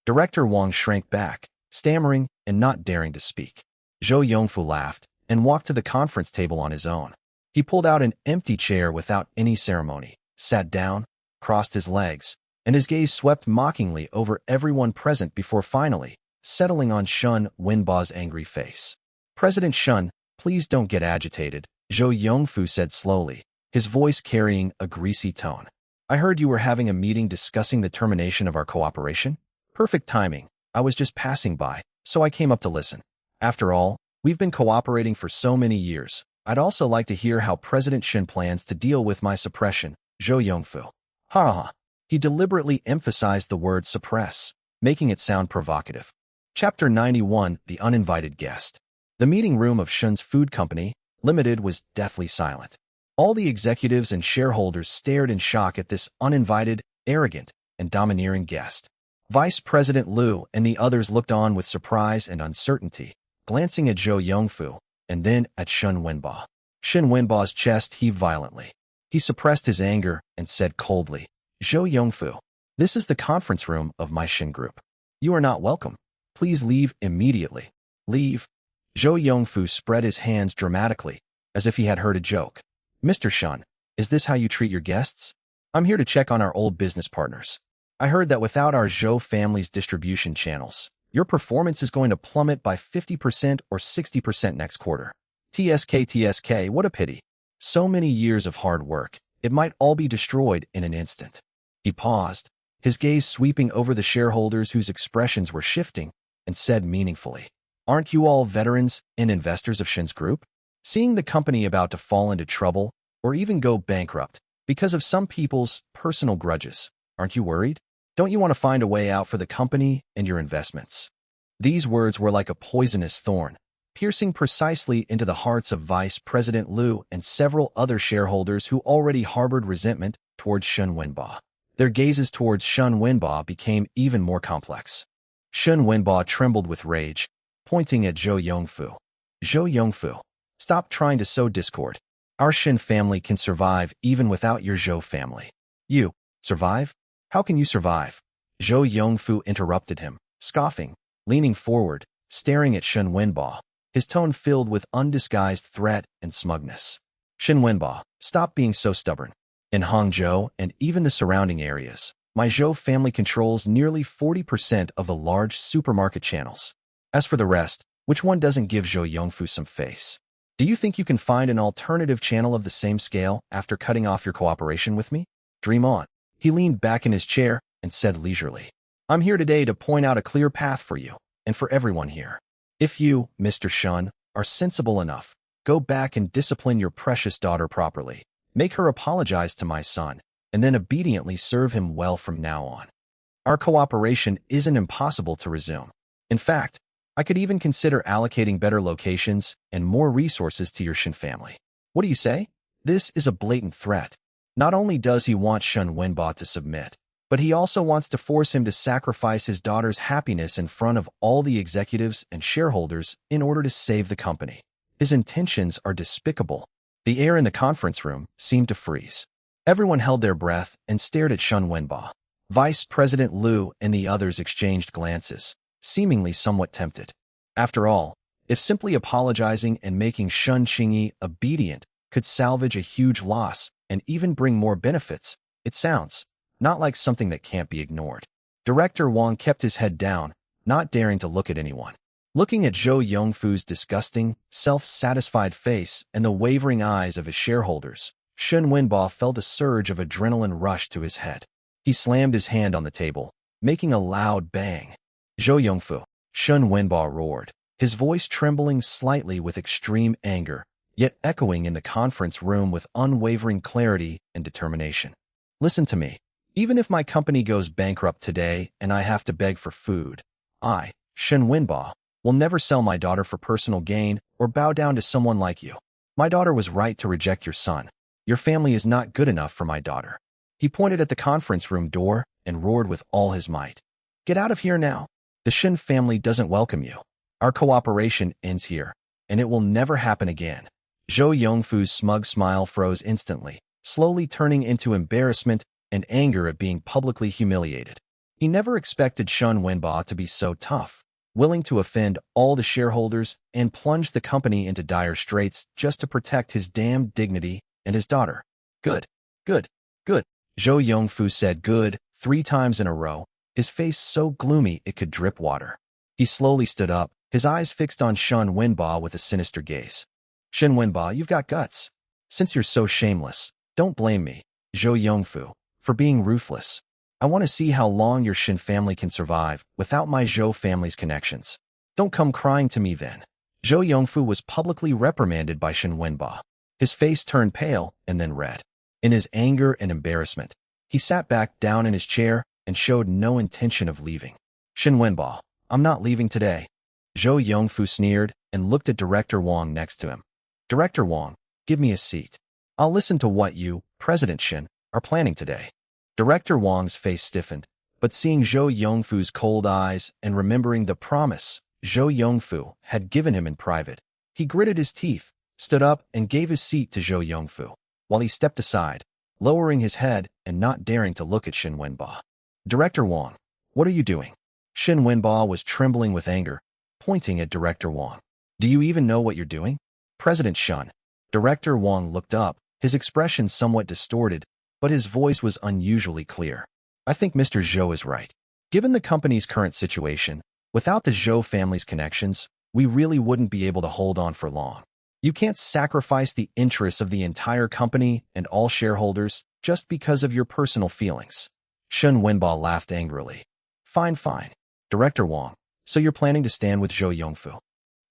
Director Wang shrank back, stammering and not daring to speak. Zhou Yongfu laughed and walked to the conference table on his own. He pulled out an empty chair without any ceremony, sat down, crossed his legs, and his gaze swept mockingly over everyone present before finally settling on Shun Wenba's angry face. President Shun, please don't get agitated, Zhou Yongfu said slowly, his voice carrying a greasy tone. I heard you were having a meeting discussing the termination of our cooperation. Perfect timing. I was just passing by, so I came up to listen. After all, we've been cooperating for so many years. I'd also like to hear how President Shin plans to deal with my suppression, Zhou Yongfu. Ha ha. He deliberately emphasized the word suppress, making it sound provocative. Chapter 91, The Uninvited Guest. The meeting room of Shun's Food Company Limited was deathly silent. All the executives and shareholders stared in shock at this uninvited, arrogant, and domineering guest. Vice President Liu and the others looked on with surprise and uncertainty, glancing at Zhou Yongfu and then at Shun Wenba. Shun Wenba's chest heaved violently. He suppressed his anger and said coldly, Zhou Yongfu, this is the conference room of my Shin Group. You are not welcome. Please leave immediately. Leave. Zhou Yongfu spread his hands dramatically, as if he had heard a joke. Mr. Shun, is this how you treat your guests? I'm here to check on our old business partners. I heard that without our Zhou family's distribution channels, your performance is going to plummet by 50% or 60% next quarter. TSK, what a pity. So many years of hard work, it might all be destroyed in an instant. He paused, his gaze sweeping over the shareholders whose expressions were shifting, and said meaningfully, aren't you all veterans and investors of Shin's Group? Seeing the company about to fall into trouble or even go bankrupt because of some people's personal grudges, aren't you worried? Don't you want to find a way out for the company and your investments? These words were like a poisonous thorn, piercing precisely into the hearts of Vice President Liu and several other shareholders who already harbored resentment towards Shen Wenba. Their gazes towards Shen Wenba became even more complex. Shen Wenba trembled with rage, pointing at Zhou Yongfu. Zhou Yongfu, stop trying to sow discord. Our Shen family can survive even without your Zhou family. You, survive? How can you survive? Zhou Yongfu interrupted him, scoffing, leaning forward, staring at Shen Wenba, his tone filled with undisguised threat and smugness. Shen Wenba, stop being so stubborn. In Hangzhou and even the surrounding areas, my Zhou family controls nearly 40% of the large supermarket channels. As for the rest, which one doesn't give Zhou Yongfu some face? Do you think you can find an alternative channel of the same scale after cutting off your cooperation with me? Dream on. He leaned back in his chair and said leisurely, I'm here today to point out a clear path for you and for everyone here. If you, Mr. Shun, are sensible enough, go back and discipline your precious daughter properly. Make her apologize to my son, and then obediently serve him well from now on. Our cooperation isn't impossible to resume. In fact, I could even consider allocating better locations and more resources to your Shen family. What do you say? This is a blatant threat. Not only does he want Shen Wenba to submit, but he also wants to force him to sacrifice his daughter's happiness in front of all the executives and shareholders in order to save the company. His intentions are despicable. The air in the conference room seemed to freeze. Everyone held their breath and stared at Shen Wenba. Vice President Liu and the others exchanged glances, seemingly somewhat tempted. After all, if simply apologizing and making Shen Qingyi obedient could salvage a huge loss and even bring more benefits, it sounds not like something that can't be ignored. Director Wang kept his head down, not daring to look at anyone. Looking at Zhou Yongfu's disgusting, self-satisfied face and the wavering eyes of his shareholders, Shen Wenba felt a surge of adrenaline rush to his head. He slammed his hand on the table, making a loud bang. Zhou Yongfu, Shen Wenba roared, his voice trembling slightly with extreme anger, yet echoing in the conference room with unwavering clarity and determination. Listen to me. Even if my company goes bankrupt today and I have to beg for food, I, Shen Wenba, will never sell my daughter for personal gain or bow down to someone like you. My daughter was right to reject your son. Your family is not good enough for my daughter. He pointed at the conference room door and roared with all his might. Get out of here now. The Shen family doesn't welcome you. Our cooperation ends here, and it will never happen again. Zhou Yongfu's smug smile froze instantly, slowly turning into embarrassment and anger at being publicly humiliated. He never expected Shen Wenba to be so tough, willing to offend all the shareholders and plunge the company into dire straits just to protect his damned dignity and his daughter. Good, good, good. Zhou Yongfu said good 3 times in a row, his face so gloomy it could drip water. He slowly stood up, his eyes fixed on Shen Wenba with a sinister gaze. Shen Wenba, you've got guts. Since you're so shameless, don't blame me, Zhou Yongfu, for being ruthless. I want to see how long your Shen family can survive without my Zhou family's connections. Don't come crying to me then. Zhou Yongfu was publicly reprimanded by Shen Wenba. His face turned pale and then red. In his anger and embarrassment, he sat back down in his chair and showed no intention of leaving. Shen Wenba, I'm not leaving today. Zhou Yongfu sneered and looked at Director Wang next to him. Director Wang, give me a seat. I'll listen to what you, President Shen, are planning today. Director Wang's face stiffened, but seeing Zhou Yongfu's cold eyes and remembering the promise Zhou Yongfu had given him in private, he gritted his teeth, stood up and gave his seat to Zhou Yongfu, while he stepped aside, lowering his head and not daring to look at Shen Wenba. Director Wang, what are you doing? Shen Wenba was trembling with anger, pointing at Director Wang. Do you even know what you're doing? President Shen. Director Wang looked up, his expression somewhat distorted, but his voice was unusually clear. I think Mr. Zhou is right. Given the company's current situation, without the Zhou family's connections, we really wouldn't be able to hold on for long. You can't sacrifice the interests of the entire company and all shareholders just because of your personal feelings. Shen Wenba laughed angrily. Fine, fine. Director Wang, so you're planning to stand with Zhou Yongfu?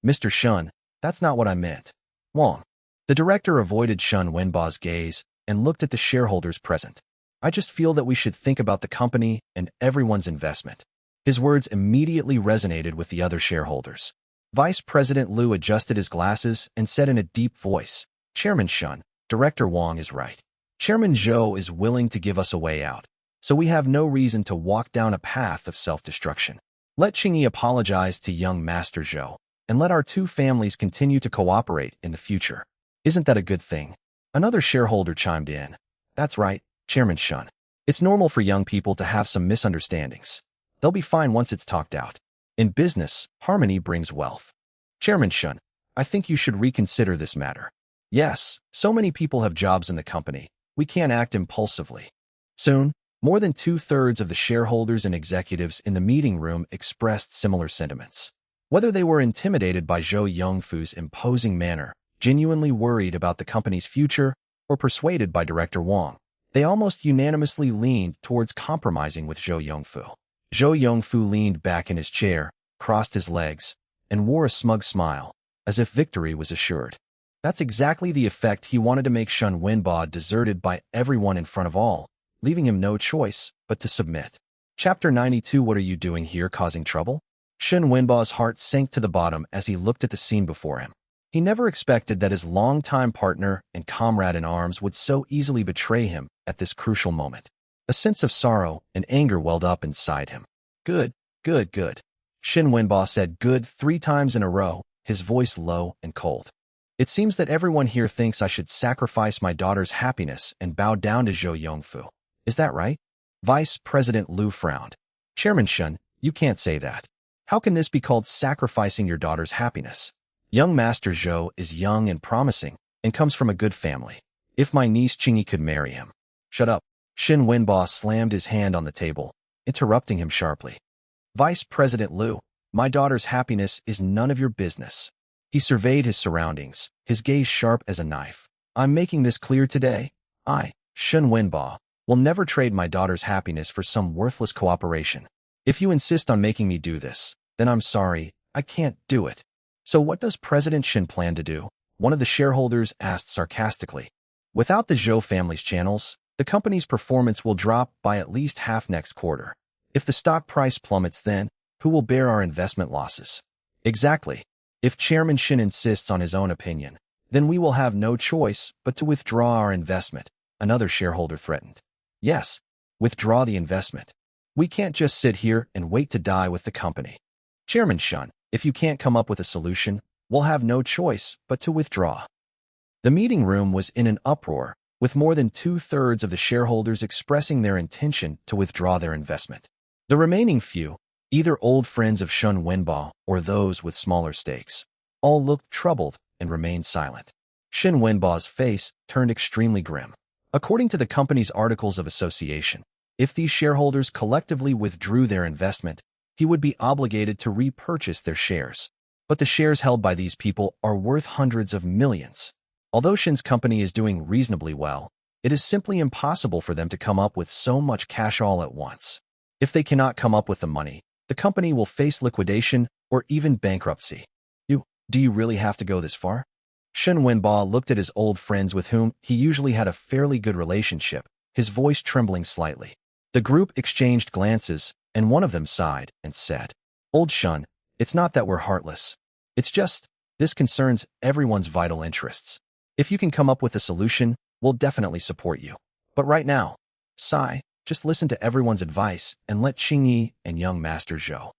Mr. Shen, that's not what I meant. Wang. The director avoided Shen Wenba's gaze and looked at the shareholders present. I just feel that we should think about the company and everyone's investment. His words immediately resonated with the other shareholders. Vice President Liu adjusted his glasses and said in a deep voice, Chairman Shun, Director Wang is right. Chairman Zhou is willing to give us a way out, so we have no reason to walk down a path of self-destruction. Let Qingyi apologize to young Master Zhou, and let our two families continue to cooperate in the future. Isn't that a good thing? Another shareholder chimed in. That's right, Chairman Shun. It's normal for young people to have some misunderstandings. They'll be fine once it's talked out. In business, harmony brings wealth. Chairman Shun, I think you should reconsider this matter. Yes, so many people have jobs in the company. We can't act impulsively. Soon, more than 2/3 of the shareholders and executives in the meeting room expressed similar sentiments. Whether they were intimidated by Zhou Yongfu's imposing manner, genuinely worried about the company's future, or persuaded by Director Wang, they almost unanimously leaned towards compromising with Zhou Yongfu. Zhou Yongfu leaned back in his chair, crossed his legs, and wore a smug smile, as if victory was assured. That's exactly the effect he wanted to make Shun Wenba deserted by everyone in front of all, leaving him no choice but to submit. Chapter 92. What are you doing here, causing trouble? Shun Wenba's heart sank to the bottom as he looked at the scene before him. He never expected that his longtime partner and comrade in arms would so easily betray him at this crucial moment. A sense of sorrow and anger welled up inside him. Good, good, good. Shin Wenba said good 3 times in a row, his voice low and cold. It seems that everyone here thinks I should sacrifice my daughter's happiness and bow down to Zhou Yongfu. Is that right? Vice President Liu frowned. Chairman Shun, you can't say that. How can this be called sacrificing your daughter's happiness? Young Master Zhou is young and promising, and comes from a good family. If my niece Qingyi could marry him. Shut up. Shin Wenba slammed his hand on the table, interrupting him sharply. Vice President Liu, my daughter's happiness is none of your business. He surveyed his surroundings, his gaze sharp as a knife. I'm making this clear today. I, Shin Wenba, will never trade my daughter's happiness for some worthless cooperation. If you insist on making me do this, then I'm sorry, I can't do it. So what does President Shin plan to do? One of the shareholders asked sarcastically. Without the Zhou family's channels, the company's performance will drop by at least half next quarter. If the stock price plummets then, who will bear our investment losses? Exactly. If Chairman Shin insists on his own opinion, then we will have no choice but to withdraw our investment, another shareholder threatened. Yes, withdraw the investment. We can't just sit here and wait to die with the company. Chairman Shun, if you can't come up with a solution, we'll have no choice but to withdraw. The meeting room was in an uproar, with more than 2/3 of the shareholders expressing their intention to withdraw their investment. The remaining few, either old friends of Shun Wenba or those with smaller stakes, all looked troubled and remained silent. Shin Wenba's face turned extremely grim. According to the company's articles of association, if these shareholders collectively withdrew their investment, he would be obligated to repurchase their shares. But the shares held by these people are worth hundreds of millions. Although Shin's company is doing reasonably well, it is simply impossible for them to come up with so much cash all at once. If they cannot come up with the money, the company will face liquidation or even bankruptcy. Do you really have to go this far? Shin Wenba looked at his old friends with whom he usually had a fairly good relationship, his voice trembling slightly. The group exchanged glances, and one of them sighed and said, Old Shun, it's not that we're heartless. It's just, this concerns everyone's vital interests. If you can come up with a solution, we'll definitely support you. But right now, sigh, just listen to everyone's advice and let Qingyi and young Master Zhou.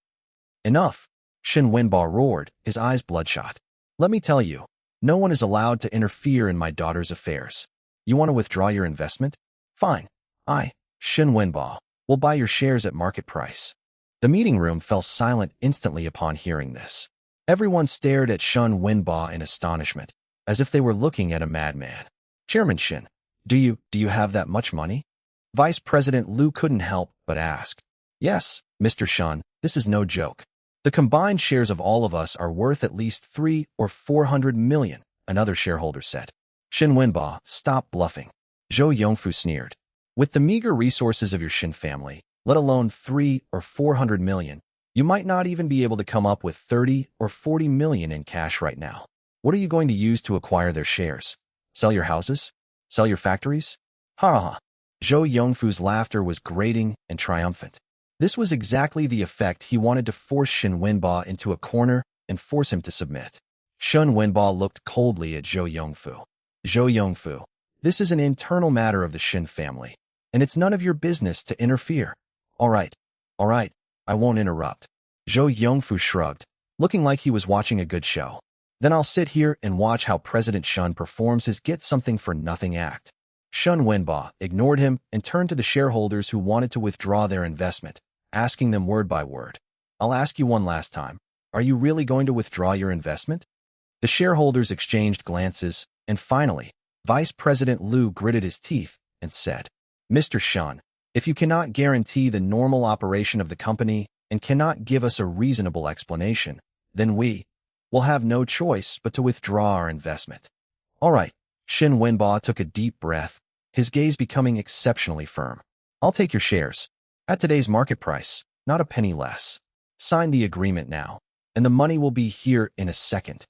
Enough, Shin Wenba roared, his eyes bloodshot. Let me tell you, no one is allowed to interfere in my daughter's affairs. You want to withdraw your investment? Fine. I, Shin Wenba, will buy your shares at market price. The meeting room fell silent instantly upon hearing this. Everyone stared at Shin Wenba in astonishment, as if they were looking at a madman. Chairman Shin, do you have that much money? Vice President Liu couldn't help but ask. Yes, Mr. Shun, this is no joke. The combined shares of all of us are worth at least 300 or 400 million, another shareholder said. Shin Wenba, stop bluffing. Zhou Yongfu sneered. With the meager resources of your Shin family, let alone 300 or 400 million, you might not even be able to come up with 30 or 40 million in cash right now. What are you going to use to acquire their shares? Sell your houses? Sell your factories? Ha ha ha. Zhou Yongfu's laughter was grating and triumphant. This was exactly the effect he wanted to force Shin Wenba into a corner and force him to submit. Shun Wenbo looked coldly at Zhou Yongfu. Zhou Yongfu, this is an internal matter of the Shin family, and it's none of your business to interfere. All right, I won't interrupt. Zhou Yongfu shrugged, looking like he was watching a good show. Then I'll sit here and watch how President Shun performs his get-something-for-nothing act. Shun Wenbo ignored him and turned to the shareholders who wanted to withdraw their investment, asking them word by word. I'll ask you one last time. Are you really going to withdraw your investment? The shareholders exchanged glances, and finally, Vice President Liu gritted his teeth and said, Mr. Shun, if you cannot guarantee the normal operation of the company and cannot give us a reasonable explanation, then we will have no choice but to withdraw our investment. All right. Shin Wenbo took a deep breath, his gaze becoming exceptionally firm. I'll take your shares. At today's market price, not a penny less. Sign the agreement now, and the money will be here in a second.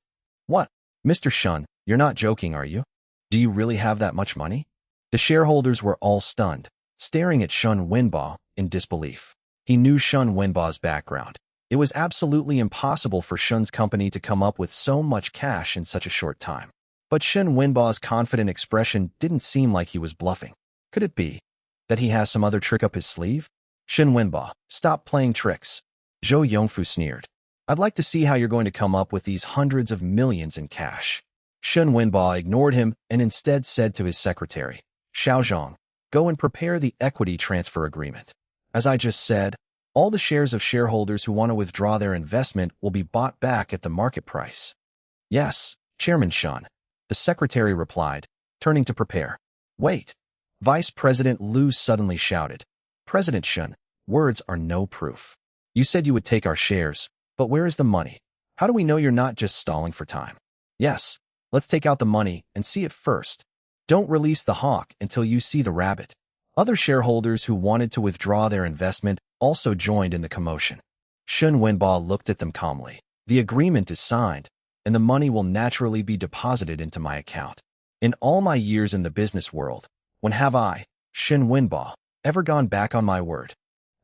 What? Mr. Shun, you're not joking, are you? Do you really have that much money? The shareholders were all stunned, staring at Shun Wenbo in disbelief. He knew Shun Wenbo's background. It was absolutely impossible for Shun's company to come up with so much cash in such a short time. But Shun Wenbo's confident expression didn't seem like he was bluffing. Could it be that he has some other trick up his sleeve? Shun Wenbo, stop playing tricks. Zhou Yongfu sneered. I'd like to see how you're going to come up with these hundreds of millions in cash. Shun Wenbo ignored him and instead said to his secretary, Xiaozhong, go and prepare the equity transfer agreement. As I just said, all the shares of shareholders who want to withdraw their investment will be bought back at the market price. Yes, Chairman Shun, the secretary replied, turning to prepare. Wait. Vice President Liu suddenly shouted. President Shun, words are no proof. You said you would take our shares, but where is the money? How do we know you're not just stalling for time? Yes, let's take out the money and see it first. Don't release the hawk until you see the rabbit. Other shareholders who wanted to withdraw their investment also joined in the commotion. Shun Wenbo looked at them calmly. The agreement is signed, and the money will naturally be deposited into my account. In all my years in the business world, when have I, Shun Wenbo, ever gone back on my word?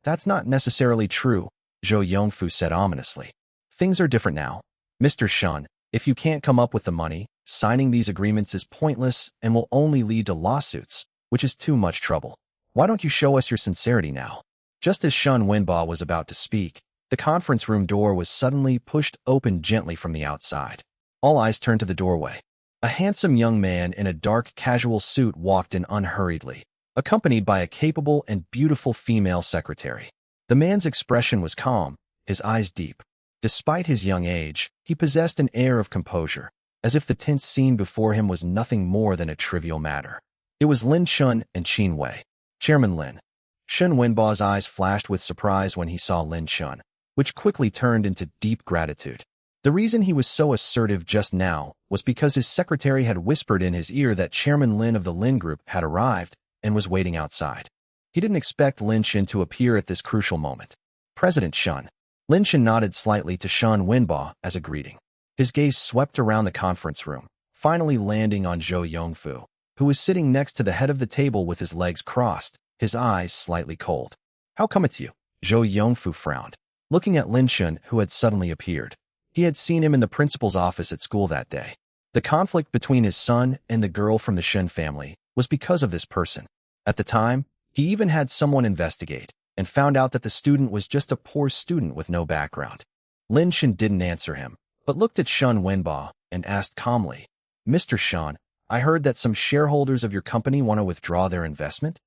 That's not necessarily true, Zhou Yongfu said ominously. Things are different now. Mr. Shun, if you can't come up with the money, signing these agreements is pointless and will only lead to lawsuits, which is too much trouble. Why don't you show us your sincerity now? Just as Shun Wenbo was about to speak, the conference room door was suddenly pushed open gently from the outside. All eyes turned to the doorway. A handsome young man in a dark casual suit walked in unhurriedly, accompanied by a capable and beautiful female secretary. The man's expression was calm, his eyes deep. Despite his young age, he possessed an air of composure, as if the tense scene before him was nothing more than a trivial matter. It was Lin Chun and Qin Wei. Chairman Lin. Shun Wenbo's eyes flashed with surprise when he saw Lin Chun, which quickly turned into deep gratitude. The reason he was so assertive just now was because his secretary had whispered in his ear that Chairman Lin of the Lin Group had arrived and was waiting outside. He didn't expect Lin Chun to appear at this crucial moment. President Shun. Lin Chun nodded slightly to Shun Wenbo as a greeting. His gaze swept around the conference room, finally landing on Zhou Yongfu, who was sitting next to the head of the table with his legs crossed, his eyes slightly cold. How come it's you? Zhou Yongfu frowned, looking at Lin Chun, who had suddenly appeared. He had seen him in the principal's office at school that day. The conflict between his son and the girl from the Shin family was because of this person. At the time, he even had someone investigate and found out that the student was just a poor student with no background. Lin Chun didn't answer him, but looked at Shun Wenbo and asked calmly, Mr. Shun, I heard that some shareholders of your company want to withdraw their investment?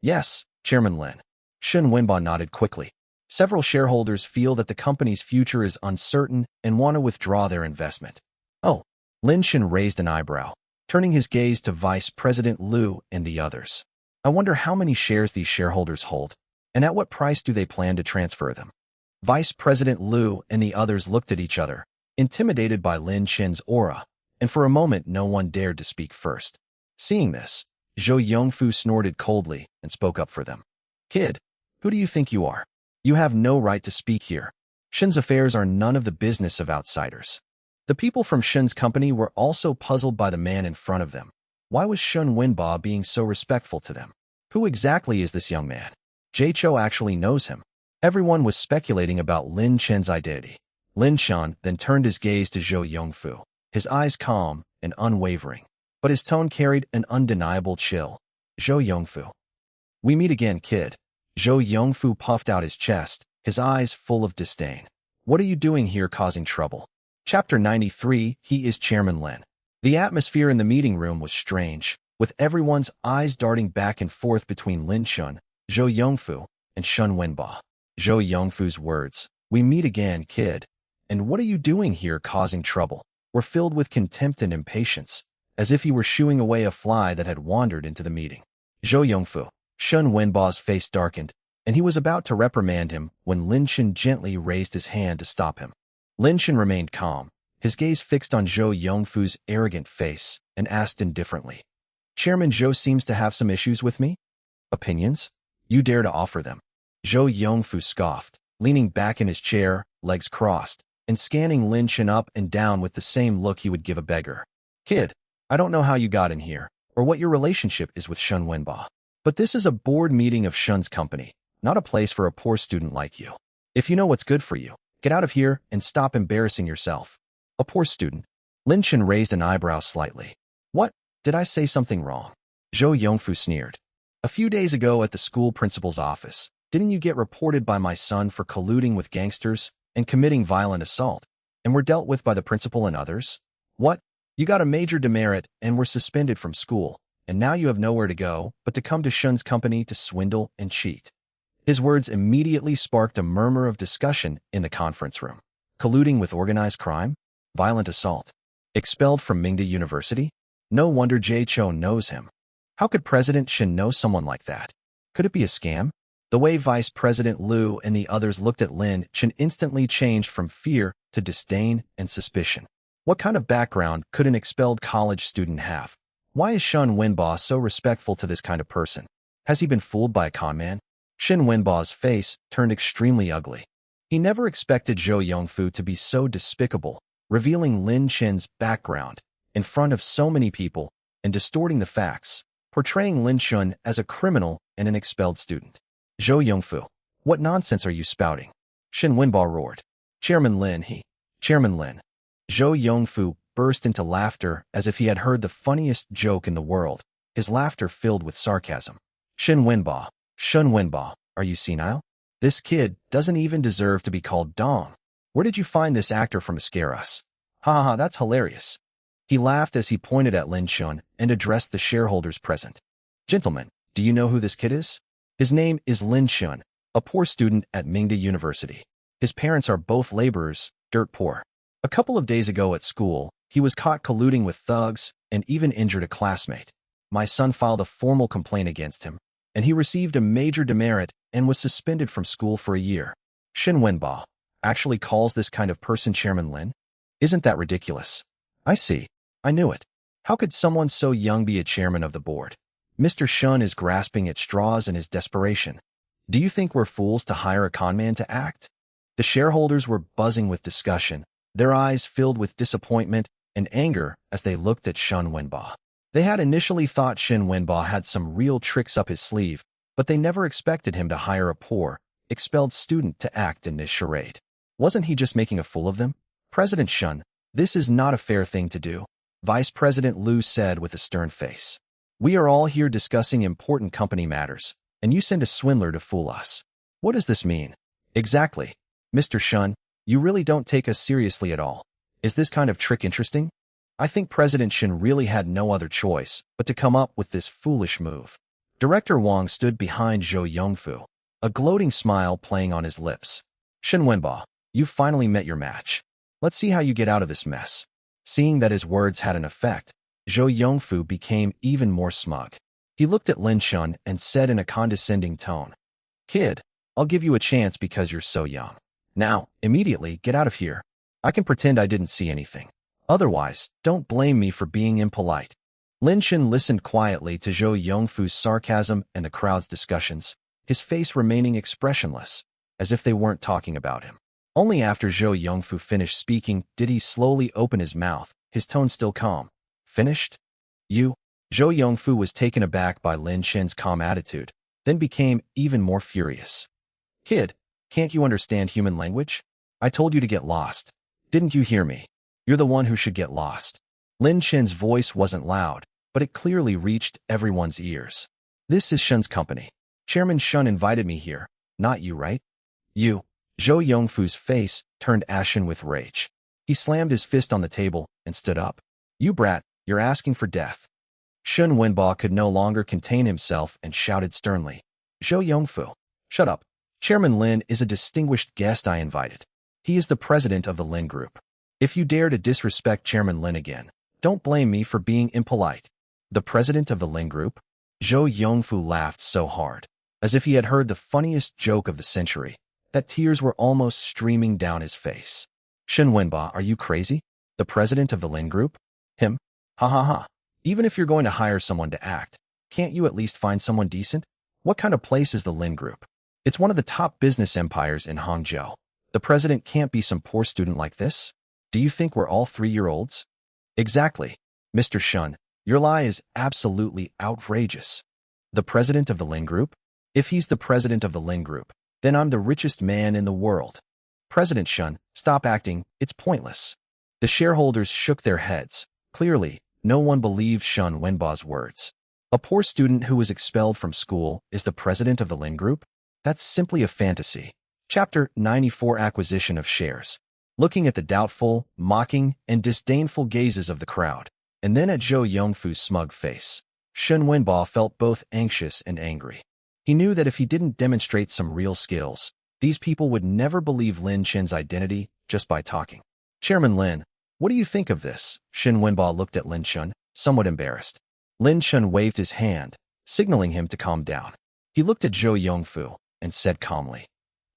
Yes, Chairman Lin. Shun Wenbo nodded quickly. Several shareholders feel that the company's future is uncertain and want to withdraw their investment. Oh, Lin Chun raised an eyebrow, turning his gaze to Vice President Liu and the others. I wonder how many shares these shareholders hold, and at what price do they plan to transfer them? Vice President Liu and the others looked at each other, intimidated by Lin Chun's aura, and for a moment no one dared to speak first. Seeing this, Zhou Yongfu snorted coldly and spoke up for them. Kid, who do you think you are? You have no right to speak here. Shin's affairs are none of the business of outsiders. The people from Shin's company were also puzzled by the man in front of them. Why was Shun Wenbo being so respectful to them? Who exactly is this young man? Jay Cho actually knows him. Everyone was speculating about Lin Chen's identity. Lin Shan then turned his gaze to Zhou Yongfu, his eyes calm and unwavering, but his tone carried an undeniable chill. Zhou Yongfu. We meet again, kid. Zhou Yongfu puffed out his chest, his eyes full of disdain. What are you doing here causing trouble? Chapter 93, He is Chairman Lin. The atmosphere in the meeting room was strange, with everyone's eyes darting back and forth between Lin Shun, Zhou Yongfu, and Shun Wenba. Zhou Yongfu's words, we meet again, kid. And what are you doing here causing trouble? Were filled with contempt and impatience, as if he were shooing away a fly that had wandered into the meeting. Zhou Yongfu. Shun Wenba's face darkened, and he was about to reprimand him when Lin Shan gently raised his hand to stop him. Lin Shan remained calm, his gaze fixed on Zhou Yongfu's arrogant face, and asked indifferently, Chairman Zhou seems to have some issues with me? Opinions? You dare to offer them? Zhou Yongfu scoffed, leaning back in his chair, legs crossed, and scanning Lin Shan up and down with the same look he would give a beggar. Kid, I don't know how you got in here, or what your relationship is with Shun Wenba. But this is a board meeting of Shun's company, not a place for a poor student like you. If you know what's good for you, get out of here and stop embarrassing yourself. A poor student? Lin Shan raised an eyebrow slightly. What? Did I say something wrong? Zhou Yongfu sneered. A few days ago at the school principal's office, didn't you get reported by my son for colluding with gangsters and committing violent assault, and were dealt with by the principal and others? What? You got a major demerit and were suspended from school, and now you have nowhere to go but to come to Shun's company to swindle and cheat. His words immediately sparked a murmur of discussion in the conference room. Colluding with organized crime? Violent assault? Expelled from Mingda University? No wonder Jay Cho knows him. How could President Shin know someone like that? Could it be a scam? The way Vice President Liu and the others looked at Lin Shan instantly changed from fear to disdain and suspicion. What kind of background could an expelled college student have? Why is Shun Wenba so respectful to this kind of person? Has he been fooled by a conman? Shin Wenba's face turned extremely ugly. He never expected Zhou Yongfu to be so despicable, revealing Lin Shan's background in front of so many people and distorting the facts, portraying Lin Shan as a criminal and an expelled student. Zhou Yongfu, what nonsense are you spouting? Shin Wenba roared. Chairman Lin, Chairman Lin. Zhou Yongfu burst into laughter as if he had heard the funniest joke in the world, his laughter filled with sarcasm. Shun Wenba, are you senile? This kid doesn't even deserve to be called Dong. Where did you find this actor from to scare us? Ha ha ha, that's hilarious. He laughed as he pointed at Lin Shan and addressed the shareholders present. Gentlemen, do you know who this kid is? His name is Lin Shan, a poor student at Mingda University. His parents are both laborers, dirt poor. A couple of days ago at school, he was caught colluding with thugs and even injured a classmate. My son filed a formal complaint against him, and he received a major demerit and was suspended from school for a year. Shin Wenba actually calls this kind of person Chairman Lin? Isn't that ridiculous? I see. I knew it. How could someone so young be a chairman of the board? Mr. Shun is grasping at straws in his desperation. Do you think we're fools to hire a conman to act? The shareholders were buzzing with discussion, their eyes filled with disappointment and anger as they looked at Shun Wenba. They had initially thought Shin Wenba had some real tricks up his sleeve, but they never expected him to hire a poor, expelled student to act in this charade. Wasn't he just making a fool of them? President Shun, this is not a fair thing to do, Vice President Liu said with a stern face. We are all here discussing important company matters, and you send a swindler to fool us. What does this mean? Exactly. Mr. Shun, you really don't take us seriously at all. Is this kind of trick interesting? I think President Shin really had no other choice but to come up with this foolish move. Director Wang stood behind Zhou Yongfu, a gloating smile playing on his lips. Shin Wenba, you've finally met your match. Let's see how you get out of this mess. Seeing that his words had an effect, Zhou Yongfu became even more smug. He looked at Lin Shan and said in a condescending tone, Kid, I'll give you a chance because you're so young. Now, immediately get out of here. I can pretend I didn't see anything. Otherwise, don't blame me for being impolite. Lin Shan listened quietly to Zhou Yongfu's sarcasm and the crowd's discussions, his face remaining expressionless, as if they weren't talking about him. Only after Zhou Yongfu finished speaking did he slowly open his mouth, his tone still calm. Finished? You? Zhou Yongfu was taken aback by Lin Shan's calm attitude, then became even more furious. Kid, can't you understand human language? I told you to get lost. Didn't you hear me? You're the one who should get lost. Lin Chen's voice wasn't loud, but it clearly reached everyone's ears. This is Shun's company. Chairman Shun invited me here, not you, right? You. Zhou Yongfu's face turned ashen with rage. He slammed his fist on the table and stood up. You brat, you're asking for death. Shun Wenba could no longer contain himself and shouted sternly. Zhou Yongfu, shut up. Chairman Lin is a distinguished guest I invited. He is the president of the Lin Group. If you dare to disrespect Chairman Lin again, don't blame me for being impolite. The president of the Lin Group? Zhou Yongfu laughed so hard, as if he had heard the funniest joke of the century, that tears were almost streaming down his face. Shen Wenba, are you crazy? The president of the Lin Group? Him? Ha ha ha. Even if you're going to hire someone to act, can't you at least find someone decent? What kind of place is the Lin Group? It's one of the top business empires in Hangzhou. The president can't be some poor student like this. Do you think we're all 3-year-olds? Exactly. Mr. Shun, your lie is absolutely outrageous. The president of the Lin Group? If he's the president of the Lin Group, then I'm the richest man in the world. President Shun, stop acting, it's pointless. The shareholders shook their heads. Clearly, no one believed Shun Wenba's words. A poor student who was expelled from school is the president of the Lin Group? That's simply a fantasy. Chapter 94 Acquisition of Shares. Looking at the doubtful, mocking, and disdainful gazes of the crowd, and then at Zhou Yongfu's smug face, Shun Wenba felt both anxious and angry. He knew that if he didn't demonstrate some real skills, these people would never believe Lin Chen's identity just by talking. Chairman Lin, what do you think of this? Shun Wenba looked at Lin Chen, somewhat embarrassed. Lin Chen waved his hand, signaling him to calm down. He looked at Zhou Yongfu and said calmly,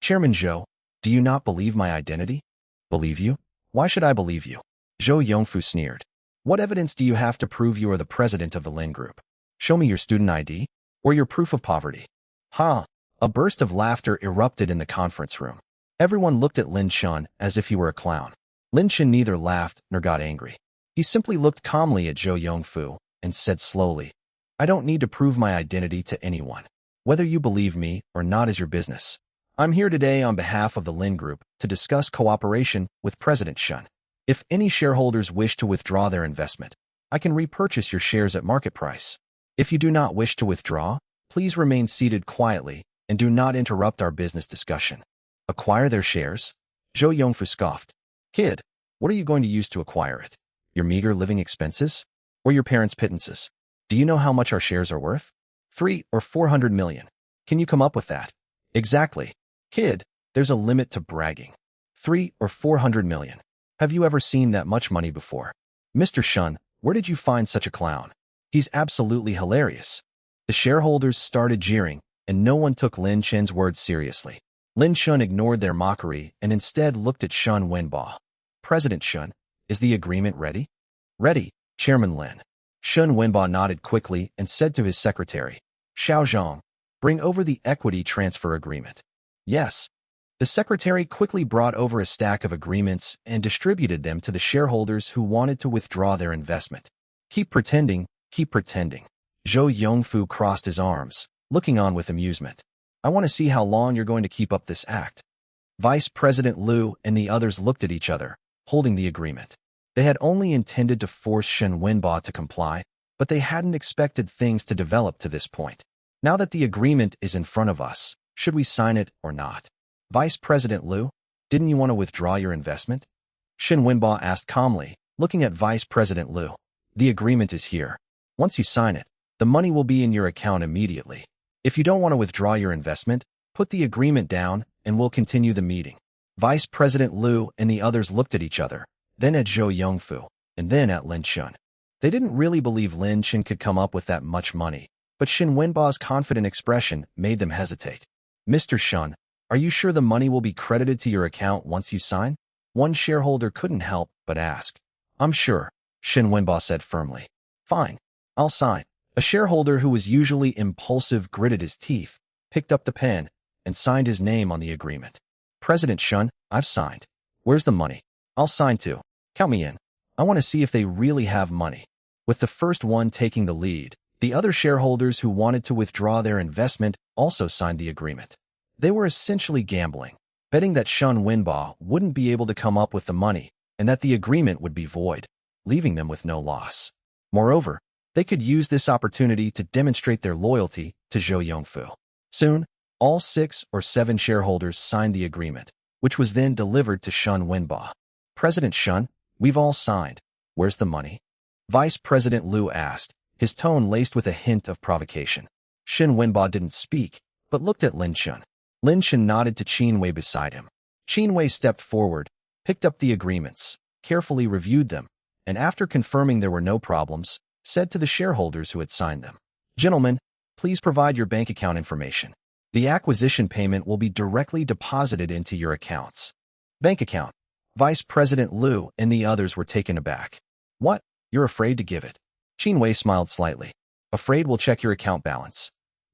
Chairman Zhou, do you not believe my identity? Believe you? Why should I believe you? Zhou Yongfu sneered. What evidence do you have to prove you are the president of the Lin Group? Show me your student ID, or your proof of poverty. Ha! A burst of laughter erupted in the conference room. Everyone looked at Lin Chen as if he were a clown. Lin Chen neither laughed nor got angry. He simply looked calmly at Zhou Yongfu and said slowly, I don't need to prove my identity to anyone. Whether you believe me or not is your business. I'm here today on behalf of the Lin Group to discuss cooperation with President Shun. If any shareholders wish to withdraw their investment, I can repurchase your shares at market price. If you do not wish to withdraw, please remain seated quietly and do not interrupt our business discussion. Acquire their shares? Zhou Yongfu scoffed. Kid, what are you going to use to acquire it? Your meager living expenses? Or your parents' pittances? Do you know how much our shares are worth? 300 or 400 million. Can you come up with that? Exactly. Kid, there's a limit to bragging. 300 or 400 million. Have you ever seen that much money before? Mr. Shun, where did you find such a clown? He's absolutely hilarious. The shareholders started jeering, and no one took Lin Chen's words seriously. Lin Shun ignored their mockery and instead looked at Shun Wenba. President Shun, is the agreement ready? Ready, Chairman Lin. Shun Wenba nodded quickly and said to his secretary, Xiao Zhang, bring over the equity transfer agreement. Yes. The secretary quickly brought over a stack of agreements and distributed them to the shareholders who wanted to withdraw their investment. Keep pretending, keep pretending. Zhou Yongfu crossed his arms, looking on with amusement. I want to see how long you're going to keep up this act. Vice President Liu and the others looked at each other, holding the agreement. They had only intended to force Shen Wenba to comply, but they hadn't expected things to develop to this point. Now that the agreement is in front of us, should we sign it or not? Vice President Liu, didn't you want to withdraw your investment? Shen Wenba asked calmly, looking at Vice President Liu. The agreement is here. Once you sign it, the money will be in your account immediately. If you don't want to withdraw your investment, put the agreement down and we'll continue the meeting. Vice President Liu and the others looked at each other, then at Zhou Yongfu, and then at Lin Chen. They didn't really believe Lin Chen could come up with that much money, but Shen Wenba's confident expression made them hesitate. Mr. Shun, are you sure the money will be credited to your account once you sign? One shareholder couldn't help but ask. I'm sure, Shen Wenba said firmly. Fine, I'll sign. A shareholder who was usually impulsive gritted his teeth, picked up the pen, and signed his name on the agreement. President Shun, I've signed. Where's the money? I'll sign too. Count me in. I want to see if they really have money. With the first one taking the lead, the other shareholders who wanted to withdraw their investment also signed the agreement. They were essentially gambling. betting that Shun Winba wouldn't be able to come up with the money and that the agreement would be void, leaving them with no loss. Moreover, they could use this opportunity to demonstrate their loyalty to Zhou Yongfu. Soon, all 6 or 7 shareholders signed the agreement, which was then delivered to Shun Winba. President Shun, we've all signed. Where's the money? Vice President Liu asked, his tone laced with a hint of provocation. Shin Winba didn't speak, but looked at Lin Shun. Lin Shun nodded to Qin Wei beside him. Qin Wei stepped forward, picked up the agreements, carefully reviewed them, and after confirming there were no problems, said to the shareholders who had signed them, "Gentlemen, please provide your bank account information. The acquisition payment will be directly deposited into your accounts." Bank account. Vice President Liu and the others were taken aback. What? You're afraid to give it? Qin Wei smiled slightly. Afraid we'll check your account balance.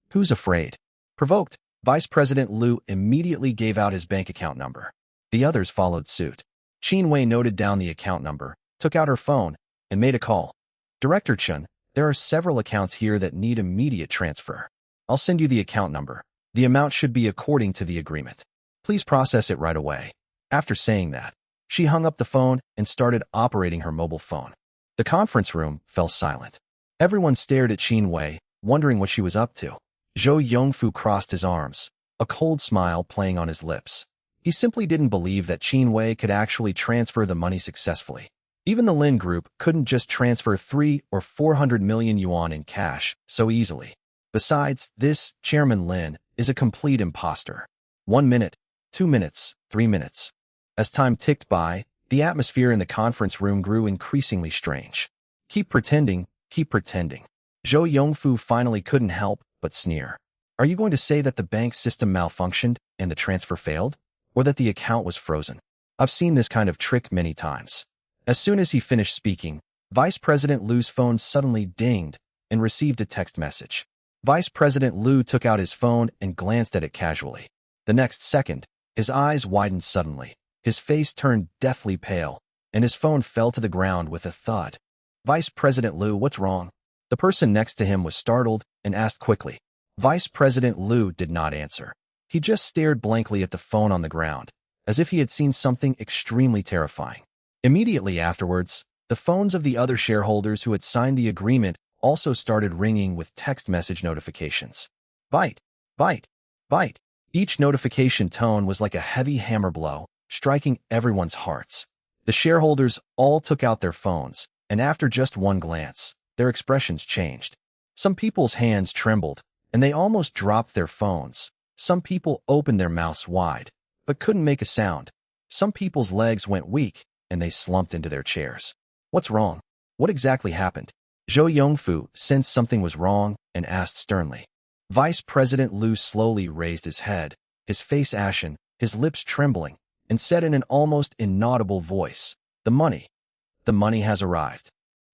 Who's afraid? Provoked, Vice President Liu immediately gave out his bank account number. The others followed suit. Qin Wei noted down the account number, took out her phone, and made a call. Director Chun, there are several accounts here that need immediate transfer. I'll send you the account number. The amount should be according to the agreement. Please process it right away. After saying that, she hung up the phone and started operating her mobile phone. The conference room fell silent. Everyone stared at Qin Wei, wondering what she was up to. Zhou Yongfu crossed his arms, a cold smile playing on his lips. He simply didn't believe that Qin Wei could actually transfer the money successfully. Even the Lin Group couldn't just transfer 3 or 400 million yuan in cash so easily. Besides, this Chairman Lin is a complete imposter. 1 minute, 2 minutes, 3 minutes. As time ticked by, the atmosphere in the conference room grew increasingly strange. Keep pretending, keep pretending. Zhou Yongfu finally couldn't help but sneer. Are you going to say that the bank system malfunctioned and the transfer failed? Or that the account was frozen? I've seen this kind of trick many times. As soon as he finished speaking, Vice President Liu's phone suddenly dinged and received a text message. Vice President Liu took out his phone and glanced at it casually. The next second, his eyes widened suddenly. His face turned deathly pale, and his phone fell to the ground with a thud. Vice President Liu, what's wrong? The person next to him was startled and asked quickly. Vice President Liu did not answer. He just stared blankly at the phone on the ground, as if he had seen something extremely terrifying. Immediately afterwards, the phones of the other shareholders who had signed the agreement also started ringing with text message notifications. Bite, bite, bite. Each notification tone was like a heavy hammer blow, striking everyone's hearts. The shareholders all took out their phones, and after just one glance, their expressions changed. Some people's hands trembled, and they almost dropped their phones. Some people opened their mouths wide, but couldn't make a sound. Some people's legs went weak, and they slumped into their chairs. What's wrong? What exactly happened? Zhou Yongfu sensed something was wrong and asked sternly. Vice President Liu slowly raised his head, his face ashen, his lips trembling, and said in an almost inaudible voice, The money has arrived.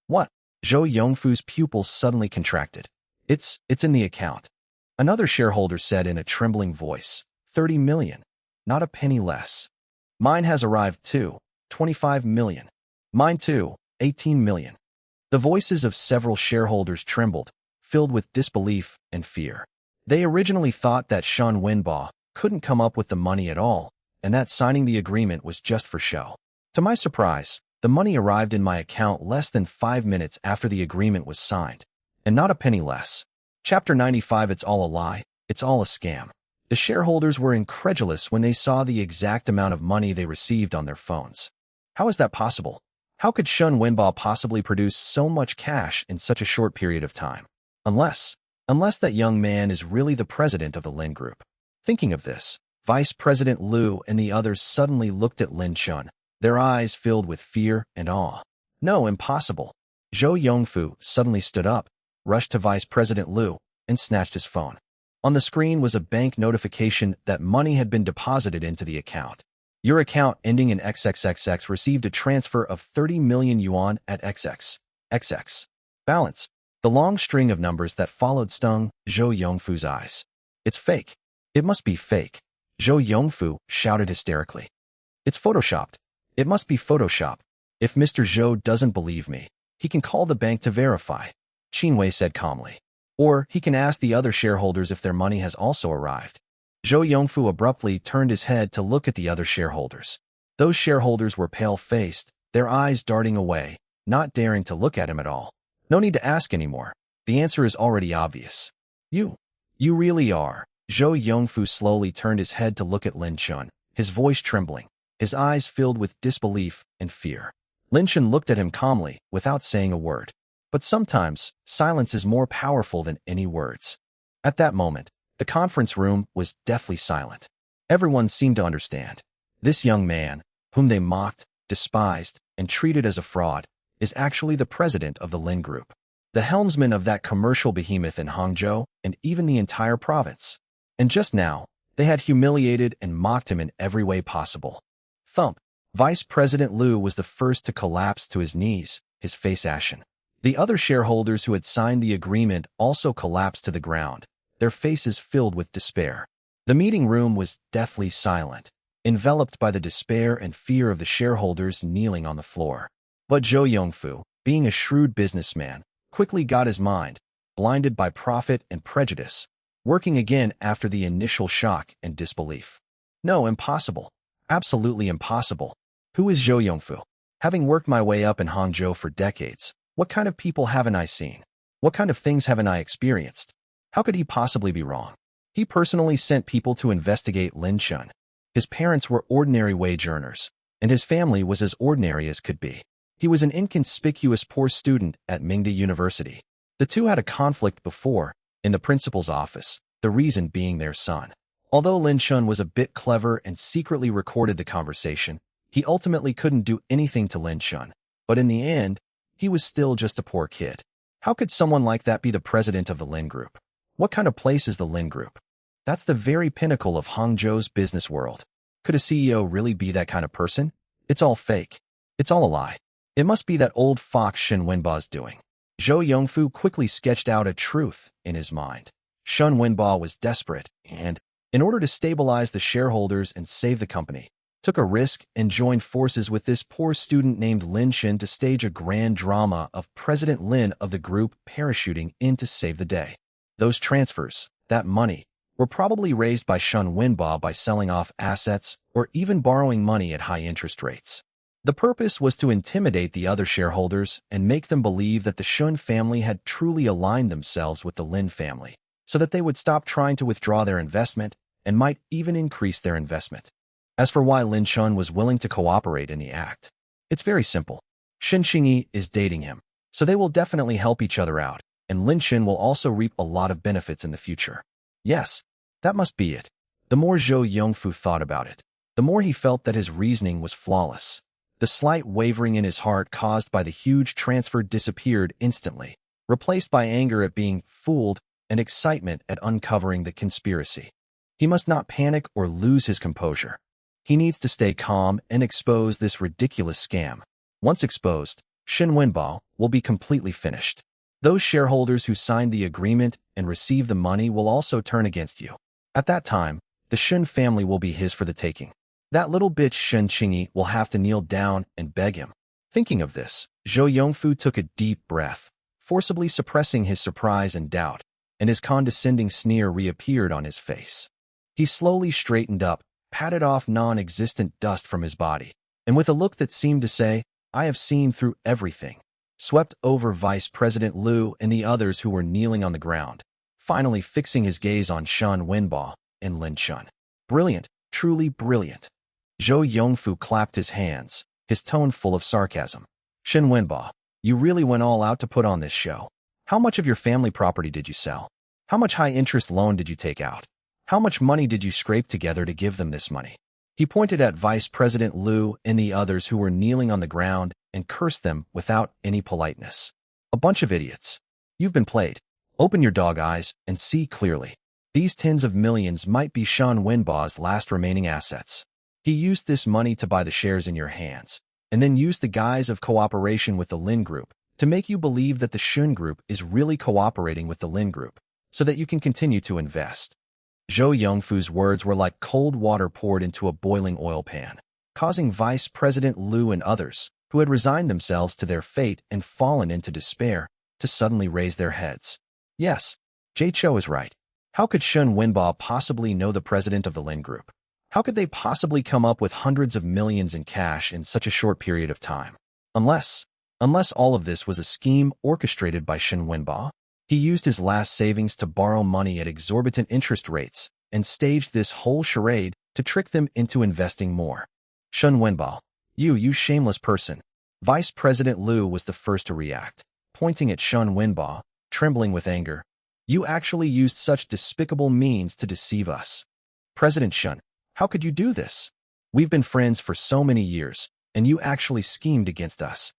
What? Zhou Yongfu's pupils suddenly contracted. It's in the account. Another shareholder said in a trembling voice, 30 million. Not a penny less. Mine has arrived too, 25 million. Mine too, 18 million. The voices of several shareholders trembled, filled with disbelief and fear. They originally thought that Shun Winba couldn't come up with the money at all, and that signing the agreement was just for show. To my surprise, the money arrived in my account less than 5 minutes after the agreement was signed, and not a penny less. Chapter 95. It's all a lie. It's all a scam. The shareholders were incredulous when they saw the exact amount of money they received on their phones. How is that possible? How could Shun Winba possibly produce so much cash in such a short period of time? Unless that young man is really the president of the Lin Group. Thinking of this, Vice President Liu and the others suddenly looked at Lin Shun, their eyes filled with fear and awe. No, impossible. Zhou Yongfu suddenly stood up, rushed to Vice President Liu, and snatched his phone. On the screen was a bank notification that money had been deposited into the account. Your account ending in XXXX received a transfer of 30 million yuan at XX balance. The long string of numbers that followed stung Zhou Yongfu's eyes. It's fake. It must be fake. Zhou Yongfu shouted hysterically. It's photoshopped. It must be Photoshop. If Mr. Zhou doesn't believe me, he can call the bank to verify, Qin Wei said calmly. Or he can ask the other shareholders if their money has also arrived. Zhou Yongfu abruptly turned his head to look at the other shareholders. Those shareholders were pale-faced, their eyes darting away, not daring to look at him at all. No need to ask anymore. The answer is already obvious. You really are. Zhou Yongfu slowly turned his head to look at Lin Chun, his voice trembling, his eyes filled with disbelief and fear. Lin Chun looked at him calmly, without saying a word. But sometimes, silence is more powerful than any words. At that moment, the conference room was deathly silent. Everyone seemed to understand. This young man, whom they mocked, despised, and treated as a fraud, is actually the president of the Lin Group, the helmsman of that commercial behemoth in Hangzhou and even the entire province. And just now, they had humiliated and mocked him in every way possible. Thump! Vice President Liu was the first to collapse to his knees, his face ashen. The other shareholders who had signed the agreement also collapsed to the ground, their faces filled with despair. The meeting room was deathly silent, enveloped by the despair and fear of the shareholders kneeling on the floor. But Zhou Yongfu, being a shrewd businessman, quickly got his mind, blinded by profit and prejudice, working again after the initial shock and disbelief. No, impossible. Absolutely impossible. Who is Zhou Yongfu? Having worked my way up in Hangzhou for decades, what kind of people haven't I seen? What kind of things haven't I experienced? How could he possibly be wrong? He personally sent people to investigate Lin Chun. His parents were ordinary wage earners, and his family was as ordinary as could be. He was an inconspicuous poor student at Mingda University. The two had a conflict before, in the principal's office, the reason being their son. Although Lin Chun was a bit clever and secretly recorded the conversation, he ultimately couldn't do anything to Lin Chun. But in the end, he was still just a poor kid. How could someone like that be the president of the Lin Group? What kind of place is the Lin Group? That's the very pinnacle of Hangzhou's business world. Could a CEO really be that kind of person? It's all fake. It's all a lie. It must be that old fox Shen Wenba's doing. Zhou Yongfu quickly sketched out a truth in his mind. Shen Wenba was desperate and, in order to stabilize the shareholders and save the company, took a risk and joined forces with this poor student named Lin Shen to stage a grand drama of President Lin of the group parachuting in to save the day. Those transfers, that money, were probably raised by Shen Wenba by selling off assets or even borrowing money at high interest rates. The purpose was to intimidate the other shareholders and make them believe that the Shun family had truly aligned themselves with the Lin family, so that they would stop trying to withdraw their investment and might even increase their investment. As for why Lin Chun was willing to cooperate in the act, it's very simple. Shin Xingyi is dating him, so they will definitely help each other out, and Lin Shin will also reap a lot of benefits in the future. Yes, that must be it. The more Zhou Yongfu thought about it, the more he felt that his reasoning was flawless. The slight wavering in his heart caused by the huge transfer disappeared instantly, replaced by anger at being fooled and excitement at uncovering the conspiracy. He must not panic or lose his composure. He needs to stay calm and expose this ridiculous scam. Once exposed, Shin Wenbao will be completely finished. Those shareholders who signed the agreement and received the money will also turn against you. At that time, the Shin family will be his for the taking. That little bitch Shen Qingyi will have to kneel down and beg him. Thinking of this, Zhou Yongfu took a deep breath, forcibly suppressing his surprise and doubt, and his condescending sneer reappeared on his face. He slowly straightened up, patted off non-existent dust from his body, and with a look that seemed to say, "I have seen through everything," swept over Vice President Liu and the others who were kneeling on the ground, finally fixing his gaze on Shen Wenbao and Lin Chun. Brilliant, truly brilliant. Zhou Yongfu clapped his hands, his tone full of sarcasm. Shen Wenbao, you really went all out to put on this show. How much of your family property did you sell? How much high-interest loan did you take out? How much money did you scrape together to give them this money? He pointed at Vice President Liu and the others who were kneeling on the ground and cursed them without any politeness. A bunch of idiots. You've been played. Open your dog eyes and see clearly. These tens of millions might be Shen Wenbao's last remaining assets. He used this money to buy the shares in your hands, and then used the guise of cooperation with the Lin Group to make you believe that the Shun Group is really cooperating with the Lin Group, so that you can continue to invest. Zhou Yongfu's words were like cold water poured into a boiling oil pan, causing Vice President Liu and others, who had resigned themselves to their fate and fallen into despair, to suddenly raise their heads. Yes, Jay Cho is right. How could Shun Wenba possibly know the president of the Lin Group? How could they possibly come up with hundreds of millions in cash in such a short period of time? Unless all of this was a scheme orchestrated by Shun Wenba. He used his last savings to borrow money at exorbitant interest rates and staged this whole charade to trick them into investing more. Shun Wenba, you shameless person. Vice President Liu was the first to react, pointing at Shun Wenba, trembling with anger. You actually used such despicable means to deceive us. President Shun, how could you do this? We've been friends for so many years, and you actually schemed against us.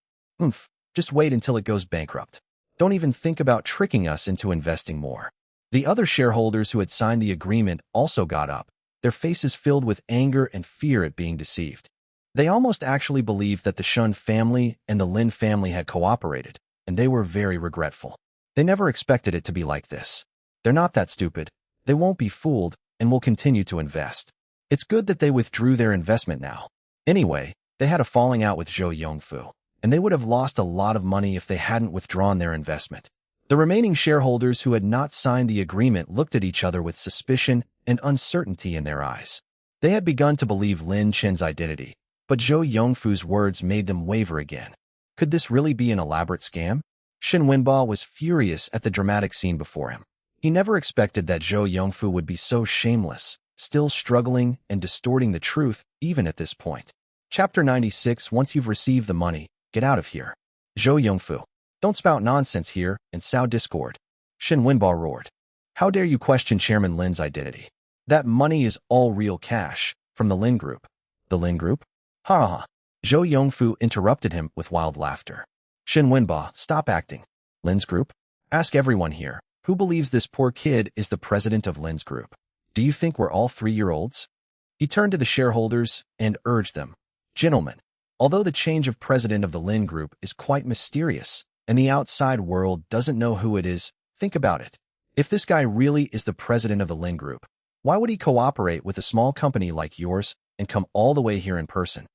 Just wait until it goes bankrupt. Don't even think about tricking us into investing more. The other shareholders who had signed the agreement also got up, their faces filled with anger and fear at being deceived. They almost actually believed that the Shun family and the Lin family had cooperated, and they were very regretful. They never expected it to be like this. They're not that stupid. They won't be fooled and will continue to invest. It's good that they withdrew their investment now. Anyway, they had a falling out with Zhou Yongfu, and they would have lost a lot of money if they hadn't withdrawn their investment. The remaining shareholders who had not signed the agreement looked at each other with suspicion and uncertainty in their eyes. They had begun to believe Lin Chen's identity, but Zhou Yongfu's words made them waver again. Could this really be an elaborate scam? Shen Wenba was furious at the dramatic scene before him. He never expected that Zhou Yongfu would be so shameless, still struggling and distorting the truth even at this point. Chapter 96. Once you've received the money, get out of here. Zhou Yongfu, don't spout nonsense here and sow discord. Shen Wenba roared. How dare you question Chairman Lin's identity? That money is all real cash, from the Lin Group. The Lin Group? Ha ha ha. Zhou Yongfu interrupted him with wild laughter. Shen Wenba, stop acting. Lin's Group? Ask everyone here, who believes this poor kid is the president of Lin's Group? Do you think we're all 3-year-olds? He turned to the shareholders and urged them. Gentlemen, although the change of president of the Lin Group is quite mysterious, and the outside world doesn't know who it is, think about it. If this guy really is the president of the Lin Group, why would he cooperate with a small company like yours and come all the way here in person?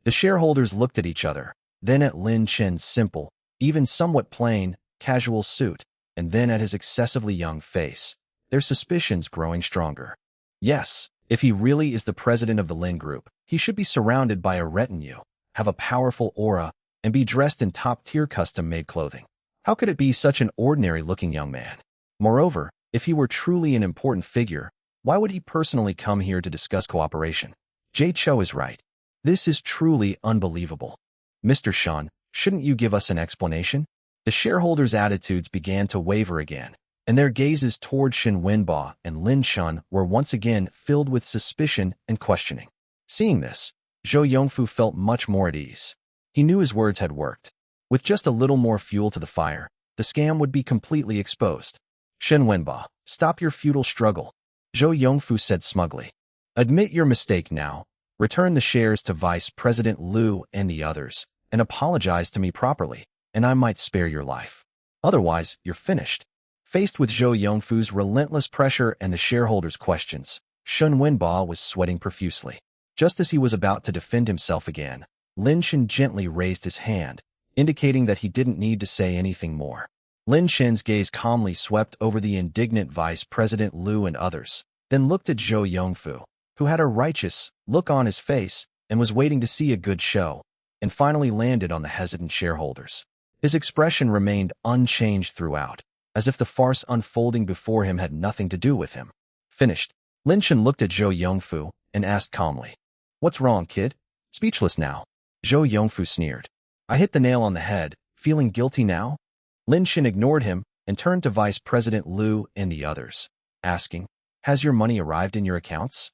The shareholders looked at each other, then at Lin Chen's simple, even somewhat plain, casual suit, and then at his excessively young face, their suspicions growing stronger. Yes, if he really is the president of the Lin Group, he should be surrounded by a retinue, have a powerful aura, and be dressed in top-tier custom-made clothing. How could it be such an ordinary-looking young man? Moreover, if he were truly an important figure, why would he personally come here to discuss cooperation? Jay Cho is right. This is truly unbelievable. Mr. Shun, shouldn't you give us an explanation? The shareholders' attitudes began to waver again, and their gazes toward Shen Wenba and Lin Shun were once again filled with suspicion and questioning. Seeing this, Zhou Yongfu felt much more at ease. He knew his words had worked. With just a little more fuel to the fire, the scam would be completely exposed. Shen Wenba, stop your futile struggle, Zhou Yongfu said smugly. Admit your mistake now, return the shares to Vice President Liu and the others, and apologize to me properly, and I might spare your life. Otherwise, you're finished. Faced with Zhou Yongfu's relentless pressure and the shareholders' questions, Shen Wenba was sweating profusely. Just as he was about to defend himself again, Lin Chen gently raised his hand, indicating that he didn't need to say anything more. Lin Chen's gaze calmly swept over the indignant Vice President Liu and others, then looked at Zhou Yongfu, who had a righteous look on his face and was waiting to see a good show, and finally landed on the hesitant shareholders. His expression remained unchanged throughout, as if the farce unfolding before him had nothing to do with him. Finished, Lin Chen looked at Zhou Yongfu and asked calmly, "What's wrong, kid?" Speechless now, Zhou Yongfu sneered. "I hit the nail on the head, feeling guilty now?" Lin Chen ignored him and turned to Vice President Liu and the others, asking, "Has your money arrived in your accounts?"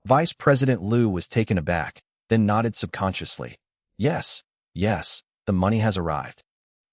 Vice President Liu was taken aback, then nodded subconsciously. Yes, the money has arrived."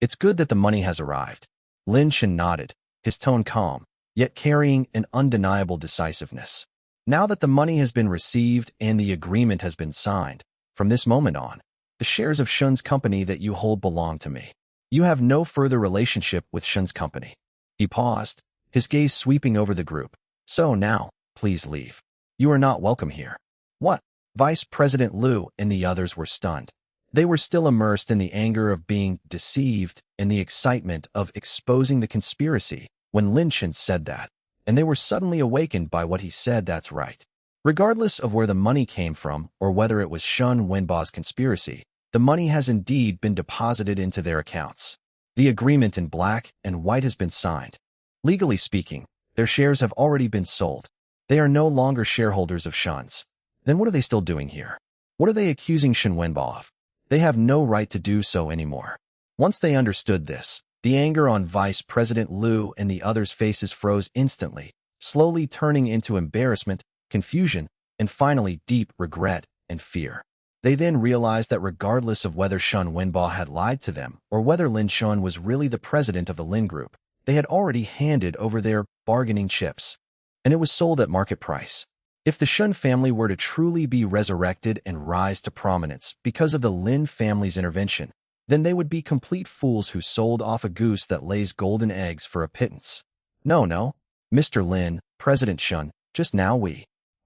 "It's good that the money has arrived." Lin Chen nodded, his tone calm, yet carrying an undeniable decisiveness. "Now that the money has been received and the agreement has been signed, from this moment on, the shares of Shun's company that you hold belong to me. You have no further relationship with Shun's company." He paused, his gaze sweeping over the group. "So now, please leave. You are not welcome here." "What?" Vice President Liu and the others were stunned. They were still immersed in the anger of being deceived and the excitement of exposing the conspiracy when Lin Chen said that. and they were suddenly awakened by what he said. That's right. Regardless of where the money came from or whether it was Shun Wenba's conspiracy, the money has indeed been deposited into their accounts. The agreement in black and white has been signed. Legally speaking, their shares have already been sold. They are no longer shareholders of Shun's. Then what are they still doing here? What are they accusing Shun Wenba of? They have no right to do so anymore. Once they understood this, the anger on Vice President Liu and the others' faces froze instantly, slowly turning into embarrassment, confusion, and finally deep regret and fear. They then realized that regardless of whether Shun Wenba had lied to them or whether Lin Shun was really the president of the Lin Group, they had already handed over their bargaining chips, and it was sold at market price. If the Shun family were to truly be resurrected and rise to prominence because of the Lin family's intervention, then they would be complete fools who sold off a goose that lays golden eggs for a pittance. No, Mr. Lin, President Shun, just now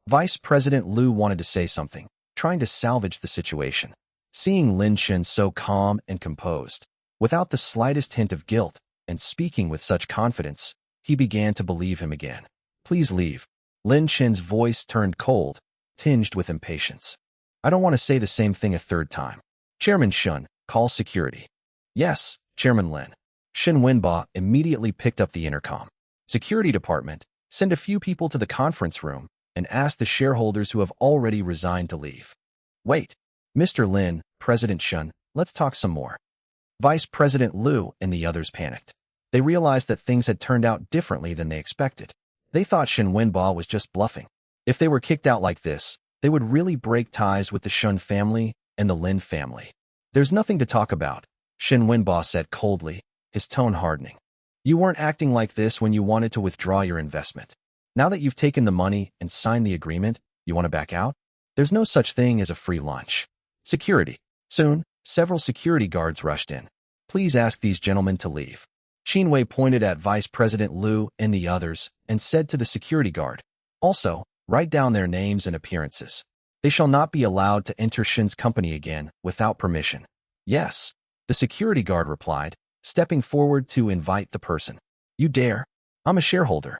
Vice President Liu wanted to say something, trying to salvage the situation. Seeing Lin Shun so calm and composed, without the slightest hint of guilt, and speaking with such confidence, he began to believe him again. Please leave. Lin Shun's voice turned cold, tinged with impatience. I don't want to say the same thing a third time. Chairman Shun, call security. Yes, Chairman Lin. Shun Wenba immediately picked up the intercom. Security department, send a few people to the conference room and ask the shareholders who have already resigned to leave. Wait, Mr. Lin, President Shun, let's talk some more. Vice President Liu and the others panicked. They realized that things had turned out differently than they expected. They thought Shun Wenba was just bluffing. If they were kicked out like this, they would really break ties with the Shun family and the Lin family. There's nothing to talk about, Shun Wenba said coldly, his tone hardening. You weren't acting like this when you wanted to withdraw your investment. Now that you've taken the money and signed the agreement, you want to back out? There's no such thing as a free lunch. Security. Soon, several security guards rushed in. Please ask these gentlemen to leave. Qinwei pointed at Vice President Liu and the others and said to the security guard, also, write down their names and appearances. They shall not be allowed to enter Shun's company again without permission. Yes, the security guard replied, stepping forward to invite the person. You dare? I'm a shareholder.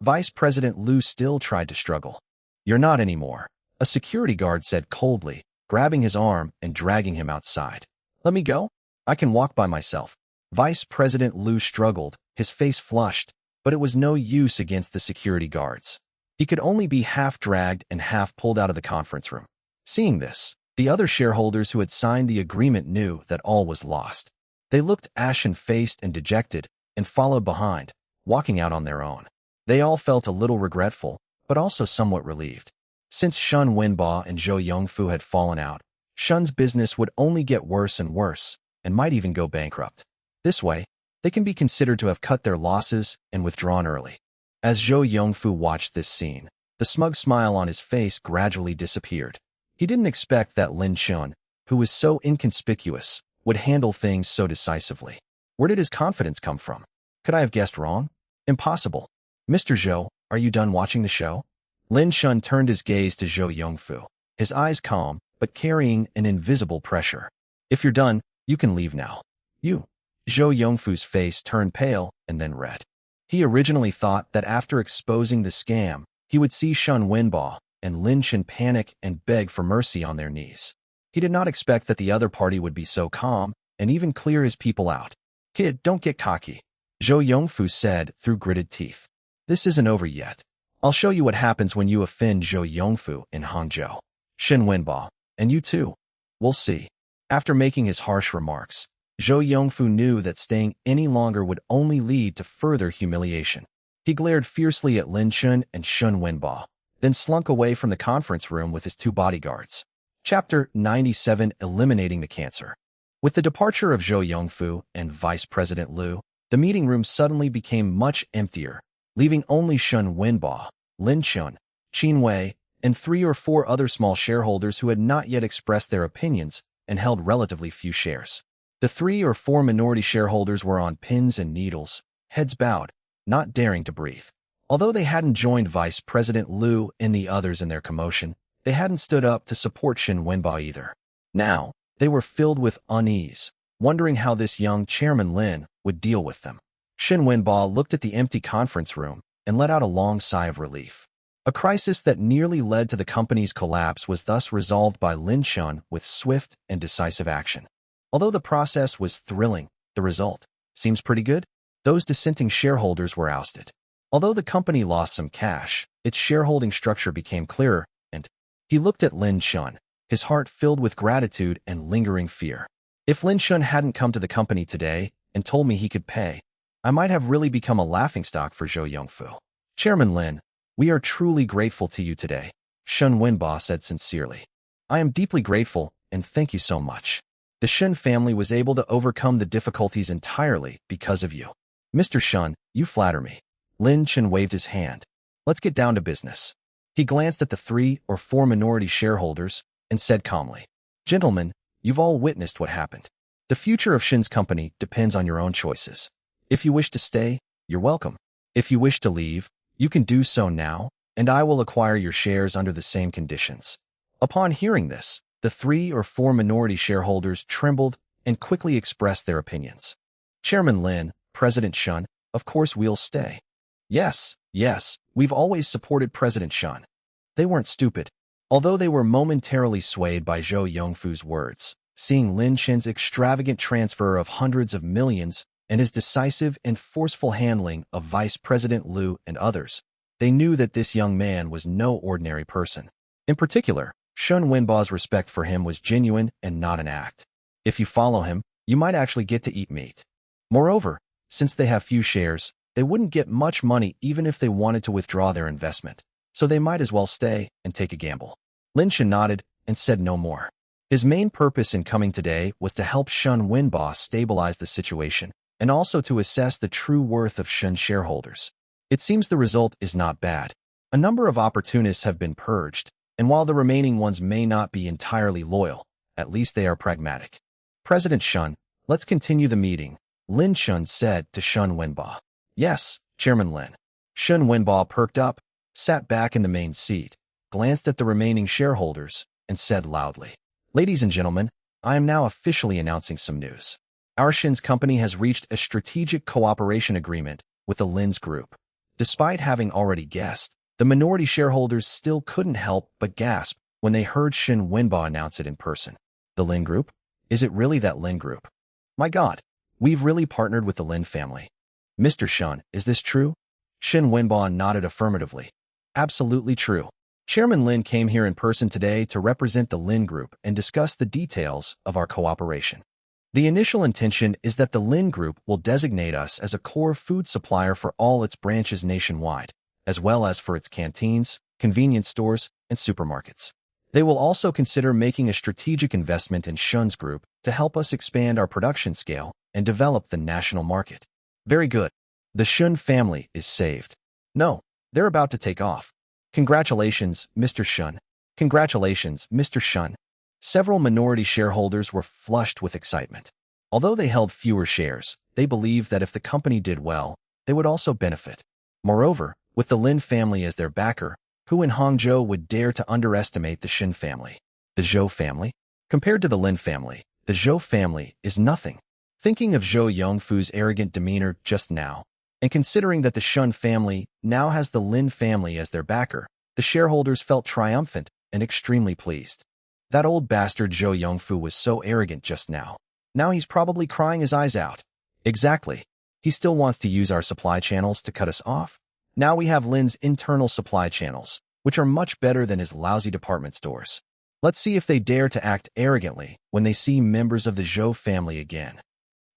Vice President Liu still tried to struggle. You're not anymore, a security guard said coldly, grabbing his arm and dragging him outside. Let me go? I can walk by myself. Vice President Liu struggled, his face flushed, but it was no use against the security guards. He could only be half dragged and half pulled out of the conference room. Seeing this, the other shareholders who had signed the agreement knew that all was lost. They looked ashen-faced and dejected and followed behind, walking out on their own. They all felt a little regretful, but also somewhat relieved. Since Shun Wenba and Zhou Yongfu had fallen out, Shun's business would only get worse and worse, and might even go bankrupt. This way, they can be considered to have cut their losses and withdrawn early. As Zhou Yongfu watched this scene, the smug smile on his face gradually disappeared. He didn't expect that Lin Shun, who was so inconspicuous, would handle things so decisively. Where did his confidence come from? Could I have guessed wrong? Impossible. Mr. Zhou, are you done watching the show? Lin Shun turned his gaze to Zhou Yongfu, his eyes calm, but carrying an invisible pressure. If you're done, you can leave now. You. Zhou Yongfu's face turned pale and then red. He originally thought that after exposing the scam, he would see Shun Wenba and Lin Shun panic and beg for mercy on their knees. He did not expect that the other party would be so calm and even clear his people out. Kid, don't get cocky, Zhou Yongfu said through gritted teeth. This isn't over yet. I'll show you what happens when you offend Zhou Yongfu in Hangzhou. Shun Wenba, and you too. We'll see. After making his harsh remarks, Zhou Yongfu knew that staying any longer would only lead to further humiliation. He glared fiercely at Lin Shun and Shun Wenba, then slunk away from the conference room with his two bodyguards. Chapter 97: Eliminating the Cancer. With the departure of Zhou Yongfu and Vice President Liu, the meeting room suddenly became much emptier, leaving only Shun Wenba, Lin Shun, Qinwei, and 3 or 4 other small shareholders who had not yet expressed their opinions and held relatively few shares. The 3 or 4 minority shareholders were on pins and needles, heads bowed, not daring to breathe. Although they hadn't joined Vice President Liu and the others in their commotion, they hadn't stood up to support Shun Wenba either. Now, they were filled with unease, wondering how this young Chairman Lin would deal with them. Shun Wenba looked at the empty conference room and let out a long sigh of relief. A crisis that nearly led to the company's collapse was thus resolved by Lin Shun with swift and decisive action. Although the process was thrilling, the result seems pretty good. Those dissenting shareholders were ousted. Although the company lost some cash, its shareholding structure became clearer, and he looked at Lin Shun, his heart filled with gratitude and lingering fear. If Lin Shun hadn't come to the company today and told me he could pay, I might have really become a laughingstock for Zhou Yongfu. Chairman Lin, we are truly grateful to you today, Shun Wenba said sincerely. I am deeply grateful, and thank you so much. The Shun family was able to overcome the difficulties entirely because of you. Mr. Shun, you flatter me. Lin Chen waved his hand. Let's get down to business. He glanced at the 3 or 4 minority shareholders and said calmly, Gentlemen, you've all witnessed what happened. The future of Shin's company depends on your own choices. If you wish to stay, you're welcome. If you wish to leave, you can do so now, and I will acquire your shares under the same conditions. Upon hearing this, the 3 or 4 minority shareholders trembled and quickly expressed their opinions. Chairman Lin, President Shun, of course we'll stay. Yes, we've always supported President Shun. They weren't stupid. Although they were momentarily swayed by Zhou Yongfu's words, seeing Lin Chen's extravagant transfer of hundreds of millions and his decisive and forceful handling of Vice President Liu and others, they knew that this young man was no ordinary person. In particular, Shun Wenba's respect for him was genuine and not an act. If you follow him, you might actually get to eat meat. Moreover, since they have few shares, they wouldn't get much money even if they wanted to withdraw their investment, so they might as well stay and take a gamble. Lin Chen nodded and said no more. His main purpose in coming today was to help Shun Wenba stabilize the situation and also to assess the true worth of Shun shareholders. It seems the result is not bad. A number of opportunists have been purged, and while the remaining ones may not be entirely loyal, at least they are pragmatic. President Shun, let's continue the meeting, Lin Shun said to Shun Wenba. Yes, Chairman Lin. Shun Wenba perked up, sat back in the main seat, glanced at the remaining shareholders, and said loudly, Ladies and gentlemen, I am now officially announcing some news. Our Shin's company has reached a strategic cooperation agreement with the Lin's Group. Despite having already guessed, the minority shareholders still couldn't help but gasp when they heard Shin Wenba announce it in person. The Lin Group? Is it really that Lin Group? My God, we've really partnered with the Lin family. Mr. Shun, is this true? Shin Wenba nodded affirmatively. Absolutely true. Chairman Lin came here in person today to represent the Lin Group and discuss the details of our cooperation. The initial intention is that the Lin Group will designate us as a core food supplier for all its branches nationwide, as well as for its canteens, convenience stores, and supermarkets. They will also consider making a strategic investment in Shun's Group to help us expand our production scale and develop the national market. Very good. The Shun family is saved. No, they're about to take off. Congratulations, Mr. Shun. Congratulations, Mr. Shun. Several minority shareholders were flushed with excitement. Although they held fewer shares, they believed that if the company did well, they would also benefit. Moreover, with the Lin family as their backer, who in Hangzhou would dare to underestimate the Shin family? The Zhou family? Compared to the Lin family, the Zhou family is nothing. Thinking of Zhou Yongfu's arrogant demeanor just now, and considering that the Shun family now has the Lin family as their backer, the shareholders felt triumphant and extremely pleased. That old bastard Zhou Yongfu was so arrogant just now. Now he's probably crying his eyes out. Exactly. He still wants to use our supply channels to cut us off. Now we have Lin's internal supply channels, which are much better than his lousy department stores. Let's see if they dare to act arrogantly when they see members of the Zhou family again.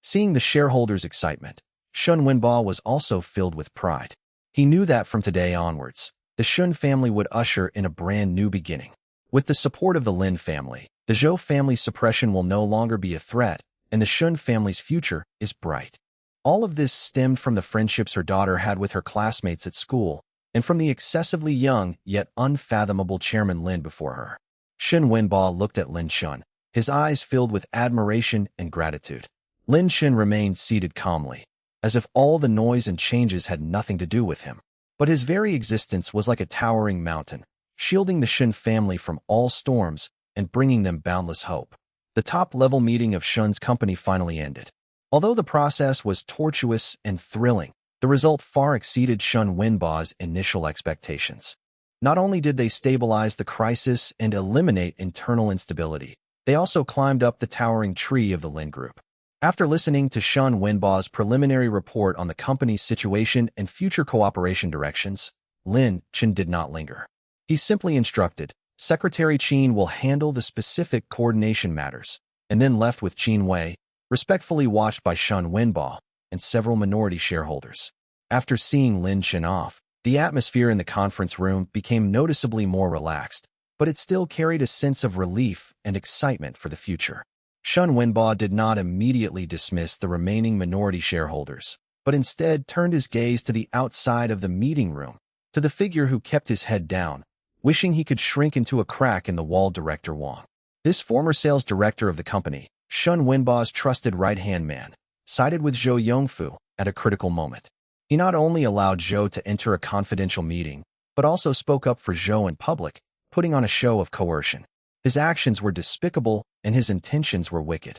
Seeing the shareholders' excitement, Shun Wenba was also filled with pride. He knew that from today onwards, the Shun family would usher in a brand new beginning. With the support of the Lin family, the Zhou family's suppression will no longer be a threat, and the Shun family's future is bright. All of this stemmed from the friendships her daughter had with her classmates at school, and from the excessively young yet unfathomable Chairman Lin before her. Shun Wenba looked at Lin Shun, his eyes filled with admiration and gratitude. Lin Shun remained seated calmly, as if all the noise and changes had nothing to do with him. But his very existence was like a towering mountain, shielding the Shun family from all storms and bringing them boundless hope. The top-level meeting of Shun's company finally ended. Although the process was tortuous and thrilling, The result far exceeded Shun Wenba's initial expectations. Not only did they stabilize the crisis and eliminate internal instability, they also climbed up the towering tree of the Lin Group. After listening to Shun Wenba's preliminary report on the company's situation and future cooperation directions, Lin Chen did not linger. He simply instructed, Secretary Qin will handle the specific coordination matters, and then left with Qin Wei, respectfully watched by Shun Wenba and several minority shareholders. After seeing Lin Chen off, the atmosphere in the conference room became noticeably more relaxed, but it still carried a sense of relief and excitement for the future. Shun Wenba did not immediately dismiss the remaining minority shareholders, but instead turned his gaze to the outside of the meeting room, to the figure who kept his head down, wishing he could shrink into a crack in the wall. Director Wang. This former sales director of the company, Shun Wenba's trusted right-hand man, sided with Zhou Yongfu at a critical moment. He not only allowed Zhou to enter a confidential meeting, but also spoke up for Zhou in public, putting on a show of coercion. His actions were despicable and his intentions were wicked.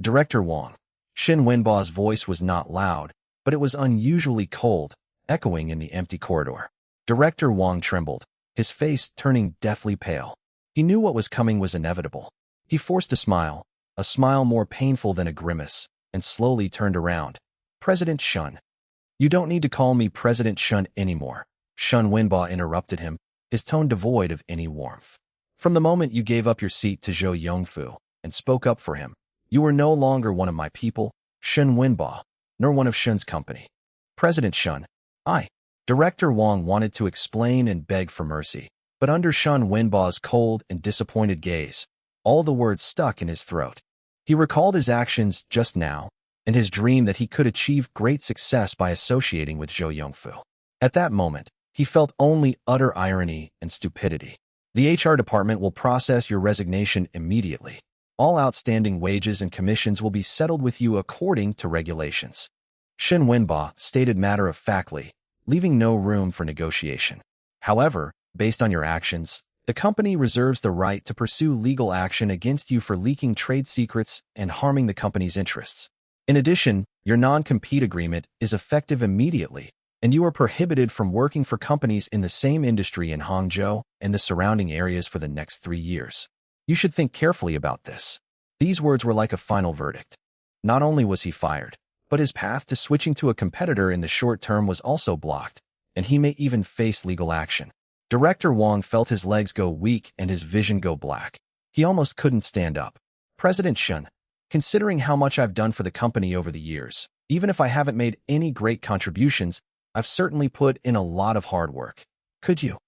Director Wang. Shun Wenba's voice was not loud, but it was unusually cold, echoing in the empty corridor. Director Wang trembled, his face turning deathly pale. He knew what was coming was inevitable. He forced a smile more painful than a grimace, and slowly turned around. President Shun. You don't need to call me President Shun anymore. Shun Wenba interrupted him, his tone devoid of any warmth. From the moment you gave up your seat to Zhou Yongfu and spoke up for him, you were no longer one of my people, Shun Wenba, nor one of Shun's company. President Shun. Director Wang wanted to explain and beg for mercy, but under Shun Wenba's cold and disappointed gaze, all the words stuck in his throat. He recalled his actions just now, and his dream that he could achieve great success by associating with Zhou Yongfu. At that moment, he felt only utter irony and stupidity. The HR department will process your resignation immediately. All outstanding wages and commissions will be settled with you according to regulations. Shun Wenba stated matter-of-factly, leaving no room for negotiation. However, based on your actions, the company reserves the right to pursue legal action against you for leaking trade secrets and harming the company's interests. In addition, your non-compete agreement is effective immediately, and you are prohibited from working for companies in the same industry in Hangzhou and the surrounding areas for the next 3 years. You should think carefully about this. These words were like a final verdict. Not only was he fired, but his path to switching to a competitor in the short term was also blocked, and he may even face legal action. Director Wang felt his legs go weak and his vision go black. He almost couldn't stand up. President Shun, considering how much I've done for the company over the years, even if I haven't made any great contributions, I've certainly put in a lot of hard work. Could you?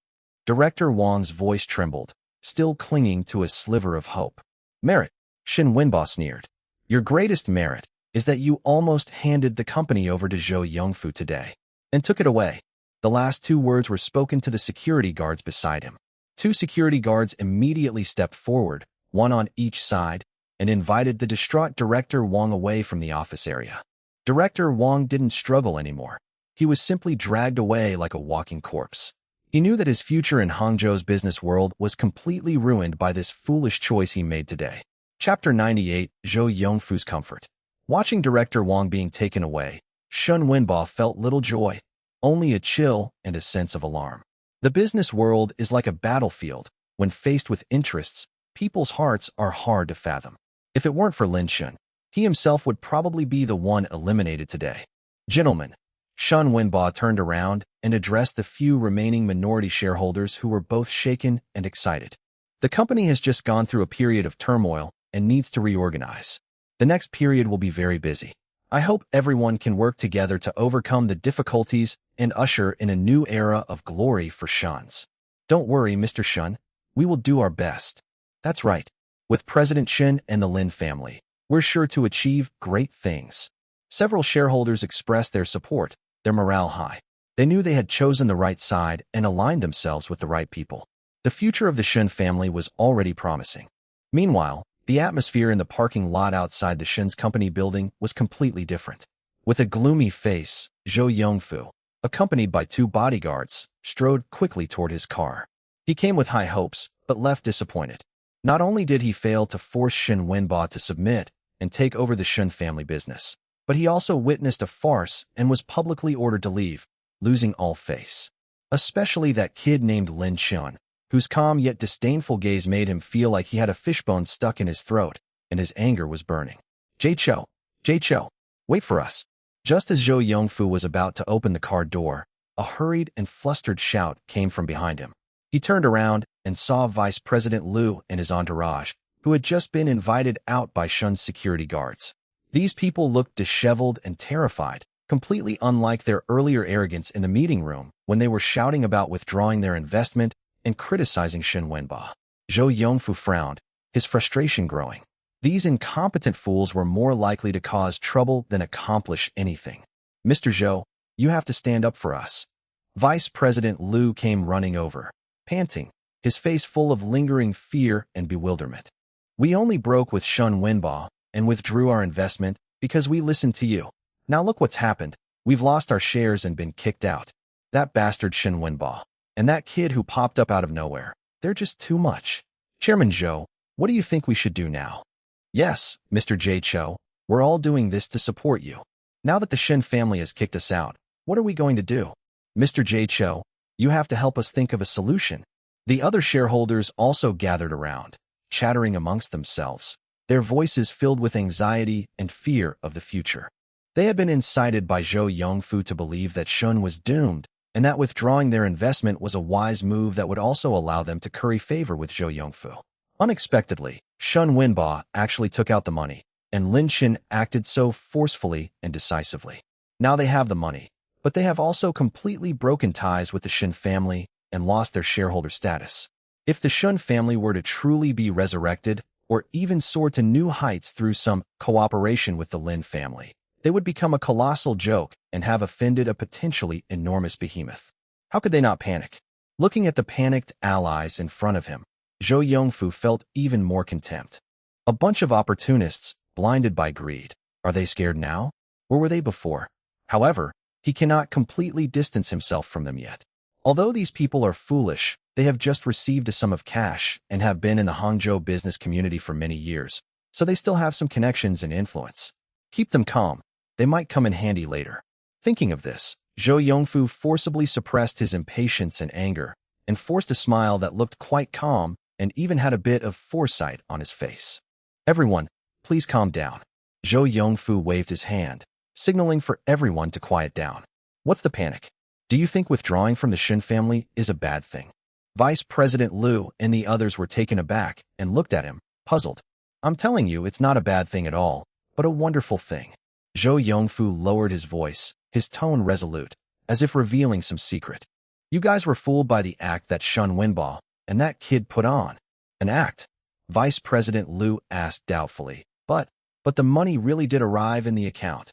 Director Wang's voice trembled, still clinging to a sliver of hope. Merit, Shun Wenba sneered. Your greatest merit is that you almost handed the company over to Zhou Yongfu today, and took it away. The last 2 words were spoken to the security guards beside him. 2 security guards immediately stepped forward, one on each side, and invited the distraught Director Wang away from the office area. Director Wang didn't struggle anymore. He was simply dragged away like a walking corpse. He knew that his future in Hangzhou's business world was completely ruined by this foolish choice he made today. Chapter 98, Zhou Yongfu's Comfort. Watching Director Wang being taken away, Shun Wenba felt little joy, only a chill and a sense of alarm. The business world is like a battlefield. When faced with interests, people's hearts are hard to fathom. If it weren't for Lin Chen, he himself would probably be the one eliminated today. Gentlemen, Shun Wenba turned around and addressed the few remaining minority shareholders who were both shaken and excited. The company has just gone through a period of turmoil and needs to reorganize. The next period will be very busy. I hope everyone can work together to overcome the difficulties and usher in a new era of glory for Shuns. Don't worry, Mr. Shun. We will do our best. That's right. With President Shen and the Lin family, we're sure to achieve great things. Several shareholders expressed their support, their morale high. They knew they had chosen the right side and aligned themselves with the right people. The future of the Shen family was already promising. Meanwhile, the atmosphere in the parking lot outside the Shen's company building was completely different. With a gloomy face, Zhou Yongfu, accompanied by 2 bodyguards, strode quickly toward his car. He came with high hopes, but left disappointed. Not only did he fail to force Shun Wenba to submit and take over the Shun family business, but he also witnessed a farce and was publicly ordered to leave, losing all face. Especially that kid named Lin Chun, whose calm yet disdainful gaze made him feel like he had a fishbone stuck in his throat, and his anger was burning. Jay Cho, wait for us. Just as Zhou Yongfu was about to open the car door, a hurried and flustered shout came from behind him. He turned around and saw Vice President Liu and his entourage, who had just been invited out by Shun's security guards. These people looked disheveled and terrified, completely unlike their earlier arrogance in the meeting room when they were shouting about withdrawing their investment and criticizing Shen Wenba. Zhou Yongfu frowned, his frustration growing. These incompetent fools were more likely to cause trouble than accomplish anything. Mr. Zhou, you have to stand up for us. Vice President Liu came running over, panting, his face full of lingering fear and bewilderment. We only broke with Shen Wenba and withdrew our investment because we listened to you. Now look what's happened. We've lost our shares and been kicked out. That bastard Shen Wenba and that kid who popped up out of nowhere. They're just too much. Chairman Zhou, what do you think we should do now? Yes, Mr. Jay Cho, we're all doing this to support you. Now that the Shen family has kicked us out, what are we going to do? Mr. Jay Cho, you have to help us think of a solution. The other shareholders also gathered around, chattering amongst themselves, their voices filled with anxiety and fear of the future. They had been incited by Zhou Yongfu to believe that Shun was doomed, and that withdrawing their investment was a wise move that would also allow them to curry favor with Zhou Yongfu. Unexpectedly, Shun Wenba actually took out the money, and Lin Qin acted so forcefully and decisively. Now they have the money, but they have also completely broken ties with the Shen family and lost their shareholder status. If the Shun family were to truly be resurrected, or even soar to new heights through some cooperation with the Lin family, they would become a colossal joke and have offended a potentially enormous behemoth. How could they not panic? Looking at the panicked allies in front of him, Zhou Yongfu felt even more contempt. A bunch of opportunists, blinded by greed. Are they scared now? Or were they before? However, he cannot completely distance himself from them yet. Although these people are foolish, they have just received a sum of cash and have been in the Hangzhou business community for many years, so they still have some connections and influence. Keep them calm. They might come in handy later. Thinking of this, Zhou Yongfu forcibly suppressed his impatience and anger and forced a smile that looked quite calm and even had a bit of foresight on his face. Everyone, please calm down. Zhou Yongfu waved his hand, signaling for everyone to quiet down. What's the panic? Do you think withdrawing from the Shen family is a bad thing? Vice President Liu and the others were taken aback and looked at him, puzzled. I'm telling you, it's not a bad thing at all, but a wonderful thing. Zhou Yongfu lowered his voice, his tone resolute, as if revealing some secret. You guys were fooled by the act that Shun Wenba and that kid put on. An act? Vice President Liu asked doubtfully. But the money really did arrive in the account.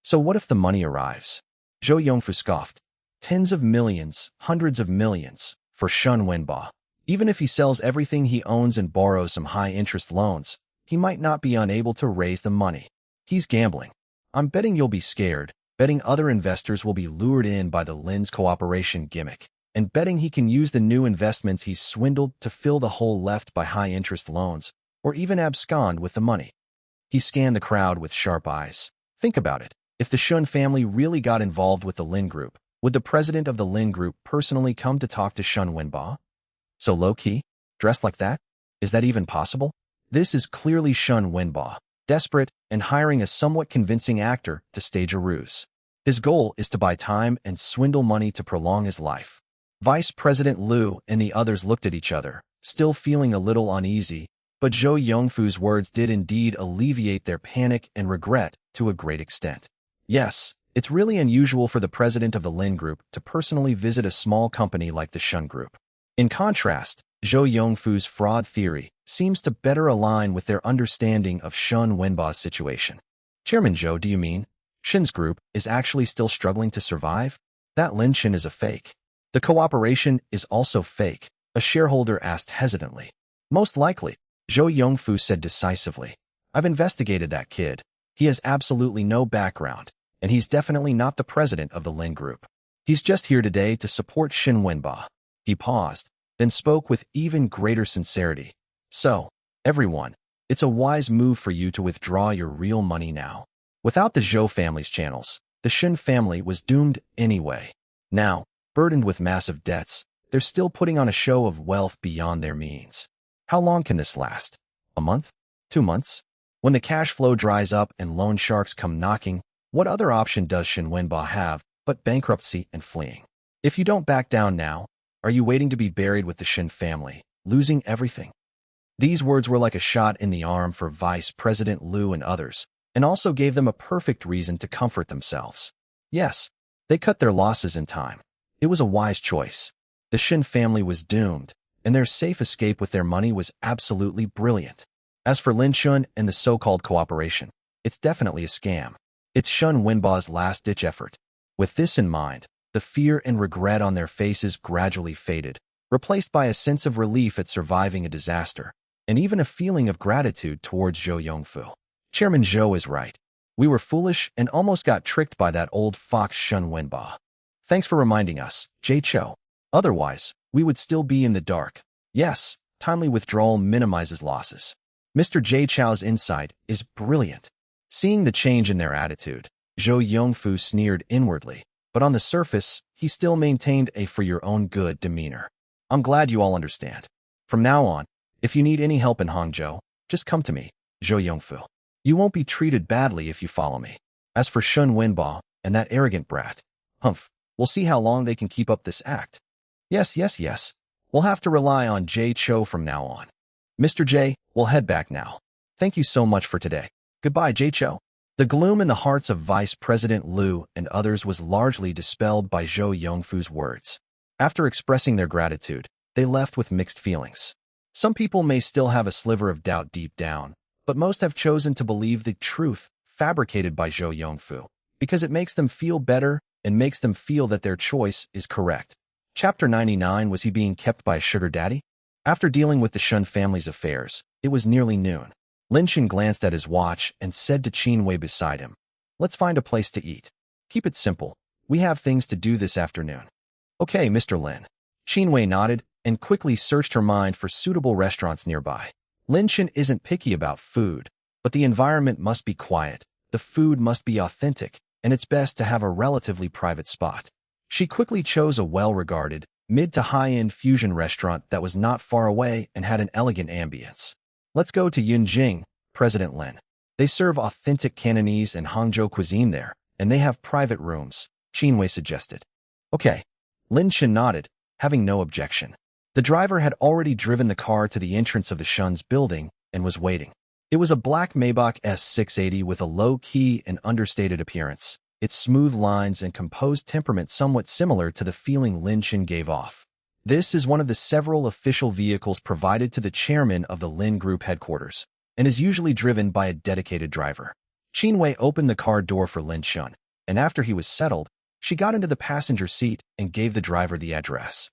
So what if the money arrives? Zhou Yongfu scoffed. Tens of millions, hundreds of millions, for Shun Wenba. Even if he sells everything he owns and borrows some high-interest loans, he might not be unable to raise the money. He's gambling. I'm betting you'll be scared, betting other investors will be lured in by the Lin's cooperation gimmick, and betting he can use the new investments he's swindled to fill the hole left by high-interest loans, or even abscond with the money. He scanned the crowd with sharp eyes. Think about it. If the Shun family really got involved with the Lin Group, would the president of the Lin Group personally come to talk to Shun Wenba? So low-key? Dressed like that? Is that even possible? This is clearly Shun Wenba, desperate and hiring a somewhat convincing actor to stage a ruse. His goal is to buy time and swindle money to prolong his life. Vice President Liu and the others looked at each other, still feeling a little uneasy, but Zhou Yongfu's words did indeed alleviate their panic and regret to a great extent. Yes, it's really unusual for the president of the Lin Group to personally visit a small company like the Shun Group. In contrast, Zhou Yongfu's fraud theory seems to better align with their understanding of Shun Wenba's situation. Chairman Zhou, do you mean Shin's group is actually still struggling to survive? That Lin Qin is a fake. The cooperation is also fake, a shareholder asked hesitantly. Most likely, Zhou Yongfu said decisively. I've investigated that kid. He has absolutely no background, and he's definitely not the president of the Lin Group. He's just here today to support Shen Wenba. He paused, then spoke with even greater sincerity. So, everyone, it's a wise move for you to withdraw your real money now. Without the Zhou family's channels, the Shen family was doomed anyway. Now, burdened with massive debts, they're still putting on a show of wealth beyond their means. How long can this last? A month? 2 months? When the cash flow dries up and loan sharks come knocking, what other option does Shen Wenba have but bankruptcy and fleeing? If you don't back down now, are you waiting to be buried with the Shen family, losing everything? These words were like a shot in the arm for Vice President Liu and others, and also gave them a perfect reason to comfort themselves. Yes, they cut their losses in time. It was a wise choice. The Shen family was doomed, and their safe escape with their money was absolutely brilliant. As for Lin Shun and the so-called cooperation, it's definitely a scam. It's Shun Wenba's last-ditch effort. With this in mind, the fear and regret on their faces gradually faded, replaced by a sense of relief at surviving a disaster, and even a feeling of gratitude towards Zhou Yongfu. Chairman Zhou is right. We were foolish and almost got tricked by that old fox Shun Wenba. Thanks for reminding us, Jay Cho. Otherwise, we would still be in the dark. Yes, timely withdrawal minimizes losses. Mr. Jay Chow's insight is brilliant. Seeing the change in their attitude, Zhou Yongfu sneered inwardly, but on the surface, he still maintained a for-your-own-good demeanor. I'm glad you all understand. From now on, if you need any help in Hangzhou, just come to me, Zhou Yongfu. You won't be treated badly if you follow me. As for Shun Wenba and that arrogant brat, humph, we'll see how long they can keep up this act. Yes. We'll have to rely on Jay Cho from now on. Mr. J, we'll head back now. Thank you so much for today. Goodbye, Jay Cho. The gloom in the hearts of Vice President Liu and others was largely dispelled by Zhou Yongfu's words. After expressing their gratitude, they left with mixed feelings. Some people may still have a sliver of doubt deep down, but most have chosen to believe the truth fabricated by Zhou Yongfu, because it makes them feel better and makes them feel that their choice is correct. Chapter 99. Was he being kept by a sugar daddy? After dealing with the Shun family's affairs, it was nearly noon. Lin Chen glanced at his watch and said to Qin Wei beside him, "Let's find a place to eat. Keep it simple. We have things to do this afternoon." "Okay, Mr. Lin." Qin Wei nodded and quickly searched her mind for suitable restaurants nearby. Lin Chen isn't picky about food, but the environment must be quiet, the food must be authentic, and it's best to have a relatively private spot. She quickly chose a well-regarded, mid to high-end fusion restaurant that was not far away and had an elegant ambience. "Let's go to Yunjing, President Lin. They serve authentic Cantonese and Hangzhou cuisine there, and they have private rooms," Qin Wei suggested. "Okay." Lin Chen nodded, having no objection. The driver had already driven the car to the entrance of the Shun's building and was waiting. It was a black Maybach S680 with a low-key and understated appearance, its smooth lines and composed temperament somewhat similar to the feeling Lin Chen gave off. This is one of the several official vehicles provided to the chairman of the Lin Group headquarters, and is usually driven by a dedicated driver. Qin Wei opened the car door for Lin Chen, and after he was settled, she got into the passenger seat and gave the driver the address.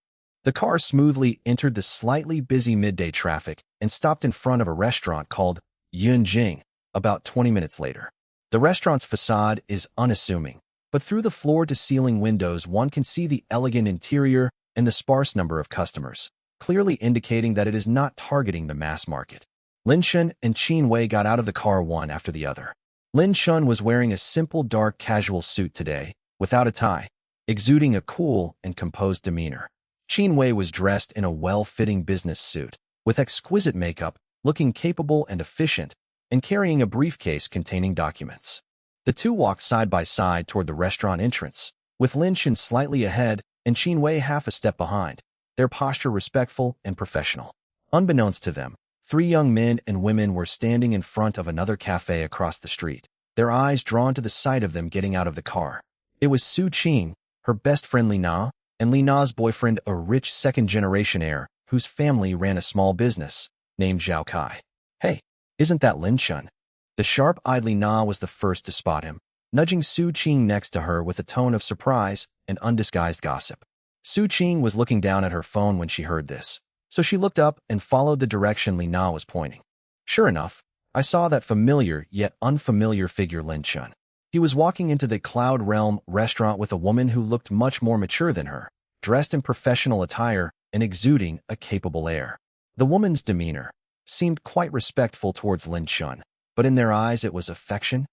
The car smoothly entered the slightly busy midday traffic and stopped in front of a restaurant called Yunjing about 20 minutes later. The restaurant's facade is unassuming, but through the floor-to-ceiling windows one can see the elegant interior and the sparse number of customers, clearly indicating that it is not targeting the mass market. Lin Chen and Qin Wei got out of the car one after the other. Lin Chen was wearing a simple dark casual suit today, without a tie, exuding a cool and composed demeanor. Qin Wei was dressed in a well-fitting business suit, with exquisite makeup, looking capable and efficient, and carrying a briefcase containing documents. The two walked side by side toward the restaurant entrance, with Lin Chen slightly ahead and Qin Wei half a step behind, their posture respectful and professional. Unbeknownst to them, 3 young men and women were standing in front of another cafe across the street, their eyes drawn to the sight of them getting out of the car. It was Su Qing, her best friend Li Na, and Li Na's boyfriend, a rich second-generation heir whose family ran a small business named Zhao Kai. "Hey, isn't that Lin Chen?" The sharp-eyed Li Na was the first to spot him, nudging Su Qing next to her with a tone of surprise and undisguised gossip. Su Qing was looking down at her phone when she heard this, so she looked up and followed the direction Li Na was pointing. Sure enough, I saw that familiar yet unfamiliar figure Lin Chen. He was walking into the Cloud Realm restaurant with a woman who looked much more mature than her, dressed in professional attire and exuding a capable air. The woman's demeanor seemed quite respectful towards Lin Chen, but in their eyes it was affection.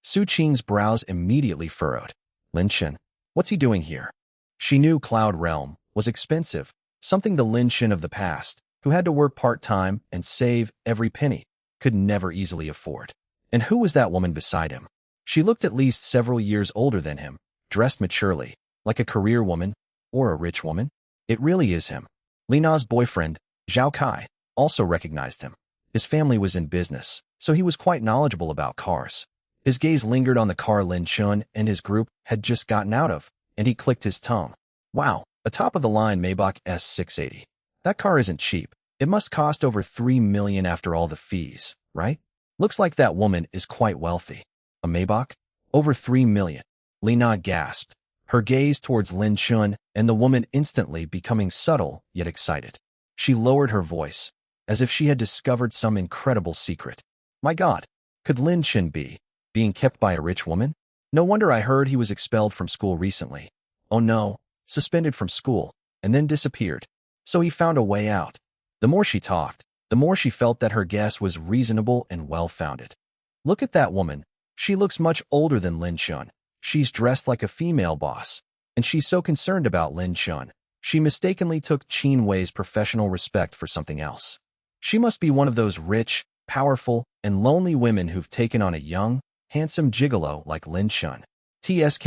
Su Qing's brows immediately furrowed. Lin Shen, what's he doing here? She knew Cloud Realm was expensive, something the Lin Shen of the past, who had to work part-time and save every penny, could never easily afford. And who was that woman beside him? She looked at least several years older than him, dressed maturely, like a career woman or a rich woman. It really is him. Li Na's boyfriend, Zhao Kai, also recognized him. His family was in business, so he was quite knowledgeable about cars. His gaze lingered on the car Lin Chun and his group had just gotten out of, and he clicked his tongue. Wow, a top-of-the-line Maybach S680. That car isn't cheap. It must cost over 3 million after all the fees, right? Looks like that woman is quite wealthy. A Maybach? Over 3 million. Li Na gasped, her gaze towards Lin Chun and the woman instantly becoming subtle yet excited. She lowered her voice, as if she had discovered some incredible secret. My God, could Lin Chun be being kept by a rich woman? No wonder I heard he was expelled from school recently. Oh no, suspended from school, and then disappeared. So he found a way out. The more she talked, the more she felt that her guess was reasonable and well-founded. Look at that woman. She looks much older than Lin Chun. She's dressed like a female boss, and she's so concerned about Lin Chun. She mistakenly took Qin Wei's professional respect for something else. She must be one of those rich, powerful, and lonely women who've taken on a young, handsome gigolo like Lin Chun. TSK.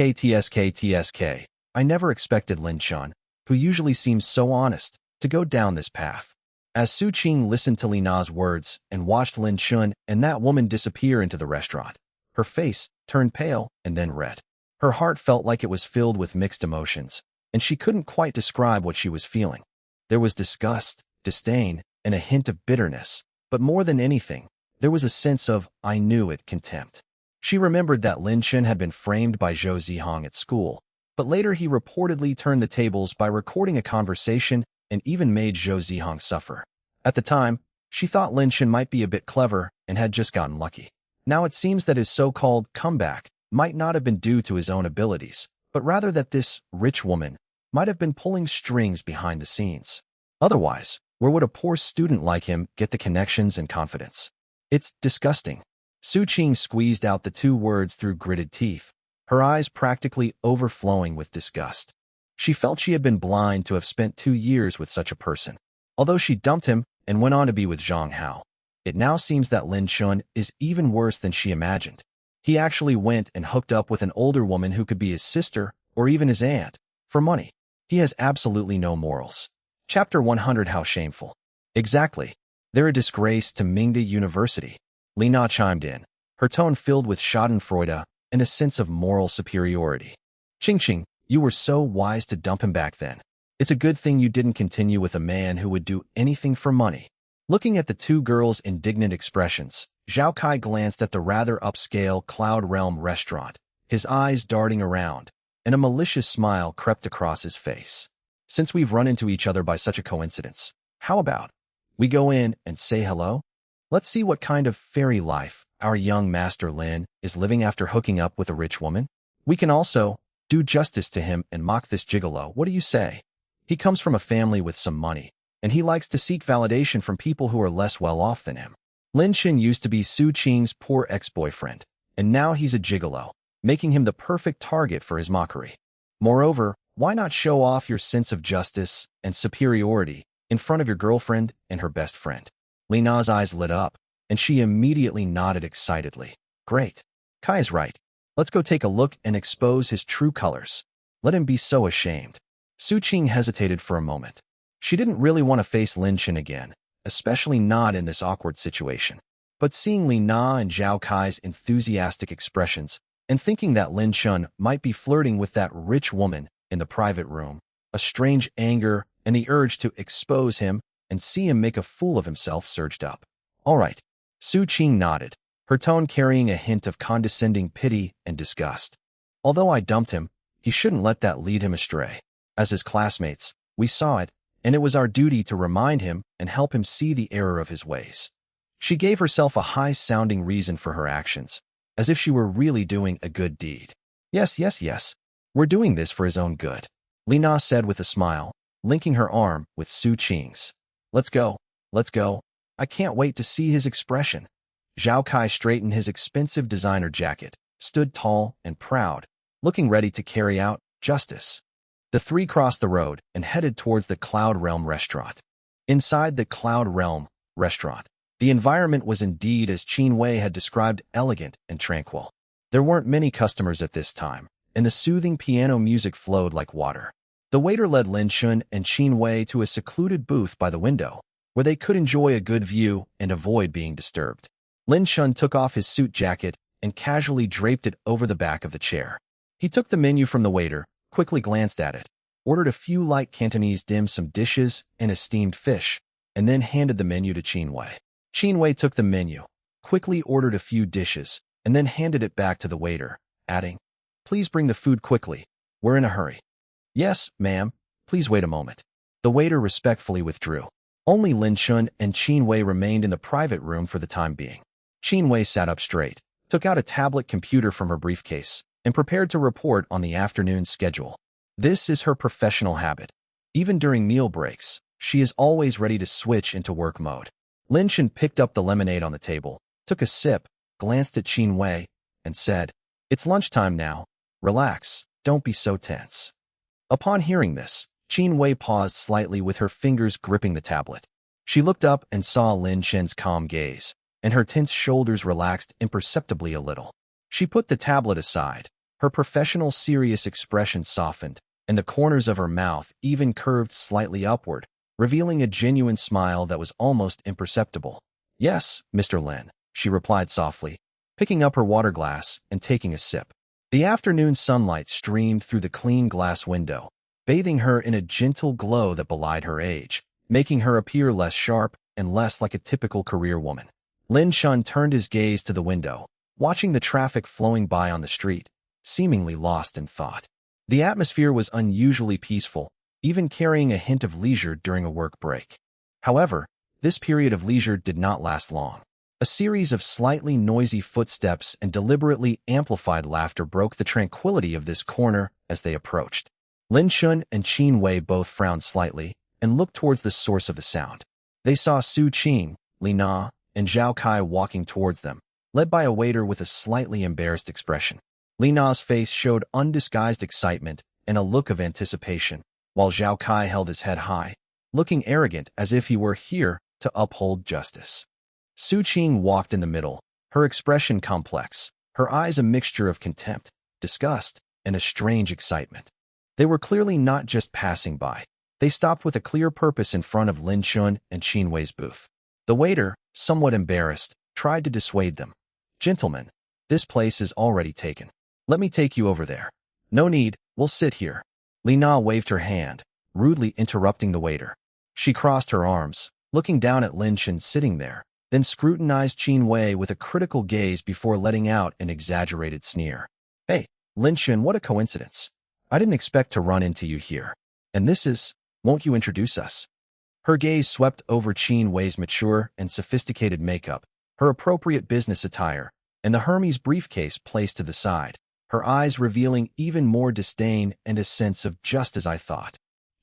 I never expected Lin Chun, who usually seems so honest, to go down this path. As Su Qing listened to Li Na's words and watched Lin Chun and that woman disappear into the restaurant, her face turned pale and then red. Her heart felt like it was filled with mixed emotions, and she couldn't quite describe what she was feeling. There was disgust, disdain, and a hint of bitterness, but more than anything, there was a sense of, I knew it, contempt. She remembered that Lin Chun had been framed by Zhou Zihong at school, but later he reportedly turned the tables by recording a conversation and even made Zhou Zihong suffer. At the time, she thought Lin Chun might be a bit clever and had just gotten lucky. Now it seems that his so-called comeback might not have been due to his own abilities, but rather that this rich woman might have been pulling strings behind the scenes. Otherwise, where would a poor student like him get the connections and confidence? It's disgusting. Su Qing squeezed out the two words through gritted teeth, her eyes practically overflowing with disgust. She felt she had been blind to have spent 2 years with such a person. Although she dumped him and went on to be with Zhang Hao, it now seems that Lin Chun is even worse than she imagined. He actually went and hooked up with an older woman who could be his sister or even his aunt, for money. He has absolutely no morals. Chapter 100. How shameful. Exactly. They're a disgrace to Mingda University. Li Na chimed in, her tone filled with schadenfreude and a sense of moral superiority. Qing, you were so wise to dump him back then. It's a good thing you didn't continue with a man who would do anything for money. Looking at the two girls' indignant expressions, Zhao Kai glanced at the rather upscale Cloud Realm restaurant, his eyes darting around, and a malicious smile crept across his face. Since we've run into each other by such a coincidence, how about we go in and say hello? Let's see what kind of fairy life our young master Lin is living after hooking up with a rich woman. We can also do justice to him and mock this gigolo. What do you say? He comes from a family with some money, and he likes to seek validation from people who are less well off than him. Lin Shen used to be Su Qing's poor ex-boyfriend, and now he's a gigolo, making him the perfect target for his mockery. Moreover, why not show off your sense of justice and superiority in front of your girlfriend and her best friend? Li Na's eyes lit up, and she immediately nodded excitedly. Great. Kai's right. Let's go take a look and expose his true colors. Let him be so ashamed. Su Qing hesitated for a moment. She didn't really want to face Lin Chen again, especially not in this awkward situation. But seeing Li Na and Zhao Kai's enthusiastic expressions, and thinking that Lin Chen might be flirting with that rich woman in the private room, a strange anger and the urge to expose him and see him make a fool of himself surged up. All right. Su Qing nodded, her tone carrying a hint of condescending pity and disgust. Although I dumped him, he shouldn't let that lead him astray. As his classmates, we saw it, and it was our duty to remind him and help him see the error of his ways. She gave herself a high-sounding reason for her actions, as if she were really doing a good deed. Yes. We're doing this for his own good, Li Na said with a smile, linking her arm with Su Qing's. Let's go. I can't wait to see his expression. Zhao Kai straightened his expensive designer jacket stood tall and proud, looking ready to carry out justice. The three crossed the road and headed towards the Cloud Realm restaurant. Inside the Cloud Realm restaurant, the environment was indeed as Qin Wei had described, elegant and tranquil. There weren't many customers at this time, and the soothing piano music flowed like water. The waiter led Lin Shun and Qin Wei to a secluded booth by the window, where they could enjoy a good view and avoid being disturbed. Lin Shun took off his suit jacket and casually draped it over the back of the chair. He took the menu from the waiter, quickly glanced at it, ordered a few light Cantonese dim sum dishes and a steamed fish, and then handed the menu to Qin Wei. Qin Wei took the menu, quickly ordered a few dishes, and then handed it back to the waiter, adding, "Please bring the food quickly. We're in a hurry." "Yes, ma'am. Please wait a moment." The waiter respectfully withdrew. Only Lin Shun and Qin Wei remained in the private room for the time being. Qin Wei sat up straight, took out a tablet computer from her briefcase, and prepared to report on the afternoon schedule. This is her professional habit. Even during meal breaks, she is always ready to switch into work mode. Lin Shun picked up the lemonade on the table, took a sip, glanced at Qin Wei, and said, "It's lunchtime now. Relax, don't be so tense." Upon hearing this, Qin Wei paused slightly with her fingers gripping the tablet. She looked up and saw Lin Shun's calm gaze, and her tense shoulders relaxed imperceptibly a little. She put the tablet aside, her professional serious expression softened, and the corners of her mouth even curved slightly upward, revealing a genuine smile that was almost imperceptible. "Yes, Mr. Lin," she replied softly, picking up her water glass and taking a sip. The afternoon sunlight streamed through the clean glass window, bathing her in a gentle glow that belied her age, making her appear less sharp and less like a typical career woman. Lin Shun turned his gaze to the window, watching the traffic flowing by on the street, seemingly lost in thought. The atmosphere was unusually peaceful, even carrying a hint of leisure during a work break. However, this period of leisure did not last long. A series of slightly noisy footsteps and deliberately amplified laughter broke the tranquility of this corner as they approached. Lin Shun and Qin Wei both frowned slightly and looked towards the source of the sound. They saw Su Qing, Li Na, and Zhao Kai walking towards them, led by a waiter with a slightly embarrassed expression. Li Na's face showed undisguised excitement and a look of anticipation, while Zhao Kai held his head high, looking arrogant as if he were here to uphold justice. Su Qing walked in the middle, her expression complex, her eyes a mixture of contempt, disgust, and a strange excitement. They were clearly not just passing by. They stopped with a clear purpose in front of Lin Shun and Qin Wei's booth. The waiter, somewhat embarrassed, tried to dissuade them. "Gentlemen, this place is already taken. Let me take you over there." "No need, we'll sit here." Li Na waved her hand, rudely interrupting the waiter. She crossed her arms, looking down at Lin Shun sitting there, then scrutinized Qin Wei with a critical gaze before letting out an exaggerated sneer. "Hey, Lin Shun, what a coincidence. I didn't expect to run into you here. And this is, won't you introduce us?" Her gaze swept over Qin Wei's mature and sophisticated makeup, her appropriate business attire, and the Hermes briefcase placed to the side, her eyes revealing even more disdain and a sense of "just as I thought."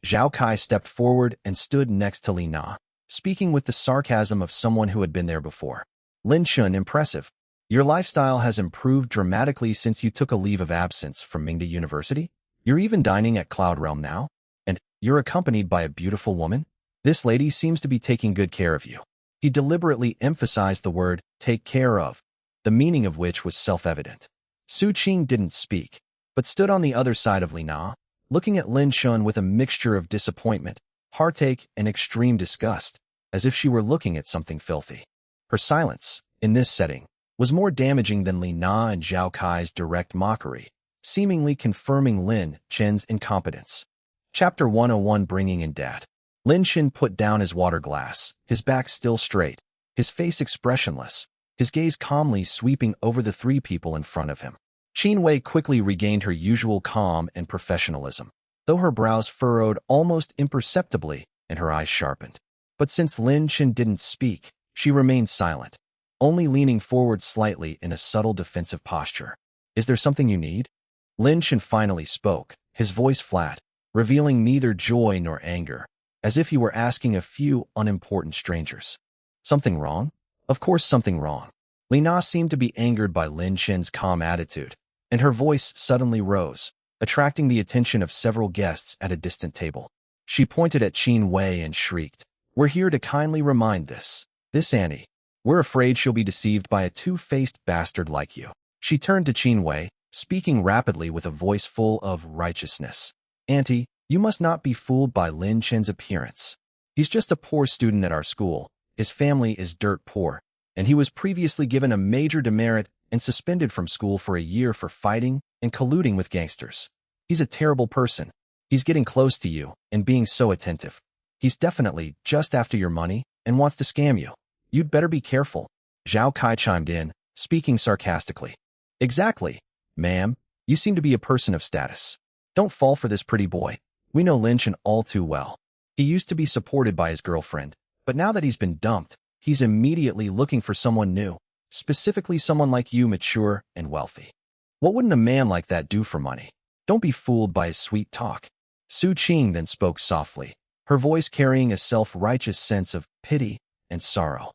Zhao Kai stepped forward and stood next to Li Na, speaking with the sarcasm of someone who had been there before. "Lin Shun, impressive. Your lifestyle has improved dramatically since you took a leave of absence from Mingda University. You're even dining at Cloud Realm now, and you're accompanied by a beautiful woman. This lady seems to be taking good care of you." He deliberately emphasized the word "take care of," the meaning of which was self-evident. Su Qing didn't speak, but stood on the other side of Li Na, looking at Lin Shun with a mixture of disappointment, heartache, and extreme disgust, as if she were looking at something filthy. Her silence, in this setting, was more damaging than Li Na and Zhao Kai's direct mockery, seemingly confirming Lin Chen's incompetence. Chapter 101, Bringing in Dad. Lin Chen put down his water glass, his back still straight, his face expressionless, his gaze calmly sweeping over the three people in front of him. Qin Wei quickly regained her usual calm and professionalism, though her brows furrowed almost imperceptibly and her eyes sharpened. But since Lin Chen didn't speak, she remained silent, only leaning forward slightly in a subtle defensive posture. "Is there something you need?" Lin Chen finally spoke, his voice flat, revealing neither joy nor anger, as if he were asking a few unimportant strangers. "Something wrong?" "Of course something wrong. Li Na seemed to be angered by Lin Chen's calm attitude, and her voice suddenly rose, attracting the attention of several guests at a distant table. She pointed at Qin Wei and shrieked, "We're here to kindly remind this Annie. We're afraid she'll be deceived by a two-faced bastard like you." She turned to Qin Wei, speaking rapidly with a voice full of righteousness. "Auntie, you must not be fooled by Lin Chen's appearance. He's just a poor student at our school. His family is dirt poor, and he was previously given a major demerit and suspended from school for a year for fighting and colluding with gangsters. He's a terrible person. He's getting close to you and being so attentive. He's definitely just after your money and wants to scam you. You'd better be careful." Zhao Kai chimed in, speaking sarcastically. "Exactly, ma'am. You seem to be a person of status. Don't fall for this pretty boy. We know Lin Chen all too well. He used to be supported by his girlfriend, but now that he's been dumped, he's immediately looking for someone new, specifically someone like you, mature and wealthy. What wouldn't a man like that do for money? Don't be fooled by his sweet talk." Su Qing then spoke softly, her voice carrying a self-righteous sense of pity and sorrow.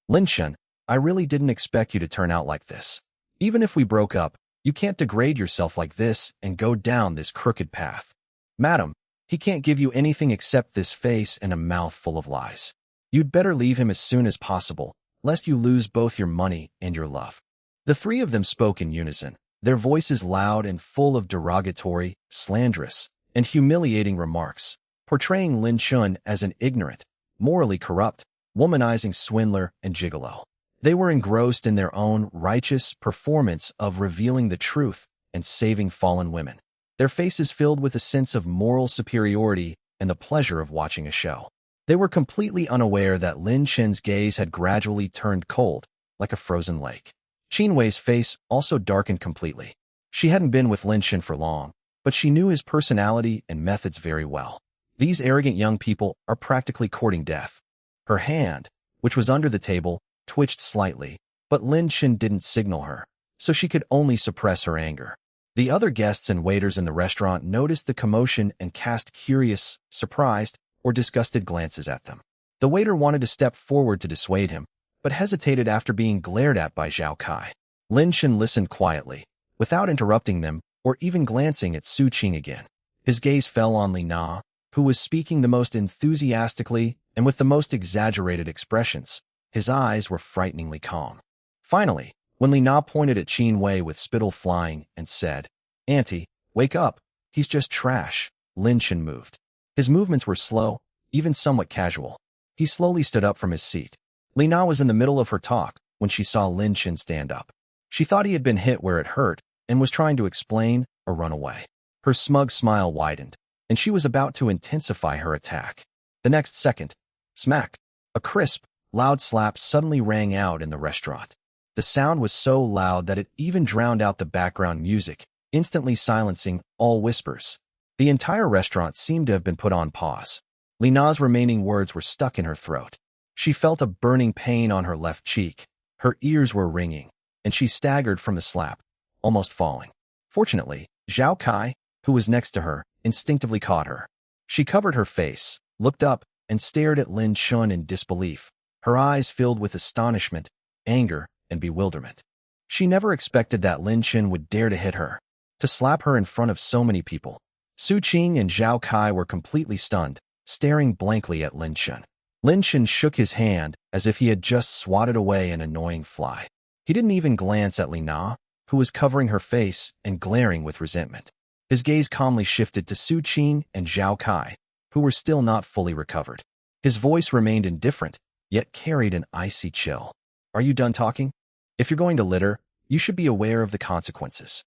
"Lin Chen, I really didn't expect you to turn out like this. Even if we broke up, you can't degrade yourself like this and go down this crooked path. Madam, he can't give you anything except this face and a mouth full of lies. You'd better leave him as soon as possible, lest you lose both your money and your love." The three of them spoke in unison, their voices loud and full of derogatory, slanderous, and humiliating remarks, portraying Lin Chen as an ignorant, morally corrupt, womanizing swindler and gigolo. They were engrossed in their own righteous performance of revealing the truth and saving fallen women, their faces filled with a sense of moral superiority and the pleasure of watching a show. They were completely unaware that Lin Chen's gaze had gradually turned cold, like a frozen lake. Qin Wei's face also darkened completely. She hadn't been with Lin Chen for long, but she knew his personality and methods very well. These arrogant young people are practically courting death. Her hand, which was under the table, twitched slightly, but Lin Chen didn't signal her, so she could only suppress her anger. The other guests and waiters in the restaurant noticed the commotion and cast curious, surprised, or disgusted glances at them. The waiter wanted to step forward to dissuade him, but hesitated after being glared at by Zhao Kai. Lin Chen listened quietly, without interrupting them or even glancing at Su Qing again. His gaze fell on Li Na, who was speaking the most enthusiastically and with the most exaggerated expressions. His eyes were frighteningly calm. Finally, when Li Na pointed at Qin Wei with spittle flying and said, "Auntie, wake up. He's just trash," Lin Chen moved. His movements were slow, even somewhat casual. He slowly stood up from his seat. Li Na was in the middle of her talk when she saw Lin Chen stand up. She thought he had been hit where it hurt and was trying to explain or run away. Her smug smile widened, and she was about to intensify her attack. The next second, smack, a crisp, loud slap suddenly rang out in the restaurant. The sound was so loud that it even drowned out the background music, instantly silencing all whispers. The entire restaurant seemed to have been put on pause. Li Na's remaining words were stuck in her throat. She felt a burning pain on her left cheek. Her ears were ringing, and she staggered from the slap, almost falling. Fortunately, Zhao Kai, who was next to her, instinctively caught her. She covered her face, looked up, and stared at Lin Chen in disbelief, her eyes filled with astonishment, anger, and bewilderment. She never expected that Lin Chen would dare to hit her, to slap her in front of so many people. Su Qing and Zhao Kai were completely stunned, staring blankly at Lin Chen. Lin Chen shook his hand as if he had just swatted away an annoying fly. He didn't even glance at Li Na, who was covering her face and glaring with resentment. His gaze calmly shifted to Su Qing and Zhao Kai, who were still not fully recovered. His voice remained indifferent, yet carried an icy chill. "Are you done talking? If you're going to litter, you should be aware of the consequences.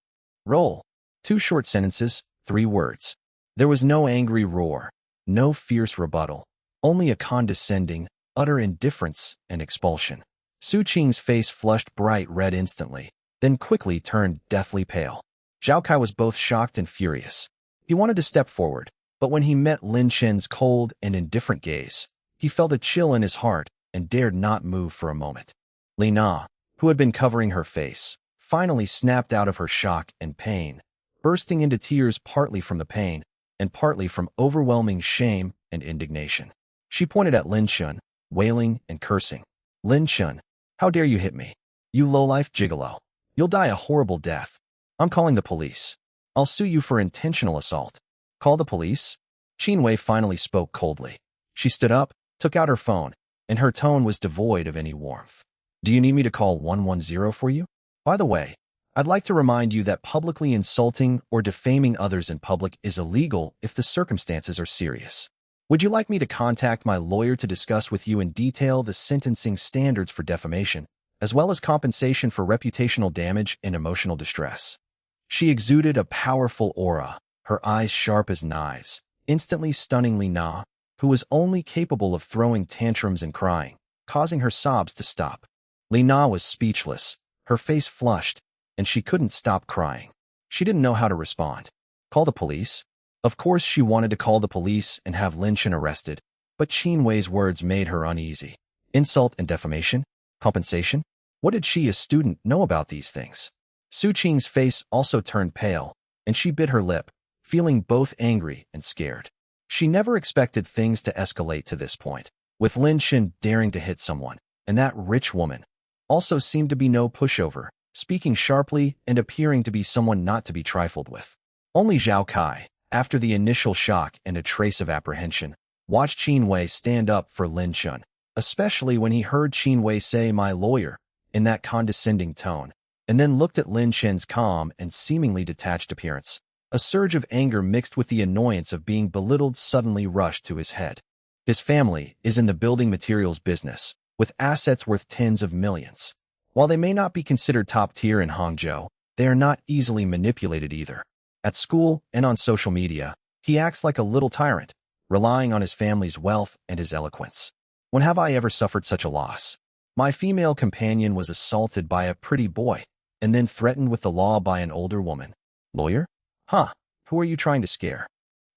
Roll." 2 short sentences, 3 words. There was no angry roar, no fierce rebuttal, only a condescending, utter indifference and expulsion. Su Qing's face flushed bright red instantly, then quickly turned deathly pale. Zhao Kai was both shocked and furious. He wanted to step forward, but when he met Lin Chen's cold and indifferent gaze, he felt a chill in his heart and dared not move for a moment. Li Na, who had been covering her face, finally snapped out of her shock and pain, bursting into tears partly from the pain and partly from overwhelming shame and indignation. She pointed at Lin Chen, wailing and cursing. "Lin Chen, how dare you hit me? You lowlife gigolo. You'll die a horrible death. I'm calling the police. I'll sue you for intentional assault. Call the police? Qin finally spoke coldly. She stood up, took out her phone, and her tone was devoid of any warmth. Do you need me to call 110 for you? By the way, I'd like to remind you that publicly insulting or defaming others in public is illegal if the circumstances are serious. Would you like me to contact my lawyer to discuss with you in detail the sentencing standards for defamation, as well as compensation for reputational damage and emotional distress? She exuded a powerful aura, her eyes sharp as knives, instantly stunning Li Na, who was only capable of throwing tantrums and crying, causing her sobs to stop. Li Na was speechless, her face flushed, and she couldn't stop crying. She didn't know how to respond. Call the police? Of course she wanted to call the police and have Lin Chen arrested, but Qin words made her uneasy. Insult and defamation? Compensation? What did she, a student, know about these things? Su Qing's face also turned pale, and she bit her lip, feeling both angry and scared. She never expected things to escalate to this point, with Lin Chen daring to hit someone, and that rich woman also seemed to be no pushover, speaking sharply and appearing to be someone not to be trifled with. Only Zhao Kai, after the initial shock and a trace of apprehension, watched Qin stand up for Lin Chen, especially when he heard Qin say "my lawyer" in that condescending tone, and then looked at Lin Chen's calm and seemingly detached appearance. A surge of anger mixed with the annoyance of being belittled suddenly rushed to his head. His family is in the building materials business, with assets worth tens of millions. While they may not be considered top tier in Hangzhou, they are not easily manipulated either. At school and on social media, he acts like a little tyrant, relying on his family's wealth and his eloquence. When have I ever suffered such a loss? My female companion was assaulted by a pretty boy, and then threatened with the law by an older woman. Lawyer? Huh, who are you trying to scare?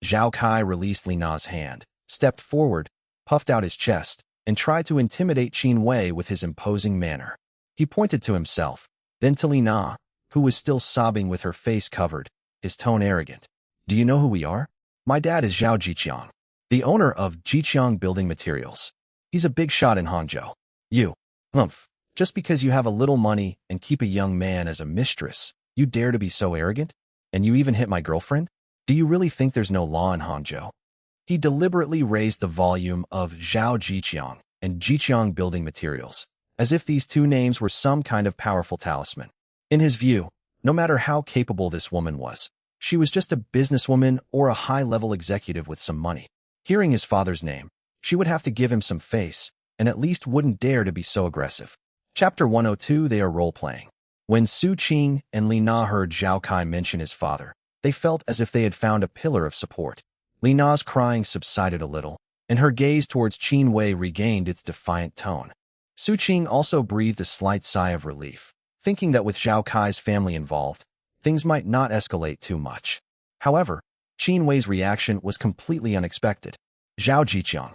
Zhao Kai released Li Na's hand, stepped forward, puffed out his chest, and tried to intimidate Qin with his imposing manner. He pointed to himself, then to Li Na, who was still sobbing with her face covered, his tone arrogant. Do you know who we are? My dad is Zhao Jiqiang, the owner of Jiqiang Building Materials. He's a big shot in Hangzhou. You, just because you have a little money and keep a young man as a mistress, you dare to be so arrogant? And you even hit my girlfriend? Do you really think there's no law in Hangzhou? He deliberately raised the volume of Zhao Jiqiang and Jiqiang Building Materials, as if these two names were some kind of powerful talisman. In his view, no matter how capable this woman was, she was just a businesswoman or a high-level executive with some money. Hearing his father's name, she would have to give him some face, and at least wouldn't dare to be so aggressive. Chapter 102. They are role-playing. When Su Qing and Li Na heard Zhao Kai mention his father, they felt as if they had found a pillar of support. Li Na's crying subsided a little, and her gaze towards Qin regained its defiant tone. Su Qing also breathed a slight sigh of relief, thinking that with Zhao Kai's family involved, things might not escalate too much. However, Qin reaction was completely unexpected. Zhao Jiqiang.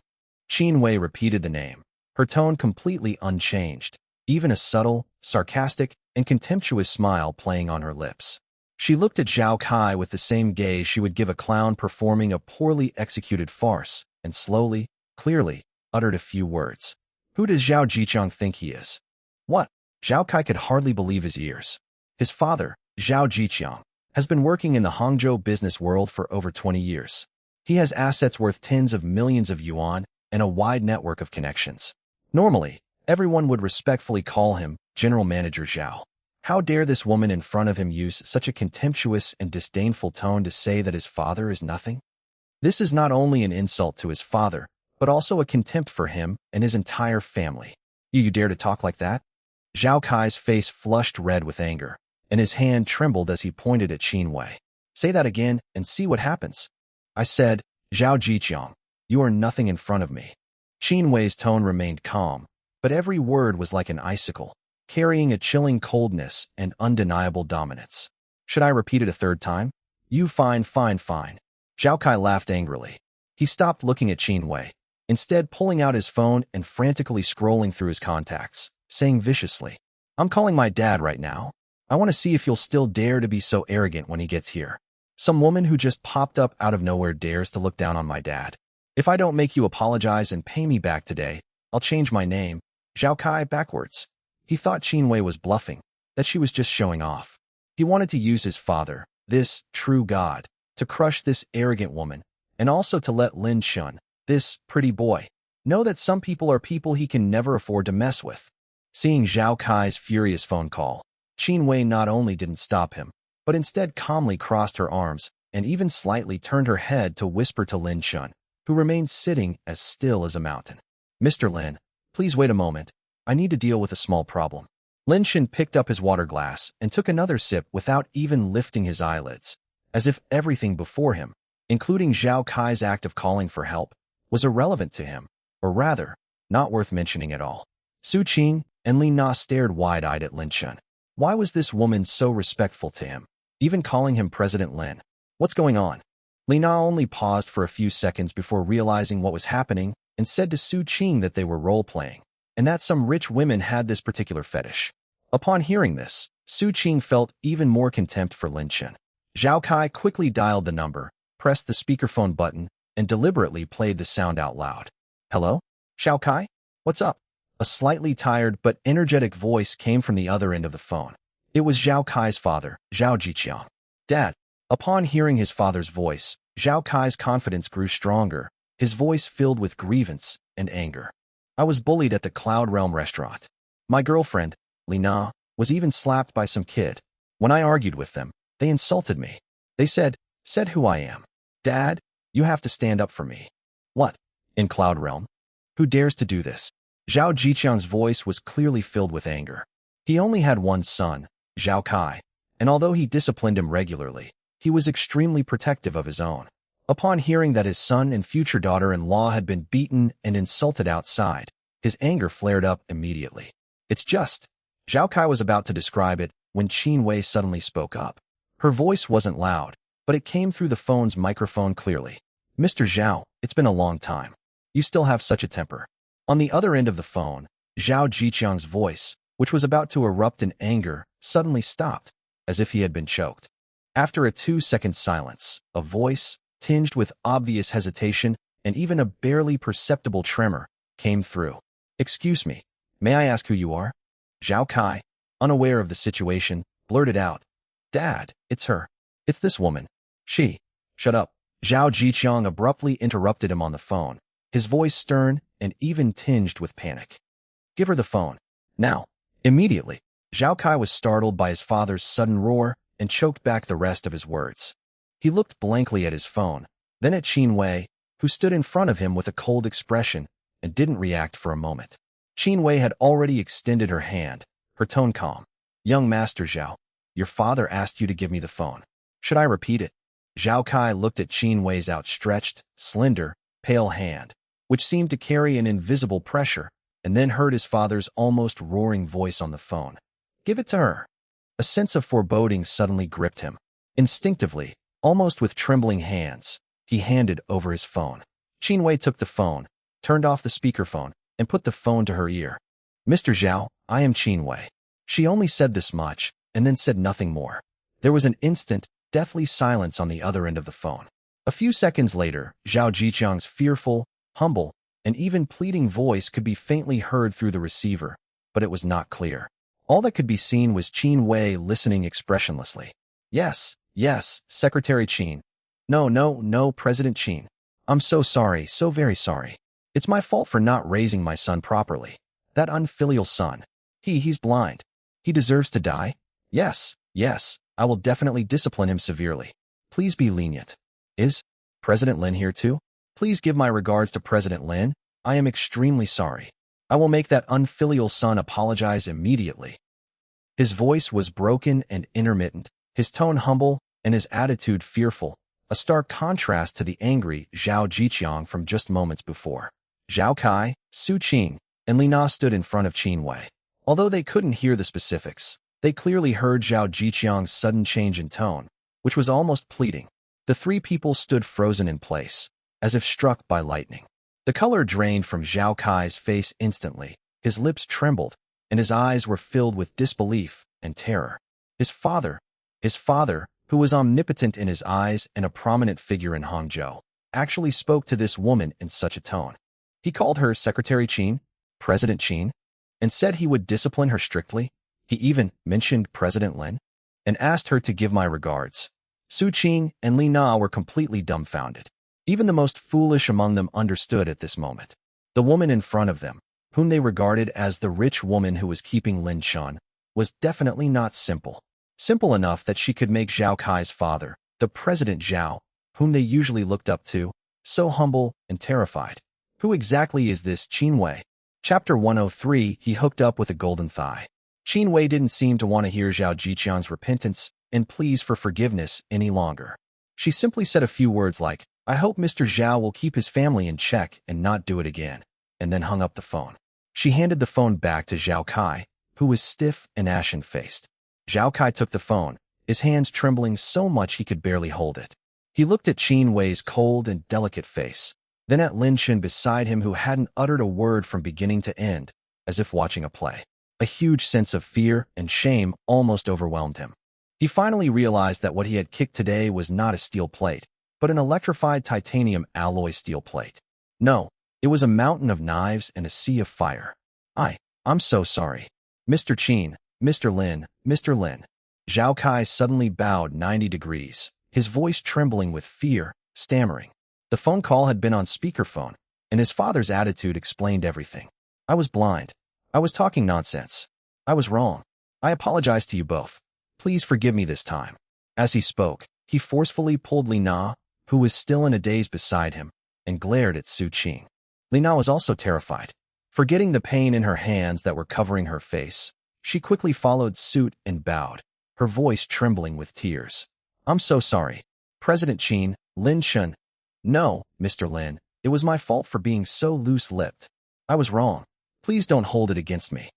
Qin repeated the name, her tone completely unchanged, even a subtle, sarcastic, and contemptuous smile playing on her lips. She looked at Zhao Kai with the same gaze she would give a clown performing a poorly executed farce, and slowly, clearly, uttered a few words. Who does Zhao Jiqiang think he is? What? Zhao Kai could hardly believe his ears. His father, Zhao Jiqiang, has been working in the Hangzhou business world for over 20 years. He has assets worth tens of millions of yuan and a wide network of connections. Normally, everyone would respectfully call him General Manager Zhao. How dare this woman in front of him use such a contemptuous and disdainful tone to say that his father is nothing? This is not only an insult to his father, but also a contempt for him and his entire family. You dare to talk like that? Zhao Kai's face flushed red with anger, and his hand trembled as he pointed at Qin. Say that again and see what happens. I said, Zhao Jiqiang, you are nothing in front of me. Qin tone remained calm, but every word was like an icicle, carrying a chilling coldness and undeniable dominance. Should I repeat it a third time? You fine. Zhao Kai laughed angrily. He stopped looking at Qin, instead pulling out his phone and frantically scrolling through his contacts, saying viciously, I'm calling my dad right now. I want to see if you'll still dare to be so arrogant when he gets here. Some woman who just popped up out of nowhere dares to look down on my dad. If I don't make you apologize and pay me back today, I'll change my name, Zhao Kai, backwards. He thought Qin Wei was bluffing, that she was just showing off. He wanted to use his father, this true god, to crush this arrogant woman, and also to let Lin Shun, this pretty boy, know that some people are people he can never afford to mess with. Seeing Zhao Kai's furious phone call, Qin Wei not only didn't stop him, but instead calmly crossed her arms and even slightly turned her head to whisper to Lin Shun, who remained sitting as still as a mountain. "Mr. Lin, please wait a moment. I need to deal with a small problem." Lin Shun picked up his water glass and took another sip without even lifting his eyelids, as if everything before him, including Zhao Kai's act of calling for help, was irrelevant to him, or rather, not worth mentioning at all. Su Qing and Li Na stared wide-eyed at Lin Shun. Why was this woman so respectful to him, even calling him President Lin? What's going on? Li Na only paused for a few seconds before realizing what was happening and said to Su Qing that they were role-playing, and that some rich women had this particular fetish. Upon hearing this, Su Qing felt even more contempt for Lin Shun. Zhao Kai quickly dialed the number, pressed the speakerphone button, and deliberately played the sound out loud. "Hello? Zhao Kai? What's up?" A slightly tired but energetic voice came from the other end of the phone. It was Zhao Kai's father, Zhao Jiqiang. "Dad." Upon hearing his father's voice, Zhao Kai's confidence grew stronger, his voice filled with grievance and anger. "I was bullied at the Cloud Realm restaurant. My girlfriend, Li Na, was even slapped by some kid. When I argued with them, they insulted me. They said who I am. Dad, you have to stand up for me." "What? In Cloud Realm? Who dares to do this?" Zhao Jiqiang's voice was clearly filled with anger. He only had one son, Zhao Kai, and although he disciplined him regularly, he was extremely protective of his own. Upon hearing that his son and future daughter-in-law had been beaten and insulted outside, his anger flared up immediately. "It's just..." Zhao Kai was about to describe it when Qin Wei suddenly spoke up. Her voice wasn't loud, but it came through the phone's microphone clearly. "Mr. Zhao, it's been a long time. You still have such a temper." On the other end of the phone, Zhao Jiqiang's voice, which was about to erupt in anger, suddenly stopped, as if he had been choked. After a 2-second silence, a voice, tinged with obvious hesitation and even a barely perceptible tremor, came through. "Excuse me, may I ask who you are?" Zhao Kai, unaware of the situation, blurted out, "Dad, it's her. It's this woman. She..." "Shut up." Zhao Jiqiang abruptly interrupted him on the phone, his voice stern and even tinged with panic. "Give her the phone. Now." Immediately, Zhao Kai was startled by his father's sudden roar and choked back the rest of his words. He looked blankly at his phone, then at Qin Wei, who stood in front of him with a cold expression and didn't react for a moment. Qin Wei had already extended her hand, her tone calm. "Young Master Zhao, your father asked you to give me the phone. Should I repeat it?" Zhao Kai looked at Qin Wei's outstretched, slender, pale hand, which seemed to carry an invisible pressure, and then heard his father's almost roaring voice on the phone. "Give it to her." A sense of foreboding suddenly gripped him. Instinctively, almost with trembling hands, he handed over his phone. Qin Wei took the phone, turned off the speakerphone, and put the phone to her ear. "Mr. Zhao, I am Qin Wei." She only said this much, and then said nothing more. There was an instant, deathly silence on the other end of the phone. A few seconds later, Zhao Jiqiang's fearful, humble, and even pleading voice could be faintly heard through the receiver, but it was not clear. All that could be seen was Qin Wei listening expressionlessly. "Yes, yes, Secretary Qin. No, President Qin. I'm so sorry, so very sorry. It's my fault for not raising my son properly. That unfilial son. He's blind. He deserves to die. Yes, I will definitely discipline him severely. Please be lenient. Is President Lin here too? Please give my regards to President Lin. I am extremely sorry. I will make that unfilial son apologize immediately." His voice was broken and intermittent, his tone humble, and his attitude fearful, a stark contrast to the angry Zhao Jiqiang from just moments before. Zhao Kai, Su Qing, and Li Na stood in front of Qin Wei. Although they couldn't hear the specifics, they clearly heard Zhao Jiqiang's sudden change in tone, which was almost pleading. The three people stood frozen in place, as if struck by lightning. The color drained from Zhao Kai's face instantly, his lips trembled, and his eyes were filled with disbelief and terror. His father, who was omnipotent in his eyes and a prominent figure in Hangzhou, actually spoke to this woman in such a tone. He called her Secretary Qin, President Qin. and said he would discipline her strictly. He even mentioned President Lin and asked her to give my regards. Su Qing and Li Na were completely dumbfounded. Even the most foolish among them understood at this moment. The woman in front of them, whom they regarded as the rich woman who was keeping Lin Chun, was definitely not simple. Simple enough that she could make Zhao Kai's father, the President Zhao, whom they usually looked up to, so humble and terrified. Who exactly is this Qin Wei? Chapter 103. He hooked up with a golden thigh. Qin Wei didn't seem to want to hear Zhao Jiqian's repentance and pleas for forgiveness any longer. She simply said a few words like, "I hope Mr. Zhao will keep his family in check and not do it again," and then hung up the phone. She handed the phone back to Zhao Kai, who was stiff and ashen-faced. Zhao Kai took the phone, his hands trembling so much he could barely hold it. He looked at Qin Wei's cold and delicate face, then at Lin Chen beside him who hadn't uttered a word from beginning to end, as if watching a play. A huge sense of fear and shame almost overwhelmed him. He finally realized that what he had kicked today was not a steel plate, but an electrified titanium alloy steel plate. No, it was a mountain of knives and a sea of fire. I'm so sorry. Mr. Qin, Mr. Lin, Mr. Lin. Zhao Kai suddenly bowed 90 degrees, his voice trembling with fear, stammering. The phone call had been on speakerphone, and his father's attitude explained everything. I was blind. I was talking nonsense. I was wrong. I apologize to you both. Please forgive me this time. As he spoke, he forcefully pulled Li Na, who was still in a daze beside him, and glared at Su Qing. Li Na was also terrified. Forgetting the pain in her hands that were covering her face, she quickly followed suit and bowed, her voice trembling with tears. I'm so sorry. President Qin, Lin Chen. No, Mr. Lin, it was my fault for being so loose-lipped. I was wrong. Please don't hold it against me.